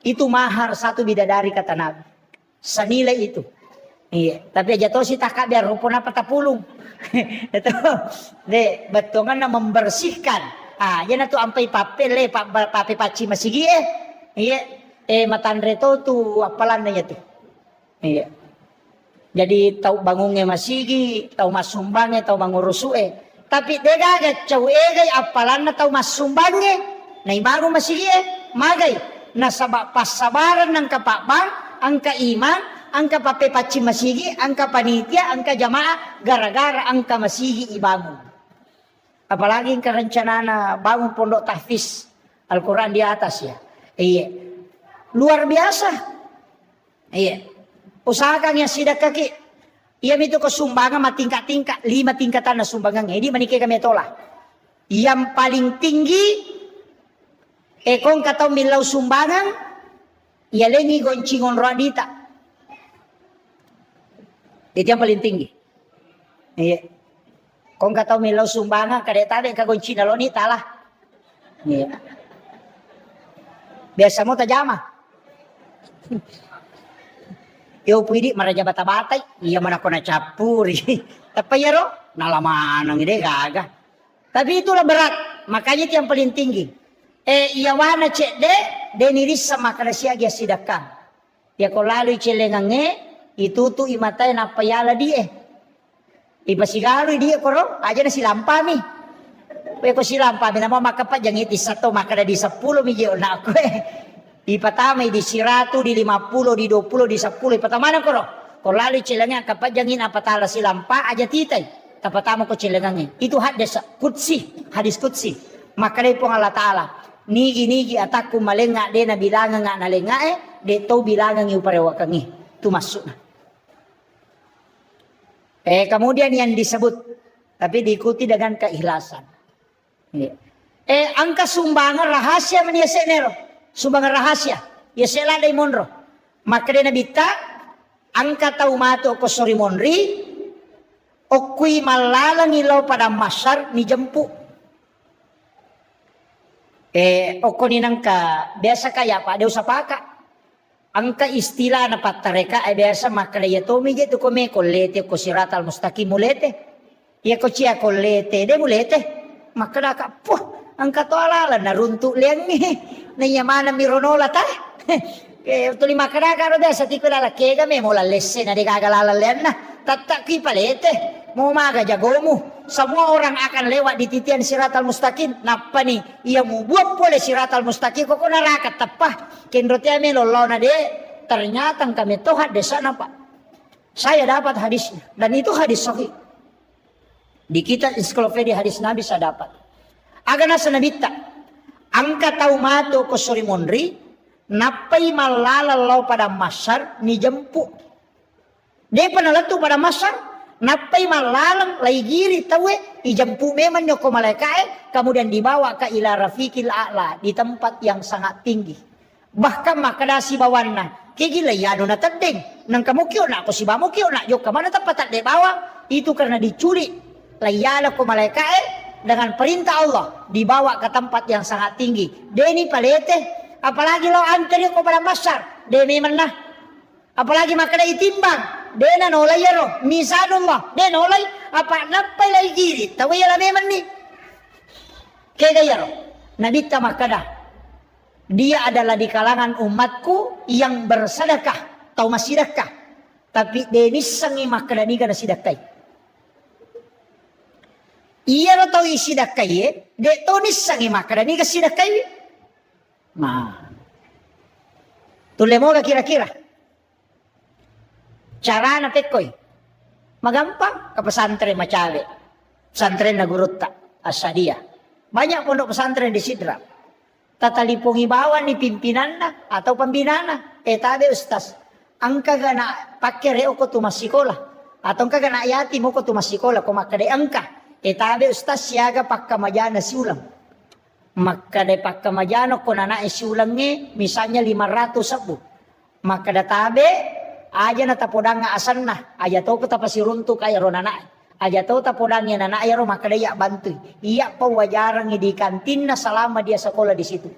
itu mahar satu bidadari kata Nabi. Senilai itu. Iya. Tapi aja to si takak biar ropo na patapulung. Itu de betongan na membersihkan. Yan tu ampai papel pape paci masigi Iya. Matandre to tu apalan na tu. Iya. Jadi tahu bangunnya masigi, tahu masumbangnya, tahu mangurusue. Tapi degaga cau egay apalan na tahu masumbangnya. Nai baru masigi magay. Nasaba pasabaran ng kapakbang, angka iman, angka pape paci masigi, angka panitia, angka jamaah, gara-gara angka masigi ibangun. Apalagi kerencana na bangun pondok tahfiz Al-Quran di atas ya. Iya. Luar biasa. Iya. Usahakan yang sidak kaki. Ia itu ke sumbangan tingkat-tingkat. 5 tingkatan na sumbangan. Ini menikah kami tolak. Yang paling tinggi. Kong katau milau sumbangan. Ia lengi goncingon radita. Itu yang paling tinggi. Iya. Kong katau milau sumbangan. Kadek tabe ka goncina lonita lah. Iya. Biasa mo tajama. Yo pwede maraja bata-batay, iya man ako na capuri. Tapi ya ro, nalaman ang ide gaga. Tapi itulah berat, makanya itu yang paling tinggi. Iya wana cek de niris sama kada siya sidakang. Ya ko lalu celengange, itu tu imatay na payala die. Iba sigaro dia ko ro, aja na silampami. Kaya ko silampami na mo makapat jang iti sato makada di 10 milyon na ako Ipatamay di 100, di 50, di 20, di 10. Ipatamanan ko ro. Kung lalo cilangnya kapat jangin apatala silampa aja titay. Tapatama ko cilangnya. Itu hadis kutsi. Hadis kutsi. Makalay po nga Allah Ta'ala. Nigi-nigi ataku malenga de na bilangan nga nalenga de to bilangan yung parewakangi. Itu masuk na. Kemudian yang disebut. Tapi diikuti dengan keikhlasan. Angka sumbangan rahasia maniasa nero. Sumbangan rahasia. Ya sela day monro. Makre na bita. Angka taumato ko sori monri. Okui malalang ilaw pada masar ni jempu. Oko ni nangka. Biasa kaya pa. Ada usapaka. Angka istilah na patareka. Biasa makre ya tomi jetu kome kolete ko siratal mustaqim mulete. Ya ko cia kolete. De mulete. Makra ka. Puh. Angka to alala naruntuk liang ni. Nayamana mironola ta. Tuli makara karo desa ti quella la chega me mo la lessena di kagalala liang na. Tatak ki palete. Mau maga jagomu. Semua orang akan lewat di titian siratal mustaqim. Napa nih? Ia mau buat boleh siratal mustaqim. Kok narakat tapah. Kendrotia me lolona de. Ternyata kami tohat desa napa. Saya dapat hadisnya. Dan itu hadis sahih. Di kitab ensiklopedia hadis Nabi saya dapat. Agana sanabita. Angka taumato ko sori monri. Napay malalaw pada masar ni jempu. Dia panalatu pada masar. Napay malalang laigiri tawe. Ijempu memang nyoko malaikai. Kemudian dibawa ke ila rafiqil a'la. Di tempat yang sangat tinggi. Bahkan makadasi bawana. Kigila yano na tadeng. Nang kamukyo na ako si bamukyo na. Yok kamana tapatat de bawa. Itu karena diculik. Layala ko malaikai. Dengan perintah Allah dibawa ke tempat yang sangat tinggi. Deni palete, apalagi lo antri ko pada masar, demi menah. Apalagi makanya ditimbang, dena nolay yaro misanullah de nolay apa napay lay giri taway la meman ni kaya yaro nabita makada dia adalah di kalangan umatku yang bersedekah atau masidekah tapi denis sangi makada ni kana sidakai iya lo tau isidakai de tonis sangi makada ni kasidakai nah tule mo kira-kira cara na pekoy. Magampang ke pesantren macawe. Pesantren na gurutta asadia. Banyak pondok pesantren di Sidra. Tatalipong ibawan ni pimpinan na atau pembina na. Tabi ustaz. Ang kagana pakireo ko tumasikola. Atau ang kagana ayati mo ko tumasikola. Kung makade angka. Tabi ustaz siyaga pagkamadyan na siulang. Makade pagkamadyan ko na na siulang ni misalnya 500 sabu. Makada tabi aja na tapodang nga asan na. Aja to ko tapasirunto kaya ro nanay. Aja to tapodang nga nanay ro makadaya bantuy. Iya pa wajarang di kantin na selama dia sekolah di situ.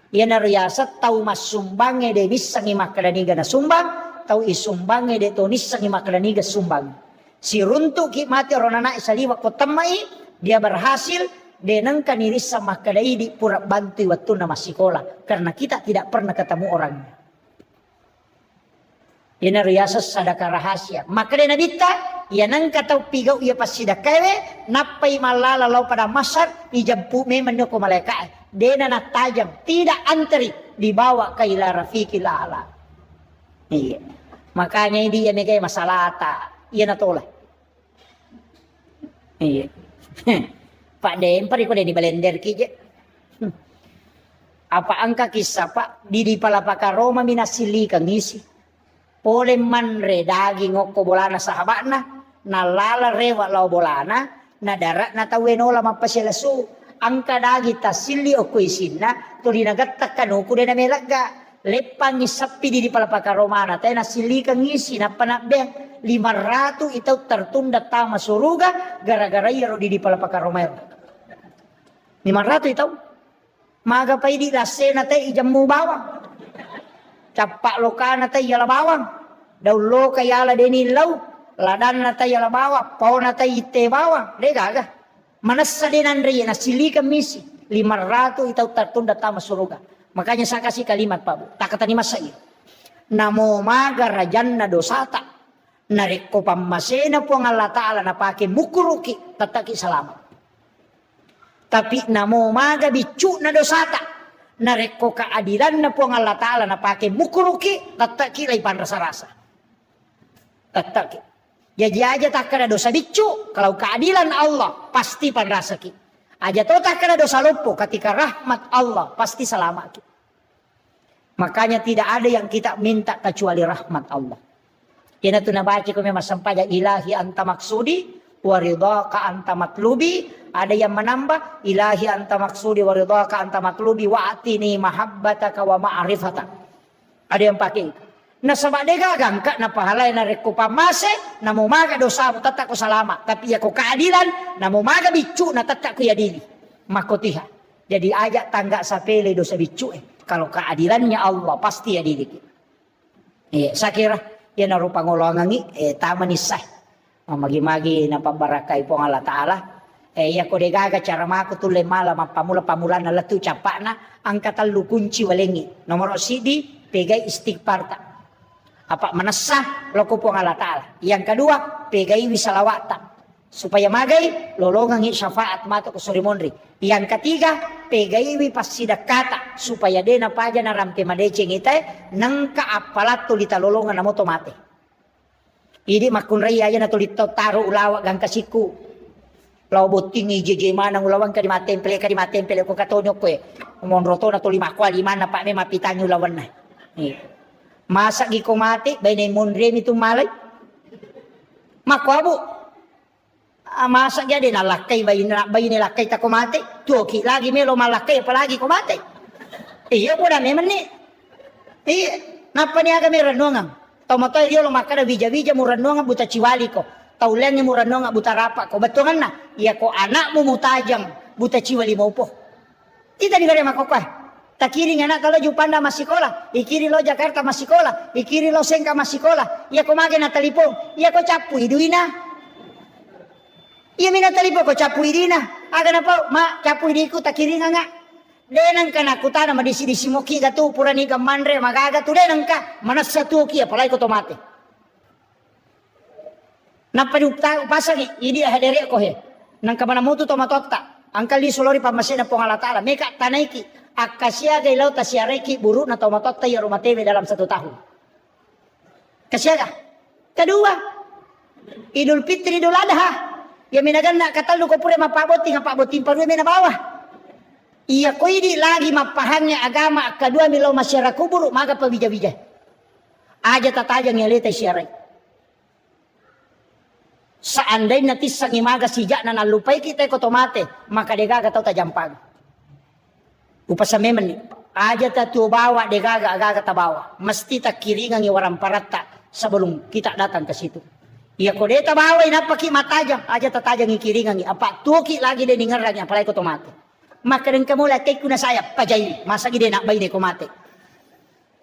Iya na riyasat tau masumbange de bisang imakadaniga na sumbang. Tau isumbange de tonis sang imakadaniga sumbang. Si runto ki mati ro nanay sa liwa ko tamay. Dia berhasil denang kaniris sa makadai di pura bantuy waktu na masikola. Karena kita tidak pernah ketemu orangnya. Yan riyasa sadaka rahasia. Maka na nabita, yan ang kataw pigaw iya pasidakawe, napay malalalaw pada masar, ijampu memang ko malaikat. Dena na tajam, tidak antri, dibawa kay Rafiqil A'la. Iya. Makanya hindi yan kay masalata. Iyan na tola. Iya. Pak Den, pari ko din ibalender kije. Apa angka kisah pak, di palapaka Roma minasili kang isi. Pole man re daging ngoko bolana sahabat na lala rewa lau bolana na darat na taweno la mapasilasu angka dagi tasili o kuisinna tuli nagatta kanu kude na melaga lepang isapi di palapaka romana tayo nasili kang isi na panakbe 500 itaw tertunda tama suruga gara-gara yaro di palapaka romero 500 itaw maga pa di lase na tayo ijamu bawang capak loka na tayo yala bawang. Daw lo kaya la deni law. Ladan na tayo yala bawang. Pao na tayo ite bawang. Degaga. Manasa din Andrea na sili kamisi. 500 itaw tertunda tama suruga. Makanya saya kasih kalimat Pak Bu. Tak kata ni masa iyo. Namo maga rajan na dosata. Nariko pamasena po ang Allah Ta'ala na pake mukuruki. Tataki salamat. Tapi namo maga bicu na dosata. Nareko keadilan na po ang Allah Ta'ala na pakai mukuruki tataki laipan rasa-rasa tataki jadi aja tak kena dosa bicu kalau keadilan Allah pasti pan rasa ki aja to tak kena dosa lupu ketika rahmat Allah pasti selamat ki makanya tidak ada yang kita minta kecuali rahmat Allah yana tu nabaci ko memang sampaja ilahi anta maksudi waridhaka anta matlubi. Ada yang menambah ilahi anta maksudi waridhaka anta matlubi wa atini mahabbataka wa ma'rifataka. Ada yang pakai itu. Na sabade gagang ka na pahalay na reko pamase na mumaga dosa mo tatak ko salama tapi ya ko keadilan na mumaga bicu na tatak ko ya dili makotiha. Jadi ajak tangga sapele dosa bicu kalau keadilannya Allah pasti ya dili. Saya kira ya na rupa ngolongangi taman isah. Magi-magi na pambarakai po Allah Ta'ala. Ya ko degaga cara mako tule mala pamula-pamula na latu capakna ang katalu kunci walengi. Nomor sidi pegai istighfar ta. Apa manasah loko po Allah Ta'ala. Yang kedua pegai wisalawata. Supaya magai lolongan syafaat mata ko surimonri. Yang ketiga pegai wi pasidakata supaya dena paja na ramte madeceng ite nang kaapalat tulita lolongan na moto mate. Idi makun raya aja na tulito taruh ulawak gang kasiku. Lau boting ije mana ulawang ka di matempel ko katonyo ko monroto na tuli makwa limana pa me mapitanyo lawan na. Masa gi ko mati bay na monre mi tumalay. Makwa bu. Masa jadi na lakay bay ni lakay ta ko mati. Tuki lagi melo malakay palagi ko mati. Iya po na meman ni. Napa niya kami renungan. Tomatay dia lo makada bija-bija mo renungan buta ciwali ko. Taulan mo renungan buta rapa ko. Betungan na. Iya ko anak mo mutajang buta ciwali mo po. Tidak di gare makokwa. Takiri anak kalau Jupanda masih sekolah, ikiri lo Jakarta masih sekolah, ikiri lo Sengka masih sekolah. Iya ko mage na telepon, iya ko capu iduina. Iya mina telepon ko capu idina. Aga na po, ma capu idiku takiri nga. Denang ka na kutana madisi-disi mo ki gatu purani ka mandre magaga tu denang ka manas satu ki apalai ko tomate. Napadupta pasang idi hadere ko he. Nang kamanamutu tomatotta. Angkal di solori pamasena pongalatala. Meka tanaiki. Akasiaga ilaw tasiareki buru na tomatot tayo rumatebe dalam 1 tahun. Kasiaga. Kedua, Idul Fitri Idul Adha. Ya minaganda katalu ko pure mapaboti nga paboti paruwe na bawah. Iya ko ini lagi mapahangnya agama kedua milaw masyarakat buru maga pabija-bija. Aja tatajang yalita siaray. Seandainya tisang imaga sijak na nalupay kita ko tomate maka degaga tau tajampag. Upasa memen aja tatu bawa degaga agaga tabawa. Mesti tak kiringan waram parata sebelum kita datang ke situ. Iya ko deta bawa inapaki matajang aja tatajang kiringan apa tuki lagi de ningaranya apalai ko tomate. Maka rin kamula kay kuna saya pajay masa gide nak bay de ko mate.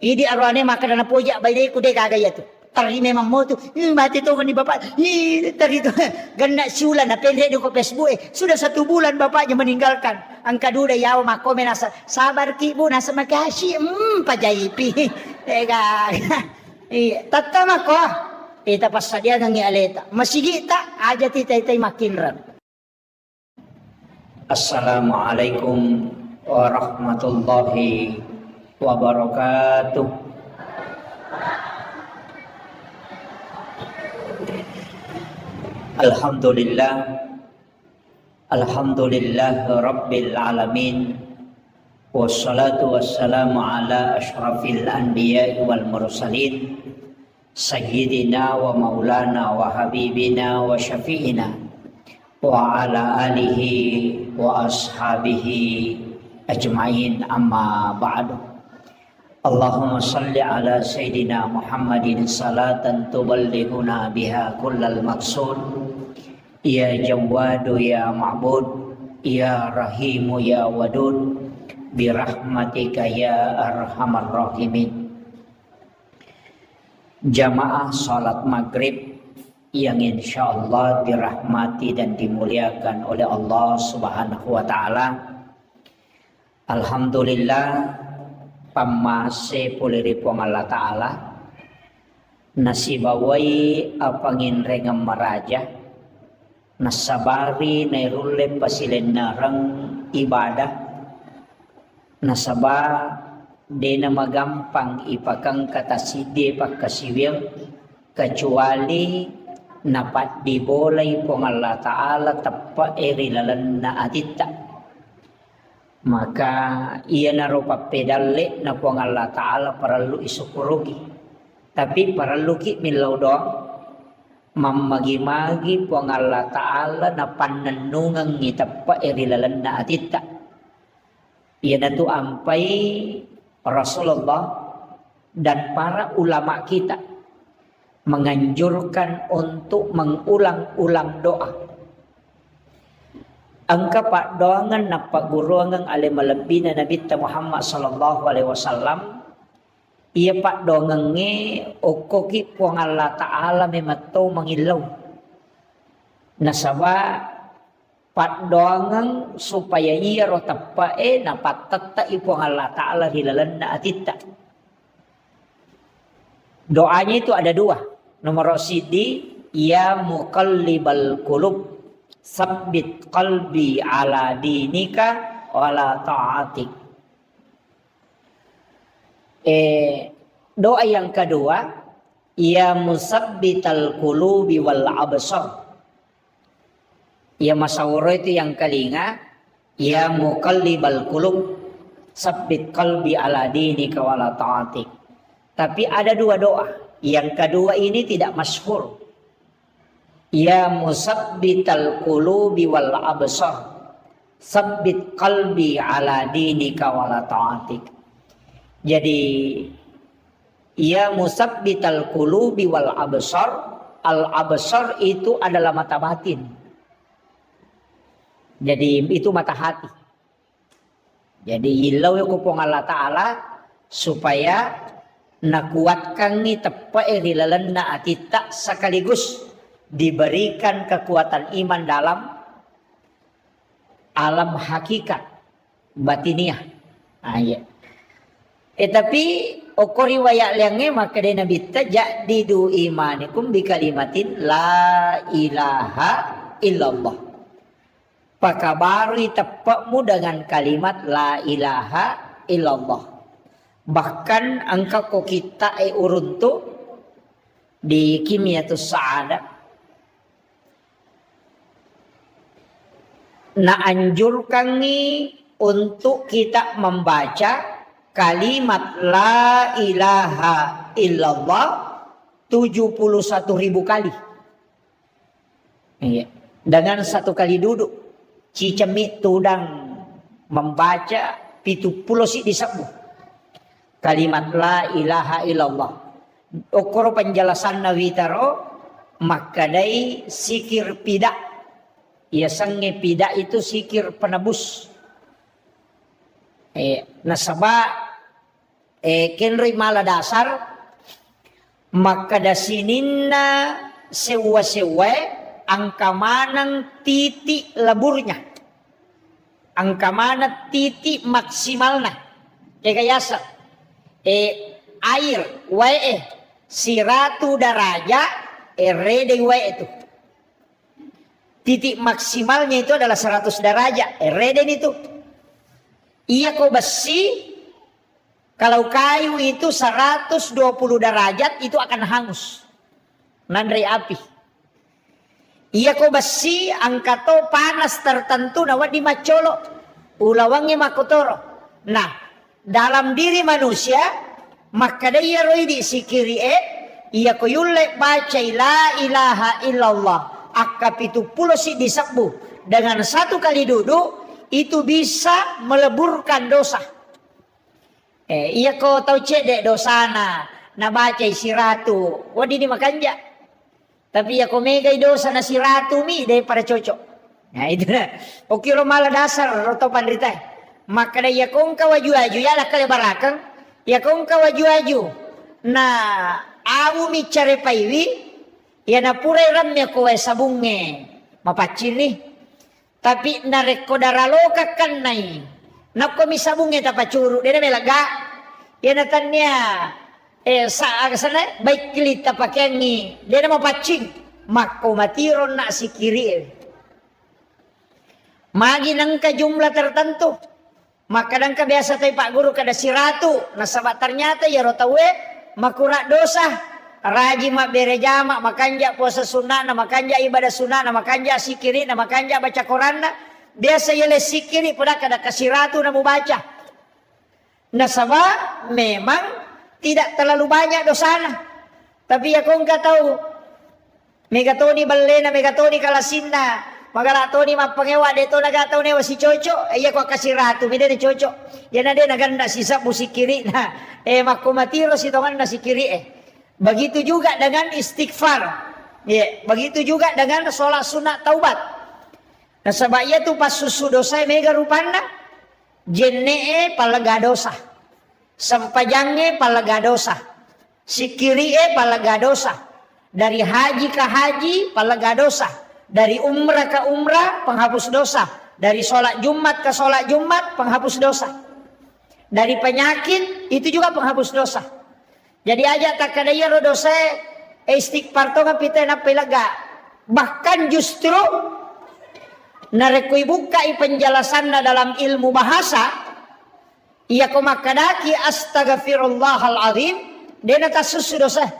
Idi arwane maka na poja bay de ko degaga yato. Tari memang mau tu, mati tu kan ni bapak, tari tu ganda siulan, pendek di ko Facebook sudah 1 bulan bapaknya meninggalkan. Angka dua yaw makomen nasa sabar ki bu nasa makasih, pajaipi, ega, tatama ko, ita pasadia ngangi aleta, masigita aja titay makinran. Assalamualaikum warahmatullahi wabarakatuh. Alhamdulillah Rabbil Alamin. Wassalatu wassalamu ala ashrafil anbiya wal mursalin Sayyidina wa maulana wa habibina wa syafi'ina wa ala alihi wa ashabihi ajma'in amma ba'du. Allahumma salli ala Sayyidina Muhammadin salatan tuballighuna biha kullal maqsud. Ya Jawwadu ya Ma'bud, ya Rahimu ya Wadud, birahmatika ya Arhamar Rahimin. Jamaah salat maghrib yang insyaallah dirahmati dan dimuliakan oleh Allah Subhanahu wa taala. Alhamdulillah pamase puliri pong Allah Ta'ala nasibawai apangin rengam maraja nasabari nairule pasilen narang ibadah nasaba de na magampang ipakang kataside pagkasiwil kecuali napat dibolay pong Allah Ta'ala tappa erilalan na atita. Maka ia narupa pedale na po ang Allah Ta'ala paralu isukurugi. Tapi paralu ki milaw doang mamagi-magi po ang Allah Ta'ala na pananungang ngitapa irilalan na atita. Ia na to ampay Rasulullah dan para ulama kita menganjurkan untuk mengulang-ulang doa. Angka pak doangan na paguruangan ale malabi na Nabi Muhammad sallallahu alaihi wasallam iya pak doangan nge okoki po ang Allah Ta'ala memato mangilaw nasaba pak doangan supaya iya rotapa na patata ipo ang Allah Ta'ala hilalan na atita. Doanya itu ada 2. Nomor sidi ya muqallibal qulub sabbit qalbi ala dinika wala ta'atik. Doa yang kedua ya musabbital qulubi wal absar. Ya masawara itu yang kelinga ya muqallibal qulub sabbit qalbi ala dinika wala ta'atik. Tapi ada 2 doa. Yang kedua ini tidak masyhur. Ya musabbital qulubi wal absar sabbit qalbi ala dinika wala ta'atik. Jadi ya musabbital qulubi wal absar, al absar itu adalah mata batin. Jadi itu mata hati. Jadi ilau ya kupong Allah Ta'ala supaya nakuatkan ni tepai dilalana atita sekaligus diberikan kekuatan iman dalam alam hakikat batiniah. Ya. Tapi okor riwayat liangnya maka dia Nabi tajdidu imanikum bi kalimatin la ilaha illallah. Pakabari tepakmu dengan kalimat la ilaha illallah. Bahkan angka ko kita uruntu di Kimiyatus Sa'adah na anjurkan ni untuk kita membaca kalimat la ilaha illallah 71.000 kali. Iya. Dengan satu kali duduk. Cicemit tudang membaca 70 disebut. Kalimat la ilaha illallah. Okor penjelasan nawitaro makadai sikir pidak. Ya sange pidak itu sikir penebus. Nasaba kenri mala dasar maka dasininna sewa-sewa angka manang titik leburnya, angka mana titik maksimalnya kayasa air wae 100 daraja rede wae itu titik maksimalnya itu adalah 100 derajat rede itu. Iya kau besi, kalau kayu itu 120 derajat itu akan hangus. Nandri api. Iya kau besi, angkato panas tertentu nawat di macolo. Ulawangnya makotoro. Nah, dalam diri manusia, maka dia roi di sikiri iya kau yulek baca la ilaha illallah. Akap itu pulau si disebut. Dengan satu kali duduk, itu bisa meleburkan dosa. Iya kau tahu cedek dosana, na baca si ratu, wadi di makanja. Tapi ya kau megai dosa na si ratu mi daripada cocok. Nah itu lah. Oke lo malah dasar roto pandritai. Maka ya kau kawaju-aju ya lah kali barakang. Ya kau kawaju-aju. Nah awu mi care paiwi, ya na pura ramnya kau sabunge mapacin nih. Tapi nareko daraloka kan nai. Nako misabungnya tapa curu. Dia melaga. Ya natanya. Sana baik kilit tapa kengi. Dia nama pacing. Mako matiron na si kiri. Magi nangka jumlah tertentu. Maka nangka biasa tayo pak guru kada si ratu. Nasabat ternyata ya rotawe. Makurak dosa. Raji mak bereja mak makanja puasa sunnah na makanja ibadah sunnah na makanja sikiri na makanja baca Quran na biasa yele sikiri pada kada kasiratu na membaca. Nasaba memang tidak terlalu banyak dosana. Tapi ya kau enggak tahu megatoni balena megatoni kalasinna magalatoni mapangewa deto nagatau ne wasi cocok iya kau kasiratu mide ne cocok ya nade naganda sisa musikiri na makumatiro si tongan na sikiri Begitu juga dengan istighfar. Ya, begitu juga dengan sholat sunat taubat. Nah sebabnya tu pas susu dosa mega rupana jenne palaga dosa. Sempajangnya palaga dosa. Sikiri palaga dosa. Dari haji ke haji palaga dosa. Dari umrah ke umrah penghapus dosa. Dari sholat Jumat ke sholat Jumat penghapus dosa. Dari penyakit itu juga penghapus dosa. Jadi aja tak kadaya ro dosa istighfar to kapita na pilaga. Bahkan justru narekui buka penjelasan dalam ilmu bahasa iya ko makadaki astaghfirullahal azim dena tasusu dosa.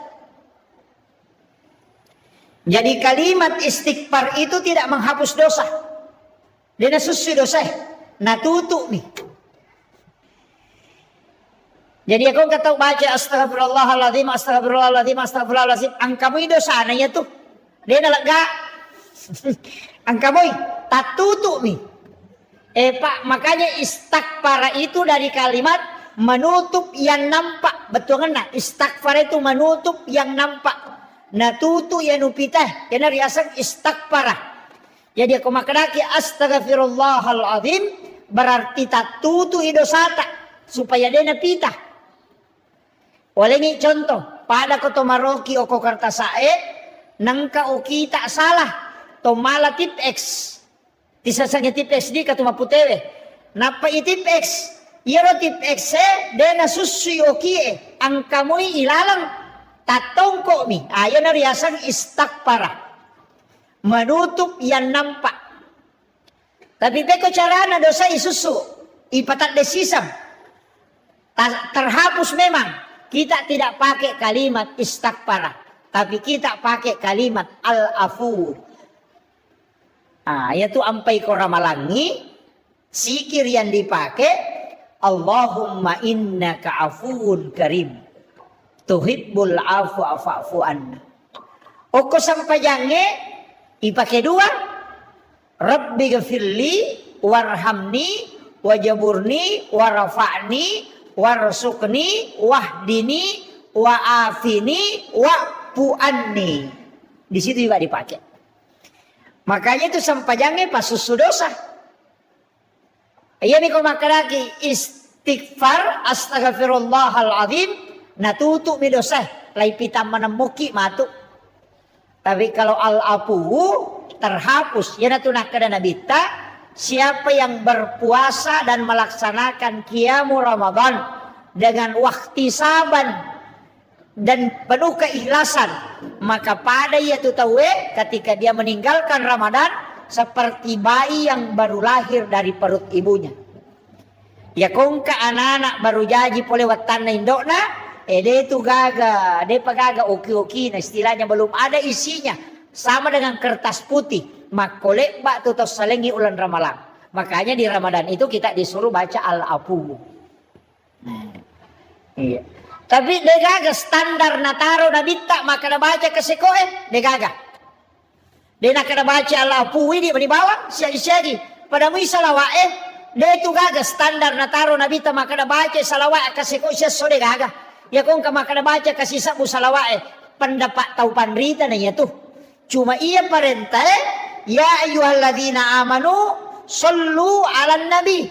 Jadi kalimat istighfar itu tidak menghapus dosa. Dena susu dosa. Nah tutup nih. Jadi aku nggak tahu baca astagfirullahaladzim, astagfirullahaladzim, astagfirullahaladzim. Angkamu itu sananya tuh. Dia nalega. Angkamu tak tutup nih. Pak, makanya istighfar itu dari kalimat menutup yang nampak. Betul kan? Nah, istighfar itu menutup yang nampak. Nah, tutup yang upitah. Karena riasan istighfar. Jadi aku maknaki astagfirullahaladzim berarti tatutu idosata supaya dia napita. Oleh ni contoh, pada ko tomaroki o ko kartasae, nangka o kita salah, tomala tip X. Tisasanya tip X di katumaputewe. Napa itip X? Iro tip X dena susui o kie, ang kamoy ilalang tatongko mi. Ayan na riyasang istakpara. Menutup yang nampak. Tapi beko carana dosa isusu. Ipatat desisam. Terhapus memang. Kita tidak pakai kalimat istakpara. Tapi kita pakai kalimat al-afu. Yaitu ampai ko ramalangi. Sikir yang dipakai. Allahumma innaka afuun karim. Tuhibbul afu afu anna. Oko sampajange. Ipakai dua. Rabbi gafirli warhamni wajaburni warafa'ni warsukni wahdini wa'afini wa'fu'anni. Di situ juga dipakai. Makanya itu sampajangnya pas susu dosa. Iya nih kau makaraki istighfar astaghfirullahaladzim natutu mi dosa. Lai pita menemuki matu. Tapi kalau al-afu terhapus. Ya natunak kada nabita. Siapa yang berpuasa dan melaksanakan qiyamu Ramadan dengan wahtisaban dan penuh keikhlasan, maka pada ia tutawe ketika dia meninggalkan Ramadan seperti bayi yang baru lahir dari perut ibunya. Ya kongka anak-anak baru jaji pole watan na indokna, dia itu gaga, dia pagaga oki-oki, nah istilahnya belum ada isinya, sama dengan kertas putih. Makolek bak tutos salengi ulan ramalan. Makanya di Ramadan itu kita disuruh baca al-afu. Iya. Tapi degaga standar nataro nabita maka na baca kesekoe degaga. Dia nak kena baca al-afu ini di bawah siagi-siagi. Pada mu salawae dia itu gaga standar nataro nabita maka na baca salawae kesekoe sia so degaga. Ya kong ka maka na baca kasih sabu salawae pendapat tau panrita na tuh. Cuma ia perintah ya ayyuhalladzina amanu sallu 'alan nabi.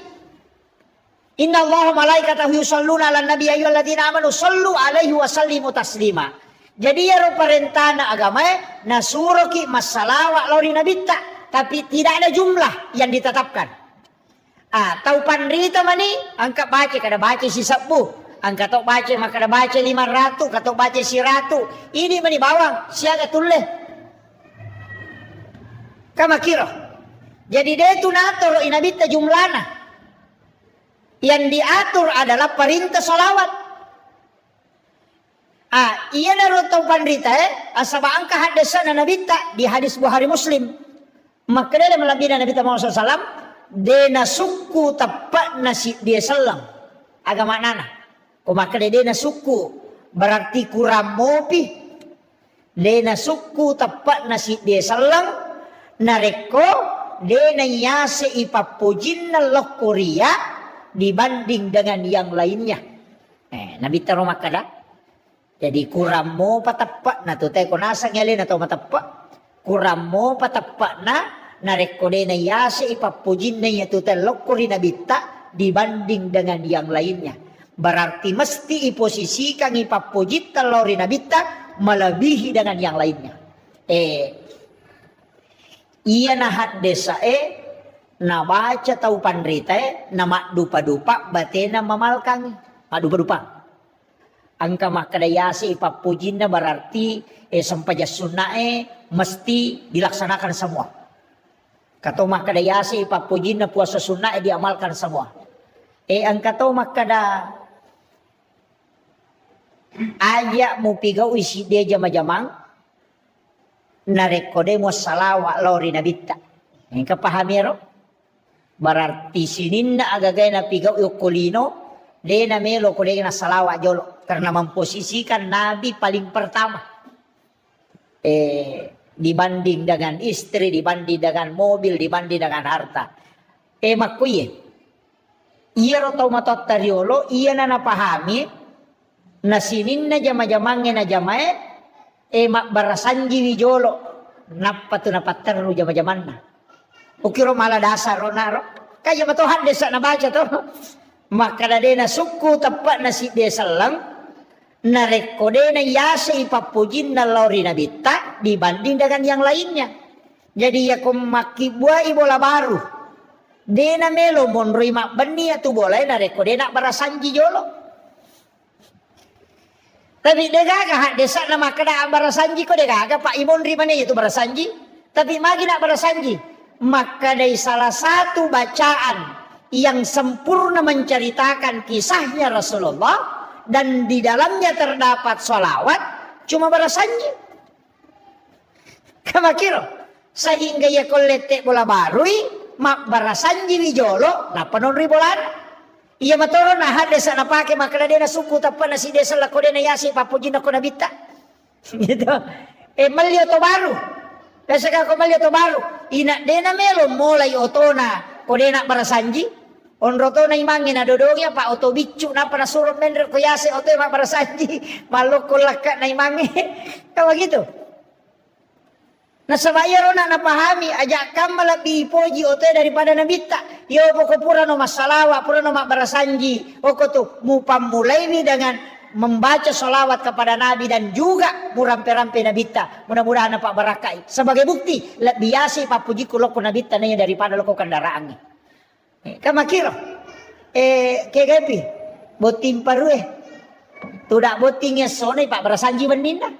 Inna Allaha malaikatahu yusalluna 'alan nabi ya ayyuhalladzina amanu sallu 'alaihi wa sallimu taslima. Jadi ya perintah na agama nasuruh ki masalawa lori nabita tapi tidak ada jumlah yang ditetapkan. Tau panrita mani angka baca kada baca si sabu. Angka tok baca maka kada baca 500 katok baca si 100. Ini mani bawang siaga tulle. Kama kira. Jadi dia itu natur inabita jumlana. Yang diatur adalah perintah salawat. Iya narutau pandrita asaba angka hadisana nabita di hadis Bukhari Muslim. Maka dia melabina Nabi Muhammad SAW. Dena suku tepat nasi dia selang. Agama nana. Maka dena suku berarti kurang mopi. Dena suku tepat nasi dia selang. Nareko dena yase ipapujinna loh Korea dibanding dengan yang lainnya. Nabi taruh makada. Jadi kurang mo patapak na to teko nasa ngalin atau matapak. Kurang mo patapak na nareko dena yase ipapujinna yatu loh Korea nabita dibanding dengan yang lainnya. Berarti mesti iposisikan ipapujit telori nabita melebihi dengan yang lainnya. Iya nahat desa na baca tau pandrita na makdupa-dupa batena mamalkang madupa-dupa. Angka makadayasi ipapujinna berarti sampaja sunnah mesti dilaksanakan semua. Kato makadayasi ipapujinna puasa sunnah diamalkan semua. Angka to makada aja mu pigau isi dia jama-jamang narekode mo salawa lori nabita. Yang kepahamiro berarti sininna agagay na pigaw yukulino de na melo kode na salawa jolo karena memposisikan nabi paling pertama dibanding dengan istri, dibanding dengan mobil, dibanding dengan harta. Makuye iya ro tau matot tariolo iya na napahami na sininna jama-jamangnya na jamae mak barasanji wijolo napatu napaternu jama-jamanna. Ukiro malah dasar ronaro. Kaya matuhan desa na baca to. Maka na din na suku tapat na si desa lang. Narekode na yasa ipapujin na lori na bita dibanding dengan yang lainnya. Jadi ya kumakibuai bola baru. Dena melo monroi mak beni atu bola na rekode nak barasanji jolo. Tapi degaga hak desa na makada barasanji ko degaga Pak Imon rimane itu barasanji. Tapi magi nak barasanji. Maka dari salah satu bacaan yang sempurna menceritakan kisahnya Rasulullah dan di dalamnya terdapat sholawat cuma barasanji. Kamakiro sehingga ya kolete bola barui mak barasanji wijolo na panon ribolan. Iya matoro na hadesa na pake makana dena suku tapa na si desa lako dena yasi papuji na ko nabita. Gitu. Malio to baru. Kasi ko malio to baru. Ina dena melo mulai otona ko dena barasanji. Onroto na imangin na dodongya pa oto bicu na para suruh menre ko yase oto mak barasanji maloko laka na imangi. Kawa gitu. Nasabaya ro na napahami ajak kambal lebih poji oto daripada nabita. Yo poko pura no masalawa pura no mak barasanji. Oko tu mupam mulai ni dengan membaca salawat kepada Nabi dan juga murampe-rampe nabita. Mudah-mudahan Pak barakai. Sebagai bukti lebih yasi papuji kuloko nabita na daripada loko kendaraan. Kamakiro kegepi boting parue tudak botingnya sone Pak barasanji beninda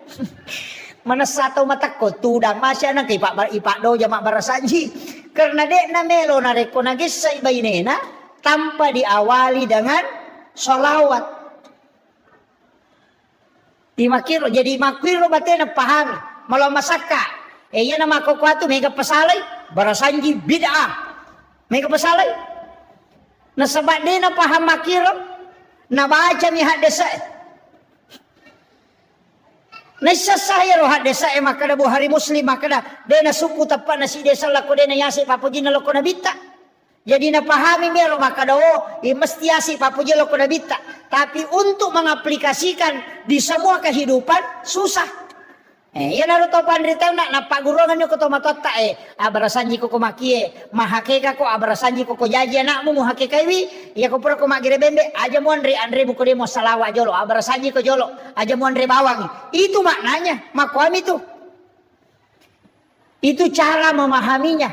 mana satu mata ko tudang masya nang kay Pak ipak do jamak barasanji karena dek na melo na reko na gisay bainena tanpa diawali dengan sholawat di makiro jadi makiro batena paham malah masaka iya nama kokwatu mega pasalay barasanji bid'ah mega pasalay. Na sabad din na paham makiro na baca mi hadesa. Naisasaya ro hadesa makada buhari muslim makada dena suku tapa na si desa lako dena yasi papuji na loko nabita. Jadi na pahami mero makada mesti yasi papuji loko nabita. Tapi untuk mengaplikasikan di semua kehidupan susah. Yan naruto to pandrita na napagurungan nyo ko to matota abarasanji ko kumakie mahakeka ko abarasanji ko jaji anakmu muhakeka iwi ya ko pura ko magirebembe aja mo andre buko demo salawa jolo abarasanji ko jolo aja mo andre bawang itu maknanya makwami itu cara memahaminya.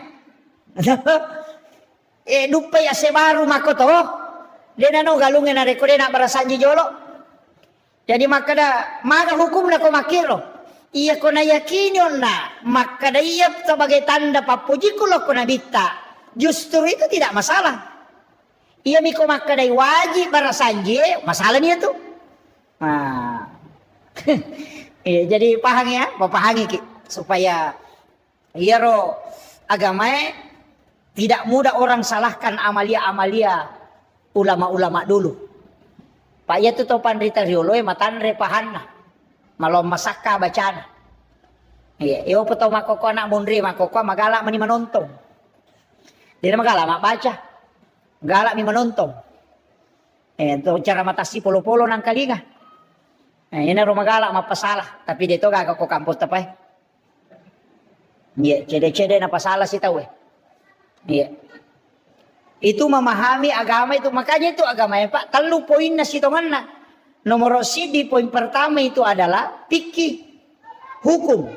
Dupe ya sebaru makoto dena no galungin na rekode na abarasanji jolo jadi makada maga hukum na ko makiro. Iya kona yakini na maka dia sebagai tanda papuji kulo kona bita justru itu tidak masalah. Iya miko maka dai wajib barasanji masalah nih tuh. Nah, jadi paham ya, pahangi supaya iya ro agama tidak mudah orang salahkan amalia ulama-ulama dulu. Pak ya tuh topan rita riolo matanre pahanna. Malom masaka bacana. Iya, iyo peto makoko anak mundri makoko magala mani manontong. Dia magala mak baca. Galak mi manontong. Itu cara matasi polo-polo nang kalinga. Ini ro magala mapasalah, tapi dia to gak ko kampus tapay. Iya, cede-cede na pasalah si tahu. Iya. Itu memahami agama itu makanya itu agama ya Pak. Telu poin na si tonganna. Nomor sidi poin pertama itu adalah fikih hukum.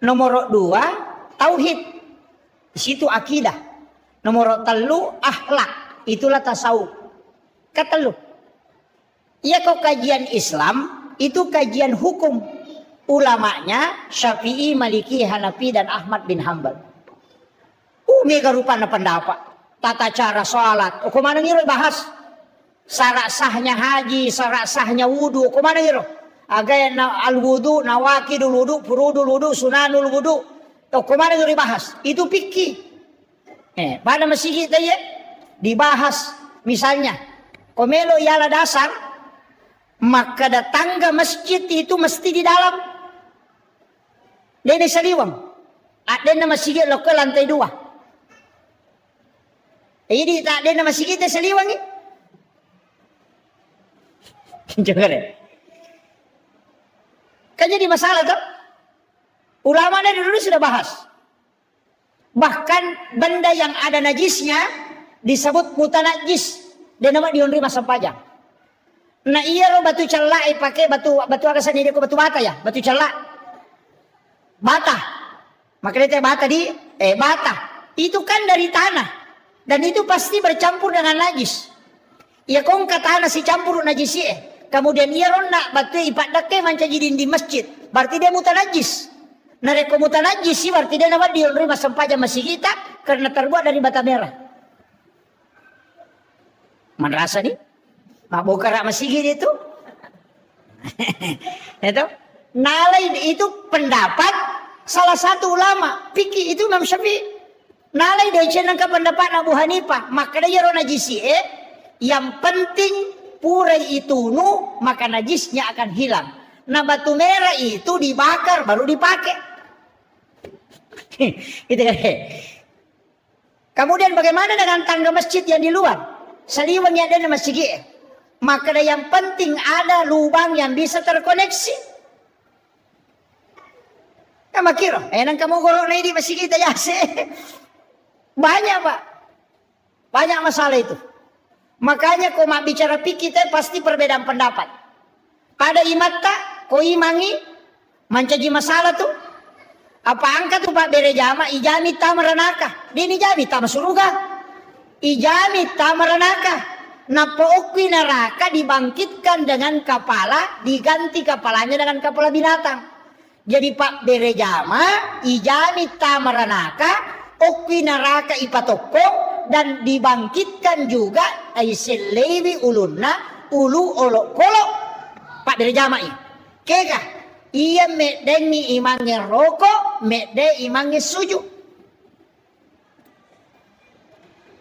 Nomor 2 tauhid. Di situ akidah. Nomor 3 akhlak. Itulah tasawuf. Katelu. Ya kok kajian Islam itu kajian hukum. Ulamanya Syafi'i, Maliki, Hanafi dan Ahmad bin Hanbal. Mega rupana pendapat. Tata cara sholat. Kemana nih bahas? Syarat sahnya haji, syarat sahnya wudu, kemana gitu? Agak al wudu, nawakidul wudu, furudul wudu, sunanul wudu. Kemana itu dibahas? Itu fikih. Pada masjid kita ya dibahas misalnya, komelo ialah dasar, maka tangga masjid itu mesti di dalam. Dene saliwang. Ada masjid lokal lantai 2. Jadi tak ada masjid kita saliwang ni. Jangan ya. Kan jadi masalah tuh. Ulama dari dulu sudah bahas. Bahkan benda yang ada najisnya disebut mutanajis. Dan nama diundri masa pajang. Nah iya lo batu celak pakai batu apa sani dia batu bata ya, batu celak. Bata. Makanya dia bata bata. Itu kan dari tanah. Dan itu pasti bercampur dengan najis. Ya kong kata tanah si campur najis kemudian ia nak batu ipat dake manca jidin di masjid. Berarti dia mutanajis. Nah reko mutanajis sih berarti dia nama diundri masa pajang masih kita karena terbuat dari bata merah. Mana rasa nih? Mabuk karak masih itu. Itu nalai itu pendapat salah satu ulama fikih itu Imam Syafi'i. Nalai dari cenangka pendapat Abu Hanifah. Maka dia najisi yang penting purai itu maka najisnya akan hilang. Nah batu merah itu dibakar baru dipakai. Gitu kan. Kemudian bagaimana dengan tangga masjid yang di luar? Saliwannya ada masjid. Maka yang penting ada lubang yang bisa terkoneksi. Kamu kira, nang kamu gorok di masjid kita ya banyak pak, banyak masalah itu. Makanya kau mak bicara fikih kita pasti perbedaan pendapat. Pada imata, kau imangi, mancaji masalah tuh. Apa angkat tuh pak berejama, ijami tamaranaka, dini jami tamasuruga, ijami tamaranaka. Napookwi neraka dibangkitkan dengan kepala, diganti kepalanya dengan kepala binatang. Jadi pak berejama, ijami tamaranaka, okwi neraka ipatokong, dan dibangkitkan juga aiselewi ulunna, ulu olok kolok. Pak berejama ini. Kega, iya medeni imange rokok, mede imange sujud.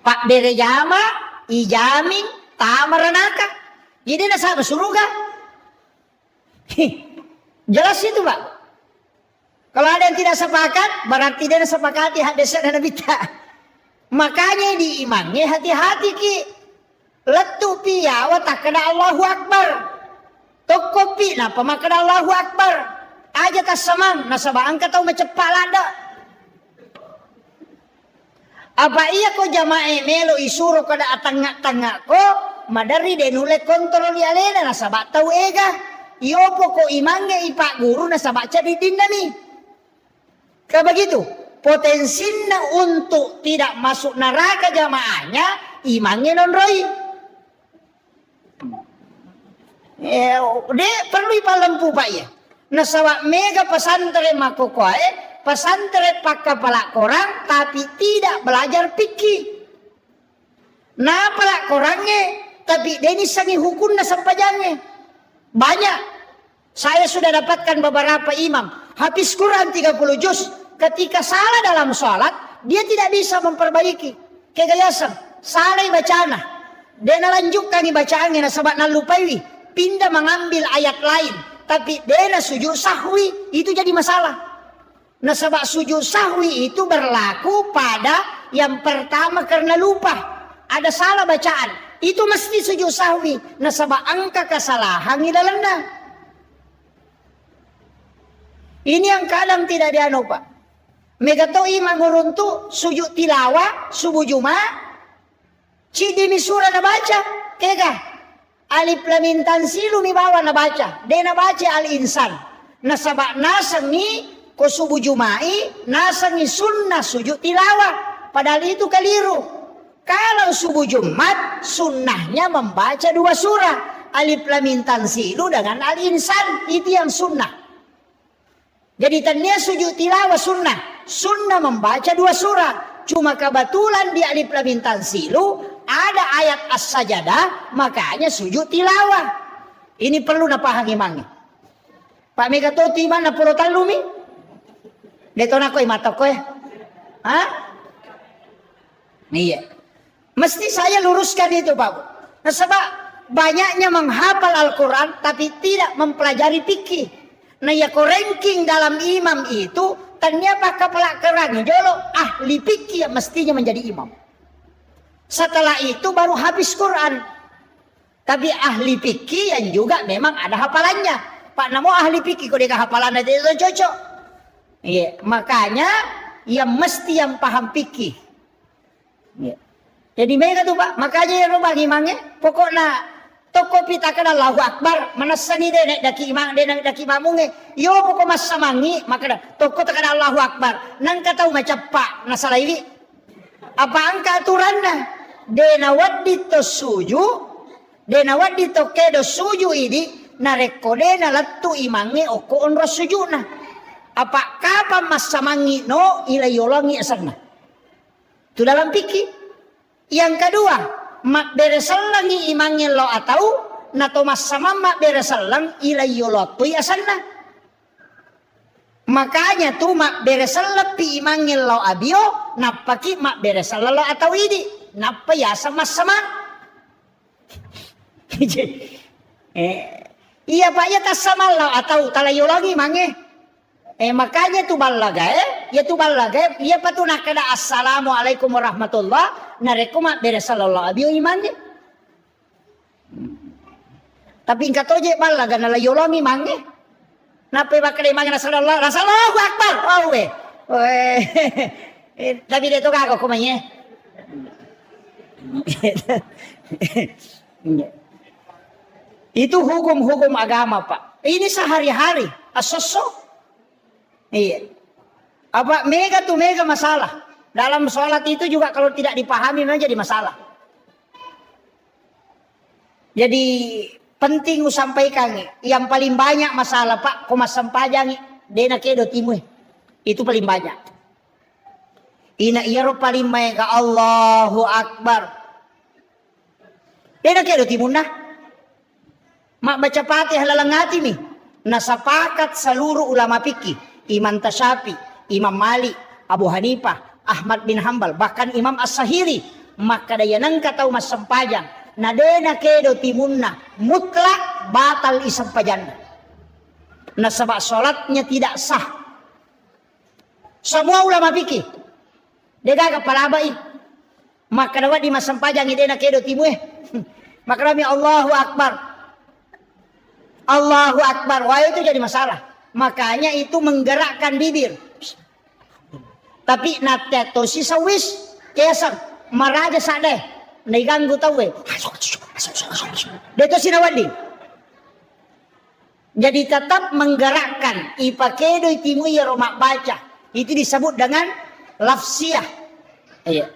Pak berejama, ijami tamaranaka. Jadi nasa surga. Jelas itu pak. Kalau ada yang tidak sepakat, berarti dia sepakati hadis dan Nabi. Makanya diimangnya hati-hati ki. Letu piya wa takna Allahu Akbar. Tokopi napa makna Allahu Akbar. Aja tas samang nasaba angka tau macepak lada. Apa iya ko jamae melo isuro kada atangak-tangak ko madari denule kontrol ya lena nasaba tau ega. Iopo ko imange ipak guru nasaba cadidin nami. Kayak begitu. Potensinya untuk tidak masuk neraka jamaahnya imangnya non roy. Dia perlu ipalempu pak ya. Nasaba mega pesantren makokoe, pesantren pak kepala korang tapi tidak belajar fikih. Nah pelak korangnya tapi deni sangi hukum nasampajangnya. Banyak. Saya sudah dapatkan beberapa imam habis Quran 30 juz. Ketika salah dalam sholat, dia tidak bisa memperbaiki. Kegayasan, salah bacaan. Dia lanjutkan bacaannya, sebab nalupai, pindah mengambil ayat lain. Tapi dia sujud sahwi, itu jadi masalah. Nah sebab sujud sahwi itu berlaku pada yang pertama karena lupa. Ada salah bacaan, itu mesti sujud sahwi. Nah sebab angka kesalahan dalamnya. Ini yang kadang tidak dianu pak. Megatoi manguruntu sujud tilawah subuh Jumat. Cidimi surah na baca. Kega. Alif lam mim tanzilu mi bawa na baca. Dia na baca al-insan. Nasabak nasangi ko subuh Jumai. Nasangi sunnah sujud tilawah. Padahal itu keliru. Kalau subuh Jumat sunnahnya membaca 2 surah. Alif lam mim tanzilu dengan al-insan. Itu yang sunnah. Jadi tanya sujud tilawah sunnah. Sunnah membaca 2 surah. Cuma kebetulan di alif lam mim tanzilu ada ayat as-sajadah, makanya sujud tilawah. Ini perlu napahami mangi. Pak Megatoti mana pulau talumi? Detona koy mata koy. Hah? Iya. Mesti saya luruskan itu Pak. Nah, sebab banyaknya menghafal Al-Quran tapi tidak mempelajari fikih. Nah ya ko ranking dalam imam itu ternyata kepala kerang jolo ahli fikih yang mestinya menjadi imam. Setelah itu baru habis Quran. Tapi ahli fikih yang juga memang ada hafalannya. Pak namo ahli fikih kok dia hafalan itu cocok. Iya, makanya yang mesti yang paham fikih. Ya. Jadi mereka tuh Pak, makanya yang bagi imangnya, pokoknya toko pita kada Allahu Akbar, manasani deh nek daki imang, deh nek daki mamunge, yo pokok masa mangi, maka toko takada Allahu Akbar, nang kata macam Pak, nasalah ini, apa angka aturan dah, dena waddi to suju, dena waddi to kedo suju ini, narekode na lattu imange oko onro suju na, apa kapan masa mangi no ilayolongi asana, itu dalam fikih. Yang kedua, mak beresalang ni imangin lo atau nato masama mak beresalang ilayolo tu asanna. Makanya tu mak beresalang pi imangin lo abio napaki mak beresalang lo atau ini napa ya sama sama. Iya pak ya tas sama lo atau talayolongi mange. Makanya tu balaga ya tu balaga ya patu nakada assalamualaikum warahmatullah narekuma beresallallahu alaihi imannya. Tapi ingkat oje balaga nala yolomi mange. Napa bakal mange sallallahu akbar. Oh we. Tapi dia tu kago kumanya. Itu hukum-hukum agama pak. Ini sehari-hari asosok. Iya. Apa mega masalah. Dalam sholat itu juga kalau tidak dipahami memang jadi masalah. Jadi penting sampaikan yang paling banyak masalah Pak komas sampajang dena kedo timu itu paling banyak. Ina iaro paling mega Allahu Akbar. Dena kedo timu nah. Mak baca Fatihah lalangati nih. Nasapakat seluruh ulama fikih. Imam Tasyafi, Imam Malik, Abu Hanifah, Ahmad bin Hambal, bahkan Imam As-Sahiri, maka daya nangka tahu mas sempajang, nadena kedo timunna, mutlak batal isampajanda. Nasabak sholatnya tidak sah. Semua ulama fikih, dega kepala abai, maka dapat di mas sempajang idena kedo timu maka kami Allahu Akbar, Allahu Akbar, wah itu jadi masalah. Makanya itu menggerakkan bibir. Tapi nateto si sawis kesan maraja sadeh naganggu tawe. Deto sinawadi. Jadi tetap menggerakkan ipakedo itimu ya romak baca. Itu disebut dengan lafsiyah. Iya.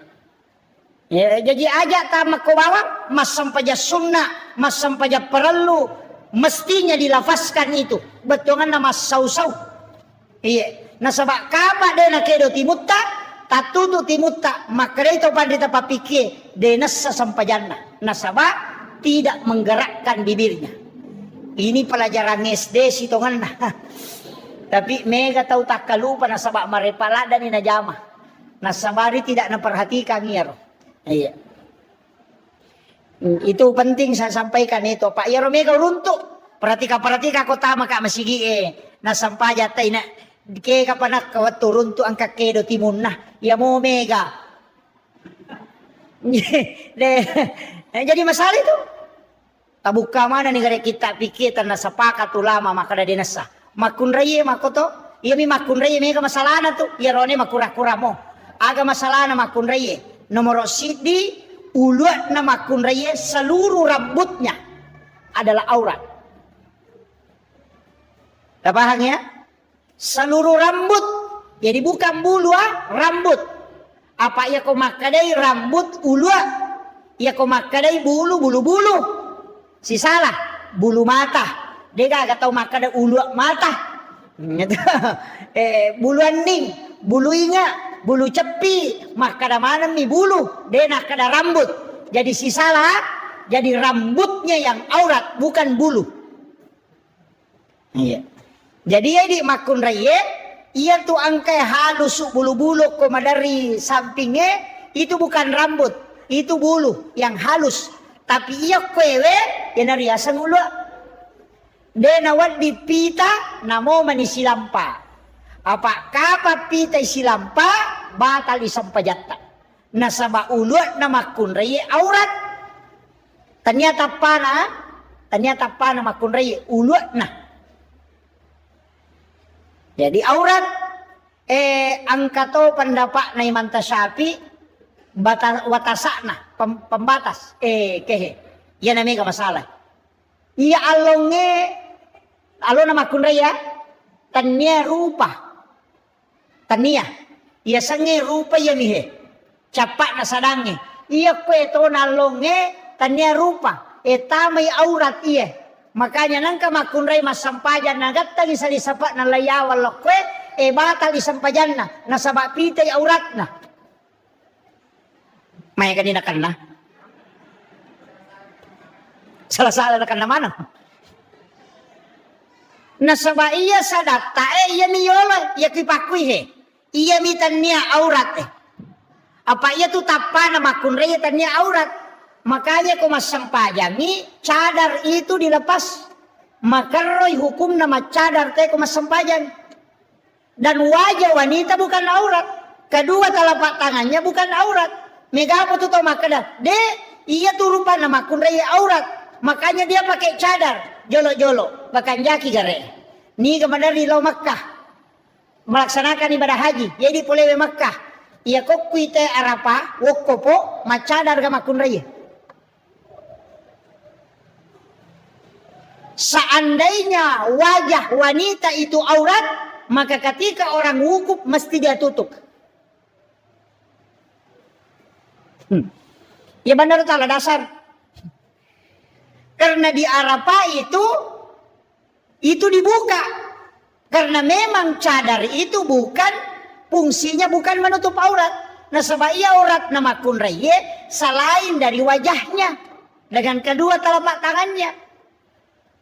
Ya, jadi aja tamak ko bawa mas sampaja sunnah, mas sampaja perlu mestinya dilafazkan itu. Betongan nama sau-sau. Iya. Nasabak kapa dena kedo timutta, tatutu timutta, maka itu pandita papike denas sampajanna. Nasabak tidak menggerakkan bibirnya. Ini pelajaran SD sitongan. Tapi mega tahu tak kalupa nasabak marepala dan ina jama. Nasabari tidak memperhatikan ngiro. Iya. Itu penting saya sampaikan itu. Pak Yaro mega runtuk. Perhatika kota maka masigi nasampaja taina ke kapanak kawat turun tu angka kedo timun nah ya mau mega. Jadi masalah itu. Tabuka mana negara kita pikir tanah sepakat ulama maka ada dinasa. Makun raya makoto. Iya mi makun raya mega masalah tu. Ya rone makura-kura mo. Aga masalah na makun raya. Nomor sidi uluat na makun raya seluruh rambutnya adalah aurat. Tak paham ya? Seluruh rambut. Jadi bukan bulu rambut. Apa ya kau makadai rambut ulu? Ya kau makadai bulu. Si salah. Bulu mata. Dia gak tahu makadai ulu mata. Bulu aning. Bulu inga. Bulu cepi. Makada mana nih bulu. Dia nak kada rambut. Jadi si salah. Jadi rambutnya yang aurat. Bukan bulu. Iya. Jadi ya di makun raya, ia tuh angkai halus bulu-bulu koma dari sampingnya, itu bukan rambut, itu bulu yang halus. Tapi ia kwewe, yang dari asang ulu. Denawat di pita, namo manisi lampa. Apa kapa pita isi lampa, batal isampajatta. Nasaba ulu na makun raya aurat. Ternyata pana makun raya ulu nah. Jadi aurat angkato pendapat na imanta syafi watasakna pembatas kehe ya namanya masalah iya along nama kunraya tanya rupa tania iya sange rupa ya mihe capak na sadange iya kwe to nalonge tanya rupa tamay aurat iya makanya nangka makunray masampajan nagatta gisali sapak na layawal lokwe batal isampajan na nasaba pitay aurat na may kanina kan na salah-salah na kan naman nasaba iya sa data iya miyolo iya kipakui iya mitan niya aurat apa iya tu tapa na makunray tanya aurat makanya kung masampajan ni cadar itu dilepas makaroy hukum na macadar tayo kung masampajan. Dan wajah wanita bukan aurat. Kedua telapak tangannya bukan aurat. Megapo tuh makada. Iya tuh rupa nama kunrai aurat. Makanya dia pakai cadar. Jolo-jolo. Bahkan jaki gare. Ni kemadar di lau Makkah. Melaksanakan ibadah haji. Jadi polewe Makkah. Iya kok kuite arapa. Wokopo. Macadar gama kunrai. Seandainya wajah wanita itu aurat. Maka ketika orang wukuf mesti dia tutup. Ya benar salah dasar. Karena di Arafah itu dibuka. Karena memang cadar itu bukan fungsinya bukan menutup aurat. Nah sebab ia aurat nama kunraye selain dari wajahnya dengan kedua telapak tangannya.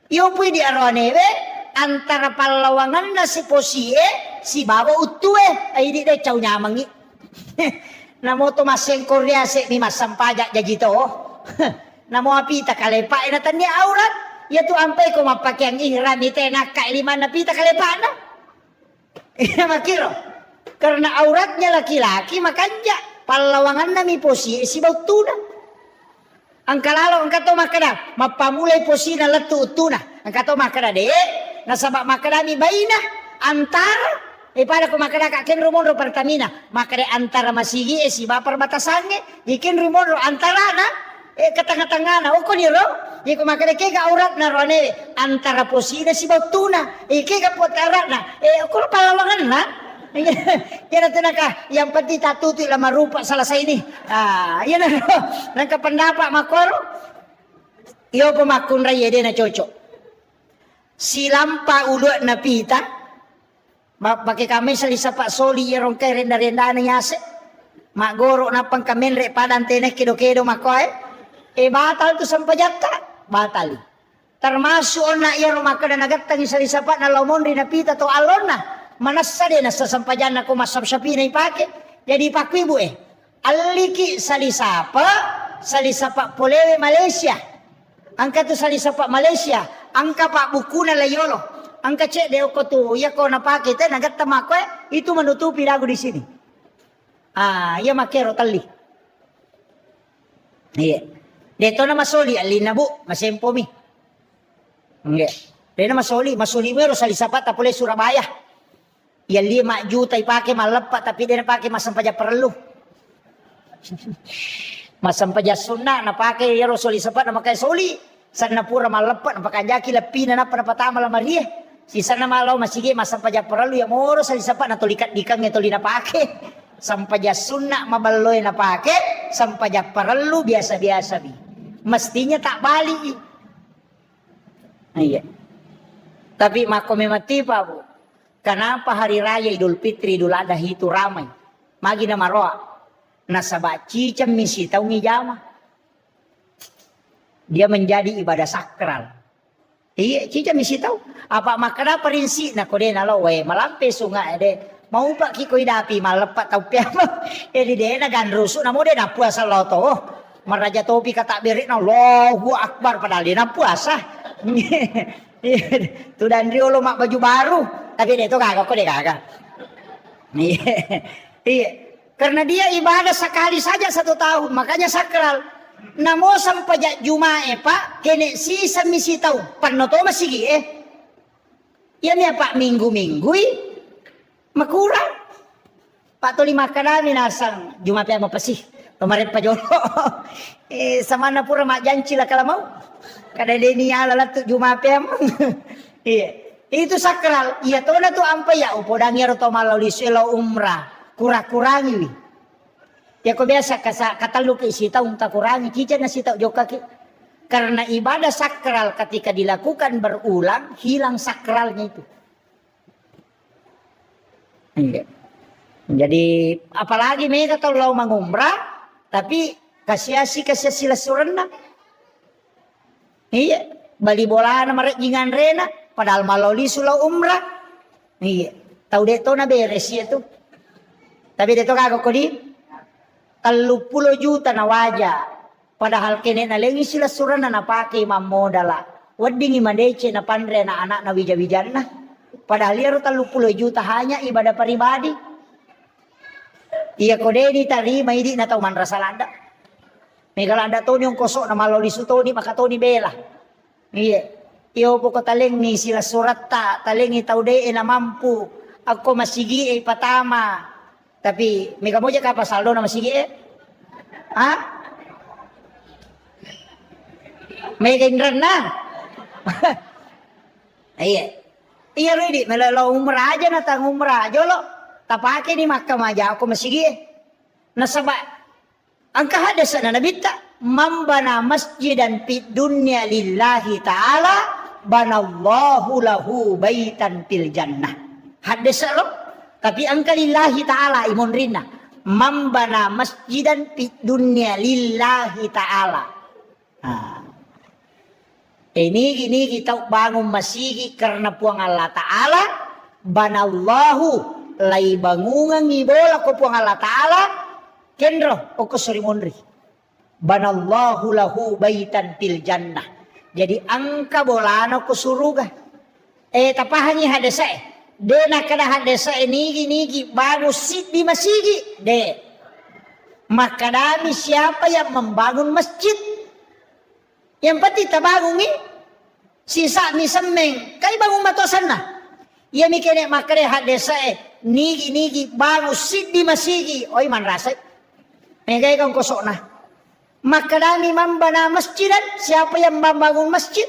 Yopui di arwanewe antara palawangan na si posie si baba utue ay di day caw nyamangi namo to maseng korea se ni masampaja jajito namo apita kalepa na tanya aurat ya tu ampai ko mapakyang ihram ite nakka lima na pita kalepa na makiro karena auratnya laki-laki makanya palawangan na mi posie si bautuna angkalalo angkato makada mapamulay posie na latu utuna angkato makada de nasabak makadami baina antara pada ko makada ken rumondo pertamina makade antara masigi si bapar batasange ikin rumondo antara na ketengah-tengah na uko niro iko makade ke aurat na rone antara posina si bautuna ke ka potara na uko palawangan na kira tenaka yang penting tatutu lama rupa selesai ini yan nang pendapat makoro iyo pemakun raya dia na cocok silampa uluk na pita pakai kami salisa pak soli yerong kay renda-renda na yase magoro na pang kamen re padan tenek kido-kido makoy batal tu sampajata batal termasuk na yerong makada nagatang salisa pak na lomon rin na pita to alon na manasa din na sa sampajan na kumasap-sapi na ipake jadi pakwi bu aliki salisa pak polewe Malaysia angka tu salisa pak Malaysia angka pak buku na layolo angka cek deo ko tu ya ko napake te nagatta mako itu menutupi dagu di sini ya makero tali iya deto na masoli alina bu masempo mi enggak dena masoli mero salisapat tapole Surabaya ya 5 juta ipake malepat tapi dia napake masampaja perlu masampaja sunnah napake yero salisapat na makai soli sana pura malepat napakajaki lapina na panapatama la Maria si sana malaw masige masampaja perlu ya moro salisapat na tolikat dikang ito linapake sampaja sunnah mabaloy napake sampaja perlu biasa-biasa bi mestinya tak balik iya tapi makomemati pa bu kenapa hari raya Idul Fitri Idul Adha itu ramai magi na maroa nasaba cicam misi tau ngijama dia menjadi ibadah sakral. Iya, cica misi tahu. Apa makna perinsi na kode na lo we malampe sungai de. Mau pak kiko idapi malepat tau piama. Jadi de na ganrusu na mo de na puasa lo to. Maraja topi kata berik na Allahu Akbar padahal dia na puasa. Tu dan rio lo mak baju baru. Tapi dia tu kagak kode kagak. Iya. Karena dia ibadah sekali saja 1 tahun, makanya sakral. Namo sampajak Jumae pak kene sisa misi tau panoto masigi yan ya pak minggu-minggu makurang Pak Toli makadami nasang Jumat ya mapasih. Kemarin Pak Jolo. Sama na pura mak janji lah kalau mau. Kada deni ala tu Jumat ya. Iya. Itu sakral. Iya tuh na tuh ampe ya upodangnya roto malau di selo umrah. Kurang-kurangi wi. Ya kau biasa kata lu ke isi tahu tak kurangi. Kita nasi tahu joka ki. Karena ibadah sakral ketika dilakukan berulang hilang sakralnya itu. Iya. Jadi apalagi mereka tahu lau mengumrah tapi kasih sila surena. Iya, bali bola nama jingan rena padahal maloli sulau umrah. Iya, tahu deh tuh na beres ya tuh. Tapi deh tuh kagak kodi 30 juta na wajah. Padahal kene na lengi sila surena na pakai mamodala. Wedding imandece na pandre na anak na wija-wijanna. Padahal dia 30 juta hanya ibadah pribadi. Iya kode ni tarima idi na tau man rasalanda. Megalanda to ni yung kosok na maloli suto ni makato ni bela. Iya. Iyo po ko taleng ni sila surat ta. Taleng ni tau de na mampu. Ako masigi patama. Tapi mega moja ka pasaldo na masigi Ha? Mega indran na. Iya. Iya ready. Melalo umrah aja na tang umrah. Jolo. Tapake ni Makkah maja ako masigi nasaba ang kahadasan na nabita mambana masjidan fid dunya lillahi ta'ala banallahu lahu baitan fil jannah hadasa lo tapi ang kalillahi ta'ala imon rinna mambana masjidan fid dunya lillahi ta'ala. Ini kita bangun masjid karena puang Allah Ta'ala banallahu lai bangungan ibola ko puang Allah Ta'ala kendro o ko surimonri banallahu lahu baitan fil jannah. Jadi angka bolano ko suruga tapahangi hadasa de na kada hadasa nigi bagus sit di masjid de makadami siapa yang membangun masjid yang pati tabangun sisa ni semeng kay bangun matosan na iya mikene makare hadasa nigi bagus sit di masjid oi man rasay megay kang kosok na makadami mambana masjidan siapa yang membangun masjid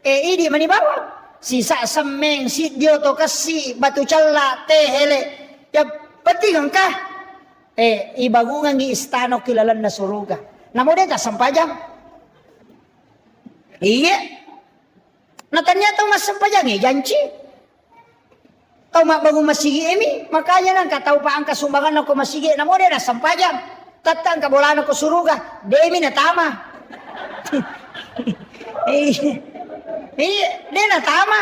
idi manibawa sisa semeng sit dio to kasi batu calla tehele ya penting ka ibangungan ni istano kilalan na suruga namo de ta sampajang iya na ternyata mas sampajang janji tau mak bangun masjid ini makanya nang katau pa ang kasumbangan ako masjid namo de na sampajang tatang kabolan ako suruga demi na tama de na tama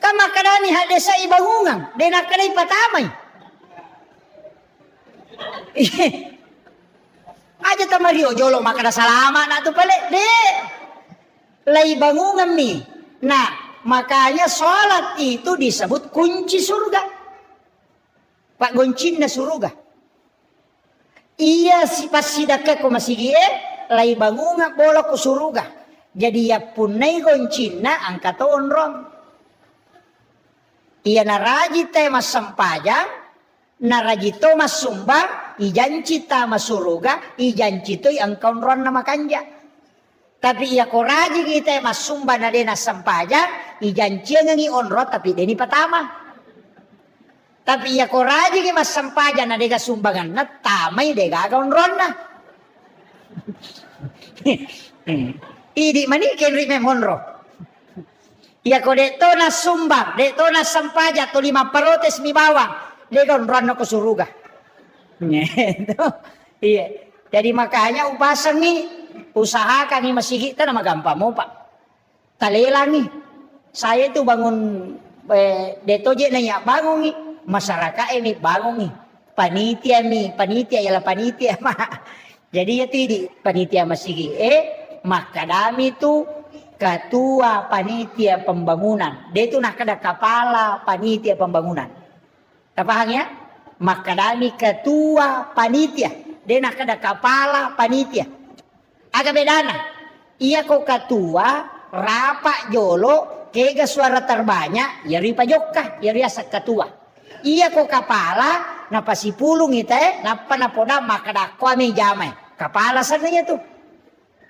kama kadani hadesa ibangungan de na kanay patamay aja tamario jolo makana salama na to pale de lay bangungan mi nah makanya sholat itu disebut kunci surga. Pak goncin na surga. Iya si pasidaka ko masigi lay bangunga bola ko surga. Jadi ya punay goncin na ang katoon ron. Iya naraji te mas sampajang, naraji to mas sumbang, ijanci ta mas suruga, ijanci to ang kaon ron na makanja. Tapi iya koraji kita mas sumba na din sampaja, ijanci nga onrot tapi deni patama. Tapi iya koraji kita mas sampaja na dega sumbangan na tamay dega onron na. Idi mani kenri memonro. Iya ko deto na sumbang, deto na sampaja to 5 parotes mi bawang, dega onron na ko suruga. Iya. Jadi makanya upasan nih usahakan nih masih kita nama gampang mau pak talelang nih saya itu bangun detoje nanya bangun nih masyarakat ini bangun nih panitia ialah panitia mah jadi itu di panitia masih maka kami itu ketua panitia pembangunan dia itu nak ada kepala panitia pembangunan paham ya maka kami ketua panitia dia nak ada kepala panitia agak bedana. Iya ko ketua rapak jolo kega suara terbanyak ya ripa jokka ya riasa ketua. Iya ko kepala napasipulong ita napa napoda makadakwa may jamay. Kapala sana niya to.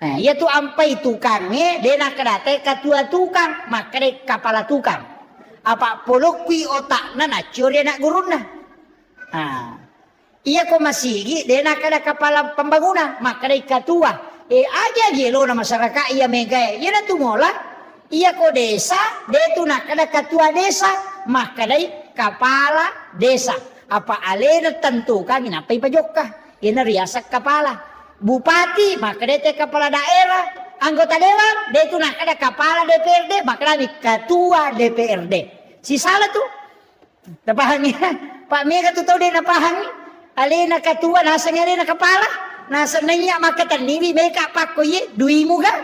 Iya tu ampai tukangnya, dena kadate katua tukang, makre kapala tukang. Apa polokwi otak na curi nak guruna. Iya ko masigi, dena kada kapala pembangunan, makre katua. Aja gelo na masyarakat iya mega, iya na tumola. Iya ko desa, detu nak kada katua desa, makre kapala desa. Apa alena tentukan, inapai pajokah, ina riasak kapala. Bupati, maka dia kepala daerah, anggota dewan, dia itu nak ada kepala DPRD, maka dia ketua DPRD. Si salah tuh, napahami. Pak Mega tuh tahu dia napahami. Alena ketua, nasanya alena kepala, nasanya maka terdiri mereka pak koye, dui muga.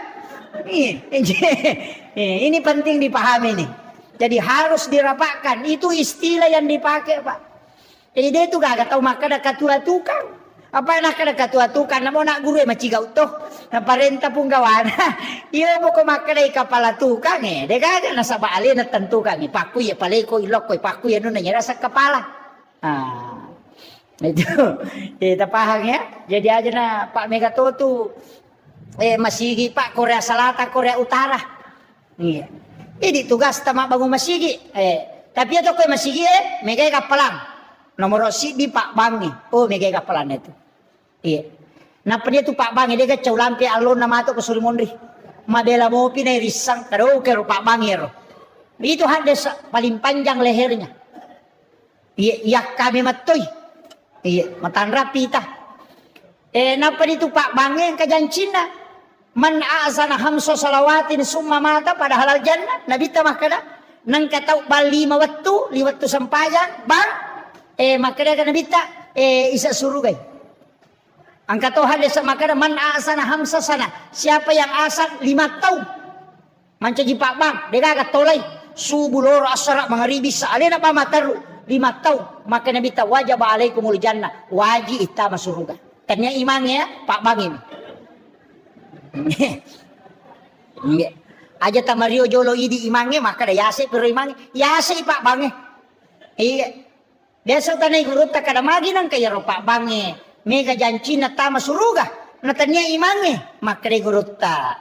Ini penting dipahami nih. Jadi harus dirapatkan. Itu istilah yang dipakai Pak. Jadi dia itu gak tahu maka ada ketua tukang. Apa nak kada katua tukang namo nak guru macigau toh na parenta pun gawana iyo mo ko makadai kapala tukang de kaga na saba ali na tentukan ni paku ya paleko ilok ko paku ya no na nyara sa kepala itu kita paham ya. Jadi aja na Pak Megato tuh masigi Pak Korea Selatan Korea Utara iya ini tugas tama bangun masigi tapi itu ko masigi mega kapalang nomor si di Pak Bangi. Oh, mega kapalan itu. Iya. Napa dia tu Pak Bangi dia kacau lampi alon nama tu ke Sulimondri. Madela mau pinai risang taruh ke Pak Bangi ro. Itu ada paling panjang lehernya. Iya, ya kami matoi. Iya, matan rapi tah. Napa itu Pak Bangi yang kajan Cina. Man azana hamso salawatin summa mata pada halal jannah. Nabi tamah kada nang katau bali liwattu sampayan bang makanya kan bita isa surugai. Angka toh ada makanya man asana hamsa sana. Siapa yang asan 5 tahun. Manca Pak Bang, dia kagak tolai subuh loro asara mangaribi saalena pa mataru 5 tahun. Makanya bita wajib alaikumul jannah. Wajib ita masuruga. Tanya imannya Pak Bang ini. Aja tamario jolo idi imannya maka ada yase pero imannya yase Pak Bang. Iya. Desa tanay guru ta kada magi nang kaya ro Pak Bange mega janci na tama suruga na tanya imange makre guru ta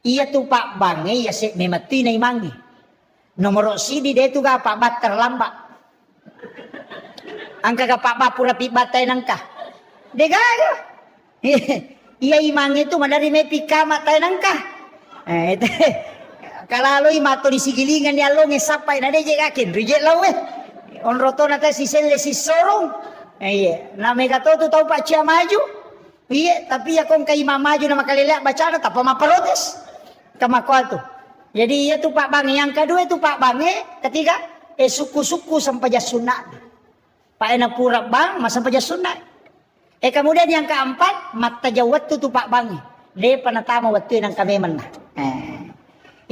iya tu Pak Bange ya se memati na imange nomor sidi de tu ga Pak Bat terlambat angka ga Pak Bat pura pi batay nang ka de gaga iya imange tu madari me pika matay nang ka kalaloy mato di sigilingan ni along sapay na de jekakin rije lawe on roto nata si sele si sorong. Iya, na Megato tu tahu Pak Cia maju. Iya, tapi ya kong kay maju na makalilak baca na tapa maparotes. Kamakual tu. Jadi iya tu Pak Bange yang kedua itu Pak Bange ketiga suku-suku sampai sunat. Pak enak pura bang mas sampai sunat. Kemudian yang keempat mata jawat tu Pak Bange. Dia panatama waktu yang kami menah.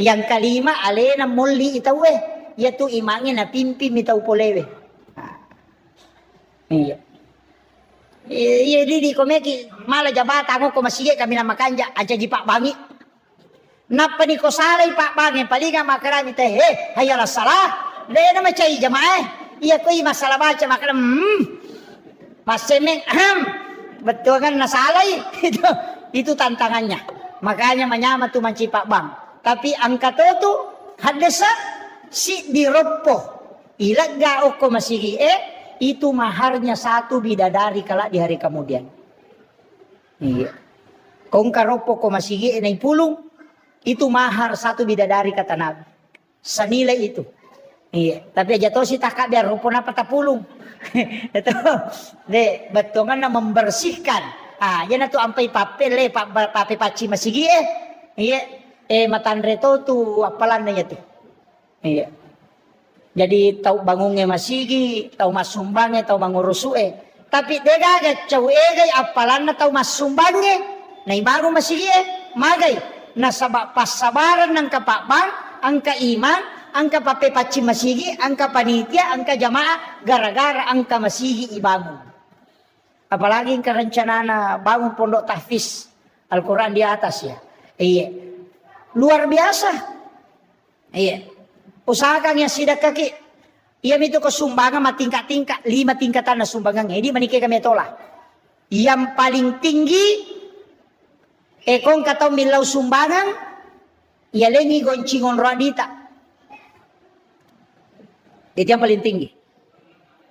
Yang kelima alena mulli itawe. Yaitu imangnya na pimpi mitau polewe. Iya. Iya di komeki malah jabatan ko masige kami na makanja aja di Pak Bangi. Napa ni ko salay Pak Bangi palinga makarami teh hayala salah. Le na macai jamaah. Iya ko masalah baca makaram. Masemeng betul kan nasalay itu tantangannya. Makanya menyama tu manci Pak Bang. Tapi angka tu hadesa si diropo ilaga oko masigi itu maharnya 1 bidadari kala di hari kemudian. Iya. Kong karopo ko masigi na pulung itu mahar 1 bidadari kata Nabi. Senilai itu. Iya. Tapi aja to si takak biar ropo na patapulung. Itu de betongan na membersihkan. Yan tu ampai papel pape paci masigi Iya. Matandre to tu apalan na tu. Iya. Jadi tahu bangunnya masigi, tahu masumbangnya, tahu mangurusue. Tapi dega cau egay apalan na tahu masumbangnya. Nah baru masigi magay. Na sabak pasabaran ng kapakbang, angka iman, angka pape paci masigi, angka panitia, angka jamaah, gara-gara angka masigi ibangun. Apalagi kerencana na bangun pondok tahfiz Al-Quran di atas ya. Iya. Luar biasa. Iya. Usahakan yang sidak kaki Ia itu ko sumbangan tingkat-tingkat, 5 tingkatan na sumbangan. Hindi manike kami tola. Yang paling tinggi, kung kataw milaw sumbangan, ia lengi goncingon radita. Itu yang paling tinggi.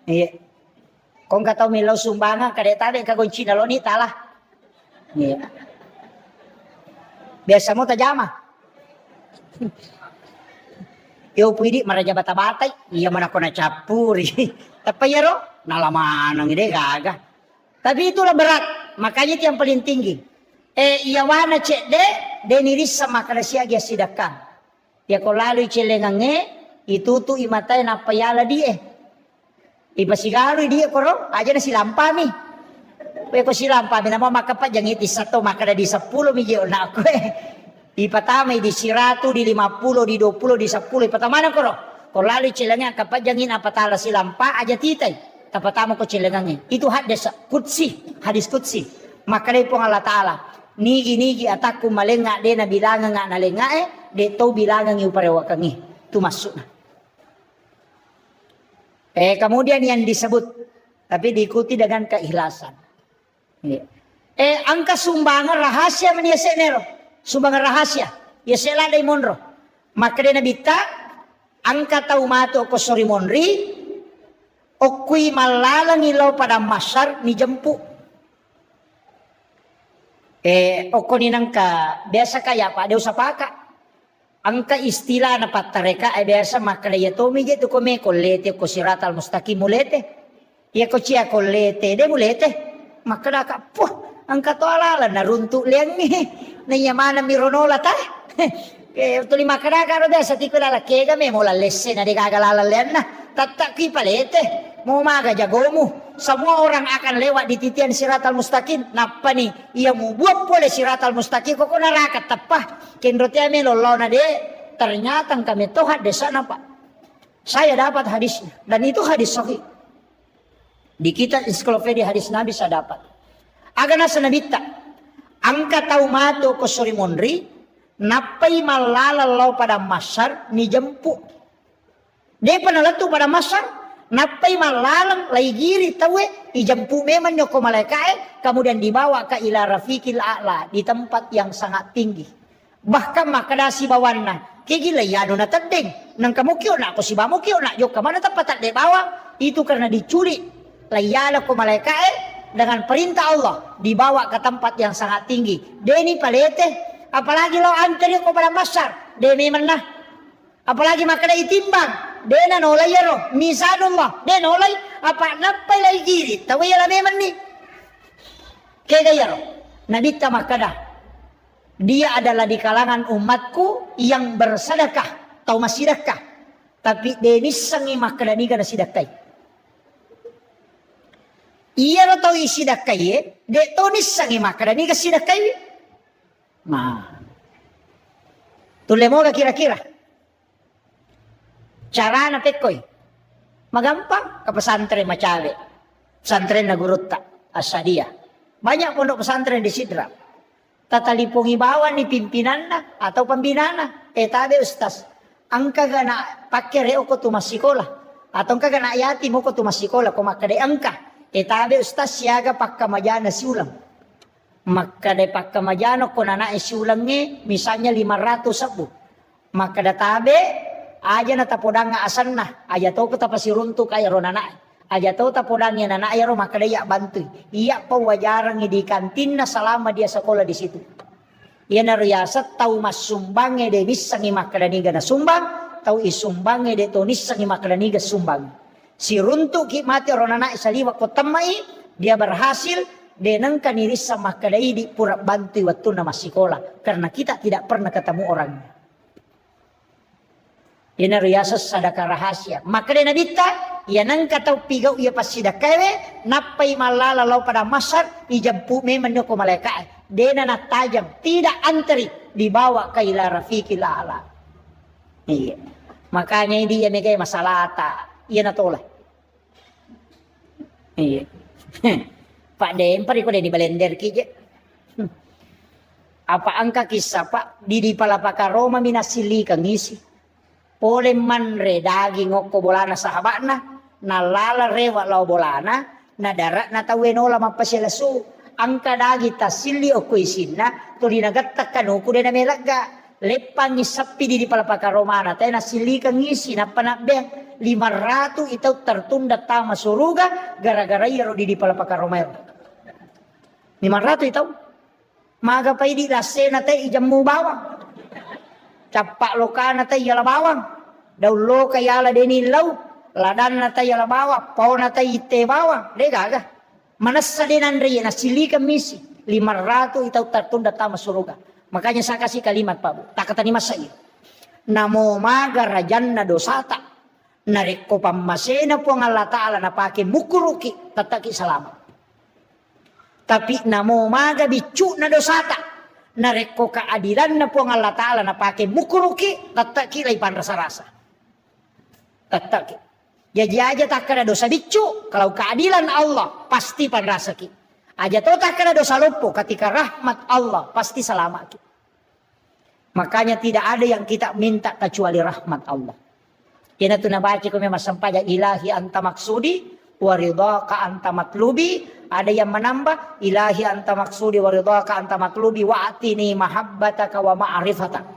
Iya. Kung kataw milaw sumbangan, kadetabe kagoncina lo ni talah. Iya. Biasa mo tajama. Yo pwede maraja bata-batay, iya man ako na capuri. Tapi ya ro, nalaman ang ide gaga. Tapi itulah berat, makanya itu yang paling tinggi. Iya wana cek de niris sama kadasya gya sidakang. Ya ko lalu celengange, itu tu imatay na payala die. Ipasigaro dia ko ro, aja na silampami. Kaya ko silampami na mo makapat jang iti sato makada di 10 milyon na ako Ipatamay di 100, di 50, di 20, di 10. Ipatamanan ko ro. Kung lalo'y cilangin, kapag jangin apatala silang pa, aja titay. Tapatama ko cilangin. Itu hadis kutsi. Hadis kutsi. Makalay po nga latala. Nigi-nigi ataku malenga de na bilangan nga nalenga de to bilangan yung parewa kangi. Tumasok na. Kemudian yang disebut. Tapi diikuti dengan keikhlasan. Ang kasumbangan rahasia maniasa nero. Sumbangan rahasia. Ya sela day monro. Makre na bita ang kataumato ko sori monri o kui malalang ilaw pada masar ni jempu. O koninang ka biasa kaya pa de usapaka. Ang ka istila na patareka ay biasa makre ya tomi je to kome kolete ko siratal mustaqim mulete. Ya ko cia kolete de mulete. Makra ka po ang katoalala na runtu liang ni. Nayamana mironola ta. Tuli makara karo da sa tikula la kega me mola lesse na digagalala lenna. Tatta ki palete. Mo maga jagomu. Semua orang akan lewat di titian siratal mustaqim. Napa ni? Ia mau buat pole siratal mustaqim kok neraka tapah. Kenrotia me lolona de. Ternyata kami tohat desa napa. Saya dapat hadisnya dan itu hadis sahih. Di kitab ensiklopedia hadis Nabi saya dapat. Agana sanabita. Angka taumato ko suri monri, napay malalaw pada masar ni jempu. Dia panalatu pada masar, napay malalang laigiri tawe, ijempu memang nyoko malaikai, kemudian dibawa ke ila rafiqil a'la, di tempat yang sangat tinggi. Bahkan makadasi bawana, kigila yano na tadeng, nang kamukyo na ako si bamukyo na, yok kamana tapatat de bawa, itu karena dicuri, layala ko malaikai, dengan perintah Allah dibawa ke tempat yang sangat tinggi. Deni palete, apalagi lo antri ko pada masar, demi mana? Apalagi makana itimbang, dena nolay yaro, misanullah, dena nolay apa napay lay giri, tawi yala memang ni. Kaya yaro, nabita makana. Dia adalah di kalangan umatku yang bersedekah, atau masidekah. Tapi denis sangi makana ni kana sidakay. Iya lo tau isi dakai de tonis sangi makada ni kasi dakai. Nah. Tulemo ka kira-kira. Cara na pekoy. Magampang ke pesantren macawe. Pesantren na gurutta asadia. Banyak pondok pesantren di Sidra. Tatalipong ibawan ni pimpinan na atau pembina na. Tabe ustaz. Ang kagana pakere ko tumasikola. Atau kagana yati mo ko tumasikola ko makade angka. Tabe ustaz siaga pakkamajana si ulang. Maka de pakkamajano ko na si ulang ni misalnya 500 sabu. Maka da tabe aja na tapodang nga asan na. Aja to ko tapasirunto kaya ro na. Aja to tapodang ya na ro maka ya bantu. Iya pa wajarang di kantin na selama dia sekolah di situ. Iya na riyasat tau masumbange de bisangi makadaniga na sumbang. Tau isumbange de to nisangi makadaniga sumbang. Si runtuk ki mati ronana isaliwa ko tamai dia berhasil denang kaniris sama kadai di pura bantu waktu nama sekolah karena kita tidak pernah ketemu orangnya. Ini riasa sadaka rahasia. Maka dia nabita ya nang katau pigau ia pas sidakawe napai malala lau pada masar ijampu memang nyoko malaikat. Dena na tajam tidak antri dibawa ke ila rafiqil a'la. Iya. Makanya dia megai masalah ta. Iya na tolak. Iya. Pak Dem pari ko di balender kije. Apa angka kisah Pak di palapaka Roma minasili kang isi. Pole manre daging ngoko bolana sahabatna, nalala rewa lau bolana, na darat na tawenola mapasilasu, angka dagi tasili o kuisinna, tuli nagattakan uku na melaga, lepang isapi di palapaka romana, tayo nasili kang isi na panabeng, 500 itaw tertunda tama suruga, gara-gara yaro di palapaka romana. 500 itaw, maga pa di lasena tayo ijam mo bawang. Capak loka na tayo yala bawang. Daw loka yala denilaw. Ladan na tayo yala bawang. Pau na tayo ite bawang. Degaga. Manasa din Andre na sili misi. 500 itaw tertunda tama suruga. Makanya saya kasih kalimat Pak Bu. Tak kata ni masa iyo. Namo maga rajan na dosata. Nareko pamasena po ang Allah Ta'ala na pake mukuruki. Tataki salamat. Tapi namo maga bicu na dosata. Nareko keadilan na po ang Allah Ta'ala na pakai mukuruki tataki laipan rasa-rasa. Tataki. Jadi aja tak kena dosa bicu. Kalau keadilan Allah pasti pan rasa ki. Aja to tak kena dosa lupu ketika rahmat Allah pasti selamat ki. Makanya tidak ada yang kita minta kecuali rahmat Allah. Kena tu nabaca ko memang sampaja ilahi anta maksudi waridhaka anta matlubi. Ada yang menambah ilahi anta maksudi waridhaka anta matlubi wa atini mahabbataka wa ma'rifataka.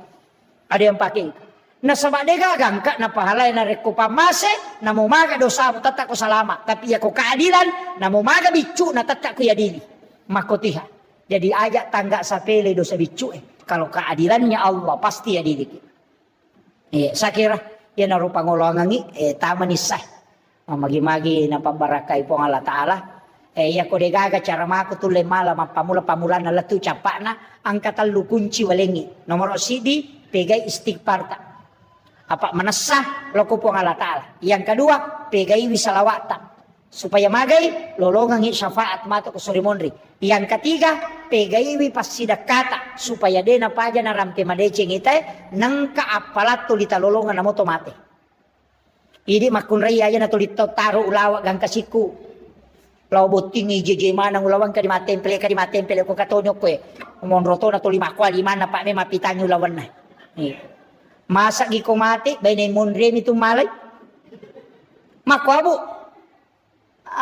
Ada yang pakai itu. Na sabadega gangka na pahalay na reko pamase na mumaga dosa mo tatak ko salama. Tapi ya ko keadilan na mumaga bicu na tatak ko yadili. Makotiha. Jadi ajak tangga sapele dosa bicu Kalau keadilannya Allah pasti yadili. Saya kira ya na rupa ngolongangi taman isah. Magi-magi na pambarakai po Allah Ta'ala. Ya ko degaga cara mako tu lemala pamula na latu capakna angkatan lu kunci walengi. Nomor sidi pegai istighfar tak. Apa menasah loko po Allah Ta'ala. Yang kedua pegai wisalawat tak. Supaya magai lolongangi syafaat mata ko surimonri. Yang ketiga pegai wi pasidakata supaya dena paja na ramte madeceng ite nangka apalat tulita lolongan na moto mate. Idi makun raya aja na tulito taruh ulawak gang kasiku. Lau boting jeje mana ngulawang ka di matempel ko katonyo ko monroto na to 5 kwa 5 na pa me mapitanyo lawan na. Masa gi ko mati bay na monre mitong malay. Makwabu.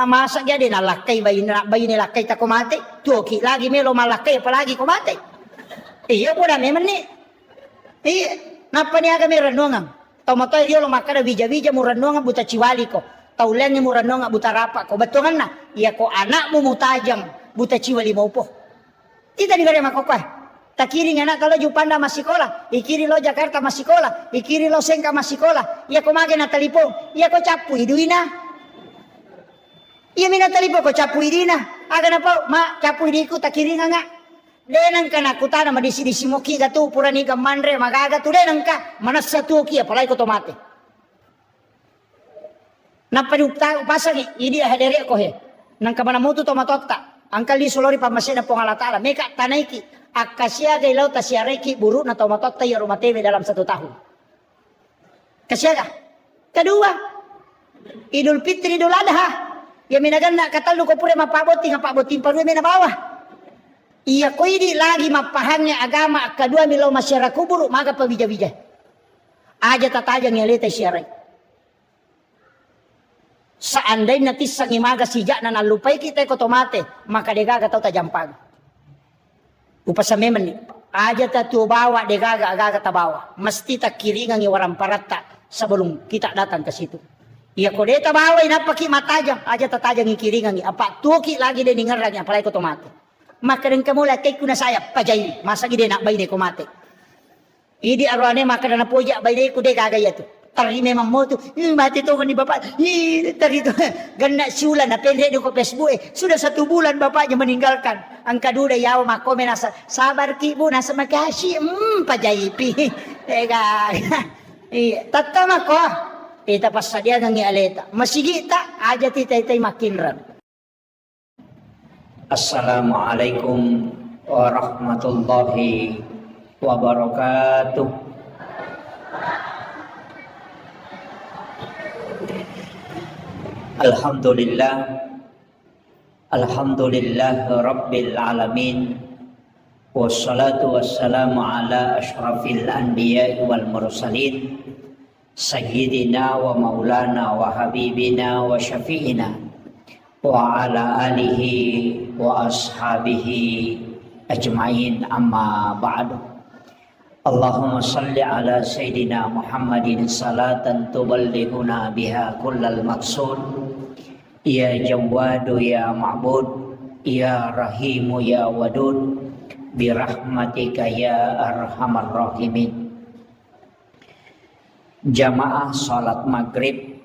Masa jadi na lakay bay ni lakay ta ko mati. Tuki lagi melo malakay palagi ko mati. Iya po na meman ni. Napa niya kami renungan. Tomatoy dia lo makada bija-bija mo renungan buta ciwali ko. Taulan mo renungan buta rapa ko. Betungan na. Iya ko anak mo mutajang buta ciwali mo po. Kita di gare makokwa. Takiri anak kalau jupanda masikola. Ikiri lo Jakarta masikola. Ikiri lo Sengka masikola. Iya ko mage na talipong. Iya ko capu iduina. Iya mina talipong ko capu idina. Aga na po ma capu idiku takiri nga. Denang ka nakutana madisi-disi mo ki gatu purani ka manre magaga tu denang ka manasa tu ki apalai ko tomate. Napadupta pasang idi hadere ko he. Nang ka manamutu tomatota. Angkal di solori pamasena po Allah Ta'ala. Meka tanaiki akasya gailaw tasyareki buru na tomatota ya rumatebe dalam 1 tahun. Kasyaga. Kedua, Idul Fitri Idul Adha. Ya minagan na katalu ko pure mapaboti ngapaboti paruwe na bawah. Iya ko ini lagi mapahangnya agama kedua milo masyarakat kubur maka pabija-bija. Aja tatajang yang leta syarai. Seandainya tisang imaga sijak na nalupai kita ko tomate maka degaga tau tajampag. Upasa memen ni. Aja tatu bawa degaga agaga tabawa. Mesti tak kiringan warang parata sebelum kita datang ke situ. Iya ko deta bawa inapaki matajang aja tatajang kiringan apa tuki lagi de ningaranya apalai ko tomate. Maka rin kamula kay kuna saya pajay masa gide nak bay de ko mate. Idi arwane maka na poja bay de ko de gagaya to. Tari memang mo to. Mati to ni bapak. Tari to. Ganda siulan na pendre de ko Facebook Sudah 1 bulan bapaknya meninggalkan. Ang kaduda yaw makome nasa sabar ki bu nasa makashi. Pajay pi. Ega. Tatama ko. Ita pasadia nang aleta. Masigita aja titay makinran. Assalamualaikum warahmatullahi wabarakatuh. Alhamdulillah rabbil alamin. Wassalatu wassalamu ala ashrafil anbiya wal mursalin sayyidina wa maulana wa habibina wa syafi'ina wa ala alihi wa ashabihi ajma'in, amma ba'du. Allahumma salli ala sayyidina Muhammadin salatan tuballighuna biha kullal maqsud. Ya Jawwadu ya Ma'bud, ya Rahimu ya Wadud, birahmatika ya arhamar rahimin. Jamaah salat maghrib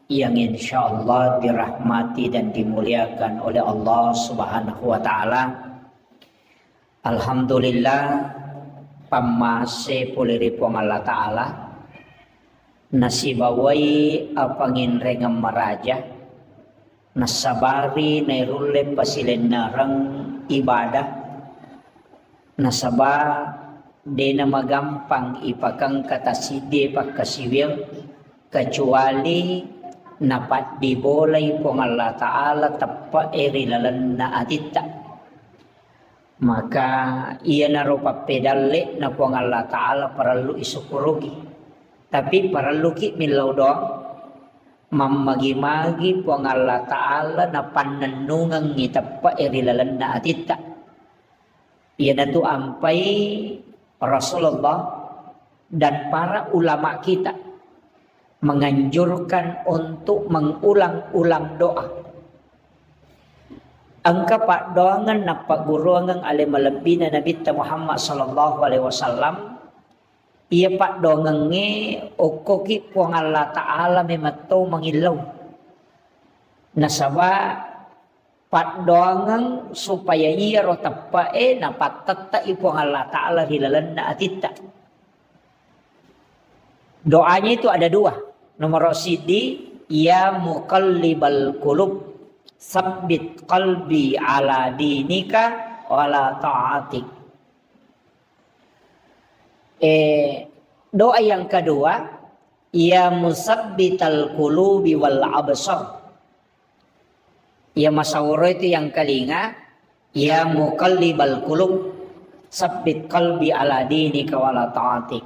yang insya Allah dirahmati dan dimuliakan oleh Allah Subhanahu wa Ta'ala. Alhamdulillah, pamase puliripong Allah Ta'ala nasibawai apangin rengam maraja nasabari nairule pasilen narang ibadah nasaba de na magampang ipakang kataside pagkasiwil kecuali napat dibolay pong Allah Ta'ala tappa erilalan na atita. Maka iya naro papedale na pong Allah Ta'ala paralu isukurugi. Tapi paralu ki milaw doang mamagi-magi pong Allah Ta'ala na pananungang ngitappa erilalan na atita. Iya na to ampay Rasulullah dan para ulama kita menganjurkan untuk mengulang-ulang doa. Angka pak doangan na paguruangan ale malabi na Nabi Muhammad sallallahu alaihi wasallam. Iya pak doangan nge okoki puang Allah Ta'ala memato mangilaw. Nasaba pat doangan supaya iya rotapae na patata ipuang Allah Ta'ala hilalan na atita. Doanya itu ada dua. Nomor sidi, ya muqallibal qulub, sabbit qalbi ala dinika wala ta'atik. Doa yang kedua, ya musabbital qulubi wal absar. Ya masawuro itu yang kelinga, ya muqallibal qulub, sabbit qalbi ala dinika wala ta'atik.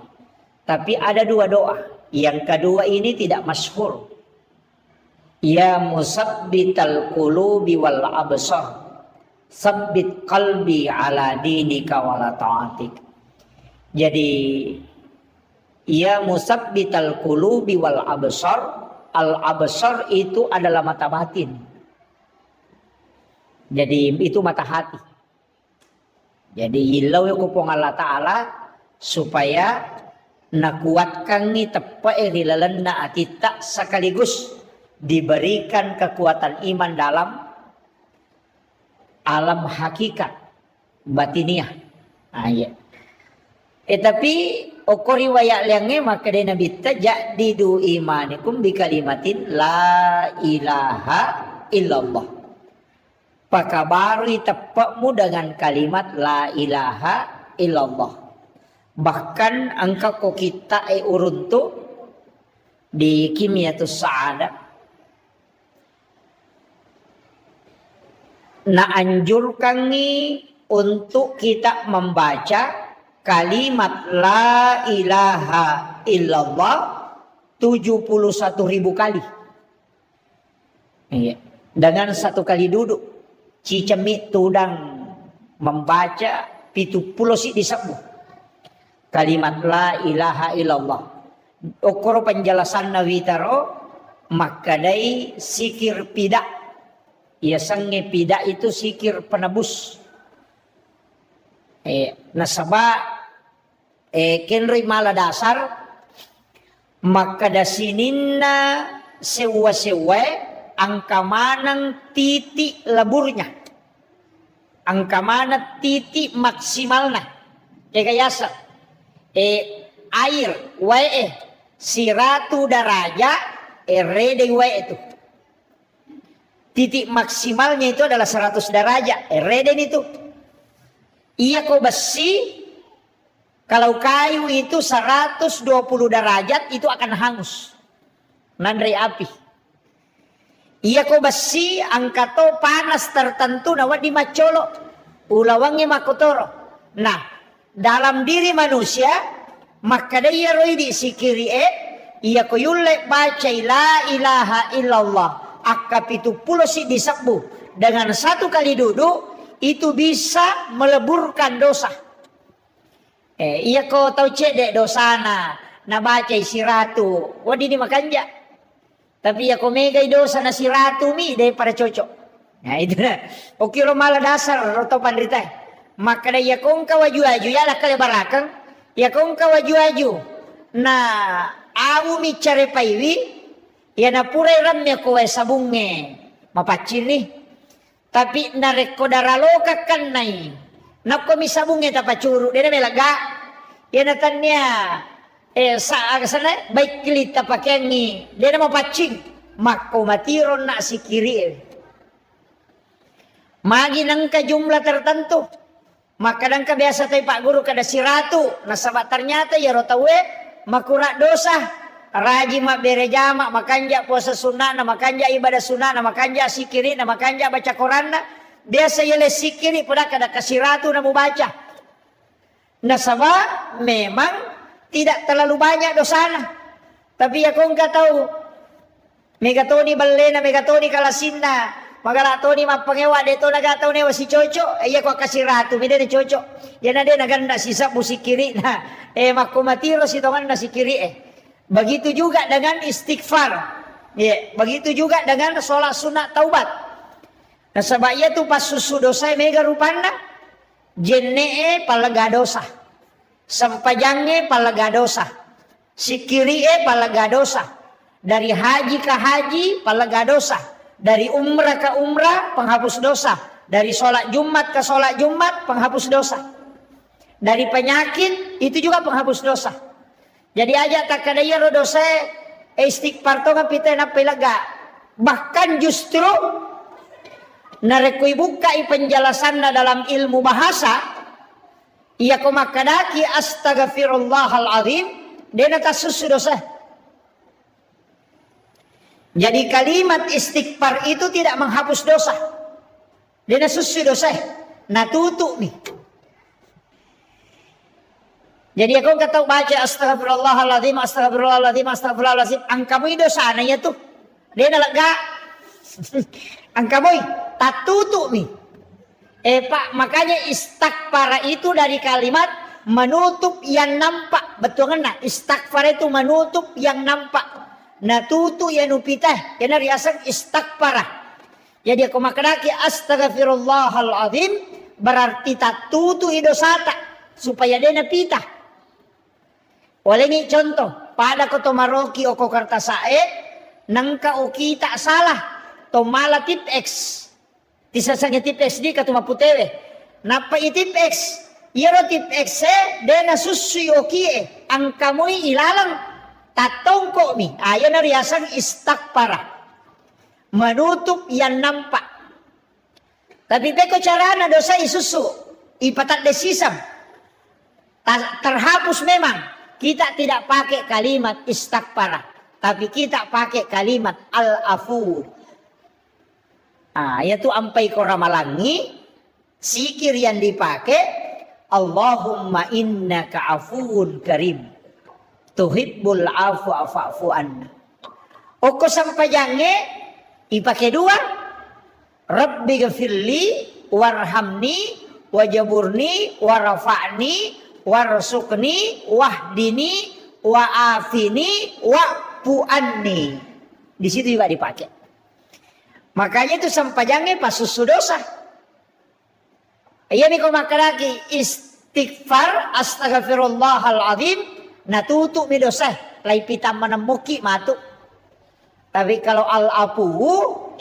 Tapi ada dua doa. Yang kedua ini tidak masyhur. Ya musabbital qulubi wal absar, sabbit qalbi ala dinika wala ta'atik. Jadi ya musabbital qulubi wal absar, al absar itu adalah mata batin. Jadi itu mata hati. Jadi ilau kupong Allah Ta'ala supaya nakuatkan ni tepa erilalan na atita sekaligus diberikan kekuatan iman dalam alam hakikat batiniah. Ya. Tapi okori wayak liangnya maka dia Nabi tajadidu imanikum bi kalimatin la ilaha illallah. Pakabari tepakmu dengan kalimat la ilaha illallah. Bahkan angka ko kita uruntu di Kimiyatus Sa'adah na anjurkan ni untuk kita membaca kalimat la ilaha illallah 71.000 kali. Dengan satu kali duduk cicemik tudang membaca 70 si disabu kalimat la ilaha illallah. Okoro penjelasan nawitaro makadai sikir pida. Ya sange pida itu sikir penebus. Nasaba kenri mala dasar makadasininna sewa-sewa angka manang titik leburnya. Angka mana titik maksimalnya. Kayasa air wae 100 daraja rede wae itu. Titik maksimalnya itu adalah 100 derajat. Reden itu. Iya kok besi. Kalau kayu itu 120 derajat itu akan hangus. Nandri api. Iya kok besi angkato panas tertentu nawa di macolo. Ulawangnya makotoro. Nah, dalam diri manusia maka dia roi di sikiri Iya ko yulle baca la ilaha illallah. Akap itu puluh si disebut. Dengan satu kali duduk. Itu bisa meleburkan dosa. Iya ko tahu cedek dosana. Na baca si ratu. Wadi ni makanja. Tapi ya ko megai dosa na si ratu mi. Daripada cocok. Nah itu dah. Oke lo malah dasar. Roto pandritai. Maka dah ya kong kawaju-aju. Ya lah kali barakang. Ya kong kawaju-aju. Nah. Awu mi care paiwi. Ya na purai ramnya kowe sabunge. Mapacin nih. Tapi nareko daraloka kan nai. Nako mi sabunge tapacuru. Dia na melaga. Ya na tanya. Sana baik kilit tapakengi. Dia na mapacing. Mako matiron na si kiri. Magi nang ka jumlah tertentu. Maka nang ka biasa tayo Pak Guru kada si ratu. Nasabat ternyata ya rotawe. Makura dosa. Raji mak bereja mak makanja puasa sunnah na makanja ibadah sunnah na makanja sikiri na makanja baca Quran na biasa yele sikiri pada kada kasiratu na mau baca. Nasaba memang tidak terlalu banyak dosana. Tapi ya kau enggak tahu megatoni balena megatoni kalasinna magalatoni mapangewa deto nagatau newa si coco iya kau kasiratu mide de coco ya nade naganda sisa musikiri na makumatiro si tongan na sikiri Begitu juga dengan istighfar. Ya, begitu juga dengan sholat sunat taubat. Nah sebabnya tu pas susu dosa mega rupana. Jenne palaga dosa. Sampajange palaga dosa. Sikiri palaga dosa. Dari haji ke haji palaga dosa. Dari umrah ke umrah penghapus dosa. Dari sholat Jumat ke sholat Jumat penghapus dosa. Dari penyakit itu juga penghapus dosa. Jadi aja tak kadaya ro dosa istighfar to ngapita na pelaga. Bahkan justru narekui bukai penjelasanna dalam ilmu bahasa iya ko makadaki astaghfirullahal azim dena tasusu dosa. Jadi kalimat istighfar itu tidak menghapus dosa. Dena susu dosa. Nah tutup nih. Jadi aku nggak tahu baca astagfirullahaladzim, astagfirullahaladzim, astagfirullahaladzim. Angkamu itu sananya tuh. Dia nalega. Angkamu tak tutup nih. Pak makanya istighfar itu dari kalimat menutup yang nampak. Betul kan? Nah, istighfar itu menutup yang nampak. Nah tutup yang nupitah. Karena riasan istighfar. Jadi aku maknaki astagfirullahaladzim berarti tak tutup idosata supaya dia napitah. Oleh ni contoh, pada ko tomaroki o ko kartasae, nangka o kita salah, tomala tip X. Tisasanya tip X di katuma putewe. Napa itip X? Iro tip X dena susui o kie, ang kamoy ilalang tatongko mi. Ayo na riasan istighfar. Menutup yang nampak. Tapi beko carana dosa isusu, ipatat desisam. Terhapus memang. Kita tidak pakai kalimat istighfar, tapi kita pakai kalimat al-afu. Yaitu ampai ko ramalangi, sikir yang dipakai, Allahumma innaka afuun karim, tuhibbul afwa fa'fu anna. Oko sampajange, ipakai dua, Rabbi ghafirli, warhamni, wajaburni, warafa'ni, warzuqni wahdini wa'afini wa'fu'anni. Di situ juga dipakai. Makanya itu sampajange pas susu dosa. Iya nih kau makan lagi istighfar astaghfirullahal azim natutu mi dosa lai pita menemuki matu. Tapi kalau al-afu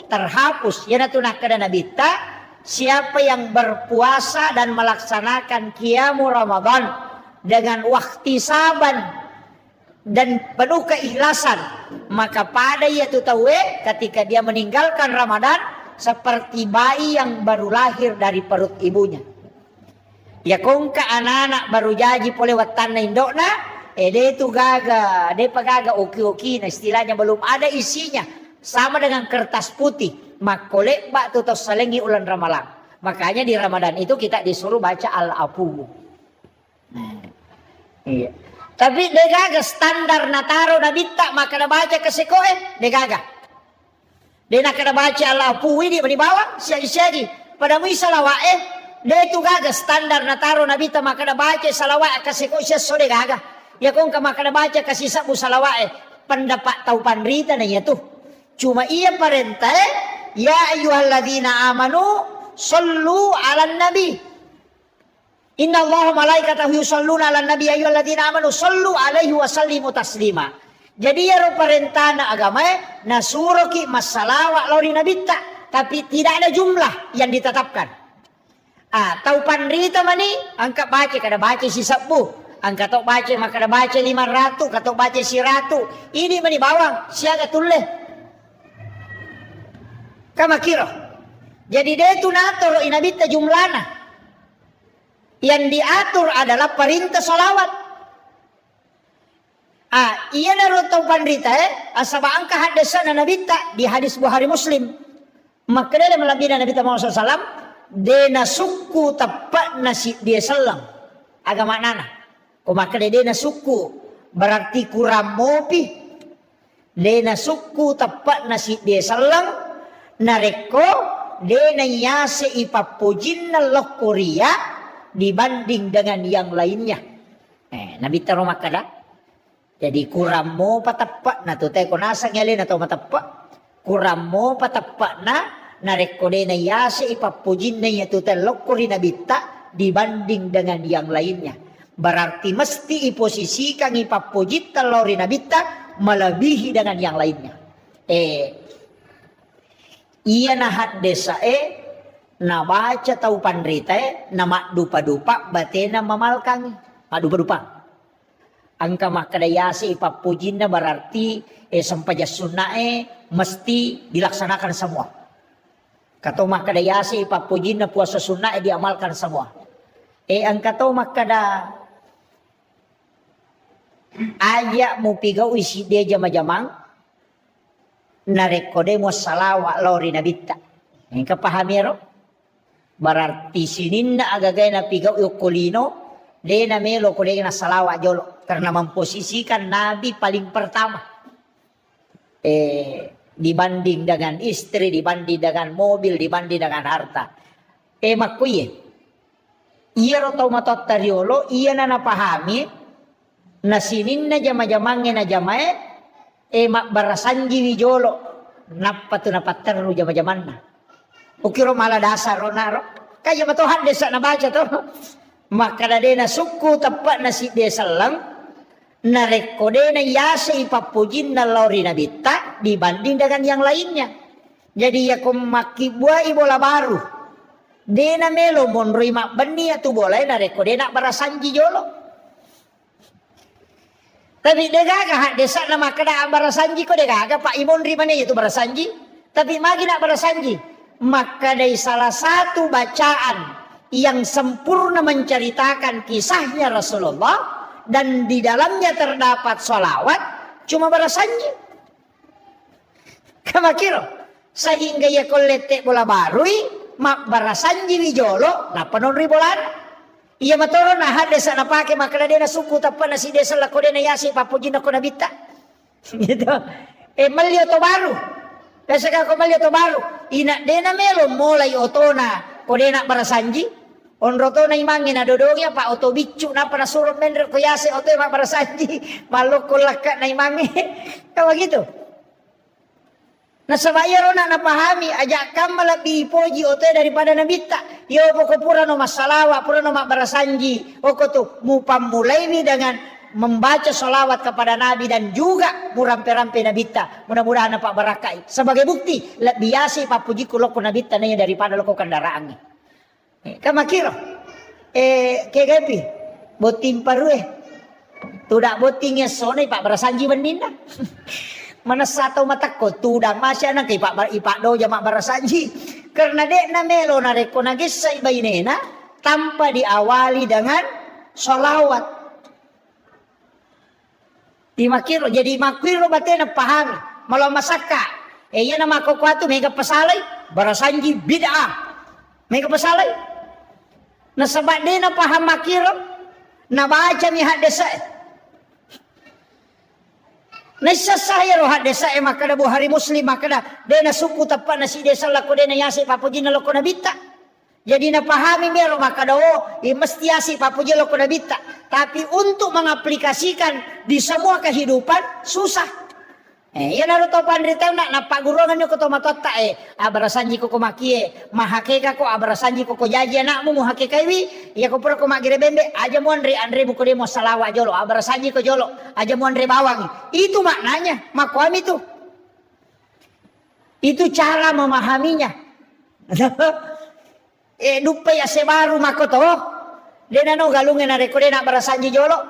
terhapus ya natu nakada nabita. Siapa yang berpuasa dan melaksanakan qiyamul Ramadan dengan wahtisaban dan penuh keikhlasan, maka pada yaitu tawe ketika dia meninggalkan Ramadan seperti bayi yang baru lahir dari perut ibunya. Ya kongka anak-anak baru jadi pole watan na indokna, dia itu gaga, dia pagaga oki-oki, nah istilahnya belum ada isinya, sama dengan kertas putih. Makolek bak tutup selengi ulan Ramalan. Makanya di Ramadan itu kita disuruh baca al-afu. Iya. Tapi degaga standar nataro na bitta maka na baca kesikoe degaga. Dia nak kena baca Allah puwi di bawah siagi-siagi. Pada mui salawae dia itu gaga standar nataro na bitta maka na baca salawae kesikoe sia so degaga. Ya kong ka maka na baca kasih sabu salawae pendapat tau panrita na ya tuh. Cuma ia perintah ya ayyuhalladzina amanu sallu 'alan nabi. Inna Allah malaikatahu yusalluna 'alan nabi ayyuhalladzina amanu sallu 'alaihi wa sallimu taslima. Jadi ya ro perintah na agama na suruh ki masalawat lori nabitta tapi tidak ada jumlah yang ditetapkan. Tau panrita mani angka baca kada baca si sabu. Angka tok baca maka kada baca 500 katok baca 100. Ini mani bawang siaga tulle. Kama kira. Jadi dia itu natur inabita jumlana. Yang diatur adalah perintah solawat. Iya narutau pandrita asaba angka hadisana nabita di hadis Bukhari Muslim. Maka dia melabina Nabi Muhammad SAW. Dena suku tepat nasi dia selang. Agama nana. Maka dena suku berarti kurang mopi. Dena suku tepat nasi dia selang. Nareko dena yase ipapujinna loh Korea dibanding dengan yang lainnya. Nabi taruh makada. Jadi kurang mo patapak na to teko nasa ngyalin atau matapak. Kurang mo patapak na nareko dena yase ipapujinna yatu loh Korea nabita dibanding dengan yang lainnya. Berarti mesti iposisikan ipapujit telori nabita melebihi dengan yang lainnya. Iya nahat desa na baca tau pandrita na mak dupa-dupa batena mamalkang dupa-dupa. Angka makadayasi ipapujinna berarti sampaja sunnah mesti dilaksanakan semua. Kato makadayasi ipapujinna puasa sunnah diamalkan semua. Angka tau makada aja mu pigau isi dia jama-jamang narekode mo salawat lori nabita. Yang kapahami ro? Berarti sininna agagay na pigaw yukulino de na melo kode na salawat jolo karena memposisikan nabi paling pertama. Dibanding dengan istri, dibanding dengan mobil, dibanding dengan harta. Makuye. Iya ro tau matot tariolo, iya na napahami na sininna jama-jamangnya na jamae mak barasanji wijolo napa tu napa terru jama-jamanna. Ukiro mala dasar ronaro. Kaya matohan desa na baca to. Maka dena suku tepat nasi desa lang narekode na yase ipapujin na lori nabita dibanding dengan yang lainnya. Jadi ya kumaki buai bola baru. Dena melo monroi mak beni atu bola narekode nak barasanji jolo. Tapi degaga hak desa nama kada barasanji ko degaga Pak Imon rimane itu barasanji. Tapi magi nak barasanji. Maka dari salah satu bacaan yang sempurna menceritakan kisahnya Rasulullah dan di dalamnya terdapat sholawat cuma barasanji. Kamakiro sehingga ya kolete bola barui mak barasanji wijolo na penonri bolan. Iya matoro na hadesa na pake makala dia na suku tapan na si desa la kode na yasi papujin ako nabita. Gitu. Malyo to baru. Kasi ka ko malyo to baru. Ina de na melo mulai otona kode na barasanji. Onro to na imangin na dodongya pa oto bicu na para suruh mender ko yasi oto mak barasanji. Maloko laka na imangi. Kawa gitu. Nasabaya rona napahami ajak kam lebih poji oto daripada nabita. Yo poko pura no masalawa, pura no barasanji. Oko tu mupam mulai ni dengan membaca salawat kepada Nabi dan juga murampe-rampe nabita. Mudah-mudahan Pak barakai. Sebagai bukti biasa papuji kuloko nabita nanya daripada loko kendaraan. Kamakiro. Kegepi. Botim parue. Tudak botingnya sone Pak barasanji bendina. Mana satu mata ko tudang masya nang kay Pak do jamak barasanji karena dek na melo na reko nagis sa ibainena tanpa diawali dengan sholawat. Dimakiro jadi makwiro batena paham malah masaka. Iya nama ko kuatu mega pasalay barasanji bid'ah. Mega pasalay. Nasabad din na paham makiro na baca mi hadesa. Nasa saya rohat desa makada buhari muslim makada dena suku tapan nasi desa lako dena yasi papuji na lako nabita. Jadi na pahami mero makada mesti yasi papuji lako nabita. Tapi untuk mengaplikasikan di semua kehidupan susah. Yan naru to pandrita na pagurongan nyo ko to matota abarasanji ko makie mahakeka ko abarasanji ko jaji anakmu muhakeka iwi ya ko pura ko magire bembe aja mo andre buko demo salawa jolo abarasanji ko jolo aja mo andre bawang itu maknanya makwami itu cara memahaminya. Dupe ya sebaru makoto dena no galungen na rekode na abarasanji jolo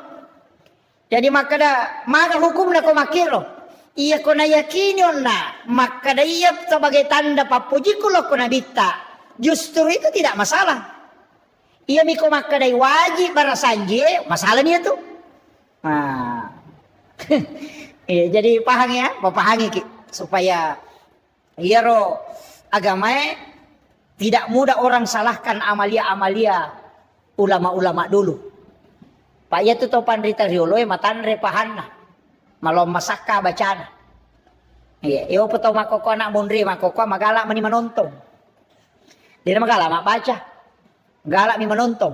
jadi makada maga hukum na ko makiro. Iya kona yakini na maka iya sebagai tanda papuji kulo kona bita justru itu tidak masalah. Iya miko maka dai wajib barasanji masalah nih tuh. Nah, jadi paham ya, pahangi ki supaya iya ro agama tidak mudah orang salahkan amalia ulama-ulama dulu. Pak ya tuh topan rita riolo matanre pahanna. Malom masaka bacana. Iya, iyo peto makoko anak mundri makoko magala mani manontong. Dia magala mak baca. Galak mi manontong.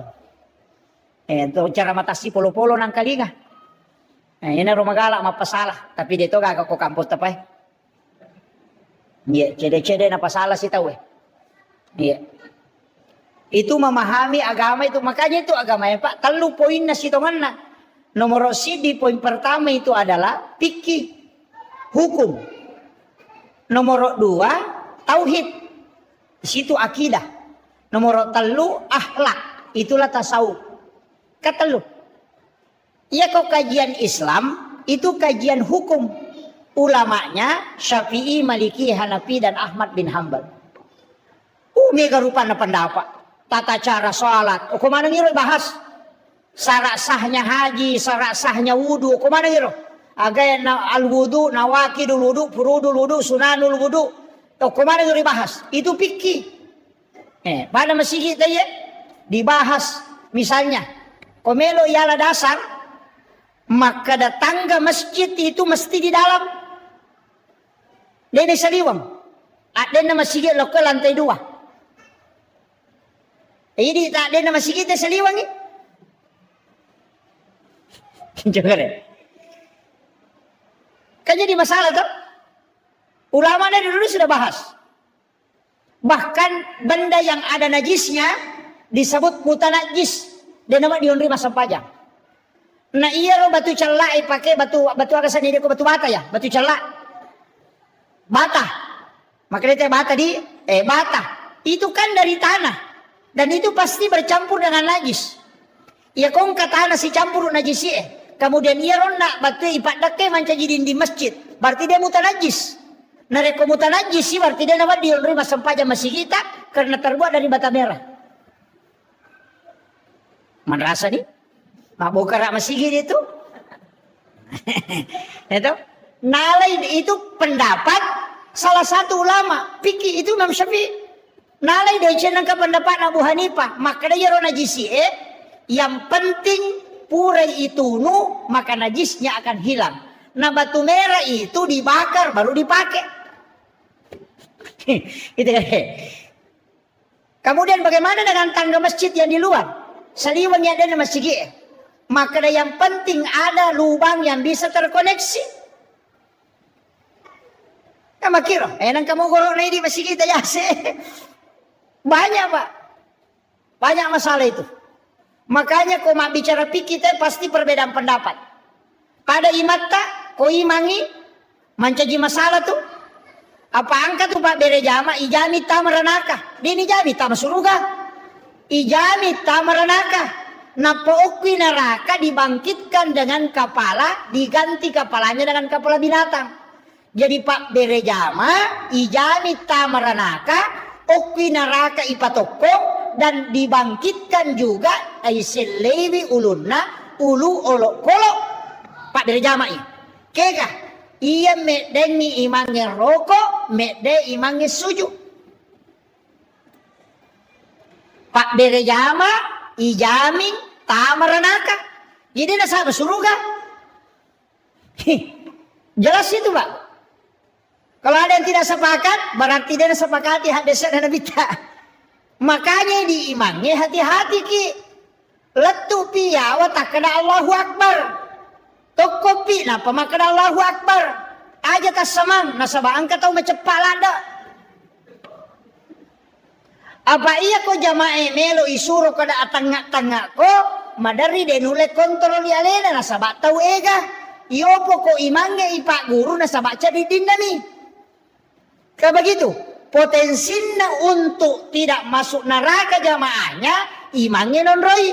Itu cara matasi polo-polo nang kalinga. Ini rumagala mapasalah, tapi dito gagak ko kampus tapay. Iya, cede-cede na pasalah si tahu. Iya. Itu memahami agama itu makanya itu agama ya Pak. Telu poin na sitongan na. Nomor sidi poin pertama itu adalah fikih hukum. Nomor 2 tauhid. Di situ akidah. Nomor 3 akhlak. Itulah tasawuf. Katelu. Ya kok kajian Islam itu kajian hukum. Ulamanya Syafi'i, Maliki, Hanafi dan Ahmad bin Hanbal. Mega rupanya pendapat. Tata cara sholat. Kemana ngiro bahas? Syarat sahnya haji, syarat sahnya wudu. Kemana ngiro? Agak al wudu, nawakidul wudu, furudul wudu, sunanul wudu. Kemana ngiro dibahas? Itu fikih. Pada masih kita ya dibahas. Misalnya, komelo ialah dasar, maka tangga masjid itu mesti di dalam. Dene saliwang. Ada masjid lo ke lantai 2. Jadi tak ada masjid kita saliwang ni. Jangan ya. Kan jadi masalah tuh. Ulama dari dulu sudah bahas. Bahkan benda yang ada najisnya disebut mutanajis dan nama dionri masa pajang. Nah iya lo batu celak pakai batu akasan ini batu bata ya, batu celak. Bata. Makanya bata bata. Itu kan dari tanah dan itu pasti bercampur dengan najis. Ya kong kata si campur najis kemudian ia rona batu ipat dake manca jidin di masjid. Berarti dia mutanajis. Nareko mutanajis sih berarti dia nama dionri masa pajang masih kita karena terbuat dari bata merah. Merasa nih? Mabukara masih itu. Itu nalai itu pendapat salah satu ulama fikih itu Imam Syafi'i. Nalai dari cenangka pendapat Abu Hanifah, maka dia ro najisi yang penting purai itu maka najisnya akan hilang. Nah batu merah itu dibakar baru dipakai. Gitu kan. Kemudian bagaimana dengan tangga masjid yang di luar? Saliwangnya ada masjid. Maka yang penting ada lubang yang bisa terkoneksi. Kamu kira, nang kamu gorok na di masjid kita ya banyak Pak, banyak masalah itu. Makanya kau mak bicara fikih kita pasti perbedaan pendapat. Pada imata, kau imangi, mancaji masalah tuh. Apa angka tuh Pak bere jama, ijami tamaranaka, dini jami tamasuruga. Ijami tamaranaka. Napookwi neraka dibangkitkan dengan kepala, diganti kepalanya dengan kepala binatang. Jadi Pak berejama, ijami tamaranaka, okwi neraka ipatoko, dan dibangkitkan juga aiselewi ulunna, ulu olok kolok. Pak berejama ini. Kega, ia medeni imangi rokok, mede imangi sujud. Pak berejama, ijami tamaranaka. Jadi nasa surga. Jelas itu Pak. Kalau ada yang tidak sepakat, berarti dia sepakati hadis dan Nabi. Makanya diimamnya hati-hati ki. Letu piya wa takada Allahu Akbar. Tokopi na pamakada Allahu Akbar. Aja tas samang nasaba angka tau macepat lada. Apa iya ko jamaah melo isuro kada atangak-tangak ko madari denule kontrol alena nasaba tau ega. Iopo ko imange ipak guru nasaba cadidin nami. Kayak begitu. Potensinya untuk tidak masuk neraka jamaahnya imangnya non roy.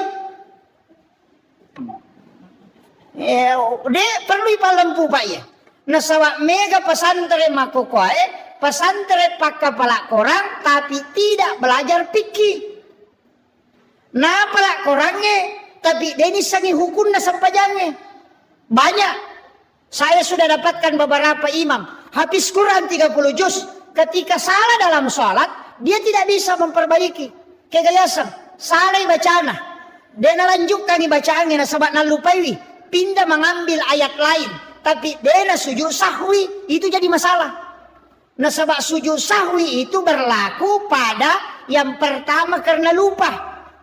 Dia perlu ipalempu pak ya. Nasawa mega pesantren makokoe, pesantren pak kepala korang tapi tidak belajar fikih. Nah pelak korangnya tapi dia ini sangi hukum nasapajangnya. Banyak. Saya sudah dapatkan beberapa imam habis Quran 30 juz. Ketika salah dalam sholat, dia tidak bisa memperbaiki. Kegayasan, salah bacaan. Dia lanjutkan bacaannya, sebab nalupai, pindah mengambil ayat lain. Tapi dia sujud sahwi, itu jadi masalah. Nah sebab sujud sahwi itu berlaku pada yang pertama karena lupa.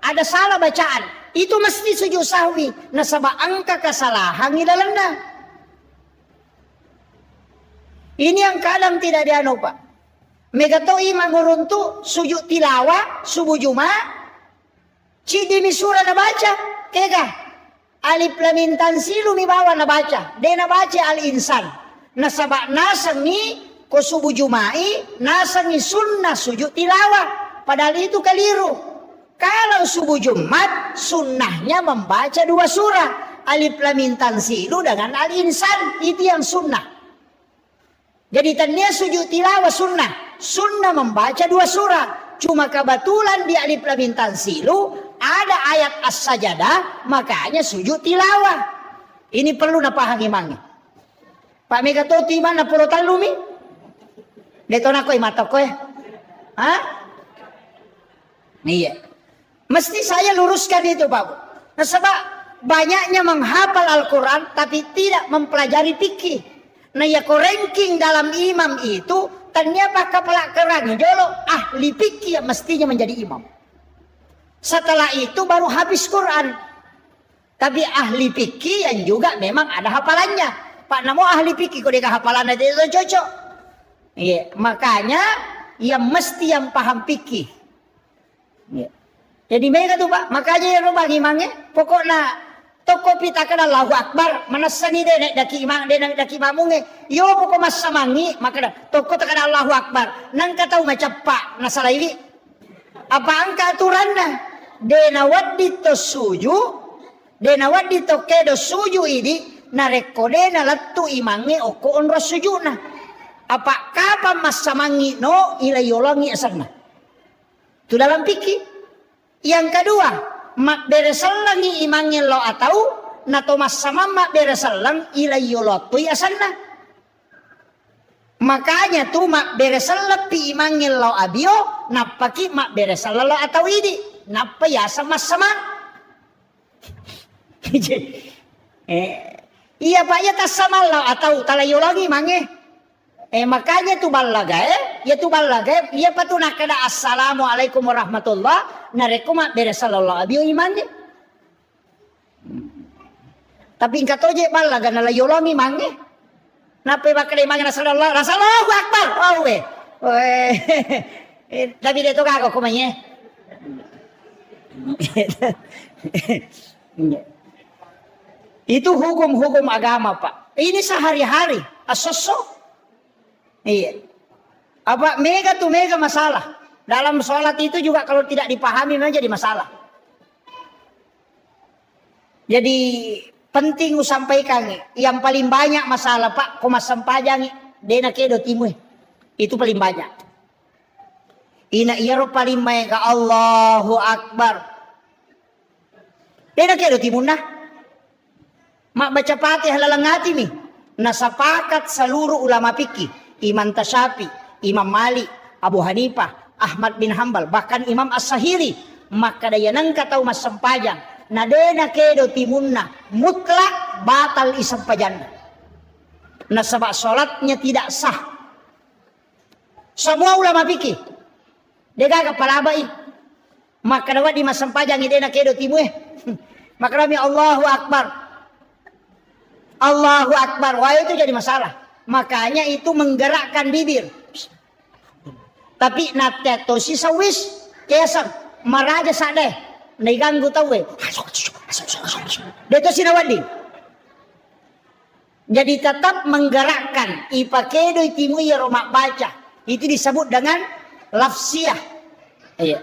Ada salah bacaan, itu mesti sujud sahwi. Nah sebab angka kesalahan idalana. Ini yang kadang tidak dianu Pak. Megato imam nguruntu sujud tilawah subuh Jumat. Cidi misura na baca. Kega. Alif lam mim tanzilu mi bawa na baca. Dia na baca al-insan. Nasabak nasang ni ko subuh Jumai. Nasang ni sunnah sujud tilawah. Padahal itu keliru. Kalau subuh Jumat sunnahnya membaca 2 surah. Alif lam mim tanzilu dengan al-insan. Itu yang sunnah. Jadi tanya sujud tilawah sunnah. Sunnah membaca 2 surah. Cuma kebetulan di alif lam mim tanzilu ada ayat as-sajadah, makanya sujud tilawah. Ini perlu napahami mangi. Pak Megatoti mana pulau talumi? Detona koi mata koi. Hah? Iya. Mesti saya luruskan itu Pak. Nah, sebab banyaknya menghafal Al-Quran tapi tidak mempelajari fikih. Nah ya ko ranking dalam imam itu ternyata kepala kerang dulu ahli fikih yang mestinya menjadi imam. Setelah itu baru habis Quran. Tapi ahli fikih yang juga memang ada hafalannya. Pak namo ahli fikih kok dia hafalan itu cocok. Iya, makanya yang mesti yang paham fikih. Iya. Jadi mereka tuh Pak, makanya yang bagi imamnya pokoknya toko pita kana Allahu Akbar manasani de daki imam de daki mamunge yo poko masamangi maka toko takana Allahu Akbar nang katau macapak nasalaili apa angka aturanna de nawaddi to suju de nawaddi to kedo suju ini narekode na lattu imange oko onro sujuna apa kapan masamangi no ilayolongi asanna itu dalam fikih. Yang kedua mak beresalangi imangin lo atau nato mas sama mak beresalang ilayo lotu ya sana. Makanya tuh mak beresalang pi imangin lo abio napaki mak beresalang lo atau ini napa ya sama sama. Iya pak ya tas sama lo atau talayo lagi mange. Makanya tuh balaga ya tuh balaga ya patu nakada assalamualaikum warahmatullah nareku mak beresalallahu abio imannya. Tapi ingkat oje balaga nalayolongi mange. Napa bakal mange rasallallahu akbar. Oh we. Tapi dia tuh kagak kumanya. Itu hukum-hukum agama pak. Ini sehari-hari asosok. Iya. Apa mega tuh mega masalah. Dalam sholat itu juga kalau tidak dipahami memang jadi masalah. Jadi penting sampaikan yang paling banyak masalah pak komas sampajang dena kedo timu itu paling banyak. Ina iaro paling mega Allahu Akbar. Dena kedo timu nah. Mak baca Fatihah lalangati nih. Nasapakat seluruh ulama fikih. Imam Tasyafi, Imam Malik, Abu Hanifah, Ahmad bin Hambal, bahkan Imam As-Sahiri. Maka daya nang katau mas sempajang. Nadena kedo timunna mutlak batal isampajan. Nasabak sholatnya tidak sah. Semua ulama fikih. Dega kepala baik. Maka dapat di masa pajang ide nak kedo timu Maka kami Allahu Akbar. Allahu Akbar. Wah itu jadi masalah. Makanya itu menggerakkan bibir. Tapi nateto si sawis kesang maraja sadeh. Naiganggu tahu Dia itu sinawadi. Jadi tetap menggerakkan ipakedo timu ya romak baca. Itu disebut dengan lafsiyah. Iya.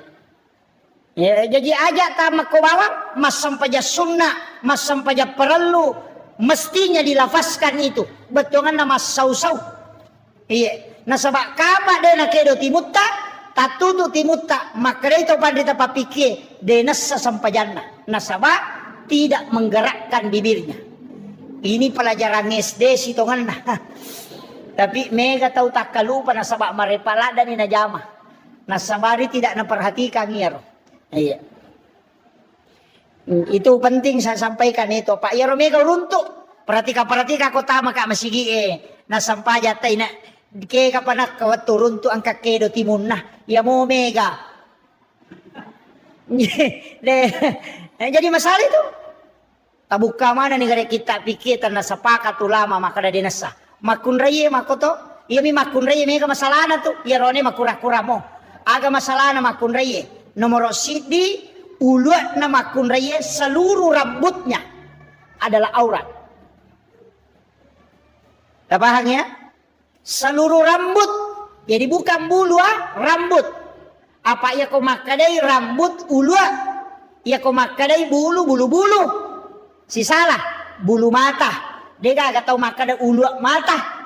Ya, jadi aja tamak ko bawa mas sampaja sunnah, mas sampaja perlu mestinya dilafazkan itu. Betongan nama sau-sau. Iya. Nasabak kapa de nakedo timutta, tatutu timutta, maka itu pandita papike denasa sampajanna. Nasabak tidak menggerakkan bibirnya. Ini pelajaran SD sitongan. Tapi mega tahu tak kalupa nasabak marepala dan inajama. Nasabari tidak memperhatikan ngiro. Iya. Itu penting saya sampaikan itu. Pak Yaro mega runtuk. Perhatika kota maka masigi nasampaja taina ke kapanak kawat turun tu angka kedo timun nah ya mau mega. Jadi masalah itu. Tabuka mana nih gara kita pikir tanah sepakat ulama maka ada dinasa. Makun raya makoto. Iya mi makun raya mega masalah na tu. Ya rone makura-kura mo. Aga masalah na makun raya. Nomor sidi uluat na makun raya seluruh rambutnya adalah aurat. Tak paham ya? Seluruh rambut. Jadi bukan bulu rambut. Apa ya kau makadai rambut uluat. Ya kau makadai bulu. Si salah bulu mata. Dia gak tahu makadai uluat mata.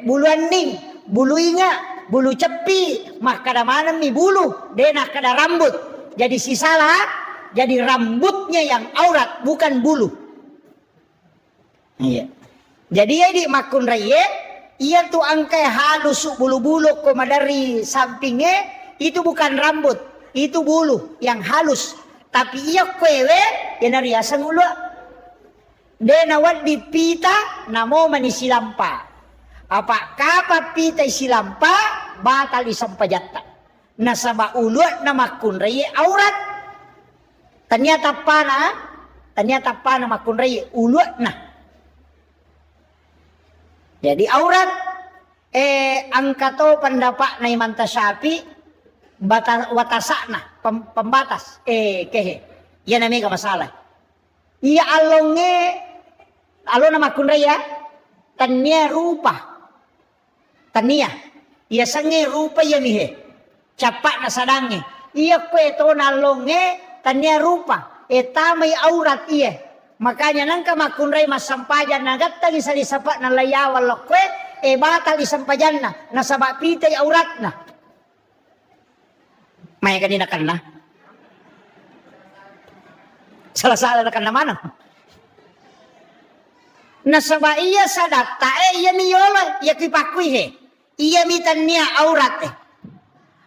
Bulu aning, bulu inga, bulu cepi, makada mana nih bulu, dia nak kada rambut. Jadi si salah, jadi rambutnya yang aurat bukan bulu. Iya. Jadi ya di makun raya, ia tuh angkai halus bulu-bulu koma dari sampingnya itu bukan rambut, itu bulu yang halus. Tapi ia kwewe yang dari asang ulu. Dia nawat di pita namo manisilampa. Apa kapa pita isilampa batal isampajatta. Nasaba ulu nama makun raya aurat. Ternyata pana makun raya ulu nah. Jadi aurat angkato pendapat na imanta syafi watasakna pembatas kehe ya namanya masalah iya alona makun raya tanya rupa tania iya sange rupa ya mihe capak na sadange iya kue to nalonge tanya rupa tamay aurat iya. Makanya nangka makun raya masampajan nagatta isa disapat na layawal lokwe batal isampajan na nasabak pitay aurat na. Maya kanina kan na. Salah-salah na kan na mana. Nasabak iya sadatta iya miyolo iya kipakwi iya mitan niya aurat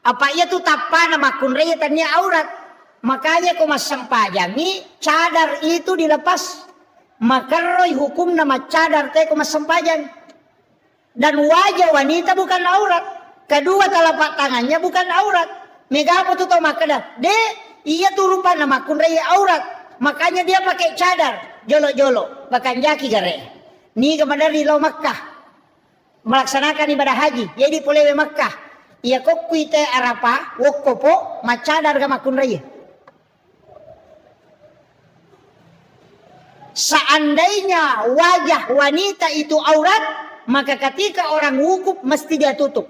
Apa iya tu tapa na makun raya tanya aurat. Makanya kau masampajan ni cadar itu dilepas. Maka roy hukum nama cadar teh kau masampajan. Dan wajah wanita bukan aurat. Kedua telapak tangannya bukan aurat. Mega apa tu tau makada? Iya tu rupa nama kun raya aurat. Makanya dia pakai cadar. Jolo-jolo. Bahkan jaki gare. Ni kepada di lo Makkah. Melaksanakan ibadah haji. Jadi polewe Makkah. Iya kok kuite arapa. Wokopo. Macadar ke makun raya. Seandainya wajah wanita itu aurat, maka ketika orang wukuf mesti dia tutup.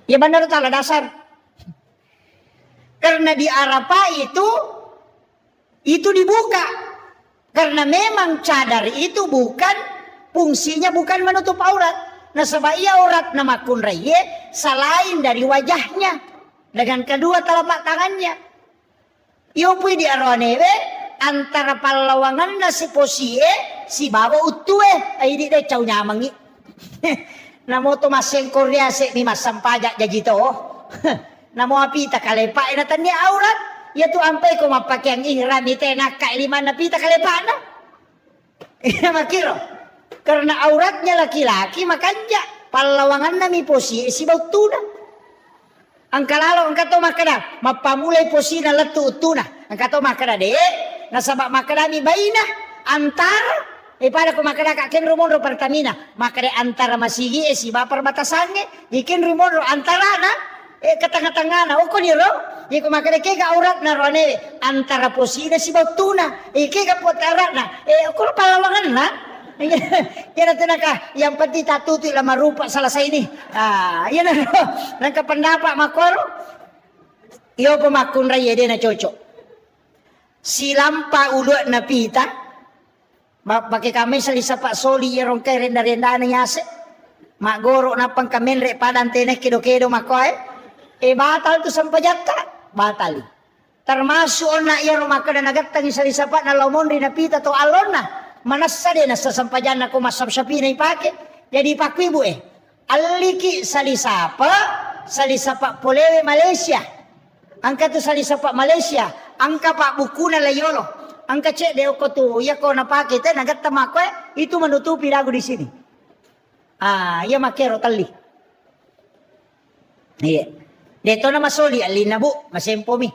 Ya benar salah dasar. Karena di Arafah itu dibuka. Karena memang cadar itu fungsinya bukan menutup aurat. Nah sebab ia aurat nama kun raya selain dari wajahnya dengan kedua telapak tangannya. Yopui di aronewe antara palawangan na si posie si baba utue ay di day caw nyamangi. Namo to maseng Korea se mi masampaja jadi to. Namo apita kalepa na tanya aurat Ya tu ampai ko mapakai yang ihram ite nakak lima napita kalepana. Iya makiro. Karena auratnya laki-laki makanya palawangan nami posisi bau tuna. Angkalalo angkato makana mapamulai posisi na letu utuna. Angkato makana de nasabak makana mi baina antara pada ko makana kaken rumondo Pertamina makade antara masigi si bapar batasannya ikin rumondo antara na ketengah-tengah na uko ni ro iko makade ke ga aurat na rone antara posisi si bau tuna ke ga potara na uko palawangan na. Yan natin yang penting tatuti lama rupa selesai ini. Yan na nang kapendapat makoro. Iyo pemakun raya dia na cocok. Silampa uluk na pita. Pakai kami salisa pak soli yerong kay renda-renda na yase. Magoro na pang kamen re padan tenek kedo-kedo makoy. Batal tu sampajata. Batali. Termasuk na yerong makada nagatang salisa pak na lomon rin na pita to alon na. Manasa din na sa sampajan na kumasap-sapi na ipake. Jadi pakwibu aliki salisapa polewe Malaysia. Angka tu salisapa Malaysia. Angka pak buku na layolo. Angka cek deo ko tu ya ko napake te nagat tamakwe itu menutupi lagu di sini. Ya makero tali. Iya. Deto na masoli alina bu masempo mi.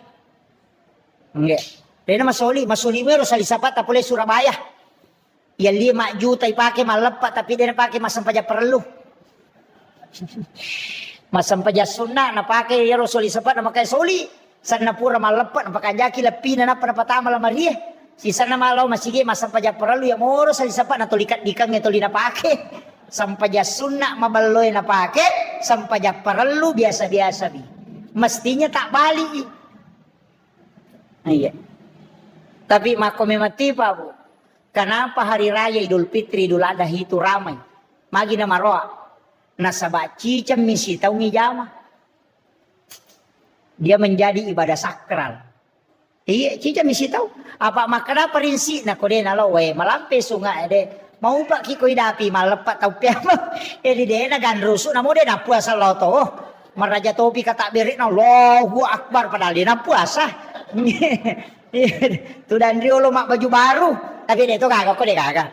Nggak. Dena masoli mero salisapa ta pole Surabaya. Ya 5 juta ipake malepat tapi dia napake masampaja perlu. Masampaja sunnah napake ya Rasul sepat napakai soli. Sana pura malepat napakajaki lapina na panapatama la Maria. Si sana malau masige masampaja perlu ya moro sali sepat na tolikat dikang toli napake. Sampaja sunnah mabaloy napake, sampaja perlu biasa-biasa bi. Mestinya tak balik. Iya. Tapi makome mati Pak Bu. Kenapa hari raya Idul Fitri Idul Adha itu ramai? Magi na maroa. Nasaba cicam misi tau ngijama. Dia menjadi ibadah sakral. Iya cicam misi tau. Apa makna perinsi na kode na lo we malampe sungai de. Mau pak kiko idapi malepat tau piama. Di de na ganrusu na mo de na puasa lo to. Maraja topi kata berik na Allahu Akbar padahal dia na puasa. Tu dan dia lo mak baju baru. Tapi dia itu kagak kok dia kagak.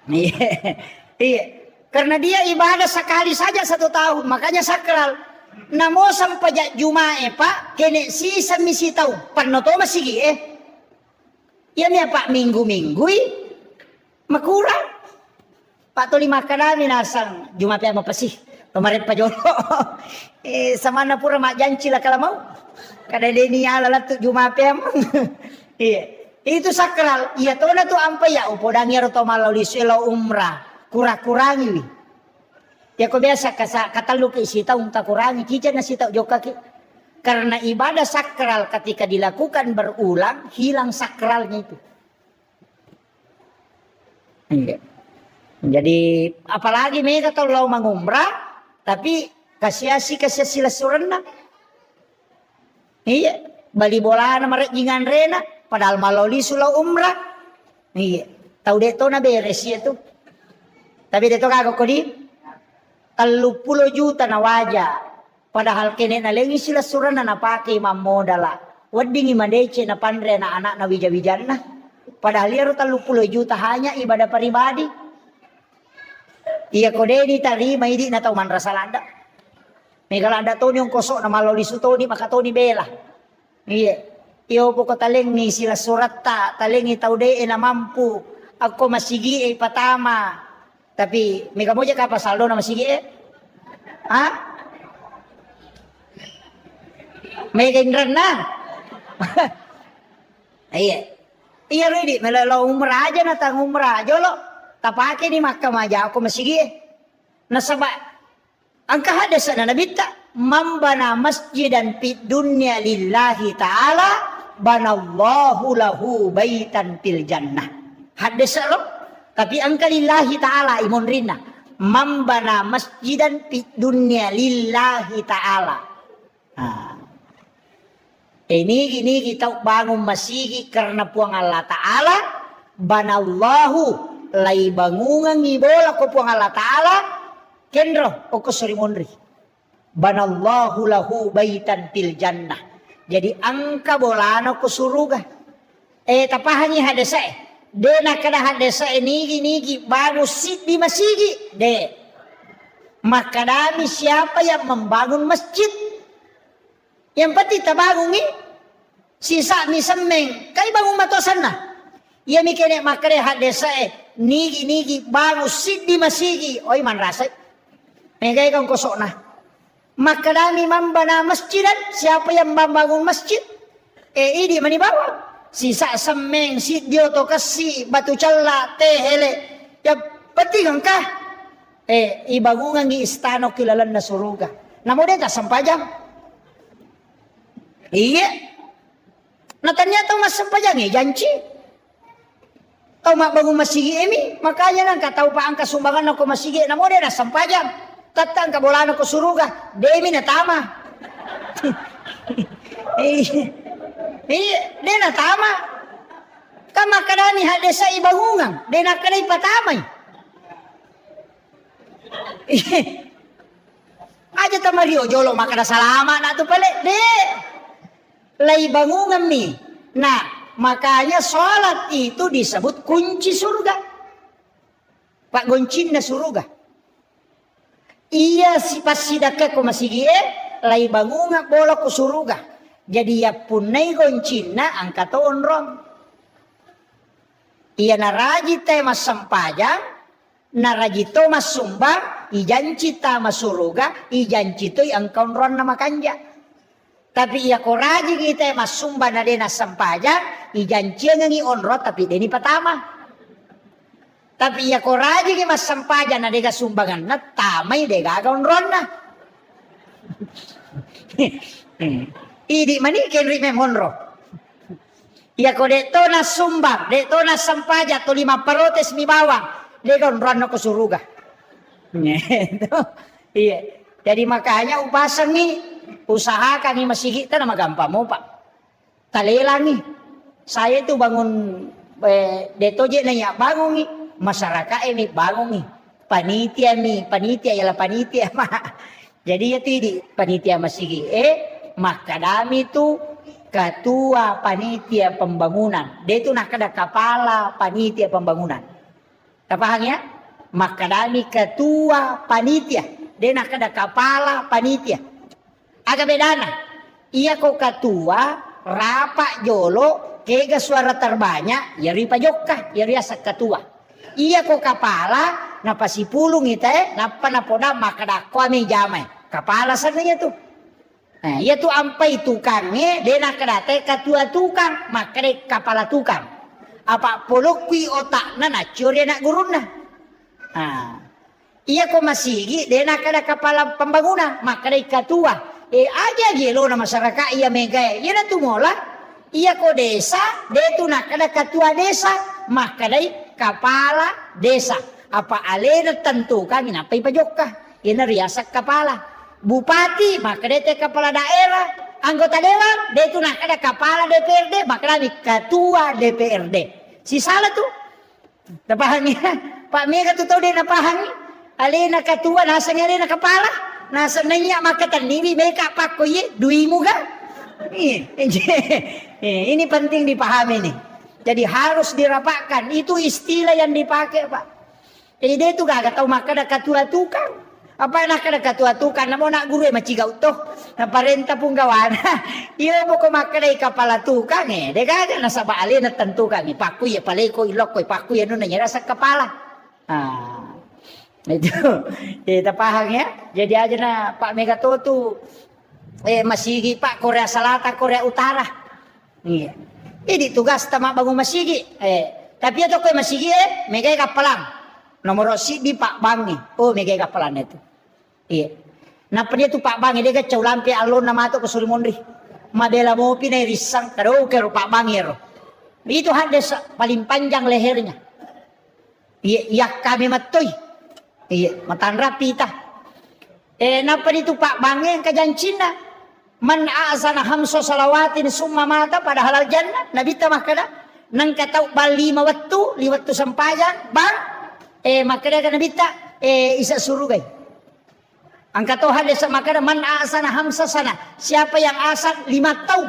Iya. Karena dia ibadah sekali saja 1 tahun. Makanya sakral. Namo sampai Jumae Pak. Kene sisa misi tahu. Panoto masih Ya ni Pak minggu-minggu. Makurang. Pak tuli makan namin asang. Jumae pa mapasih. Kemarin Pak Jono. Sama na pura mak janji lah kalau mau. Kada dia ni ala tu Jumae pa. Iya. Itu sakral. Iya tuh na tuh ampai ya upodangnya roto malau selo umrah. Kurang-kurangi. Ya kok biasa kata lu ke isi tahu tak kurangi. Cica nasi tahu joka ki. Karena ibadah sakral ketika dilakukan berulang hilang sakralnya itu. Iya. Jadi apalagi mereka tahu lau mengumrah tapi kasih sila surena. Iya. Bali bola na marek jingan rena. Padahal maloli sulau umrah. Iya. Tahu deto na beres ya tuh. Tapi deto kagak kodi. 30 juta na wajah. Padahal kene na lengi sila surana na pake mamodala. Wadingi mandece na pandre na anak na wija-wijan na. Padahal ya 30 juta hanya ibadah pribadi. Iya kode di tarima idi na tau man rasalanda. Megalanda to ni yung kosok na maloli su to ni maka to ni bela. Iya. Iyo po ko taling ni sila surat taling itaw de na mampu. Ako masigi patama. Tapi may kamoja ka pasaldo na masigi Ha? May kaingran na. Iya. Iya ready. Malalaw umrah aja na tang umrah. Jolo. Tapake ni makamaja ako masigi Nasaba. Ang kahadasan na nabita. Mambana masjidan fid dunya lillahi ta'ala banallahu lahu baitan fil jannah. Hadis lo tapi angka lillahi ta'ala imun rina. Mambana masjidan fid dunya lillahi ta'ala. Ini kita bangun masjid karena puang Allah Ta'ala. Banallahu lay bangungan ngibola ko puang Allah Ta'ala. Kendro o ko surimunri. Banallahu lahu baitan fil jannah. Jadi angka bolano ko suruga. Tapahangi hadesa Dena kada hadesa nigi bagus sit di masigi. Makadami siapa yang membangun masjid. Yang pati tabangun sisa mi semeng. Kay bangun matosan na. Iya mikirnya makare hadesa nigi bagus sit di masigi. Oy man rasay. Megay kang kosok na. Makadami mambana masjidan. Siapa yang membangun masjid? Ini manibawa. Sisa semeng, si dio to kasi, batu cala, tehele. Ya penting ka. Ibagungan ni istano kilalan na suruga. Namo din ta sampajang. Iya. Natanya tau mas sampajang janji. Tau mabangun masigi emi, makanya nang katau pa ang kasumbangan ako masigi. Namo din na sampajang. Tatang kabolan ako suruga. Demi na tama. Dena tama. Kama kadani hadesa ibangungan. Dena kadai patamay. Aja tamario jolo makana salama na to pala. Lay bangungan mi. Nah, makanya sholat itu disebut kunci surga. Pak goncin na surga. Iya si pasidaka ko masigi lay bangungan bola ko surga. Jadi ya punay goncina angka onrong. Iya naraji te mas sampajang, naraji to mas sumbang, ijanci ta mas suruga, ijanci to angka onron na makanja. Tapi iya koraji kita mas sumbang na dena sampajang, ijanci ngangi onro tapi deni patama. Tapi iya koraji ki mas sampajang na dega sumbangan na tamay dega onron na. Idi mani kenri memonro. Ya ko deto na sumbang, deto na sampaja to 5 parotes mi bawang. Degon rano ko suruga. Iya. Jadi makanya upasan ni usahakan ni masigi ta na magampa mo pa. Talelang ni. Saya itu bangun deto je na ya bangun ni masyarakat ini bangun ni. Panitia ialah panitia mah. Jadi ya tidi panitia masigi Makadami itu ketua panitia pembangunan. Dia itu nak ada kepala panitia pembangunan. Paham ya? Makadami ketua panitia. Dia nak ada kepala panitia. Agak bedana. Ia kok ketua rapak jolo kega suara terbanyak ya ripa jokka ya riasa ketua. Ia kok kepala napa si pulung ite napa napoda makada kami jamai. Kepala sananya tuh. Nah, ia tu ampai tukangnya, dia nak kedate ketua tukang, makanya kepala tukang. Apa polokwi otak na curi nak guruna. Nah, ia ko masigi, dia nak ada kepala pembangunan, makanya ketua. Aja gelo na masyarakat ia mega, ia na tumola. Ia ko desa, dia tu nak ada ketua desa, makanya kepala desa. Apa alena tentukan, kenapa ipajokah? Ia na riasak kepala. Bupati, maka dia kepala daerah, anggota dewan, dia itu nak ada kepala DPRD, maka dia ketua DPRD. Si salah tuh, napahangnya, Pak Mega tuh tahu dia napahangnya, alena ketua, nasanya alena kepala, nasanya maka tandiri mereka pak koye, dui muga. Ini penting dipahami nih. Jadi harus dirapatkan, itu istilah yang dipakai Pak. Jadi dia itu gak tahu maka ada ketua tukang. Apa nak ada ketua tukang namo nak guru maciga utoh na parenta pun gawana iyo mo ko makalay kepala tukang deka na sa baali na tentukan paku ya paleko ilok ko paku ya no na nyara sa kepala itu paham ya. Jadi aja na Pak Megato tuh masigi Pak Korea Selatan Korea Utara iya ini tugas tama bangun masigi tapi itu ko masigi megay kapalang nomor si di Pak Bangi. Oh, megay kapalan itu. Iya. Napa dia tu Pak Bangi dia kacau lampi alon nama tu kesuri mondri. Madela mau pinai risang taruh ke Pak Bangi ro. Itu hadis paling panjang lehernya. Iya, ya kami matoi. Iya, matan rapi tah. Napa dia tu Pak Bangi yang kajancina. Man azana hamso salawatin summa mata pada halal jannah. Nabi ta makada nang katau bal 5 waktu sampayan bang maka dia kena bita isa surugay. Ang katohan sa makana man asana hamsa sana. Siapa yang asan 5 tahun.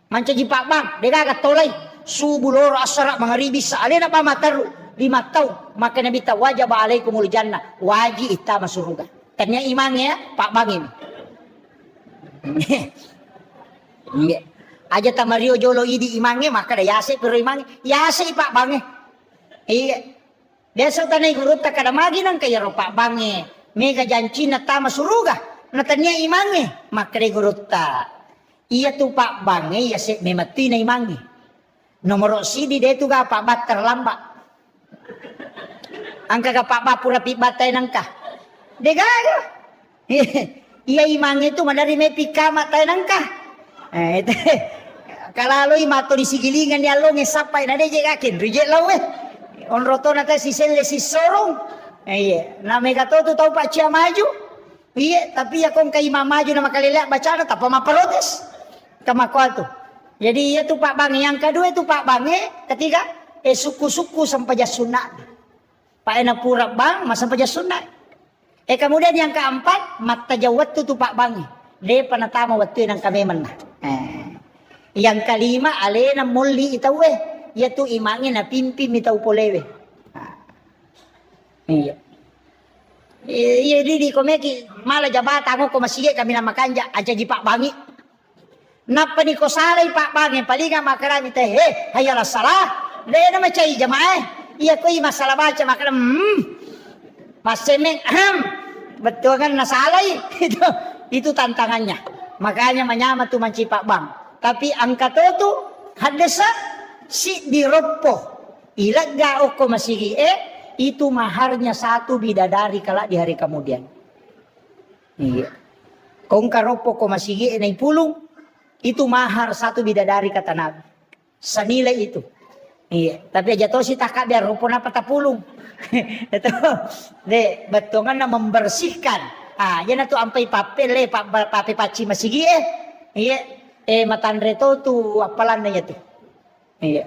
Manca jipak bang, dega katolay. Subulor asara mga ribis sa alin na pa mataru 5 tahun. Maka nabi ta wajib alaikumul jannah. Wajib ita masuruga. Tanya imangnya Pak Bangin. Aja tamario jolo idi imangnya maka da yase pero imangnya yase Pak Bangin. Iya. Desa tanay gurut ta kada magi nang kaya ro Pak Bangin. Mega janci na ta masuruga. Natanya imangnya maka da gurut ta. Iya tu Pak Bangin yase memati na imangnya. Nomor sidi dia tu ga Pak Bat terlambat. Angka ga Pak Bat pura pibatay nangka. Degaga. Iya imangnya tu madari may pikama tayo nangka. Ito. Kalaloy mato di sigilingan niya lo ngesapay na deje kakin. Reject law On roto na tayo si Sele si Sorong. Iya. Na may katoto tau pa siya maju. Iya. Tapi akong kay mamaju na makalila baca na tapa maparotes. Kamakwal tu. Jadi iya tu Pak Bange. Yang kedua itu Pak Bange. Ketiga. Suku-suku sampai jasunat. Pak enak pura bang. Mas sampai jasunat. Kemudian yang keempat. Mata jawat tu Pak Bange. Dia panatama waktu yang kami menang. Yang kelima. Alena muli itawe. Yaitu imangnya na pimpim itaw polewe. Iya. Iya di komeki. Malah jabatan ko masige kami na makanja. Aja di Pak Bange. Napa ni ko salay Pak Bange palinga makarami te hayala salah le na macay jamaah iya ko masalah baca makaram masemeng betul kan nasalay itu tantangannya makanya menyama tu manci Pak Bang tapi angka tu hadesa si diropo ilaga ko masigi itu maharnya 1 bidadari kala di hari kemudian iya kong karopo ko masigi na pulung itu mahar 1 bidadari kata Nabi. Senilai itu. Iya. Tapi aja tahu si takak biar rupo na patapulung. Itu. De, betongan na membersihkan. Yan na to ampay papel pape paci masigi Iya. Matandre to tu apalan na yato. Iya.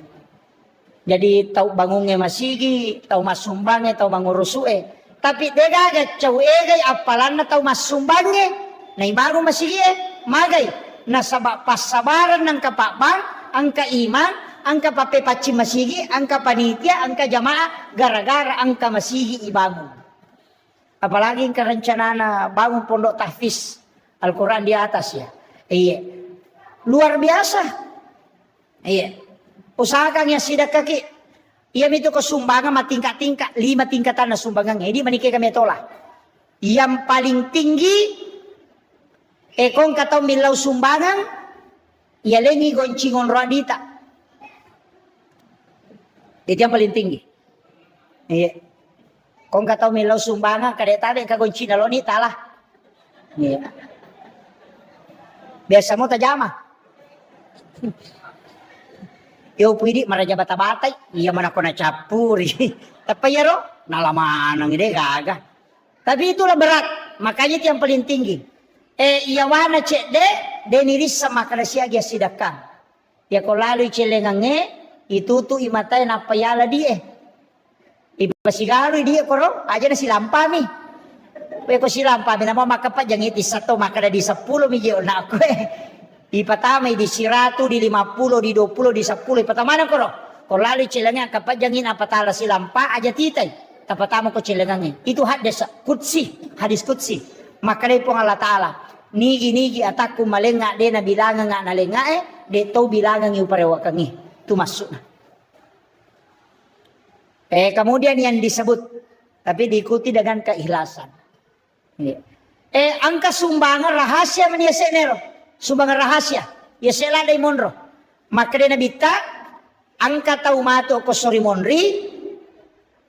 Jadi tahu bangungnya masigi, tahu masumbangnya, tahu mangurusue. Tapi dega agak caw egay apalan na tahu masumbangnya. Na ibago masigi magay. Nasabak pasabaran ng kapakbang, ang kaiman, ang kapapepachi masigi, ang kapanitia, ang kajamaah, gara-gara ang kamasigi ibangun. Apalagi ang karencana na bangun pondok tahfiz Al-Quran di atas ya. Iya. Luar biasa. Iya. Usahakan yang sidak kaki. Iya itu ke sumbangan matingkat-tingkat. 5 tingkatan na sumbangan. Ini manikay kami tolak. Yang paling tinggi kung kataw milaw sumbangan, yalengi goncingon radita. Itu yang paling tinggi. Iya. Kung kataw milaw sumbangan, kadetade ka goncina lo nita lah. Iya. Biasa mo tajama. Yo pwede maraja bata-batay, iya man ako na capuri. Tapi yaro, nalaman ang ide gaga. Tapi itulah berat, makanya itu yang paling tinggi. Iyawana cek de niris sama kada siya gya sidakan. Ya ko lalo icelengange itutu imatay na payala die. Ipasigaro die ko ro aja na silampami. Pe ko silampami na makapat jang iti sato makada di 10 milyon na ako Ipatamay di 100 di 50 di 20 di 10 ipatamanan ko ro. Ko lalo icelengan kapat jangin apatala silampa aja titay. Tapatama ko celengange. Itu hadis kutsi, hadis kutsi. Maka po ng Allah Ta'ala, nigi-nigi ataku malenga de na bilangan nga nalenga de to bilangan yung parewa kangi. Tumasok na. Kemudian yang disebut, tapi diikuti dengan keikhlasan. Ang kasumbangan rahasia man yase nero. Sumbangan rahasia. Yase laday monro. Maka de nabita, ang kataumato ko sorry monri,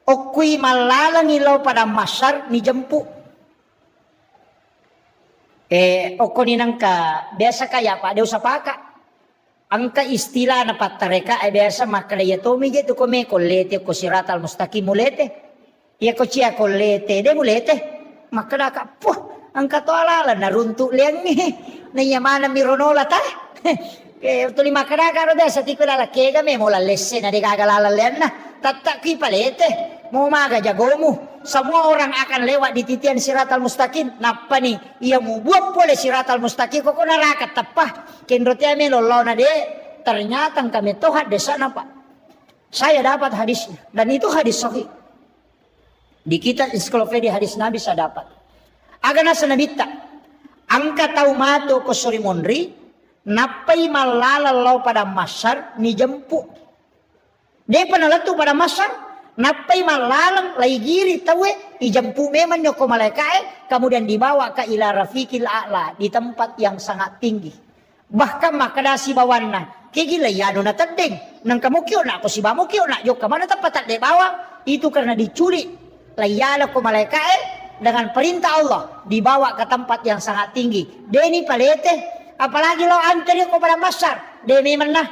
okui malalang ilaw pada masyar ni jempu. Oko ninang ka biasa kaya pa dew sa paka ang ka istilah na patareka ay biasa makalaya tomi jeto kome kolete ko siratal mustaqim mulete ya ko chia kolete de mulete makada po ang katoalala naruntu liang ni nayamana mironola ta tuli makada karo de sa tikulala kega me mola lesse na de gagalala lian na tataki palete mo maga jagomu semua orang akan lewat di titian siratal mustaqim. Napa nih? Ia mau buat boleh siratal mustaqim kok neraka tepah. Kenrotia melolo na de. Ternyata kami tohat de sana Pak. Saya dapat hadisnya dan itu hadis sahih. Di kitab ensiklopedia hadis Nabi saya dapat. Agana sanabita. Angka tahu mato ko suri mondri. Napai malala lau pada masar ni jempu. Dia penalatu pada masar. Napai malalang lai giri tawe ijempu memang nyoko malaikai kemudian dibawa ke ila rafiqil a'la di tempat yang sangat tinggi. Bahkan makadasi bawana kegila ya na tending nang kamu kyo na ako si bamu kyo na yok kamana tempat de bawa itu karena diculik layala ko malaikai dengan perintah Allah dibawa ke tempat yang sangat tinggi. Deni palete apalagi lo antri ko pada masar demi menah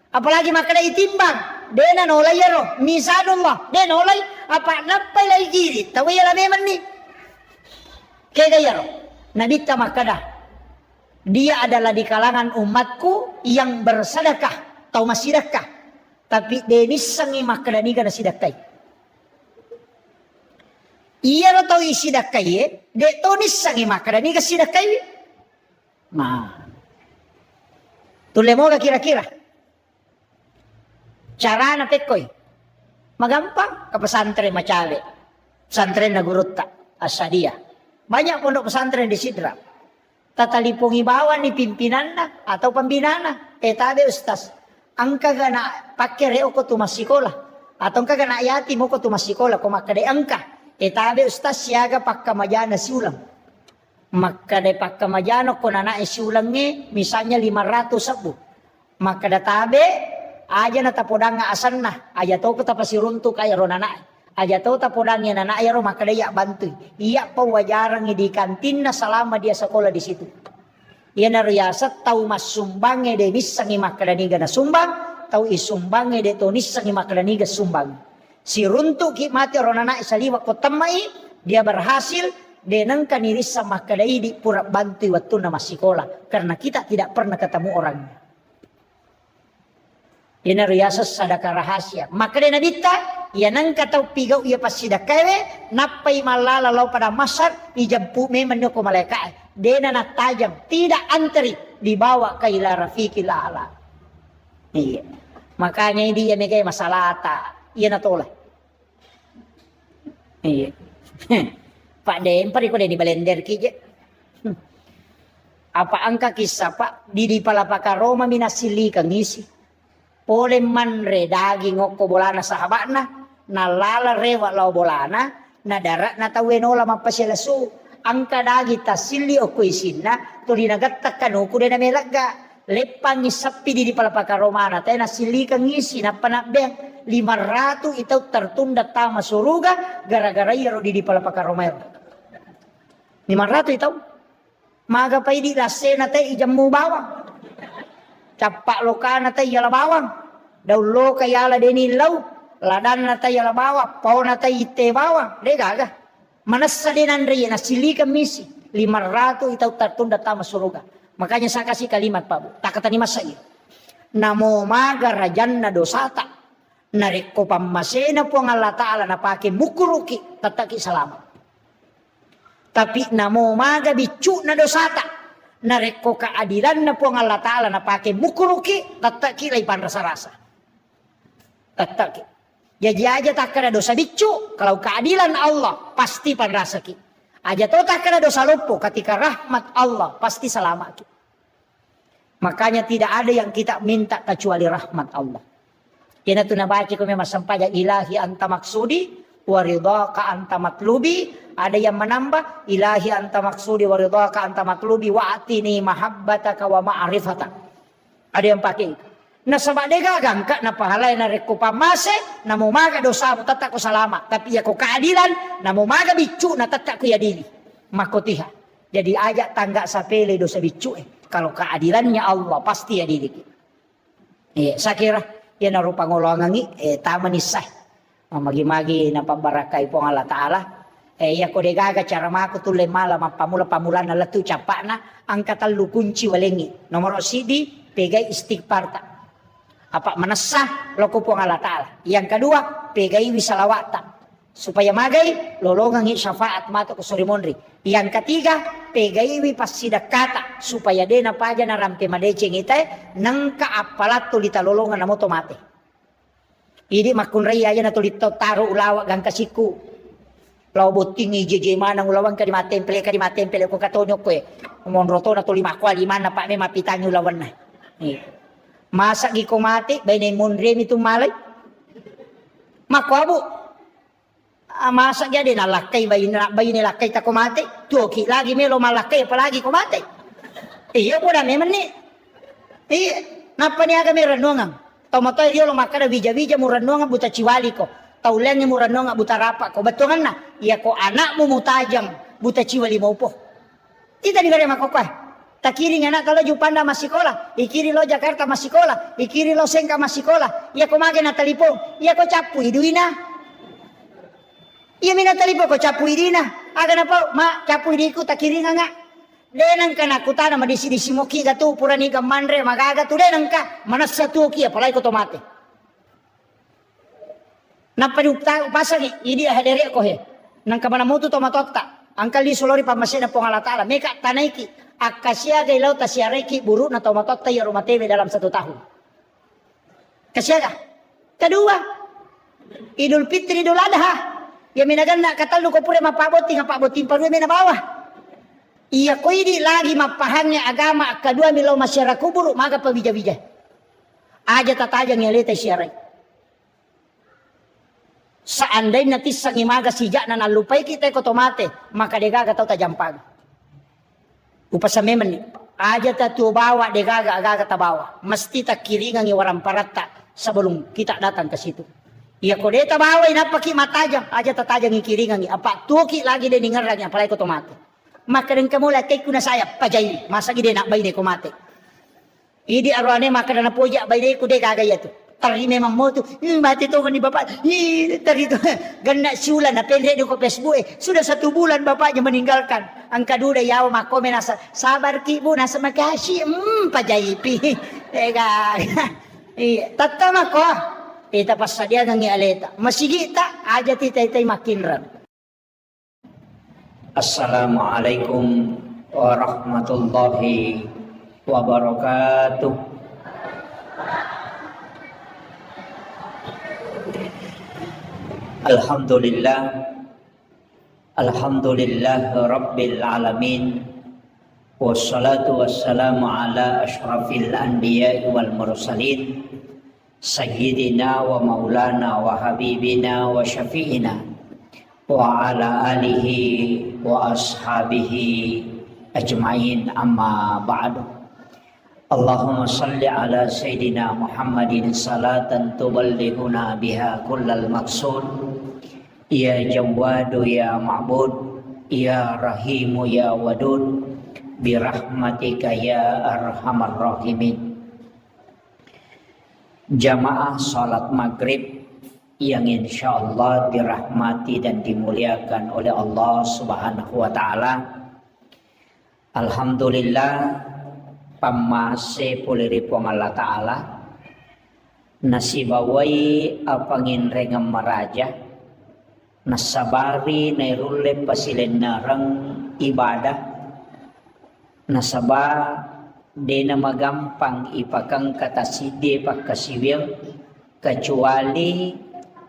apalagi makada itimbang. Dena nolay yaro, misanullah. Dena nolay, apa napay lay giri. Taway yala memang ni. Kaya yaro, nabita makada. Dia adalah di kalangan umatku yang bersedekah. Tau masidakah. Tapi denisang makada niga na sidakay. Iya ro tau isidakay de tonisang makada niga sidakay. Nah. Tule mo ka kira-kira. Cara na pekoy. Magampang ke pesantren macale. Pesantren na gurutta asadia. Banyak pondok pesantren di Sidra. Tatalipong ibawan ni pimpinan na atau pembinana. Tabi ustaz. Ang kagana pakere ko tumasikola. Atau kagana ayati mo ko tumasikola. Kung makade angka. Tabi ustaz siaga pakkamajana si ulang. Makade pakkamajano ko na si ulang ni. Misalnya 500 sabu. Makada tabi. Aja na tapodang nga asan na. Aja to ko tapasirunto kaya ro nana. Aja to tapodang nga nana ro makadaya bantu. Iya pa wajarang di kantin na selama dia sekolah di situ. Iya na riyasat tau masumbang de bisang makadaniga na sumbang. Tau isumbang de to nisang makadaniga sumbang. Si runtu ki mati ro nana saliwa ko tamai. Dia berhasil denang kaniris sa makadai di pura bantu waktu na masikola. Karena kita tidak pernah ketemu orangnya. Yan riyasas sadaka rahasia. Maka din nabita, yan ang kataw pigaw iya pasidakawe, napay malalalaw pada masar, ijampu memang nyo kumalakae. Dena natajam, tidak antri, dibawa kay rafiqil a'la. Iya. Makanya hindi yan may masalata. Iya natulay. Iya. Pak Den, pari ko din ni Balender kije. Apa angka kisah pak, di palapaka Roma minasili kang isi. Pole manre daging ko bolana sahabat na nalala rewa law bolana na darat na tawenola mapasilasu angka dagi tasili o kuisina to dinagatta kanuku de na melaga lepang isapi di palapaka romana tayo na silikang isi na panabeng 500 itaw tertunda tama suruga gara-gara yaro di palapaka romero 500 itaw maga pa di lasena tayo ijamu bawang capak lokana tayo yala bawang. Daulo kayala denilaw. Ladan na tayo yala bawang. Pao na tayo ite bawang. Degaga. Manasa din Andre na silika misi. 500 itaw tartunda tama suruga. Makanya saya kasih kalimat Pak Bu. Takatan ni masaya. Namo maga rajan na dosata. Nariko pamasena po ang Allah Ta'ala na pake mukuruki. Tataki salamat. Tapi namo maga bicu na dosata. Nareko keadilan na po ang Allah Ta'ala na pake mukuruki tataki laipan rasa-rasa. Tataki. Jadi aja tak kena dosa bicu. Kalau keadilan Allah pasti pan rasa ki. Aja to tak kena dosa lupu ketika rahmat Allah pasti selamat ki. Makanya tidak ada yang kita minta kecuali rahmat Allah. Kena tu nabaca ko memang sampaya ilahi anta maksudi wa ridhaka anta matlubi. Ada yang menambah ilahi anta maksudi wa ridhaka anta matlubi wa atini mahabbataka wa ma'rifataka. Ada yang pakai itu. Na sabade gagang ka na pahalay na reko pamase na mumaga dosa mo tatak ko salama tapi ya ko keadilan na mumaga bicu na tatak ko yadili makotiha. Jadi ajak tangga sapele dosa bicu kalau keadilannya Allah pasti yadili. Saya kira ya na rupa ngolongangi tama ni sah. Magi-magi na pambarakay po Allah Ta'ala. Ya ko degaga cara mako tule malam pamula-pamulan na latu capakna angkatan lu kunci walengi. Nomor sidi pegai istighfar tak. Apa menasah loko po Allah Ta'ala. Yang kedua pegai wisalawatan. Supaya magai lolongan syafaat mato ke suri mondri. Yang ketiga, pegaiwi pasidakata supaya dena paja na rampe madeceng ite nangka apalat tulita lolongan na moto mate. Idi makun raya na tulita taruh ulawak gang kasiku. Law botingi jeje manang ulawan ka di matempele ko katonyo ko monroto na tuli makwa lima na pa may mapitanyo ulawan na. Masa gi ko mati bay na mondre mitong malay. Makwa bu. Masa gya din nalakay bay nilakay ta kumate. Tuki lagi melo malakay apalagi kumate. Iya po na meman ni. Iya napaniaga may ranungang. Tomatoy diyo lo makada bija-bija mo ranungang buta chiwali ko. Taulan niya mo ranungang buta rapa ko. Batungan na. Iya ko anak mo mutajang buta chiwali mo po. Ita di gare makokwa. Takiri nga na talo jupanda masikola. Ikiri lo Jakarta masikola. Ikiri lo Sengka masikola. Iya ko mage na talipong. Iya ko chapu iduina. Iya minatalipo ko capu idina. Aga na pa ma capu idiku takiri nga. Denang ka na kutana madisi-disi mo ki gatu purani ka manre magaga tu denang ka manasa tu ki apalai ko tomate. Napadukta pasang idi hadere ko he. Nang kamana mutu tomatota. Angkal di solori pamasena pongalatala. Meka tanaiki akasya gailau tasiareki buru na tomatota ya rumah tebe dalam 1 tahun. Kasyaga. Kedua, Idul Fitri Idul Adha. Ya minagan na katalo ko pure mapaboting paruwe na bawah. Iya ko idi lagi mapahangnya agama kedua milau masyarakat kubur maka pabija-bija. Aja tatajang yaleta syarai. Seandainya tisang imaga sijak na nalupai kita ko tomate maka degaga tau tajampag. Upasa memen aja tatu bawa degaga agaga tabawa. Mesti tak kiringan iwaran parata sebelum kita datang ke situ. Iya ko deta bawa inapaki matajang aja tatajang ikiringan apa tuki lagi de ningaranya apalai ko tomate. Maka den kamula kay kuna saya pajai masa gide nak bayne ko mate. Idi arwane maka na poja bayne ko de gagaya tu. Tari memang mo tu mati to ni bapak. Tari to ganda siulan na pendre ko Facebook sudah 1 bulan bapaknya meninggalkan. Ang kaduda yaw makomen nasa sabar ki bu nasa makasih pajai pi. Ega. Tatama ko. Ita pasadia ng aleta. Masigita, aja titay makinran. Assalamualaikum warahmatullahi wabarakatuh. Alhamdulillah. Alhamdulillah Rabbil Alamin. Wassalatu wassalamu ala ashrafil anbiya wal mursalin. Sayyidina wa maulana wa habibina wa syafi'ina wa ala alihi wa ashabihi ajma'in amma ba'du. Allahumma salli ala Sayyidina Muhammadin salatan tuballighuna biha kullal maqsud. Ya Jawwadu ya Ma'bud, ya Rahimu ya Wadud, birahmatika ya Arhamar Rahimin. Jamaah salat maghrib yang insya Allah dirahmati dan dimuliakan oleh Allah Subhanahu wa Ta'ala. Alhamdulillah pamase puliripong Allah Ta'ala nasibawai apangin rengam maraja nasabari nairule pasilen narang ibadah nasaba di na magampang ipakang kataside pagkasiwil kecuali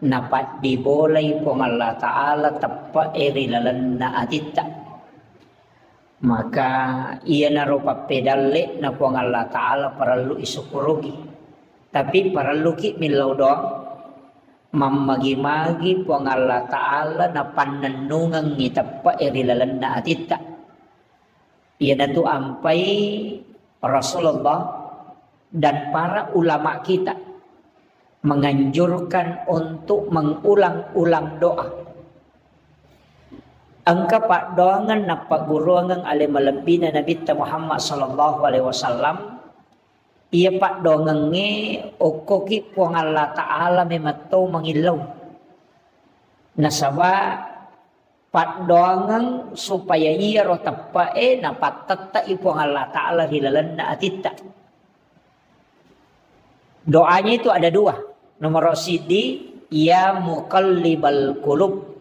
napat dibolay pong Allah Ta'ala tappa erilalan na atita. Maka iya naro papedale na pong Allah Ta'ala paralu isukurugi. Tapi paralu ki milaw doang mamagi-magi pong Allah Ta'ala na pananungang itappa erilalan na atita. Iya na to ampay Rasulullah dan para ulama kita menganjurkan untuk mengulang-ulang doa. Angka pak doangan na paguruangan ale malambina Nabi Muhammad sallallahu alaihi wasallam. Iya pak doangan nge okoki puang Allah Ta'ala memato mengilaw. Nasaba pat doangan supaya iya ro tappae na patatta ipuang Allah Ta'ala hilalan na atita. Doanya itu ada 2. Nomor sidi ya muqallibal qulub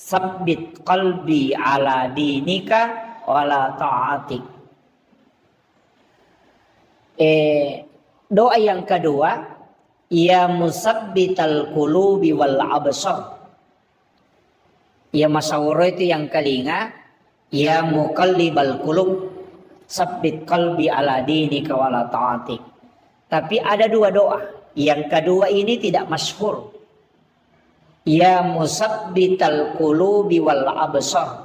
Sabbit qalbi ala dinika wala ta'atik. Doa yang kedua, ya musabbital qulubi wal absar. Ya masawara itu yang kelinga, ya muqallibal qulub, sabbit qalbi ala dinika wala ta'atik. Tapi ada dua doa. Yang kedua ini tidak masyhur. Ya musabbital qulubi wal absar,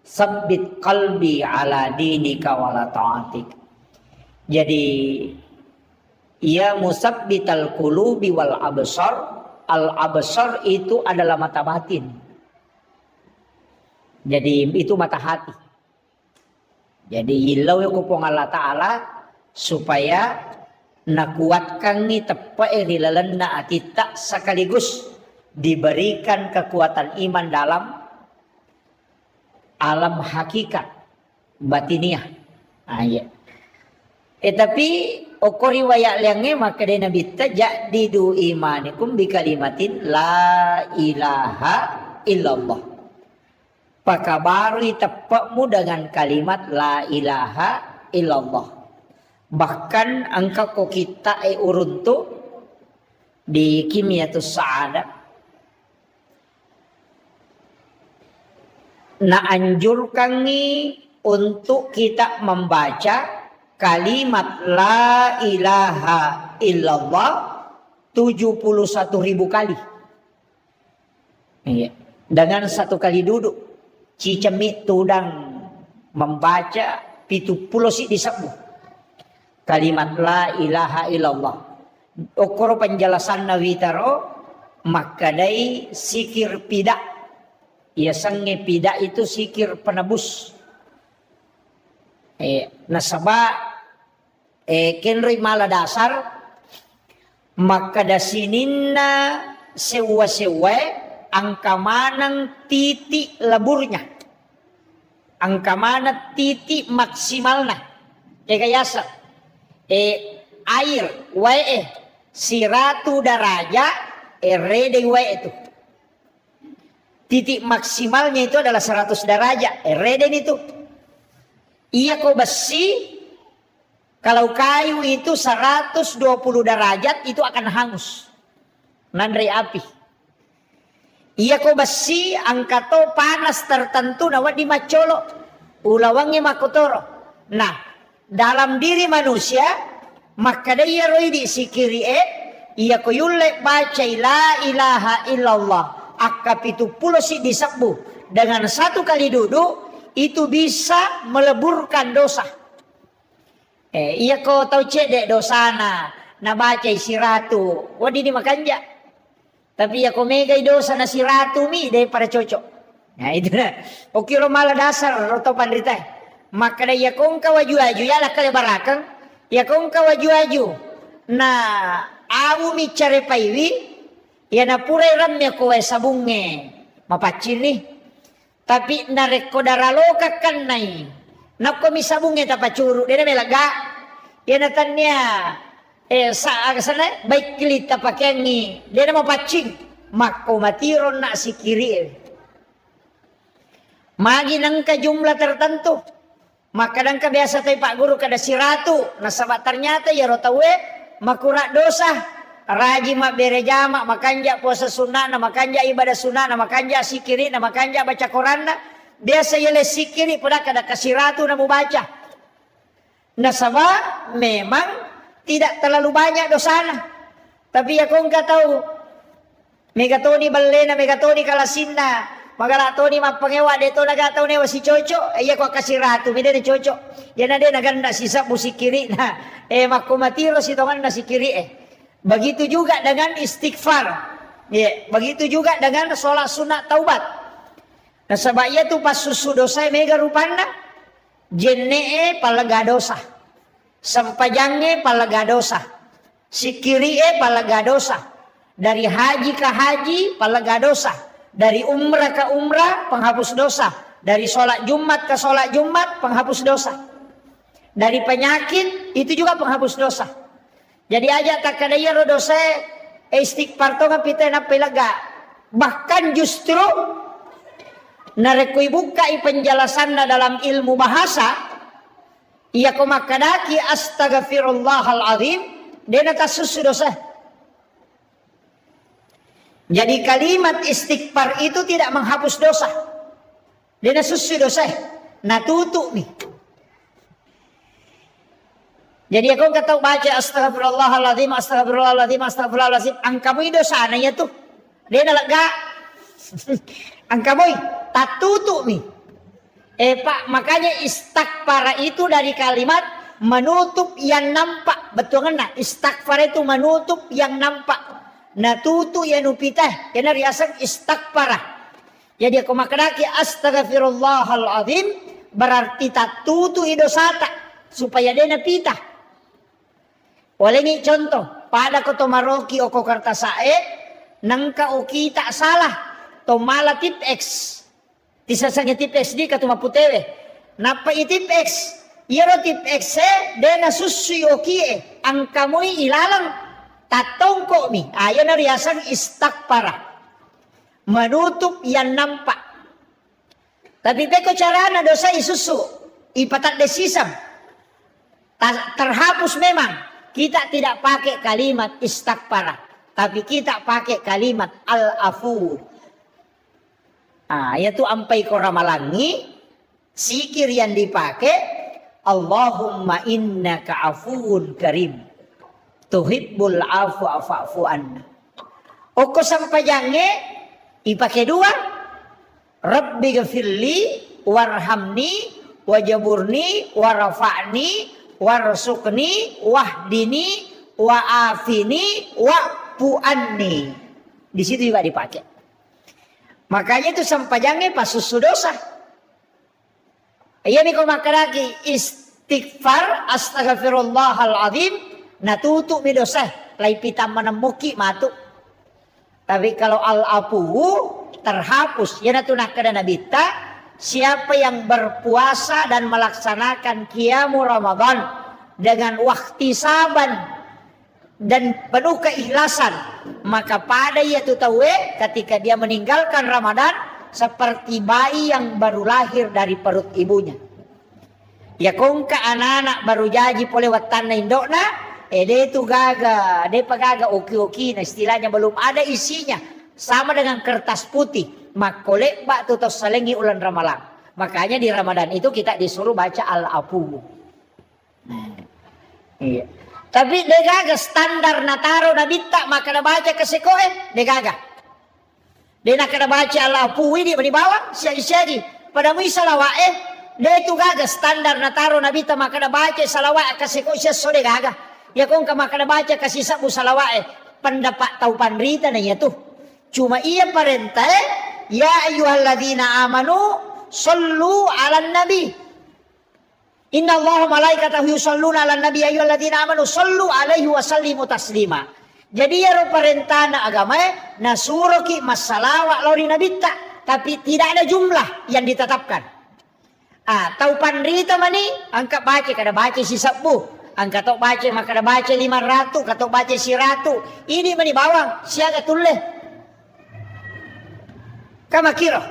sabbit qalbi ala dinika wala ta'atik. Jadi ya musabbital qulubi wal absar, al absar itu adalah mata batin. Jadi itu mata hati. Jadi ilau kupong Allah Ta'ala supaya nakuatkan ni tepa irilalan ati tak sekaligus diberikan kekuatan iman dalam alam hakikat batiniah. Ya. Tapi okori wayak liangnya maka dia Nabi tajdidu imanikum bi kalimatin la ilaha illallah. Pakabari tepakmu dengan kalimat la ilaha illallah. Bahkan angka ko kita uruntu di Kimiyatus Sa'adah anjurkan ni untuk kita membaca kalimat la ilaha illallah 71.000 kali. Dengan satu kali duduk, cicemit tudang membaca 70 disebut kalimat la ilaha illallah. Okoro penjelasan nawitaro makadai sikir pidak. Ya sange pidak itu sikir penebus. Nasaba kenri mala dasar maka dasininna sewa-sewa angka manang titik leburnya, angka mana titik maksimalnya. Kayasa air wae 100 daraja rede wae itu titik maksimalnya itu adalah 100 derajat. Reden itu. Iya kok besi, kalau kayu itu 120 derajat itu akan hangus. Nandri api. Iya kok besi, angkato panas tertentu nawat di macolo. Ulawangnya makotoro. Nah, dalam diri manusia, maka dia roi di sikiri iya ko yulek baca la ilaha illallah. Akap itu pulusi disebut dengan satu kali duduk itu bisa meleburkan dosa. Iya kau tahu cedek dosana na baca si ratu wadi di makanja. Tapi ya kau megai dosa na si ratu mi daripada cocok. Nah itu nah. Okiro malah dasar roto pandrita. Maka ya kau kawaju-aju ya lah kali barakang. Ya kau kawaju-aju. Nah awu mi care paiwi. Ya na purai ramnya kowe sabunge mapacin nih. Tapi nareko daraloka kan nai. Na komi sabunge tapacuru dia melaga. Ya natanya sana baik kilita pakengi. Dia na mapacing mako matiron na si kiri. Magi nang ka jumlah tertentu. Maka nang biasa tay Pak Guru kada si ratu. Nasabat ternyata ya rotawe makurak dosa. Raji mak berejama makanja puasa sunnah na makanja ibadah sunnah na makanja sikiri na makanja baca Quran na biasa yele sikiri pada kada kasiratu na baca. Nasaba memang tidak terlalu banyak dosana. Tapi ya kau enggak tahu megatoni balena megatoni kalasinna magalatoni mapangewa deto nagatau ne wasi cocok iya kau kasiratu beda ne cocok. Ya nade naganda sisa musikiri na makumatiro si tongan na sikiri Begitu juga dengan istighfar. Ya, begitu juga dengan sholat sunat taubat. Nah sebabnya tu pas susu dosa mega rupana jenne palaga dosa. Sempajangnya palaga dosa. Sikiri palaga dosa. Dari haji ke haji palaga dosa. Dari umrah ke umrah penghapus dosa. Dari sholat Jumat ke sholat Jumat penghapus dosa. Dari penyakit itu juga penghapus dosa. Jadi aja tak kadaya ro dosa istighfar to kapita na pilaga. Bahkan justru Narekui bukai penjelasan dalam ilmu bahasa. Ia komakadaki astaghfirullahal azim. Dena tasusu dosa. Jadi kalimat istighfar itu tidak menghapus dosa. Dena susu dosa. Natutu nih. Jadi aku kata baca astaghfirullahaladzim, astaghfirullahaladzim, astaghfirullahaladzim. Angkamu dosa ananya tuh. Dena lega. Angkamu tatutu nih. Pak, makanya istighfar itu dari kalimat menutup yang nampak. Betul kan? Istighfar itu menutup yang nampak. Natutu ya nupitah. Kena riasan istighfar. Jadi aku maknaki astaghfirullahaladzim. Berarti tatutu idosata. Supaya dia napitah. Oleh ini contoh. Pada ko tomaroki o ko kartasae. Nangka o kita salah. Tomala tip X. Tisasangnya tip X di katuma putewe. Napa itip X? Iro tip X dena susui o kie. Angkamui ilalang. Tatongko mi. Ayo na riasan istighfar. Menutup yang nampak. Tapi beko carana dosa isusu. Ipatat desisam. Terhapus memang. Kita tidak pakai kalimat istighfar. Tapi kita pakai kalimat al-afu. Yaitu ampai ko ramalangi. Sikir yang dipakai. Allahumma innaka afuun karim. Tuhibbul afwa fa'fu anna. Oko sampajange ipakai dua. Rabbi ghafirli warhamni wajaburni warafa'ni warsuqni wahdini wa'afini wa'fu anni. Di situ juga dipakai. Makanya itu sampajange pas susu dosa. Iya nih kau makan lagi istighfar astaghfirullahal azim. Natutu mi dosa. Lai pitam menemuki matu. Tapi kalau al-apu terhapus. Ya natunak kada nabita. Siapa yang berpuasa dan melaksanakan qiyamu Ramadan. Dengan wahtisaban. Dan penuh keikhlasan. Maka pada ia tutawe ketika dia meninggalkan Ramadan. Seperti bayi yang baru lahir dari perut ibunya. Ya kongka anak-anak baru jadi polewat tanah indokna. Dia itu gaga, dia pagaga oki-oki, nah istilahnya belum ada isinya. Sama dengan kertas putih. Makolek bak tutos salengi ulan ramalan. Makanya di Ramadan itu kita disuruh baca al-afu. Iya. Tapi dia gaga standar nataro nabita maka dia baca kesekoe, dia gaga. Dia nak kena baca al-afu ini di bawah, siagi-siagi. Pada misalawah dia itu gaga standar nataro nabita maka dia baca salawat kesekoe, siya gaga. Ya kong kamakana baca kasih sabu salawae pendapat tau panrita nanya tuh. Cuma ia perintah ya ayyuhalladzina amanu sallu 'alan nabi. Innallaha malaikatahu yusalluna 'alan nabi ayyuhalladzina amanu sallu 'alaihi wa sallimu taslima. Jadi ya perintah na agama nasuruh ki masalawat lori nabita tapi tidak ada jumlah yang ditetapkan. Tau panrita mani angkat baca kada baca si sabu. Angka tok baca maka ada baca 500, katok baca 100. Ini meni bawang, siaga tulle. Kama kira.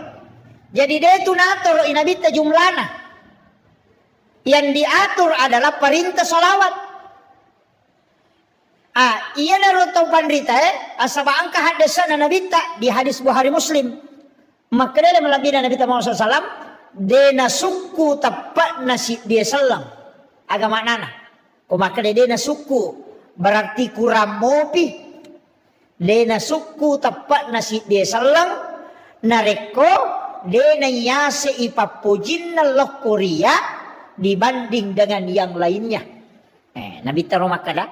Jadi dia itu nator inabita jumlana. Yang diatur adalah perintah salawat. Iya narotong pandrita asaba angka hadisana nabita di hadis Bukhari Muslim. Maka dia melabina Nabi Muhammad SAW. Dena suku tepat nasi dia selang. Agama nana. Maka dena suku berarti kurang mopi. Dena suku tepat nasi dia selang. Nareko dena yase ipapujin nalok Korea dibanding dengan yang lainnya. Nabi taruh makada.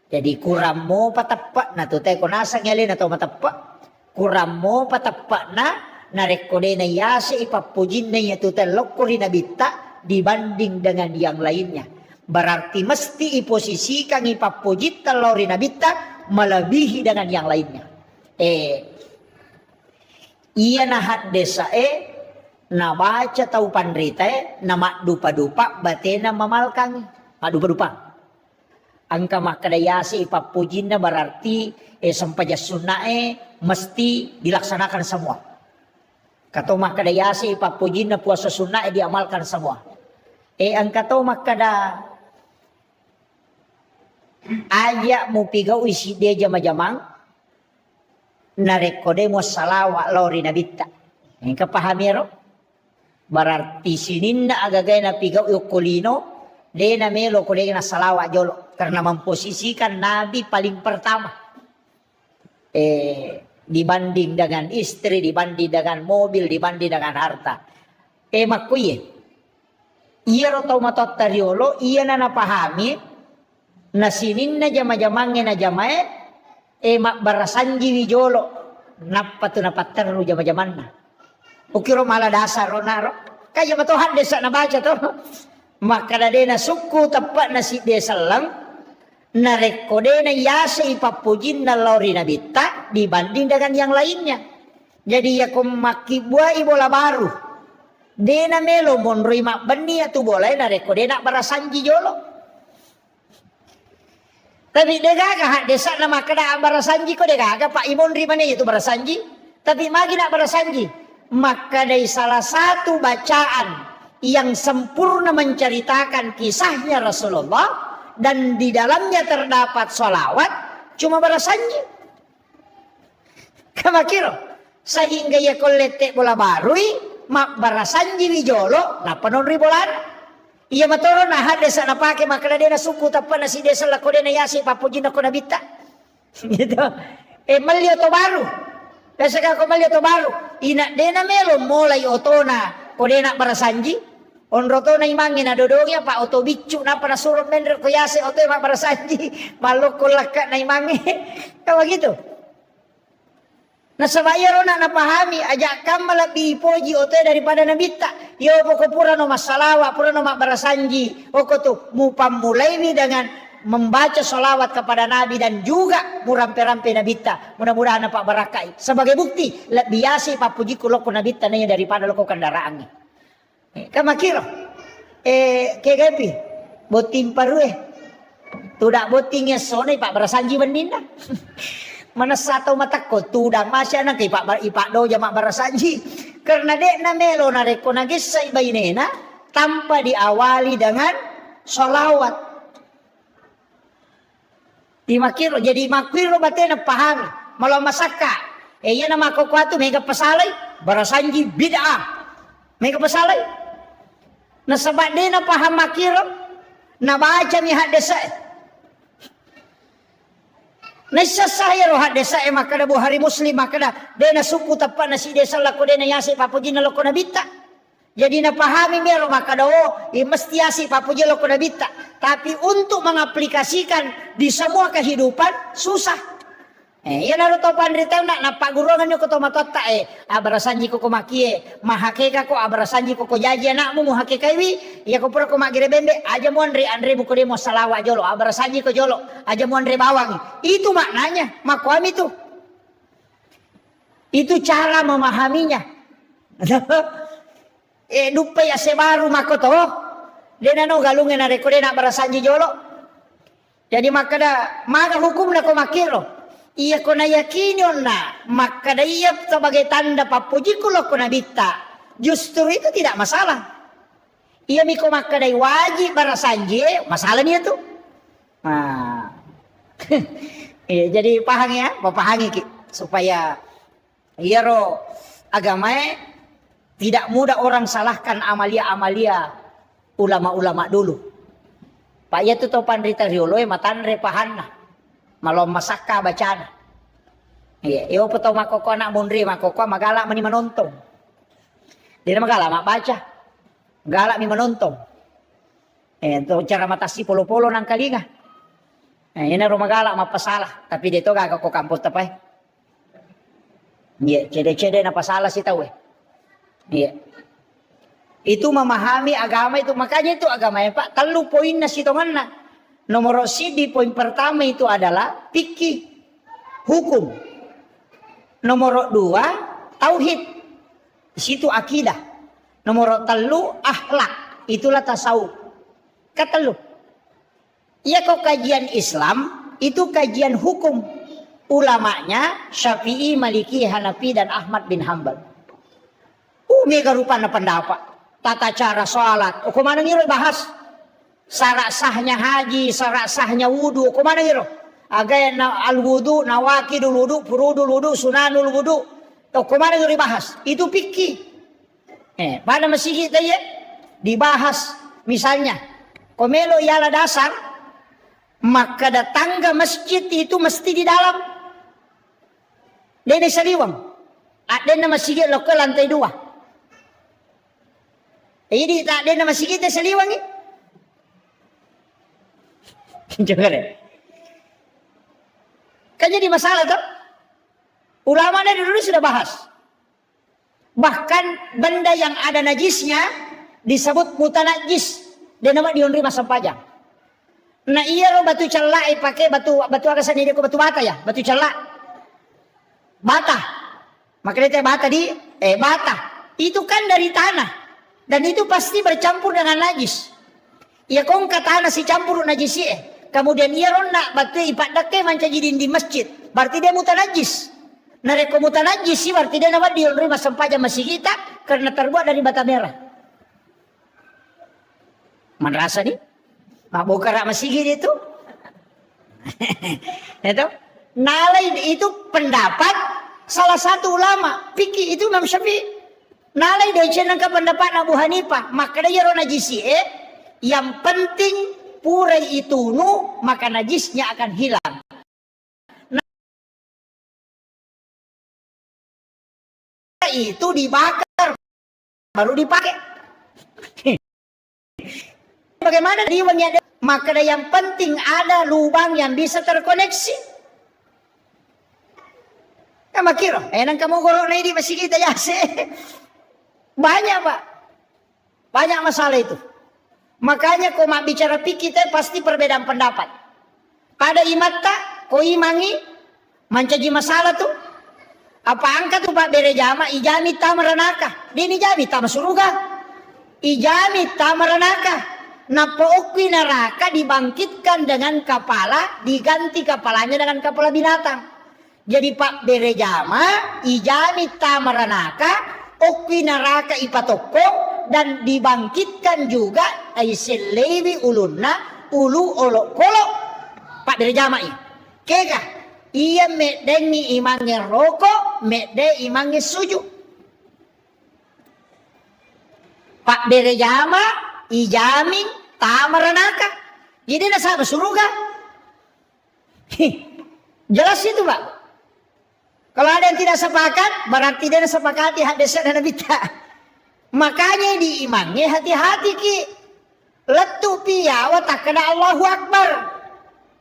Jadi kurang mo patepat na to teko nasa nyalin atau matepat. Kurang mo patepat na nareko dena yase ipapujin na yatu telok Korea nabita dibanding dengan yang lainnya. Berarti mesti iposisikan ipapujit telori nabita melebihi dengan yang lainnya. Iya nahat desa na baca tau pandrita na makdupa-dupa batena mamalkang makdupa-dupa. Angka makadayasi ipapujin na berarti sampaja sunnah mesti dilaksanakan semua. Katomak kada yasi ipapujin na puasa sunnah diamalkan semua. Ang katomak kada aja mo pigaw isi dia jama-jamang narekode mo salawa lori nabita. Yang kapahamiro? Berarti sinin na agagay na pigaw yukulino de na melo kode na salawa jolo karena memposisikan Nabi paling pertama. Dibanding dengan istri, dibanding dengan mobil, dibanding dengan harta. Makuye. Iya roto matot tariolo, iya na napahami, na sinin na jama-jamangnya na jamae, mak barasanji wijolo, napatu napataru jama-jaman na. Ukiro mala dasar ronaro, kaya matohan desa na baca to. Maka na na suku tepat na si desa lang, narekode na yasa ipapujin na lori na bita dibanding dengan yang lainnya. Jadi ya kumakibua ibola baru. Dena melo monroi mak beni atu boleh narekode nak barasanji jolo. Tapi degaga desa nama kada barasanji ko degaga Pak Imon rimane itu barasanji. Tapi magi nak barasanji. Maka dari salah satu bacaan yang sempurna menceritakan kisahnya Rasulullah dan di dalamnya terdapat sholawat cuma barasanji. Kamakiro sehingga ya kolete bola barui mak barasanji wijolo na panonri bolan. Iya matoro na desa na pake maka dia na suku tapan na si desa lakode na yasi papujin ako na bita. Gitu. Malio to baru. Desa ka ko malio to baru. Ina dena melo mulai otona kode na barasanji. Onroto na imangin na dodongya pa oto bicu na para suruh mender ko yase oto mak barasanji maloko laka na imangin. Kawa gitu. Nasabaya rona napahami ajak kam lebih poji oto daripada nabita. Yo poko pura no masalawa pura no mak barasanji. Oko tu mupam mulai dengan membaca sholawat kepada Nabi dan juga murampe-rampe nabita. Mudah-mudahan Pak barakai. Sebagai bukti biasa Pak puji kuloko nabita nanya daripada loko kendaraannya. Kamakiro kegepi boting parue tudak botingnya sone Pak barasanji bendina mana satu mata ko tudang masya nang kay Pak ipak do jamak barasanji karena dek na melo na reko nagis sa ibainena tanpa diawali dengan sholawat di makiro jadi makiro batena paham malah masaka iya nama kokuatu mega pasalay barasanji bid'ah mega pasalay. Nah sebab dia na paham makiro, na baca mi hadesa. Nah saya roh hadesa maka da buhari muslim maka da dia na suku tapan na si desa lako dia na yasi papujin na loko na bita. Jadi na pahami mero maka da mesti yasi papujin loko na bita. Tapi untuk mengaplikasikan di semua kehidupan susah. Yan naruto pandritaw na napagurungan nyo ko to matota abarasanji ko kumakie mahakeka ko abarasanji ko jaji anak mo muhakekaiwi iya ko pura ko magirebembe aja mo andre buko mo salawa jolo abarasanji ko jolo aja mo andre bawang itu maknanya makwami itu cara memahaminya dupa ya sebaru makoto dena no galungin na rekode na abarasanji jolo jadi makada maga hukum na ko makiro. Iya ko na yakinin na maka iya sebagai tanda papuji kulo ko na bita. Justru itu tidak masalah. Iya miko maka wajib barasanji masalah niya tuh. Nah. Jadi pahang ya, papahangi supaya iya ro agama tidak mudah orang salahkan amalia-amalia ulama-ulama dulu. Pak ya tuh pandrita riolo matanre pahanna. Malom masaka bacana. Iya, iyo peto makoko anak mundri makoko magala mani menonton. Dia magala mak baca. Galak mi menonton. Itu cara matasi polo-polo nang kalinga. Ini ro magala mapasalah, tapi dito gaga ko kampus tapay. Iya, cede-cede na pasalah si tahu. Iya. Itu memahami agama itu makanya itu agama ya Pak. Telu poin na sitongan na. Nomor sidi poin pertama itu adalah fikih hukum. Nomor 2 tauhid. Di situ akidah. Nomor 3 akhlak. Itulah tasawuf. Katelu. Ya kok kajian Islam itu kajian hukum. Ulamanya Syafi'i, Maliki, Hanafi dan Ahmad bin Hambal. mega rupana pendapat. Tata cara sholat. Kumana ngiro bahas. Syarat sahnya haji, syarat sahnya wudu. Kumana ngiro? Agaya al wudu, nawakidul wudu, furudul wudu, sunanul wudu. Kumana ngiro bahas? Itu fikih. Pada masih kita ya dibahas. Misalnya, komelo ialah dasar, maka tangga masjid itu mesti di dalam. Dene saliwang. Ada nama masjid lo ke lantai 2. Jadi tak ada nama masjid kita saliwang ni. Jangan deh. Kan jadi masalah tu. Ulama dari dulu sudah bahas. Bahkan benda yang ada najisnya disebut mutanajis. Dia nama dionri masa pajang. Nah iya lo batu celak pakai batu agasan ini batu bata ya, batu celak. Bata. Makanya bata bata. Itu kan dari tanah. Dan itu pasti bercampur dengan najis. Ya kong kata tanah si campur najis kemudian ia nak batu ipat dake manca jidin di masjid. Berarti dia mutanajis. Nah reko mutanajis sih berarti dia nama dionri masa pajang masih kita karena terbuat dari bata merah. Mana rasa nih? Mak bokar masih gitu. Itu nalai itu pendapat salah satu ulama fikih itu Imam Syafi'i. Nalai dari cenang ke pendapat Abu Hanifah. Maka dia najisi yang penting purai itu maka najisnya akan hilang. Nah, itu dibakar baru dipakai. Bagaimana diwangi? Maka yang penting ada lubang yang bisa terkoneksi. Kamu kira, nang kamu gorok ini masih kita ya banyak pak, banyak masalah itu. Makanya kau mak bicara fikih kita pasti perbedaan pendapat. Pada imata kau imangi mencaji masalah tuh. Apa angkat tuh pak berejama ijami tamaranaka. Dini jami tamasuruga. Ijami tamaranaka. Napookwi neraka dibangkitkan dengan kepala, diganti kepalanya dengan kepala binatang. Jadi pak berejama ijami tamaranaka. Okwi neraka ipatokong dan dibangkitkan juga aiselewi ulunna ulu olok kolok pak dari jamai kega ia medeni imange rokok mede imange sujud pak dari jama ijamin tamaranaka jadi nasa surga jelas itu pak. Kalau ada yang tidak sepakat, berarti dia sepakati hadisnya dan bita. Makanya diimangi hati-hati ki. Letu piya wa takana Allahu Akbar.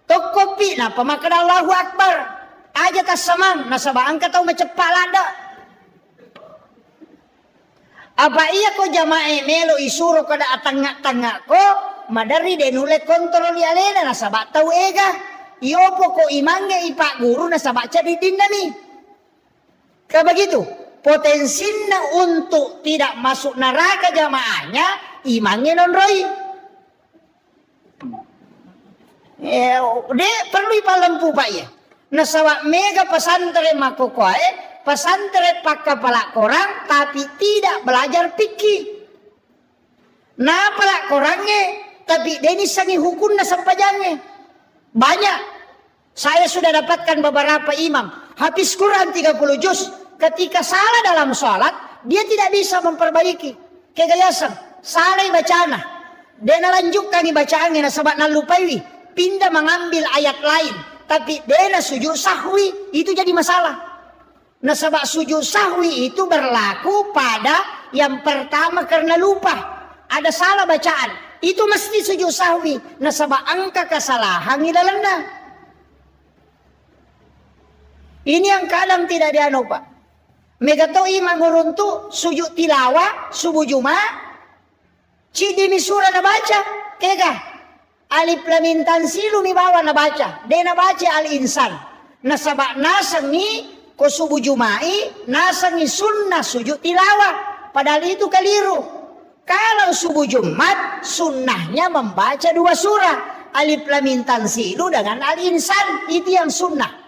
Tokopi napa makana Allahu Akbar. Aja tasamang nasaba angka tau macepak lada. Apa iya ko jamae melo isuro kada atangak-tangak ko madari denule kontrol alena nasaba tau ega. Iopo ko imange ipak guru nasaba cadi dinami. Kayak begitu, potensinya untuk tidak masuk neraka jamaahnya imangnya non-roi. Dia perlu ipalampu pak ya. Nasawa mega pesantren makokoe, pesantren pak kepala korang tapi tidak belajar fikih. Nah pala korangnya, tapi dia ini sangi hukumnya sampajangnya. Banyak. Saya sudah dapatkan beberapa imam. Habis Quran 30 juz. Ketika salah dalam sholat. Dia tidak bisa memperbaiki. Kegayasan. Salah bacana. Dia lanjutkan bacaannya. Sebab nalupai. Pindah mengambil ayat lain. Tapi dia sujud sahwi. Itu jadi masalah. Nah sebab sujud sahwi itu berlaku pada yang pertama karena lupa. Ada salah bacaan. Itu mesti sujud sahwi. Nah sebab angka kesalahan ilalanda. Ini yang kadang tidak dianu pak. Megato imam nguruntu sujud tilawah subuh Jumat. Cidimi surah na baca. Kega. Alif lam mim tanzilu mi bawa na baca. Dia na baca al-insan. Nasabak nasang ni ko subuh Jumai. Nasang ni sunnah sujud tilawah. Padahal itu keliru. Kalau subuh Jumat sunnahnya membaca 2 surah. Alif lam mim tanzilu dengan al-insan. Itu yang sunnah.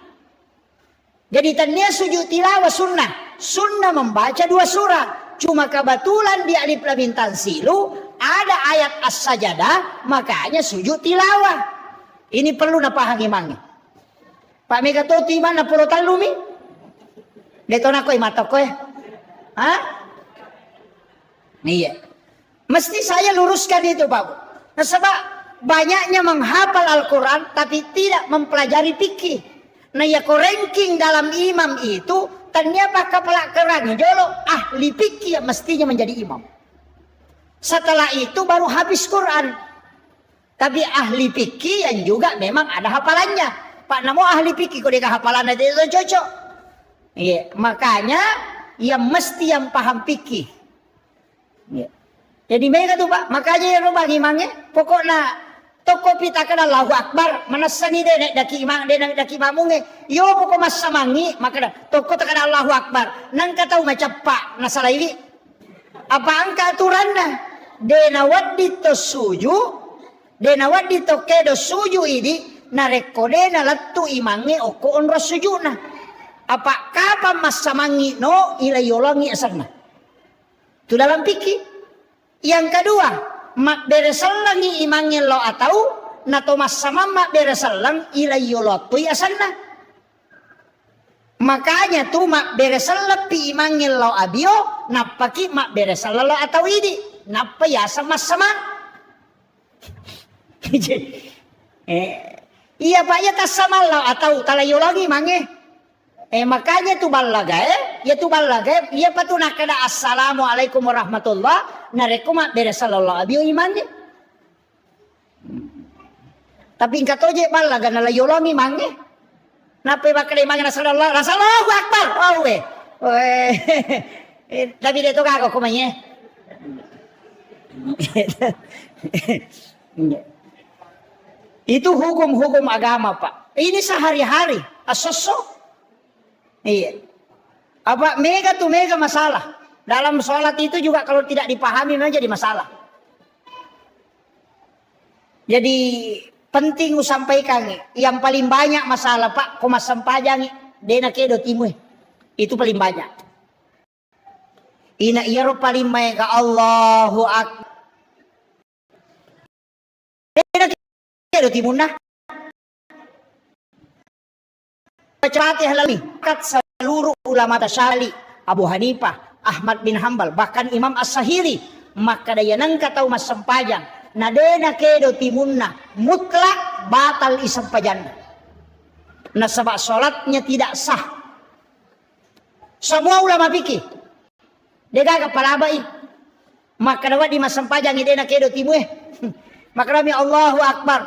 Jadi tania sujud tilawah sunnah. Sunnah membaca 2 surah. Cuma kebetulan di alif lam mim tanzilu ada ayat as-sajadah, makanya sujud tilawah. Ini perlu napahami mangi. Pak Mega toti mana puro talumi? Detona koy mata koy. Hah? Iya. Mesti saya luruskan itu, Pak. Nah, sebab banyaknya menghafal Al-Quran tapi tidak mempelajari fikih. Nah, ya ranking dalam imam itu ternyata kepala kerang jolo ahli fikih yang mestinya menjadi imam. Setelah itu baru habis Quran. Tapi ahli fikih yang juga memang ada hafalannya. Pak namo ahli fikih kok dia hafalan itu cocok. Iya, makanya yang mesti yang paham fikih. Iya. Jadi mereka tuh Pak, makanya yang bagi imamnya pokoknya toko pita kana Allahu Akbar manasani de daki imam de daki mamunge yo pokok mas samangi maka toko takana Allahu Akbar nang katau macam Pak nasalah ini apa angka aturanna de nawaddi to suju de nawaddi to kedo suju ini narekode na lattu imange oko onro sujuna apa kapan mas samangi no ila yolangi asana itu dalam fikih. Yang kedua, mak beresalang imangin lo atau nato mas sama mak beresalang ilayo lo tu asanna. Makanya tu mak beresalang pi imangin lo abio napaki mak beresalang lo atau ini napa ya sama sama. Iya pak ya tas sama lo atau talayo lagi mange. Makanya tu balaga ya tu balaga ya patuna kada assalamualaikum warahmatullah narekuma beresallallahu abio imannya. Tapi ingkat oje balaga na layolongi mange. Nape bakale mange sallallahu Allahu akbar. Oh we. Tapi dia tu kago kumanya. Itu hukum-hukum agama, Pak. Ini sehari-hari asosok. Iya. Apa mega masalah. Dalam sholat itu juga kalau tidak dipahami memang jadi masalah. Jadi penting sampaikan yang paling banyak masalah Pak koma sampajang dena kedo timue. Itu paling banyak. Ina iya paling banyak Allahu akbar. Dena kedo timunah. Fatihah lali kat seluruh ulama tasyali Abu Hanifah, Ahmad bin Hambal, bahkan Imam As-Sahiri maka daya nang katau mas sempajang nadena kedo timunna mutlak batal isampajan. Nah sebab salatnya tidak sah. Semua ulama fikih dega kepala baik maka dapat di mas sempajang dena kedo timue maka demi Allahu Akbar.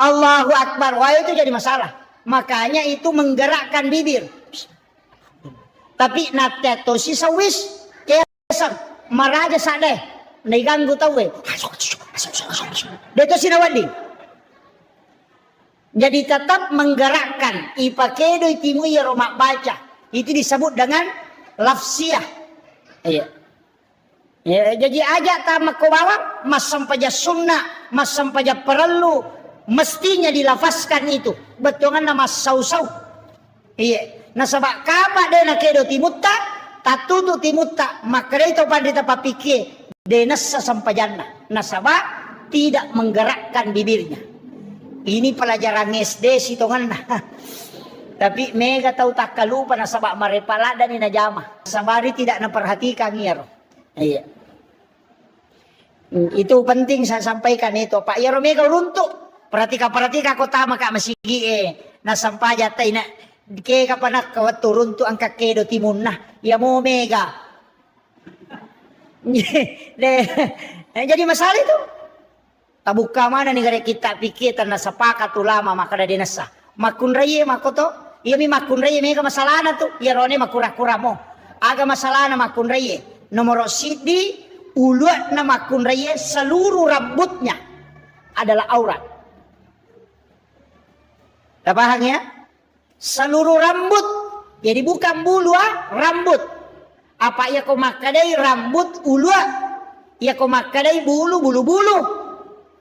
Allahu Akbar. Wah itu jadi masalah. Makanya itu menggerakkan bibir. Tapi nateto si sawis kesang maraja sadeh niganggu tahu deto sinawadi. Jadi tetap menggerakkan ipakedo itimu ya romak baca. Itu disebut dengan lafsiyah. Iya. Ya, jadi aja tamak bawah mas sampaja sunnah, mas sampaja perlu mestinya dilafaskan itu. Betongan nama sau-sau. Iya. Nah sebab kapa dena kedo timutta tatutu timutta maka itu pandita papike denasa sampajanna. Nah sebab tidak menggerakkan bibirnya. Ini pelajaran SD sitongan. Tapi mega tahu tak kalupa na sabak marepala dan ina jama. Sabari tidak naperhatikan ngiro. Iya. Itu penting saya sampaikan itu. Pak Yaro mega runtuk. Perhatika kota maka masigi na sampaja tay na ke kapanak kawat turun tu angka kedo timun nah ya mo mega. Jadi masalah itu. Tabuka mana nih gare kita pikir tanah sepakat ulama maka ada dinasa. Makun raya makoto. Iya mi makun raya mega masalah na tu. Ya rone makura-kura mo. Aga masalah na makun raya. Nomor sidi uluat na makun raya seluruh rambutnya adalah aurat. Dah paham ya? Seluruh rambut. Jadi bukan bulu rambut. Apa ya kau makadai rambut ulu? Ya kau makadai bulu.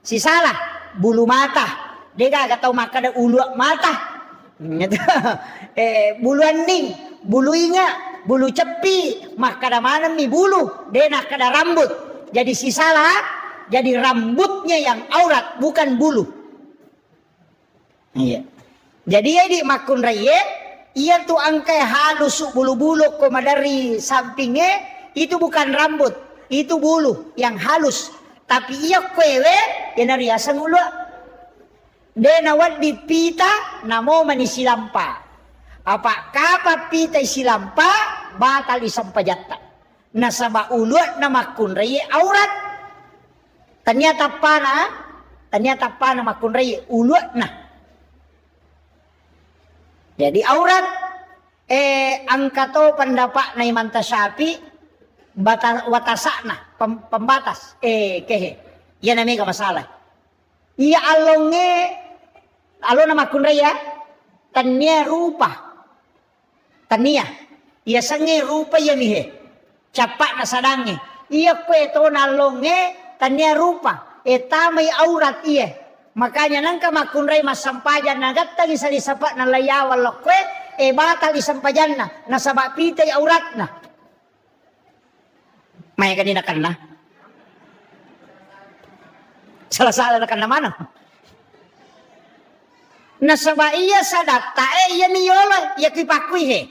Si salah bulu mata. Dia gak tahu makadai ulu mata. Bulu aning, bulu inga. bulu cepi, maka kada mana mi bulu, dena kada rambut. Jadi si salah, jadi rambutnya yang aurat, bukan bulu. Iya. Jadi ya di makun raya, ia tuh angkai halus bulu-bulu koma dari sampingnya, itu bukan rambut, itu bulu yang halus. Tapi ia kwewe, yang dari asang ulu. Dena wadi pita, namo manisi lampa. Apa kapa pita isi lampa batal isampajatta. Nasaba ulut nama kunrei aurat. Ternyata pana makun rei ulut nah. Jadi aurat angkato pendapat na imanta syafi watasakna pembatas kehe. Ya namanya masalah. Ia alona makun rei ya. Tania rupa. Tania. Ia sange rupa ya mihe. Capak na sadange. Ia kue to nalonge tania rupa. Tamay aurat iya. Makanya nangka makunray masampajan nagat tagi sa lisapat na layawal lo kue. Batal isampajan na. Nasaba pitay aurat na. May kanina kan na. Salah-salah na kan na mana. Nasaba iya sa data iya miyolo iya kipakui he.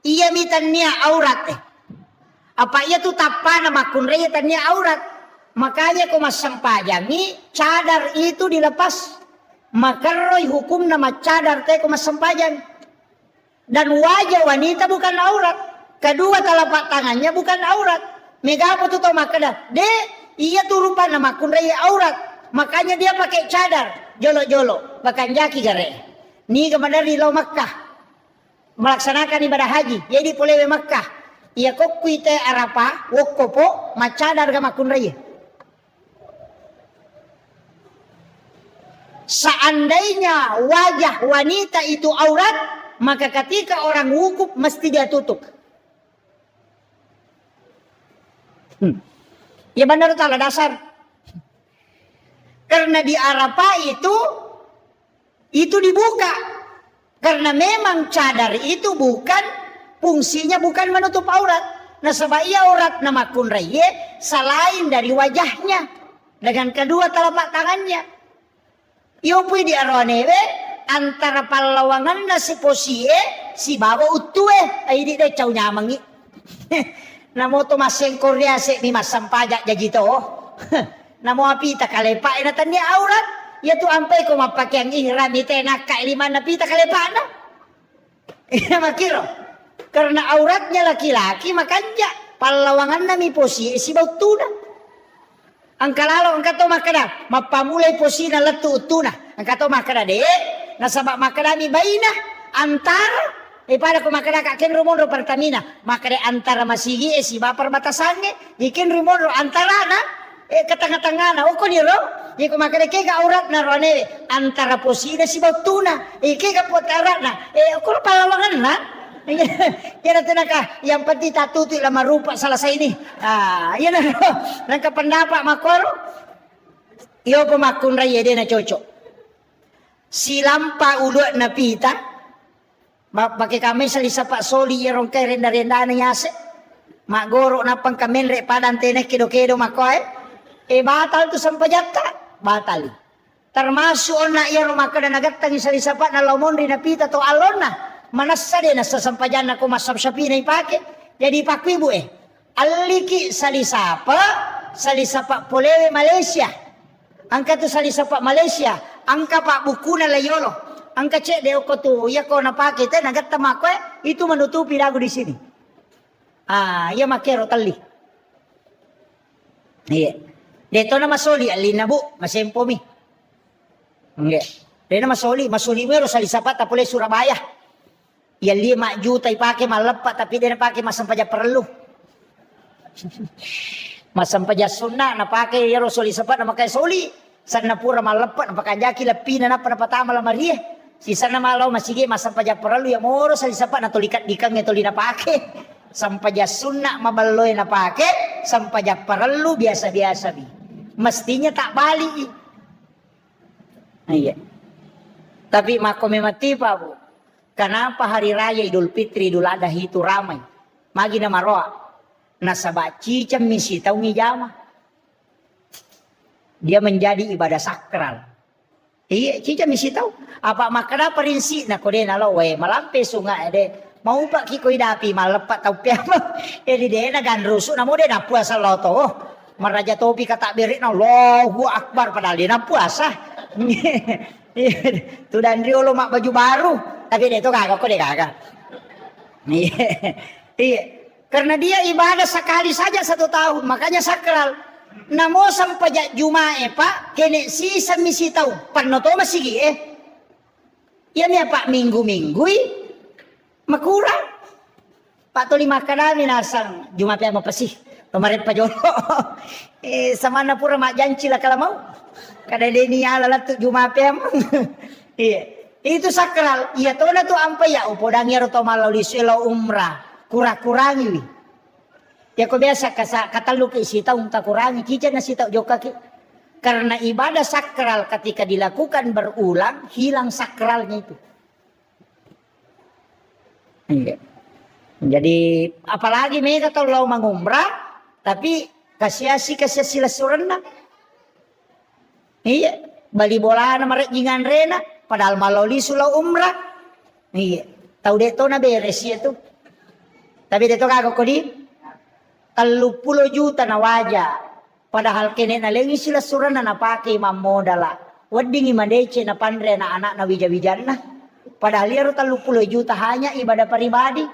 Iya mitanya aurat Apa iya tu tapa nama kunrei tanya aurat. Makanya kau masampajami cadar itu dilepas. Maka roy hukum nama cadar kau masampajan. Dan wajah wanita bukan aurat. Kedua telapak tangannya bukan aurat. Megapo tu tau makada. Iya tu rupa nama kunrei aurat. Makanya dia pakai cadar. Jolo-jolo. Bahkan jaki gare. Ni kepada di Makkah. Melaksanakan ibadah haji. Jadi polewe Makkah. Ia kok kuite Arafah. Wokopo. Macadar ga makun raya. Seandainya wajah wanita itu aurat. Maka ketika orang wukuf mesti dia tutup. Ya benar taala dasar. Karena di Arafah itu dibuka. Karena memang cadar itu bukan fungsinya bukan menutup aurat. Nah sebab ia aurat nama kunreye selain dari wajahnya dengan kedua telapak tangannya. Iopui di arwanewe antara palawangan na si posie si baba utue ay di day caw nyamangi. Namo to maseng Korea se ni masampaja jagito. Namo apita kalepa ina tanya aurat. Ya tu ampai ko mapake ang ihram ite nakailiman na pita kalepana. Ina makiro. Karena auratnya laki-laki makanya palawangan na mi posi si bautuna. Ang kalalo ang kato makada mapamulay posi na latu utuna. Ang kato makada de nasaba makada mi baina antara para ko makada kaken rumonro pertamina makada antara masigi si bapar batasannya ikin rumonro antara na ketengah-tengah na uko niro. Di kumakalike ka aurat na rone antara posida si bautuna. Iki ka potara na. Uko palawangan na. Kaya natin ka yang penting tatuti lah marupa salah sa ini. Yan na. Nang kapandapak makoro. Iyo pumakun raya din na chocho. Silampa ulot na pita. Baki kami sa lisapa soli yerong kay renda-renda na yase. Magoro na pang kamen padante na kido-kido makoy. Batal tu sampajatta. Batal. Termasuk na iya rumah kada nagatang isa lisapat na laumon rin napita to alon na. Manasa din na sa sampajan na kumasap-sapi na ipake. Jadi pakwibu Aliki sa lisapa polewe Malaysia. Angka tu sa lisapa Malaysia. Angka pak buku na layolo. Angka cek deo ko tu iya ko napake te nagatama ko itu menutupi lagu di sini. Iya makero tali. Iya. Dito na masoli, alin na bu, masempo mi. Dito na masoli mo sa lisapat, tapos Surabaya. Yan 5 juta ipake malapat, tapi din napake masampaja perlu. Masampaja sunna, napake yaro soli sapat, namakay soli. San na pura malapat, napakajaki lapi na napatama la Maria. Si sana malaw masige, masampaja perlu, ya moro sa lisapat, natulikat dikang ito linapake. Sampaja sunna, mabaloy napake, sampaja perlu, biasa-biasa bi. Mestinya tak balik. Iya. Tapi mako memati pa bu. Kenapa hari raya Idul Fitri Idul Adha itu ramai? Magi na maroa. Nasaba cicam misi tahu ngijama. Dia menjadi ibadah sakral. Iya, cicam misi tahu. Apa makna perinsi na kode na lo we malampe sunga ede. Mau pak kikoi dapi malepat tau piama. Edi dena gan rusuh namo de na puasa lo to. Maraja topi kata berik na Allahu Akbar padahal dia na puasa. Tu dan rio lo mak baju baru. Tapi dia tu kagak kode kagak. Iya. Karena dia ibadah sekali saja 1 tahun, makanya sakral. Namo sampai Jumae pak, kene sisa misi tahu, panoto masih ya nih pak minggu-minggu makurang. Pak toli makan nasang Jumat apa sih? Kemarin Pak Jono, sama na pura mak janji lah kalau mau. Kada deni ala tu Jumat emang. Iya, itu sakral. Iya tuh na tuh ampai ya, upodang ya roto malau di selo umrah, kurang-kurangi. Ya kau biasa kata lu ke sita tak kurangi cica nasi tak joka ki. Karena ibadah sakral ketika dilakukan berulang hilang sakralnya itu. Iya. Jadi apalagi mereka kalau mengumrah tapi kasih sila surena. Iya, bali bola na marek jingan rena padahal maloli sulau umrah. Iya, tahu deto na beres ya tuh. Tapi deto kagak kodi 30 juta na wajah. Padahal kene na lengi sila surana na pake mamodala. Wadingi mandece na pandre na anak na wija-wijan na. Padahal liaro 30 juta hanya ibadah pribadi.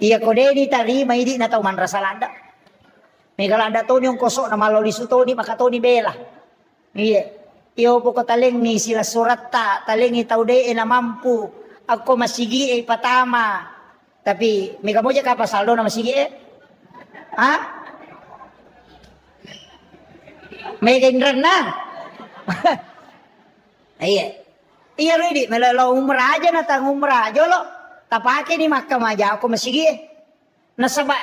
Iya kode ni tarima idi na tau man rasalanda. Megalanda to yung kosok na maloli suto ni makato ni bela. Iya. Iyo po ko taleng ni sila surat ta. Taleng ni tau de na mampu. Ako masigi patama. Tapi mega moja ka pasaldo na masigi ha? Mega indran na. Iya. Iya ready, melalo umrah aja na tang umrah. Jolo, tapake ni Makkah aja ako masigi. Nasaba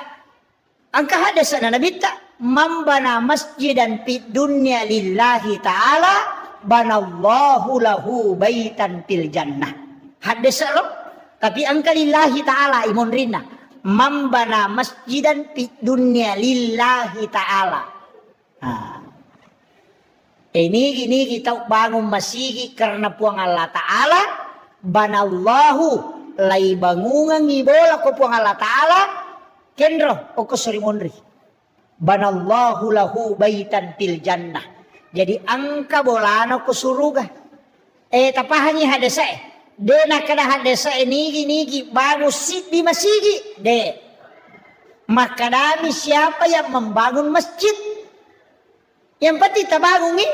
angka hadasa na nabita mambana masjidan fid dunya lillahi ta'ala banallahu lahu baitan fil jannah. Hadasa lo tapi angka lillahi ta'ala imun rina. Mambana masjidan fid dunya lillahi ta'ala. Ini kita bangun masjid karena puang Allah Ta'ala. Banallahu lay bangungan ibola ko puang Allah Ta'ala. Kendro o ko surimunri. Banallahu lahu baitan fil jannah. Jadi angka bolano ko suruga. Tapahani hadasa Dena kada hadasa nigi bagus sit di masjid de. Maka dami siapa yang membangun masjid? Yang penting tabangun ni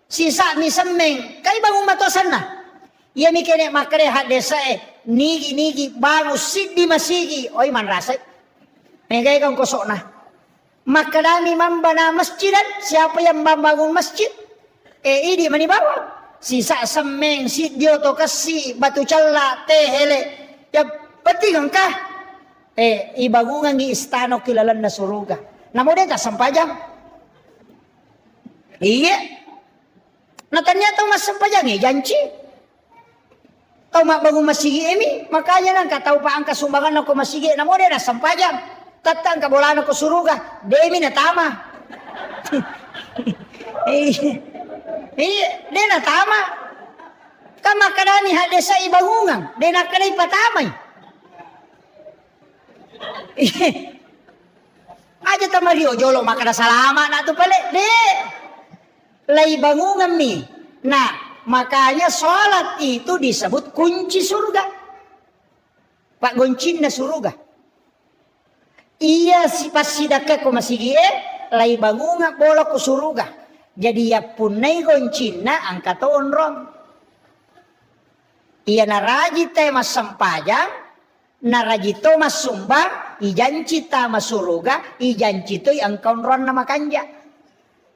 sisa mi semeng kay bangun matosan na. Ya mi kene makare hadasa nigi bagus sit di masjid. Oy man rasa. Megay kang kosok na. Maka dami mambana masjidan siapa yang membangun masjid? Idi manibawa. Sisa semeng, si dio to kasi, batu cala, tehele. Ya penting engkah. Ibangungan ni istano kilalan na suruga. Namun dia tak sampajang. Iya. Nah ternyata mas sampajang janji. Tau mak bangun masigi ini, makanya nang katau pa angka sumbangan ako masigi. Namun dia na sampajang. Tatang kabolaan ako suruga. Demi na tama. Dia na tama. Kama kadani hadesa ibangungan. Dia na kanay patamay. Aja tamario jolo makada salama na to pala. De. Lay bangungan mi. Nah, makanya sholat itu disebut kunci surga. Pak goncin na surga. Iya si pasidaka ko masigie. Lay bangungan bola ko surga. Jadi ya punai goncina angkat onrong. Iya naraji te mas sampajang, naraji to mas sumbang, ijanci ta mas suruga, ijanci to ang onron na makanja.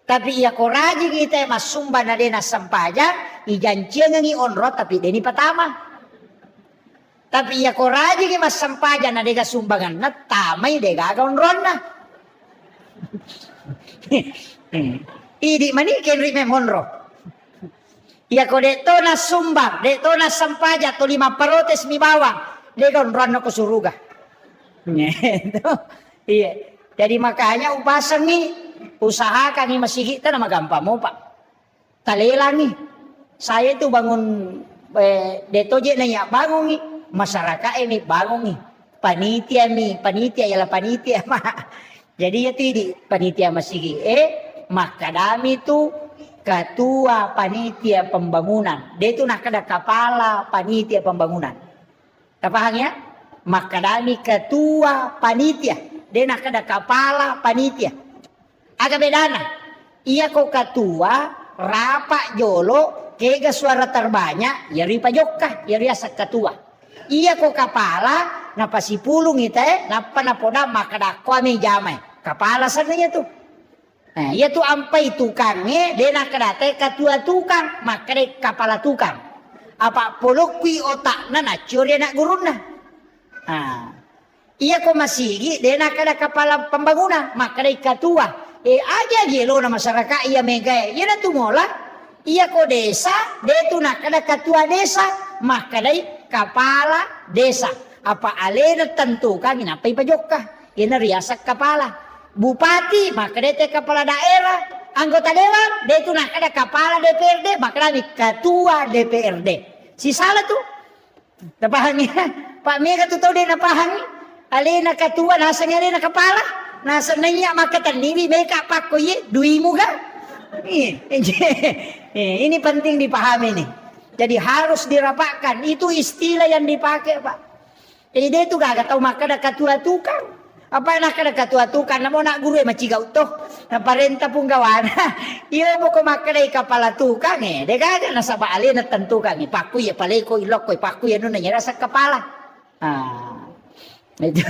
Tapi iya koraji kita mas sumbang na dena sampajang, ijanci ang onron tapi deni patama. Tapi iya koraji kita mas sampajang na dega sumbangan na tamay dega onron na. Idi manikin rime monro. Ya ko deto na sumbang, deto na sampaja to 5 parotes mi bawang. Degon ron ko suruga. Gitu. Iya. Jadi makanya upasang nih, usahakan nih masih kita nama gampang mau pak. Talelang nih. Saya itu bangun detoje nanya bangun nih. Masyarakat ini bangun nih. Panitia ialah panitia mah. Jadi itu di panitia masih maka kami itu ketua panitia pembangunan. Dia itu nak ada kepala panitia pembangunan. Paham ya? Maka kami ketua panitia. Dia nak ada kepala panitia. Agak bedana. Ia kau ketua rapak jolo kega suara terbanyak ya ripa jokka ya riasa ketua. Ia kau kepala napa si pulung itu napa napoda maka dak kami jamai. Kepala sananya tuh. Nah, ia tuh ampai tukangnya dia nak kedate ketua tukang maka dia kepala tukang. Apa polokwi otak na curi nak guruna. Nah, iya kok masih dia nak ada kepala pembangunan maka dia ketua. Aja gelo na masyarakat iya mega iya na tumola. Iya kok desa dia tuh nak ada ketua desa maka dia kepala desa. Apa alena tentukan apa ipajokka. Ina riasak kepala. Bupati maka dia kepala daerah. Anggota dewan dia tuh nak ada kepala DPRD maka dia ketua DPRD. Si salah tuh. Napahangnya Pak Mega tuh tahu dia napahangi. Alena ketua nasanya alena kepala. Nasa nanya maka tandiri mereka pak koye duimu ga? Ini penting dipahami nih. Jadi harus dirapatkan. Itu istilah yang dipakai pak. Jadi dia itu gak tahu maka ada ketua tukang. Apa nak ada ketua tukang? Namo nak guru macigau toh. Na parenta pun gawana. Iya mo ko maka ada kepala tukang Dia gak nasa baali na tentukan. Paku ya paleko ilok ko paku ya nuna nyera sa kepala. Itu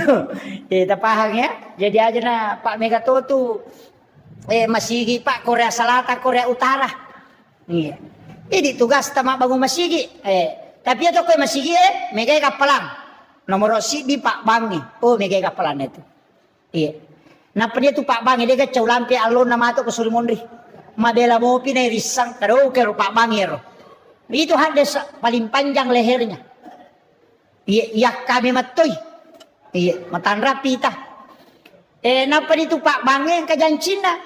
kita paham ya. Jadi aja na Pak Megatotu masigi Pak Korea Selatan Korea Utara. Iya. Ini tugas tama bangun masigi. Tapi itu ko masigi Mega kapalang. Nomor si di Pak Bangi. Oh Mega kapalan itu. Iya. Napa dia tu Pak Bangi dia kacau lampi alon nama tu ke Sulimondri. Madela mau pinai risang karo ke Pak Bangi ro. Itu hadis paling panjang lehernya. Iya kami matoi. Iya, matan rapi tah. Napa itu Pak Bange kajan Cina.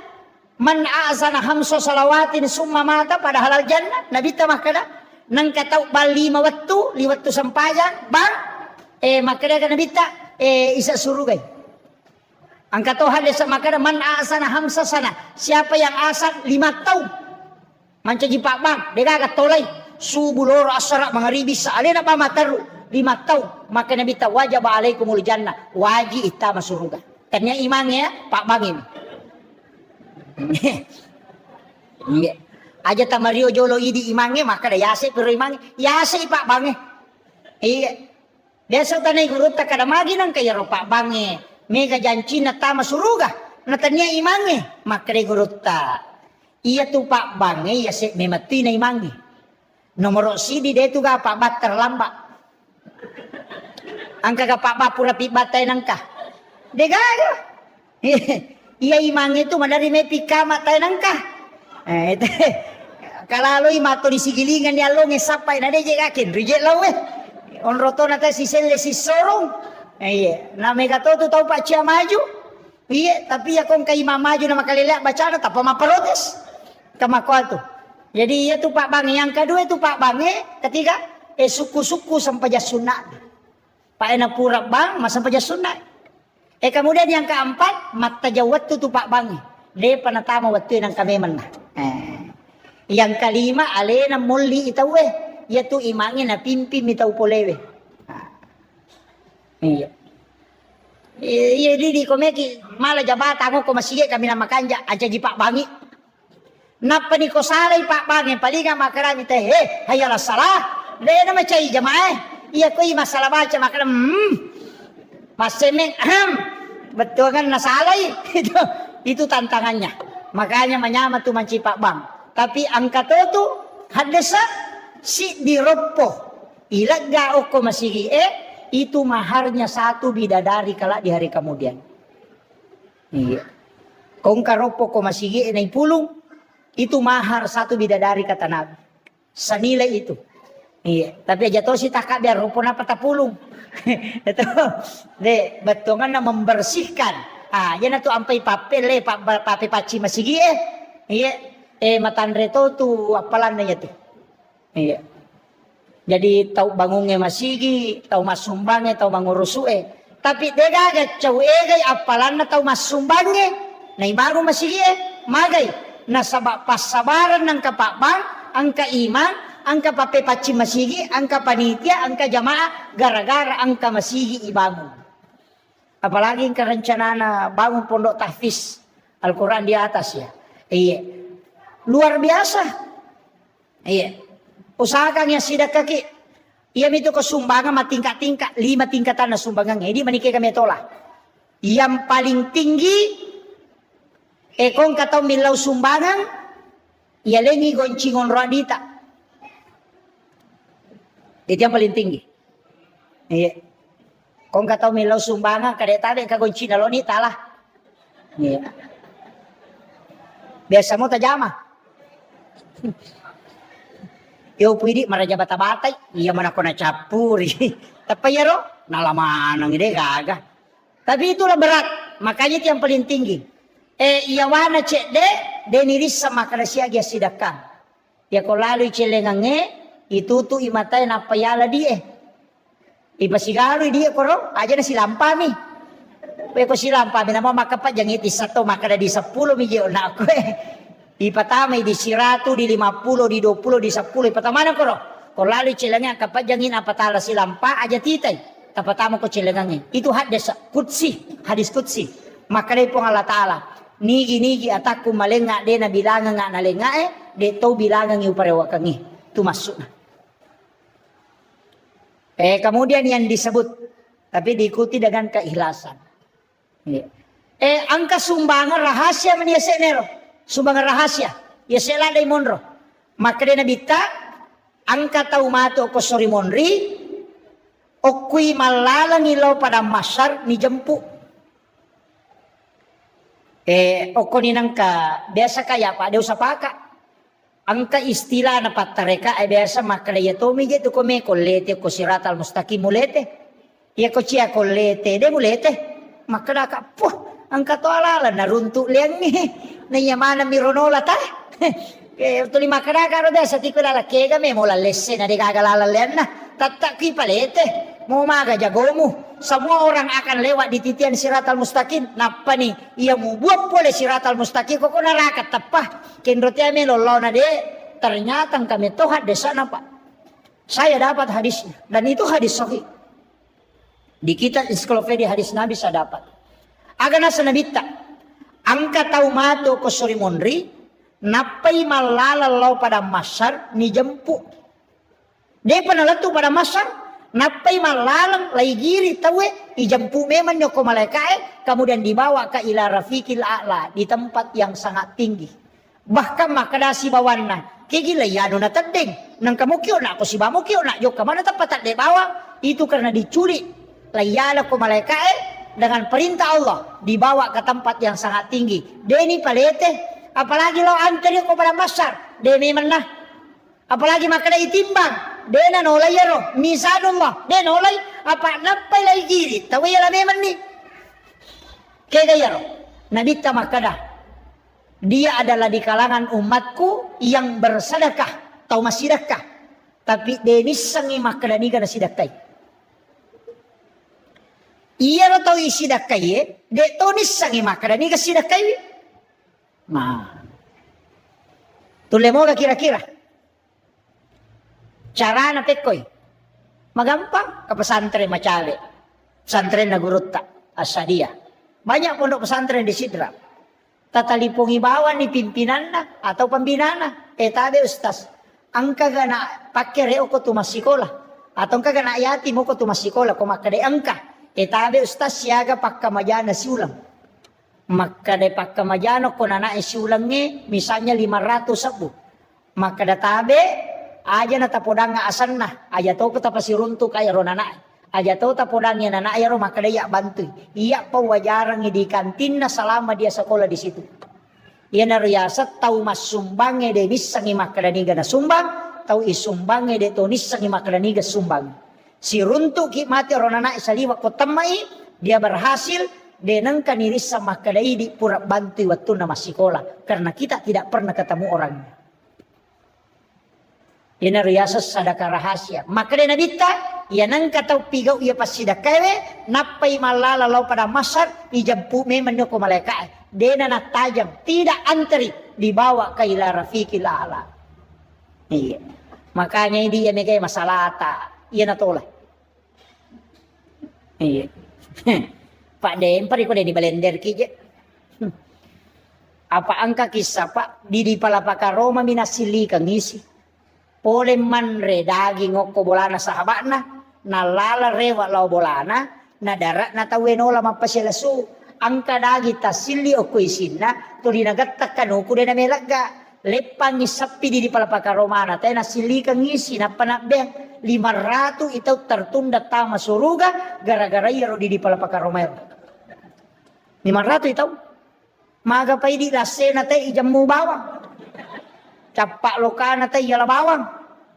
Man azana hamso salawatin summa mata pada halal jannah. Nabi tamah kada. Nang katau bali mawattu liwattu sampajan bang. Maka dia Nabi ta isa surugai. Angkat Tuhan desa maka man azana hamsa sana. Siapa yang asal 5 tahun. Mancaji Pak Bang, dia kagak tolai. Subuh loro asara mangaribi saalena pa mataru. 5 tahun maka Nabi ta wajib alaikumul jannah wajib ita masuruga tanya imannya Pak Bang ini aja tamario jolo idi imannya maka ada yase pero imannya yase Pak Bang iya biasa tanay guru ta kada magi nang kaya ro Pak Bang mega janci na ta masuruga na tanya imannya maka de guru ta iya tu Pak Bang yase memati na imannya nomor sidi de tu ga Pak Bat terlambat angka ka Pak pura pibatay nangka. Degaga. Iya imang itu madari may pikama tayo nangka. Ito. Kalaloy mato di sigilingan ni along sapay na de akin. Reject law Onroto na tayo si Sele si Sorong. Iya. Na may katoto tao pa siya maju. Iya. Tapi akong kay mamaju na makalila baca na tapa maparotes. Kamakwal to. Jadi iya tu Pak Bang. Yang kedua itu Pak Bang ketiga suku-suku sampai sunat. Pak enak pura bang, masa paja sunnah. Kemudian yang keempat, mata jawat tu Pak Bang. Dia panatama waktu yang kami mana. Yang kelima, alena muli itaw yaitu imangin na pimpim itaw polewe. Iya. Iya di komeki malah jabatan ako masige kami na makanja aja di Pak Bangi. Napa ni ko salay Pak Bangi palinga makarami teh hayala salah. Dia na macai jamaah. Iya ko masalah baca maka masemeng betul kan nasalai itu tantangannya makanya menyama tuh manci Pak Bang tapi angkat itu hadesa si diropo ilaga oko masigi itu maharnya 1 bidadari kala di hari kemudian iya kong karopo ko masigi nai pulung itu mahar 1 bidadari kata Nabi senilai itu Iya, tapi aja tahu si takak biar rupun apa tapulung. Itu, de betongan na membersihkan. Ah, yan na to ampay papel papi paci masigi Iya, matandre tu apalan na yati. Iya. Jadi tahu bangungnya masigi, tahu masumbangnya, tahu mangurusue. Tapi dega gacaw egay apalan na tahu masumbangnya. Na baru masigi magay. Nasaba pasabaran ng kapakbang, ang kaiman, angka pape paci masigi, angka panitia, angka jamaah, gara-gara angka masigi ibangun. Apalagi yang kerencana bangun pondok tahfiz Al-Quran di atas ya. Iya. Luar biasa. Iya. Usahakan yang sidak kaki. Iya itu kesumbangan tingkat-tingkat. 5 tingkatan na sumbangan. Ini menikah kami tolak. Yang paling tinggi. Kung katau milau sumbangan. Ia lengi goncingon roadita. Itu yang paling tinggi. Iya. Kung katau milau sumbangan kada tabe kagoncina lo ni talah. Iya. Biasa mo tajama. Yo pwede maraja bata-batay, iya man ako na capuri. Tapi ya ro, nalamanang ide gaga. Tapi itulah berat, makanya itu yang paling tinggi. Iya wana cek de niris sama kada siya sidakang. Ya ko lalu celengange itu tu imatay na payala die. Ipasigalo dia ko ro, aja na silampami. Pe ko silampami na mo makapat jang iti sato makada di 10 milyon na ako Ipatamay di 100, di 50, di 20, di 10. Ipatamanan ko ro. Ko lalu celengan kapat jangin apatala silampa aja titay. Tapatama ko celengangnya. Itu hadis kutsi, hadis kutsi. Makanya po Allah Ta'ala. Nigi ataku malenga de na bilangan nga nalenga de to bilangan yung parewakangi. Itu masuk na. Kemudian yang disebut tapi diikuti dengan keikhlasan. Angka sumbangan rahasia meniasa nero. Sumbangan rahasia. Ya sela day monro. Maka de nabita angka taumato ko sorry monri. Okui malalang ilaw pada masar ni jempu. Oko ninang ka biasa kaya pa dew sapaka. Angka istilah na patareka ay biasa makalaya tomi gitu ko me kolete ko siratal mustaqim mulete. Ya ko cia kolete de mulete. Makada po angka to alala naruntu liang ni. Nayamana mironola ta. Tuli makada karo da sa tikula kega me mola lesse na de gagalala lian na. Tataki palete. Mau maga jagomu. Semua orang akan lewat di titian siratal mustaqim. Napa nih? Ia mau buat boleh siratal mustaqim. Kok narakat tapah. Kenrotnya melolo na de. Ternyata kami tuh hadis sana pak. Saya dapat hadisnya. Dan itu hadis sahih. Di kitab ensiklopedia hadis Nabi saya dapat. Agana sanabita. Angka taumato ko suri monri. Napai malalalau pada masar ni jempu. Dia penalatu pada masar. Napai malalang lay giri tawe ijampu memang nyoko malaikat kemudian dibawa ke ila rafiqil a'la di tempat yang sangat tinggi. Bahkan makadasi bawana kigila yado na tadeng nang kamukyo na ako si bamukyo na yo kamana tempat tak bawa itu karena diculik layala ko malaikat dengan perintah Allah dibawa ke tempat yang sangat tinggi. Deni palete apalagi lo antri ko pada masar deni mana apalagi makada itimbang dena nolay yaro misanullah de nolay apa napay lay giri taway la meman ni kaya yaro nabita makada dia adalah di kalangan umatku yang bersedekah atau masidakah tapi denis sangi makada ni kana sidakai iya ro tau isidakai de tonis sangi makada ni kasidakai nah tulemo ka kira-kira cara na pekoy. Magampang ke pesantren macale. Pesantren na gurutta asadia. Banyak pondok pesantren di Sidra. Tatalipong ibawan ni pimpinan na atau pembina na. Tabi ustaz. Ang kagana pakere ko tumasikola. Atau kagana ayati mo ko tumasikola. Kumakade angka. Tabi ustaz siaga pakkamajana siulang. Makade pakkamajano ko na siulang ni. Misalnya 500 sabu. Makada tabi aja na tapodang nga asan na aja to kita pasirunto kaya ro nana aja to tapodang ya nana ro makadaya bantu iya pa wajarang di kantin na selama dia sekolah di situ iya na riyasa tau mas sumbang de bisa ngi makadani gana sumbang tau isumbang de tonis sang makalaniga sumbang. Si runtuk ki mati ronana isaliwa ko tamai dia berhasil denang kaniris sama kadai di pura bantu waktu nama sekolah karena kita tidak pernah ketemu orangnya. Ini riasa sadaka rahasia. Maka dia nabita, ia nang katau pigau ia pasti dakawe, napai malala lau pada masar, ijampu memang nyoko malaikat. Dena na tajam, tidak antri, dibawa ke ila rafiqil a'la. Iya. Makanya dia megai masalah tak, ia na tolak. Iya. Pak Dempar iko di balender kije. Apa angka kisah Pak di palapaka Roma minasili kang isi. Pole manre daging ngoko bolana sahabatna nalala rewa lau bolana na darat na tawenola mapasilasu angka dagi tasili oko isinna to dinagattakan uku de na melaga lepang isapi di palapaka Romana tay nasili kang isi na panabeng 500 itaw tertunda tama suruga gara-gara iro di palapaka Romero 500 itaw maga pa di lasena tay ijammu bawang capak lokana tay yala bawang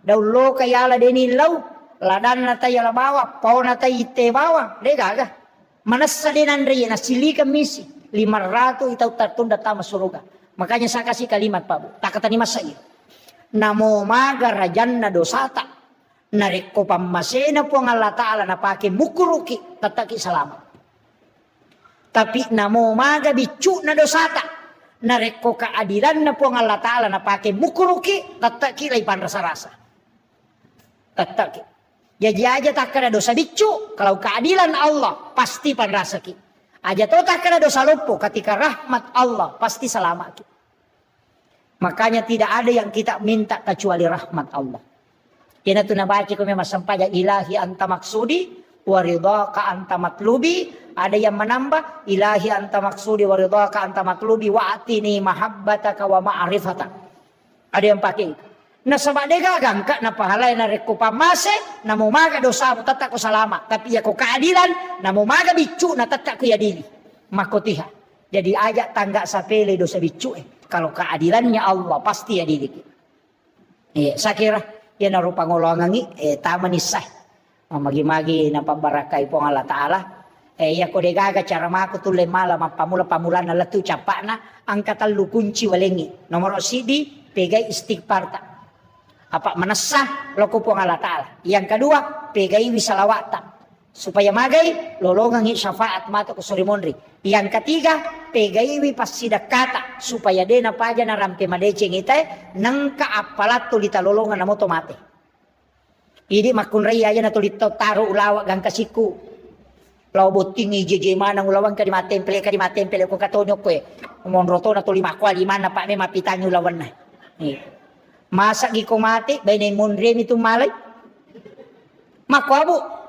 daulo kayala deni lau ladan na tay yala bawang pau na tay ite bawang de gaga manasa denan re na sili misi 500 itaw tertunda tama suruga. Makanya saya kasih kalimat Pak Bu tak kata ni masai namo maga rajanna dosata nareko pamasena po ang Allah Ta'ala na pake mukuruki tataki salamat tapi namo maga bicu na dosata nareko keadilan na po ang Allah Ta'ala na pake mukuruki tataki laipan rasa-rasa tataki jadi aja tak kena dosa bicu kalau keadilan Allah pasti pan rasa ki aja to tak kena dosa lupu ketika rahmat Allah pasti selamat ki makanya tidak ada yang kita minta kecuali rahmat Allah. Kena tu nabaca ko memang sampaya ilahi anta maksudi wa ridhaka anta matlubi. Ada yang menambah ilahi anta maksudi wa ridhaka anta matlubi wa atini mahabbataka wa ma'rifataka. Ada yang pakai itu. Na sabak dega gangka na pahalay na reko pamase na mumaga dosa mo tatak ko salama tapi ya ko keadilan na mumaga bicu na tatak ko yadili makotiha. Jadi ajak tangga sapele dosa bicu kalau keadilannya Allah pasti ya diri. Iya, saya kira ya naruh pangolongan taman isah. Magi-magi na pambarakai po Allah Ta'ala. Ya ko degaga cara mako tule mala pamula na latu capakna angkat lu kunci walengi. Nomor sidi pegai istighfar ta. Apa menasah loko po Allah Ta'ala. Yang kedua pegai wisalawatan. Supaya magai lolongan syafaat mata ko surimonri. Yang ketiga pegaiwi pasidakata supaya dena paja na rampe madeceng ite nangka apalat tulita lolongan na moto mate. Idi makun raya na tulita taru ulawa gang kasiku. Law botingi jeje manang ulawan ka di matempele ko katonyo ko monroto na tuli makwali mana pa me mapitanyo ulawan na. Masa gi ko mate bay monre mitong malay. Makwabu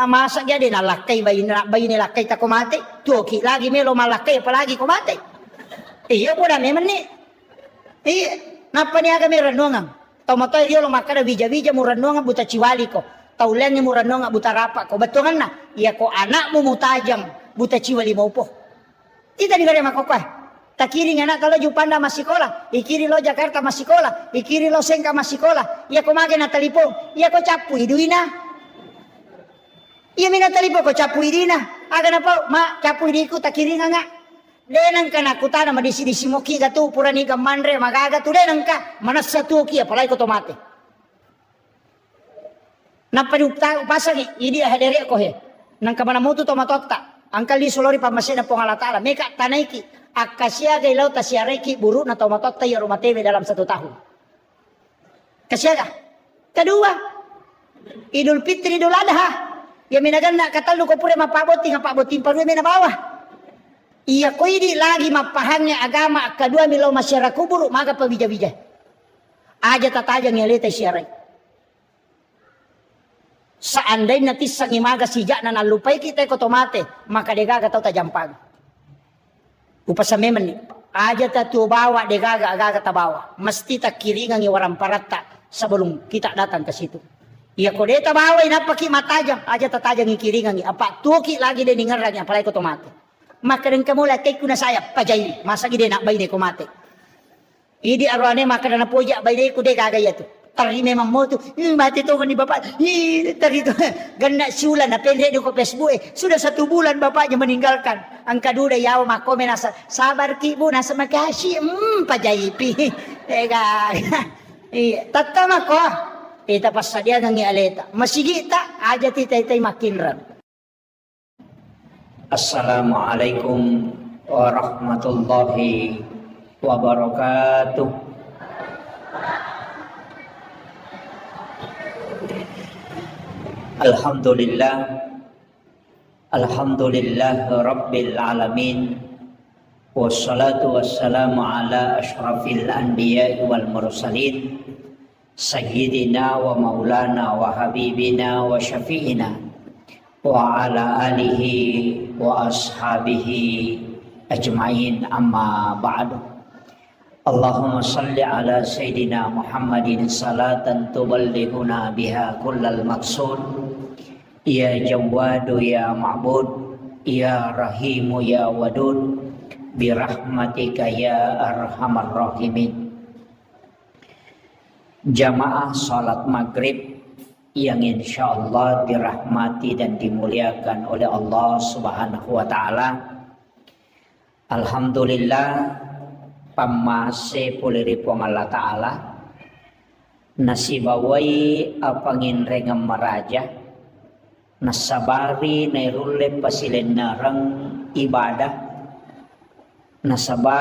masa jadi nalakai bayi nalakai tak komate tuki lagi melo malakai apalagi komate iya po na memang ni iya napa ni aga may ranongang tomato iyo lo makada bija mo ranongang buta ciwali ko taulan ni mo ranongang buta rapa ko batungan na iya ko anak mo mutajang buta ciwali mo po ita di gare makokwa takiri nga na talo jupanda masikola ikiri lo Jakarta masikola ikiri lo Sengka masikola iya ko mage na talipong iya ko capu iduina iya minatalipo ko capu idina. Aga na po, capu idiku takiri nga. Denang ka na kutana madisi-disi mo ki gatu pura ni gamandre magaga tu denang ka manas satu ki apalai ko tomate. Napadupta pasang idi hadere ko he. Nang kamana mutu tomatota. Angkal di sulori pamasena po Allah Ta'ala. Meka tanaiki akasya gay laut tasyareki buru na tomatota ya rumatebe dalam 1 tahun. Kasyaga. Kedua, Idul Fitri Idul Adha. Ya minagan na katalo ko pure mapaboting paruwe na bawah. Iya ko idi lagi mapahangnya agama kedua milau masyarakat kubur maga pabija-bija. Aja tatajang yaleta syarai. Seandainya tisang imaga sijak na nalupay kita ko tomate maka degaga tau tajampag. Upasa memen ni aja tatu bawa degaga agaga tabawa. Mesti tak kiringan iwaran parata sebelum kita datang ke situ. Iya ko deta bawa inapaki matajang aja tatajang ikiringan apa tuki lagi de ningaranya apalagi ko tomate. Maka rin kamula kay kuna saya pajay masa gide nak bay ko mate. Idi arwane maka na puja bay ko de gagaya to. Tari memang mau tuh, mati tuh ni bapak. Tari tuh, ganda siulan, napendek di ko Facebook Sudah 1 bulan bapaknya meninggalkan. Ang kaduda yaw mako menasa, sabar ki bu, nasa makasih. Pajaipi. Teka. Tatama ko. Ita pasadia ng aleta. Masigita, aja titay makinran. Assalamualaikum warahmatullahi wabarakatuh. Alhamdulillah Rabbil Alamin. Wassalatu wassalamu ala ashrafil anbiya wal mursalin Sayyidina wa maulana wa habibina wa syafi'ina wa ala alihi wa ashabihi ajma'in, amma ba'du. Allahumma salli ala Sayyidina Muhammadin salatan tuballighuna biha kullal maqsud. Ya Jawadu ya Ma'bud, ya Rahimu ya Wadud, birahmatika ya Arhamar Rahimin. Jamaah salat maghrib yang insyaallah dirahmati dan dimuliakan oleh Allah Subhanahu wa Ta'ala. Alhamdulillah pamase puliripong Allah Ta'ala nasibawai apangin rengam maraja nasabari nairule pasilen narang ibadah nasaba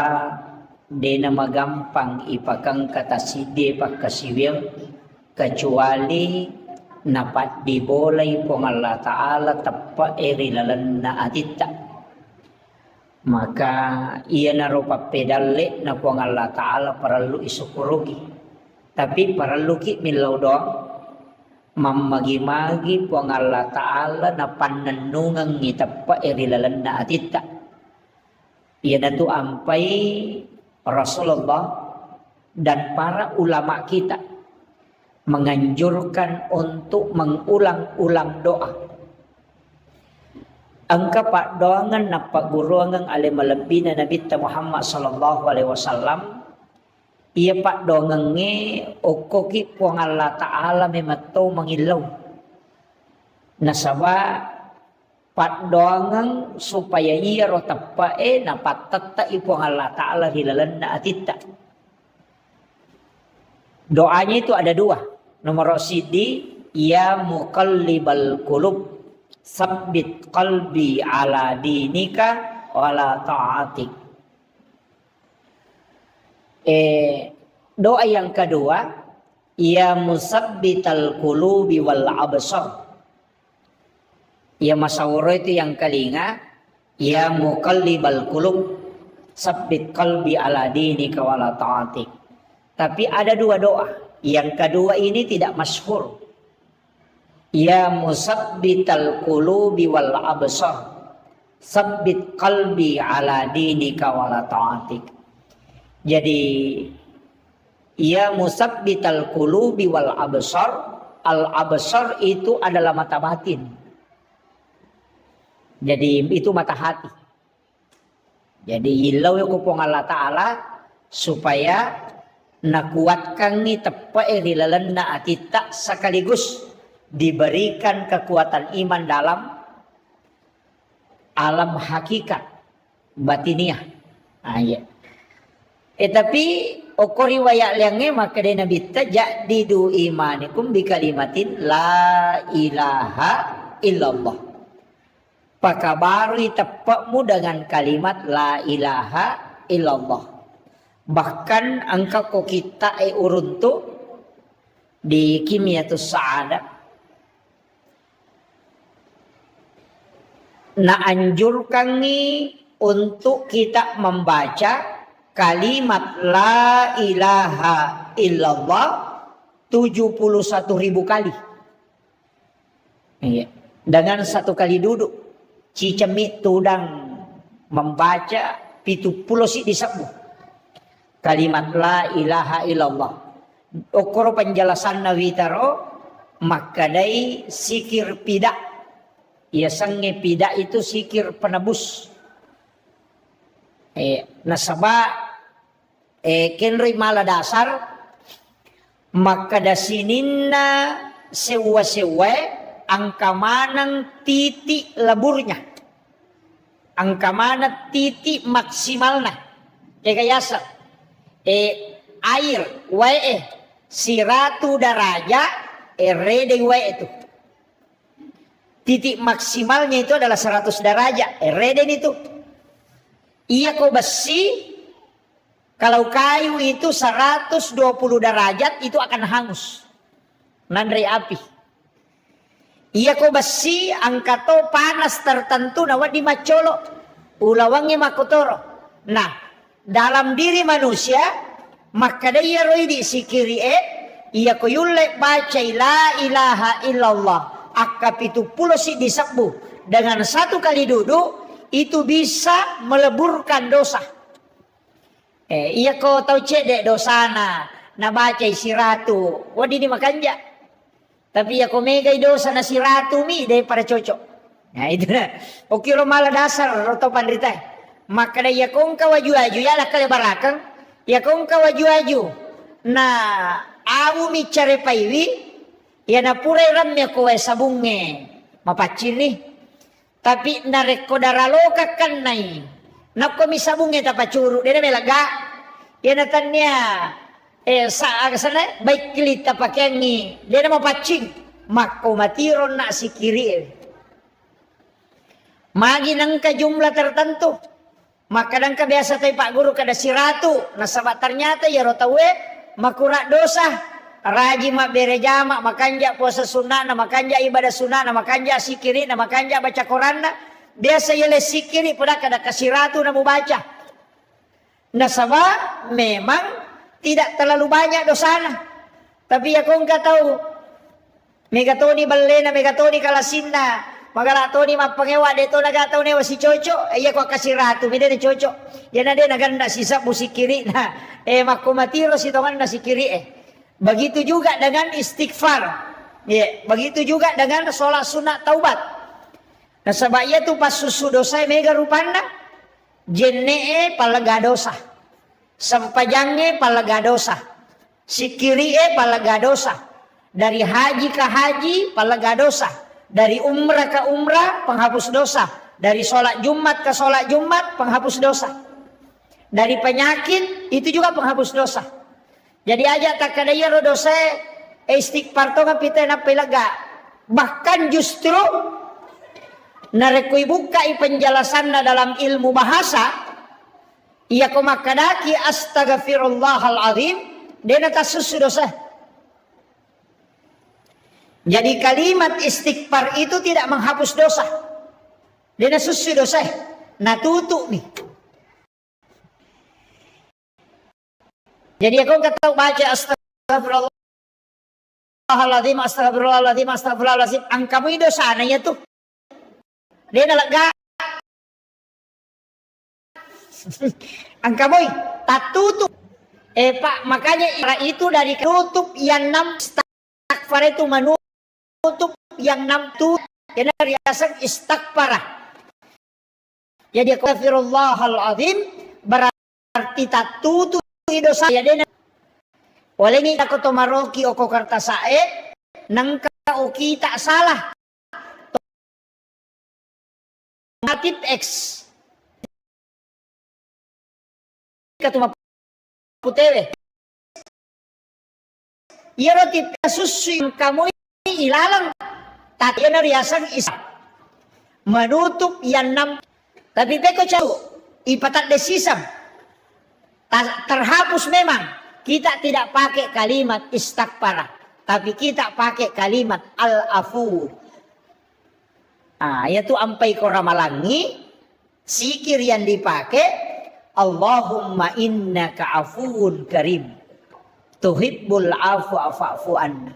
de na magampang ipakang kataside pagkasiwil kecuali napat dibolay pong Allah Ta'ala tappa erilalan na atita. Maka iya narupa pedale na pong Allah Ta'ala paralu isukurugi. Tapi paralu ki milaw doang mamagi-magi pong Allah Ta'ala na pananungang itappa erilalan na atita. Iya na to ampay Rasulullah dan para ulama kita menganjurkan untuk mengulang-ulang doa. Angka pak doangan na paguruangan alimalabi na Nabi Muhammad sallallahu alaihi wasallam. Iya pak doangan nge okoki puang Allah Ta'ala memato mangilaw. Nasaba pak doangan supaya iya rotapae na patata ipuang Allah Ta'ala hilalan na atita. Doanya itu ada 2. Nomor sidi, ya muqallibal qulub sabbit qalbi ala dinika wala ta'atik. Doa yang kedua, ya musabbital qulubi wal absar. Ya masawuro itu yang kelinga, ya muqallibal qulub sabbit qalbi ala dinika wala ta'atik. Tapi ada 2 doa. Yang kedua ini tidak masyhur. Ya musabbital qulubi wal absar sabbit qalbi ala dinika wala ta'atik. Jadi ya musabbital qulubi wal absar, al absar itu adalah mata batin. Jadi itu mata hati. Jadi ilau kupong Allah Ta'ala supaya nakuatkan ni tepa erilalan na atita sekaligus diberikan kekuatan iman dalam alam hakikat batiniah. Ya. Tapi okori wayak liangnya maka dia Nabi tajdidu imanikum bi kalimatin la ilaha illallah. Pakabari tepakmu dengan kalimat la ilaha illallah. Bahkan angka ko kita uruntu di Kimiyatus Sa'adah na anjurkan ni untuk kita membaca kalimat la ilaha illallah 71.000 kali. Dengan 1 kali duduk. Cicemit tudang membaca 70 si disebut. Kalimat la ilaha illallah. Okoro penjelasan nawitaro makadai sikir pidak. Ya sange pidak itu sikir penebus. Nasaba kenri mala dasar Maka dasininna sewa-sewa angka manang titik leburnya. Angka mana titik maksimalnya. Kayasa. Air wae 100 derajat rede wae itu. Titik maksimalnya itu adalah 100 derajat. Rede itu. Iya kau besi. Kalau kayu itu 120 derajat itu akan hangus. Nandre api. Iya kau besi angkato panas tertentu nawat di macolo. Ulawangi makotoro. Nah, dalam diri manusia maka dia roi di sikiri iya kau yulek baca la ilaha illallah. Akap itu pulau si disebut. Dengan satu kali duduk itu bisa meleburkan dosa. Iya kau tahu cedek dosana na baca si ratu. Wadi di makanja. Tapi ya kau mega dosa na si ratu mi daripada cocok. Nah itu nah. Okiro malah dasar roto pandrita. Maka ya kau kawaju-aju ya lah kali barakang. Ya kau kawaju-aju. Nah awu mi care paiwi. Ya na purai ramnya kowe sabunge. Mapacin nih. Tapi nareko daraloka kan nai. Nako misabungnya tapa curu dia melaga ya natanya sana baik kilita pakengi dia mau pacing mako matiron nak si kiri magi nangka jumlah tertentu maka nangka biasa tay pak guru kada si ratu nasabat ternyata ya rotawe makurak dosa raji mak berejama makanja puasa sunnah na makanja ibadah sunnah na makanja si kiri na makanja baca Quran na biasa yele sikiri pada kada kasih ratu na baca. Nasaba memang tidak terlalu banyak dosana. Tapi ya kau enggak tahu. Megatoni balena, megatoni kalasinna. Magalatoni mapangewa deto nagatau ne wasi cocok. Iya kau kasih ratu, beda ne cocok. Ya nade naganda sisa musikiri na. Makumatiro si tongan na sikiri Begitu juga dengan istighfar. Ya, begitu juga dengan sholat sunat taubat. Nah sebabnya tuh pas susu dosa mega rupanda jenne palaga dosa sampajangnya palaga dosa sikiri palaga dosa dari haji ke haji palaga dosa dari umrah ke umrah penghapus dosa dari sholat Jumat ke sholat Jumat penghapus dosa dari penyakit itu juga penghapus dosa jadi aja tak kadaya ro dosa istighfar to kapitena pelaga bahkan justru narekui bukai penjelasan dalam ilmu bahasa iya komakadaki astaghfirullahaladzim dena tasus dosa jadi kalimat istighfar itu tidak menghapus dosa dena susu dosa nah tutup nih jadi aku kata baca astaghfirullahaladzim astaghfirullahaladzim astaghfirullahaladzim angkamu dosa ananya tuh dia nalaga angka boy tak tutup pak makanya itu dari tutup yang 6 istighfar itu menutup yang 6 tutup yang riasan istighfar jadi astaghfirullahaladzim berarti tak tutup dosa ya dena oleh ni aku tomaroki oko kartasae nangka oki tak salah Matip X katuma putewe iya roti susu yang kamu ilalang tak yana riasan is menutup yang 6 tapi beko jauh ipatat desisam terhapus memang kita tidak pakai kalimat istighfar tapi kita pakai kalimat al-afu yaitu ampai koramalangi sikir yang dipakai Allahumma innaka afuun karim tuhibbul afwa fa'fu anna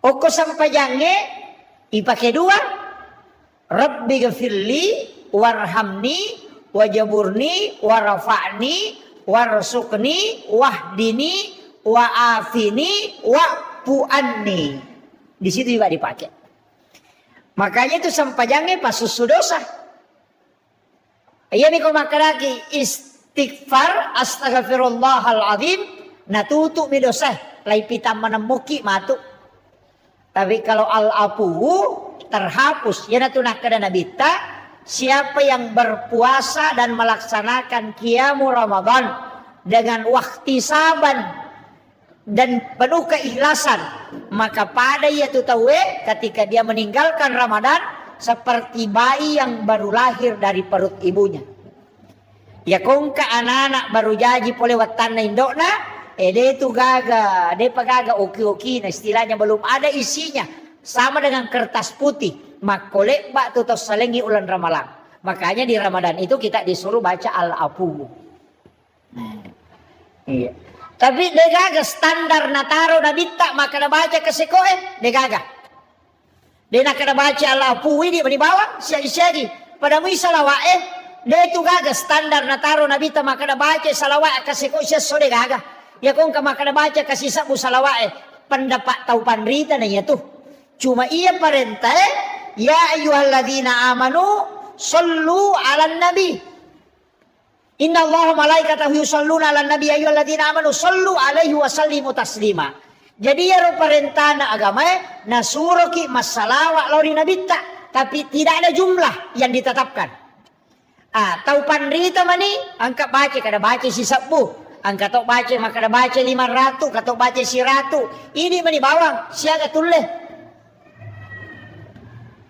oko sampajangnya dipakai 2 Rabbi ghafirli warhamni wajaburni warafa'ni warsukni wahdini wa'afini wa'fu anni di situ juga dipakai. Makanya itu sampajangnya pas susu dosa. Iya nih kau makaraki istighfar astaghfirullahaladzim natutup mi dosa. lai pita menemuki matu. Tapi kalau al-afu terhapus, ya natuna kada nabita, siapa yang berpuasa dan melaksanakan qiyamul Ramadan dengan wahtisaban dan penuh keikhlasan, maka pada ia tutawe ketika dia meninggalkan Ramadan seperti bayi yang baru lahir dari perut ibunya. Ya kongka anak-anak baru jadi boleh watan na indokna, dia itu gaga, dia pagaga oki-oki, nah istilahnya belum ada isinya, sama dengan kertas putih, makolek bak tutos salengi ulan ramalan. Makanya di Ramadan itu kita disuruh baca al-afu. Iya. Tapi dia gaga standar nataro nabita maka na baca kesikoe, dia gaga. Dia nak kena baca al-afu ini di bawah, siagi-siagi. Pada mui salawae, dia itu gaga standar nataro nabita maka na baca salawae kesikoe siya so dia gaga. Ya kung kamaka na baca kasi sabu salawae, pendapat tau panrita na iya tuh. Cuma iya parenta ya ayyuhalladzina amanu sallu ala nabi. Inna Allah malaikatahu yusalluna ala nabi ayyuhalladzina amanu sallu alaihi wa sallimu taslima. Jadi ya parentana agama nasuruh ki masalawa lori nabita, tapi tidak ada jumlah yang ditetapkan. Tau panrita mani angka baca kada baca si sabu. Angka tok baca maka kada baca 500, katok baca 100. Ini mani bawang siaga tulle.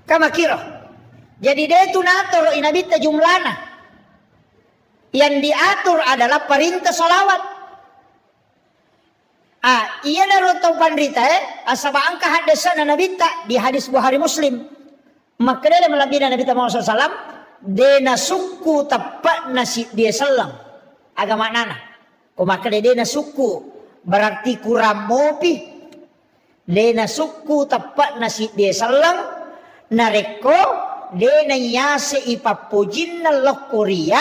Kama kiro. Jadi dia itu natur inabita jumlana. Yang diatur adalah perintah salawat. Iya narotong pandrita asaba angka hadasan nabita di hadis Bukhari Muslim. Maka dia melabina Nabi Muhammad SAW, dena suku tepat nasi dia selang. Agama nana. Maka dena suku berarti kurang mopi. Dena suku tepat nasi dia selang. Nareko dena yase ipapujin nalok Korea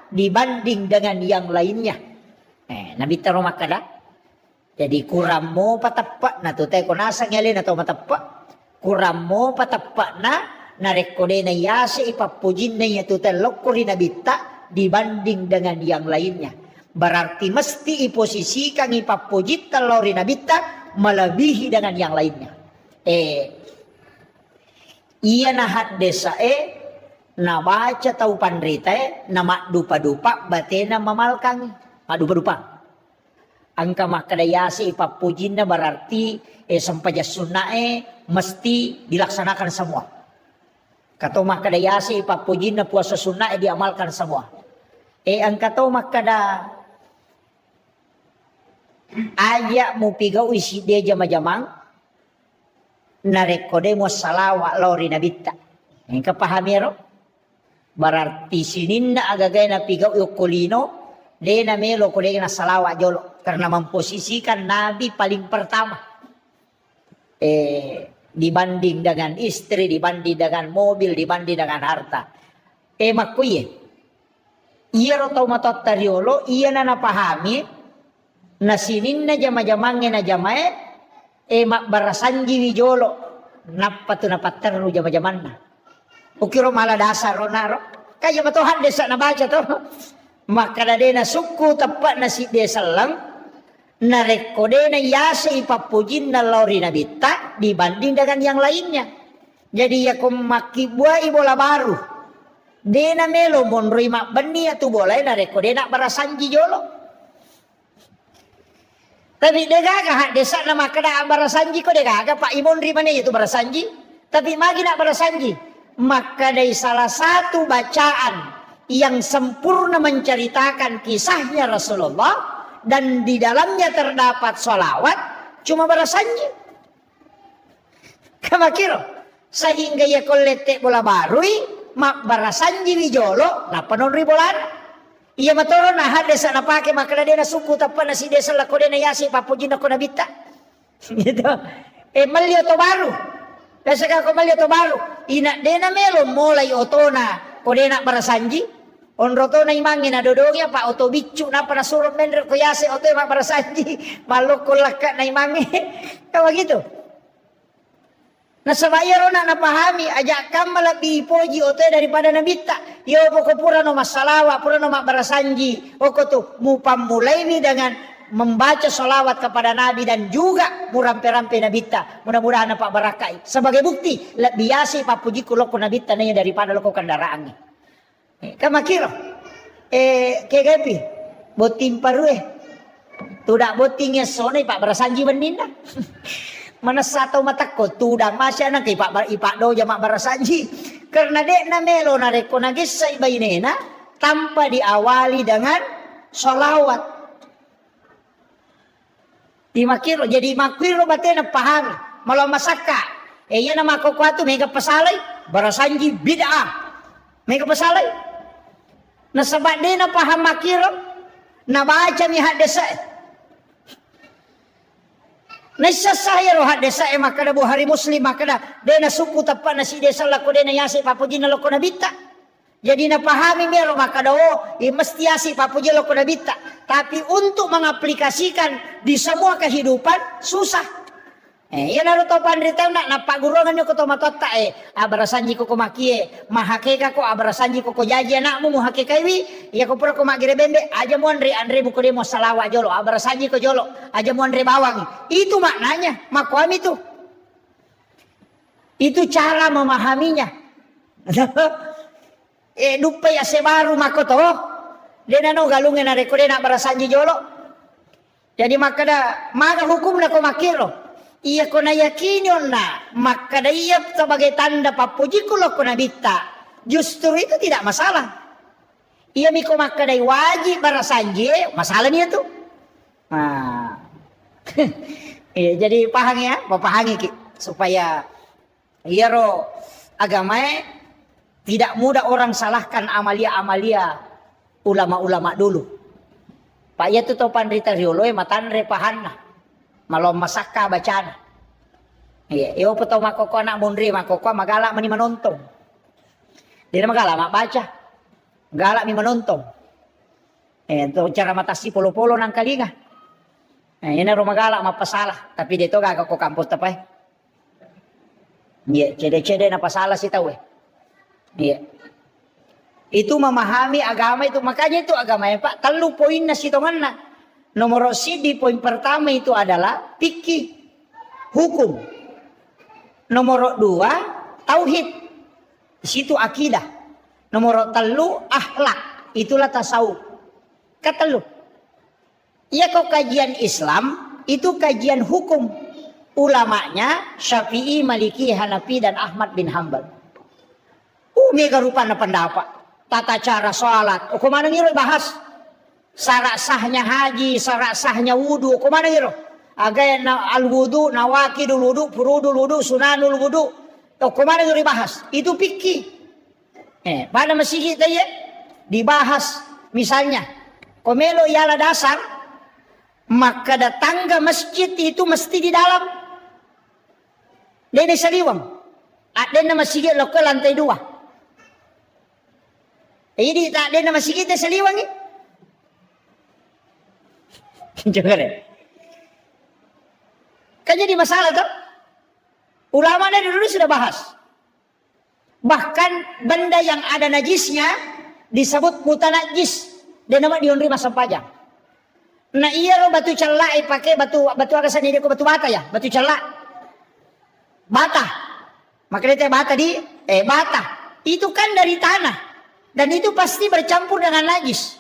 dibanding dengan yang lainnya. Nabi taruh makada. Jadi kurang mo patepak na to teko nasa ngalin atau matepak. Kurang mo patepak na nareko dena yase ipapujin na yatu telok Korea nabita dibanding dengan yang lainnya. Berarti mesti iposisikan ipapujit telori nabita melebihi dengan yang lainnya. Iya nahat desa na baca tau pandrita na makdupa-dupa batena mamalkang madupa-dupa. Angka makadayasi ipapujin na berarti sampaja sunnah mesti dilaksanakan semua. Kato makadayasi ipapujin na puasa sunnah diamalkan semua. Angka to makada aja mu pigaw isi dia jama-jamang narekode mo salawa lori nabita. Engka pahamiro berarti sininna agagay na pigaw yokolino de na melo kode na salawa jolo karena memposisikan nabi paling pertama dibanding dengan istri, dibanding dengan mobil, dibanding dengan harta. Makuye iya rotau matot tariolo iya na napahami na sinin na jama-jamangnya na jamae mak barasanji wijolo napatu napataru jama-jaman na ukiro mala dasar ronaro kaya matuhan desa na baca to maka na na suku tepat na si desa lang na rekode na yasa ipapujin na lori na bita dibanding dengan yang lainnya. Jadi ya kumaki buai bola baru dena melo monroi mak beni atu bola na rekode na barasanji jolo. Tapi degaga desa nama kada barasanji ko degaga Pak Imon rimane itu barasanji. Tapi magi nak barasanji. Maka dari salah satu bacaan yang sempurna menceritakan kisahnya Rasulullah dan di dalamnya terdapat sholawat cuma barasanji. Kamakiro sehingga ya kolete bola barui mak barasanji wijolo na panon ribolan. Iya matoro na hadesa na pake makala dena suku tapan na si desa lako dena yasi papujin ako nabita. Gitu. Malyo to baru. Desa ka ko malyo to baru. Ina dena melo mulai otona ko dena barasanji. Onro to na imangin na dodongya pa oto bicu na para suruh mender ko yasi oto mak barasanji. Maloko laka na imangin. Kawa gitu. Nasabayaro na napahami ajak kam malabi poji oto daripada nabita. Yo poko pura no masalawa pura no mak barasanji. Oko tu mupamulai ni dengan membaca sholawat kepada Nabi dan juga murampe-rampe nabita. Mudah-mudahan Pak barakai. Sebagai bukti, biasa Pak pujiku loko nabita nanya daripada loko kendaraannya. Kamakiro, kegepi, botim parue, tudak botingnya sone Pak berasanji beninda. Mana satu mata ko tudang masya na kay Pak do jamak berasanji. Karena dek na melo na reko nagis sa ibainena tanpa diawali dengan sholawat. Di makiro jadi makiro batena paham malah masaka iya nama kokwatu mega pasalay barasanji bid'ah mega pasalay na sabad din na paham makiro na baca mi hadesa na sasaya ro hadesa makada buhari muslim makada dena suku tappa na si desa lako dena yasi papuji na lako nabita. Jadi napahami mero makadao mesti asi papuji loko nabita. Tapi untuk mengaplikasikan di semua kehidupan susah. Yan aro to pandrita na napagurongan nyo ko to matota abarasanji ko makie mahakeka ko abarasanji ko jaji anakmu muhakeka iwi ya ko pura ko magire bembe aja mo andre buko demo salawa jolo abarasanji ko jolo aja mo andre bawang. Itu maknanya makwami itu. Itu cara memahaminya. Dupai ase baru makoto dena no galungin na rekode na barasanji jolo jadi makada maga hukum na ko makiro iya ko na yakinion na makada iya sebagai tanda papuji ko lo ko nabita justru itu tidak masalah iya miko makada wajib barasanji masalah niya tuh jadi pahang ya papahangi supaya iya ro agamae tidak mudah orang salahkan amalia-amalia ulama-ulama dulu. Pak ya tu topan rita rioloy matanre pahanna. Malom masaka bacana. Iya, iyo peto makoko anak mundri makoko magala mani manontong. Dia magala mak baca. Galak mi manontong. Itu cara matasi polo-polo nang kalinga. Ini ro magala mapasalah, tapi dia to gagak ko kampus tapay. Iya, cede-cede na pasalah si tahu. Iya. Itu memahami agama itu makanya itu agama ya Pak. Telu poin na sitongan na. Nomor sidi poin pertama itu adalah fikih hukum. Nomor dua tauhid. Di situ akidah. Nomor telu akhlak. Itulah tasawuf. Katelu. Ya kok kajian Islam itu kajian hukum. Ulamanya Syafi'i, Maliki, Hanafi dan Ahmad bin Hambal. Mega rupa na pendapat tata cara sholat kumana ngiro bahas syarat sahnya haji syarat sahnya wudu kumana ngiro agaya na al wudu nawakidul wudu furudul wudu sunanul wudu kumana ngiro bahas itu fikih pada masjid kita ya dibahas misalnya komelo yala dasar maka datangga masjid itu mesti di dalam dene saliwang ada masjid lokal lantai 2. Jadi tak ada nama sikit seliwang ni. Jangan deh. Kan jadi masalah tu. Ulama dari dulu sudah bahas. Bahkan benda yang ada najisnya disebut mutanajis. Dan nama diundri masa pajang. Nah iya lo batu celak pakai batu akasan ini ko batu bata ya, batu celak. Bata. Makanya bata di bata. Itu kan dari tanah. Dan itu pasti bercampur dengan najis.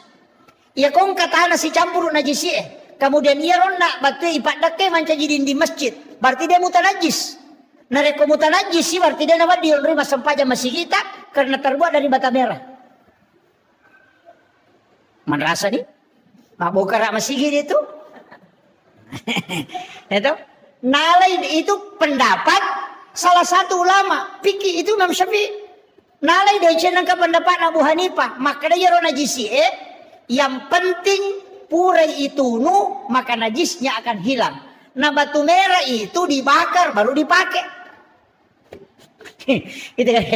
Ya kong kata si campur najis kemudian ia rona batu ipat dake manca jidin di masjid. Berarti dia mutanajis. Nareko mutanajis sih berarti dia nama diundri masa pajang masih kita karena terbuat dari bata merah. Mana rasa nih? Mabuk karak masih itu. Itu nalai itu pendapat salah satu ulama fikih itu Imam Syafi'i. Nalai dari cenang ke pendapat Abu Hanifah maka dia ro najisi yang penting purai itu nu maka najisnya akan hilang. Nah batu merah itu dibakar baru dipakai. Gitu kan.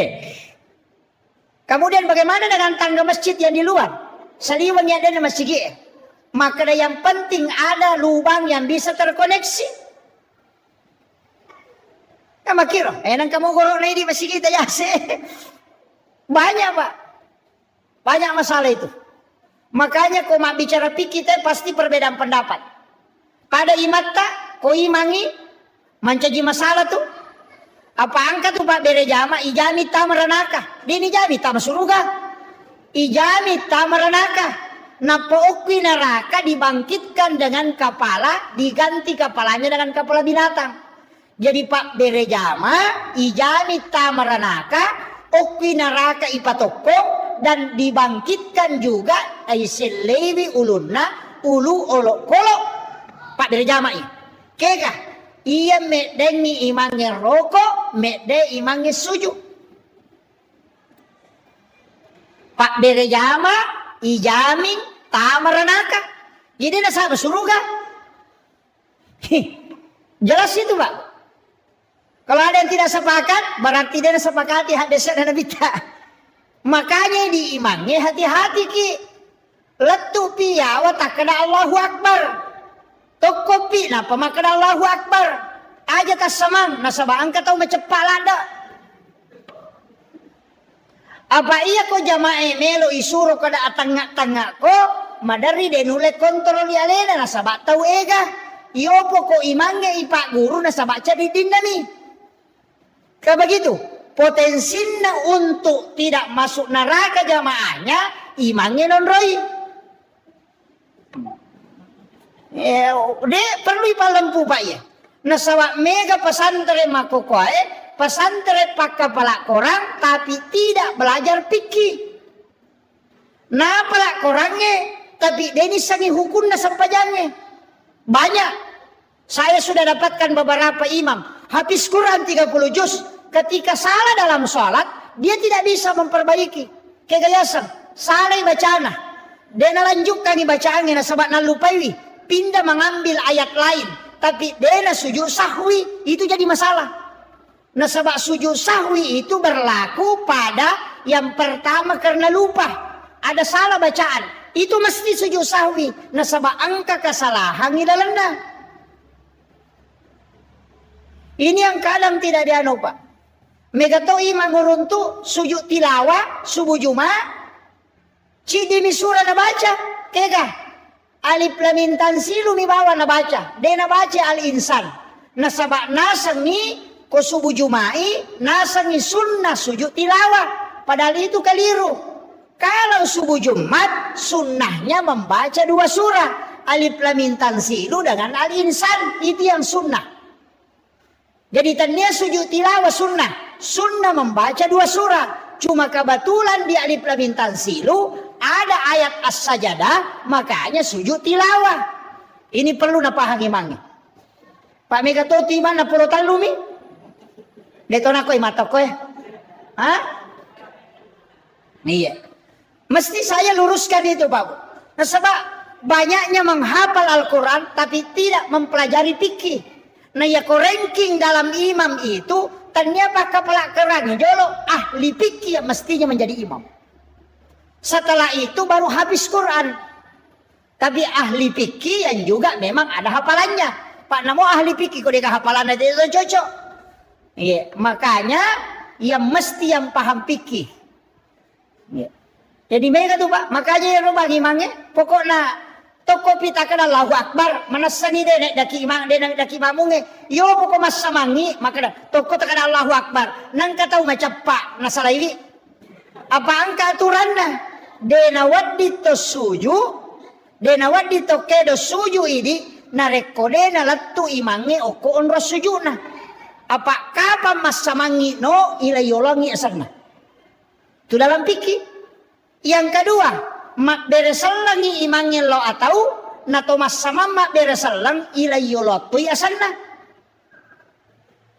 Kemudian bagaimana dengan tangga masjid yang di luar? Saliwang yang ada di masjid. Maka yang penting ada lubang yang bisa terkoneksi. Kamu kira, nang kamu gorok di masjid kita ya banyak Pak. Banyak masalah itu. Makanya kalau mak bicara fikih kita pasti perbedaan pendapat. Pada imata ko imangi mancaji masalah tuh. Apa angka tuh Pak bere jama ijami tamaranaka. Dini jami tamasuruga. Ijami tamaranaka. Napookwi neraka dibangkitkan dengan kepala, diganti kepalanya dengan kepala binatang. Jadi Pak bere jama ijami tamaranaka, okwi neraka ipatokong dan dibangkitkan juga aiselewi ulunna ulu olok kolok. Pak bere jama i. Keka iya medeni imange rokok, mede imange sujud. Pak bere jama ijamin tamaranaka. Jadi nasa surga. Jelas itu Pak. Kalau ada yang tidak sepakat, berarti dia sepakati hadis dan Nabi. Makanya diimangi hati-hati ki. Letu piya wa takna Allahu Akbar. Tokopi napa makna Allahu Akbar. Aja tasamang nasaba angka tau macepak lada. Apa iya ko jamae melo isuro kada atangak-tangak ko madari denule kontrol ya lena nasaba tau ega. Iopo ko imange ipak guru nasaba jadi dinami. Kayak begitu, potensinya untuk tidak masuk neraka jamaahnya imangnya non roy. Dia perlu ipalempu Pak ya. Nasawa mega pesantren makokoe, pesantren pak kepala korang tapi tidak belajar fikih. Nah pala korangnya tapi deni sangi hukum nasampajangnya. Banyak. Saya sudah dapatkan beberapa imam habis Quran 30 juz. Ketika salah dalam sholat, dia tidak bisa memperbaiki. Kegayasan, salah bacana. Dia lanjutkan bacaannya, sebab nalupai. Pindah mengambil ayat lain. Tapi dia sujud sahwi, itu jadi masalah. Nah sebab sujud sahwi itu berlaku pada yang pertama karena lupa. Ada salah bacaan, itu mesti sujud sahwi. Nah sebab angka kesalahan dalamnya. Ini yang kadang tidak dianu Pak. Megatoi manguruntu sujud tilawah subuh Jumat. Cidimi surah na baca. Kega. Alif lam mim tanzilu mi bawa na baca. De na baca al insan. Nasabak nasangi ko subuh Jumai nasangi sunnah sujud tilawah. Padahal itu keliru. Kalau subuh Jumat sunnahnya membaca 2 surah. Alif lam mim tanzilu dengan al insan itu yang sunnah. Jadi tadinya sujud tilawah sunnah. Sunnah membaca 2 surah. Cuma kebetulan di alif lam mim tanzilu ada ayat as-sajadah, makanya sujud tilawah. Ini perlu napahami mangi. Pak Megatoti mana pulau talumi? Detona koy mata koy. Hah? Iya. Mesti saya luruskan itu Pak. Nah, sebab banyaknya menghafal Al-Quran tapi tidak mempelajari fikih. Nah ya ko ranking dalam imam itu ternyata kepala kerang jolo ahli fikih yang mestinya menjadi imam. Setelah itu baru habis Quran. Tapi ahli fikih yang juga memang ada hafalannya. Pak namo ahli fikih kok dia hafalan aja itu cocok. Iya, makanya yang mesti yang paham fikih. Iya. Jadi mereka tuh Pak, makanya yang rumah imamnya pokoknya toko pita kana Allahu Akbar manasani de daki imang de daki mamunge yo pokok masamangi maka toko takana Allahu Akbar nang katau macapak nasalaili apa angka aturanna de nawaddi to suju de nawaddi to kedo suju ini narekode na lattu imange oko onro sujuna apa kapan masamangi no ilayolongi asana itu dalam fikih. Yang kedua mak beresalangi imangin lo atau nato mas sama mak beresalang ilayo lo tu ya sana.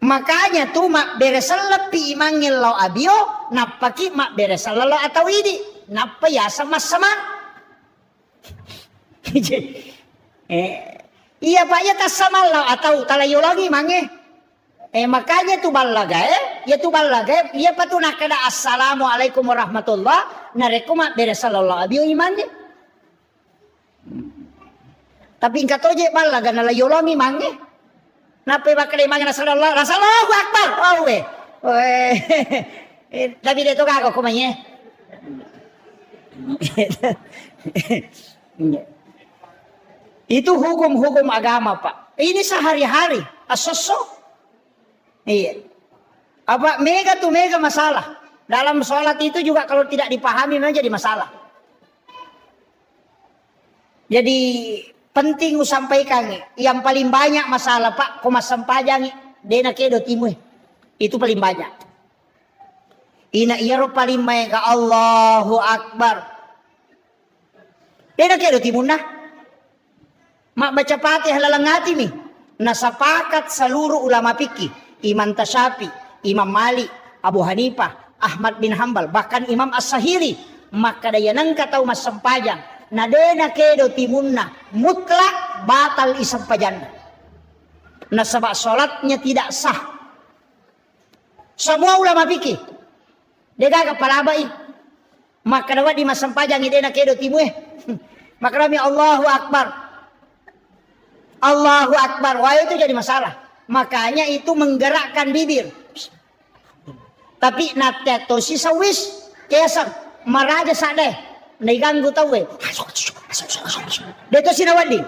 Makanya tuh mak beresalang pi imangin lo abio napaki mak beresalang lo atau ini napa ya sama sama. Iya pak ya tas sama lo atau talayo lagi mange. Makanya tuh balaga ya tuh balaga ya patu nakada assalamualaikum warahmatullah narekuma beresallallahu abio imannya. Tapi ingkat oje balaga nalayolongi mange. Napa bakal imannya rasallahu akbar. Oh we. Tapi dia tuh kagak kumanya. Itu hukum-hukum agama, Pak. Ini sehari-hari. Asosok. Iya. Apa mega tuh mega masalah. Dalam sholat itu juga kalau tidak dipahami memang jadi masalah. Jadi penting sampaikan yang paling banyak masalah, Pak, komas sampajang dena kedo timu. Itu paling banyak. Ina iyaro paling mega Allahu Akbar. Dena kedo timun nah. Mak baca Fatihah lalangati mi. Nasapakat seluruh ulama fikih, Imam Tasyafi, Imam Malik, Abu Hanifah, Ahmad bin Hambal, bahkan Imam As-Sahiri, maka daya nangka tahu mas sempajang. Nadena kedo timunna mutlak batal isam pajanna. Nasabak sholatnya tidak sah. Semua ulama fikih. Dega kepala baik. Maka dapat di mas sempajang idena kedo timu Maka kami Allahu Akbar. Allahu Akbar. Wah itu jadi masalah. Makanya itu menggerakkan bibir. Tapi nateto si sawis kesang maraja sadeh naganggu tahu Deto sinawadi.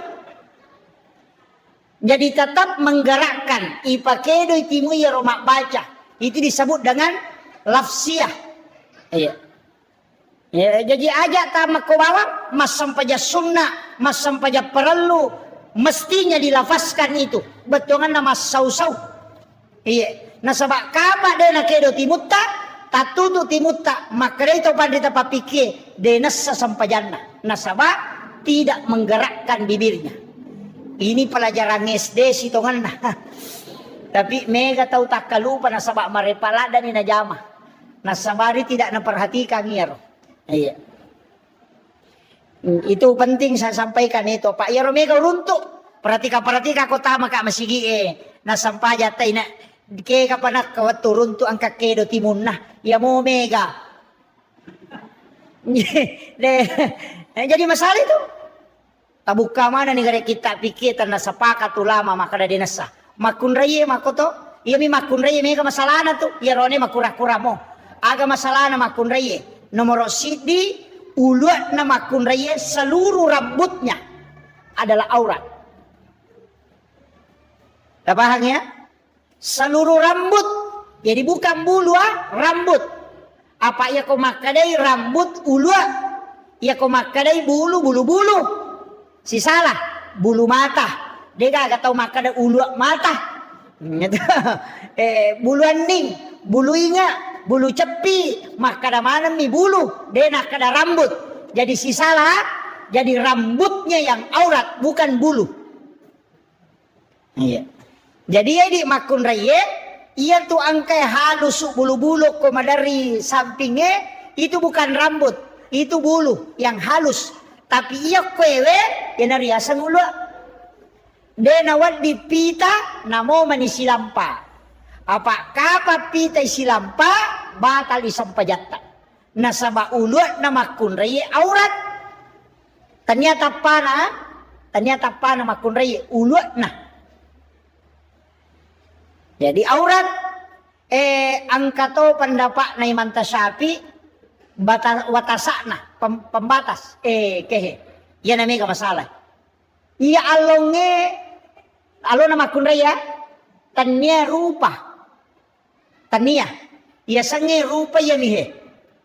Jadi tetap menggerakkan ipakedo itimu ya romak baca. Itu disebut dengan lafsiyah. Iya. Ya, jadi aja tamak ko bawa mas sampaja sunnah, mas sampaja perlu mestinya dilafazkan itu. Betongan nama sau-sau. Iya. Nasabak kapa dena kedo timutta tatutu timutta maka itu pandita papike denasa sampajanna. Nasabak tidak menggerakkan bibirnya. Ini pelajaran SD sitongan. Tapi mega tahu tak kalupa nasabak marepala dan inajama. Nasabari tidak memperhatikan ngiro. Iya. Itu penting saya sampaikan itu. Pak Yaro mega runtuk. Perhatika kota maka masigi nasampaja taina ke kapanak kawat turun tu angka kedo timun nah ya mau mega. Jadi masalah itu. Tabuka mana nih gara kita pikir tanah sepakat ulama maka ada dinasa. Makun raya makoto. Iya mi makun raya mega masalah na tu. Ya rone makura-kura mo. Aga masalah na makun raya. Nomor sidi uluat na makun raya seluruh rambutnya adalah aurat. Tak paham ya? Seluruh rambut. Jadi bukan bulu rambut. Apa ya kau makadai rambut ulu? Ya kau makadai bulu. Si salah bulu mata. Dia gak tahu makadai ulu mata. Bulu aning, bulu inga, bulu cepi, makada mana mi bulu, dia nak kada rambut. Jadi si salah, jadi rambutnya yang aurat bukan bulu. Iya. Jadi ya di makun raya, ia tuh angkai halus bulu-bulu koma dari sampingnya itu bukan rambut, itu bulu yang halus. Tapi ia kwewe yang dari asang ulu. Dia nawat di pita namo manisi lampa. Apa kapa pita isi lampa batal isampajatta. Nasaba ulu na makun raya aurat. Ternyata pana makun raya ulu nah. Jadi aurat angkato pendapat na Imam Tasyafi watasakna pembatas kehe. Ya namanya masalah. Ia alona makun raya tanya rupa. Tania. Ia sange rupa ya mihe.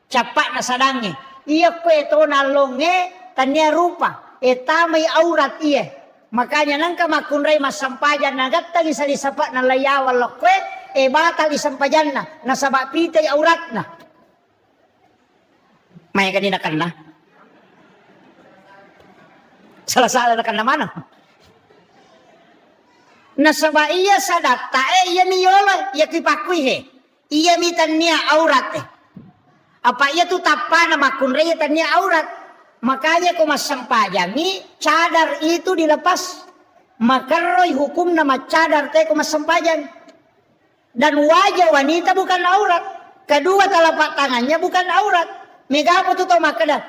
Capak na sadange. Ia kweto nalonge tanya rupa. Tamay aurat iya. Makanya nangka makun ray masampajan nagatang isa disapak na layawal lokwe batal isampajan na nasabak pitay aurat na. May kanina kan na. Salah-salah na kan na mana. Nasabak iya sadata iya miyolo iya kipakui he. Iya mitan niya aurat Apa iya tu tapa na makun ray tanya aurat. Makanya kau masampajan ni cadar itu dilepas. Maka roy hukum nama cadar teh kau masampajan. Dan wajah wanita bukan aurat. Kedua telapak tangannya bukan aurat. Mega apa tu tau makada?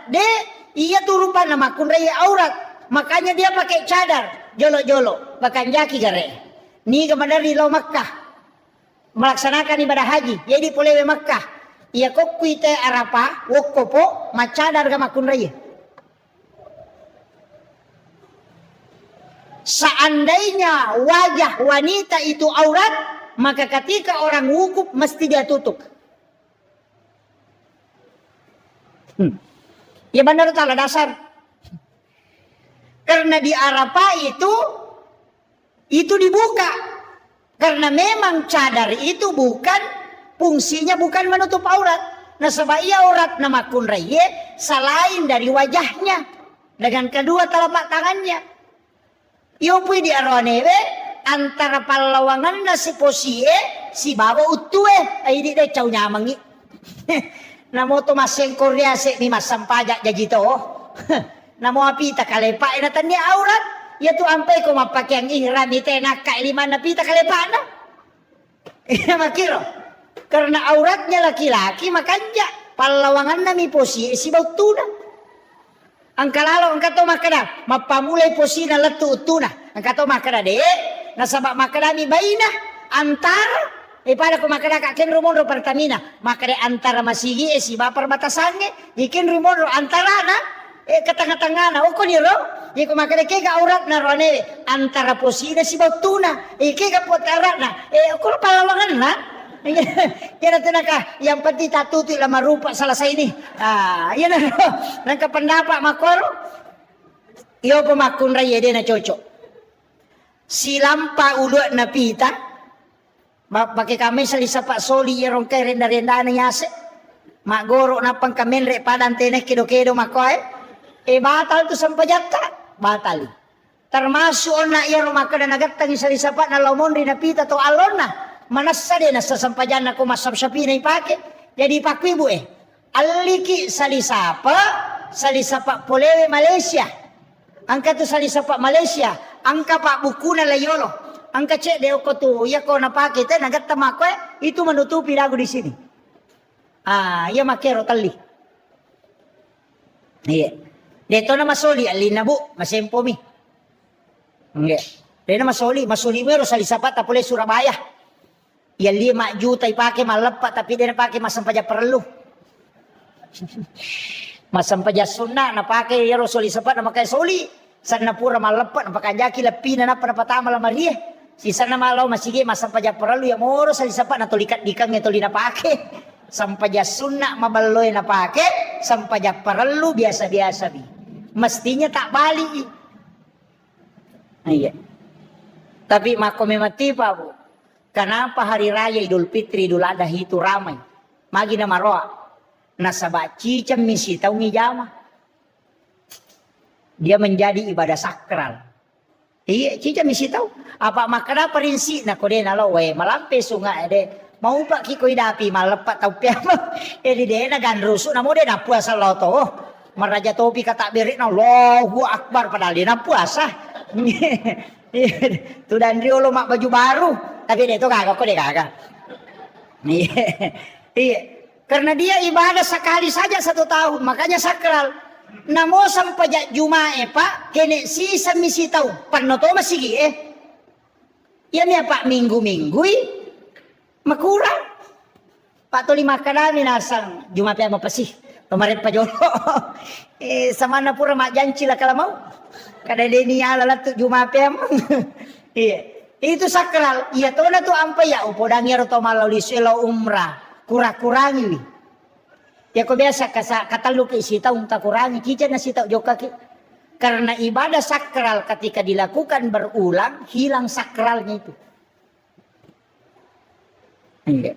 Iya tu rupa nama kun raya aurat. Makanya dia pakai cadar. Jolo-jolo. Bahkan jaki gare. Ni kemadari lau Makkah. Melaksanakan ibadah haji. Jadi polewe Makkah. Iya kok kuite Arafah. Wokopo. Macadar ga makun raya. Andainya wajah wanita itu aurat, maka ketika orang wukuf mesti dia tutup. Ya benar salah dasar. Karena di Arafah itu dibuka. Karena memang cadar itu fungsinya bukan menutup aurat. Nah sebab ia aurat nama kun raya selain dari wajahnya dengan kedua telapak tangannya. Yo pui di aronewe antara palawangan na si posie si baba utue ay di cau nyamangi. Namo to maseng Korea se ni masam pajak jadi to. Namo api ta kalepa ina tanya aurat. Ya tu ampai ko mapake ang ihram ite nakai lima na pita kalepa na. Ina makiro. Karena auratnya laki-laki makanya palawangan na mi posie si bautuna. Angkalalo angka to makana mapamulai posina letu utuna. Angka to makana de nasabak makana mi baina antara pada ko makana kaken rumon Pertamina makade antara masigi si bapar batasannya ikin rumon antara na ke tengah-tengah na ko ni ro ko makade ke ga aurat na rone antara posina si bautuna ke ga potara na ko palawangan na. Kira tenaka yang penting tatutu lama rupa selesai ini. Yan nang pendapat makoro. Iyo pemakun raya dia na cocok. Silampa uluk na pita. Pakai kami salisa pak soli yerong kay renda-renda na yase. Magoro na pang kamen re padan tenek kedo-kedo makoy. Batal tu sampajata. Batal. Termasuk na yerong makada nagatang salisa pak na lomon rin na pita to alon na. Manasa din nasa sampajan ako masapsapi na ipake. Jadi pakwibu aliki salisapa polewe Malaysia. Angka tu salisapa Malaysia. Angka pak buku na layolo. Angka cek deo ko tu ya ko napake te nagatta mako itu menutupi lagu di sini. Ya makero tali. Iya. Deto na masoli alina bu masempo mi. Nggak. Dena masoli mero salisapa ta pole Surabaya. Ya 5 juta ipake malepat tapi dia napake masampaja perlu. Masampaja sunnah napake ya Rasul sapat napakai soli. Sana pura malepat napakajaki lapina na panapatama la Maria. Si sana malau masige masampaja perlu ya moro sali sapat na tolikat dikang toli napake. Sampaja sunnah mabaloy napake, sampaja perlu biasa-biasa bi. Mestinya tak balik. Iya. Tapi makome mati pa bu. Kenapa hari raya Idul Fitri Idul Adha itu ramai? Magi na maroa. Nasaba cicam misi tau ngijama. Dia menjadi ibadah sakral. Iya cicam misi tau. Apa makna perinsi na kode nalo we malampe sungai de. Mau pak kiko idapi malepat tau piama. Di de na ganrusu namo de na puasa lo to. Maraja topi kata berik na Allahu Akbar padahal dia na puasa. Tu dan riolo mak baju baru. Tapi dia itu kagak kok dia kagak. Iya. Karena dia ibadah sekali saja 1 tahun, makanya sakral. Namo sampai Jumae pak, kene sisa misi tahu. Panoto masih Ya ni pak minggu-minggu makurang. Pak toli makanami nasang Jumae apa pasih. Kemarin Pak Jolo. Sama na pura mak janji lah kalau mau. Kada deni ala tu Jumae apa. Iya. Itu sakral. Iya tuh na tuh ampai ya upodangnya roto malau di selo umrah. Kurang-kurangi. Ya kok biasa kata lu ke isi tahu tak kurangi. Kita nasi tahu joka ki. Karena ibadah sakral ketika dilakukan berulang hilang sakralnya itu. Iya.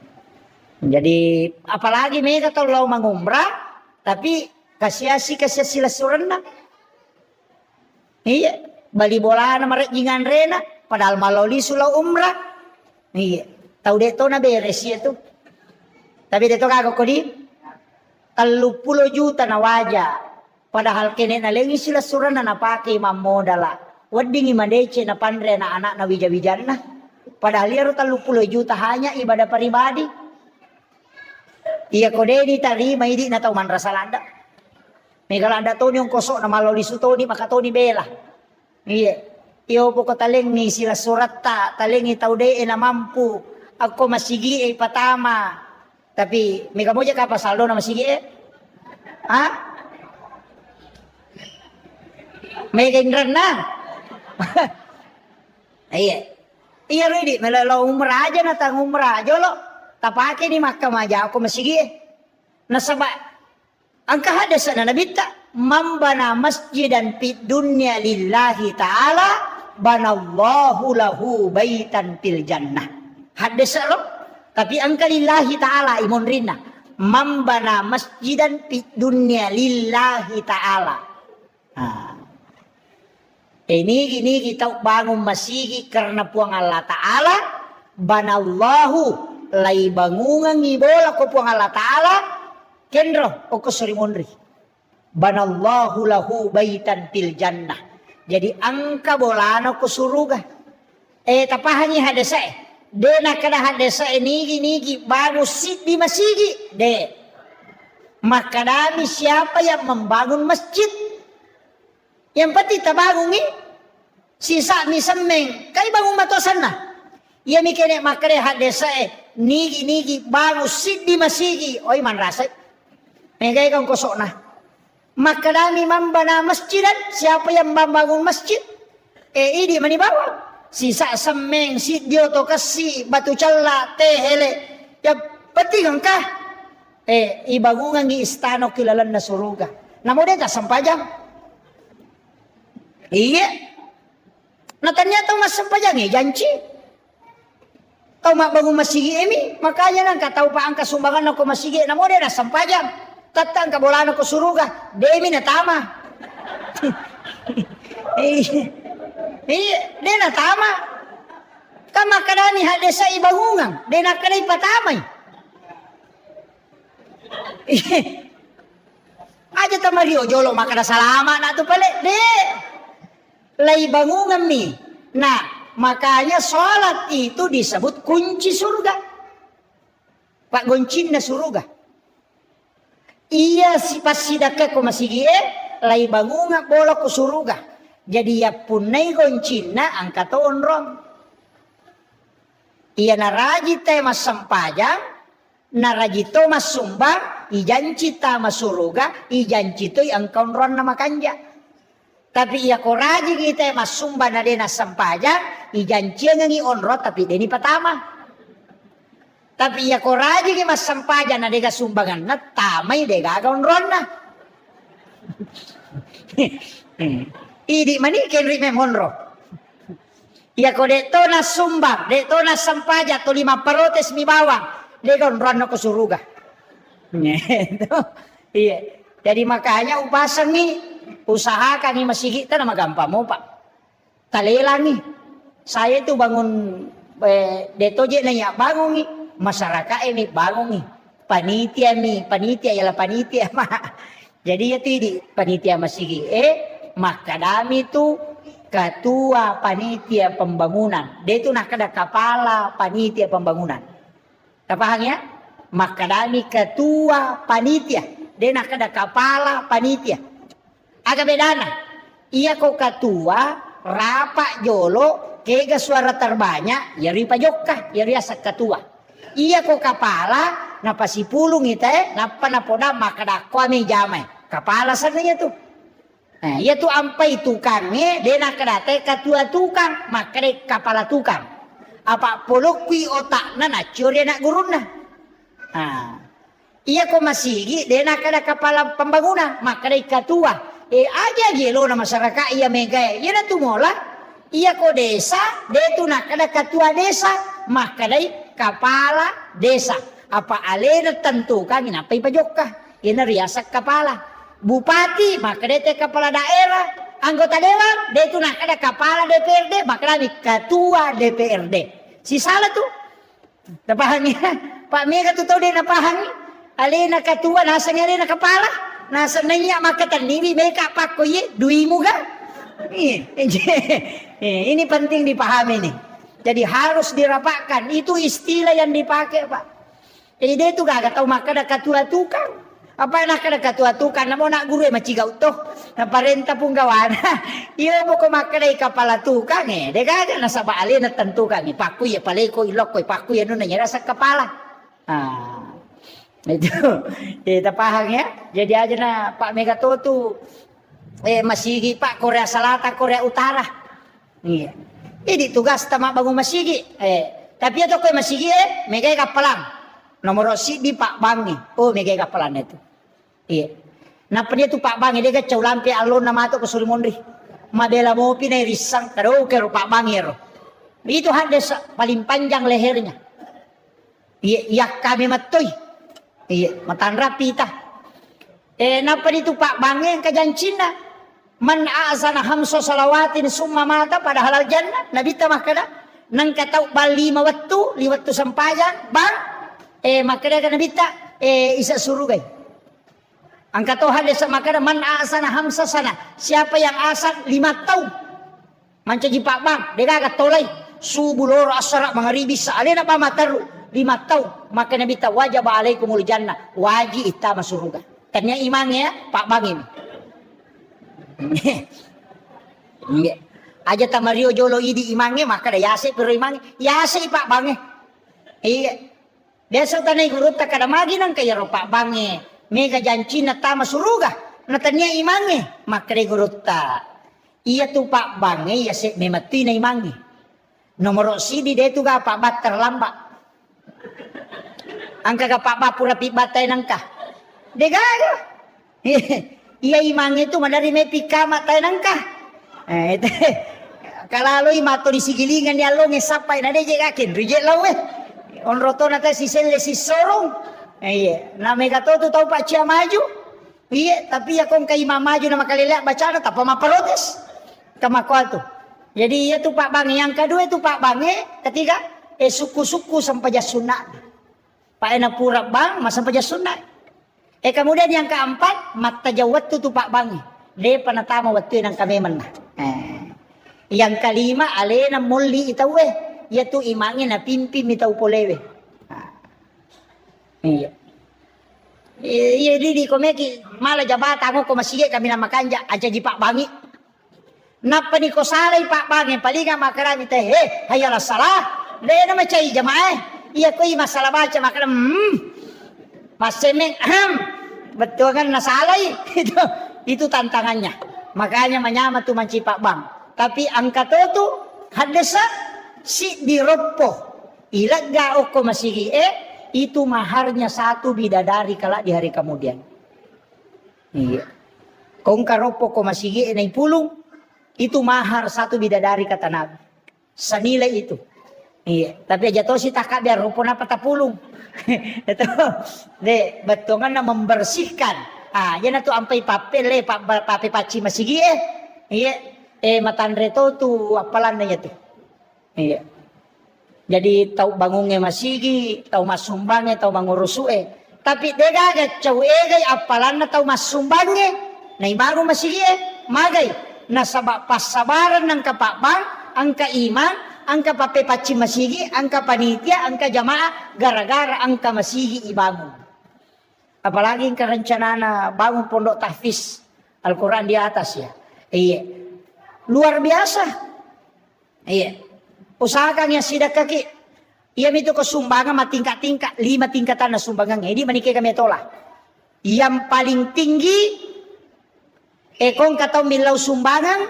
Jadi apalagi mereka kalau mengumrah tapi kasih sila surena. Iya. Bali bola nama jingan rena. Padahal maloli sulau umrah. Iya. Tahu deto na beres itu. Tapi deto kagak kodi. 30 juta na wajah. Padahal kene na lengi sila suran na napake mamodala. Wading imadece na pandre na anak na wija-wijan na. Padahal yaro 30 juta hanya ibadah pribadi. Iya kode di tarima idi na tau man rasalanda. Megalanda to yung kosok na maloli suto ni makatoni bela. Iya. Iyo po ko taling ni sila surat taling itaw de na mampu. Ako masigi patama. Tapi may kamoja ka pasaldo na masigi Ha? May kaingran na. Iya. Iya ready, melalo umrah aja na tang umrah jolo. Tapake di Makkah maja ako masigi. Nasaba ang kahadasan na nabita, mambana masjidan fid dunya lillahi ta'ala banallahu lahu baitan fil jannah. Hadis lo, tapi ang kalillahi ta'ala imon rin na. Mambana masjidan fid dunya lillahi ta'ala. Ini kita bangun masjid karena puang Allah Ta'ala. Banallahu lay bangungan ibola ko puang Allah Ta'ala. Kendro o ko surimonri. Banallahu lahu baitan fil jannah. Jadi angka bolano ko suruga. Tapahangi hadasa de nakada hadasa nigi baru sit di masjid de. Maka dami siapa yang membangun masjid? Yang pati tabangun ni sisa mi semeng kay bangun matosan na. Iya mi kene makare hadesa nigi baru sit di masjid. Oy man rasay. Megay kang kosok na. Maka dami mambana masjidan, siapa yang membangun masjid? Ini manibawa. Sisa semeng sit dio to kasi batu calla tehele. Ya penting ka. Ibangungan ni istano kilalan na suruga. Namo deta sampajang. Iya. Natanya tahu mas sampajang janji. Tahu mak bangun masjid ini, makanya nang kataw pa ang kasumbangan ako masjid. Namo deta sampajang. Tatang kabolano ko suruga. Demi na tama. Di na tama. Kama kadani hade sa ibangungan. Di na kanay patamay. Aja tamario jolo makana salama na to pala. Di. Lay bangungan ni. Nah, makanya sholat itu disebut kunci surga. Pak goncin na surga. Iya si pasidaka ko masigi lay bangunga bola ko suruga. Jadi ya punay goncina ang katoon rom. Iya naraji te mas sampajang, naraji to mas sumbang, ijanci ta mas suruga, ijanci to ang kaunron na makanja. Tapi iya ko raji kita mas sumba na din na sampajang, ijanci ang onro tapi deni patama. Tapi iya ko raji ki mas sampajan na dega sumbangan na tamay dega kaunron na. Idi mani kenri memonro. Iya ko deto na sumbang, deto na sampaja to 5 parotes mi bawang, dega kaunron na ko suruga. Iya. Jadi makanya upasan ni usahakan ni masigi ta na magampa mo pa. Talelang ni. Saya itu bangun deto je na ya bangun ni. Masyarakat ini bangun nih panitia ialah panitia mah. Jadi ya di panitia masjid maka kami itu ketua panitia pembangunan. Dia itu nak ada kepala panitia pembangunan. Paham ya? Maka kami ketua panitia. Dia nak ada kepala panitia. Agak bedana. Iya kok ketua rapak jolo kega suara terbanyak ya ripa jokka ya riasa ketua. Iya ko kapala na pasipulong ite na panapoda makadakwa may jamay. Kapala sana niya to. Iya to ampay tukang de nakadate katua tukang makade kapala tukang. Apa polokwi otak na nasyurya na gurun na. Iya ko masigi de nakada kapala pembangunan makade katua. Aja gelo na masyarakat iya megay. Iya na tumola. Iya ko desa de tu nakada katua desa makade kepala desa. Apa alena tentukan apa ipajokka. Ina riasak kepala. Bupati maka dia kepala daerah. Anggota dewan dia itu nak ada kepala DPRD maka dia ketua DPRD. Si salah tuh. Napahami Pak Mega tuh tahu dia napahami. Alena ketua nasanya alena kepala. Nasa nanya maka tandimi mereka pak koye duimu ga. Ini penting dipahami nih. Jadi harus dirapatkan. Itu istilah yang dipakai Pak. Jadi dia itu gak tahu maka ada ketua tukang. Apa nak ada ketua tukang? Namo nak guru macigau toh. Na parenta pun gawana. Iyo mo ko makada kepala tukang Dia gak nasa baali na tentukan. Paku ya paleko ilok ko paku ya nun nanya rasa kepala. Itu. Kita paham ya. Jadi aja na Pak Megato tuh masih Pak Korea Selatan Korea Utara. Iya. Ini tugas tama bangun masigi. Tapi itu kau masigi megai kapalang. Nomor si di Pak Bangi. Oh megai kapalan itu. Iya. Napa dia tu Pak Bangi dia kacau lampi alun nama tu ke Sulimondri. Madela mau pinai risang taruh ke Pak Bangi ro. Itu ada paling panjang lehernya. Iya, ya kami matoi. Iya, matan rapi tah. Napa itu Pak Bangi yang kajancina. Man azana hamso salawatin summa mata pada halal jannah. Nabi tamah kada nang katau bal 5 waktu sampayan bang makada kana bita isa surugai. Angka tau hadis makada man azana hamsa sana. Siapa yang azan 5 tahun. Manca ji Pak Bang, dega katolai subuh loro asara mangaribi saalena pa mataru 5 tahun. Maka Nabi ta wajib alaikumul jannah. Wajib ita masuruga. Tanya imannya Pak Bang ini. Aja tamario jolo idi imange maka da yase pero imange yase Pak Bange. Iya. Biasa tanay guru ta kada magi nang kaya ro Pak Bange. Mega janci na tama suruga. Natanya imange maka da guru ta. Iya tu Pak Bange yase memati na imange. Nomor sidi de tu ga Pak Bat terlambat. Angka ga Pak Bat pura pibatay nangka. Degaga. Iya imange itu madari mepi kama tayo nangka. Itu kalaloy mato di sigilingan niya lo ngesapay na deje kakin. Reject law On roto na tayo si Sele si Sorong. Iya. Na mega to tau pa siya maju. Iya. Tapi akong kay mamaju na makalila baca na tapa maparotes. Kamakwal to. Jadi iya tu Pak Bange. Yang kedua itu Pak Bange. Ketiga. Suku-suku sampai jasunat. Pak Ena pura bang. Mas sampai jasunat. Kemudian yang keempat, mata jawat tu Pak Bangi. Dia panatama waktu yang kami mana. Yang kelima, alena muli itawe. Yaitu imangin na pimpim itaw polewe. Iya. Iya di komeki malah jabatan ko masige kami na makanja aja di Pak Bangi. Napa ni ko salay Pak Bangi palinga makarami teh hayalah salah. Dia nama cai jamaah. Iya ko masalah baca makaram. Mas Semeng, betul kan nasalai itu tantangannya. Makanya menyama tuh manci Pak Bang. Tapi angka itu hadesa si diropo ilaga oko masigi itu maharnya 1 bidadari kala di hari kemudian. Iya. Kong karopo ko masigi nai pulung itu mahar 1 bidadari kata Nabi. Senilai itu. Iya. Tapi aja to si takak biar ropo na patapulung. Itu de betul kan membersihkan yan tu ampai papel pape paci masigi iya matandre to tu apalan na tu iya jadi tau bangunge masigi tau masumbange tau mangurusue tapi dega ga cau egay apalan na tau masumbange na ibago masigi magay na pasabaran ng kapakbang ang kaiman angka pape paci masigi, angka panitia, angka jamaah, gara-gara angka masigi ibangun. Apalagi kerencana bangun pondok tahfiz Al-Quran di atas ya. Iya. Luar biasa. Iya. Usahakan yang sidak kaki. Iya itu kesumbangan tingkat-tingkat. 5 tingkatan na sumbangan. Ini menikah kami tolak. Yang paling tinggi. Kong katau milau sumbangan.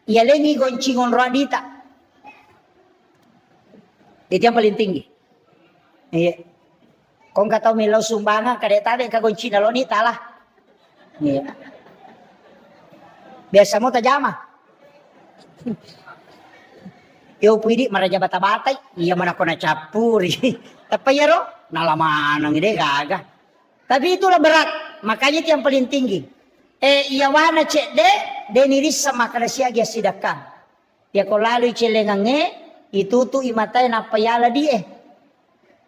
Iya lengi goncingon radita. Itu yang paling tinggi. Iya. Kung katau milaw sumbangan kada tabe ka gonci na loni talah. Iya. Biasa mo tajama. Yo pwede maraja bata-batay. Iya man ako na capuri. Tapi ya ro nalaman ang ide gaga. Tapi itulah berat. Makanya itu yang paling tinggi. Iya wana cek de niris sama kada siya gya sidakang. Ya ko lalu celengange itu tu imatay na payala die.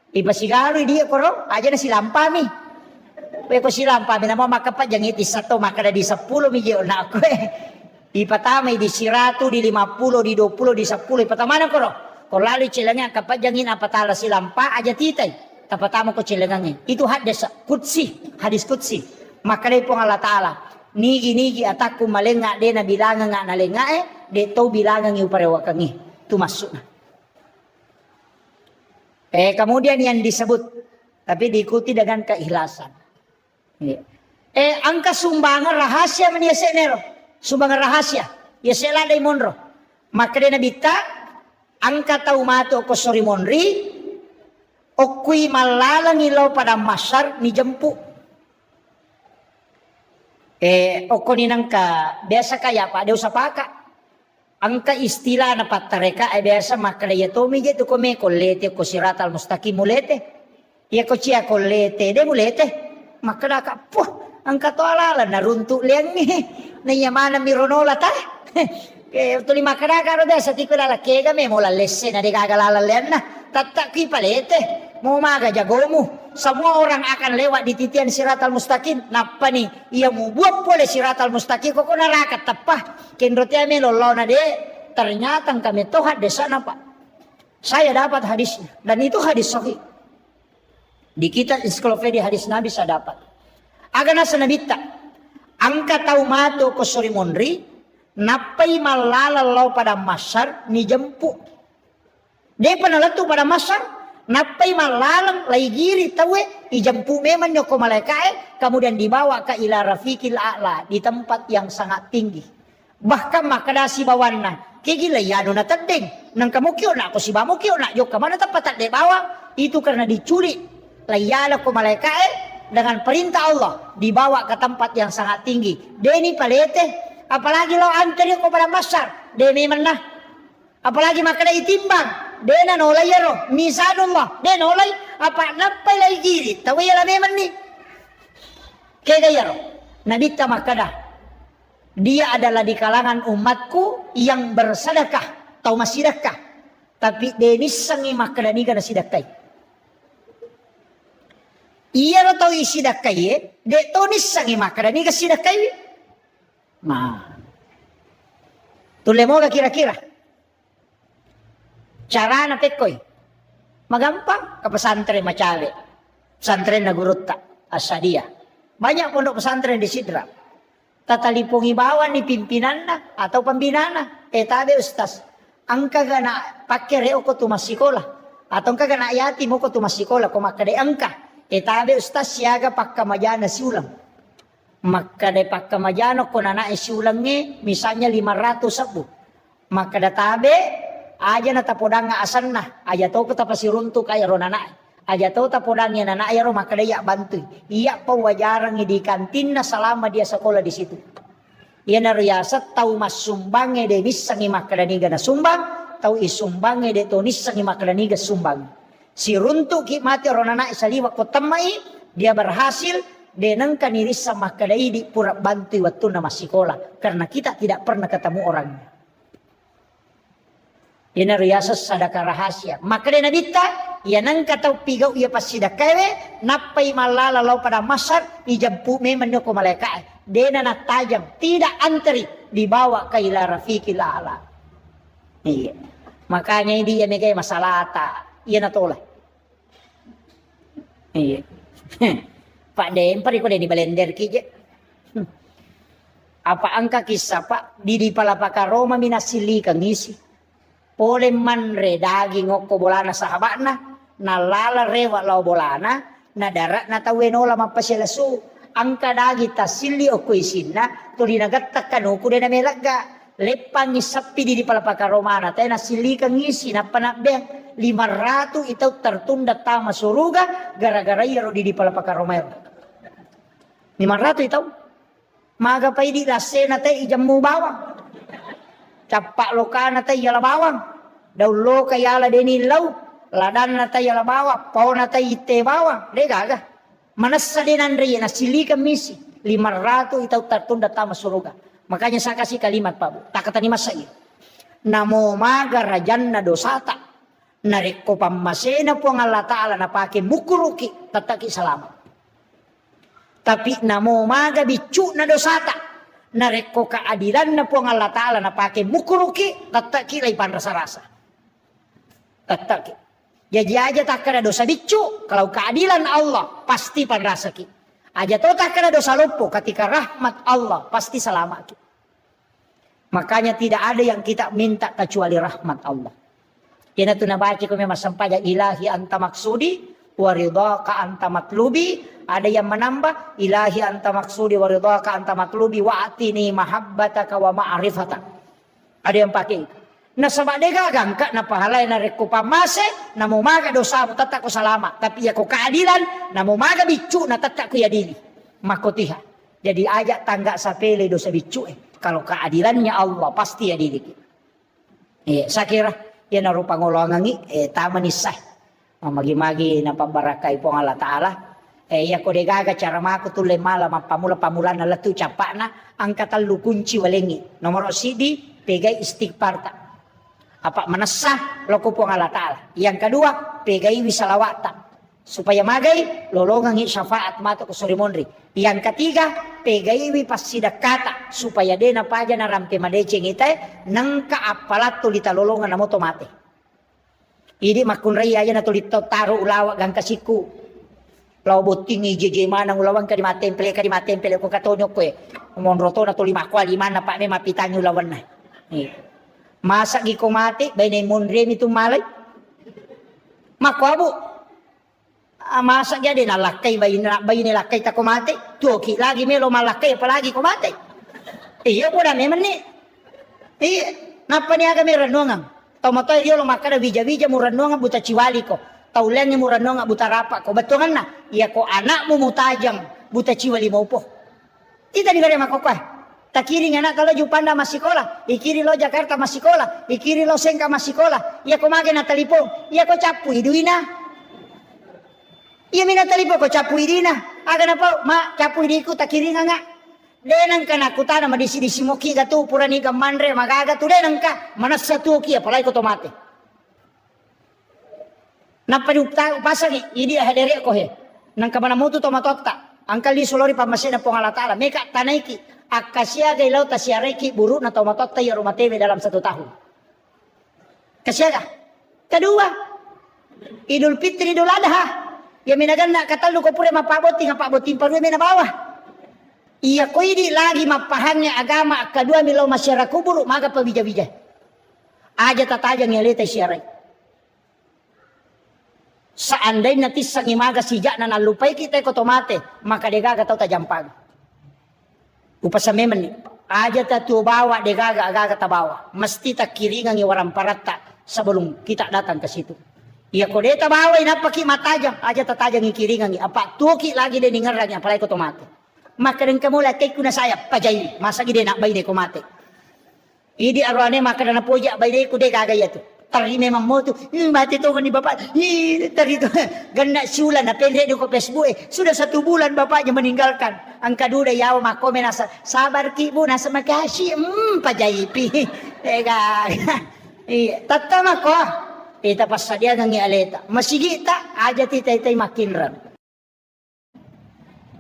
Ipasigaro dia koro aja na silampami. We ko silampami na makapat jang iti sato makada di 10 milyon na ako Ipatamay di 100 di 50 di 20 di 10 ipatamana koro. Ko lalo cilangnya kapat jangin apatala silampa aja titay. Tapatama ko cilangnya. Itu hadis kutsi, hadis kutsi. Makada po Allah Ta'ala. Nigi ataku malenga de na bilangan nga nalenga de to bilangan yu parewakangi. Itu masuk na. Kemudian yang disebut tapi diikuti dengan keikhlasan. Angka sumbangan rahasia meniasenero. Sumbangan rahasia. Ya sela day monro. Maka dia nabita angka tau mato ko sori monri okui malalang ilaw pada masar ni jempu. Oko ni nangka biasa kaya pa, dia usah paka. Angka istilah na patareka ay biasa makalaya tomi je to kome kolete ko siratal mustaqim mulete. Ya ko cia kolete de mulete. Makadaka puh angka to alala na runtu liang ni. Na yamana mironola ta. Tuli makadaka ro desa ti quella la kega me mola lesse na de gagalala liang na. Tatak ki palete. Mau maga jagomu. Semua orang akan lewat di titian siratal mustaqim. Napa nih? Ia mau buat boleh siratal mustaqim. Kok neraka tapah. Kenrotia me lolona de. Ternyata kami tohat desa napa. Saya dapat hadisnya. Dan itu hadis sahih. Di kitab ensiklopedia hadis Nabi saya dapat. Agana sanabita. Angka tau mato ko sori monri. Napai malalalau pada masar ni jempu. Dia penalatu pada masar. Napai malalang lay giri tawe ijampu memang nyoko malaikat kemudian dibawa ke ila rafiqil a'la di tempat yang sangat tinggi. Bahkan makadasi bawanna kegila yano na tadeng nang kamu kyo na ako si bamo kyo na yo kamana tempat de bawa itu karena diculik layala ko malaikat dengan perintah Allah dibawa ke tempat yang sangat tinggi. Deni palete apalagi lo antri ko pada masar demi mana apalagi makada itimbang. Dena nolay yaro, misalullah, dena nolay, apa napay lay giri, tawi yala meman ni. Kaya yaro, nabita makada, dia adalah di kalangan umatku yang bersedekah, tau masidekah, tapi denis sangi makada ni kana sidakay. Iya lo tau isidakay, de tonis sangi makada ni kasidakay. Nah, tule mo ka kira-kira. Cara na pekoy. Magampang ke pesantren macawe. Pesantren na gurutta asadia. Banyak pondok pesantren di Sidra. Tatalipong ibawan ni pimpinan na atau pembina na. Tabi ustaz. Ang kagana pakireo ko tumasikola. Atau ang kagana ayati mo ko tumasikola. Kung makade angka. Tabi ustaz siyaga pagkamadyan na siulang. Makade pagkamadyan ko na na siulang ni misalnya 500 sabu. Makada tabi aja na tapodang nga asan na. Aja to ko tapasirunto kaya ro nanay. Aja to tapodang nga nanay ro makadaya bantuy. Iya pa wajarang di kantin na selama dia sekolah di situ. Iya na riyasat tau masumbange de bisang imakadaniga na sumbang. Tau isumbange de tonis sang imakadaniga sumbang. Si runto ki mati ro nanay sa liwa ko tamay. Dia berhasil denang kaniris sa makadai di pura bantuy waktu na masikola. Karena kita tidak pernah ketemu orangnya. Yan riyasa sadaka rahasia. Maka dia nabita, yan ang kataw pigaw iya pasidakawe, napay malalalaw pada masar, ijampu memang ko malaikat. Dena na tajam, tidak antri, dibawa kay ila rafiqil a'la. Iya. Makanya hindi yan kay masalata. Iya na tola. Iya. Pak Den, pari ko din ibalender kije. Apa angka kisah pak, di palapaka Roma minasili kang isi. Pole manre daging ngoko bolana sahabat na lala rewa lau bolana na darat na tawenola mapasilasu angka dagi tasili oko isinna tuli nagatta kanu kude na melaga lepang isapi di palapaka romana tayo nasili kang isi na panakbeng 500 itaw tertunda tama suruga gara-gara yaro di palapaka romero 500 itaw maga pa di lasena tayo ijammu bawang capak lokana tayo yala bawang. Daw lo kaya la deni law. Ladan na tayo la bawang. Pao na tayo ite bawang. Degaga. Manasa din Andre na sili kamisi. 500 itaw tertunda tama suruga. Makanya saya kasih kalimat Pak Bu. Takatan ni masa iyo. Namo maga rajan na dosata. Nariko pamasena po ang Allah Ta'ala na pake mukuruki. Tataki salamat. Tapi namo maga bicu na dosata. Nareko keadilan na po ang Allah Ta'ala na pakai mukuruki tataki laipan rasa-rasa. Tataki. Jadi aja tak kena dosa bicu. Kalau keadilan Allah pasti pan rasa ki. Aja to tak kena dosa lupu ketika rahmat Allah pasti selamat ki. Makanya tidak ada yang kita minta kecuali rahmat Allah. Kena tu nabaci ko memang sampaja ilahi anta maksudi waridhaka anta matlubi. Ada yang menambah ilahi anta maksudi waridhaka anta matlubi wa atini mahabbataka wa ma'rifataka. Ada yang pakai. Nasaba de gagang ka na pahalay na reko pamase na mumaga dosa mo tatak ko salama. Tapi ya ko keadilan na mumaga bicu na tatak ko ya dili. Makotiha. Jadi ajak tangga sapele dosa bicu Kalau keadilannya Allah pasti ya dili. Saya kira ya na rupa ngolongangi tama ni sah. Magi-magi na pambarakai po Allah Ta'ala. Ya ko de gaga cara mako tulle mala pamula-pamula na latu capakna angkatan lu kunci walengi. Nomor sidi pegai istighfar tak. Apa menasah loko po Allah Ta'ala. Yang kedua, pegai wisalawata. Supaya magai, lolongan syafaat mata ko surimonri. Yang ketiga, pegai wi pasidakata. Supaya dena paja na ramte madeceng ite, nangka apalat tulita lolongan na moto mate. Ini makun raya aja na tulita taruh ulawak gang kasiku. Law boting jeje manang ulawang ka di matempel ko katonyo ko Monroto na tulima ko aliman na pa may mapitan yung lawan na. Masak gi ko mati bay na monre ni tumalay. Makwabo. Masak jadi na lakay bay ni lakay ta ko mati. Tuki lagi melo malakay palagi ko mati. Iya po na meman ni. Napa niya kami renungan. Tomotoy dia lo makada bija-bija mo renungan buta ciwali ko. Taulan niya mo renungan buta rapa ko. Batungan na. Iya ko anak mo mutajang buta ciwali mo po. Ita di gare makokwa. Takiri nga na kalau Jupanda masikola, ikiri lo Jakarta masikola, ikiri lo Sengka masikola, iya ko mage na talipong, iya ko capu iduina. Iya mina talipong ko capu idina. Aga na po, capu idiku takiri nga. Denang ka na kutana madisi-disi mo ki gatu purani ka manre magaga tu denang ka manasa tu ki apalai ko tomate. Napadupta pasang idi hadere ko he. Nang ka manamutu tomatokta. Angkal di solori pamasena po Allah Ta'ala. Meka tanaiki. Akasyaga ilaw tasyareki buru na tomatot tayo rumatebe dalam 1 tahun. Kasyaga. Kedua, Idul Fitri Idul Adha. Ya minaganda katalo ko pure mapaboti nga pabotin paruwe na bawah. Iya ko ini lagi mapahangnya agama kedua milaw masyarakat buru maga pabija-bija. Aja tatajang yaleta syarai. Seandainya tisang imaga sijak na nalupay kita ko tomate maka degaga tau tajampag. Upasa memen ni aja tu bawa de gaga tabawa mesti tak kiringan ni warang parata sebelum kita datang ke situ. Iya ko de tabawa inapaki matajang aja tatajang ni kiringan ni apa tuki lagi de ningaranya apalai ko tomate. Maka den kamula kay kuna saya pajai masa gide nak bay de ko mate. Idi arwane maka na poja bay de ko de gaga ya tu. Tari memang mau tu mati tu kan ni bapak. Tari tu ganda siulan na pendek di ko Facebook sudah 1 bulan bapaknya meninggalkan. Angka duda yaw makome nasa sabar ki bu nasa makasih pajaipi. Ega. Tatama ko. Ita pasadia nang aleta. Masigita aja titay makinran.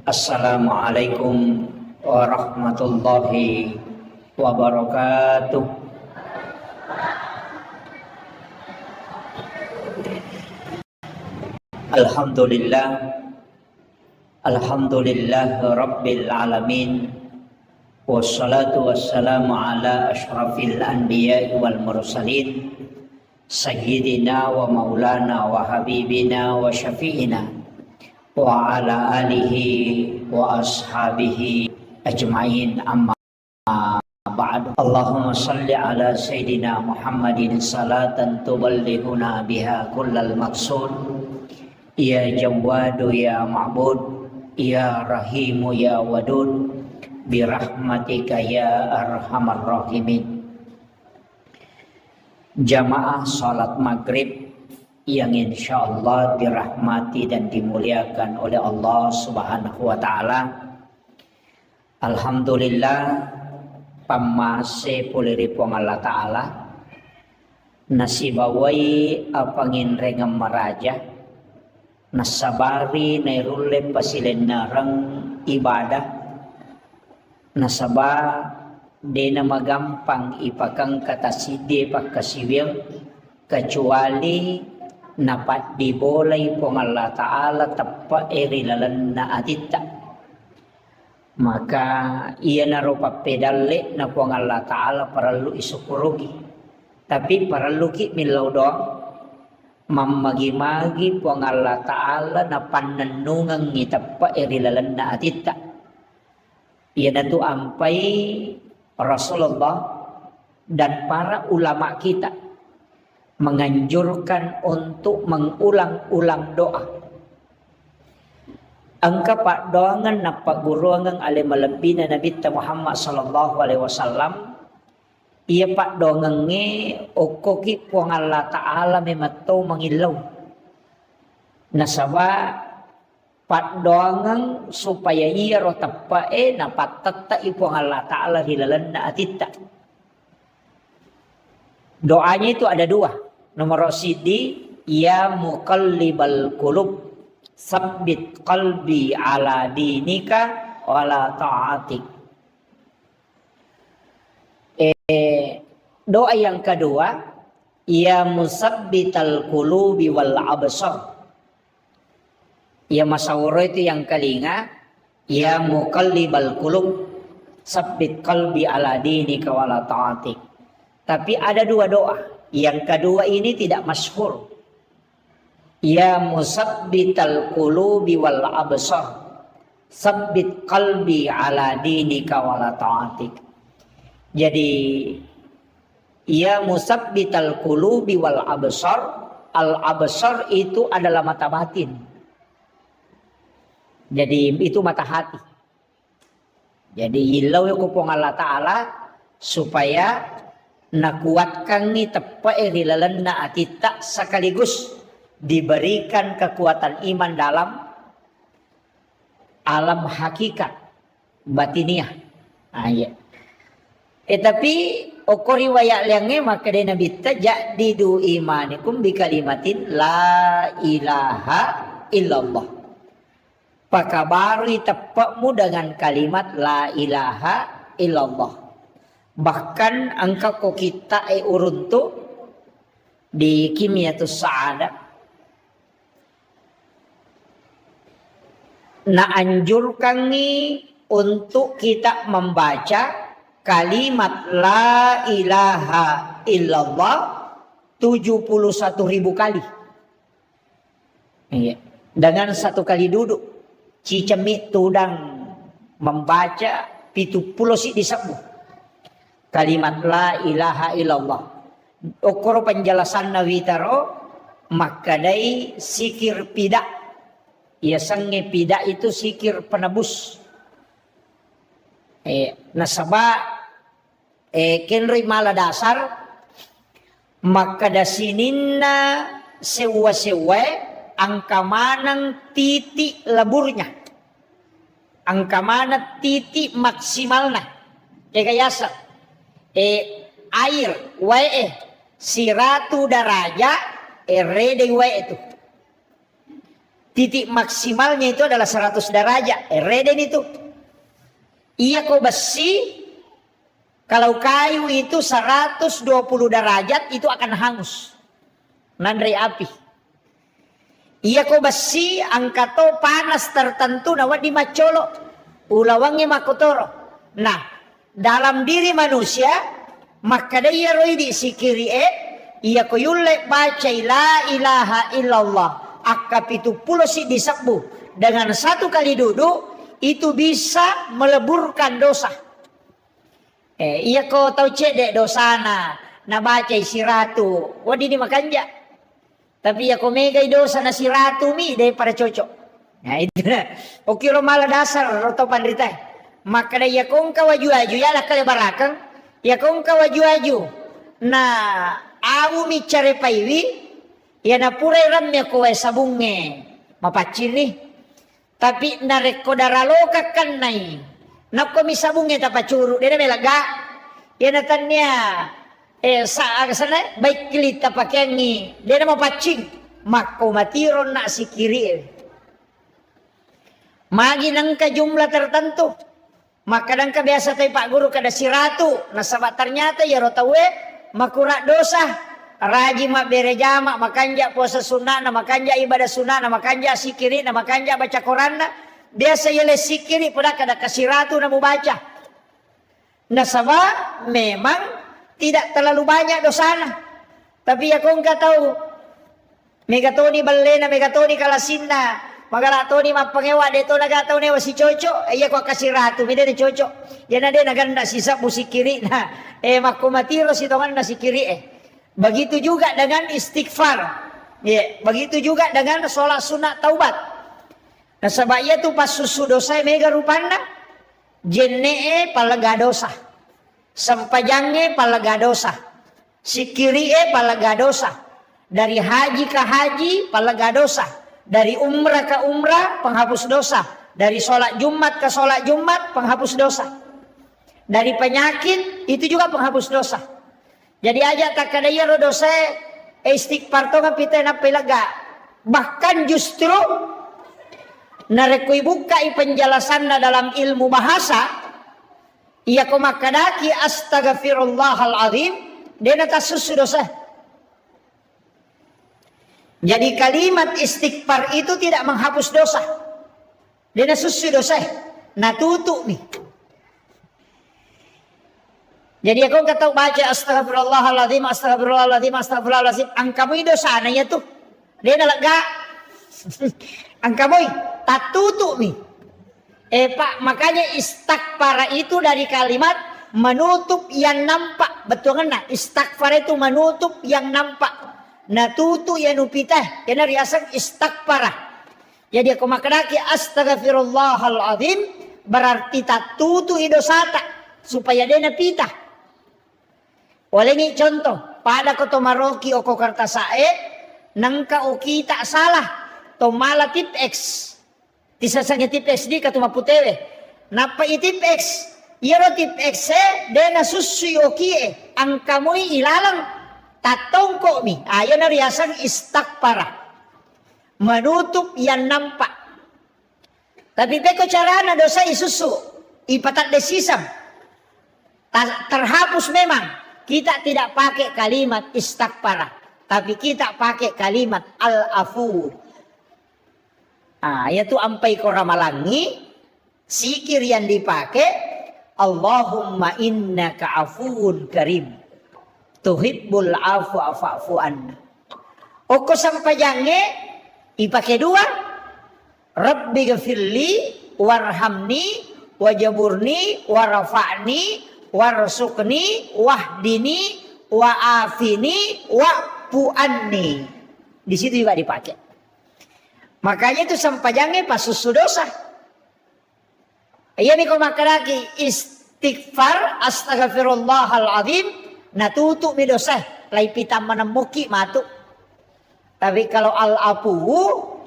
Assalamualaikum warahmatullahi wabarakatuh. Alhamdulillah Rabbil Alamin. Wassalatu wassalamu ala ashrafil anbiya wal mursalin Sayyidina wa maulana wa habibina wa syafi'ina wa ala alihi wa ashabihi ajma'in amma ba'du. Allahumma salli ala Sayyidina Muhammadin salatan tuballighuna biha kullal maqsud. Ya Jawadu ya Ma'bud, ya Rahimu ya Wadud, birahmatika ya Arhamar Rahimin. Jamaah salat maghrib yang insya Allah dirahmati dan dimuliakan oleh Allah Subhanahu wa Ta'ala. Alhamdulillah pamase puliripong Allah Ta'ala nasibawai apangin rengam maraja nasabari nairule pasilen narang ibadah nasaba de na magampang ipakang kataside pagkasiwil kecuali napat dibolay po ng Allah Ta'ala tappa erilalan na atita. Maka iya na ro papedale na po ng Allah Ta'ala para lu isukurugi. Tapi para luki milaw doang mamagi-magi po ang Allah Ta'ala na pananungang itapa erilalan na atita. Iyan na to ampay Rasulullah dan para ulama kita menganjurkan untuk mengulang-ulang doa. Angka pak doangan na paguruangan ale malabina Nabi Muhammad sallallahu alaihi wasallam. Ia pak doangan nge okoki puang Allah Ta'ala memato mengilaw. Nasaba pat doangan supaya ia rotapae na patata ipuang Allah Ta'ala hilalan na atita. Doanya itu ada dua. Nomor sidi, ya muqallibal qulub, sabbit qalbi ala dinika wala ta'atik. Doa yang kedua, ya musabbital qulubi wal absar. Ya masawro itu yang kelinga, ya muqallibal qulub, sabbit qalbi ala dinika wala ta'atik. Tapi ada dua doa. Yang kedua ini tidak masyhur. Ya musabbital qulubi wal absar, sabbit qalbi ala dinika wala ta'atik. Jadi ya musabbital qulubi wal absar, al absar itu adalah mata batin. Jadi itu mata hati. Jadi ilau ya kupong Allah Ta'ala supaya nakuatkan ni tepae hilalan na atita sekaligus diberikan kekuatan iman dalam alam hakikat batiniah. Ya. Tapi okori wayak liangnya maka dia Nabi tajdidu imanikum bi kalimatin la ilaha illallah. Pakabari tepakmu dengan kalimat la ilaha illallah. Bahkan angka ko kita uruntu di Kimyatus Sa'adah na anjurkan ni untuk kita membaca kalimat la ilaha illallah 71.000 kali. Dengan satu kali duduk cicemik tudang membaca 70 si disabu. Kalimat la ilaha illallah. Okoro penjelasan nawitaro makadai sikir pida. Ya sange pida itu sikir penebus. Nasaba kenri mala dasar makadasininna sewa-sewa angka manang titik leburnya. Angka mana titik maksimalnya. Kayasa. Air wae 100 daraja rede wae itu titik maksimalnya itu adalah 100 daraja rede itu iya kok besi kalau kayu itu 120 derajat itu akan hangus nandre api iya kok besi angkato panas tertentu nawa di macolo ulawangnya makotoro nah dalam diri manusia maka dia roidi sikiri ia koyulle baca la ilaha illallah akap itu pulau si disebut dengan satu kali duduk itu bisa meleburkan dosa. Ia ko tahu cedek dosana na baca siratu wadi di makanja tapi ia ko megai dosa na siratu mi daripada cocok. Nah itu oke lo malah dasar roto pandritai. Maka ya kong kawaju-aju ya lah kali barakang ya kong kawaju-aju na awu mi care paiwi ya na pure ramnya kowe sabunge mapacin nih tapi na rekodaraloka kan nai na ko mi sabunge tapacuru dia melaga ya na tanya sana baik kilita pakengi dia na mapacing mako matiron na si kiri magi nang ka jumlah tertentu. Maka kadang biasa tay Pak Guru kada siratu nasaba ternyata ya rotawe makura dosa raji mak bereja mak makanja puasa sunnah na makanja ibadah sunnah na makanja sikiri na makanja baca Quran na biasa yele sikiri pada kada kasiratu na baca nasaba memang tidak terlalu banyak dosana tapi ya kong ka tahu megatoni balena megatoni kalasinna magala to ni mapangewa dito nagataw ni si Chocho. Iya ko kasih ratu mi de Chocho. Yan na de naganda sisa musik kiri na. Makumatiro si tongan na si kiri Begitu juga dengan istighfar. Begitu juga dengan sholat sunat taubat. Nah sebabnya tu pas susu dosa mega rupana jenne palaga dosa. Sampajange palaga dosa. Sikiri palaga dosa. Dari haji ke haji palaga dosa. Dari umrah ke umrah penghapus dosa. Dari sholat Jumat ke sholat Jumat penghapus dosa. Dari penyakit itu juga penghapus dosa. Jadi aja tak kadaya ro dosa istighfar to kapita na pelaga. Bahkan justru narekui buka penjelasan dalam ilmu bahasa. Ia komakadaki astaghfirullahal azim dena tasusu dosa. Jadi kalimat istighfar itu tidak menghapus dosa. Dena susu dosa. Natutu nih. Jadi aku kata baca astagfirullahaladzim, astagfirullahaladzim, astagfirullahaladzim. Angkamu dosa ananya tuh. Dena lega. Angkamu tatutu nih. Pak, makanya istighfar itu dari kalimat menutup yang nampak. Betul kan? Nah, istighfar itu menutup yang nampak. Natutu yang upitah. Kena riasan istighfar. Jadi aku maknaki astaghfirullahaladzim berarti tatutu idosata supaya dia napitah. Oleh ini contoh pada koto maroki oko kartasae nangka oki tak salah tomala tip X. Tisasanya tip X di katuma putewe. Napa itip X? Iro tip X dena susu yoki angkamui ilalang tatongko mi. Ayo na riasan istighfar. Menutup yang nampak. Tapi beko carana dosa isusu. Ipatat desisam. Terhapus memang. Kita tidak pakai kalimat istighfar. Tapi kita pakai kalimat al-afu. Yaitu ampai ko ramalangi. Sikir yang dipakai. Allahumma innaka afuun karim. Tuhibbul afu anna. Oko sampajange. Ipakai dua. Rabbi gafirli warhamni wajaburni warafa'ni warsukni wahdini wa'afini wa'fu'anni. Di situ juga dipakai. Makanya itu sampajangnya pas susu dosa. Iya nih kau makaraki istighfar astaghfirullahaladzim natutu mi dosa. Lai pita menemuki matu. Tapi kalau al-afu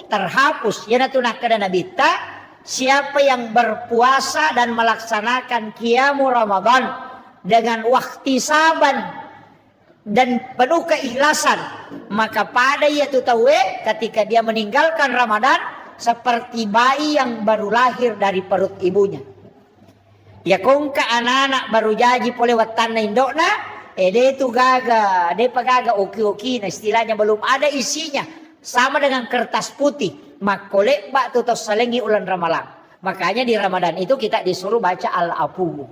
terhapus. Ya natunak kada nabita. Siapa yang berpuasa dan melaksanakan qiyamu Ramadan. Dengan waktu saban. Dan penuh keikhlasan. Maka pada ia tutawe ketika dia meninggalkan Ramadan. Seperti bayi yang baru lahir dari perut ibunya. Ya kongka anak-anak baru jadi boleh watan na indokna. Dia itu gaga, dia pagaga oki-oki, nah istilahnya belum ada isinya. Sama dengan kertas putih. Makolek bak tutos salengi ulan ramalan. Makanya di Ramadan itu kita disuruh baca al-afu.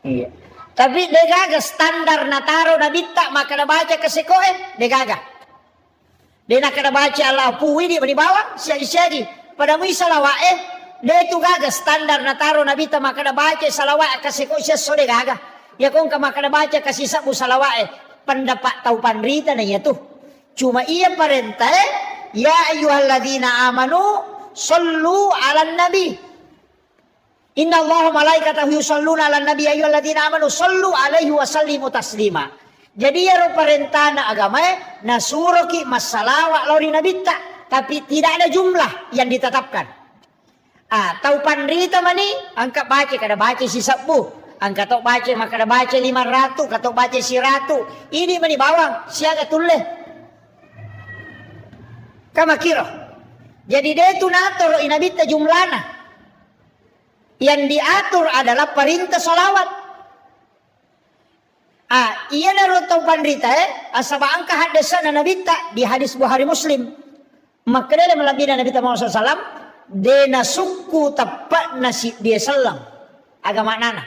Iya. Tapi dia gaga standar nataro nabita maka na baca kesikoe, dia gaga. Dia nak kena baca al-afu ini di bawah, siagi-siagi. Pada mu salawae, dia itu gaga standar nataro nabita maka na baca salawae kesikoe siya so dia gaga. Ya kung kamakana baca kasih sabu salawae pendapat tau panrita na tuh. Cuma ia perintah ya ayyuhalladzina amanu sallu 'alan nabi. Innallaha malaikatahu yusalluna 'alan nabi ayyuhalladzina amanu sallu 'alaihi wa sallimu taslima. Jadi ya perintah na agama nasuruh ki masalawa lori nabita tapi tidak ada jumlah yang ditetapkan. Tau panrita mani angka baca kada baca si sabu. Ang katok baca maka ada baca 500, katok baca 100. Ini mani bawang, siaga tulle. Kama kira. Jadi dia itu natur inabita jumlana. Yang diatur adalah perintah solawat. Iya narotong pandrita asaba angka hadasan na nabita di hadis Bukhari Muslim. Maka dia melabina Nabi Muhammad SAW. Dena suku tepat nasi dia selang. Agama nana.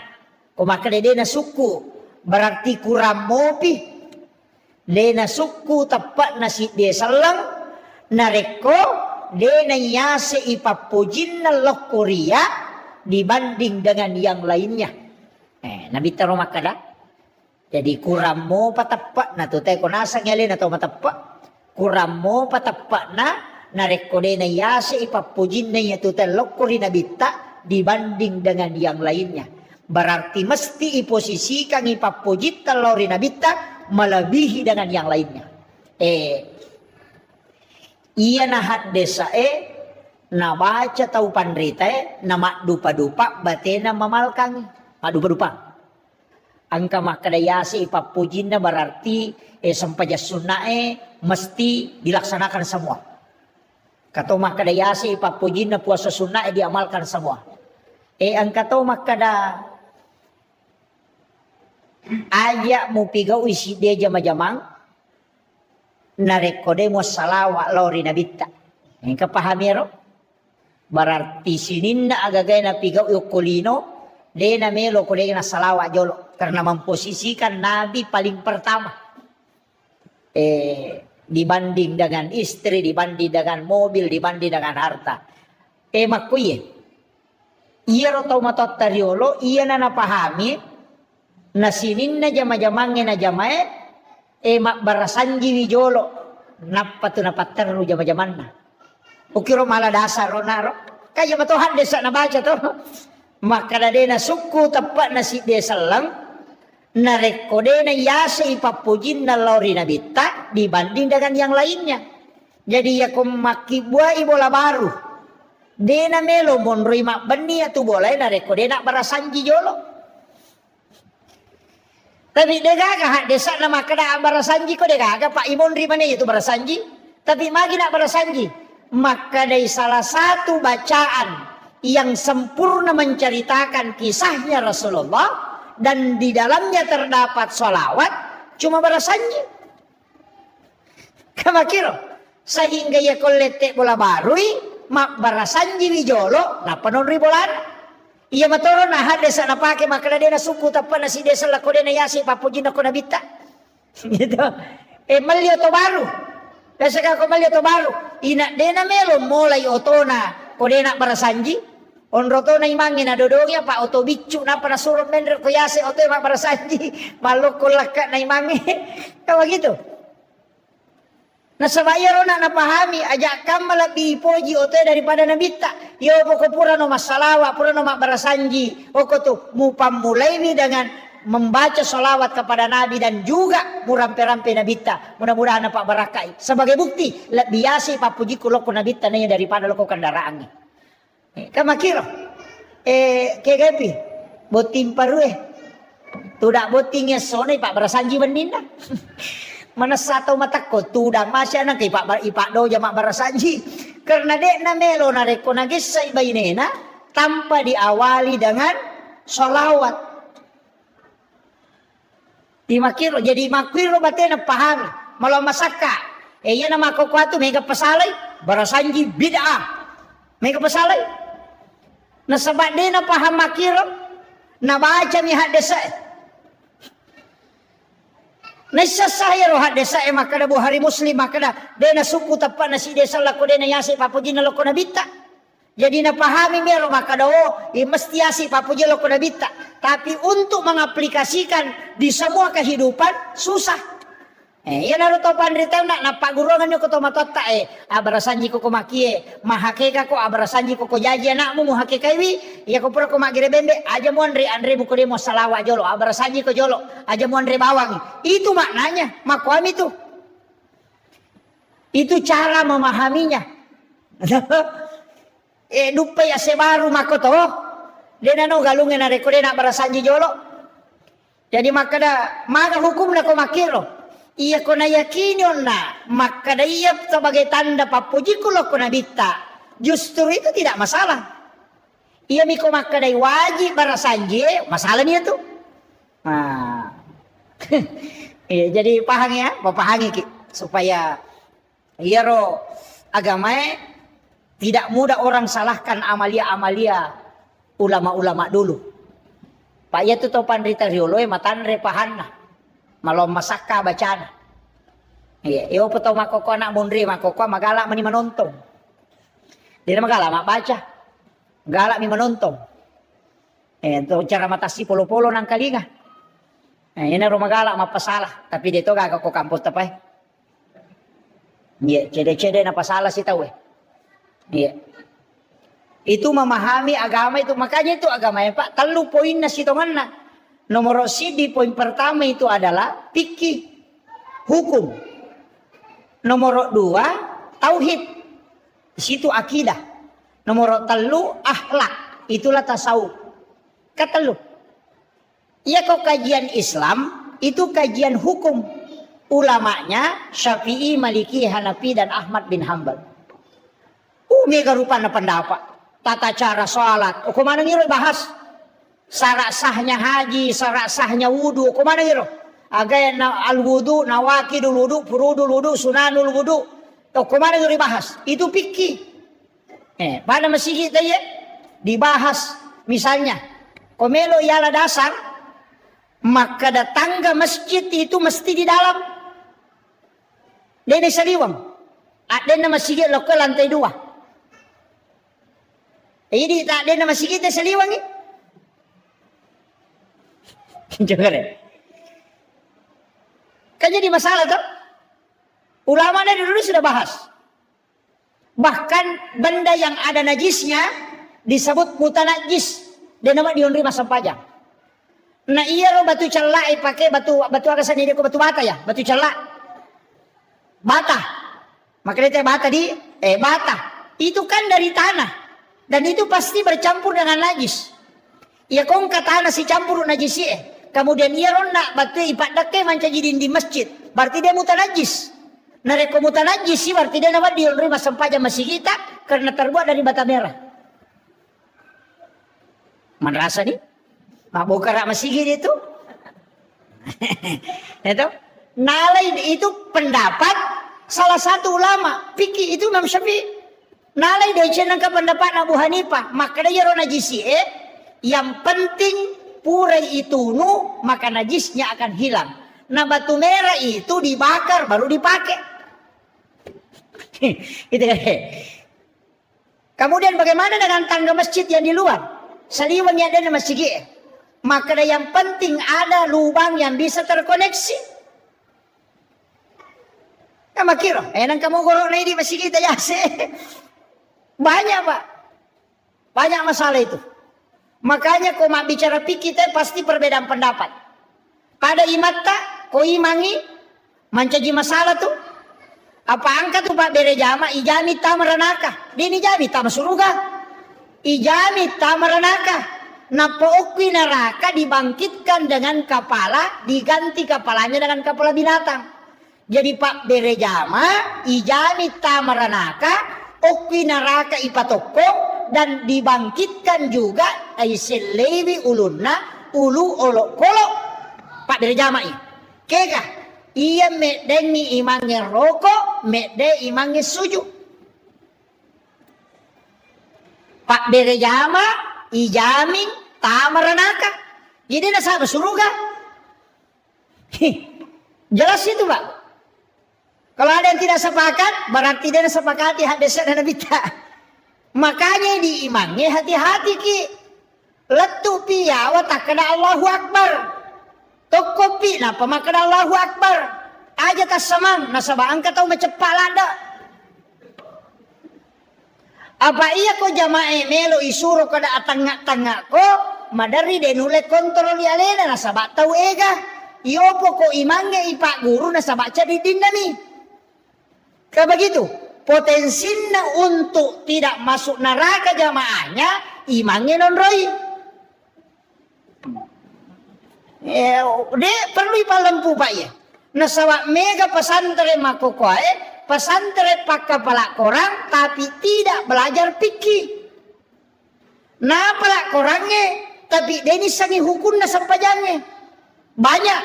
Maka dena suku berarti kurang mopi. Dena suku tepat nasi dia selang nareko dena yase ipapujin na lokoria dibanding dengan yang lainnya. Nabi taro makada. Jadi kuram mo patapa na to tay ko nasa ngali na to matapa. Kuram mo patapa na narekode na yase ipapujin na yato tay lokori nabita dibanding dengan yang lainnya. Berarti mesti iposisikan ipapujit talori nabita melebihi dengan yang lainnya. Iya nahat desa na baca tau pandrita na makdupa-dupa batena mamalkang makdupa-dupa. Angka makadayasi ipapujin na berarti sampaja sunnah mesti dilaksanakan semua. Kato makadayasi ipapujin na puasa sunnah diamalkan semua. Ang kato makada aja mo pigaw isi dia jama-jamang narekode mo salawa lori nabita. Yang kapahamero berarti sininna agagay na pigaw yukulino de na melo kode na salawa jolo karena memposisikan nabi paling pertama dibanding dengan istri, dibanding dengan mobil, dibanding dengan harta. Makuye iya ro tau matot tariolo iya na napahami na sininna jama-jamangnya na jamae mak barasanji wijolo napatu napatter nu jama-jaman na. Ukiro mala dasar ronaro. Kaya matuhan desa na baca to. Maka na suku tepat na si desa lang na rekode na yasa ipapujin na lori nabita dibanding dengan yang lainnya. Jadi ya kumaki buai bola baru. Dena melo monroi mak beni atu bola na rekode na barasanji jolo. Tapi degaga desa nama kada barasanji ko degaga Pak Imon rimane itu barasanji. Tapi magi nak barasanji. Maka dari salah satu bacaan yang sempurna menceritakan kisahnya Rasulullah dan di dalamnya terdapat sholawat cuma barasanji. Kamakiro sehingga ya kolete bola barui mak barasanji wijolo na panonri bolan. Iya matoro na hadesa na pake makala dia na suku tapan na si desa lakode na yasi papujin ako nabita. Gitu. Malyo to baru. Kasi ka ko malyo to baru. Ina de na melo mulai otona kode na barasanji. Onro to na imangin na dodogya pa oto bicu na para suruh menre ko yasi oto mak barasanji. Maloko laka na imangi. Kawa gitu. Nasabayaro na napahami ajak kam malabi poji oto daripada nabita. Yo poko pura no masalawa, pura no barasanji. Oko tu mupamulai dengan membaca salawat kepada Nabi dan juga murampe-rampe nabita. Mudah-mudahan Pak barakai. Sebagai bukti biasa papuji kuloko nabita nanya daripada loko kendaraan. Kamakiro. Kegepi. Botim parue. Tudak botingnya sone Pak barasanji beninda. Mana satu mata ko tudang masya nang kay ipak do jamak barasanji karena dek na melo na reko nagis sa ibainena tanpa diawali dengan sholawat di makiro jadi makiro batena paham malah masaka iya nama kokwatu mega pasalay barasanji bid'ah mega pasalay na sabat de na paham makiro na baca mi hadesa Nasa saya rohat desa makada buhari muslim makada dena suku tapan na si desa lako dena yasi papujin na loko nabita. Jadi na pahami mero makada mesti yasi papujin loko nabita. Tapi untuk mengaplikasikan di semua kehidupan susah. Yan naru to pandrita na napagurungan nyo ko to matota abarasanji ko kumakie mahakeka ko abarasanji ko jaji anakmu muhakeka iwi ya ko pura ko magirebembe aja mo andre buko de mo salawa jolo abarasanji ko jolo aja mo andre bawang itu maknanya makwami itu cara memahaminya dupe ya sebaru makoto dena no galungin na rekode na abarasanji jolo jadi makada maga hukum na ko makiro iya ko na yakinyon na makadayap sebagai tanda papuji ko lo ko nabita. Justru itu tidak masalah. Iya miko makaday wajib barasanji masalah niya tuh. Nah. Jadi pahang ya, papahangi supaya iya ro agama tidak mudah orang salahkan amalia-amalia ulama-ulama dulu. Pak ya tuh topan rita riolo matanre pahanna. Malom masaka bacana. Iya, iyo peto makoko anak mundri makoko magala mani manontong. Dia nama galak mak baca. Galak mi menonton. Itu cara matasi polo-polo nang kalinga. Ini rumah galak mak pasalah. Tapi dia tu gak kau kampus tapai. Iya, cede-cede na pasalah sih tahu. Iya. Itu memahami agama itu. Makanya itu agama ya Pak. Telu poin na sitongan. Nomor sidi poin pertama itu adalah fikih. Hukum. Nomor 2 tauhid. Di situ akidah. Nomor 3 akhlak. Itulah tasawuf. Katelu. Iya kok kajian Islam itu kajian hukum. Ulamanya Syafi'i, Maliki, Hanafi dan Ahmad bin Hanbal. Mega rupanya pendapat. Tata cara sholat. Kemana ngiro bahas? Syarat sahnya haji, syarat sahnya wudu. Kemana ngiro? Agak al-wudu, nawakidul wudu, furudul wudu, sunanul wudu. Kemana ngiro bahas? Itu fikih. Pada masjid kita ya dibahas. Misalnya, komelo ialah dasar, maka datangga masjid itu mesti di dalam. Dene saliwang. Ada nama masjid lokal lantai 2. Jadi tak ada nama masjid saliwang ni. Jangan. Kan jadi masalah tu. Ulama dari dulu sudah bahas. Bahkan benda yang ada najisnya disebut mutanajis. Dia nama diundri masa pajang. Nah iya lo batu celak pakai batu akasan dia ko batu bata ya, batu celak. Bata. Makanya bata bata. Itu kan dari tanah. Dan itu pasti bercampur dengan najis. Ya kong ka tanah si campur najis kemudian ia ronda batu ipat dake manca jidin di masjid. Berarti dia mutanajis. Nah reko mutanajis sih berarti dia nama diundri masa pajang masih kita karena terbuat dari bata merah. Mana rasa nih? Mak bukara masih itu. Itu nalai itu pendapat salah satu ulama fikih itu Imam Syafi'i. Nalai dari cenangka pendapat Abu Hanifah. Maka dia najisi yang penting purai itu maka najisnya akan hilang. Nah batu merah itu dibakar baru dipakai. Gitu kan. Kemudian bagaimana dengan tangga masjid yang di luar? Saliwang yang ada di masjid. Maka yang penting ada lubang yang bisa terkoneksi. Kamu kira, nang kamu gorok di masjid kita ya banyak Pak, banyak masalah itu. Makanya kau mak bicara fikih kita pasti perbedaan pendapat. Pada imata, kau imangi, mancaji masalah tuh. Apa angkat tuh Pak bere jama, ijami tamaranaka, dini jami tamasuruga. Ijami tamaranaka, napookwi neraka dibangkitkan dengan kepala, diganti kepalanya dengan kepala binatang. Jadi Pak berejama, ijami tamaranaka, okwi neraka ipatokong dan dibangkitkan juga aiselewi ulunna ulu olok kolok. Pak berejama ini. Kega, ia medeni imange rokok, mede imange sujud. Pak berejama, ijami tamaranaka. Jadi nasa surga. Jelas itu Pak. Kalau ada yang tidak sepakat, berarti dia sepakati hadis dan Nabi tak. Makanya diimangnya hati-hati ki. Letu piya wa takna Allahu Akbar. Tokopi napa makna Allahu Akbar. Aja tas samang nasaba angka tau macepak lada. Apa iya ko jamae melo isuro kada atangak-tangak ko madari denule kontrol alena nasaba tau ega. Iopo ko imange ipak guru nasaba cadidin nami. Kayak begitu, potensinya untuk tidak masuk neraka jamaahnya imangnya non roy. Dia perlu ipalempu Pak ya. Nasawa mega pesantren makokoe, pesantren pak kepala korang tapi tidak belajar fikih. Nah pala korangnya tapi dia ini sangi hukum nasampajangnya. Banyak.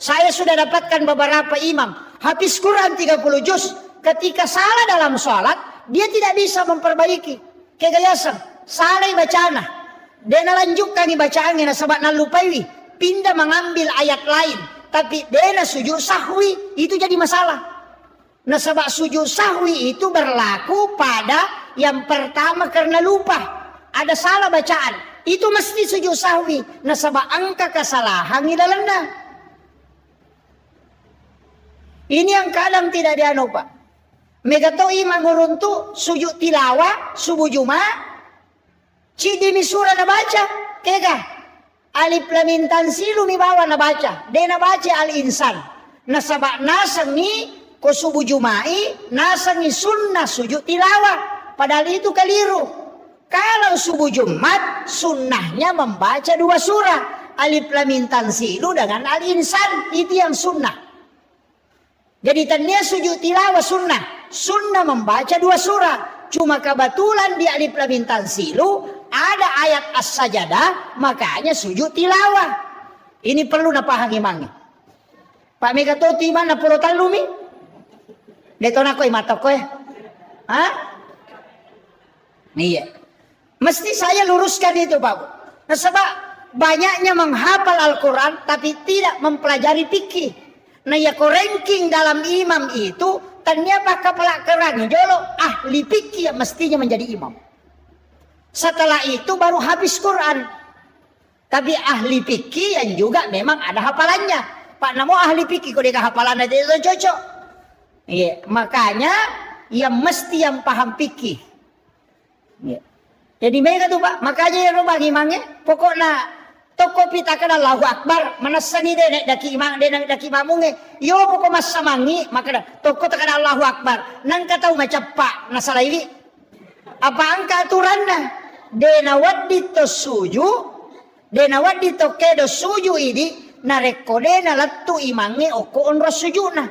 Saya sudah dapatkan beberapa imam habis Quran 30 juz. Ketika salah dalam sholat, dia tidak bisa memperbaiki. Kegayasan, salah bacaan. Dia lanjutkan bacaannya, sebab nalupai, pindah mengambil ayat lain. Tapi dia sujud sahwi, itu jadi masalah. Nah sebab sujud sahwi itu berlaku pada Yang pertama karena lupa, ada salah bacaan, itu mesti sujud sahwi. Nasabah angka kesalahan ilalanda. Ini yang kadang tidak dianu Pak. Megatoi manguruntu sujud tilawah subuh Jumat. Cidimi surah na baca, kega alif lam mim tanzilu mi bawa na baca, de na baca al insan. Nasabak nasang ni ko subuh Jumai, nasang ni sunnah sujud tilawah. Padahal itu keliru. Kalau subuh Jumat sunnahnya membaca 2 surah, alif lam mim tanzilu dengan al insan, itu yang sunnah. Jadi tanya sujud tilawah sunnah membaca 2 surah. Cuma kebetulan di alif lam mim tanzilu ada ayat as-sajadah, makanya sujud tilawah. Ini perlu napahami mangi. Pak Megatoti mana pulau talumi? Detona koy mata koy. Hah? Iya. Mesti saya luruskan itu Pak. Nah, sebab banyaknya menghafal Al-Quran tapi tidak mempelajari fikih. Nah ya ranking dalam imam itu ternyata kepelajaran jolo ahli fikih yang mestinya menjadi imam. Setelah itu baru habis Quran. Tapi ahli fikih yang juga memang ada hafalannya. Pak namo ahli fikih kok dia hafalan itu cocok. Iya, makanya yang mesti yang paham fikih. Iya. Jadi mereka tuh Pak, makanya yang bagi imamnya pokoknya toko pita kana Allahu Akbar manasani de daki imam de daki mamunge yo pokok masamangi maka toko takana Allahu Akbar nang katau macapak nasalaili apa angka aturanna de nawaddi to suju de nawaddi to kedo suju ini narekode na lattu imange oko onro sujuna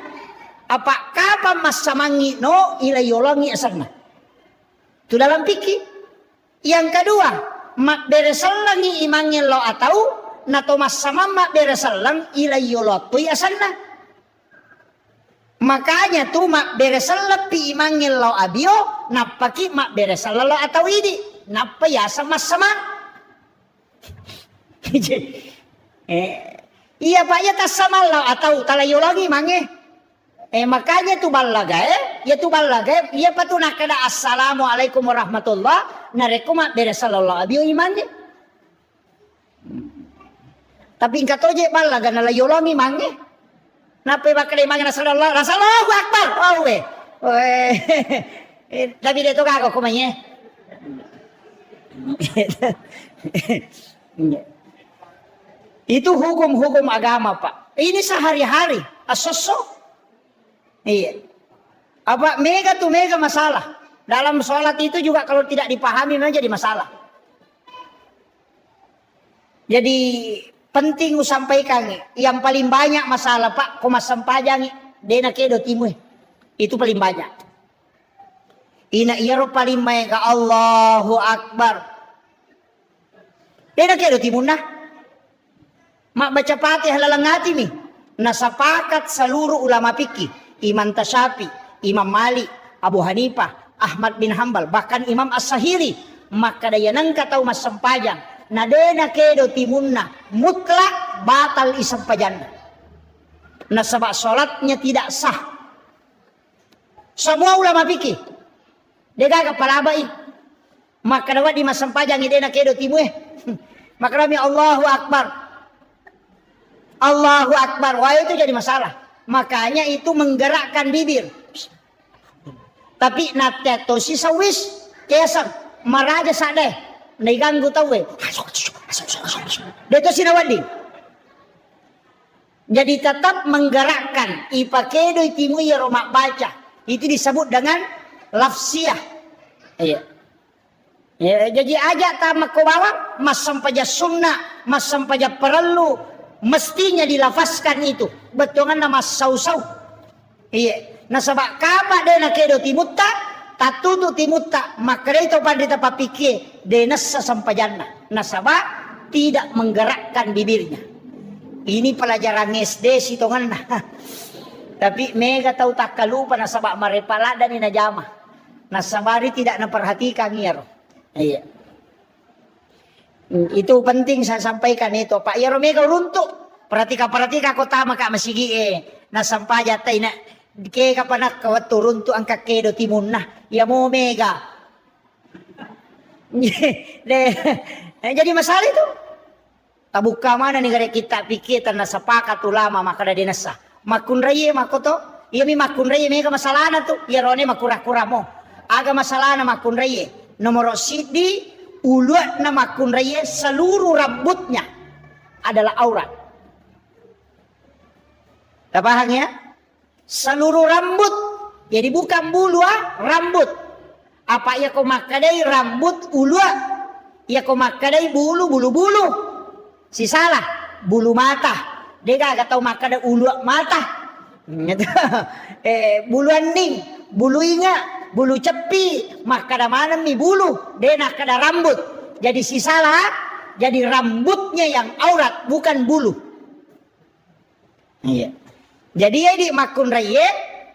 apa kapan masamangi no ilayolangi asana itu dalam fikih. Yang kedua, mak beresalangi imangin lo atau nato masama mak beresalang ilayolotu ya sana. Makanya tuh mak beresalang pi imangin lo abio napaki mak beresalang lo atau ini napa ya sama-sama. Iya Pak ya tas sama lo atau talayolagi mange. Makanya tu balaga ya tu balaga ya patu nakada assalamualaikum warahmatullah narekuma beresallallahu alaihi imannya. Tapi ingkat oje balaga nalayolami mange. Napa bakal mange sallallahu akbar. Oh we. Tapi dia tu kako kumanya. Itu hukum-hukum agama Pak. Ini sehari-hari asosok. Iya. Apa mega masalah. Dalam sholat itu juga kalau tidak dipahami memang jadi masalah. Jadi penting sampaikan yang paling banyak masalah Pak komas sampajang dena kedo timu itu paling banyak. Ina iaro paling mega Allahu Akbar. Dena kedo timu nah. Mak baca Fatihah lalangati mi. Nasapakat seluruh ulama fikih. Imam Tasyafi, Imam Malik, Abu Hanifah, Ahmad bin Hambal, bahkan Imam As-Sahiri. Maka daya nangka tahu mas sempajang. Nadena kedo timunna mutlak batal isampajanda. Nasabak sholatnya tidak sah. Semua ulama fikih. Dega kepala abai. Maka dapat di mas sempajang idena kedo timu Maka dami Allahu Akbar. Allahu Akbar. Wah itu jadi masalah. Makanya itu menggerakkan bibir. Tapi nateto si sawis kesan maraja sadeh naganggu tawe. Deto sinawadi. Jadi tetap menggerakkan ipakedo itimu ya romak baca. Itu disebut dengan lafsiyah. Iya. Ya, jadi aja tamak ko bawa mas sampaja sunnah, mas sampaja perlu mestinya dilafazkan itu. Betongan nama sau-sau. Iya. Nasabak kapa dena kedo timutta, tatutu timutta, maka itu pandita papike denas sampajanna. Nasabak tidak menggerakkan bibirnya. Ini pelajaran SD sitongan. Tapi mega tahu tak kalupa nasabak marepala dan inajama. Nasabari tidak memperhatikan ngiro. Iya. Itu penting saya sampaikan itu. Pak Yaro mega runtuk. Perhatika kota maka masigi nasampaja tay na ke kapanak kawat turun tu angka kedo timun nah ya mo mega Jadi masalah itu. Tabuka mana nih gara kita pikir tanah sepakat ulama maka ada dinasa. Makun raya makoto. Iya mi makun raya mega masalah tuh. Iya rone makura-kura mo. Aga masalah na makun raya. Nomor sidi uluat na makun raya seluruh rambutnya adalah aurat. Tak paham ya? Seluruh rambut. Jadi bukan bulu rambut. Apa ya kau makadai rambut uluat. Ya kau makadai bulu. Si salah bulu mata. Dia gak tahu makadai ulu mata. Bulu aning, bulu inga, bulu cepi, makada mana mi bulu. Dia nak kada rambut. Jadi si salah, jadi rambutnya yang aurat bukan bulu. Iya. Jadi ya di makun raya,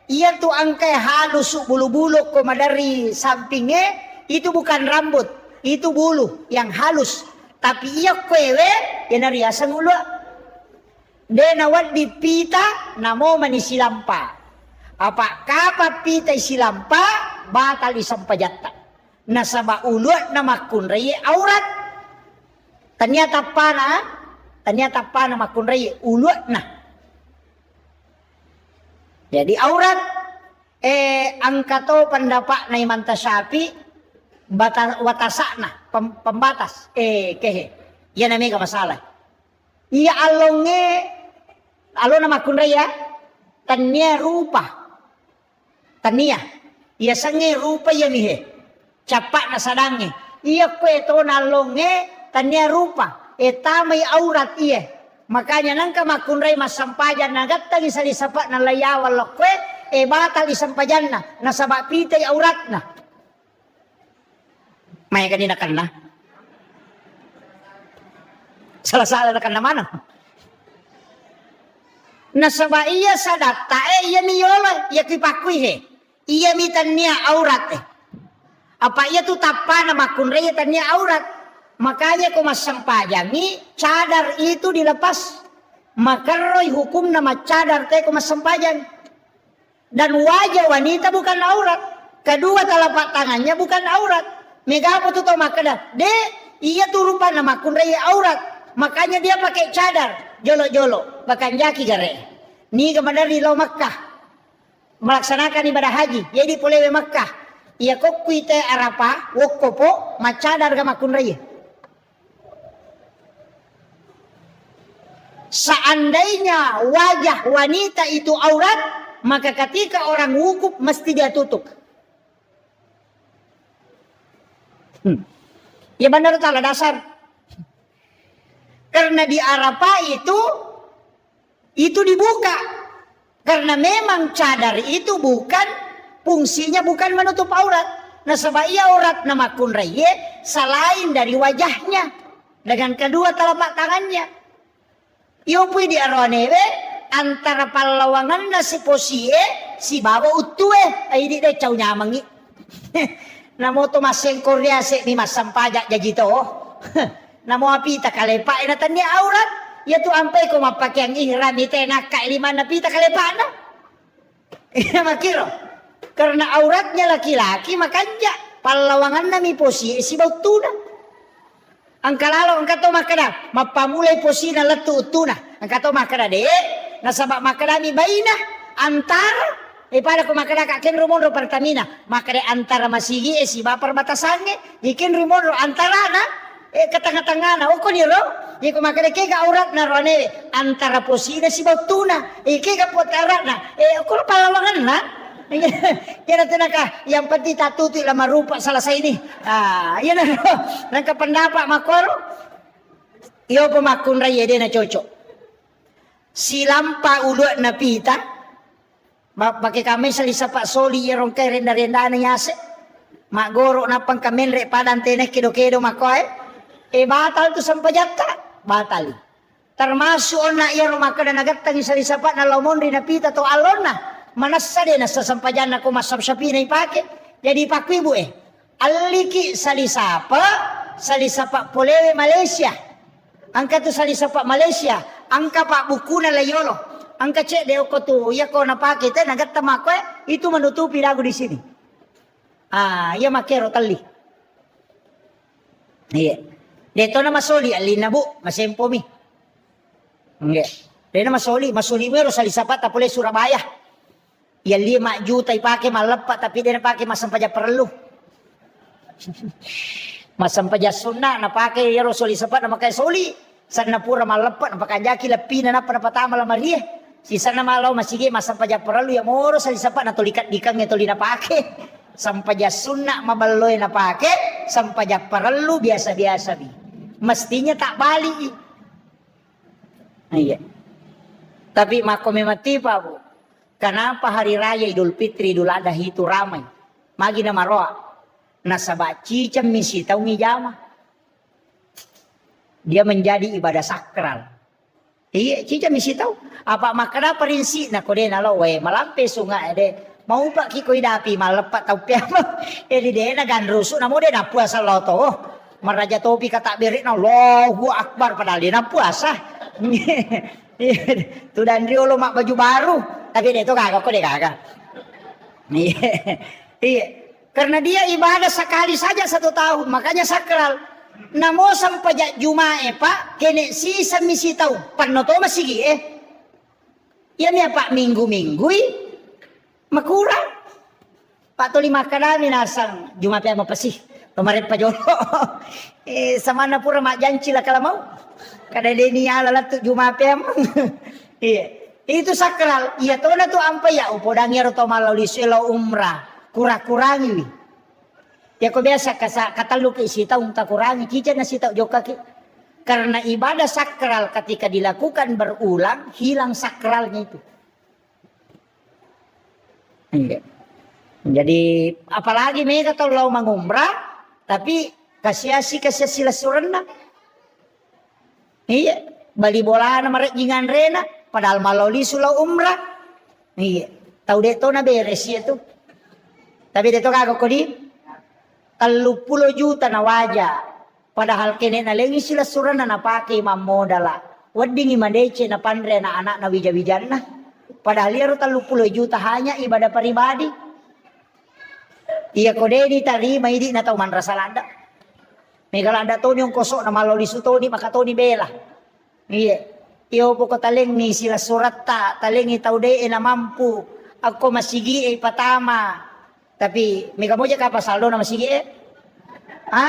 ia tuh angkai halus bulu-bulu koma dari sampingnya itu bukan rambut, itu bulu yang halus. Tapi iya kwewe yang nariasan ulu. Dia nawat di pita namo manisi lampa. Apa kapa pita isi lampa batal isampajatta. Nasaba ulu na makun raya aurat. Ternyata pana makun raya ulu nah. Jadi aurat angkato pendapat na imanta syafi watasakna pembatas kehe ya namanya masalah iya alona makun raya tanya rupa tania iya sange rupa ya mihe capak na sadange iya kue to nalonge tanya rupa tamay aurat iya makanya nangka makun raya masampajan nagatta isali sapak na layawal lokwe batal isampajan na nasabak pitay aurat na. Maya kanina kana. Salah-salah na kana mana? Nasaba iya sadatta iya miyolo iya kipakui he. Iya mitanya aurat Apa iya tu tapa na makun raya tanya aurat. Makanya kau masampajangi cadar itu dilepas. Maka roy hukum nama cadar teh kau masampajan. Dan wajah wanita bukan aurat. Kedua telapak tangannya bukan aurat. Mega apa tuh tau makanya? Iya tuh rupa nama makun raya aurat. Makanya dia pakai cadar. Jolo-jolo. Bahkan jaki gare. Ni kemudian di Makkah. Melaksanakan ibadah haji. Jadi polewe Makkah. Iya kok kuite arapa. Wokopo. Macadar ke makun raya. Seandainya wajah wanita itu aurat. Maka ketika orang wukuf mesti dia tutup. Ya benar salah dasar. Karena di Arafah itu dibuka. Karena memang cadar itu fungsinya bukan menutup aurat. Nah sebab ia aurat nama kun raya selain dari wajahnya dengan kedua telapak tangannya. Iopui di arwanewe antara palawangan na si posie si baba utue ay di cau nyamangi. Namo to maseng Korea se ni masampajak jadi to. Namo apita kalepa ina tanya aurat. Ya tu ampai ko mapake ang ihram ite nakai lima na pita kalepa na. Ina makiro. Karena auratnya laki-laki makanya palawangan na mi posi si bautuna. Ang kalalo ang kato makada mapamulay posi na latu utuna. Ang kato makada de nasabak makada mi baina antara pada ko makada kaken rumondo pertamina makada antara masigi si bapar batasannya ikin rumondo antara na ketengah-tengah na uko niro iko makada ke aurat na rone antara posina si bautuna ke potara na uko palawangan na kira tenaka yang penting tatuti lama rupa selesai ini yan na nang kapendapat makoro iyo pemakun raya dia na cocok silampa ulu na pita pakai kami salisa pak soli yerong kay renda-renda na yase magoro na pang kamen re padan tenek kido-kido makoy batal tu sampajatta batal termasuk na yerong makada nagatang salisa pak na lomon rin na pita to alon na manasa din na sa sampajan na kumasap-sapi na ipake jadi pakwi bu aliki salisa pak polewe Malaysia angka tu salisa pak Malaysia angka pak buku na layolo angka cek deo ko tu ya ko napake te nagatta mako itu menutupi lagu di sini. Ya makero tali. Iya. Dito na masoli, alin na bu, masempo mi. Iya. Dito na masoli mo sa lisapat, tapos Surabaya. Yan 5 juta ipake malapat, tapi dia napake masampaja perlu. Masampaja sunna, napake yaro soli sapat, namakay soli. Sana pura malapat, napakajaki lapina na panapatama la Maria. Si sana malaw masige masampaja perlu, ya moro sa lisapat, natulikat dikang ito linapake. Sampaja sunna mabaloy na pake, sampaja perlu biasa-biasa bi. Mestinya tak balik. Iya. Tapi makomemati pa bu. Kenapa hari raya Idul Fitri, Idul Adha itu ramai? Magi na maroa. Nasaba cicam misi tau ngijama. Dia menjadi ibadah sakral. Iya, cicam misi tau. Apa makna perinsi na kode na lo we malampe sungai de. Mau pak kikoy dapi malepat tau piama. Di de na ganrusu na mo de na puasa lo to. Maraja topi kata berik na Allahu Akbar padahal dia na puasa. Tuh dan Rio lo mak baju baru. Tapi dia itu kagak kok dia kagak. Iya. Karena dia ibadah sekali saja 1 tahun. Makanya sakral. Namo sampai Jumae pak. Kene sisa misi tahu. Panoto masih ya nih pak minggu-minggu makurang. Pak toli makanami nasang Jumae apa sih? Kemarin Pak Jono. Sama na pura mak janji lah kalau mau. Kada deni ala tu Jumae apa? Iya. Itu sakral. Iya tuh na tuh ampai ya upodangnya roto malau liselo umrah. Kurang-kurangi. Ya kok biasa kata lu ke isi tahu tak kurangi. Cica nasi tahu joka ki. Karena ibadah sakral ketika dilakukan berulang hilang sakralnya itu. Iya. Jadi apalagi mereka tahu lau mengumrah tapi kasih sila surena. Iya. Bali bola na marek jingan rena. Padahal maloli sulau umrah. Iya. Tahu deto na beres ya tuh. Tapi deto kagak kodi. 30 juta na wajah. Padahal kene na lengi sila surana na pake mamodala. Wading imandece na pandre na anak na wija-wijan na. Padahal yaro 30 juta hanya ibadah pribadi. Iya kode di tarima idi na tau man rasalanda. Megalanda to ni yung kosok na maloli suto ni makato ni bela. Iya. Iyo po ko taling ni sila surat taling itaw de na mampu. Ako masigi patama. Tapi mega mo ka pasaldo na masigi Ha?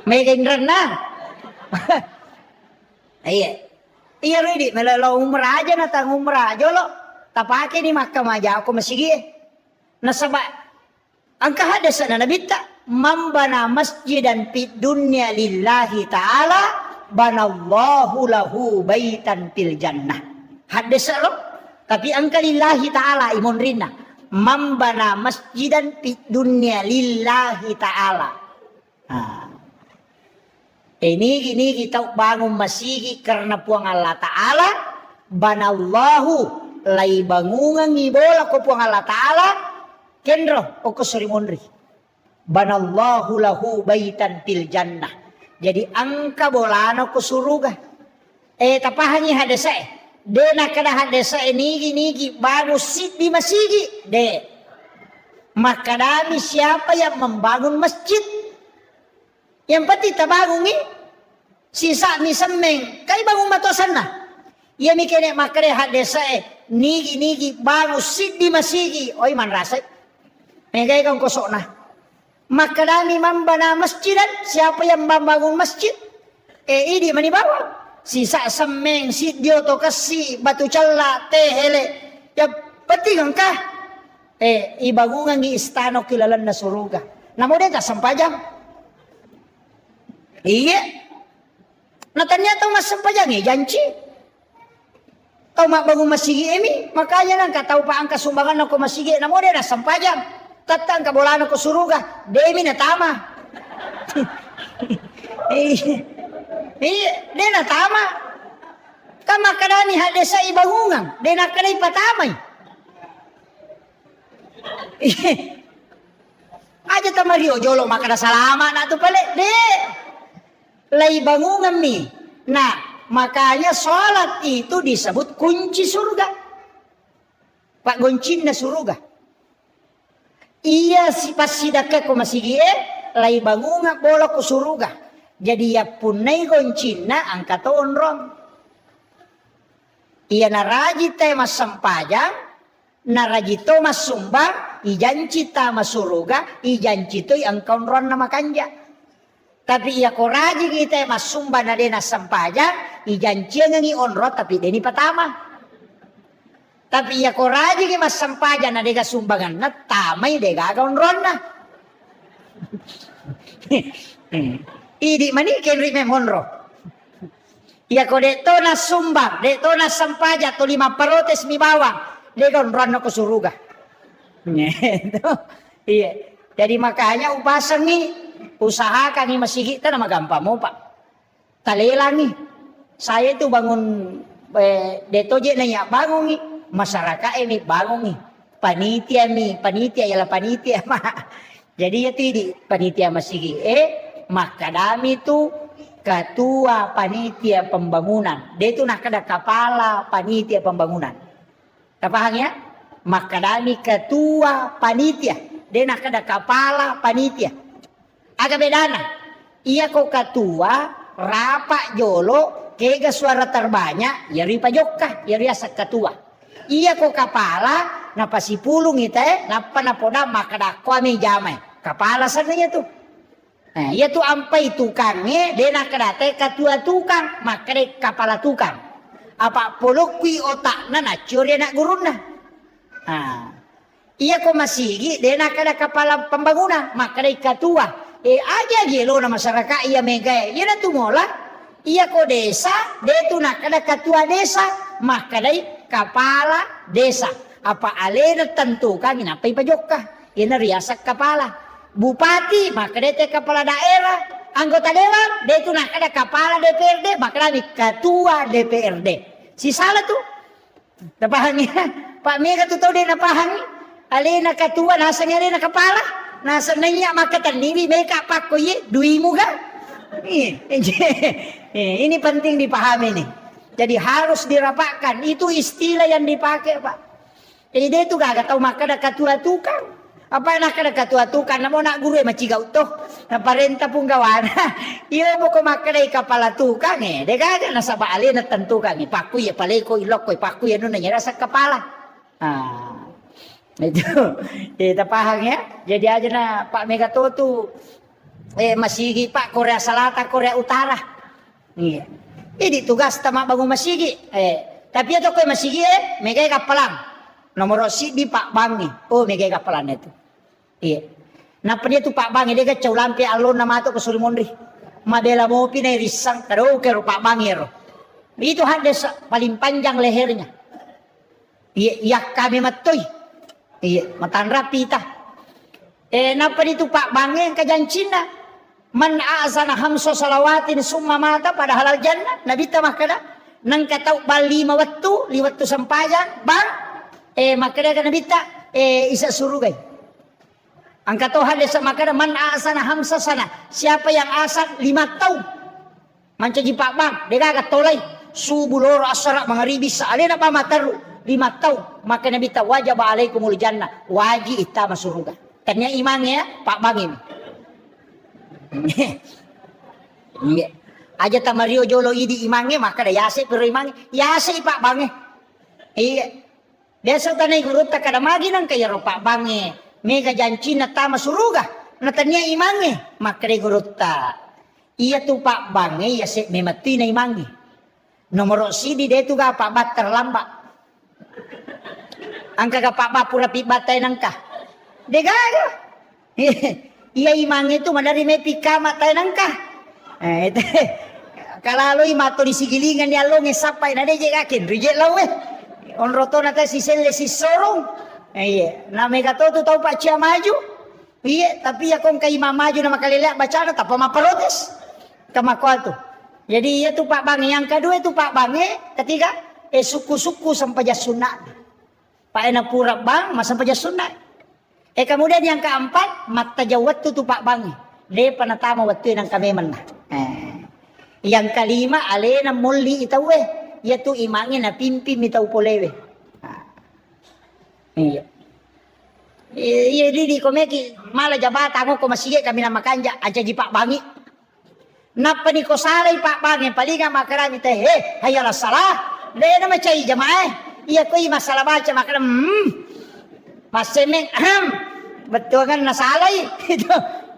Mega indran na. Iya. Iya ready melalo umrah aja na tang umrah jolo. Tapake ni Makkah maja ako masigi nasaba ang kahadasan na nabita mambana masjidan fid dunya lillahi ta'ala banallahu lahu baitan fil jannah. Hadis lo tapi ang kalillahi ta'ala imun rina mambana masjidan fid dunya lillahi ta'ala. Ini kita bangun masjid karena puang Allah Ta'ala banallahu lay bangungan ibola ko puang Allah Ta'ala kendro o ko surimonri banallahu lahu baitan fil jannah. Jadi angka bolano ko suruga tapahangi hadasa de nakada hadasa nigi bagus sit di masjid de makadami siapa yang membangun masjid yang pati tabangun sisa ni semeng kay bangun matosan na iya mikene makare hadasa nigi bagus sit di masjid oy man rasay megay kang kosok na makadami mambana masjidan siapa yang membangun masjid idi manibawa sisa semeng sit dio to kasi batu calla tehele ya pati kang ibangungan ni istano kilalan na suruga namo de ta sampajang iya natanya tau mas sampajang janji tau mak bangun masjid emi makanya nang katau pa ang kasumbangan ako masjid namo de na sampajang tatang kabolano ko suruga demi na tama de na tama kama kadani hade sa ibangungan de na kanay patamay aja tamario jolo makana salama na to pala de lay bangungan mi nah makanya sholat itu disebut kunci surga pak goncin na surga Iya si pasidaka ko masigi lay bangunga bola ko suruga. Jadi ya punay goncina ang katoon ron. Iya naraji te mas sampajang, naraji to mas sumbang, ijanci ta masuruga, ijanci to ang kaunron na makanja. Tapi iya ko raji kita mas sumba na din na sampajang, ijanci ang onro tapi deni patama. Tapi iya ko raji ki mas sampajang na dega sumbangan na tamay dega kaunron na. Idi mani kenri memonro. Iya ko deto na sumbang, deto na sampaja to 5 parotes mi bawang, degon rano ko suruga. Iya. Jadi makanya upasang ni usahakan ni masigi ta na magampang mo pa. Talelang ni. Saya itu bangun deto je na ya bangun ni masyarakat ini bangun ni. Panitia ialah panitia mah. Jadi itu di panitia masigi. Makadami itu ketua panitia pembangunan. Dia itu nak ada kepala panitia pembangunan. Paham ya? Makadami ketua panitia. Dia nak ada kepala panitia. Agak bedana. Ia ko ketua rapak jolo kega suara terbanyak ya ripa jokka ya riasa ketua. Ia ko kepala napa si pulung ite napa napoda makada kami jamai. Kepala sananya tuh. Nah, ia tu ampai tukangnya, dia nak kedate ketua tukang, maka dia kepala tukang. Apa polokwi otak na curi nak gurun na. Nah, ia ko masigi, dia nak ada kepala pembangunan, maka dia ketua. Aja gelo na masyarakat ia mega, ia na tumola. Ia ko desa, dia tu nak ada ketua desa, maka dia kepala desa. Apa alena tentukan, kenapa ipajokah? Ia na riasak kepala. Bupati, maka dia kepala daerah, anggota dewan, dia itu nak ada kepala DPRD, maka dia ketua DPRD. Si salah tuh, napahami Pak Mega tuh tahu dia napahami, alena ketua, nasanya alena kepala, nasanya maka terdiri mereka Pak Koye, dui muga. Ini penting dipahami nih. Jadi harus dirapatkan, itu istilah yang dipakai Pak. Jadi dia itu gak tahu maka ada ketua tukang. Apa nak ada ketua tukang namo nak guru maciga utoh na parenta pun gawana iyo mo ko makalay kepala tukang dega na sa baali na tentukan paku ya paleko ilok ko paku ya no na sa kepala itu paham ya. Jadi aja na Pak Megato tuh masigi Pak Korea Selatan Korea Utara iya ini tugas tama bangun masigi tapi itu ko masigi megay kapalang nomor si di Pak Bangi. Oh, megay kapalan itu. Iya. Napa dia tu Pak Bangi dia kacau lampi alon nama tu ke Sulimondri. Madela mau pinai risang taruh ke Pak Bangi ro. Itu ada paling panjang lehernya. Iya, ya kami matoi. Iya, matan rapi tah. Napa dia tu Pak Bangi yang kajan Cina. Man azana hamso salawatin summa mata pada halal jannah. Nabi ta makada nang katau bali li waktu sampajan bang maka dia kena bita isa surugai. Angkat Tuhan desa maka man asana hamsa sana. Siapa yang asan 5 tahun. Mancaji Pak Bang, dia kata tolai subulor asara mangaribi saalena pa mataru 5 tahun. Maka nabi ta wajib alaikumul jannah. Wajib ita masuruga. Tanya imannya Pak Bang ini. Aja tamario jolo idi imannya maka da yase pero imannya yase Pak Bang. Iya. Desa tanay guru ta kada magi nang kaya ro Pak Bange mega janci na tama suruga na tanya imange makre guru ta iya tu Pak Bange ya se memati na imange nomor si di detu ga Pak Bat terlambat angka ga Pak Bat pura pi batay nang ka degaga iya imange tu madari me pika matay nang ka itu kalaloy mato di sigilingan ni along sapay na de jegakin rije lawe on roto na si sele si sorong. Iya, na Megato tu tahu Pak Cia maju. Iya, tapi ya kong kay maju na makalila baca na tapa maparotes. Kamakwal tu. Jadi iya tu Pak Bange yang kedua itu Pak Bange, ketiga suku-suku sampai sunat. Pak enak pura bang mas sampai sunat. Kemudian yang keempat mata jawat tu Pak Bange. Dia panatama waktu yang kami menang. Yang kelima alena mulli itawe. Yaitu imangnya na pimpi mitau polewe. Iya. Iya di komeki malah jabatan ko masige kami na makanja aja ji Pak Bangi. Napa ni ko salay Pak Bangi palinga makarami teh hayala salah. De na macai jamaah. Iya ko masalah baca makaram. Mas Semeng betul kan nasalay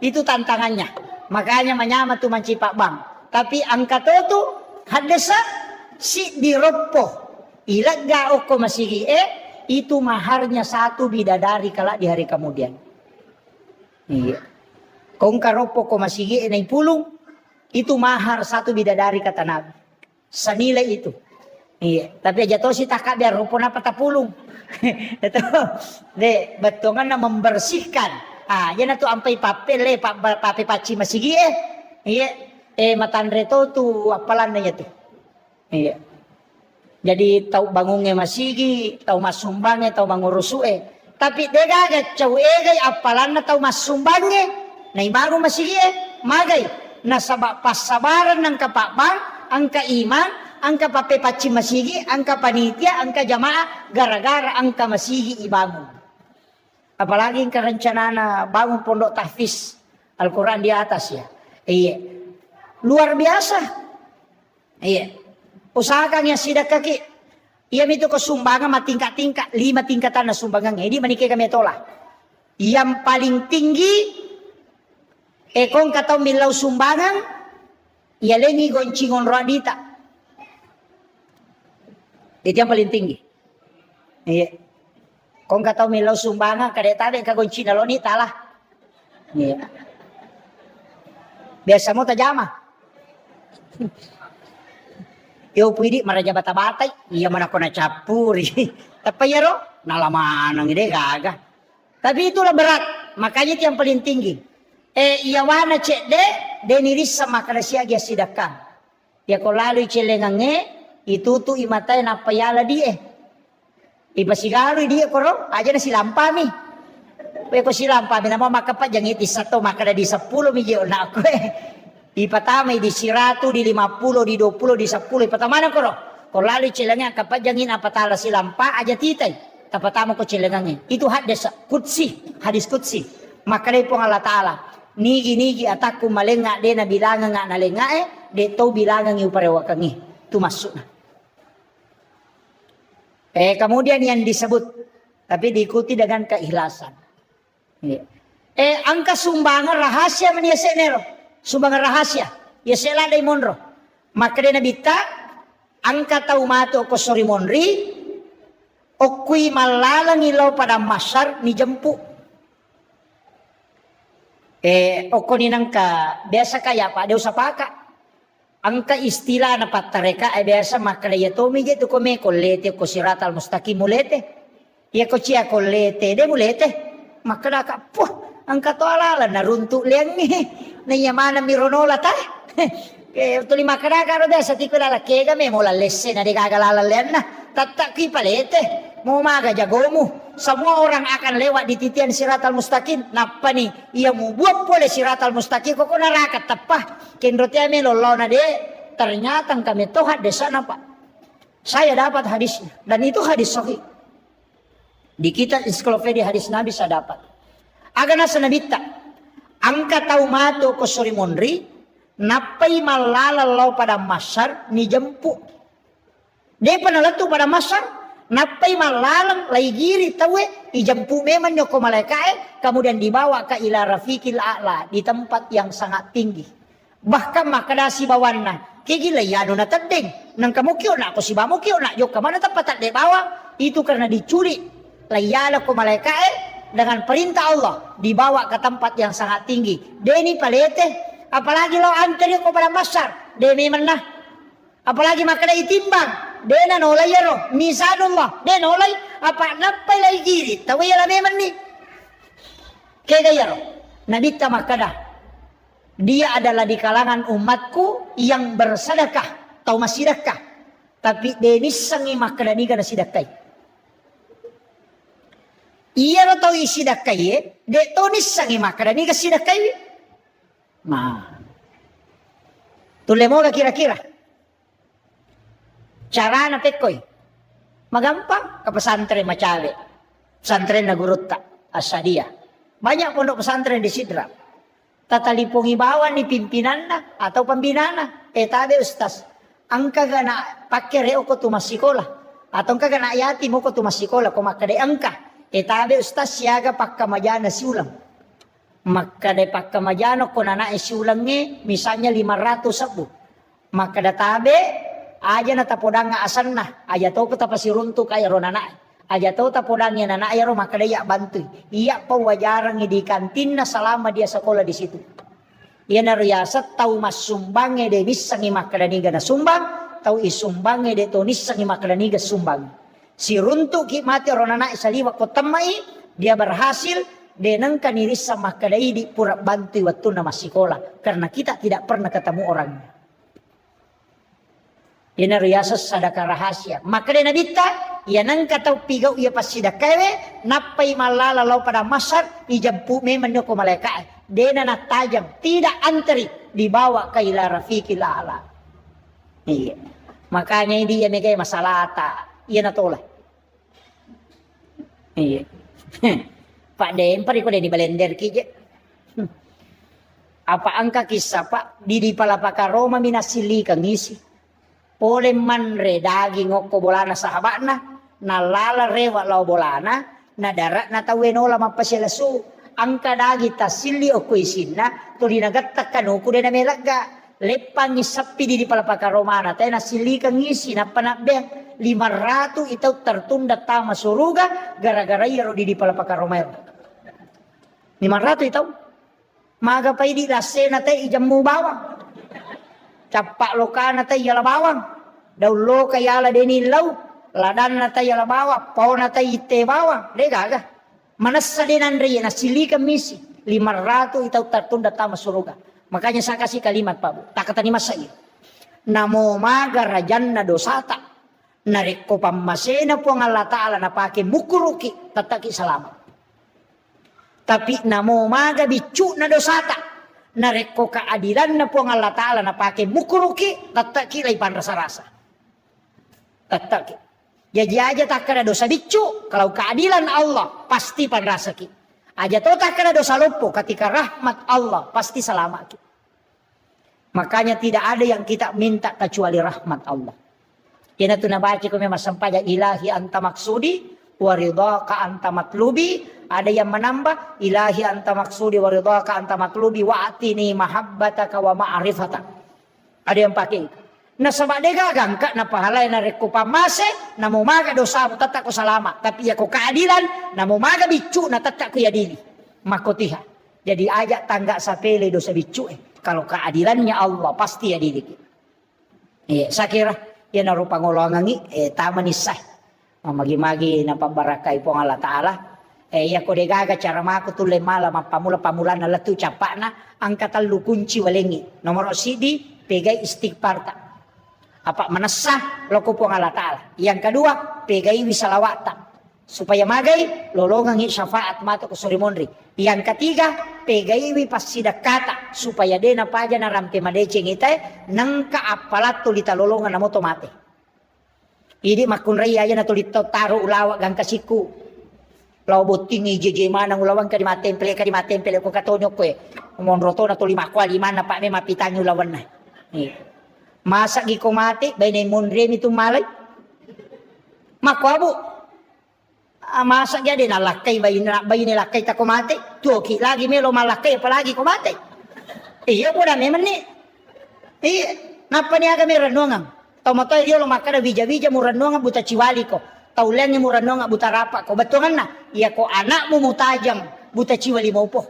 itu tantangannya. Makanya menyama tuh manci Pak Bang. Tapi angka tuh hadesa si diropo. Ilaga ko masigi itu maharnya 1 bidadari kala di hari kemudian. Iya. Kung karopo ko masigi na pulung itu mahar 1 bidadari kata Nabi. Senilai itu. Iya. Tapi aja to si taka biar ropo na patapulung. Itu de betongan na membersihkan. Yan na to ampay papel pape paci masigi Iya. Matandre to tu apalan na tu. Iya. Jadi tahu bangungnya masigi, tahu masumbangnya, tahu mangurusue. Tapi degaga cau egay apalan na tahu masumbangnya. Na ibaru masigi magay. Na pasabaran ng kapakbang, ang kaiman, ang kapapepachi masigi, ang kapanitia, ang kajamaah, gara-gara ang kamasigi ibangun. Apalagi ang karencana na bangun pondok tahfiz Al-Quran di atas ya. Iya. Luar biasa. Iya. Usahakan yang sidak kaki. Ia itu ke sumbangan tingkat-tingkat 5 tingkatan na sumbangan. Ini menikah kami tolak. Yang paling tinggi kung kataw milaw sumbangan ia lengi goncingon radita. Itu yang paling tinggi. Iya. Kung kataw milaw sumbangan kadetabe ka goncina lonita lah. Iya. Biasa mo tajama. Yo pwede maraja bata-batay, iya man ako na capuri. Tapi ya ro, nalamanang ide gaga. Tapi itulah berat, makanya itu yang paling tinggi. Iya wana cek de niris sama kada siya gya sidakang. Ya ko lalu celengange, itu tu imatay na payala die. Ipasigaro dia ko ro, aja na silampami. Kaya ko silampami na makapat jangit isa to, makada di 10 milyon na ako Ipatamay di 100, di 50, di 20, di 10. Ipatamanan ko ro. Kung lalo'y cilangnya kapag jangin apatala silampa aja titay. Tapatama ko cilangnya. Itu hadis kutsi. Hadis kutsi. Makalay po ng Allah Ta'ala. Nigi-nigi ataku malenga de na bilangan nga nalenga de to bilangan yung parewakangi. Tumasok na. Kemudian yang disebut. Tapi diikuti dengan keikhlasan. Ang kasumbangan rahasia maniasa nero. Sumbangan rahasia. Ya sela day monro. Makre na bita ang kataumato ko sori monri o kui malalang ilaw pada masar ni jempu. O koninang ka biasa kaya pa dew sa paka. Ang ka istila na patareka ay biasa makre ya tomi jeto kome kolete ko sirat al mustaqim mulete. Ya ko chia kolete de mulete. Makra ka puh ang katoalala naruntu liang ni. Nayamana mironola ta. Che tu li makara caro adesso ti quella la chiega me mo la lessena di gagalala lenna. Tatta ki palete. Mo maga jagomu. Semua orang akan lewat di titian siratal mustaqim. Napa nih? Ia mau buat boleh siratal mustaqim kok neraka tapah. Kendrotia me lolona de. Ternyata kami tohat desa napa. Saya dapat hadisnya dan itu hadis sahih. Di kitab ensiklopedia hadis Nabi saya dapat. Agana sanabita. Angka taumato ko sori monri napay malalaw pada masar ni jempu. De panalatu pada masar napay malalang laigiri tawe ijempu memang nyoko malaikae kemudian dibawa ke ila rafiqil a'la di tempat yang sangat tinggi. Bahkan makadasi bawanna kigila yano na tadeng nang kamukyo na ako si bamukyo na yok kamana tapat de bawa itu karena dicuri layala ko malaikae dengan perintah Allah dibawa ke tempat yang sangat tinggi. Deni palete, apalagi lo antri ko pada masar, demi mana? Apalagi makana itimbang, dena nolay yaro, misanullah, dena nolay apa napay lay giri, tawi yala memang ni. Kaya yaro, nabita makana. Dia adalah di kalangan umatku yang bersedekah, atau masidekah. Tapi denis sangi makana ni kana sidakay. Iya lo tau isi dakai de tonis sangi makara ni kasi dakai. Nah. Tulemo ka kira-kira. Cara na pekoy. Magampang ka pesantren macawe. Pesantren na gurutta. Asadiyah. Banyak pondok pesantren di Sidrap. Tatalipungi bawa ni pimpinanna atau pembinana. Tabe ustaz. Angka gana pakai reo ko tu masikola. Atau angka gana yatim ko tu masikola. Ko makade angka. Tabe ustaz siaga pakka majana siulang. Makade pakka majana ko nana siulangnya misalnya 500 sabu. Makada tabe aja na tapodanga asanna. Aja tau ko tapasiruntu kaya ronana. Aja tahu tak podangnya anak ayah rumah kedaya bantu. Iya pewajaran di kantin selama dia sekolah di situ. Ia nariyasa tahu mas sumbangnya dia bisa ngimak kedaniga na sumbang. Tahu isumbangnya dia tuh nisa ngimak kedaniga sumbang. Si runtuk mati orang anak saliwa kotamai dia berhasil denangkan irisa makadai di pura bantu waktu nama sekolah karena kita tidak pernah ketemu orangnya. Ia nariyasa sadaka rahasia. Makadai nabita. Ia nangka tau pigau ia pasti dah kewe napai malala lau pada masar ijampu memang nyoko malaikat dena na tajam tidak antri dibawa ke ila rafiqil a'la. Iya. Makanya dia megai masalah ta ia na tolak. Iya. Pak Dem pari ko di balender kije. Apa angka kisah Pak di palapaka Roma minasili kang isi. Pole manre daging ngoko bolana sahabatna nalala rewa lau bolana na darat na tawenola mapaselasu angka dagi tasili oko isinna tuli nagattakan uku dena melaga lepang isapi di palapaka romana tena sili kang isi na panabeng 500 itu tertunda tama suruga gara-gara iro di palapaka romero 500 itu maga pay di lasena tay ijamu bawang capak lokana tay yala bawang daw lo kayala deni law ladan na tay yala bawa pau na tay ite bawang degaga manasa denan riya na sili kamisi 500 itaw tertunda tama suruga. Makanya saya kasih kalimat Pak Bu tak kata ni masa iya namo maga rajan na dosata nareko pamasena po ang Allah Ta'ala na pake mukuruki tataki salamat tapi namo maga bicu na dosata nareko keadilan na po ang Allah Ta'ala na pake mukuruki tataki laipan rasa-rasa tataki jadi aja tak kena dosa bicu kalau keadilan Allah pasti pan rasa ki aja to tak kena dosa lupu ketika rahmat Allah pasti selamat ki. Makanya tidak ada yang kita minta kecuali rahmat Allah. Yana tu nabaca ko memang sampaja ilahi anta maksudi wa ridhaka anta matlubi. Ada yang menambah ilahi anta maksudi wa ridhaka anta matlubi wa atini mahabbataka wa ma'rifataka. Ada yang pakai itu. Na sabade gagang ka na pahalay na reko pamase na mumaga dosa mo tatak ko salama tapi ya ko keadilan na mumaga bicu na tatak ko ya dili makotiha. Jadi ajak tangga sapele dosa bicu kalau keadilannya Allah pasti ya dili. Saya kira ya na rupa ngolongangi tama ni sah. Magi-magi na pambarakai po Allah Ta'ala. Ya ko degaga cara mako tu lemala pamula na latu capana angkatan lu kunci walengi. Nomor sidi pegai istighfar tak. Apa menasah loko po Allah Ta'ala. Yang kedua pegai wisalawata supaya magai lolongan syafaat mata ko surimonri. Yang ketiga pegai wi pasidakata supaya dena paja na ramte madeceng ite nangka apalat tulita lolongan na moto mate. Idi makun raya aja na tulito taruh ulawak gang kasiku. Law botingi jeje mana ulawang ka di matempel ko katonyo ko monroto na tuli makwali mana pa me mapitanyo lawan na. Masa gi ko mati bay na monre mi tumalay. Makwabu. Masa jadi na lakay bay ni lakay ta ko mati. Tuki lagi melo malakay apalagi ko mati. Iya po na meman ni. Iya napa niya kami renungan. Tomatoy dia lo makada bija-bija mo renungan buta ciwali ko. Taulan niya mo renungan buta rapa ko. Batungan na. Iya ko anak mo mutajang buta ciwali mo po.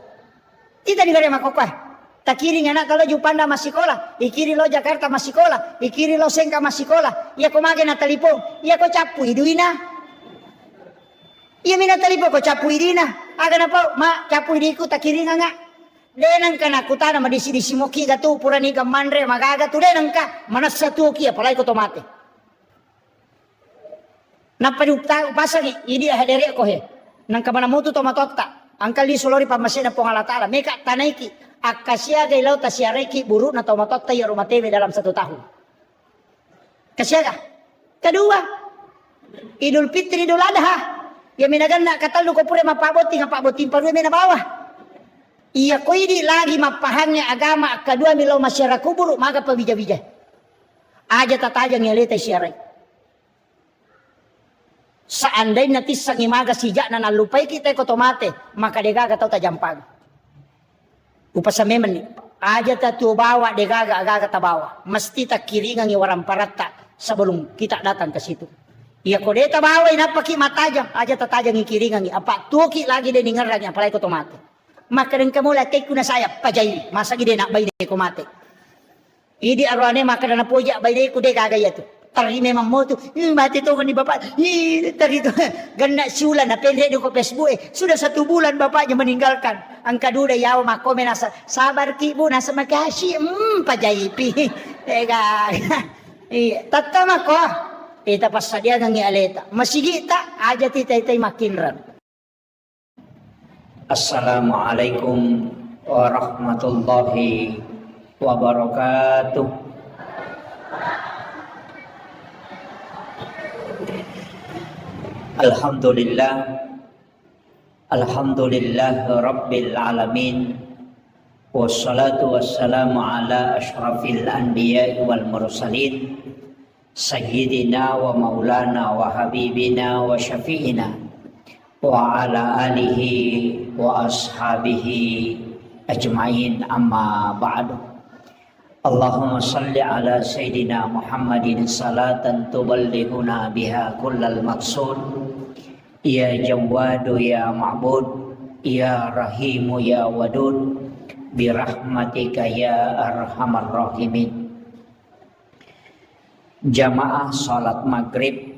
Kita di gare makokwa. Takiri anak kalau Jupanda masikola, ikiri lo Jakarta masikola, ikiri lo Sengka masikola. Iya ko mage na talipong. Iya ko capu iduina. Iya mina talipong ko capu idina. Aga na po ma capu idiku takiri nga. Denang ka na kutana madisi-disi mo ki gatu purani ka manre magaga tu denang ka manas satu ki apalai ko tomate. Napadupta pasagi idi hadere ko he. Nang ka manamutu tomatotta. Angkal di solori pamasena po Allah Ta'ala. Meka tanaiki. Akasyaga ilaw tasyareki buru na tomatotta ya rumah tebe dalam 1 tahun. Kasyaga. Kedua. Idul Fitri Idul Adha. Ya minagan nak katal lu ko pure mapaboti paru mina bawah. Iya ko ini lagi mapahangnya agama kedua milo masyarakat kubur maka pabija-bija. Aja tatajang ngeleta syarai. Seandainya tisang imaga sijak na nalupai kita ko tomate maka degaga tau tajampag. Upasa memen aja tatu bawa degaga agaga tabawa. Mesti tak kiringan warang parata sebelum kita datang ke situ. Iya ko deta bawa inapaki matajang aja tatajang kiringan apa tuki lagi de ningarang apalagi ko tomate. Maka rin kamula kay kuna saya pajay masa gide nak bay de ko mate. Idi arwane maka na puja bay de ko de gagaya tu. Tari memang mau tu mati tu kan ni bapak. Tari tu ganda siulan na pendek ko Facebook sudah 1 bulan bapaknya meninggalkan. Angka duda yaw makomen nasa sabar ki bu nasa makasih pajay pi. Ega. Tatama ko. Ita pasadia ng aleta. Masigita aja titay makinran. Assalamualaikum warahmatullahi wabarakatuh. Alhamdulillah rabbil alamin. Wassalatu wassalamu ala asyrafil anbiya wal mursalin. Sayyidina wa maulana wa habibina wa syafi'ina wa ala alihi wa ashabihi ajma'in amma ba'du. Allahumma salli ala Sayyidina Muhammadin salatan tuballighuna biha kullal maqsud. Ya Jawwadu ya Ma'bud, ya Rahimu ya Wadud, birahmatika ya Arhamar Rahimin. Jamaah salat maghrib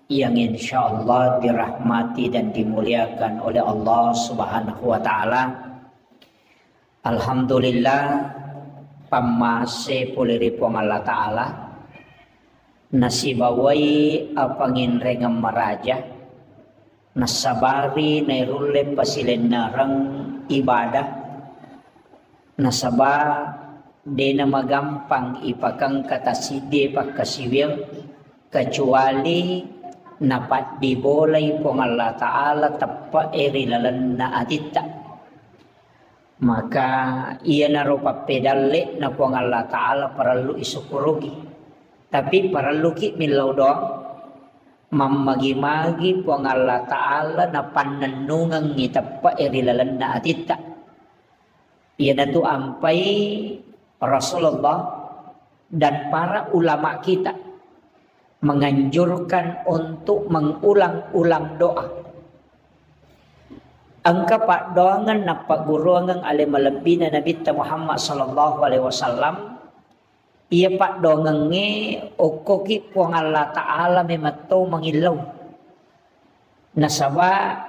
yang insya Allah dirahmati dan dimuliakan oleh Allah Subhanahu wa Ta'ala. Alhamdulillah pamase puliri pong Allah Ta'ala nasibawai apangin rengam maraja nasabari nairule pasilen narang ibadah nasaba de na magampang ipakang kataside pagkasiwil kecuali napat dibolay pong Allah Ta'ala tappa erilalan na atita. Maka iya narupa pedale na pong Allah Ta'ala paralu isukurugi. Tapi paralu ki milaw doang mamagi-magi pong Allah Ta'ala na pananungang itappa erilalan na atita. Iya na to ampay Rasulullah dan para ulama kita menganjurkan untuk mengulang-ulang doa. Angka pak doangan na paguruangan ale malabi na Nabi Muhammad sallallahu alaihi wasallam. Iya pak doangan nge okoki puang Allah Ta'ala memato mangilaw. Nasaba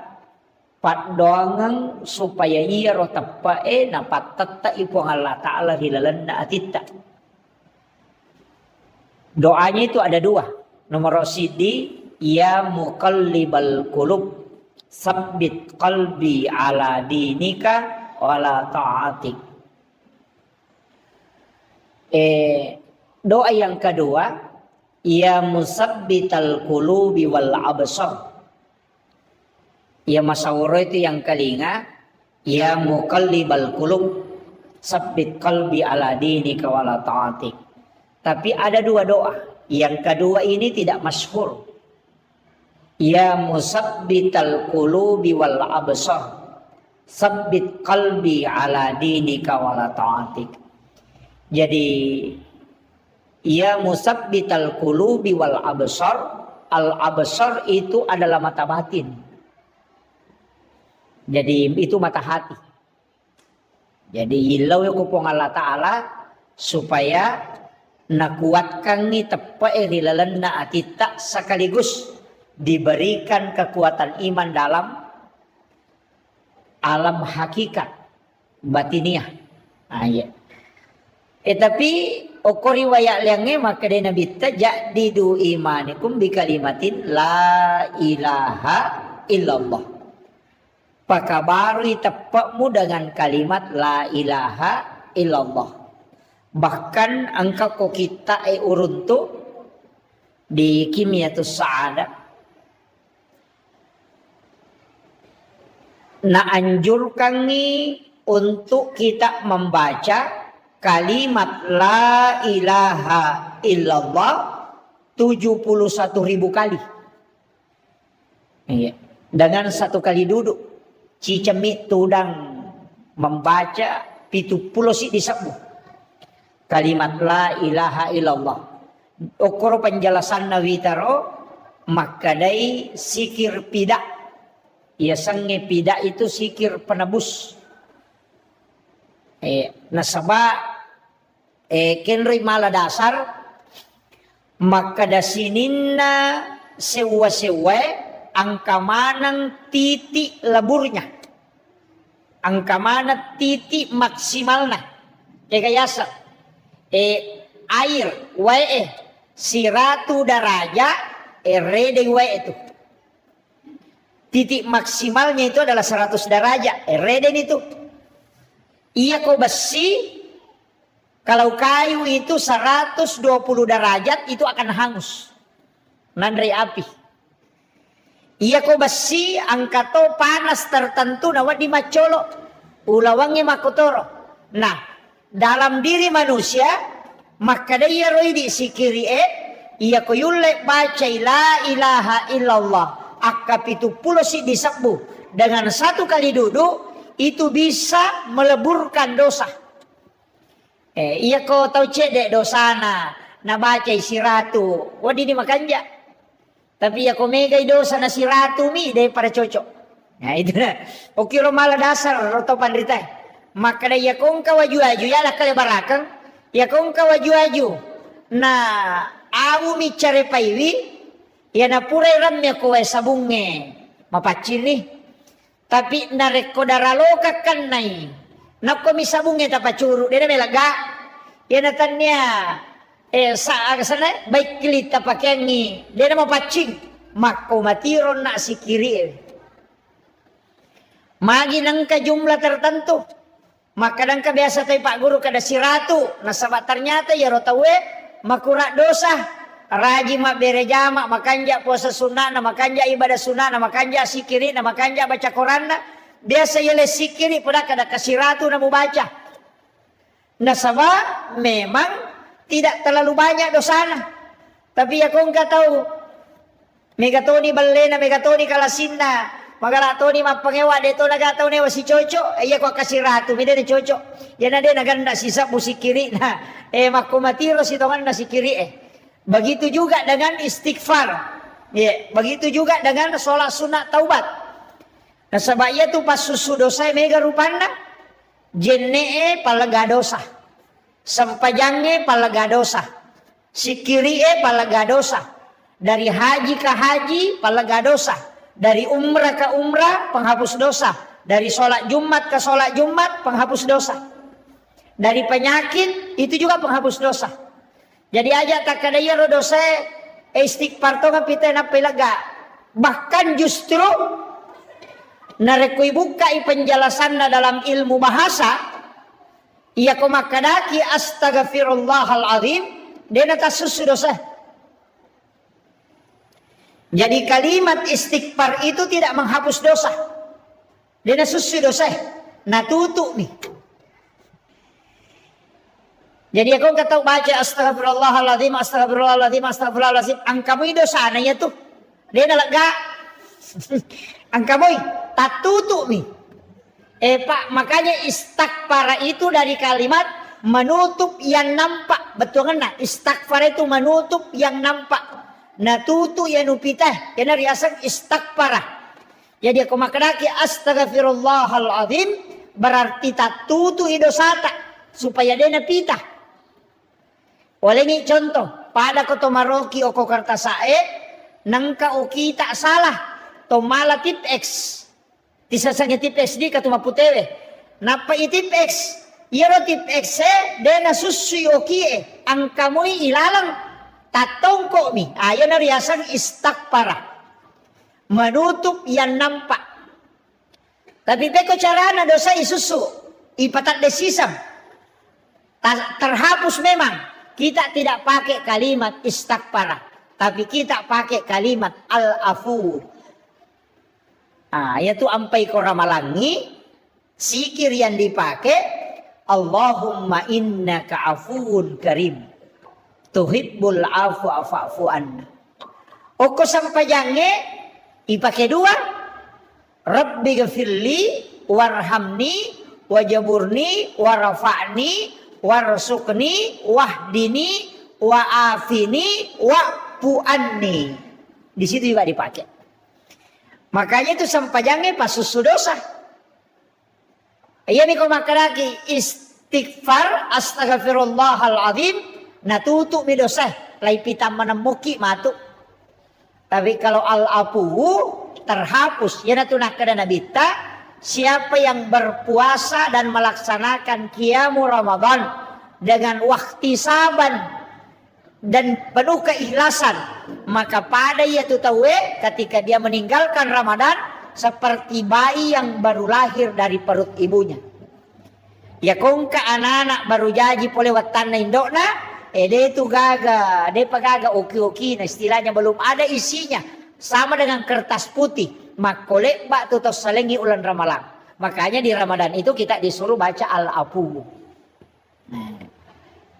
pat doangan supaya iya rotapae na patata ipuang Allah Ta'ala hilalan na atita. Doanya itu ada 2. Nomor sidi, ya muqallibal qulub sabbit qalbi ala dinika wala ta'atik. Doa yang kedua, ya musabbital qulubi wal absar. Ya masawuro itu yang kelinga, ya muqallibal qulub sabbit qalbi ala dinika wala ta'atik. Tapi ada 2 doa. Yang kedua ini tidak masyhur. Ya musabbital qulubi wal absar sabbit qalbi ala dinika wala ta'atik. Jadi ya musabbital qulubi wal absar, al absar itu adalah mata batin. Jadi itu mata hati. Jadi ilau kupong Allah Ta'ala supaya nakuatkan ni tepa irilalan na atita sekaligus diberikan kekuatan iman dalam alam hakikat batiniah. Ya. Tapi okori wayak liangnya maka dia Nabi tajadidu imanikum bi kalimatin la ilaha illallah. Pakabari tepakmu dengan kalimat la ilaha illallah. Bahkan angka ko kita uruntu di Kimiyatus Sa'adah anjurkan nih untuk kita membaca kalimat la ilaha illallah 71.000 kali. Iya. Dengan satu kali duduk cicemik tudang membaca 70 si disebut kalimat la ilaha illallah. Okor penjelasan nawitaro makadai sikir pidak. Ya sange pidak itu sikir penebus. Nasaba kenri mala dasar makada sininna sewa-sewa angka manang titik leburnya. Angka mana titik maksimalnya. Kayasa air wae 100 daraja rede wae itu. Titik maksimalnya itu adalah 100 derajat. Reden itu. Iya kau besi. Kalau kayu itu 120 derajat itu akan hangus. Nandre api. Iya kau besi angkato panas tertentu nawa di macolo. Ulawangnya makotoro. Nah, dalam diri manusia maka dia roidi sikiri iya kau yulle baca la ilaha illallah. Akap itu pulau si disebut dengan satu kali duduk itu bisa meleburkan dosa. Iya kau tahu cedek dosana na baca si ratu wadi di makanja tapi ya kau megai dosa na si ratu mi daripada cocok. Nah itu lah okiro malah dasar roto pandritai maka ya kau kawaju-aju ya lah kale barakang ya kau kawaju-aju nah awu mi care paiwi ya na purai ramnya kowe sabunge mapacir nih tapi nareko daraloka kan nai nako mi sabunge tapacuru dia melaga ya natanya sana baik kilit tapakengi dia na mapacing mako matiron na si kiri magi nang ka jumlah tertentu maka nang ka biasa tay pak guru kada si ratu nasabat ternyata ya rotawe makura dosa raji mak bereja mak makanja puasa sunnah na makanja ibadah sunnah na makanja sikiri na makanja baca Quran na biasa yele sikiri pada kada kasiratu na mau baca. Nasaba memang tidak terlalu banyak dosana. Tapi ya kau enggak tahu megatoni balena megatoni kalasinna magalatoni mapangewa deto nagatau newa si coco iya kau kasiratu mide de coco ya nade naganda sisa musikiri na makumatiro si tongan na sikiri Begitu juga dengan istighfar. Ya, begitu juga dengan sholat sunat taubat. Nah sebabnya tu pas susu dosa mega rupana jenne palaga dosa. Sampajange palaga dosa. Sikiri palaga dosa. Dari haji ke haji palaga dosa. Dari umrah ke umrah penghapus dosa. Dari sholat Jumat ke sholat Jumat penghapus dosa. Dari penyakit itu juga penghapus dosa. Jadi aja tak kadaya dosa istighfar to ngapita na pilaga. Bahkan justru narekui bukai penjelasanna dalam ilmu bahasa iya ko makadaki astaghfirullahal azim dena tasusu dosa. Jadi kalimat istighfar itu tidak menghapus dosa. Dena susu dosa. Nah tutup nih. Jadi aku nggak tahu baca astagfirullahaladzim, astagfirullahaladzim, astagfirullahaladzim. Angkamu itu sananya tuh. Dia nalaga. Angkamu tak tutup nih. Pak makanya istighfar itu dari kalimat menutup yang nampak. Betul kan? Nah, istighfar itu menutup yang nampak. Nah tutup yang nupitah. Karena riasan istighfar. Jadi aku makadaki astagfirullahaladzim berarti tak tutup idosata supaya dia napitah. Oleh ini contoh, pada koto maroki oko kartasae, nangka oki tak salah, to mala tip X. Tisasanya tip X di katuma putewe. Napa itip X? Iro tip X dena susu oki angkamui ilalang tatongko mi. Ayo na riasan istighfar. Menutup yang nampak. Tapi peko carana dosa isusu, ipatat desisam. Terhapus memang. Kita tidak pakai kalimat istighfar, tapi kita pakai kalimat al-afu. Yaitu ampai ko ramalangi, sikir yang dipakai, Allahumma innaka afuun karim, tuhibbul afwa fa'fu anna. Oko sampajange, ipakai dua, Rabbi ghafirli, warhamni, wajaburni, warafa'ni, warsukni, wahdini, wa'afini, wa'fu anni. Di situ juga dipakai. Makanya itu sampajange pas susu dosa. Iya nih kau makanaki istighfar astaghfirullahaladzim natutu midosa lai pitam menemuki matu. Tapi kalau al-afu terhapus ya natuna kada nabita siapa yang berpuasa dan melaksanakan qiyamu Ramadan dengan wahtisaban dan penuh keikhlasan, maka pada yaitu tawe ketika dia meninggalkan Ramadan seperti bayi yang baru lahir dari perut ibunya. Ya kongka anak-anak baru jadi pole watan na indokna, dia itu gaga, dia pagaga oki-oki, nah istilahnya belum ada isinya, sama dengan kertas putih, makolek bak tutup selengi ulan ramalan. Makanya di Ramadan itu kita disuruh baca al-afu.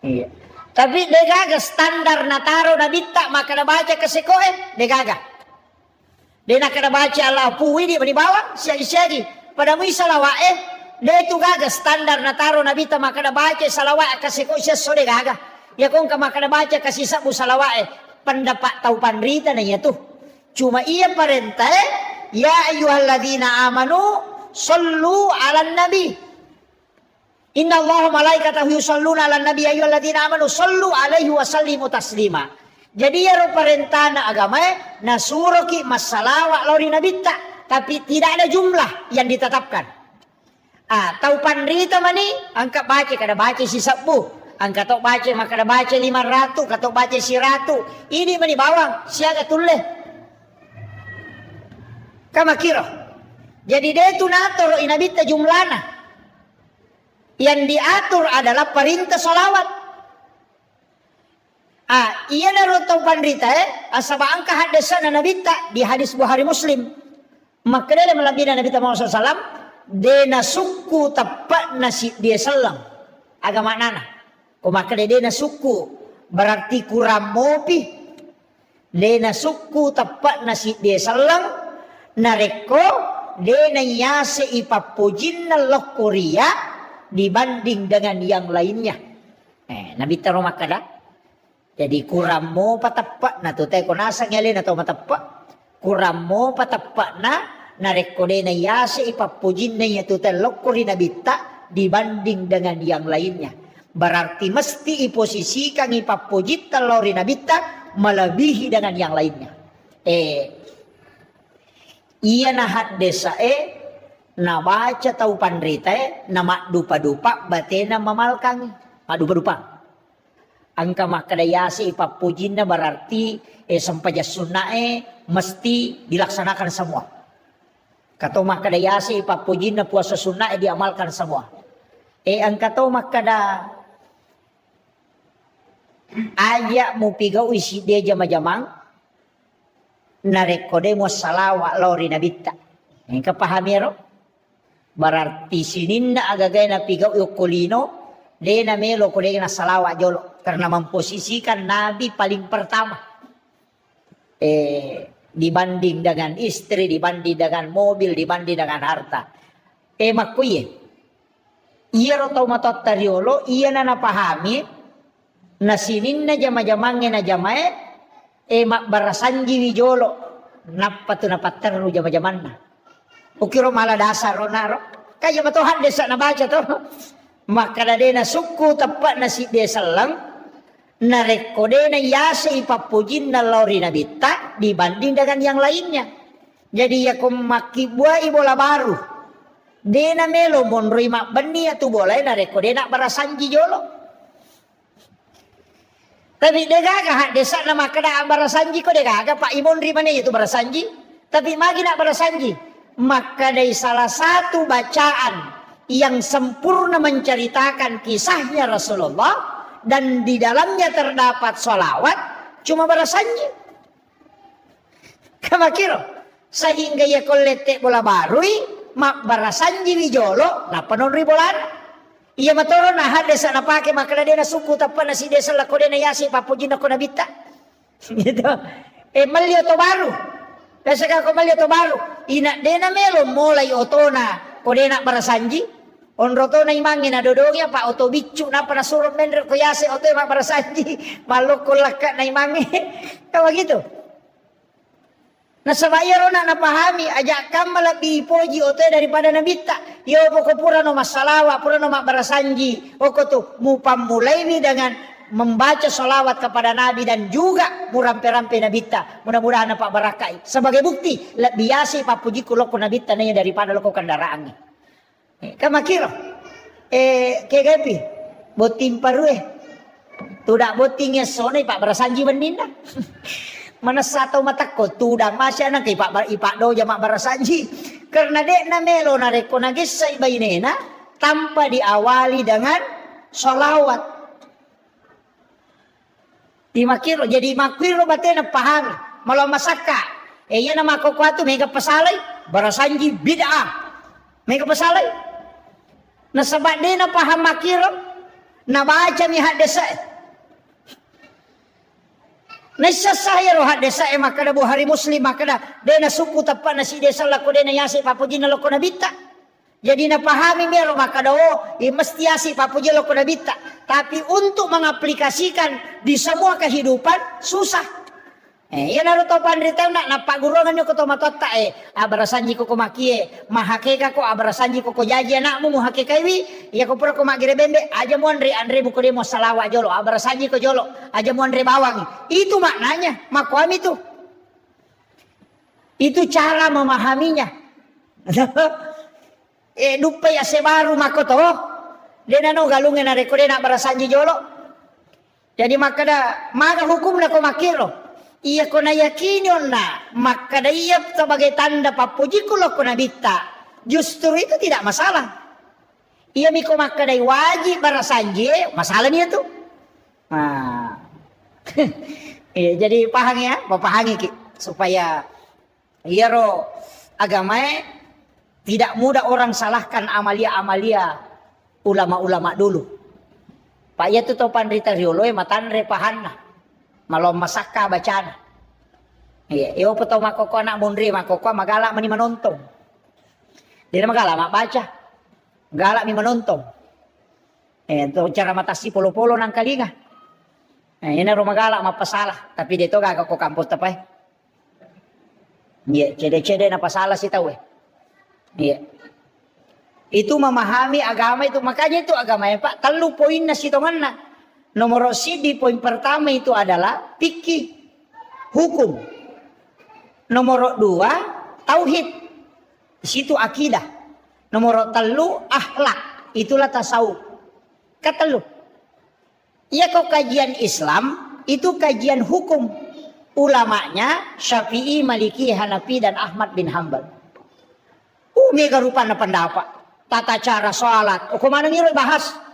Iya. Tapi dia gaga standar nataro nabita maka baca kesekoe dia gaga. Dia nak kena baca al-afu ini di bawah siagi-siagi. Pada misal wae dia itu gaga standar nataro nabita maka baca salawat kesekoe seso dia gaga. Ya kong maka baca kasih sabu salawat pendapat tau pandrita nanya tuh. Cuma ia perintah ya ayyuhalladzina amanu sallu 'alan nabi. Inna Allah malaikatahu yusalluna 'alan nabi ayyuhalladzina amanu sallu 'alaihi wa sallimu taslima. Jadi ya perintah agama nasuruh ki masalawat lori nabita tapi tidak ada jumlah yang ditetapkan. Tahu pandrita mani angka baca kada baca si sabu, angka tok baca maka kada baca 500, katok baca 100. Ini mani bawang siaga tulle. Kama kira. Jadi dia tu natur inabita jumlana. Yang diatur adalah perintah salawat. Iya narotong pandrita asaba angka hadisana nabita di hadis Bukhari Muslim. Maka dia melabina Nabi Muhammad SAW dena suku tepat nasi dia selang agama nana. Maka dena suku berarti kurang mopi. Dena suku tepat nasi dia selang nareko dena yase ipapujinna lokoria dibanding dengan yang lainnya. Nabi taruh makada. Jadi kurang mo patapak na to tay konasa ngalin atau matapak. Kurang mo patapak na narekode na yase ipapujin na to tay lokori nabita dibanding dengan yang lainnya. Berarti mesti iposisikan ipapujit talori nabita melebihi dengan yang lainnya. Iya nahat desa na baca tau pandrita na makdupa-dupa batena mamalkang makdupa-dupa angka makadayasi ipapujin na berarti sampaja sunnah mesti dilaksanakan semua. Kato makadayasi ipapujin na puasa sunnah diamalkan semua. Angka to makada aja mo pigaw isi dia jama-jamang narekode mo salawat lori nabita. Angka pahami ro? Berarti sininna agagay na pigaw yukulino de na melo ko de na salawat jolo karena memposisikan Nabi paling pertama dibanding dengan istri, dibanding dengan mobil, dibanding dengan harta. Makuye iya ro tau matot tariolo iya na napahami na sininna jama-jamange na jamae mak barasanji wijolo napatu napaternu jama-jamanna. Ukiro malah dasar ronaro. Kaya matuhan desa na baca to. Maka na na suku tepat na si desa lang. Narekode na yase ipapujin na lori na bita dibanding dengan yang lainnya. Jadi ya kumaki buah bola baru. Dena melo monroi mak beni atu bola narekode nak barasanji jolo. Tapi degaga desa na makada barasanji ko degaga Pak Imon rimane itu barasanji. Tapi magi nak barasanji. Maka dari salah satu bacaan yang sempurna menceritakan kisahnya Rasulullah dan di dalamnya terdapat sholawat cuma barasanji. Kama kira Sehingga ia kolete bola barui mak barasanji wijolo na panon ribolan. Ia matoro na desa na pake makana dia na suku tapan na si desa la kode na yasi papujin na konabita. Gitu. Malio to baru. Desa ka ko malio to baru. Ina dena melo mulai otona kode na barasanji. Onroto na imangin na dodongya pa oto bicu na para suruh mender ko yasi oto mak barasanji. Maloko laka na imangi. Kawa gitu. Nah sabayaro na napahami ajak kam lebih poji oto daripada nabita. Yo poko pura no masalawa pura no mak barasanji. Oko tu mupam mulai ni dengan membaca salawat kepada Nabi dan juga murampe-rampe nabita. Mudah-mudahan apa barakai. Sebagai bukti lebih yasi papuji kuloko nabita nanya daripada loko kendaraan. Kamakiro kegapi boting parue tudak botingnya sone pak barasanji bendina mana satu mata ko tudang masya na kay pak ipak do jamak barasanji karena dek na melo na reko na gisay bainena tanpa diawali dengan sholawat di makiro jadi makiro batena paham malah masaka iya nama kokuatu mega pasalay barasanji bid'ah mega pasalay. Na sabad din na paham makiro na baca mi hadesa. Na sasaya ro hadesa makada buhari muslim makada de na suku tapan na si desa lako de na yasi papuji na loko na bita. Jadi na pahami mero makada mesti yasi papuji loko na bita. Tapi untuk mengaplikasikan di semua kehidupan susah. Yan naruto pandrita na napagurongan nyo ko to matota abarasanji ko kumakie mahakeka ko abarasanji ko jaji anak mo muhakeka iwi iya ko pura ko magirebembe aja mo andre mo ko mo salawa jolo abarasanji ko jolo aja mo andre bawang itu maknanya makwami itu cara memahaminya dupa ya sebaru makoto denano galungin na rekode na abarasanji jolo jadi makada maga hukum na ko makiro iya ko na yakinyon na makadayap sebagai tanda papuji kulo ko nabita. Justru itu tidak masalah. Iya miko makaday wajib barasanji, masalah niya tuh. Nah. Jadi pahang ya, papahangi ki supaya iya ro agama tidak mudah orang salahkan amalia-amalia ulama-ulama dulu. Pak ya tuh topan rita riolo matanre pahanna. Malom masaka bacana. Iya, iyo peto makoko anak mundri makoko magala mani manontong. Dia magala mak baca. Galak mi manontong. Itu cara matasi polo-polo nang kalinga. Ini ro magala mapasalah, tapi dia to gaga ko kampus tapay. Iya, cede-cede na pasalah si tahu. Iya. Itu memahami agama itu makanya itu agama ya Pak. Telu poin na sitongan na. Nomor sidi poin pertama itu adalah fikih hukum. Nomor 2 tauhid. Di situ akidah. Nomor 3 akhlak. Itulah tasawuf. Katelu. Ya kok kajian Islam itu kajian hukum. Ulamanya Syafi'i, Maliki, Hanafi dan Ahmad bin Hanbal. Mega rupana pendapat. Tata cara sholat. Kemana nih bahas?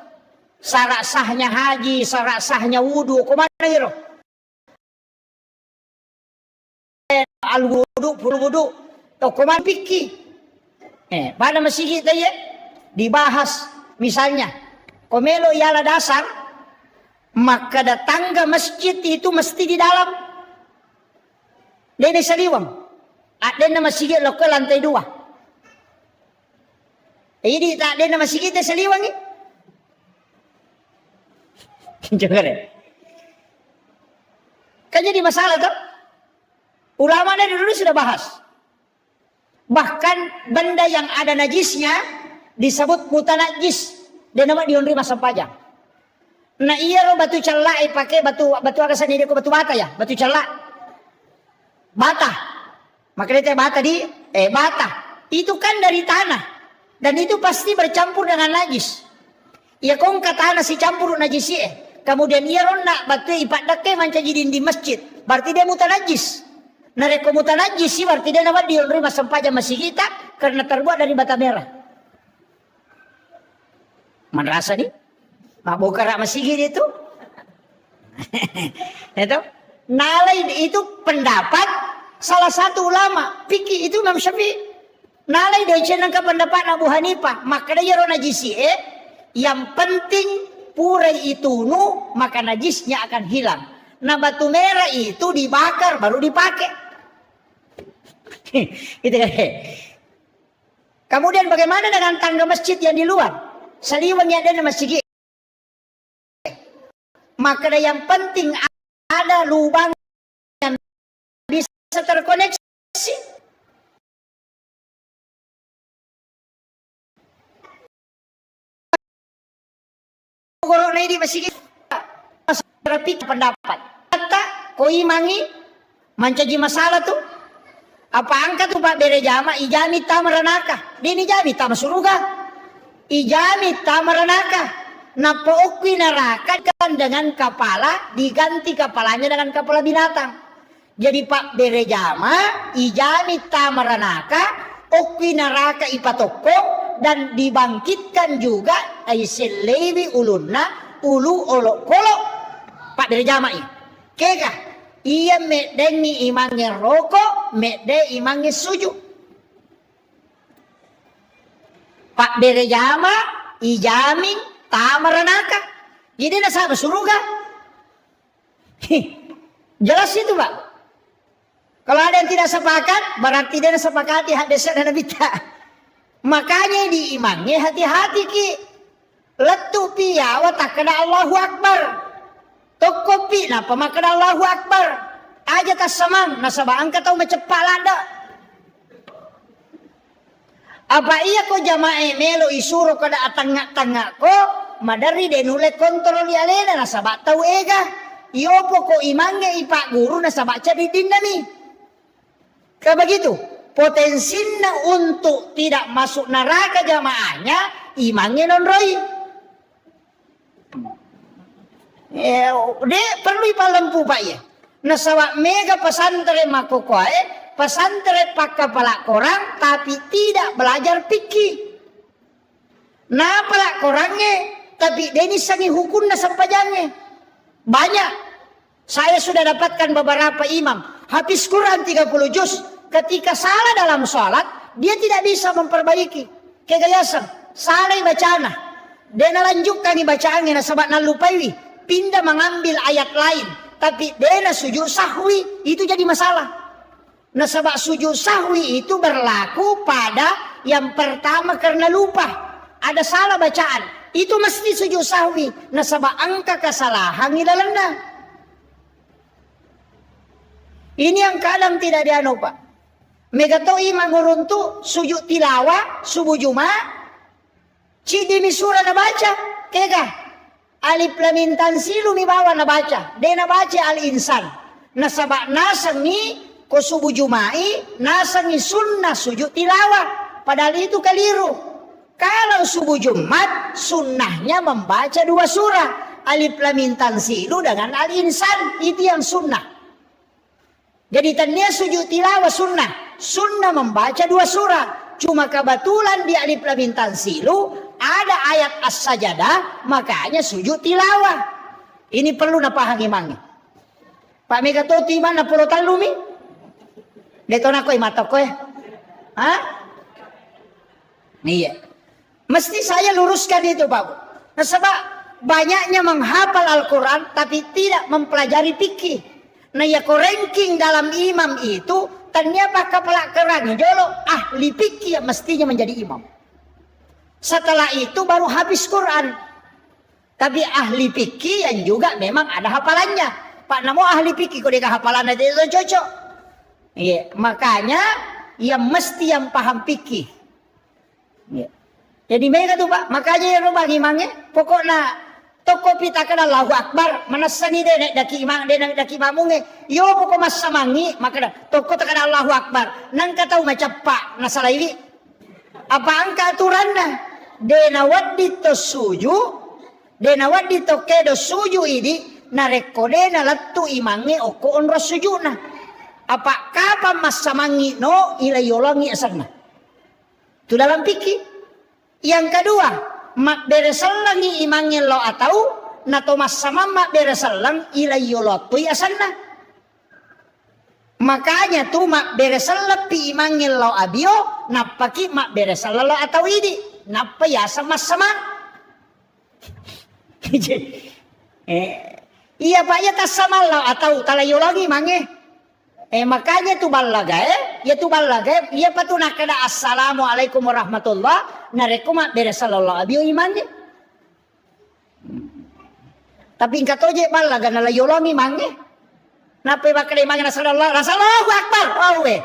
Syarat sahnya haji, syarat sahnya wudu, kemana itu? Al wudu, full wudu, kemana fikih? Pada masjid kita ya dibahas misalnya, komelo yala dasar, maka tangga masjid itu mesti di dalam. Dene saliwang, ada nama masjid lokal lantai 2. Jadi tak ada nama masjid kita saliwang ini. Jangan ya. Kan jadi masalah tuh. Ulama dari dulu sudah bahas. Bahkan benda yang ada najisnya disebut mutanajis dan nama dionri masa pajang. Nah iya lo batu celak pakai batu agasan ini ko batu bata ya, batu celak. Bata. Makanya bata bata. Itu kan dari tanah dan itu pasti bercampur dengan najis. Ya kong kata si campur najis ya. Kemudian ia ronda batu ipak dake manca jidin di masjid. Berarti dia mutanajis. Nareko mutanajis sih berarti dia nama dionri masa pajang masih kita karena terbuat dari bata merah. Merasa nih? Mabukara masih itu. Itu nalai itu pendapat salah satu ulama fikih itu Imam Syafi'i. Nalai dari cenang pendapat Abu Hanifah, maka dia najisi yang penting purai itu maka najisnya akan hilang. Nah batu merah itu dibakar baru dipakai. Gitu kan. Kemudian bagaimana dengan tangga masjid yang di luar? Saliwangnya ada masjid. Maka yang penting ada lubang yang bisa terkoneksi. Corona ini masih rapi pendapat. Kata kau imangi mencaji masalah tuh. Apa angkat tuh Pak Berejama ijami tamaranaka. Dini jami tamasuruga. Ijami tamaranaka. Napookwi neraka kan dengan kepala diganti kepalanya dengan kepala binatang. Jadi Pak Berejama ijami tamaranaka okwi neraka ipatokong dan dibangkitkan juga aiselewi ulunna ulu olok kolok Pak Berejama ini. Kekah ia medeni imange rokok mede imange sujud. Pak Berejama ijamin tamaranaka. Jadi nak sama surga. Jelas itu Pak. Kalau ada yang tidak sepakat, berarti dia sepakati hadis dan Nabi. Makanya diimangi hati-hati ki. Letu piyawa tak kena Allahu Akbar. Tokopi napa makna Allahu Akbar. Aja tas samang nasaba angka tau macepak lada. Apa iya ko jamae melo isuro kada atangak-tangak ko madari denule kontrol ya lena nasaba tau ega. Iopo ko imange ipak guru nasaba cadidin nami. Kayak begitu. Potensinya untuk tidak masuk neraka jamaahnya imange non roy. Dia perlu ipalampu Pak ya. Nasawa mega pesantren makokoe, pesantren pak kepala korang tapi tidak belajar fikih. Nah pala korangnya tapi deni sangi hukum na sampajangnya. Banyak. Saya sudah dapatkan beberapa imam habis Quran 30 juz. Ketika salah dalam sholat, dia tidak bisa memperbaiki. Kegayasan, salah bacana. Dia lanjutkan bacaannya, sebab nalupaiwi. Pindah mengambil ayat lain. Tapi dia sujud sahwi, itu jadi masalah. Nah sebab sujud sahwi itu berlaku pada yang pertama karena lupa. Ada salah bacaan, itu mesti sujud sahwi. Nah sebab angka kesalahan ilalana. Ini yang kadang tidak dianu Pak. Megatoi manguruntu sujud tilawah subuh Jumat. Cidimi surah na baca. Kega. Alif lam mim tanzilu mi bawa na baca. De na baca al insan. Nasabak nasangi ko subuh Jumai nasangi sunnah sujud tilawah. Padahal itu keliru. Kalau subuh Jumat sunnahnya membaca 2 surah. Alif lam mim tanzilu dengan al insan itu yang sunnah. Jadi tanya sujud tilawah sunnah. Sunnah membaca 2 surah. Cuma kebetulan di alif lam mim tanzilu ada ayat as-sajadah, makanya sujud tilawah. Ini perlu napahami mangi. Pak Megatoti mana pulau talumi? Detona koy mata koy. Hah? Iya. Mesti saya luruskan itu Pak. Nah, sebab banyaknya menghafal Al-Quran tapi tidak mempelajari fikih. Nah ya ko ranking dalam imam itu ternyata kepala kerang jolo ahli fikih yang mestinya menjadi imam. Setelah itu baru habis Quran. Tapi ahli fikih yang juga memang ada hafalannya. Pak namo ahli fikih kok dia hafalan aja itu cocok. Iya, makanya yang mesti yang paham fikih. Iya. Jadi mereka tuh Pak, makanya yang rumah imamnya pokoknya toko pita kana Allahu Akbar manasani de daki imang de daki mamunge yo pokok mas samangi maka toko takana Allahu Akbar nang katau macapak nasalaiwi apa angka aturanna de nawaddi to suju de nawaddi to kedo suju ini narekode na lattu imange oko onro sujuna apa kapan mas samangi no ilayolangi asana itu dalam fikih. Yang kedua mak beresalangi imangin lo atau nato mas sama mak beresalang ilayo lo tu ya sana. Makanya tuh mak beresal lepi imangil lau abio napaki mak beresal lau atau ini napa ya sama-sama. Iya pak ya tas sama lau atau talayo lagi mange. Makanya tuh balaga ya tuh balaga iya pa tuh nakada assalamualaikum warahmatullah nareku mak beresal lau abio imangil. Tapi ingkat oje balaga nalayo lagi mange. Napa bakal imangin Rasulullah Allahu Akbar. Oh we.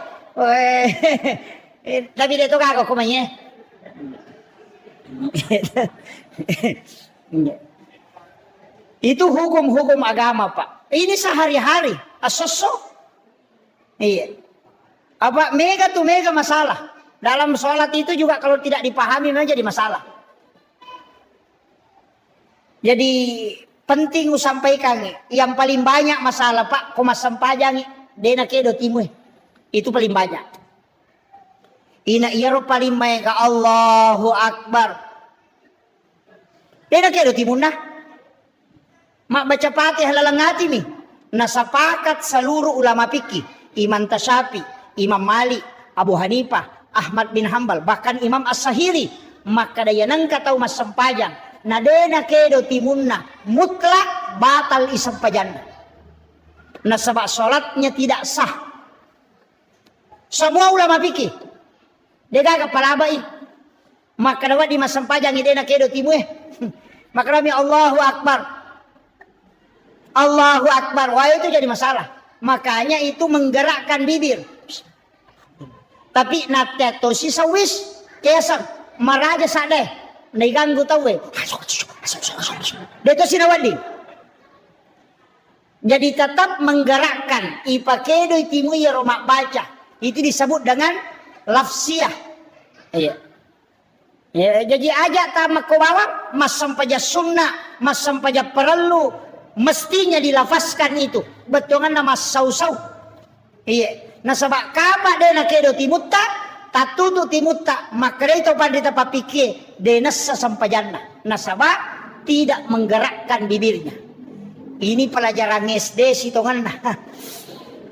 Tapi dito ka ako kumanya. Itu hukum-hukum agama, Pak. Ini sehari-hari, asoso. Iya. Apa mega masalah. Dalam sholat itu juga kalau tidak dipahami memang jadi masalah. Jadi penting sampaikan yang paling banyak masalah Pak komas sampajang dena kedo timu itu paling banyak. Ina iyaro paling mega Allahu Akbar. Dena kedo timu nah. Mak baca Fatihah lalangati mi. Nasapakat seluruh ulama fikih, Imam Tasyafi, Imam Malik, Abu Hanifah, Ahmad bin Hambal, bahkan Imam As-Sahiri, maka dayanang katau mas sampajang nadena kedo timunna mutlak batal isam pajanna. Nasabak sholatnya tidak sah. Semua ulama fikih dega kepala bai. Maka dapat di masam pajang idena kedo timu maka kami Allahu Akbar. Allahu Akbar. Wah itu jadi masalah. Makanya itu menggerakkan bibir. Tapi nateto si sawis kesan maraja sadeh. Naiganggu tahu Deto sinawadi. Jadi tetap menggerakkan ipakedo itimu ya romak baca. Itu disebut dengan lafsiyah. Iya. Ya, jadi aja tamak ko bawa mas sampaja sunnah, mas sampaja perlu mestinya dilafaskan itu. Betongan nama sau-sau. Iya. Nasabak kapa dena kedo timutta tatutu timutta makre itu pandita papike denasa sampajanna nasaba tidak menggerakkan bibirnya. Ini pelajaran SD sitongan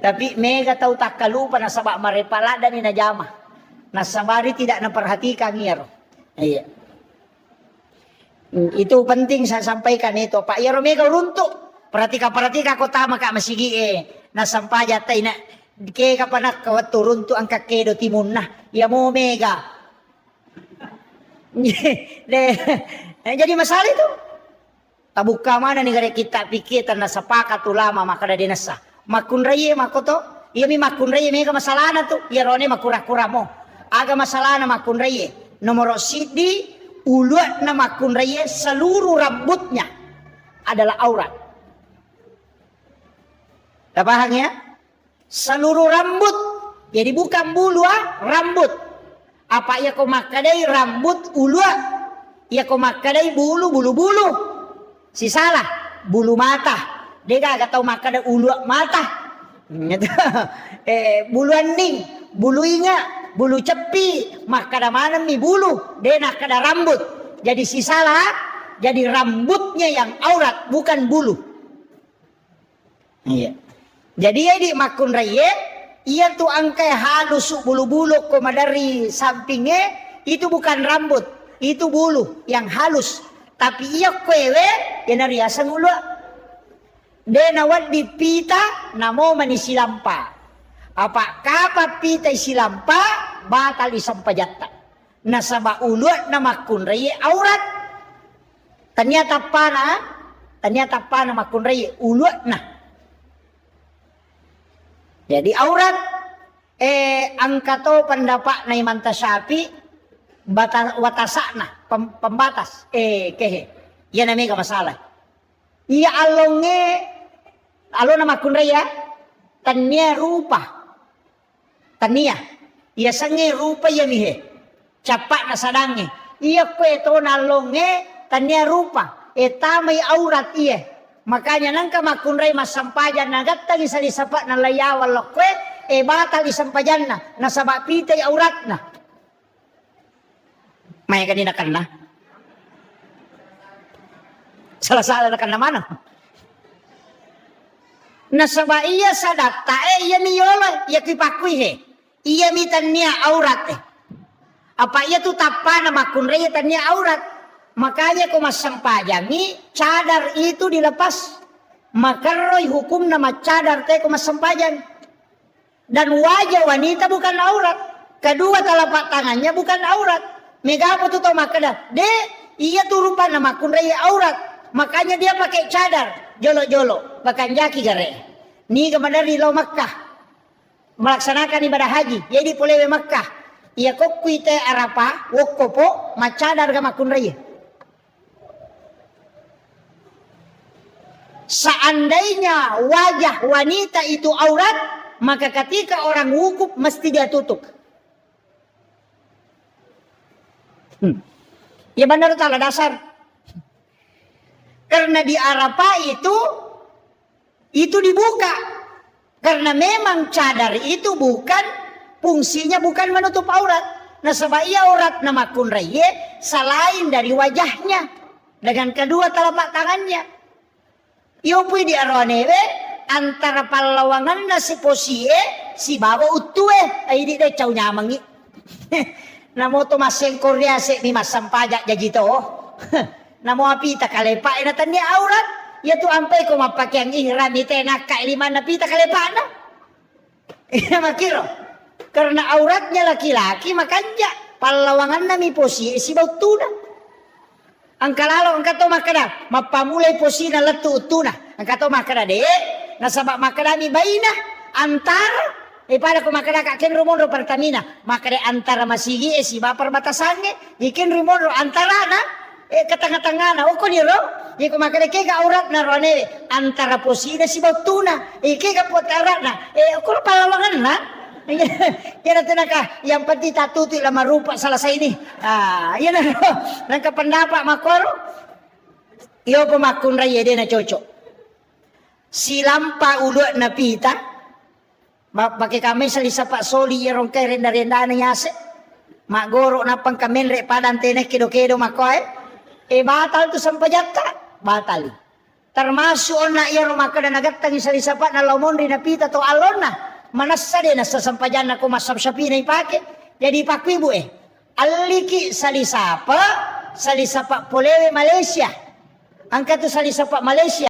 tapi mega tahu tak kalupa nasaba marepala dan ina jama nasabari tidak memperhatikan ngiro. Iya. Itu penting saya sampaikan itu Pak Yaro mega runtuk perhatika kota maka masigi nasampaja taina ke kapanak kawat turun tu angka kedo timun nah ya mau mega jadi masalah itu tabuka mana nih gara kita pikir tanah sepakat ulama maka ada dinasa makun raya makoto iya mi makun raya mega masalah na tu ya rone makura-kura mo aga masalah na makun raya nomor sidi uluat na makun raya seluruh rambutnya adalah aurat. Tak paham ya? Seluruh rambut. Jadi bukan bulu rambut. Apa ya kau makadai rambut ulu? Ya kau makadai bulu. Si salah bulu mata. Dia gak tahu makadai ulu mata. Bulu aning, bulu inga, bulu cepi, makada mana mi bulu. Dia nak kada rambut. Jadi si salah jadi rambutnya yang aurat bukan bulu. Iya. Jadi ya di makun raya, ia tuh angkai halus bulu-bulu koma dari sampingnya itu bukan rambut, itu bulu yang halus. Tapi ia kwewe yang dari asang ulu. Dia nawat di pita namo manisi lampa. Apa kapa pita isi lampa batal isampajatta. Nasaba ulu na makun raya aurat. Ternyata pana makun raya ulu nah. Jadi aurat angkato pendapat na Imam Tasyafi watasakna pembatas kehe ya namanya masalah iya alona makun raya tania rupa tania iya sange rupa ya mihe capak na sadange iya kue to nalonge tania rupa tamay aurat iya. Makanya nangka makun ray masampajan nagat tagi sa lisapat na layawal lokwe batal isampajan na nasaba pitay aurat na. May kanina kan na. Salah-salah na kan naman. Nasaba iya sadatta iya miyolo iya kipakui he. Iya mitania aurat Apa iya tu tapana makun raya tania aurat. Makanya kau masang pajangi cadar itu dilepas. Maka roy hukum nama cadar teh kau masang pajang. Dan wajah wanita bukan aurat. Kedua telapak tangannya bukan aurat. Mega apa tu tau makada? Iya tu rupa nama makun raya aurat. Makanya dia pakai cadar. Jolo-jolo. Bahkan jaki gare. Ni kemadari lau Makkah. Melaksanakan ibadah haji. Jadi polewe Makkah. Ia kokui te arapa. Wokopo. Macadar ga makun raya. Seandainya wajah wanita itu aurat. Maka ketika orang wukuf mesti dia tutup. Ya benar salah dasar. Karena di Arafah itu dibuka. Karena memang cadar itu fungsinya bukan menutup aurat. Nah sebab ia aurat nama kun raya selain dari wajahnya dengan kedua telapak tangannya. Iopui di aronewe antara palawangan na si posie si baba utue ay di de caw nyamangi. Namo to maseng Korea se ni masam pajak jadi to. Namo apita kalepa ina tanya aurat. Ya tu ampai ko mapake ang ihram ite nakai lima napita kalepa na. Ina makiro. Karena auratnya laki-laki makanya palawangan na mi posie si bautuna. Ang kalalo ang kato makada mapamulay posina letu utuna. Ang kato makada de nasabak makada mi baina antara pada ko makada kaken rumondo Pertamina makada antara masigi si bapar batasannya ikin rumondo antara na ketengah-tengah na uko niro iku makada ke aurat na rone antara posina si bautuna iki ka potara na uko palawangan na. Kira tenaka yang penting tatuti lama rupa selesai ini. Yan na nang kapendapat makoro. Iyo pemakun raya dia na cocok. Silampa uluk na pita. Pakai kami salisa pak soli yerong kay renda-renda na yase. Magoro na pang kamen re padan tenek kido-kido makoy. Batal tu sampajata. Batal. Termasuk na yerong makada nagatang salisa pak na lomon rin na pita to alon na. Manasa din sa sampajan na kumasap siya pinay-pake. Jadi pakwibu aliki salisapa polewe Malaysia. Angka tu salisapa Malaysia.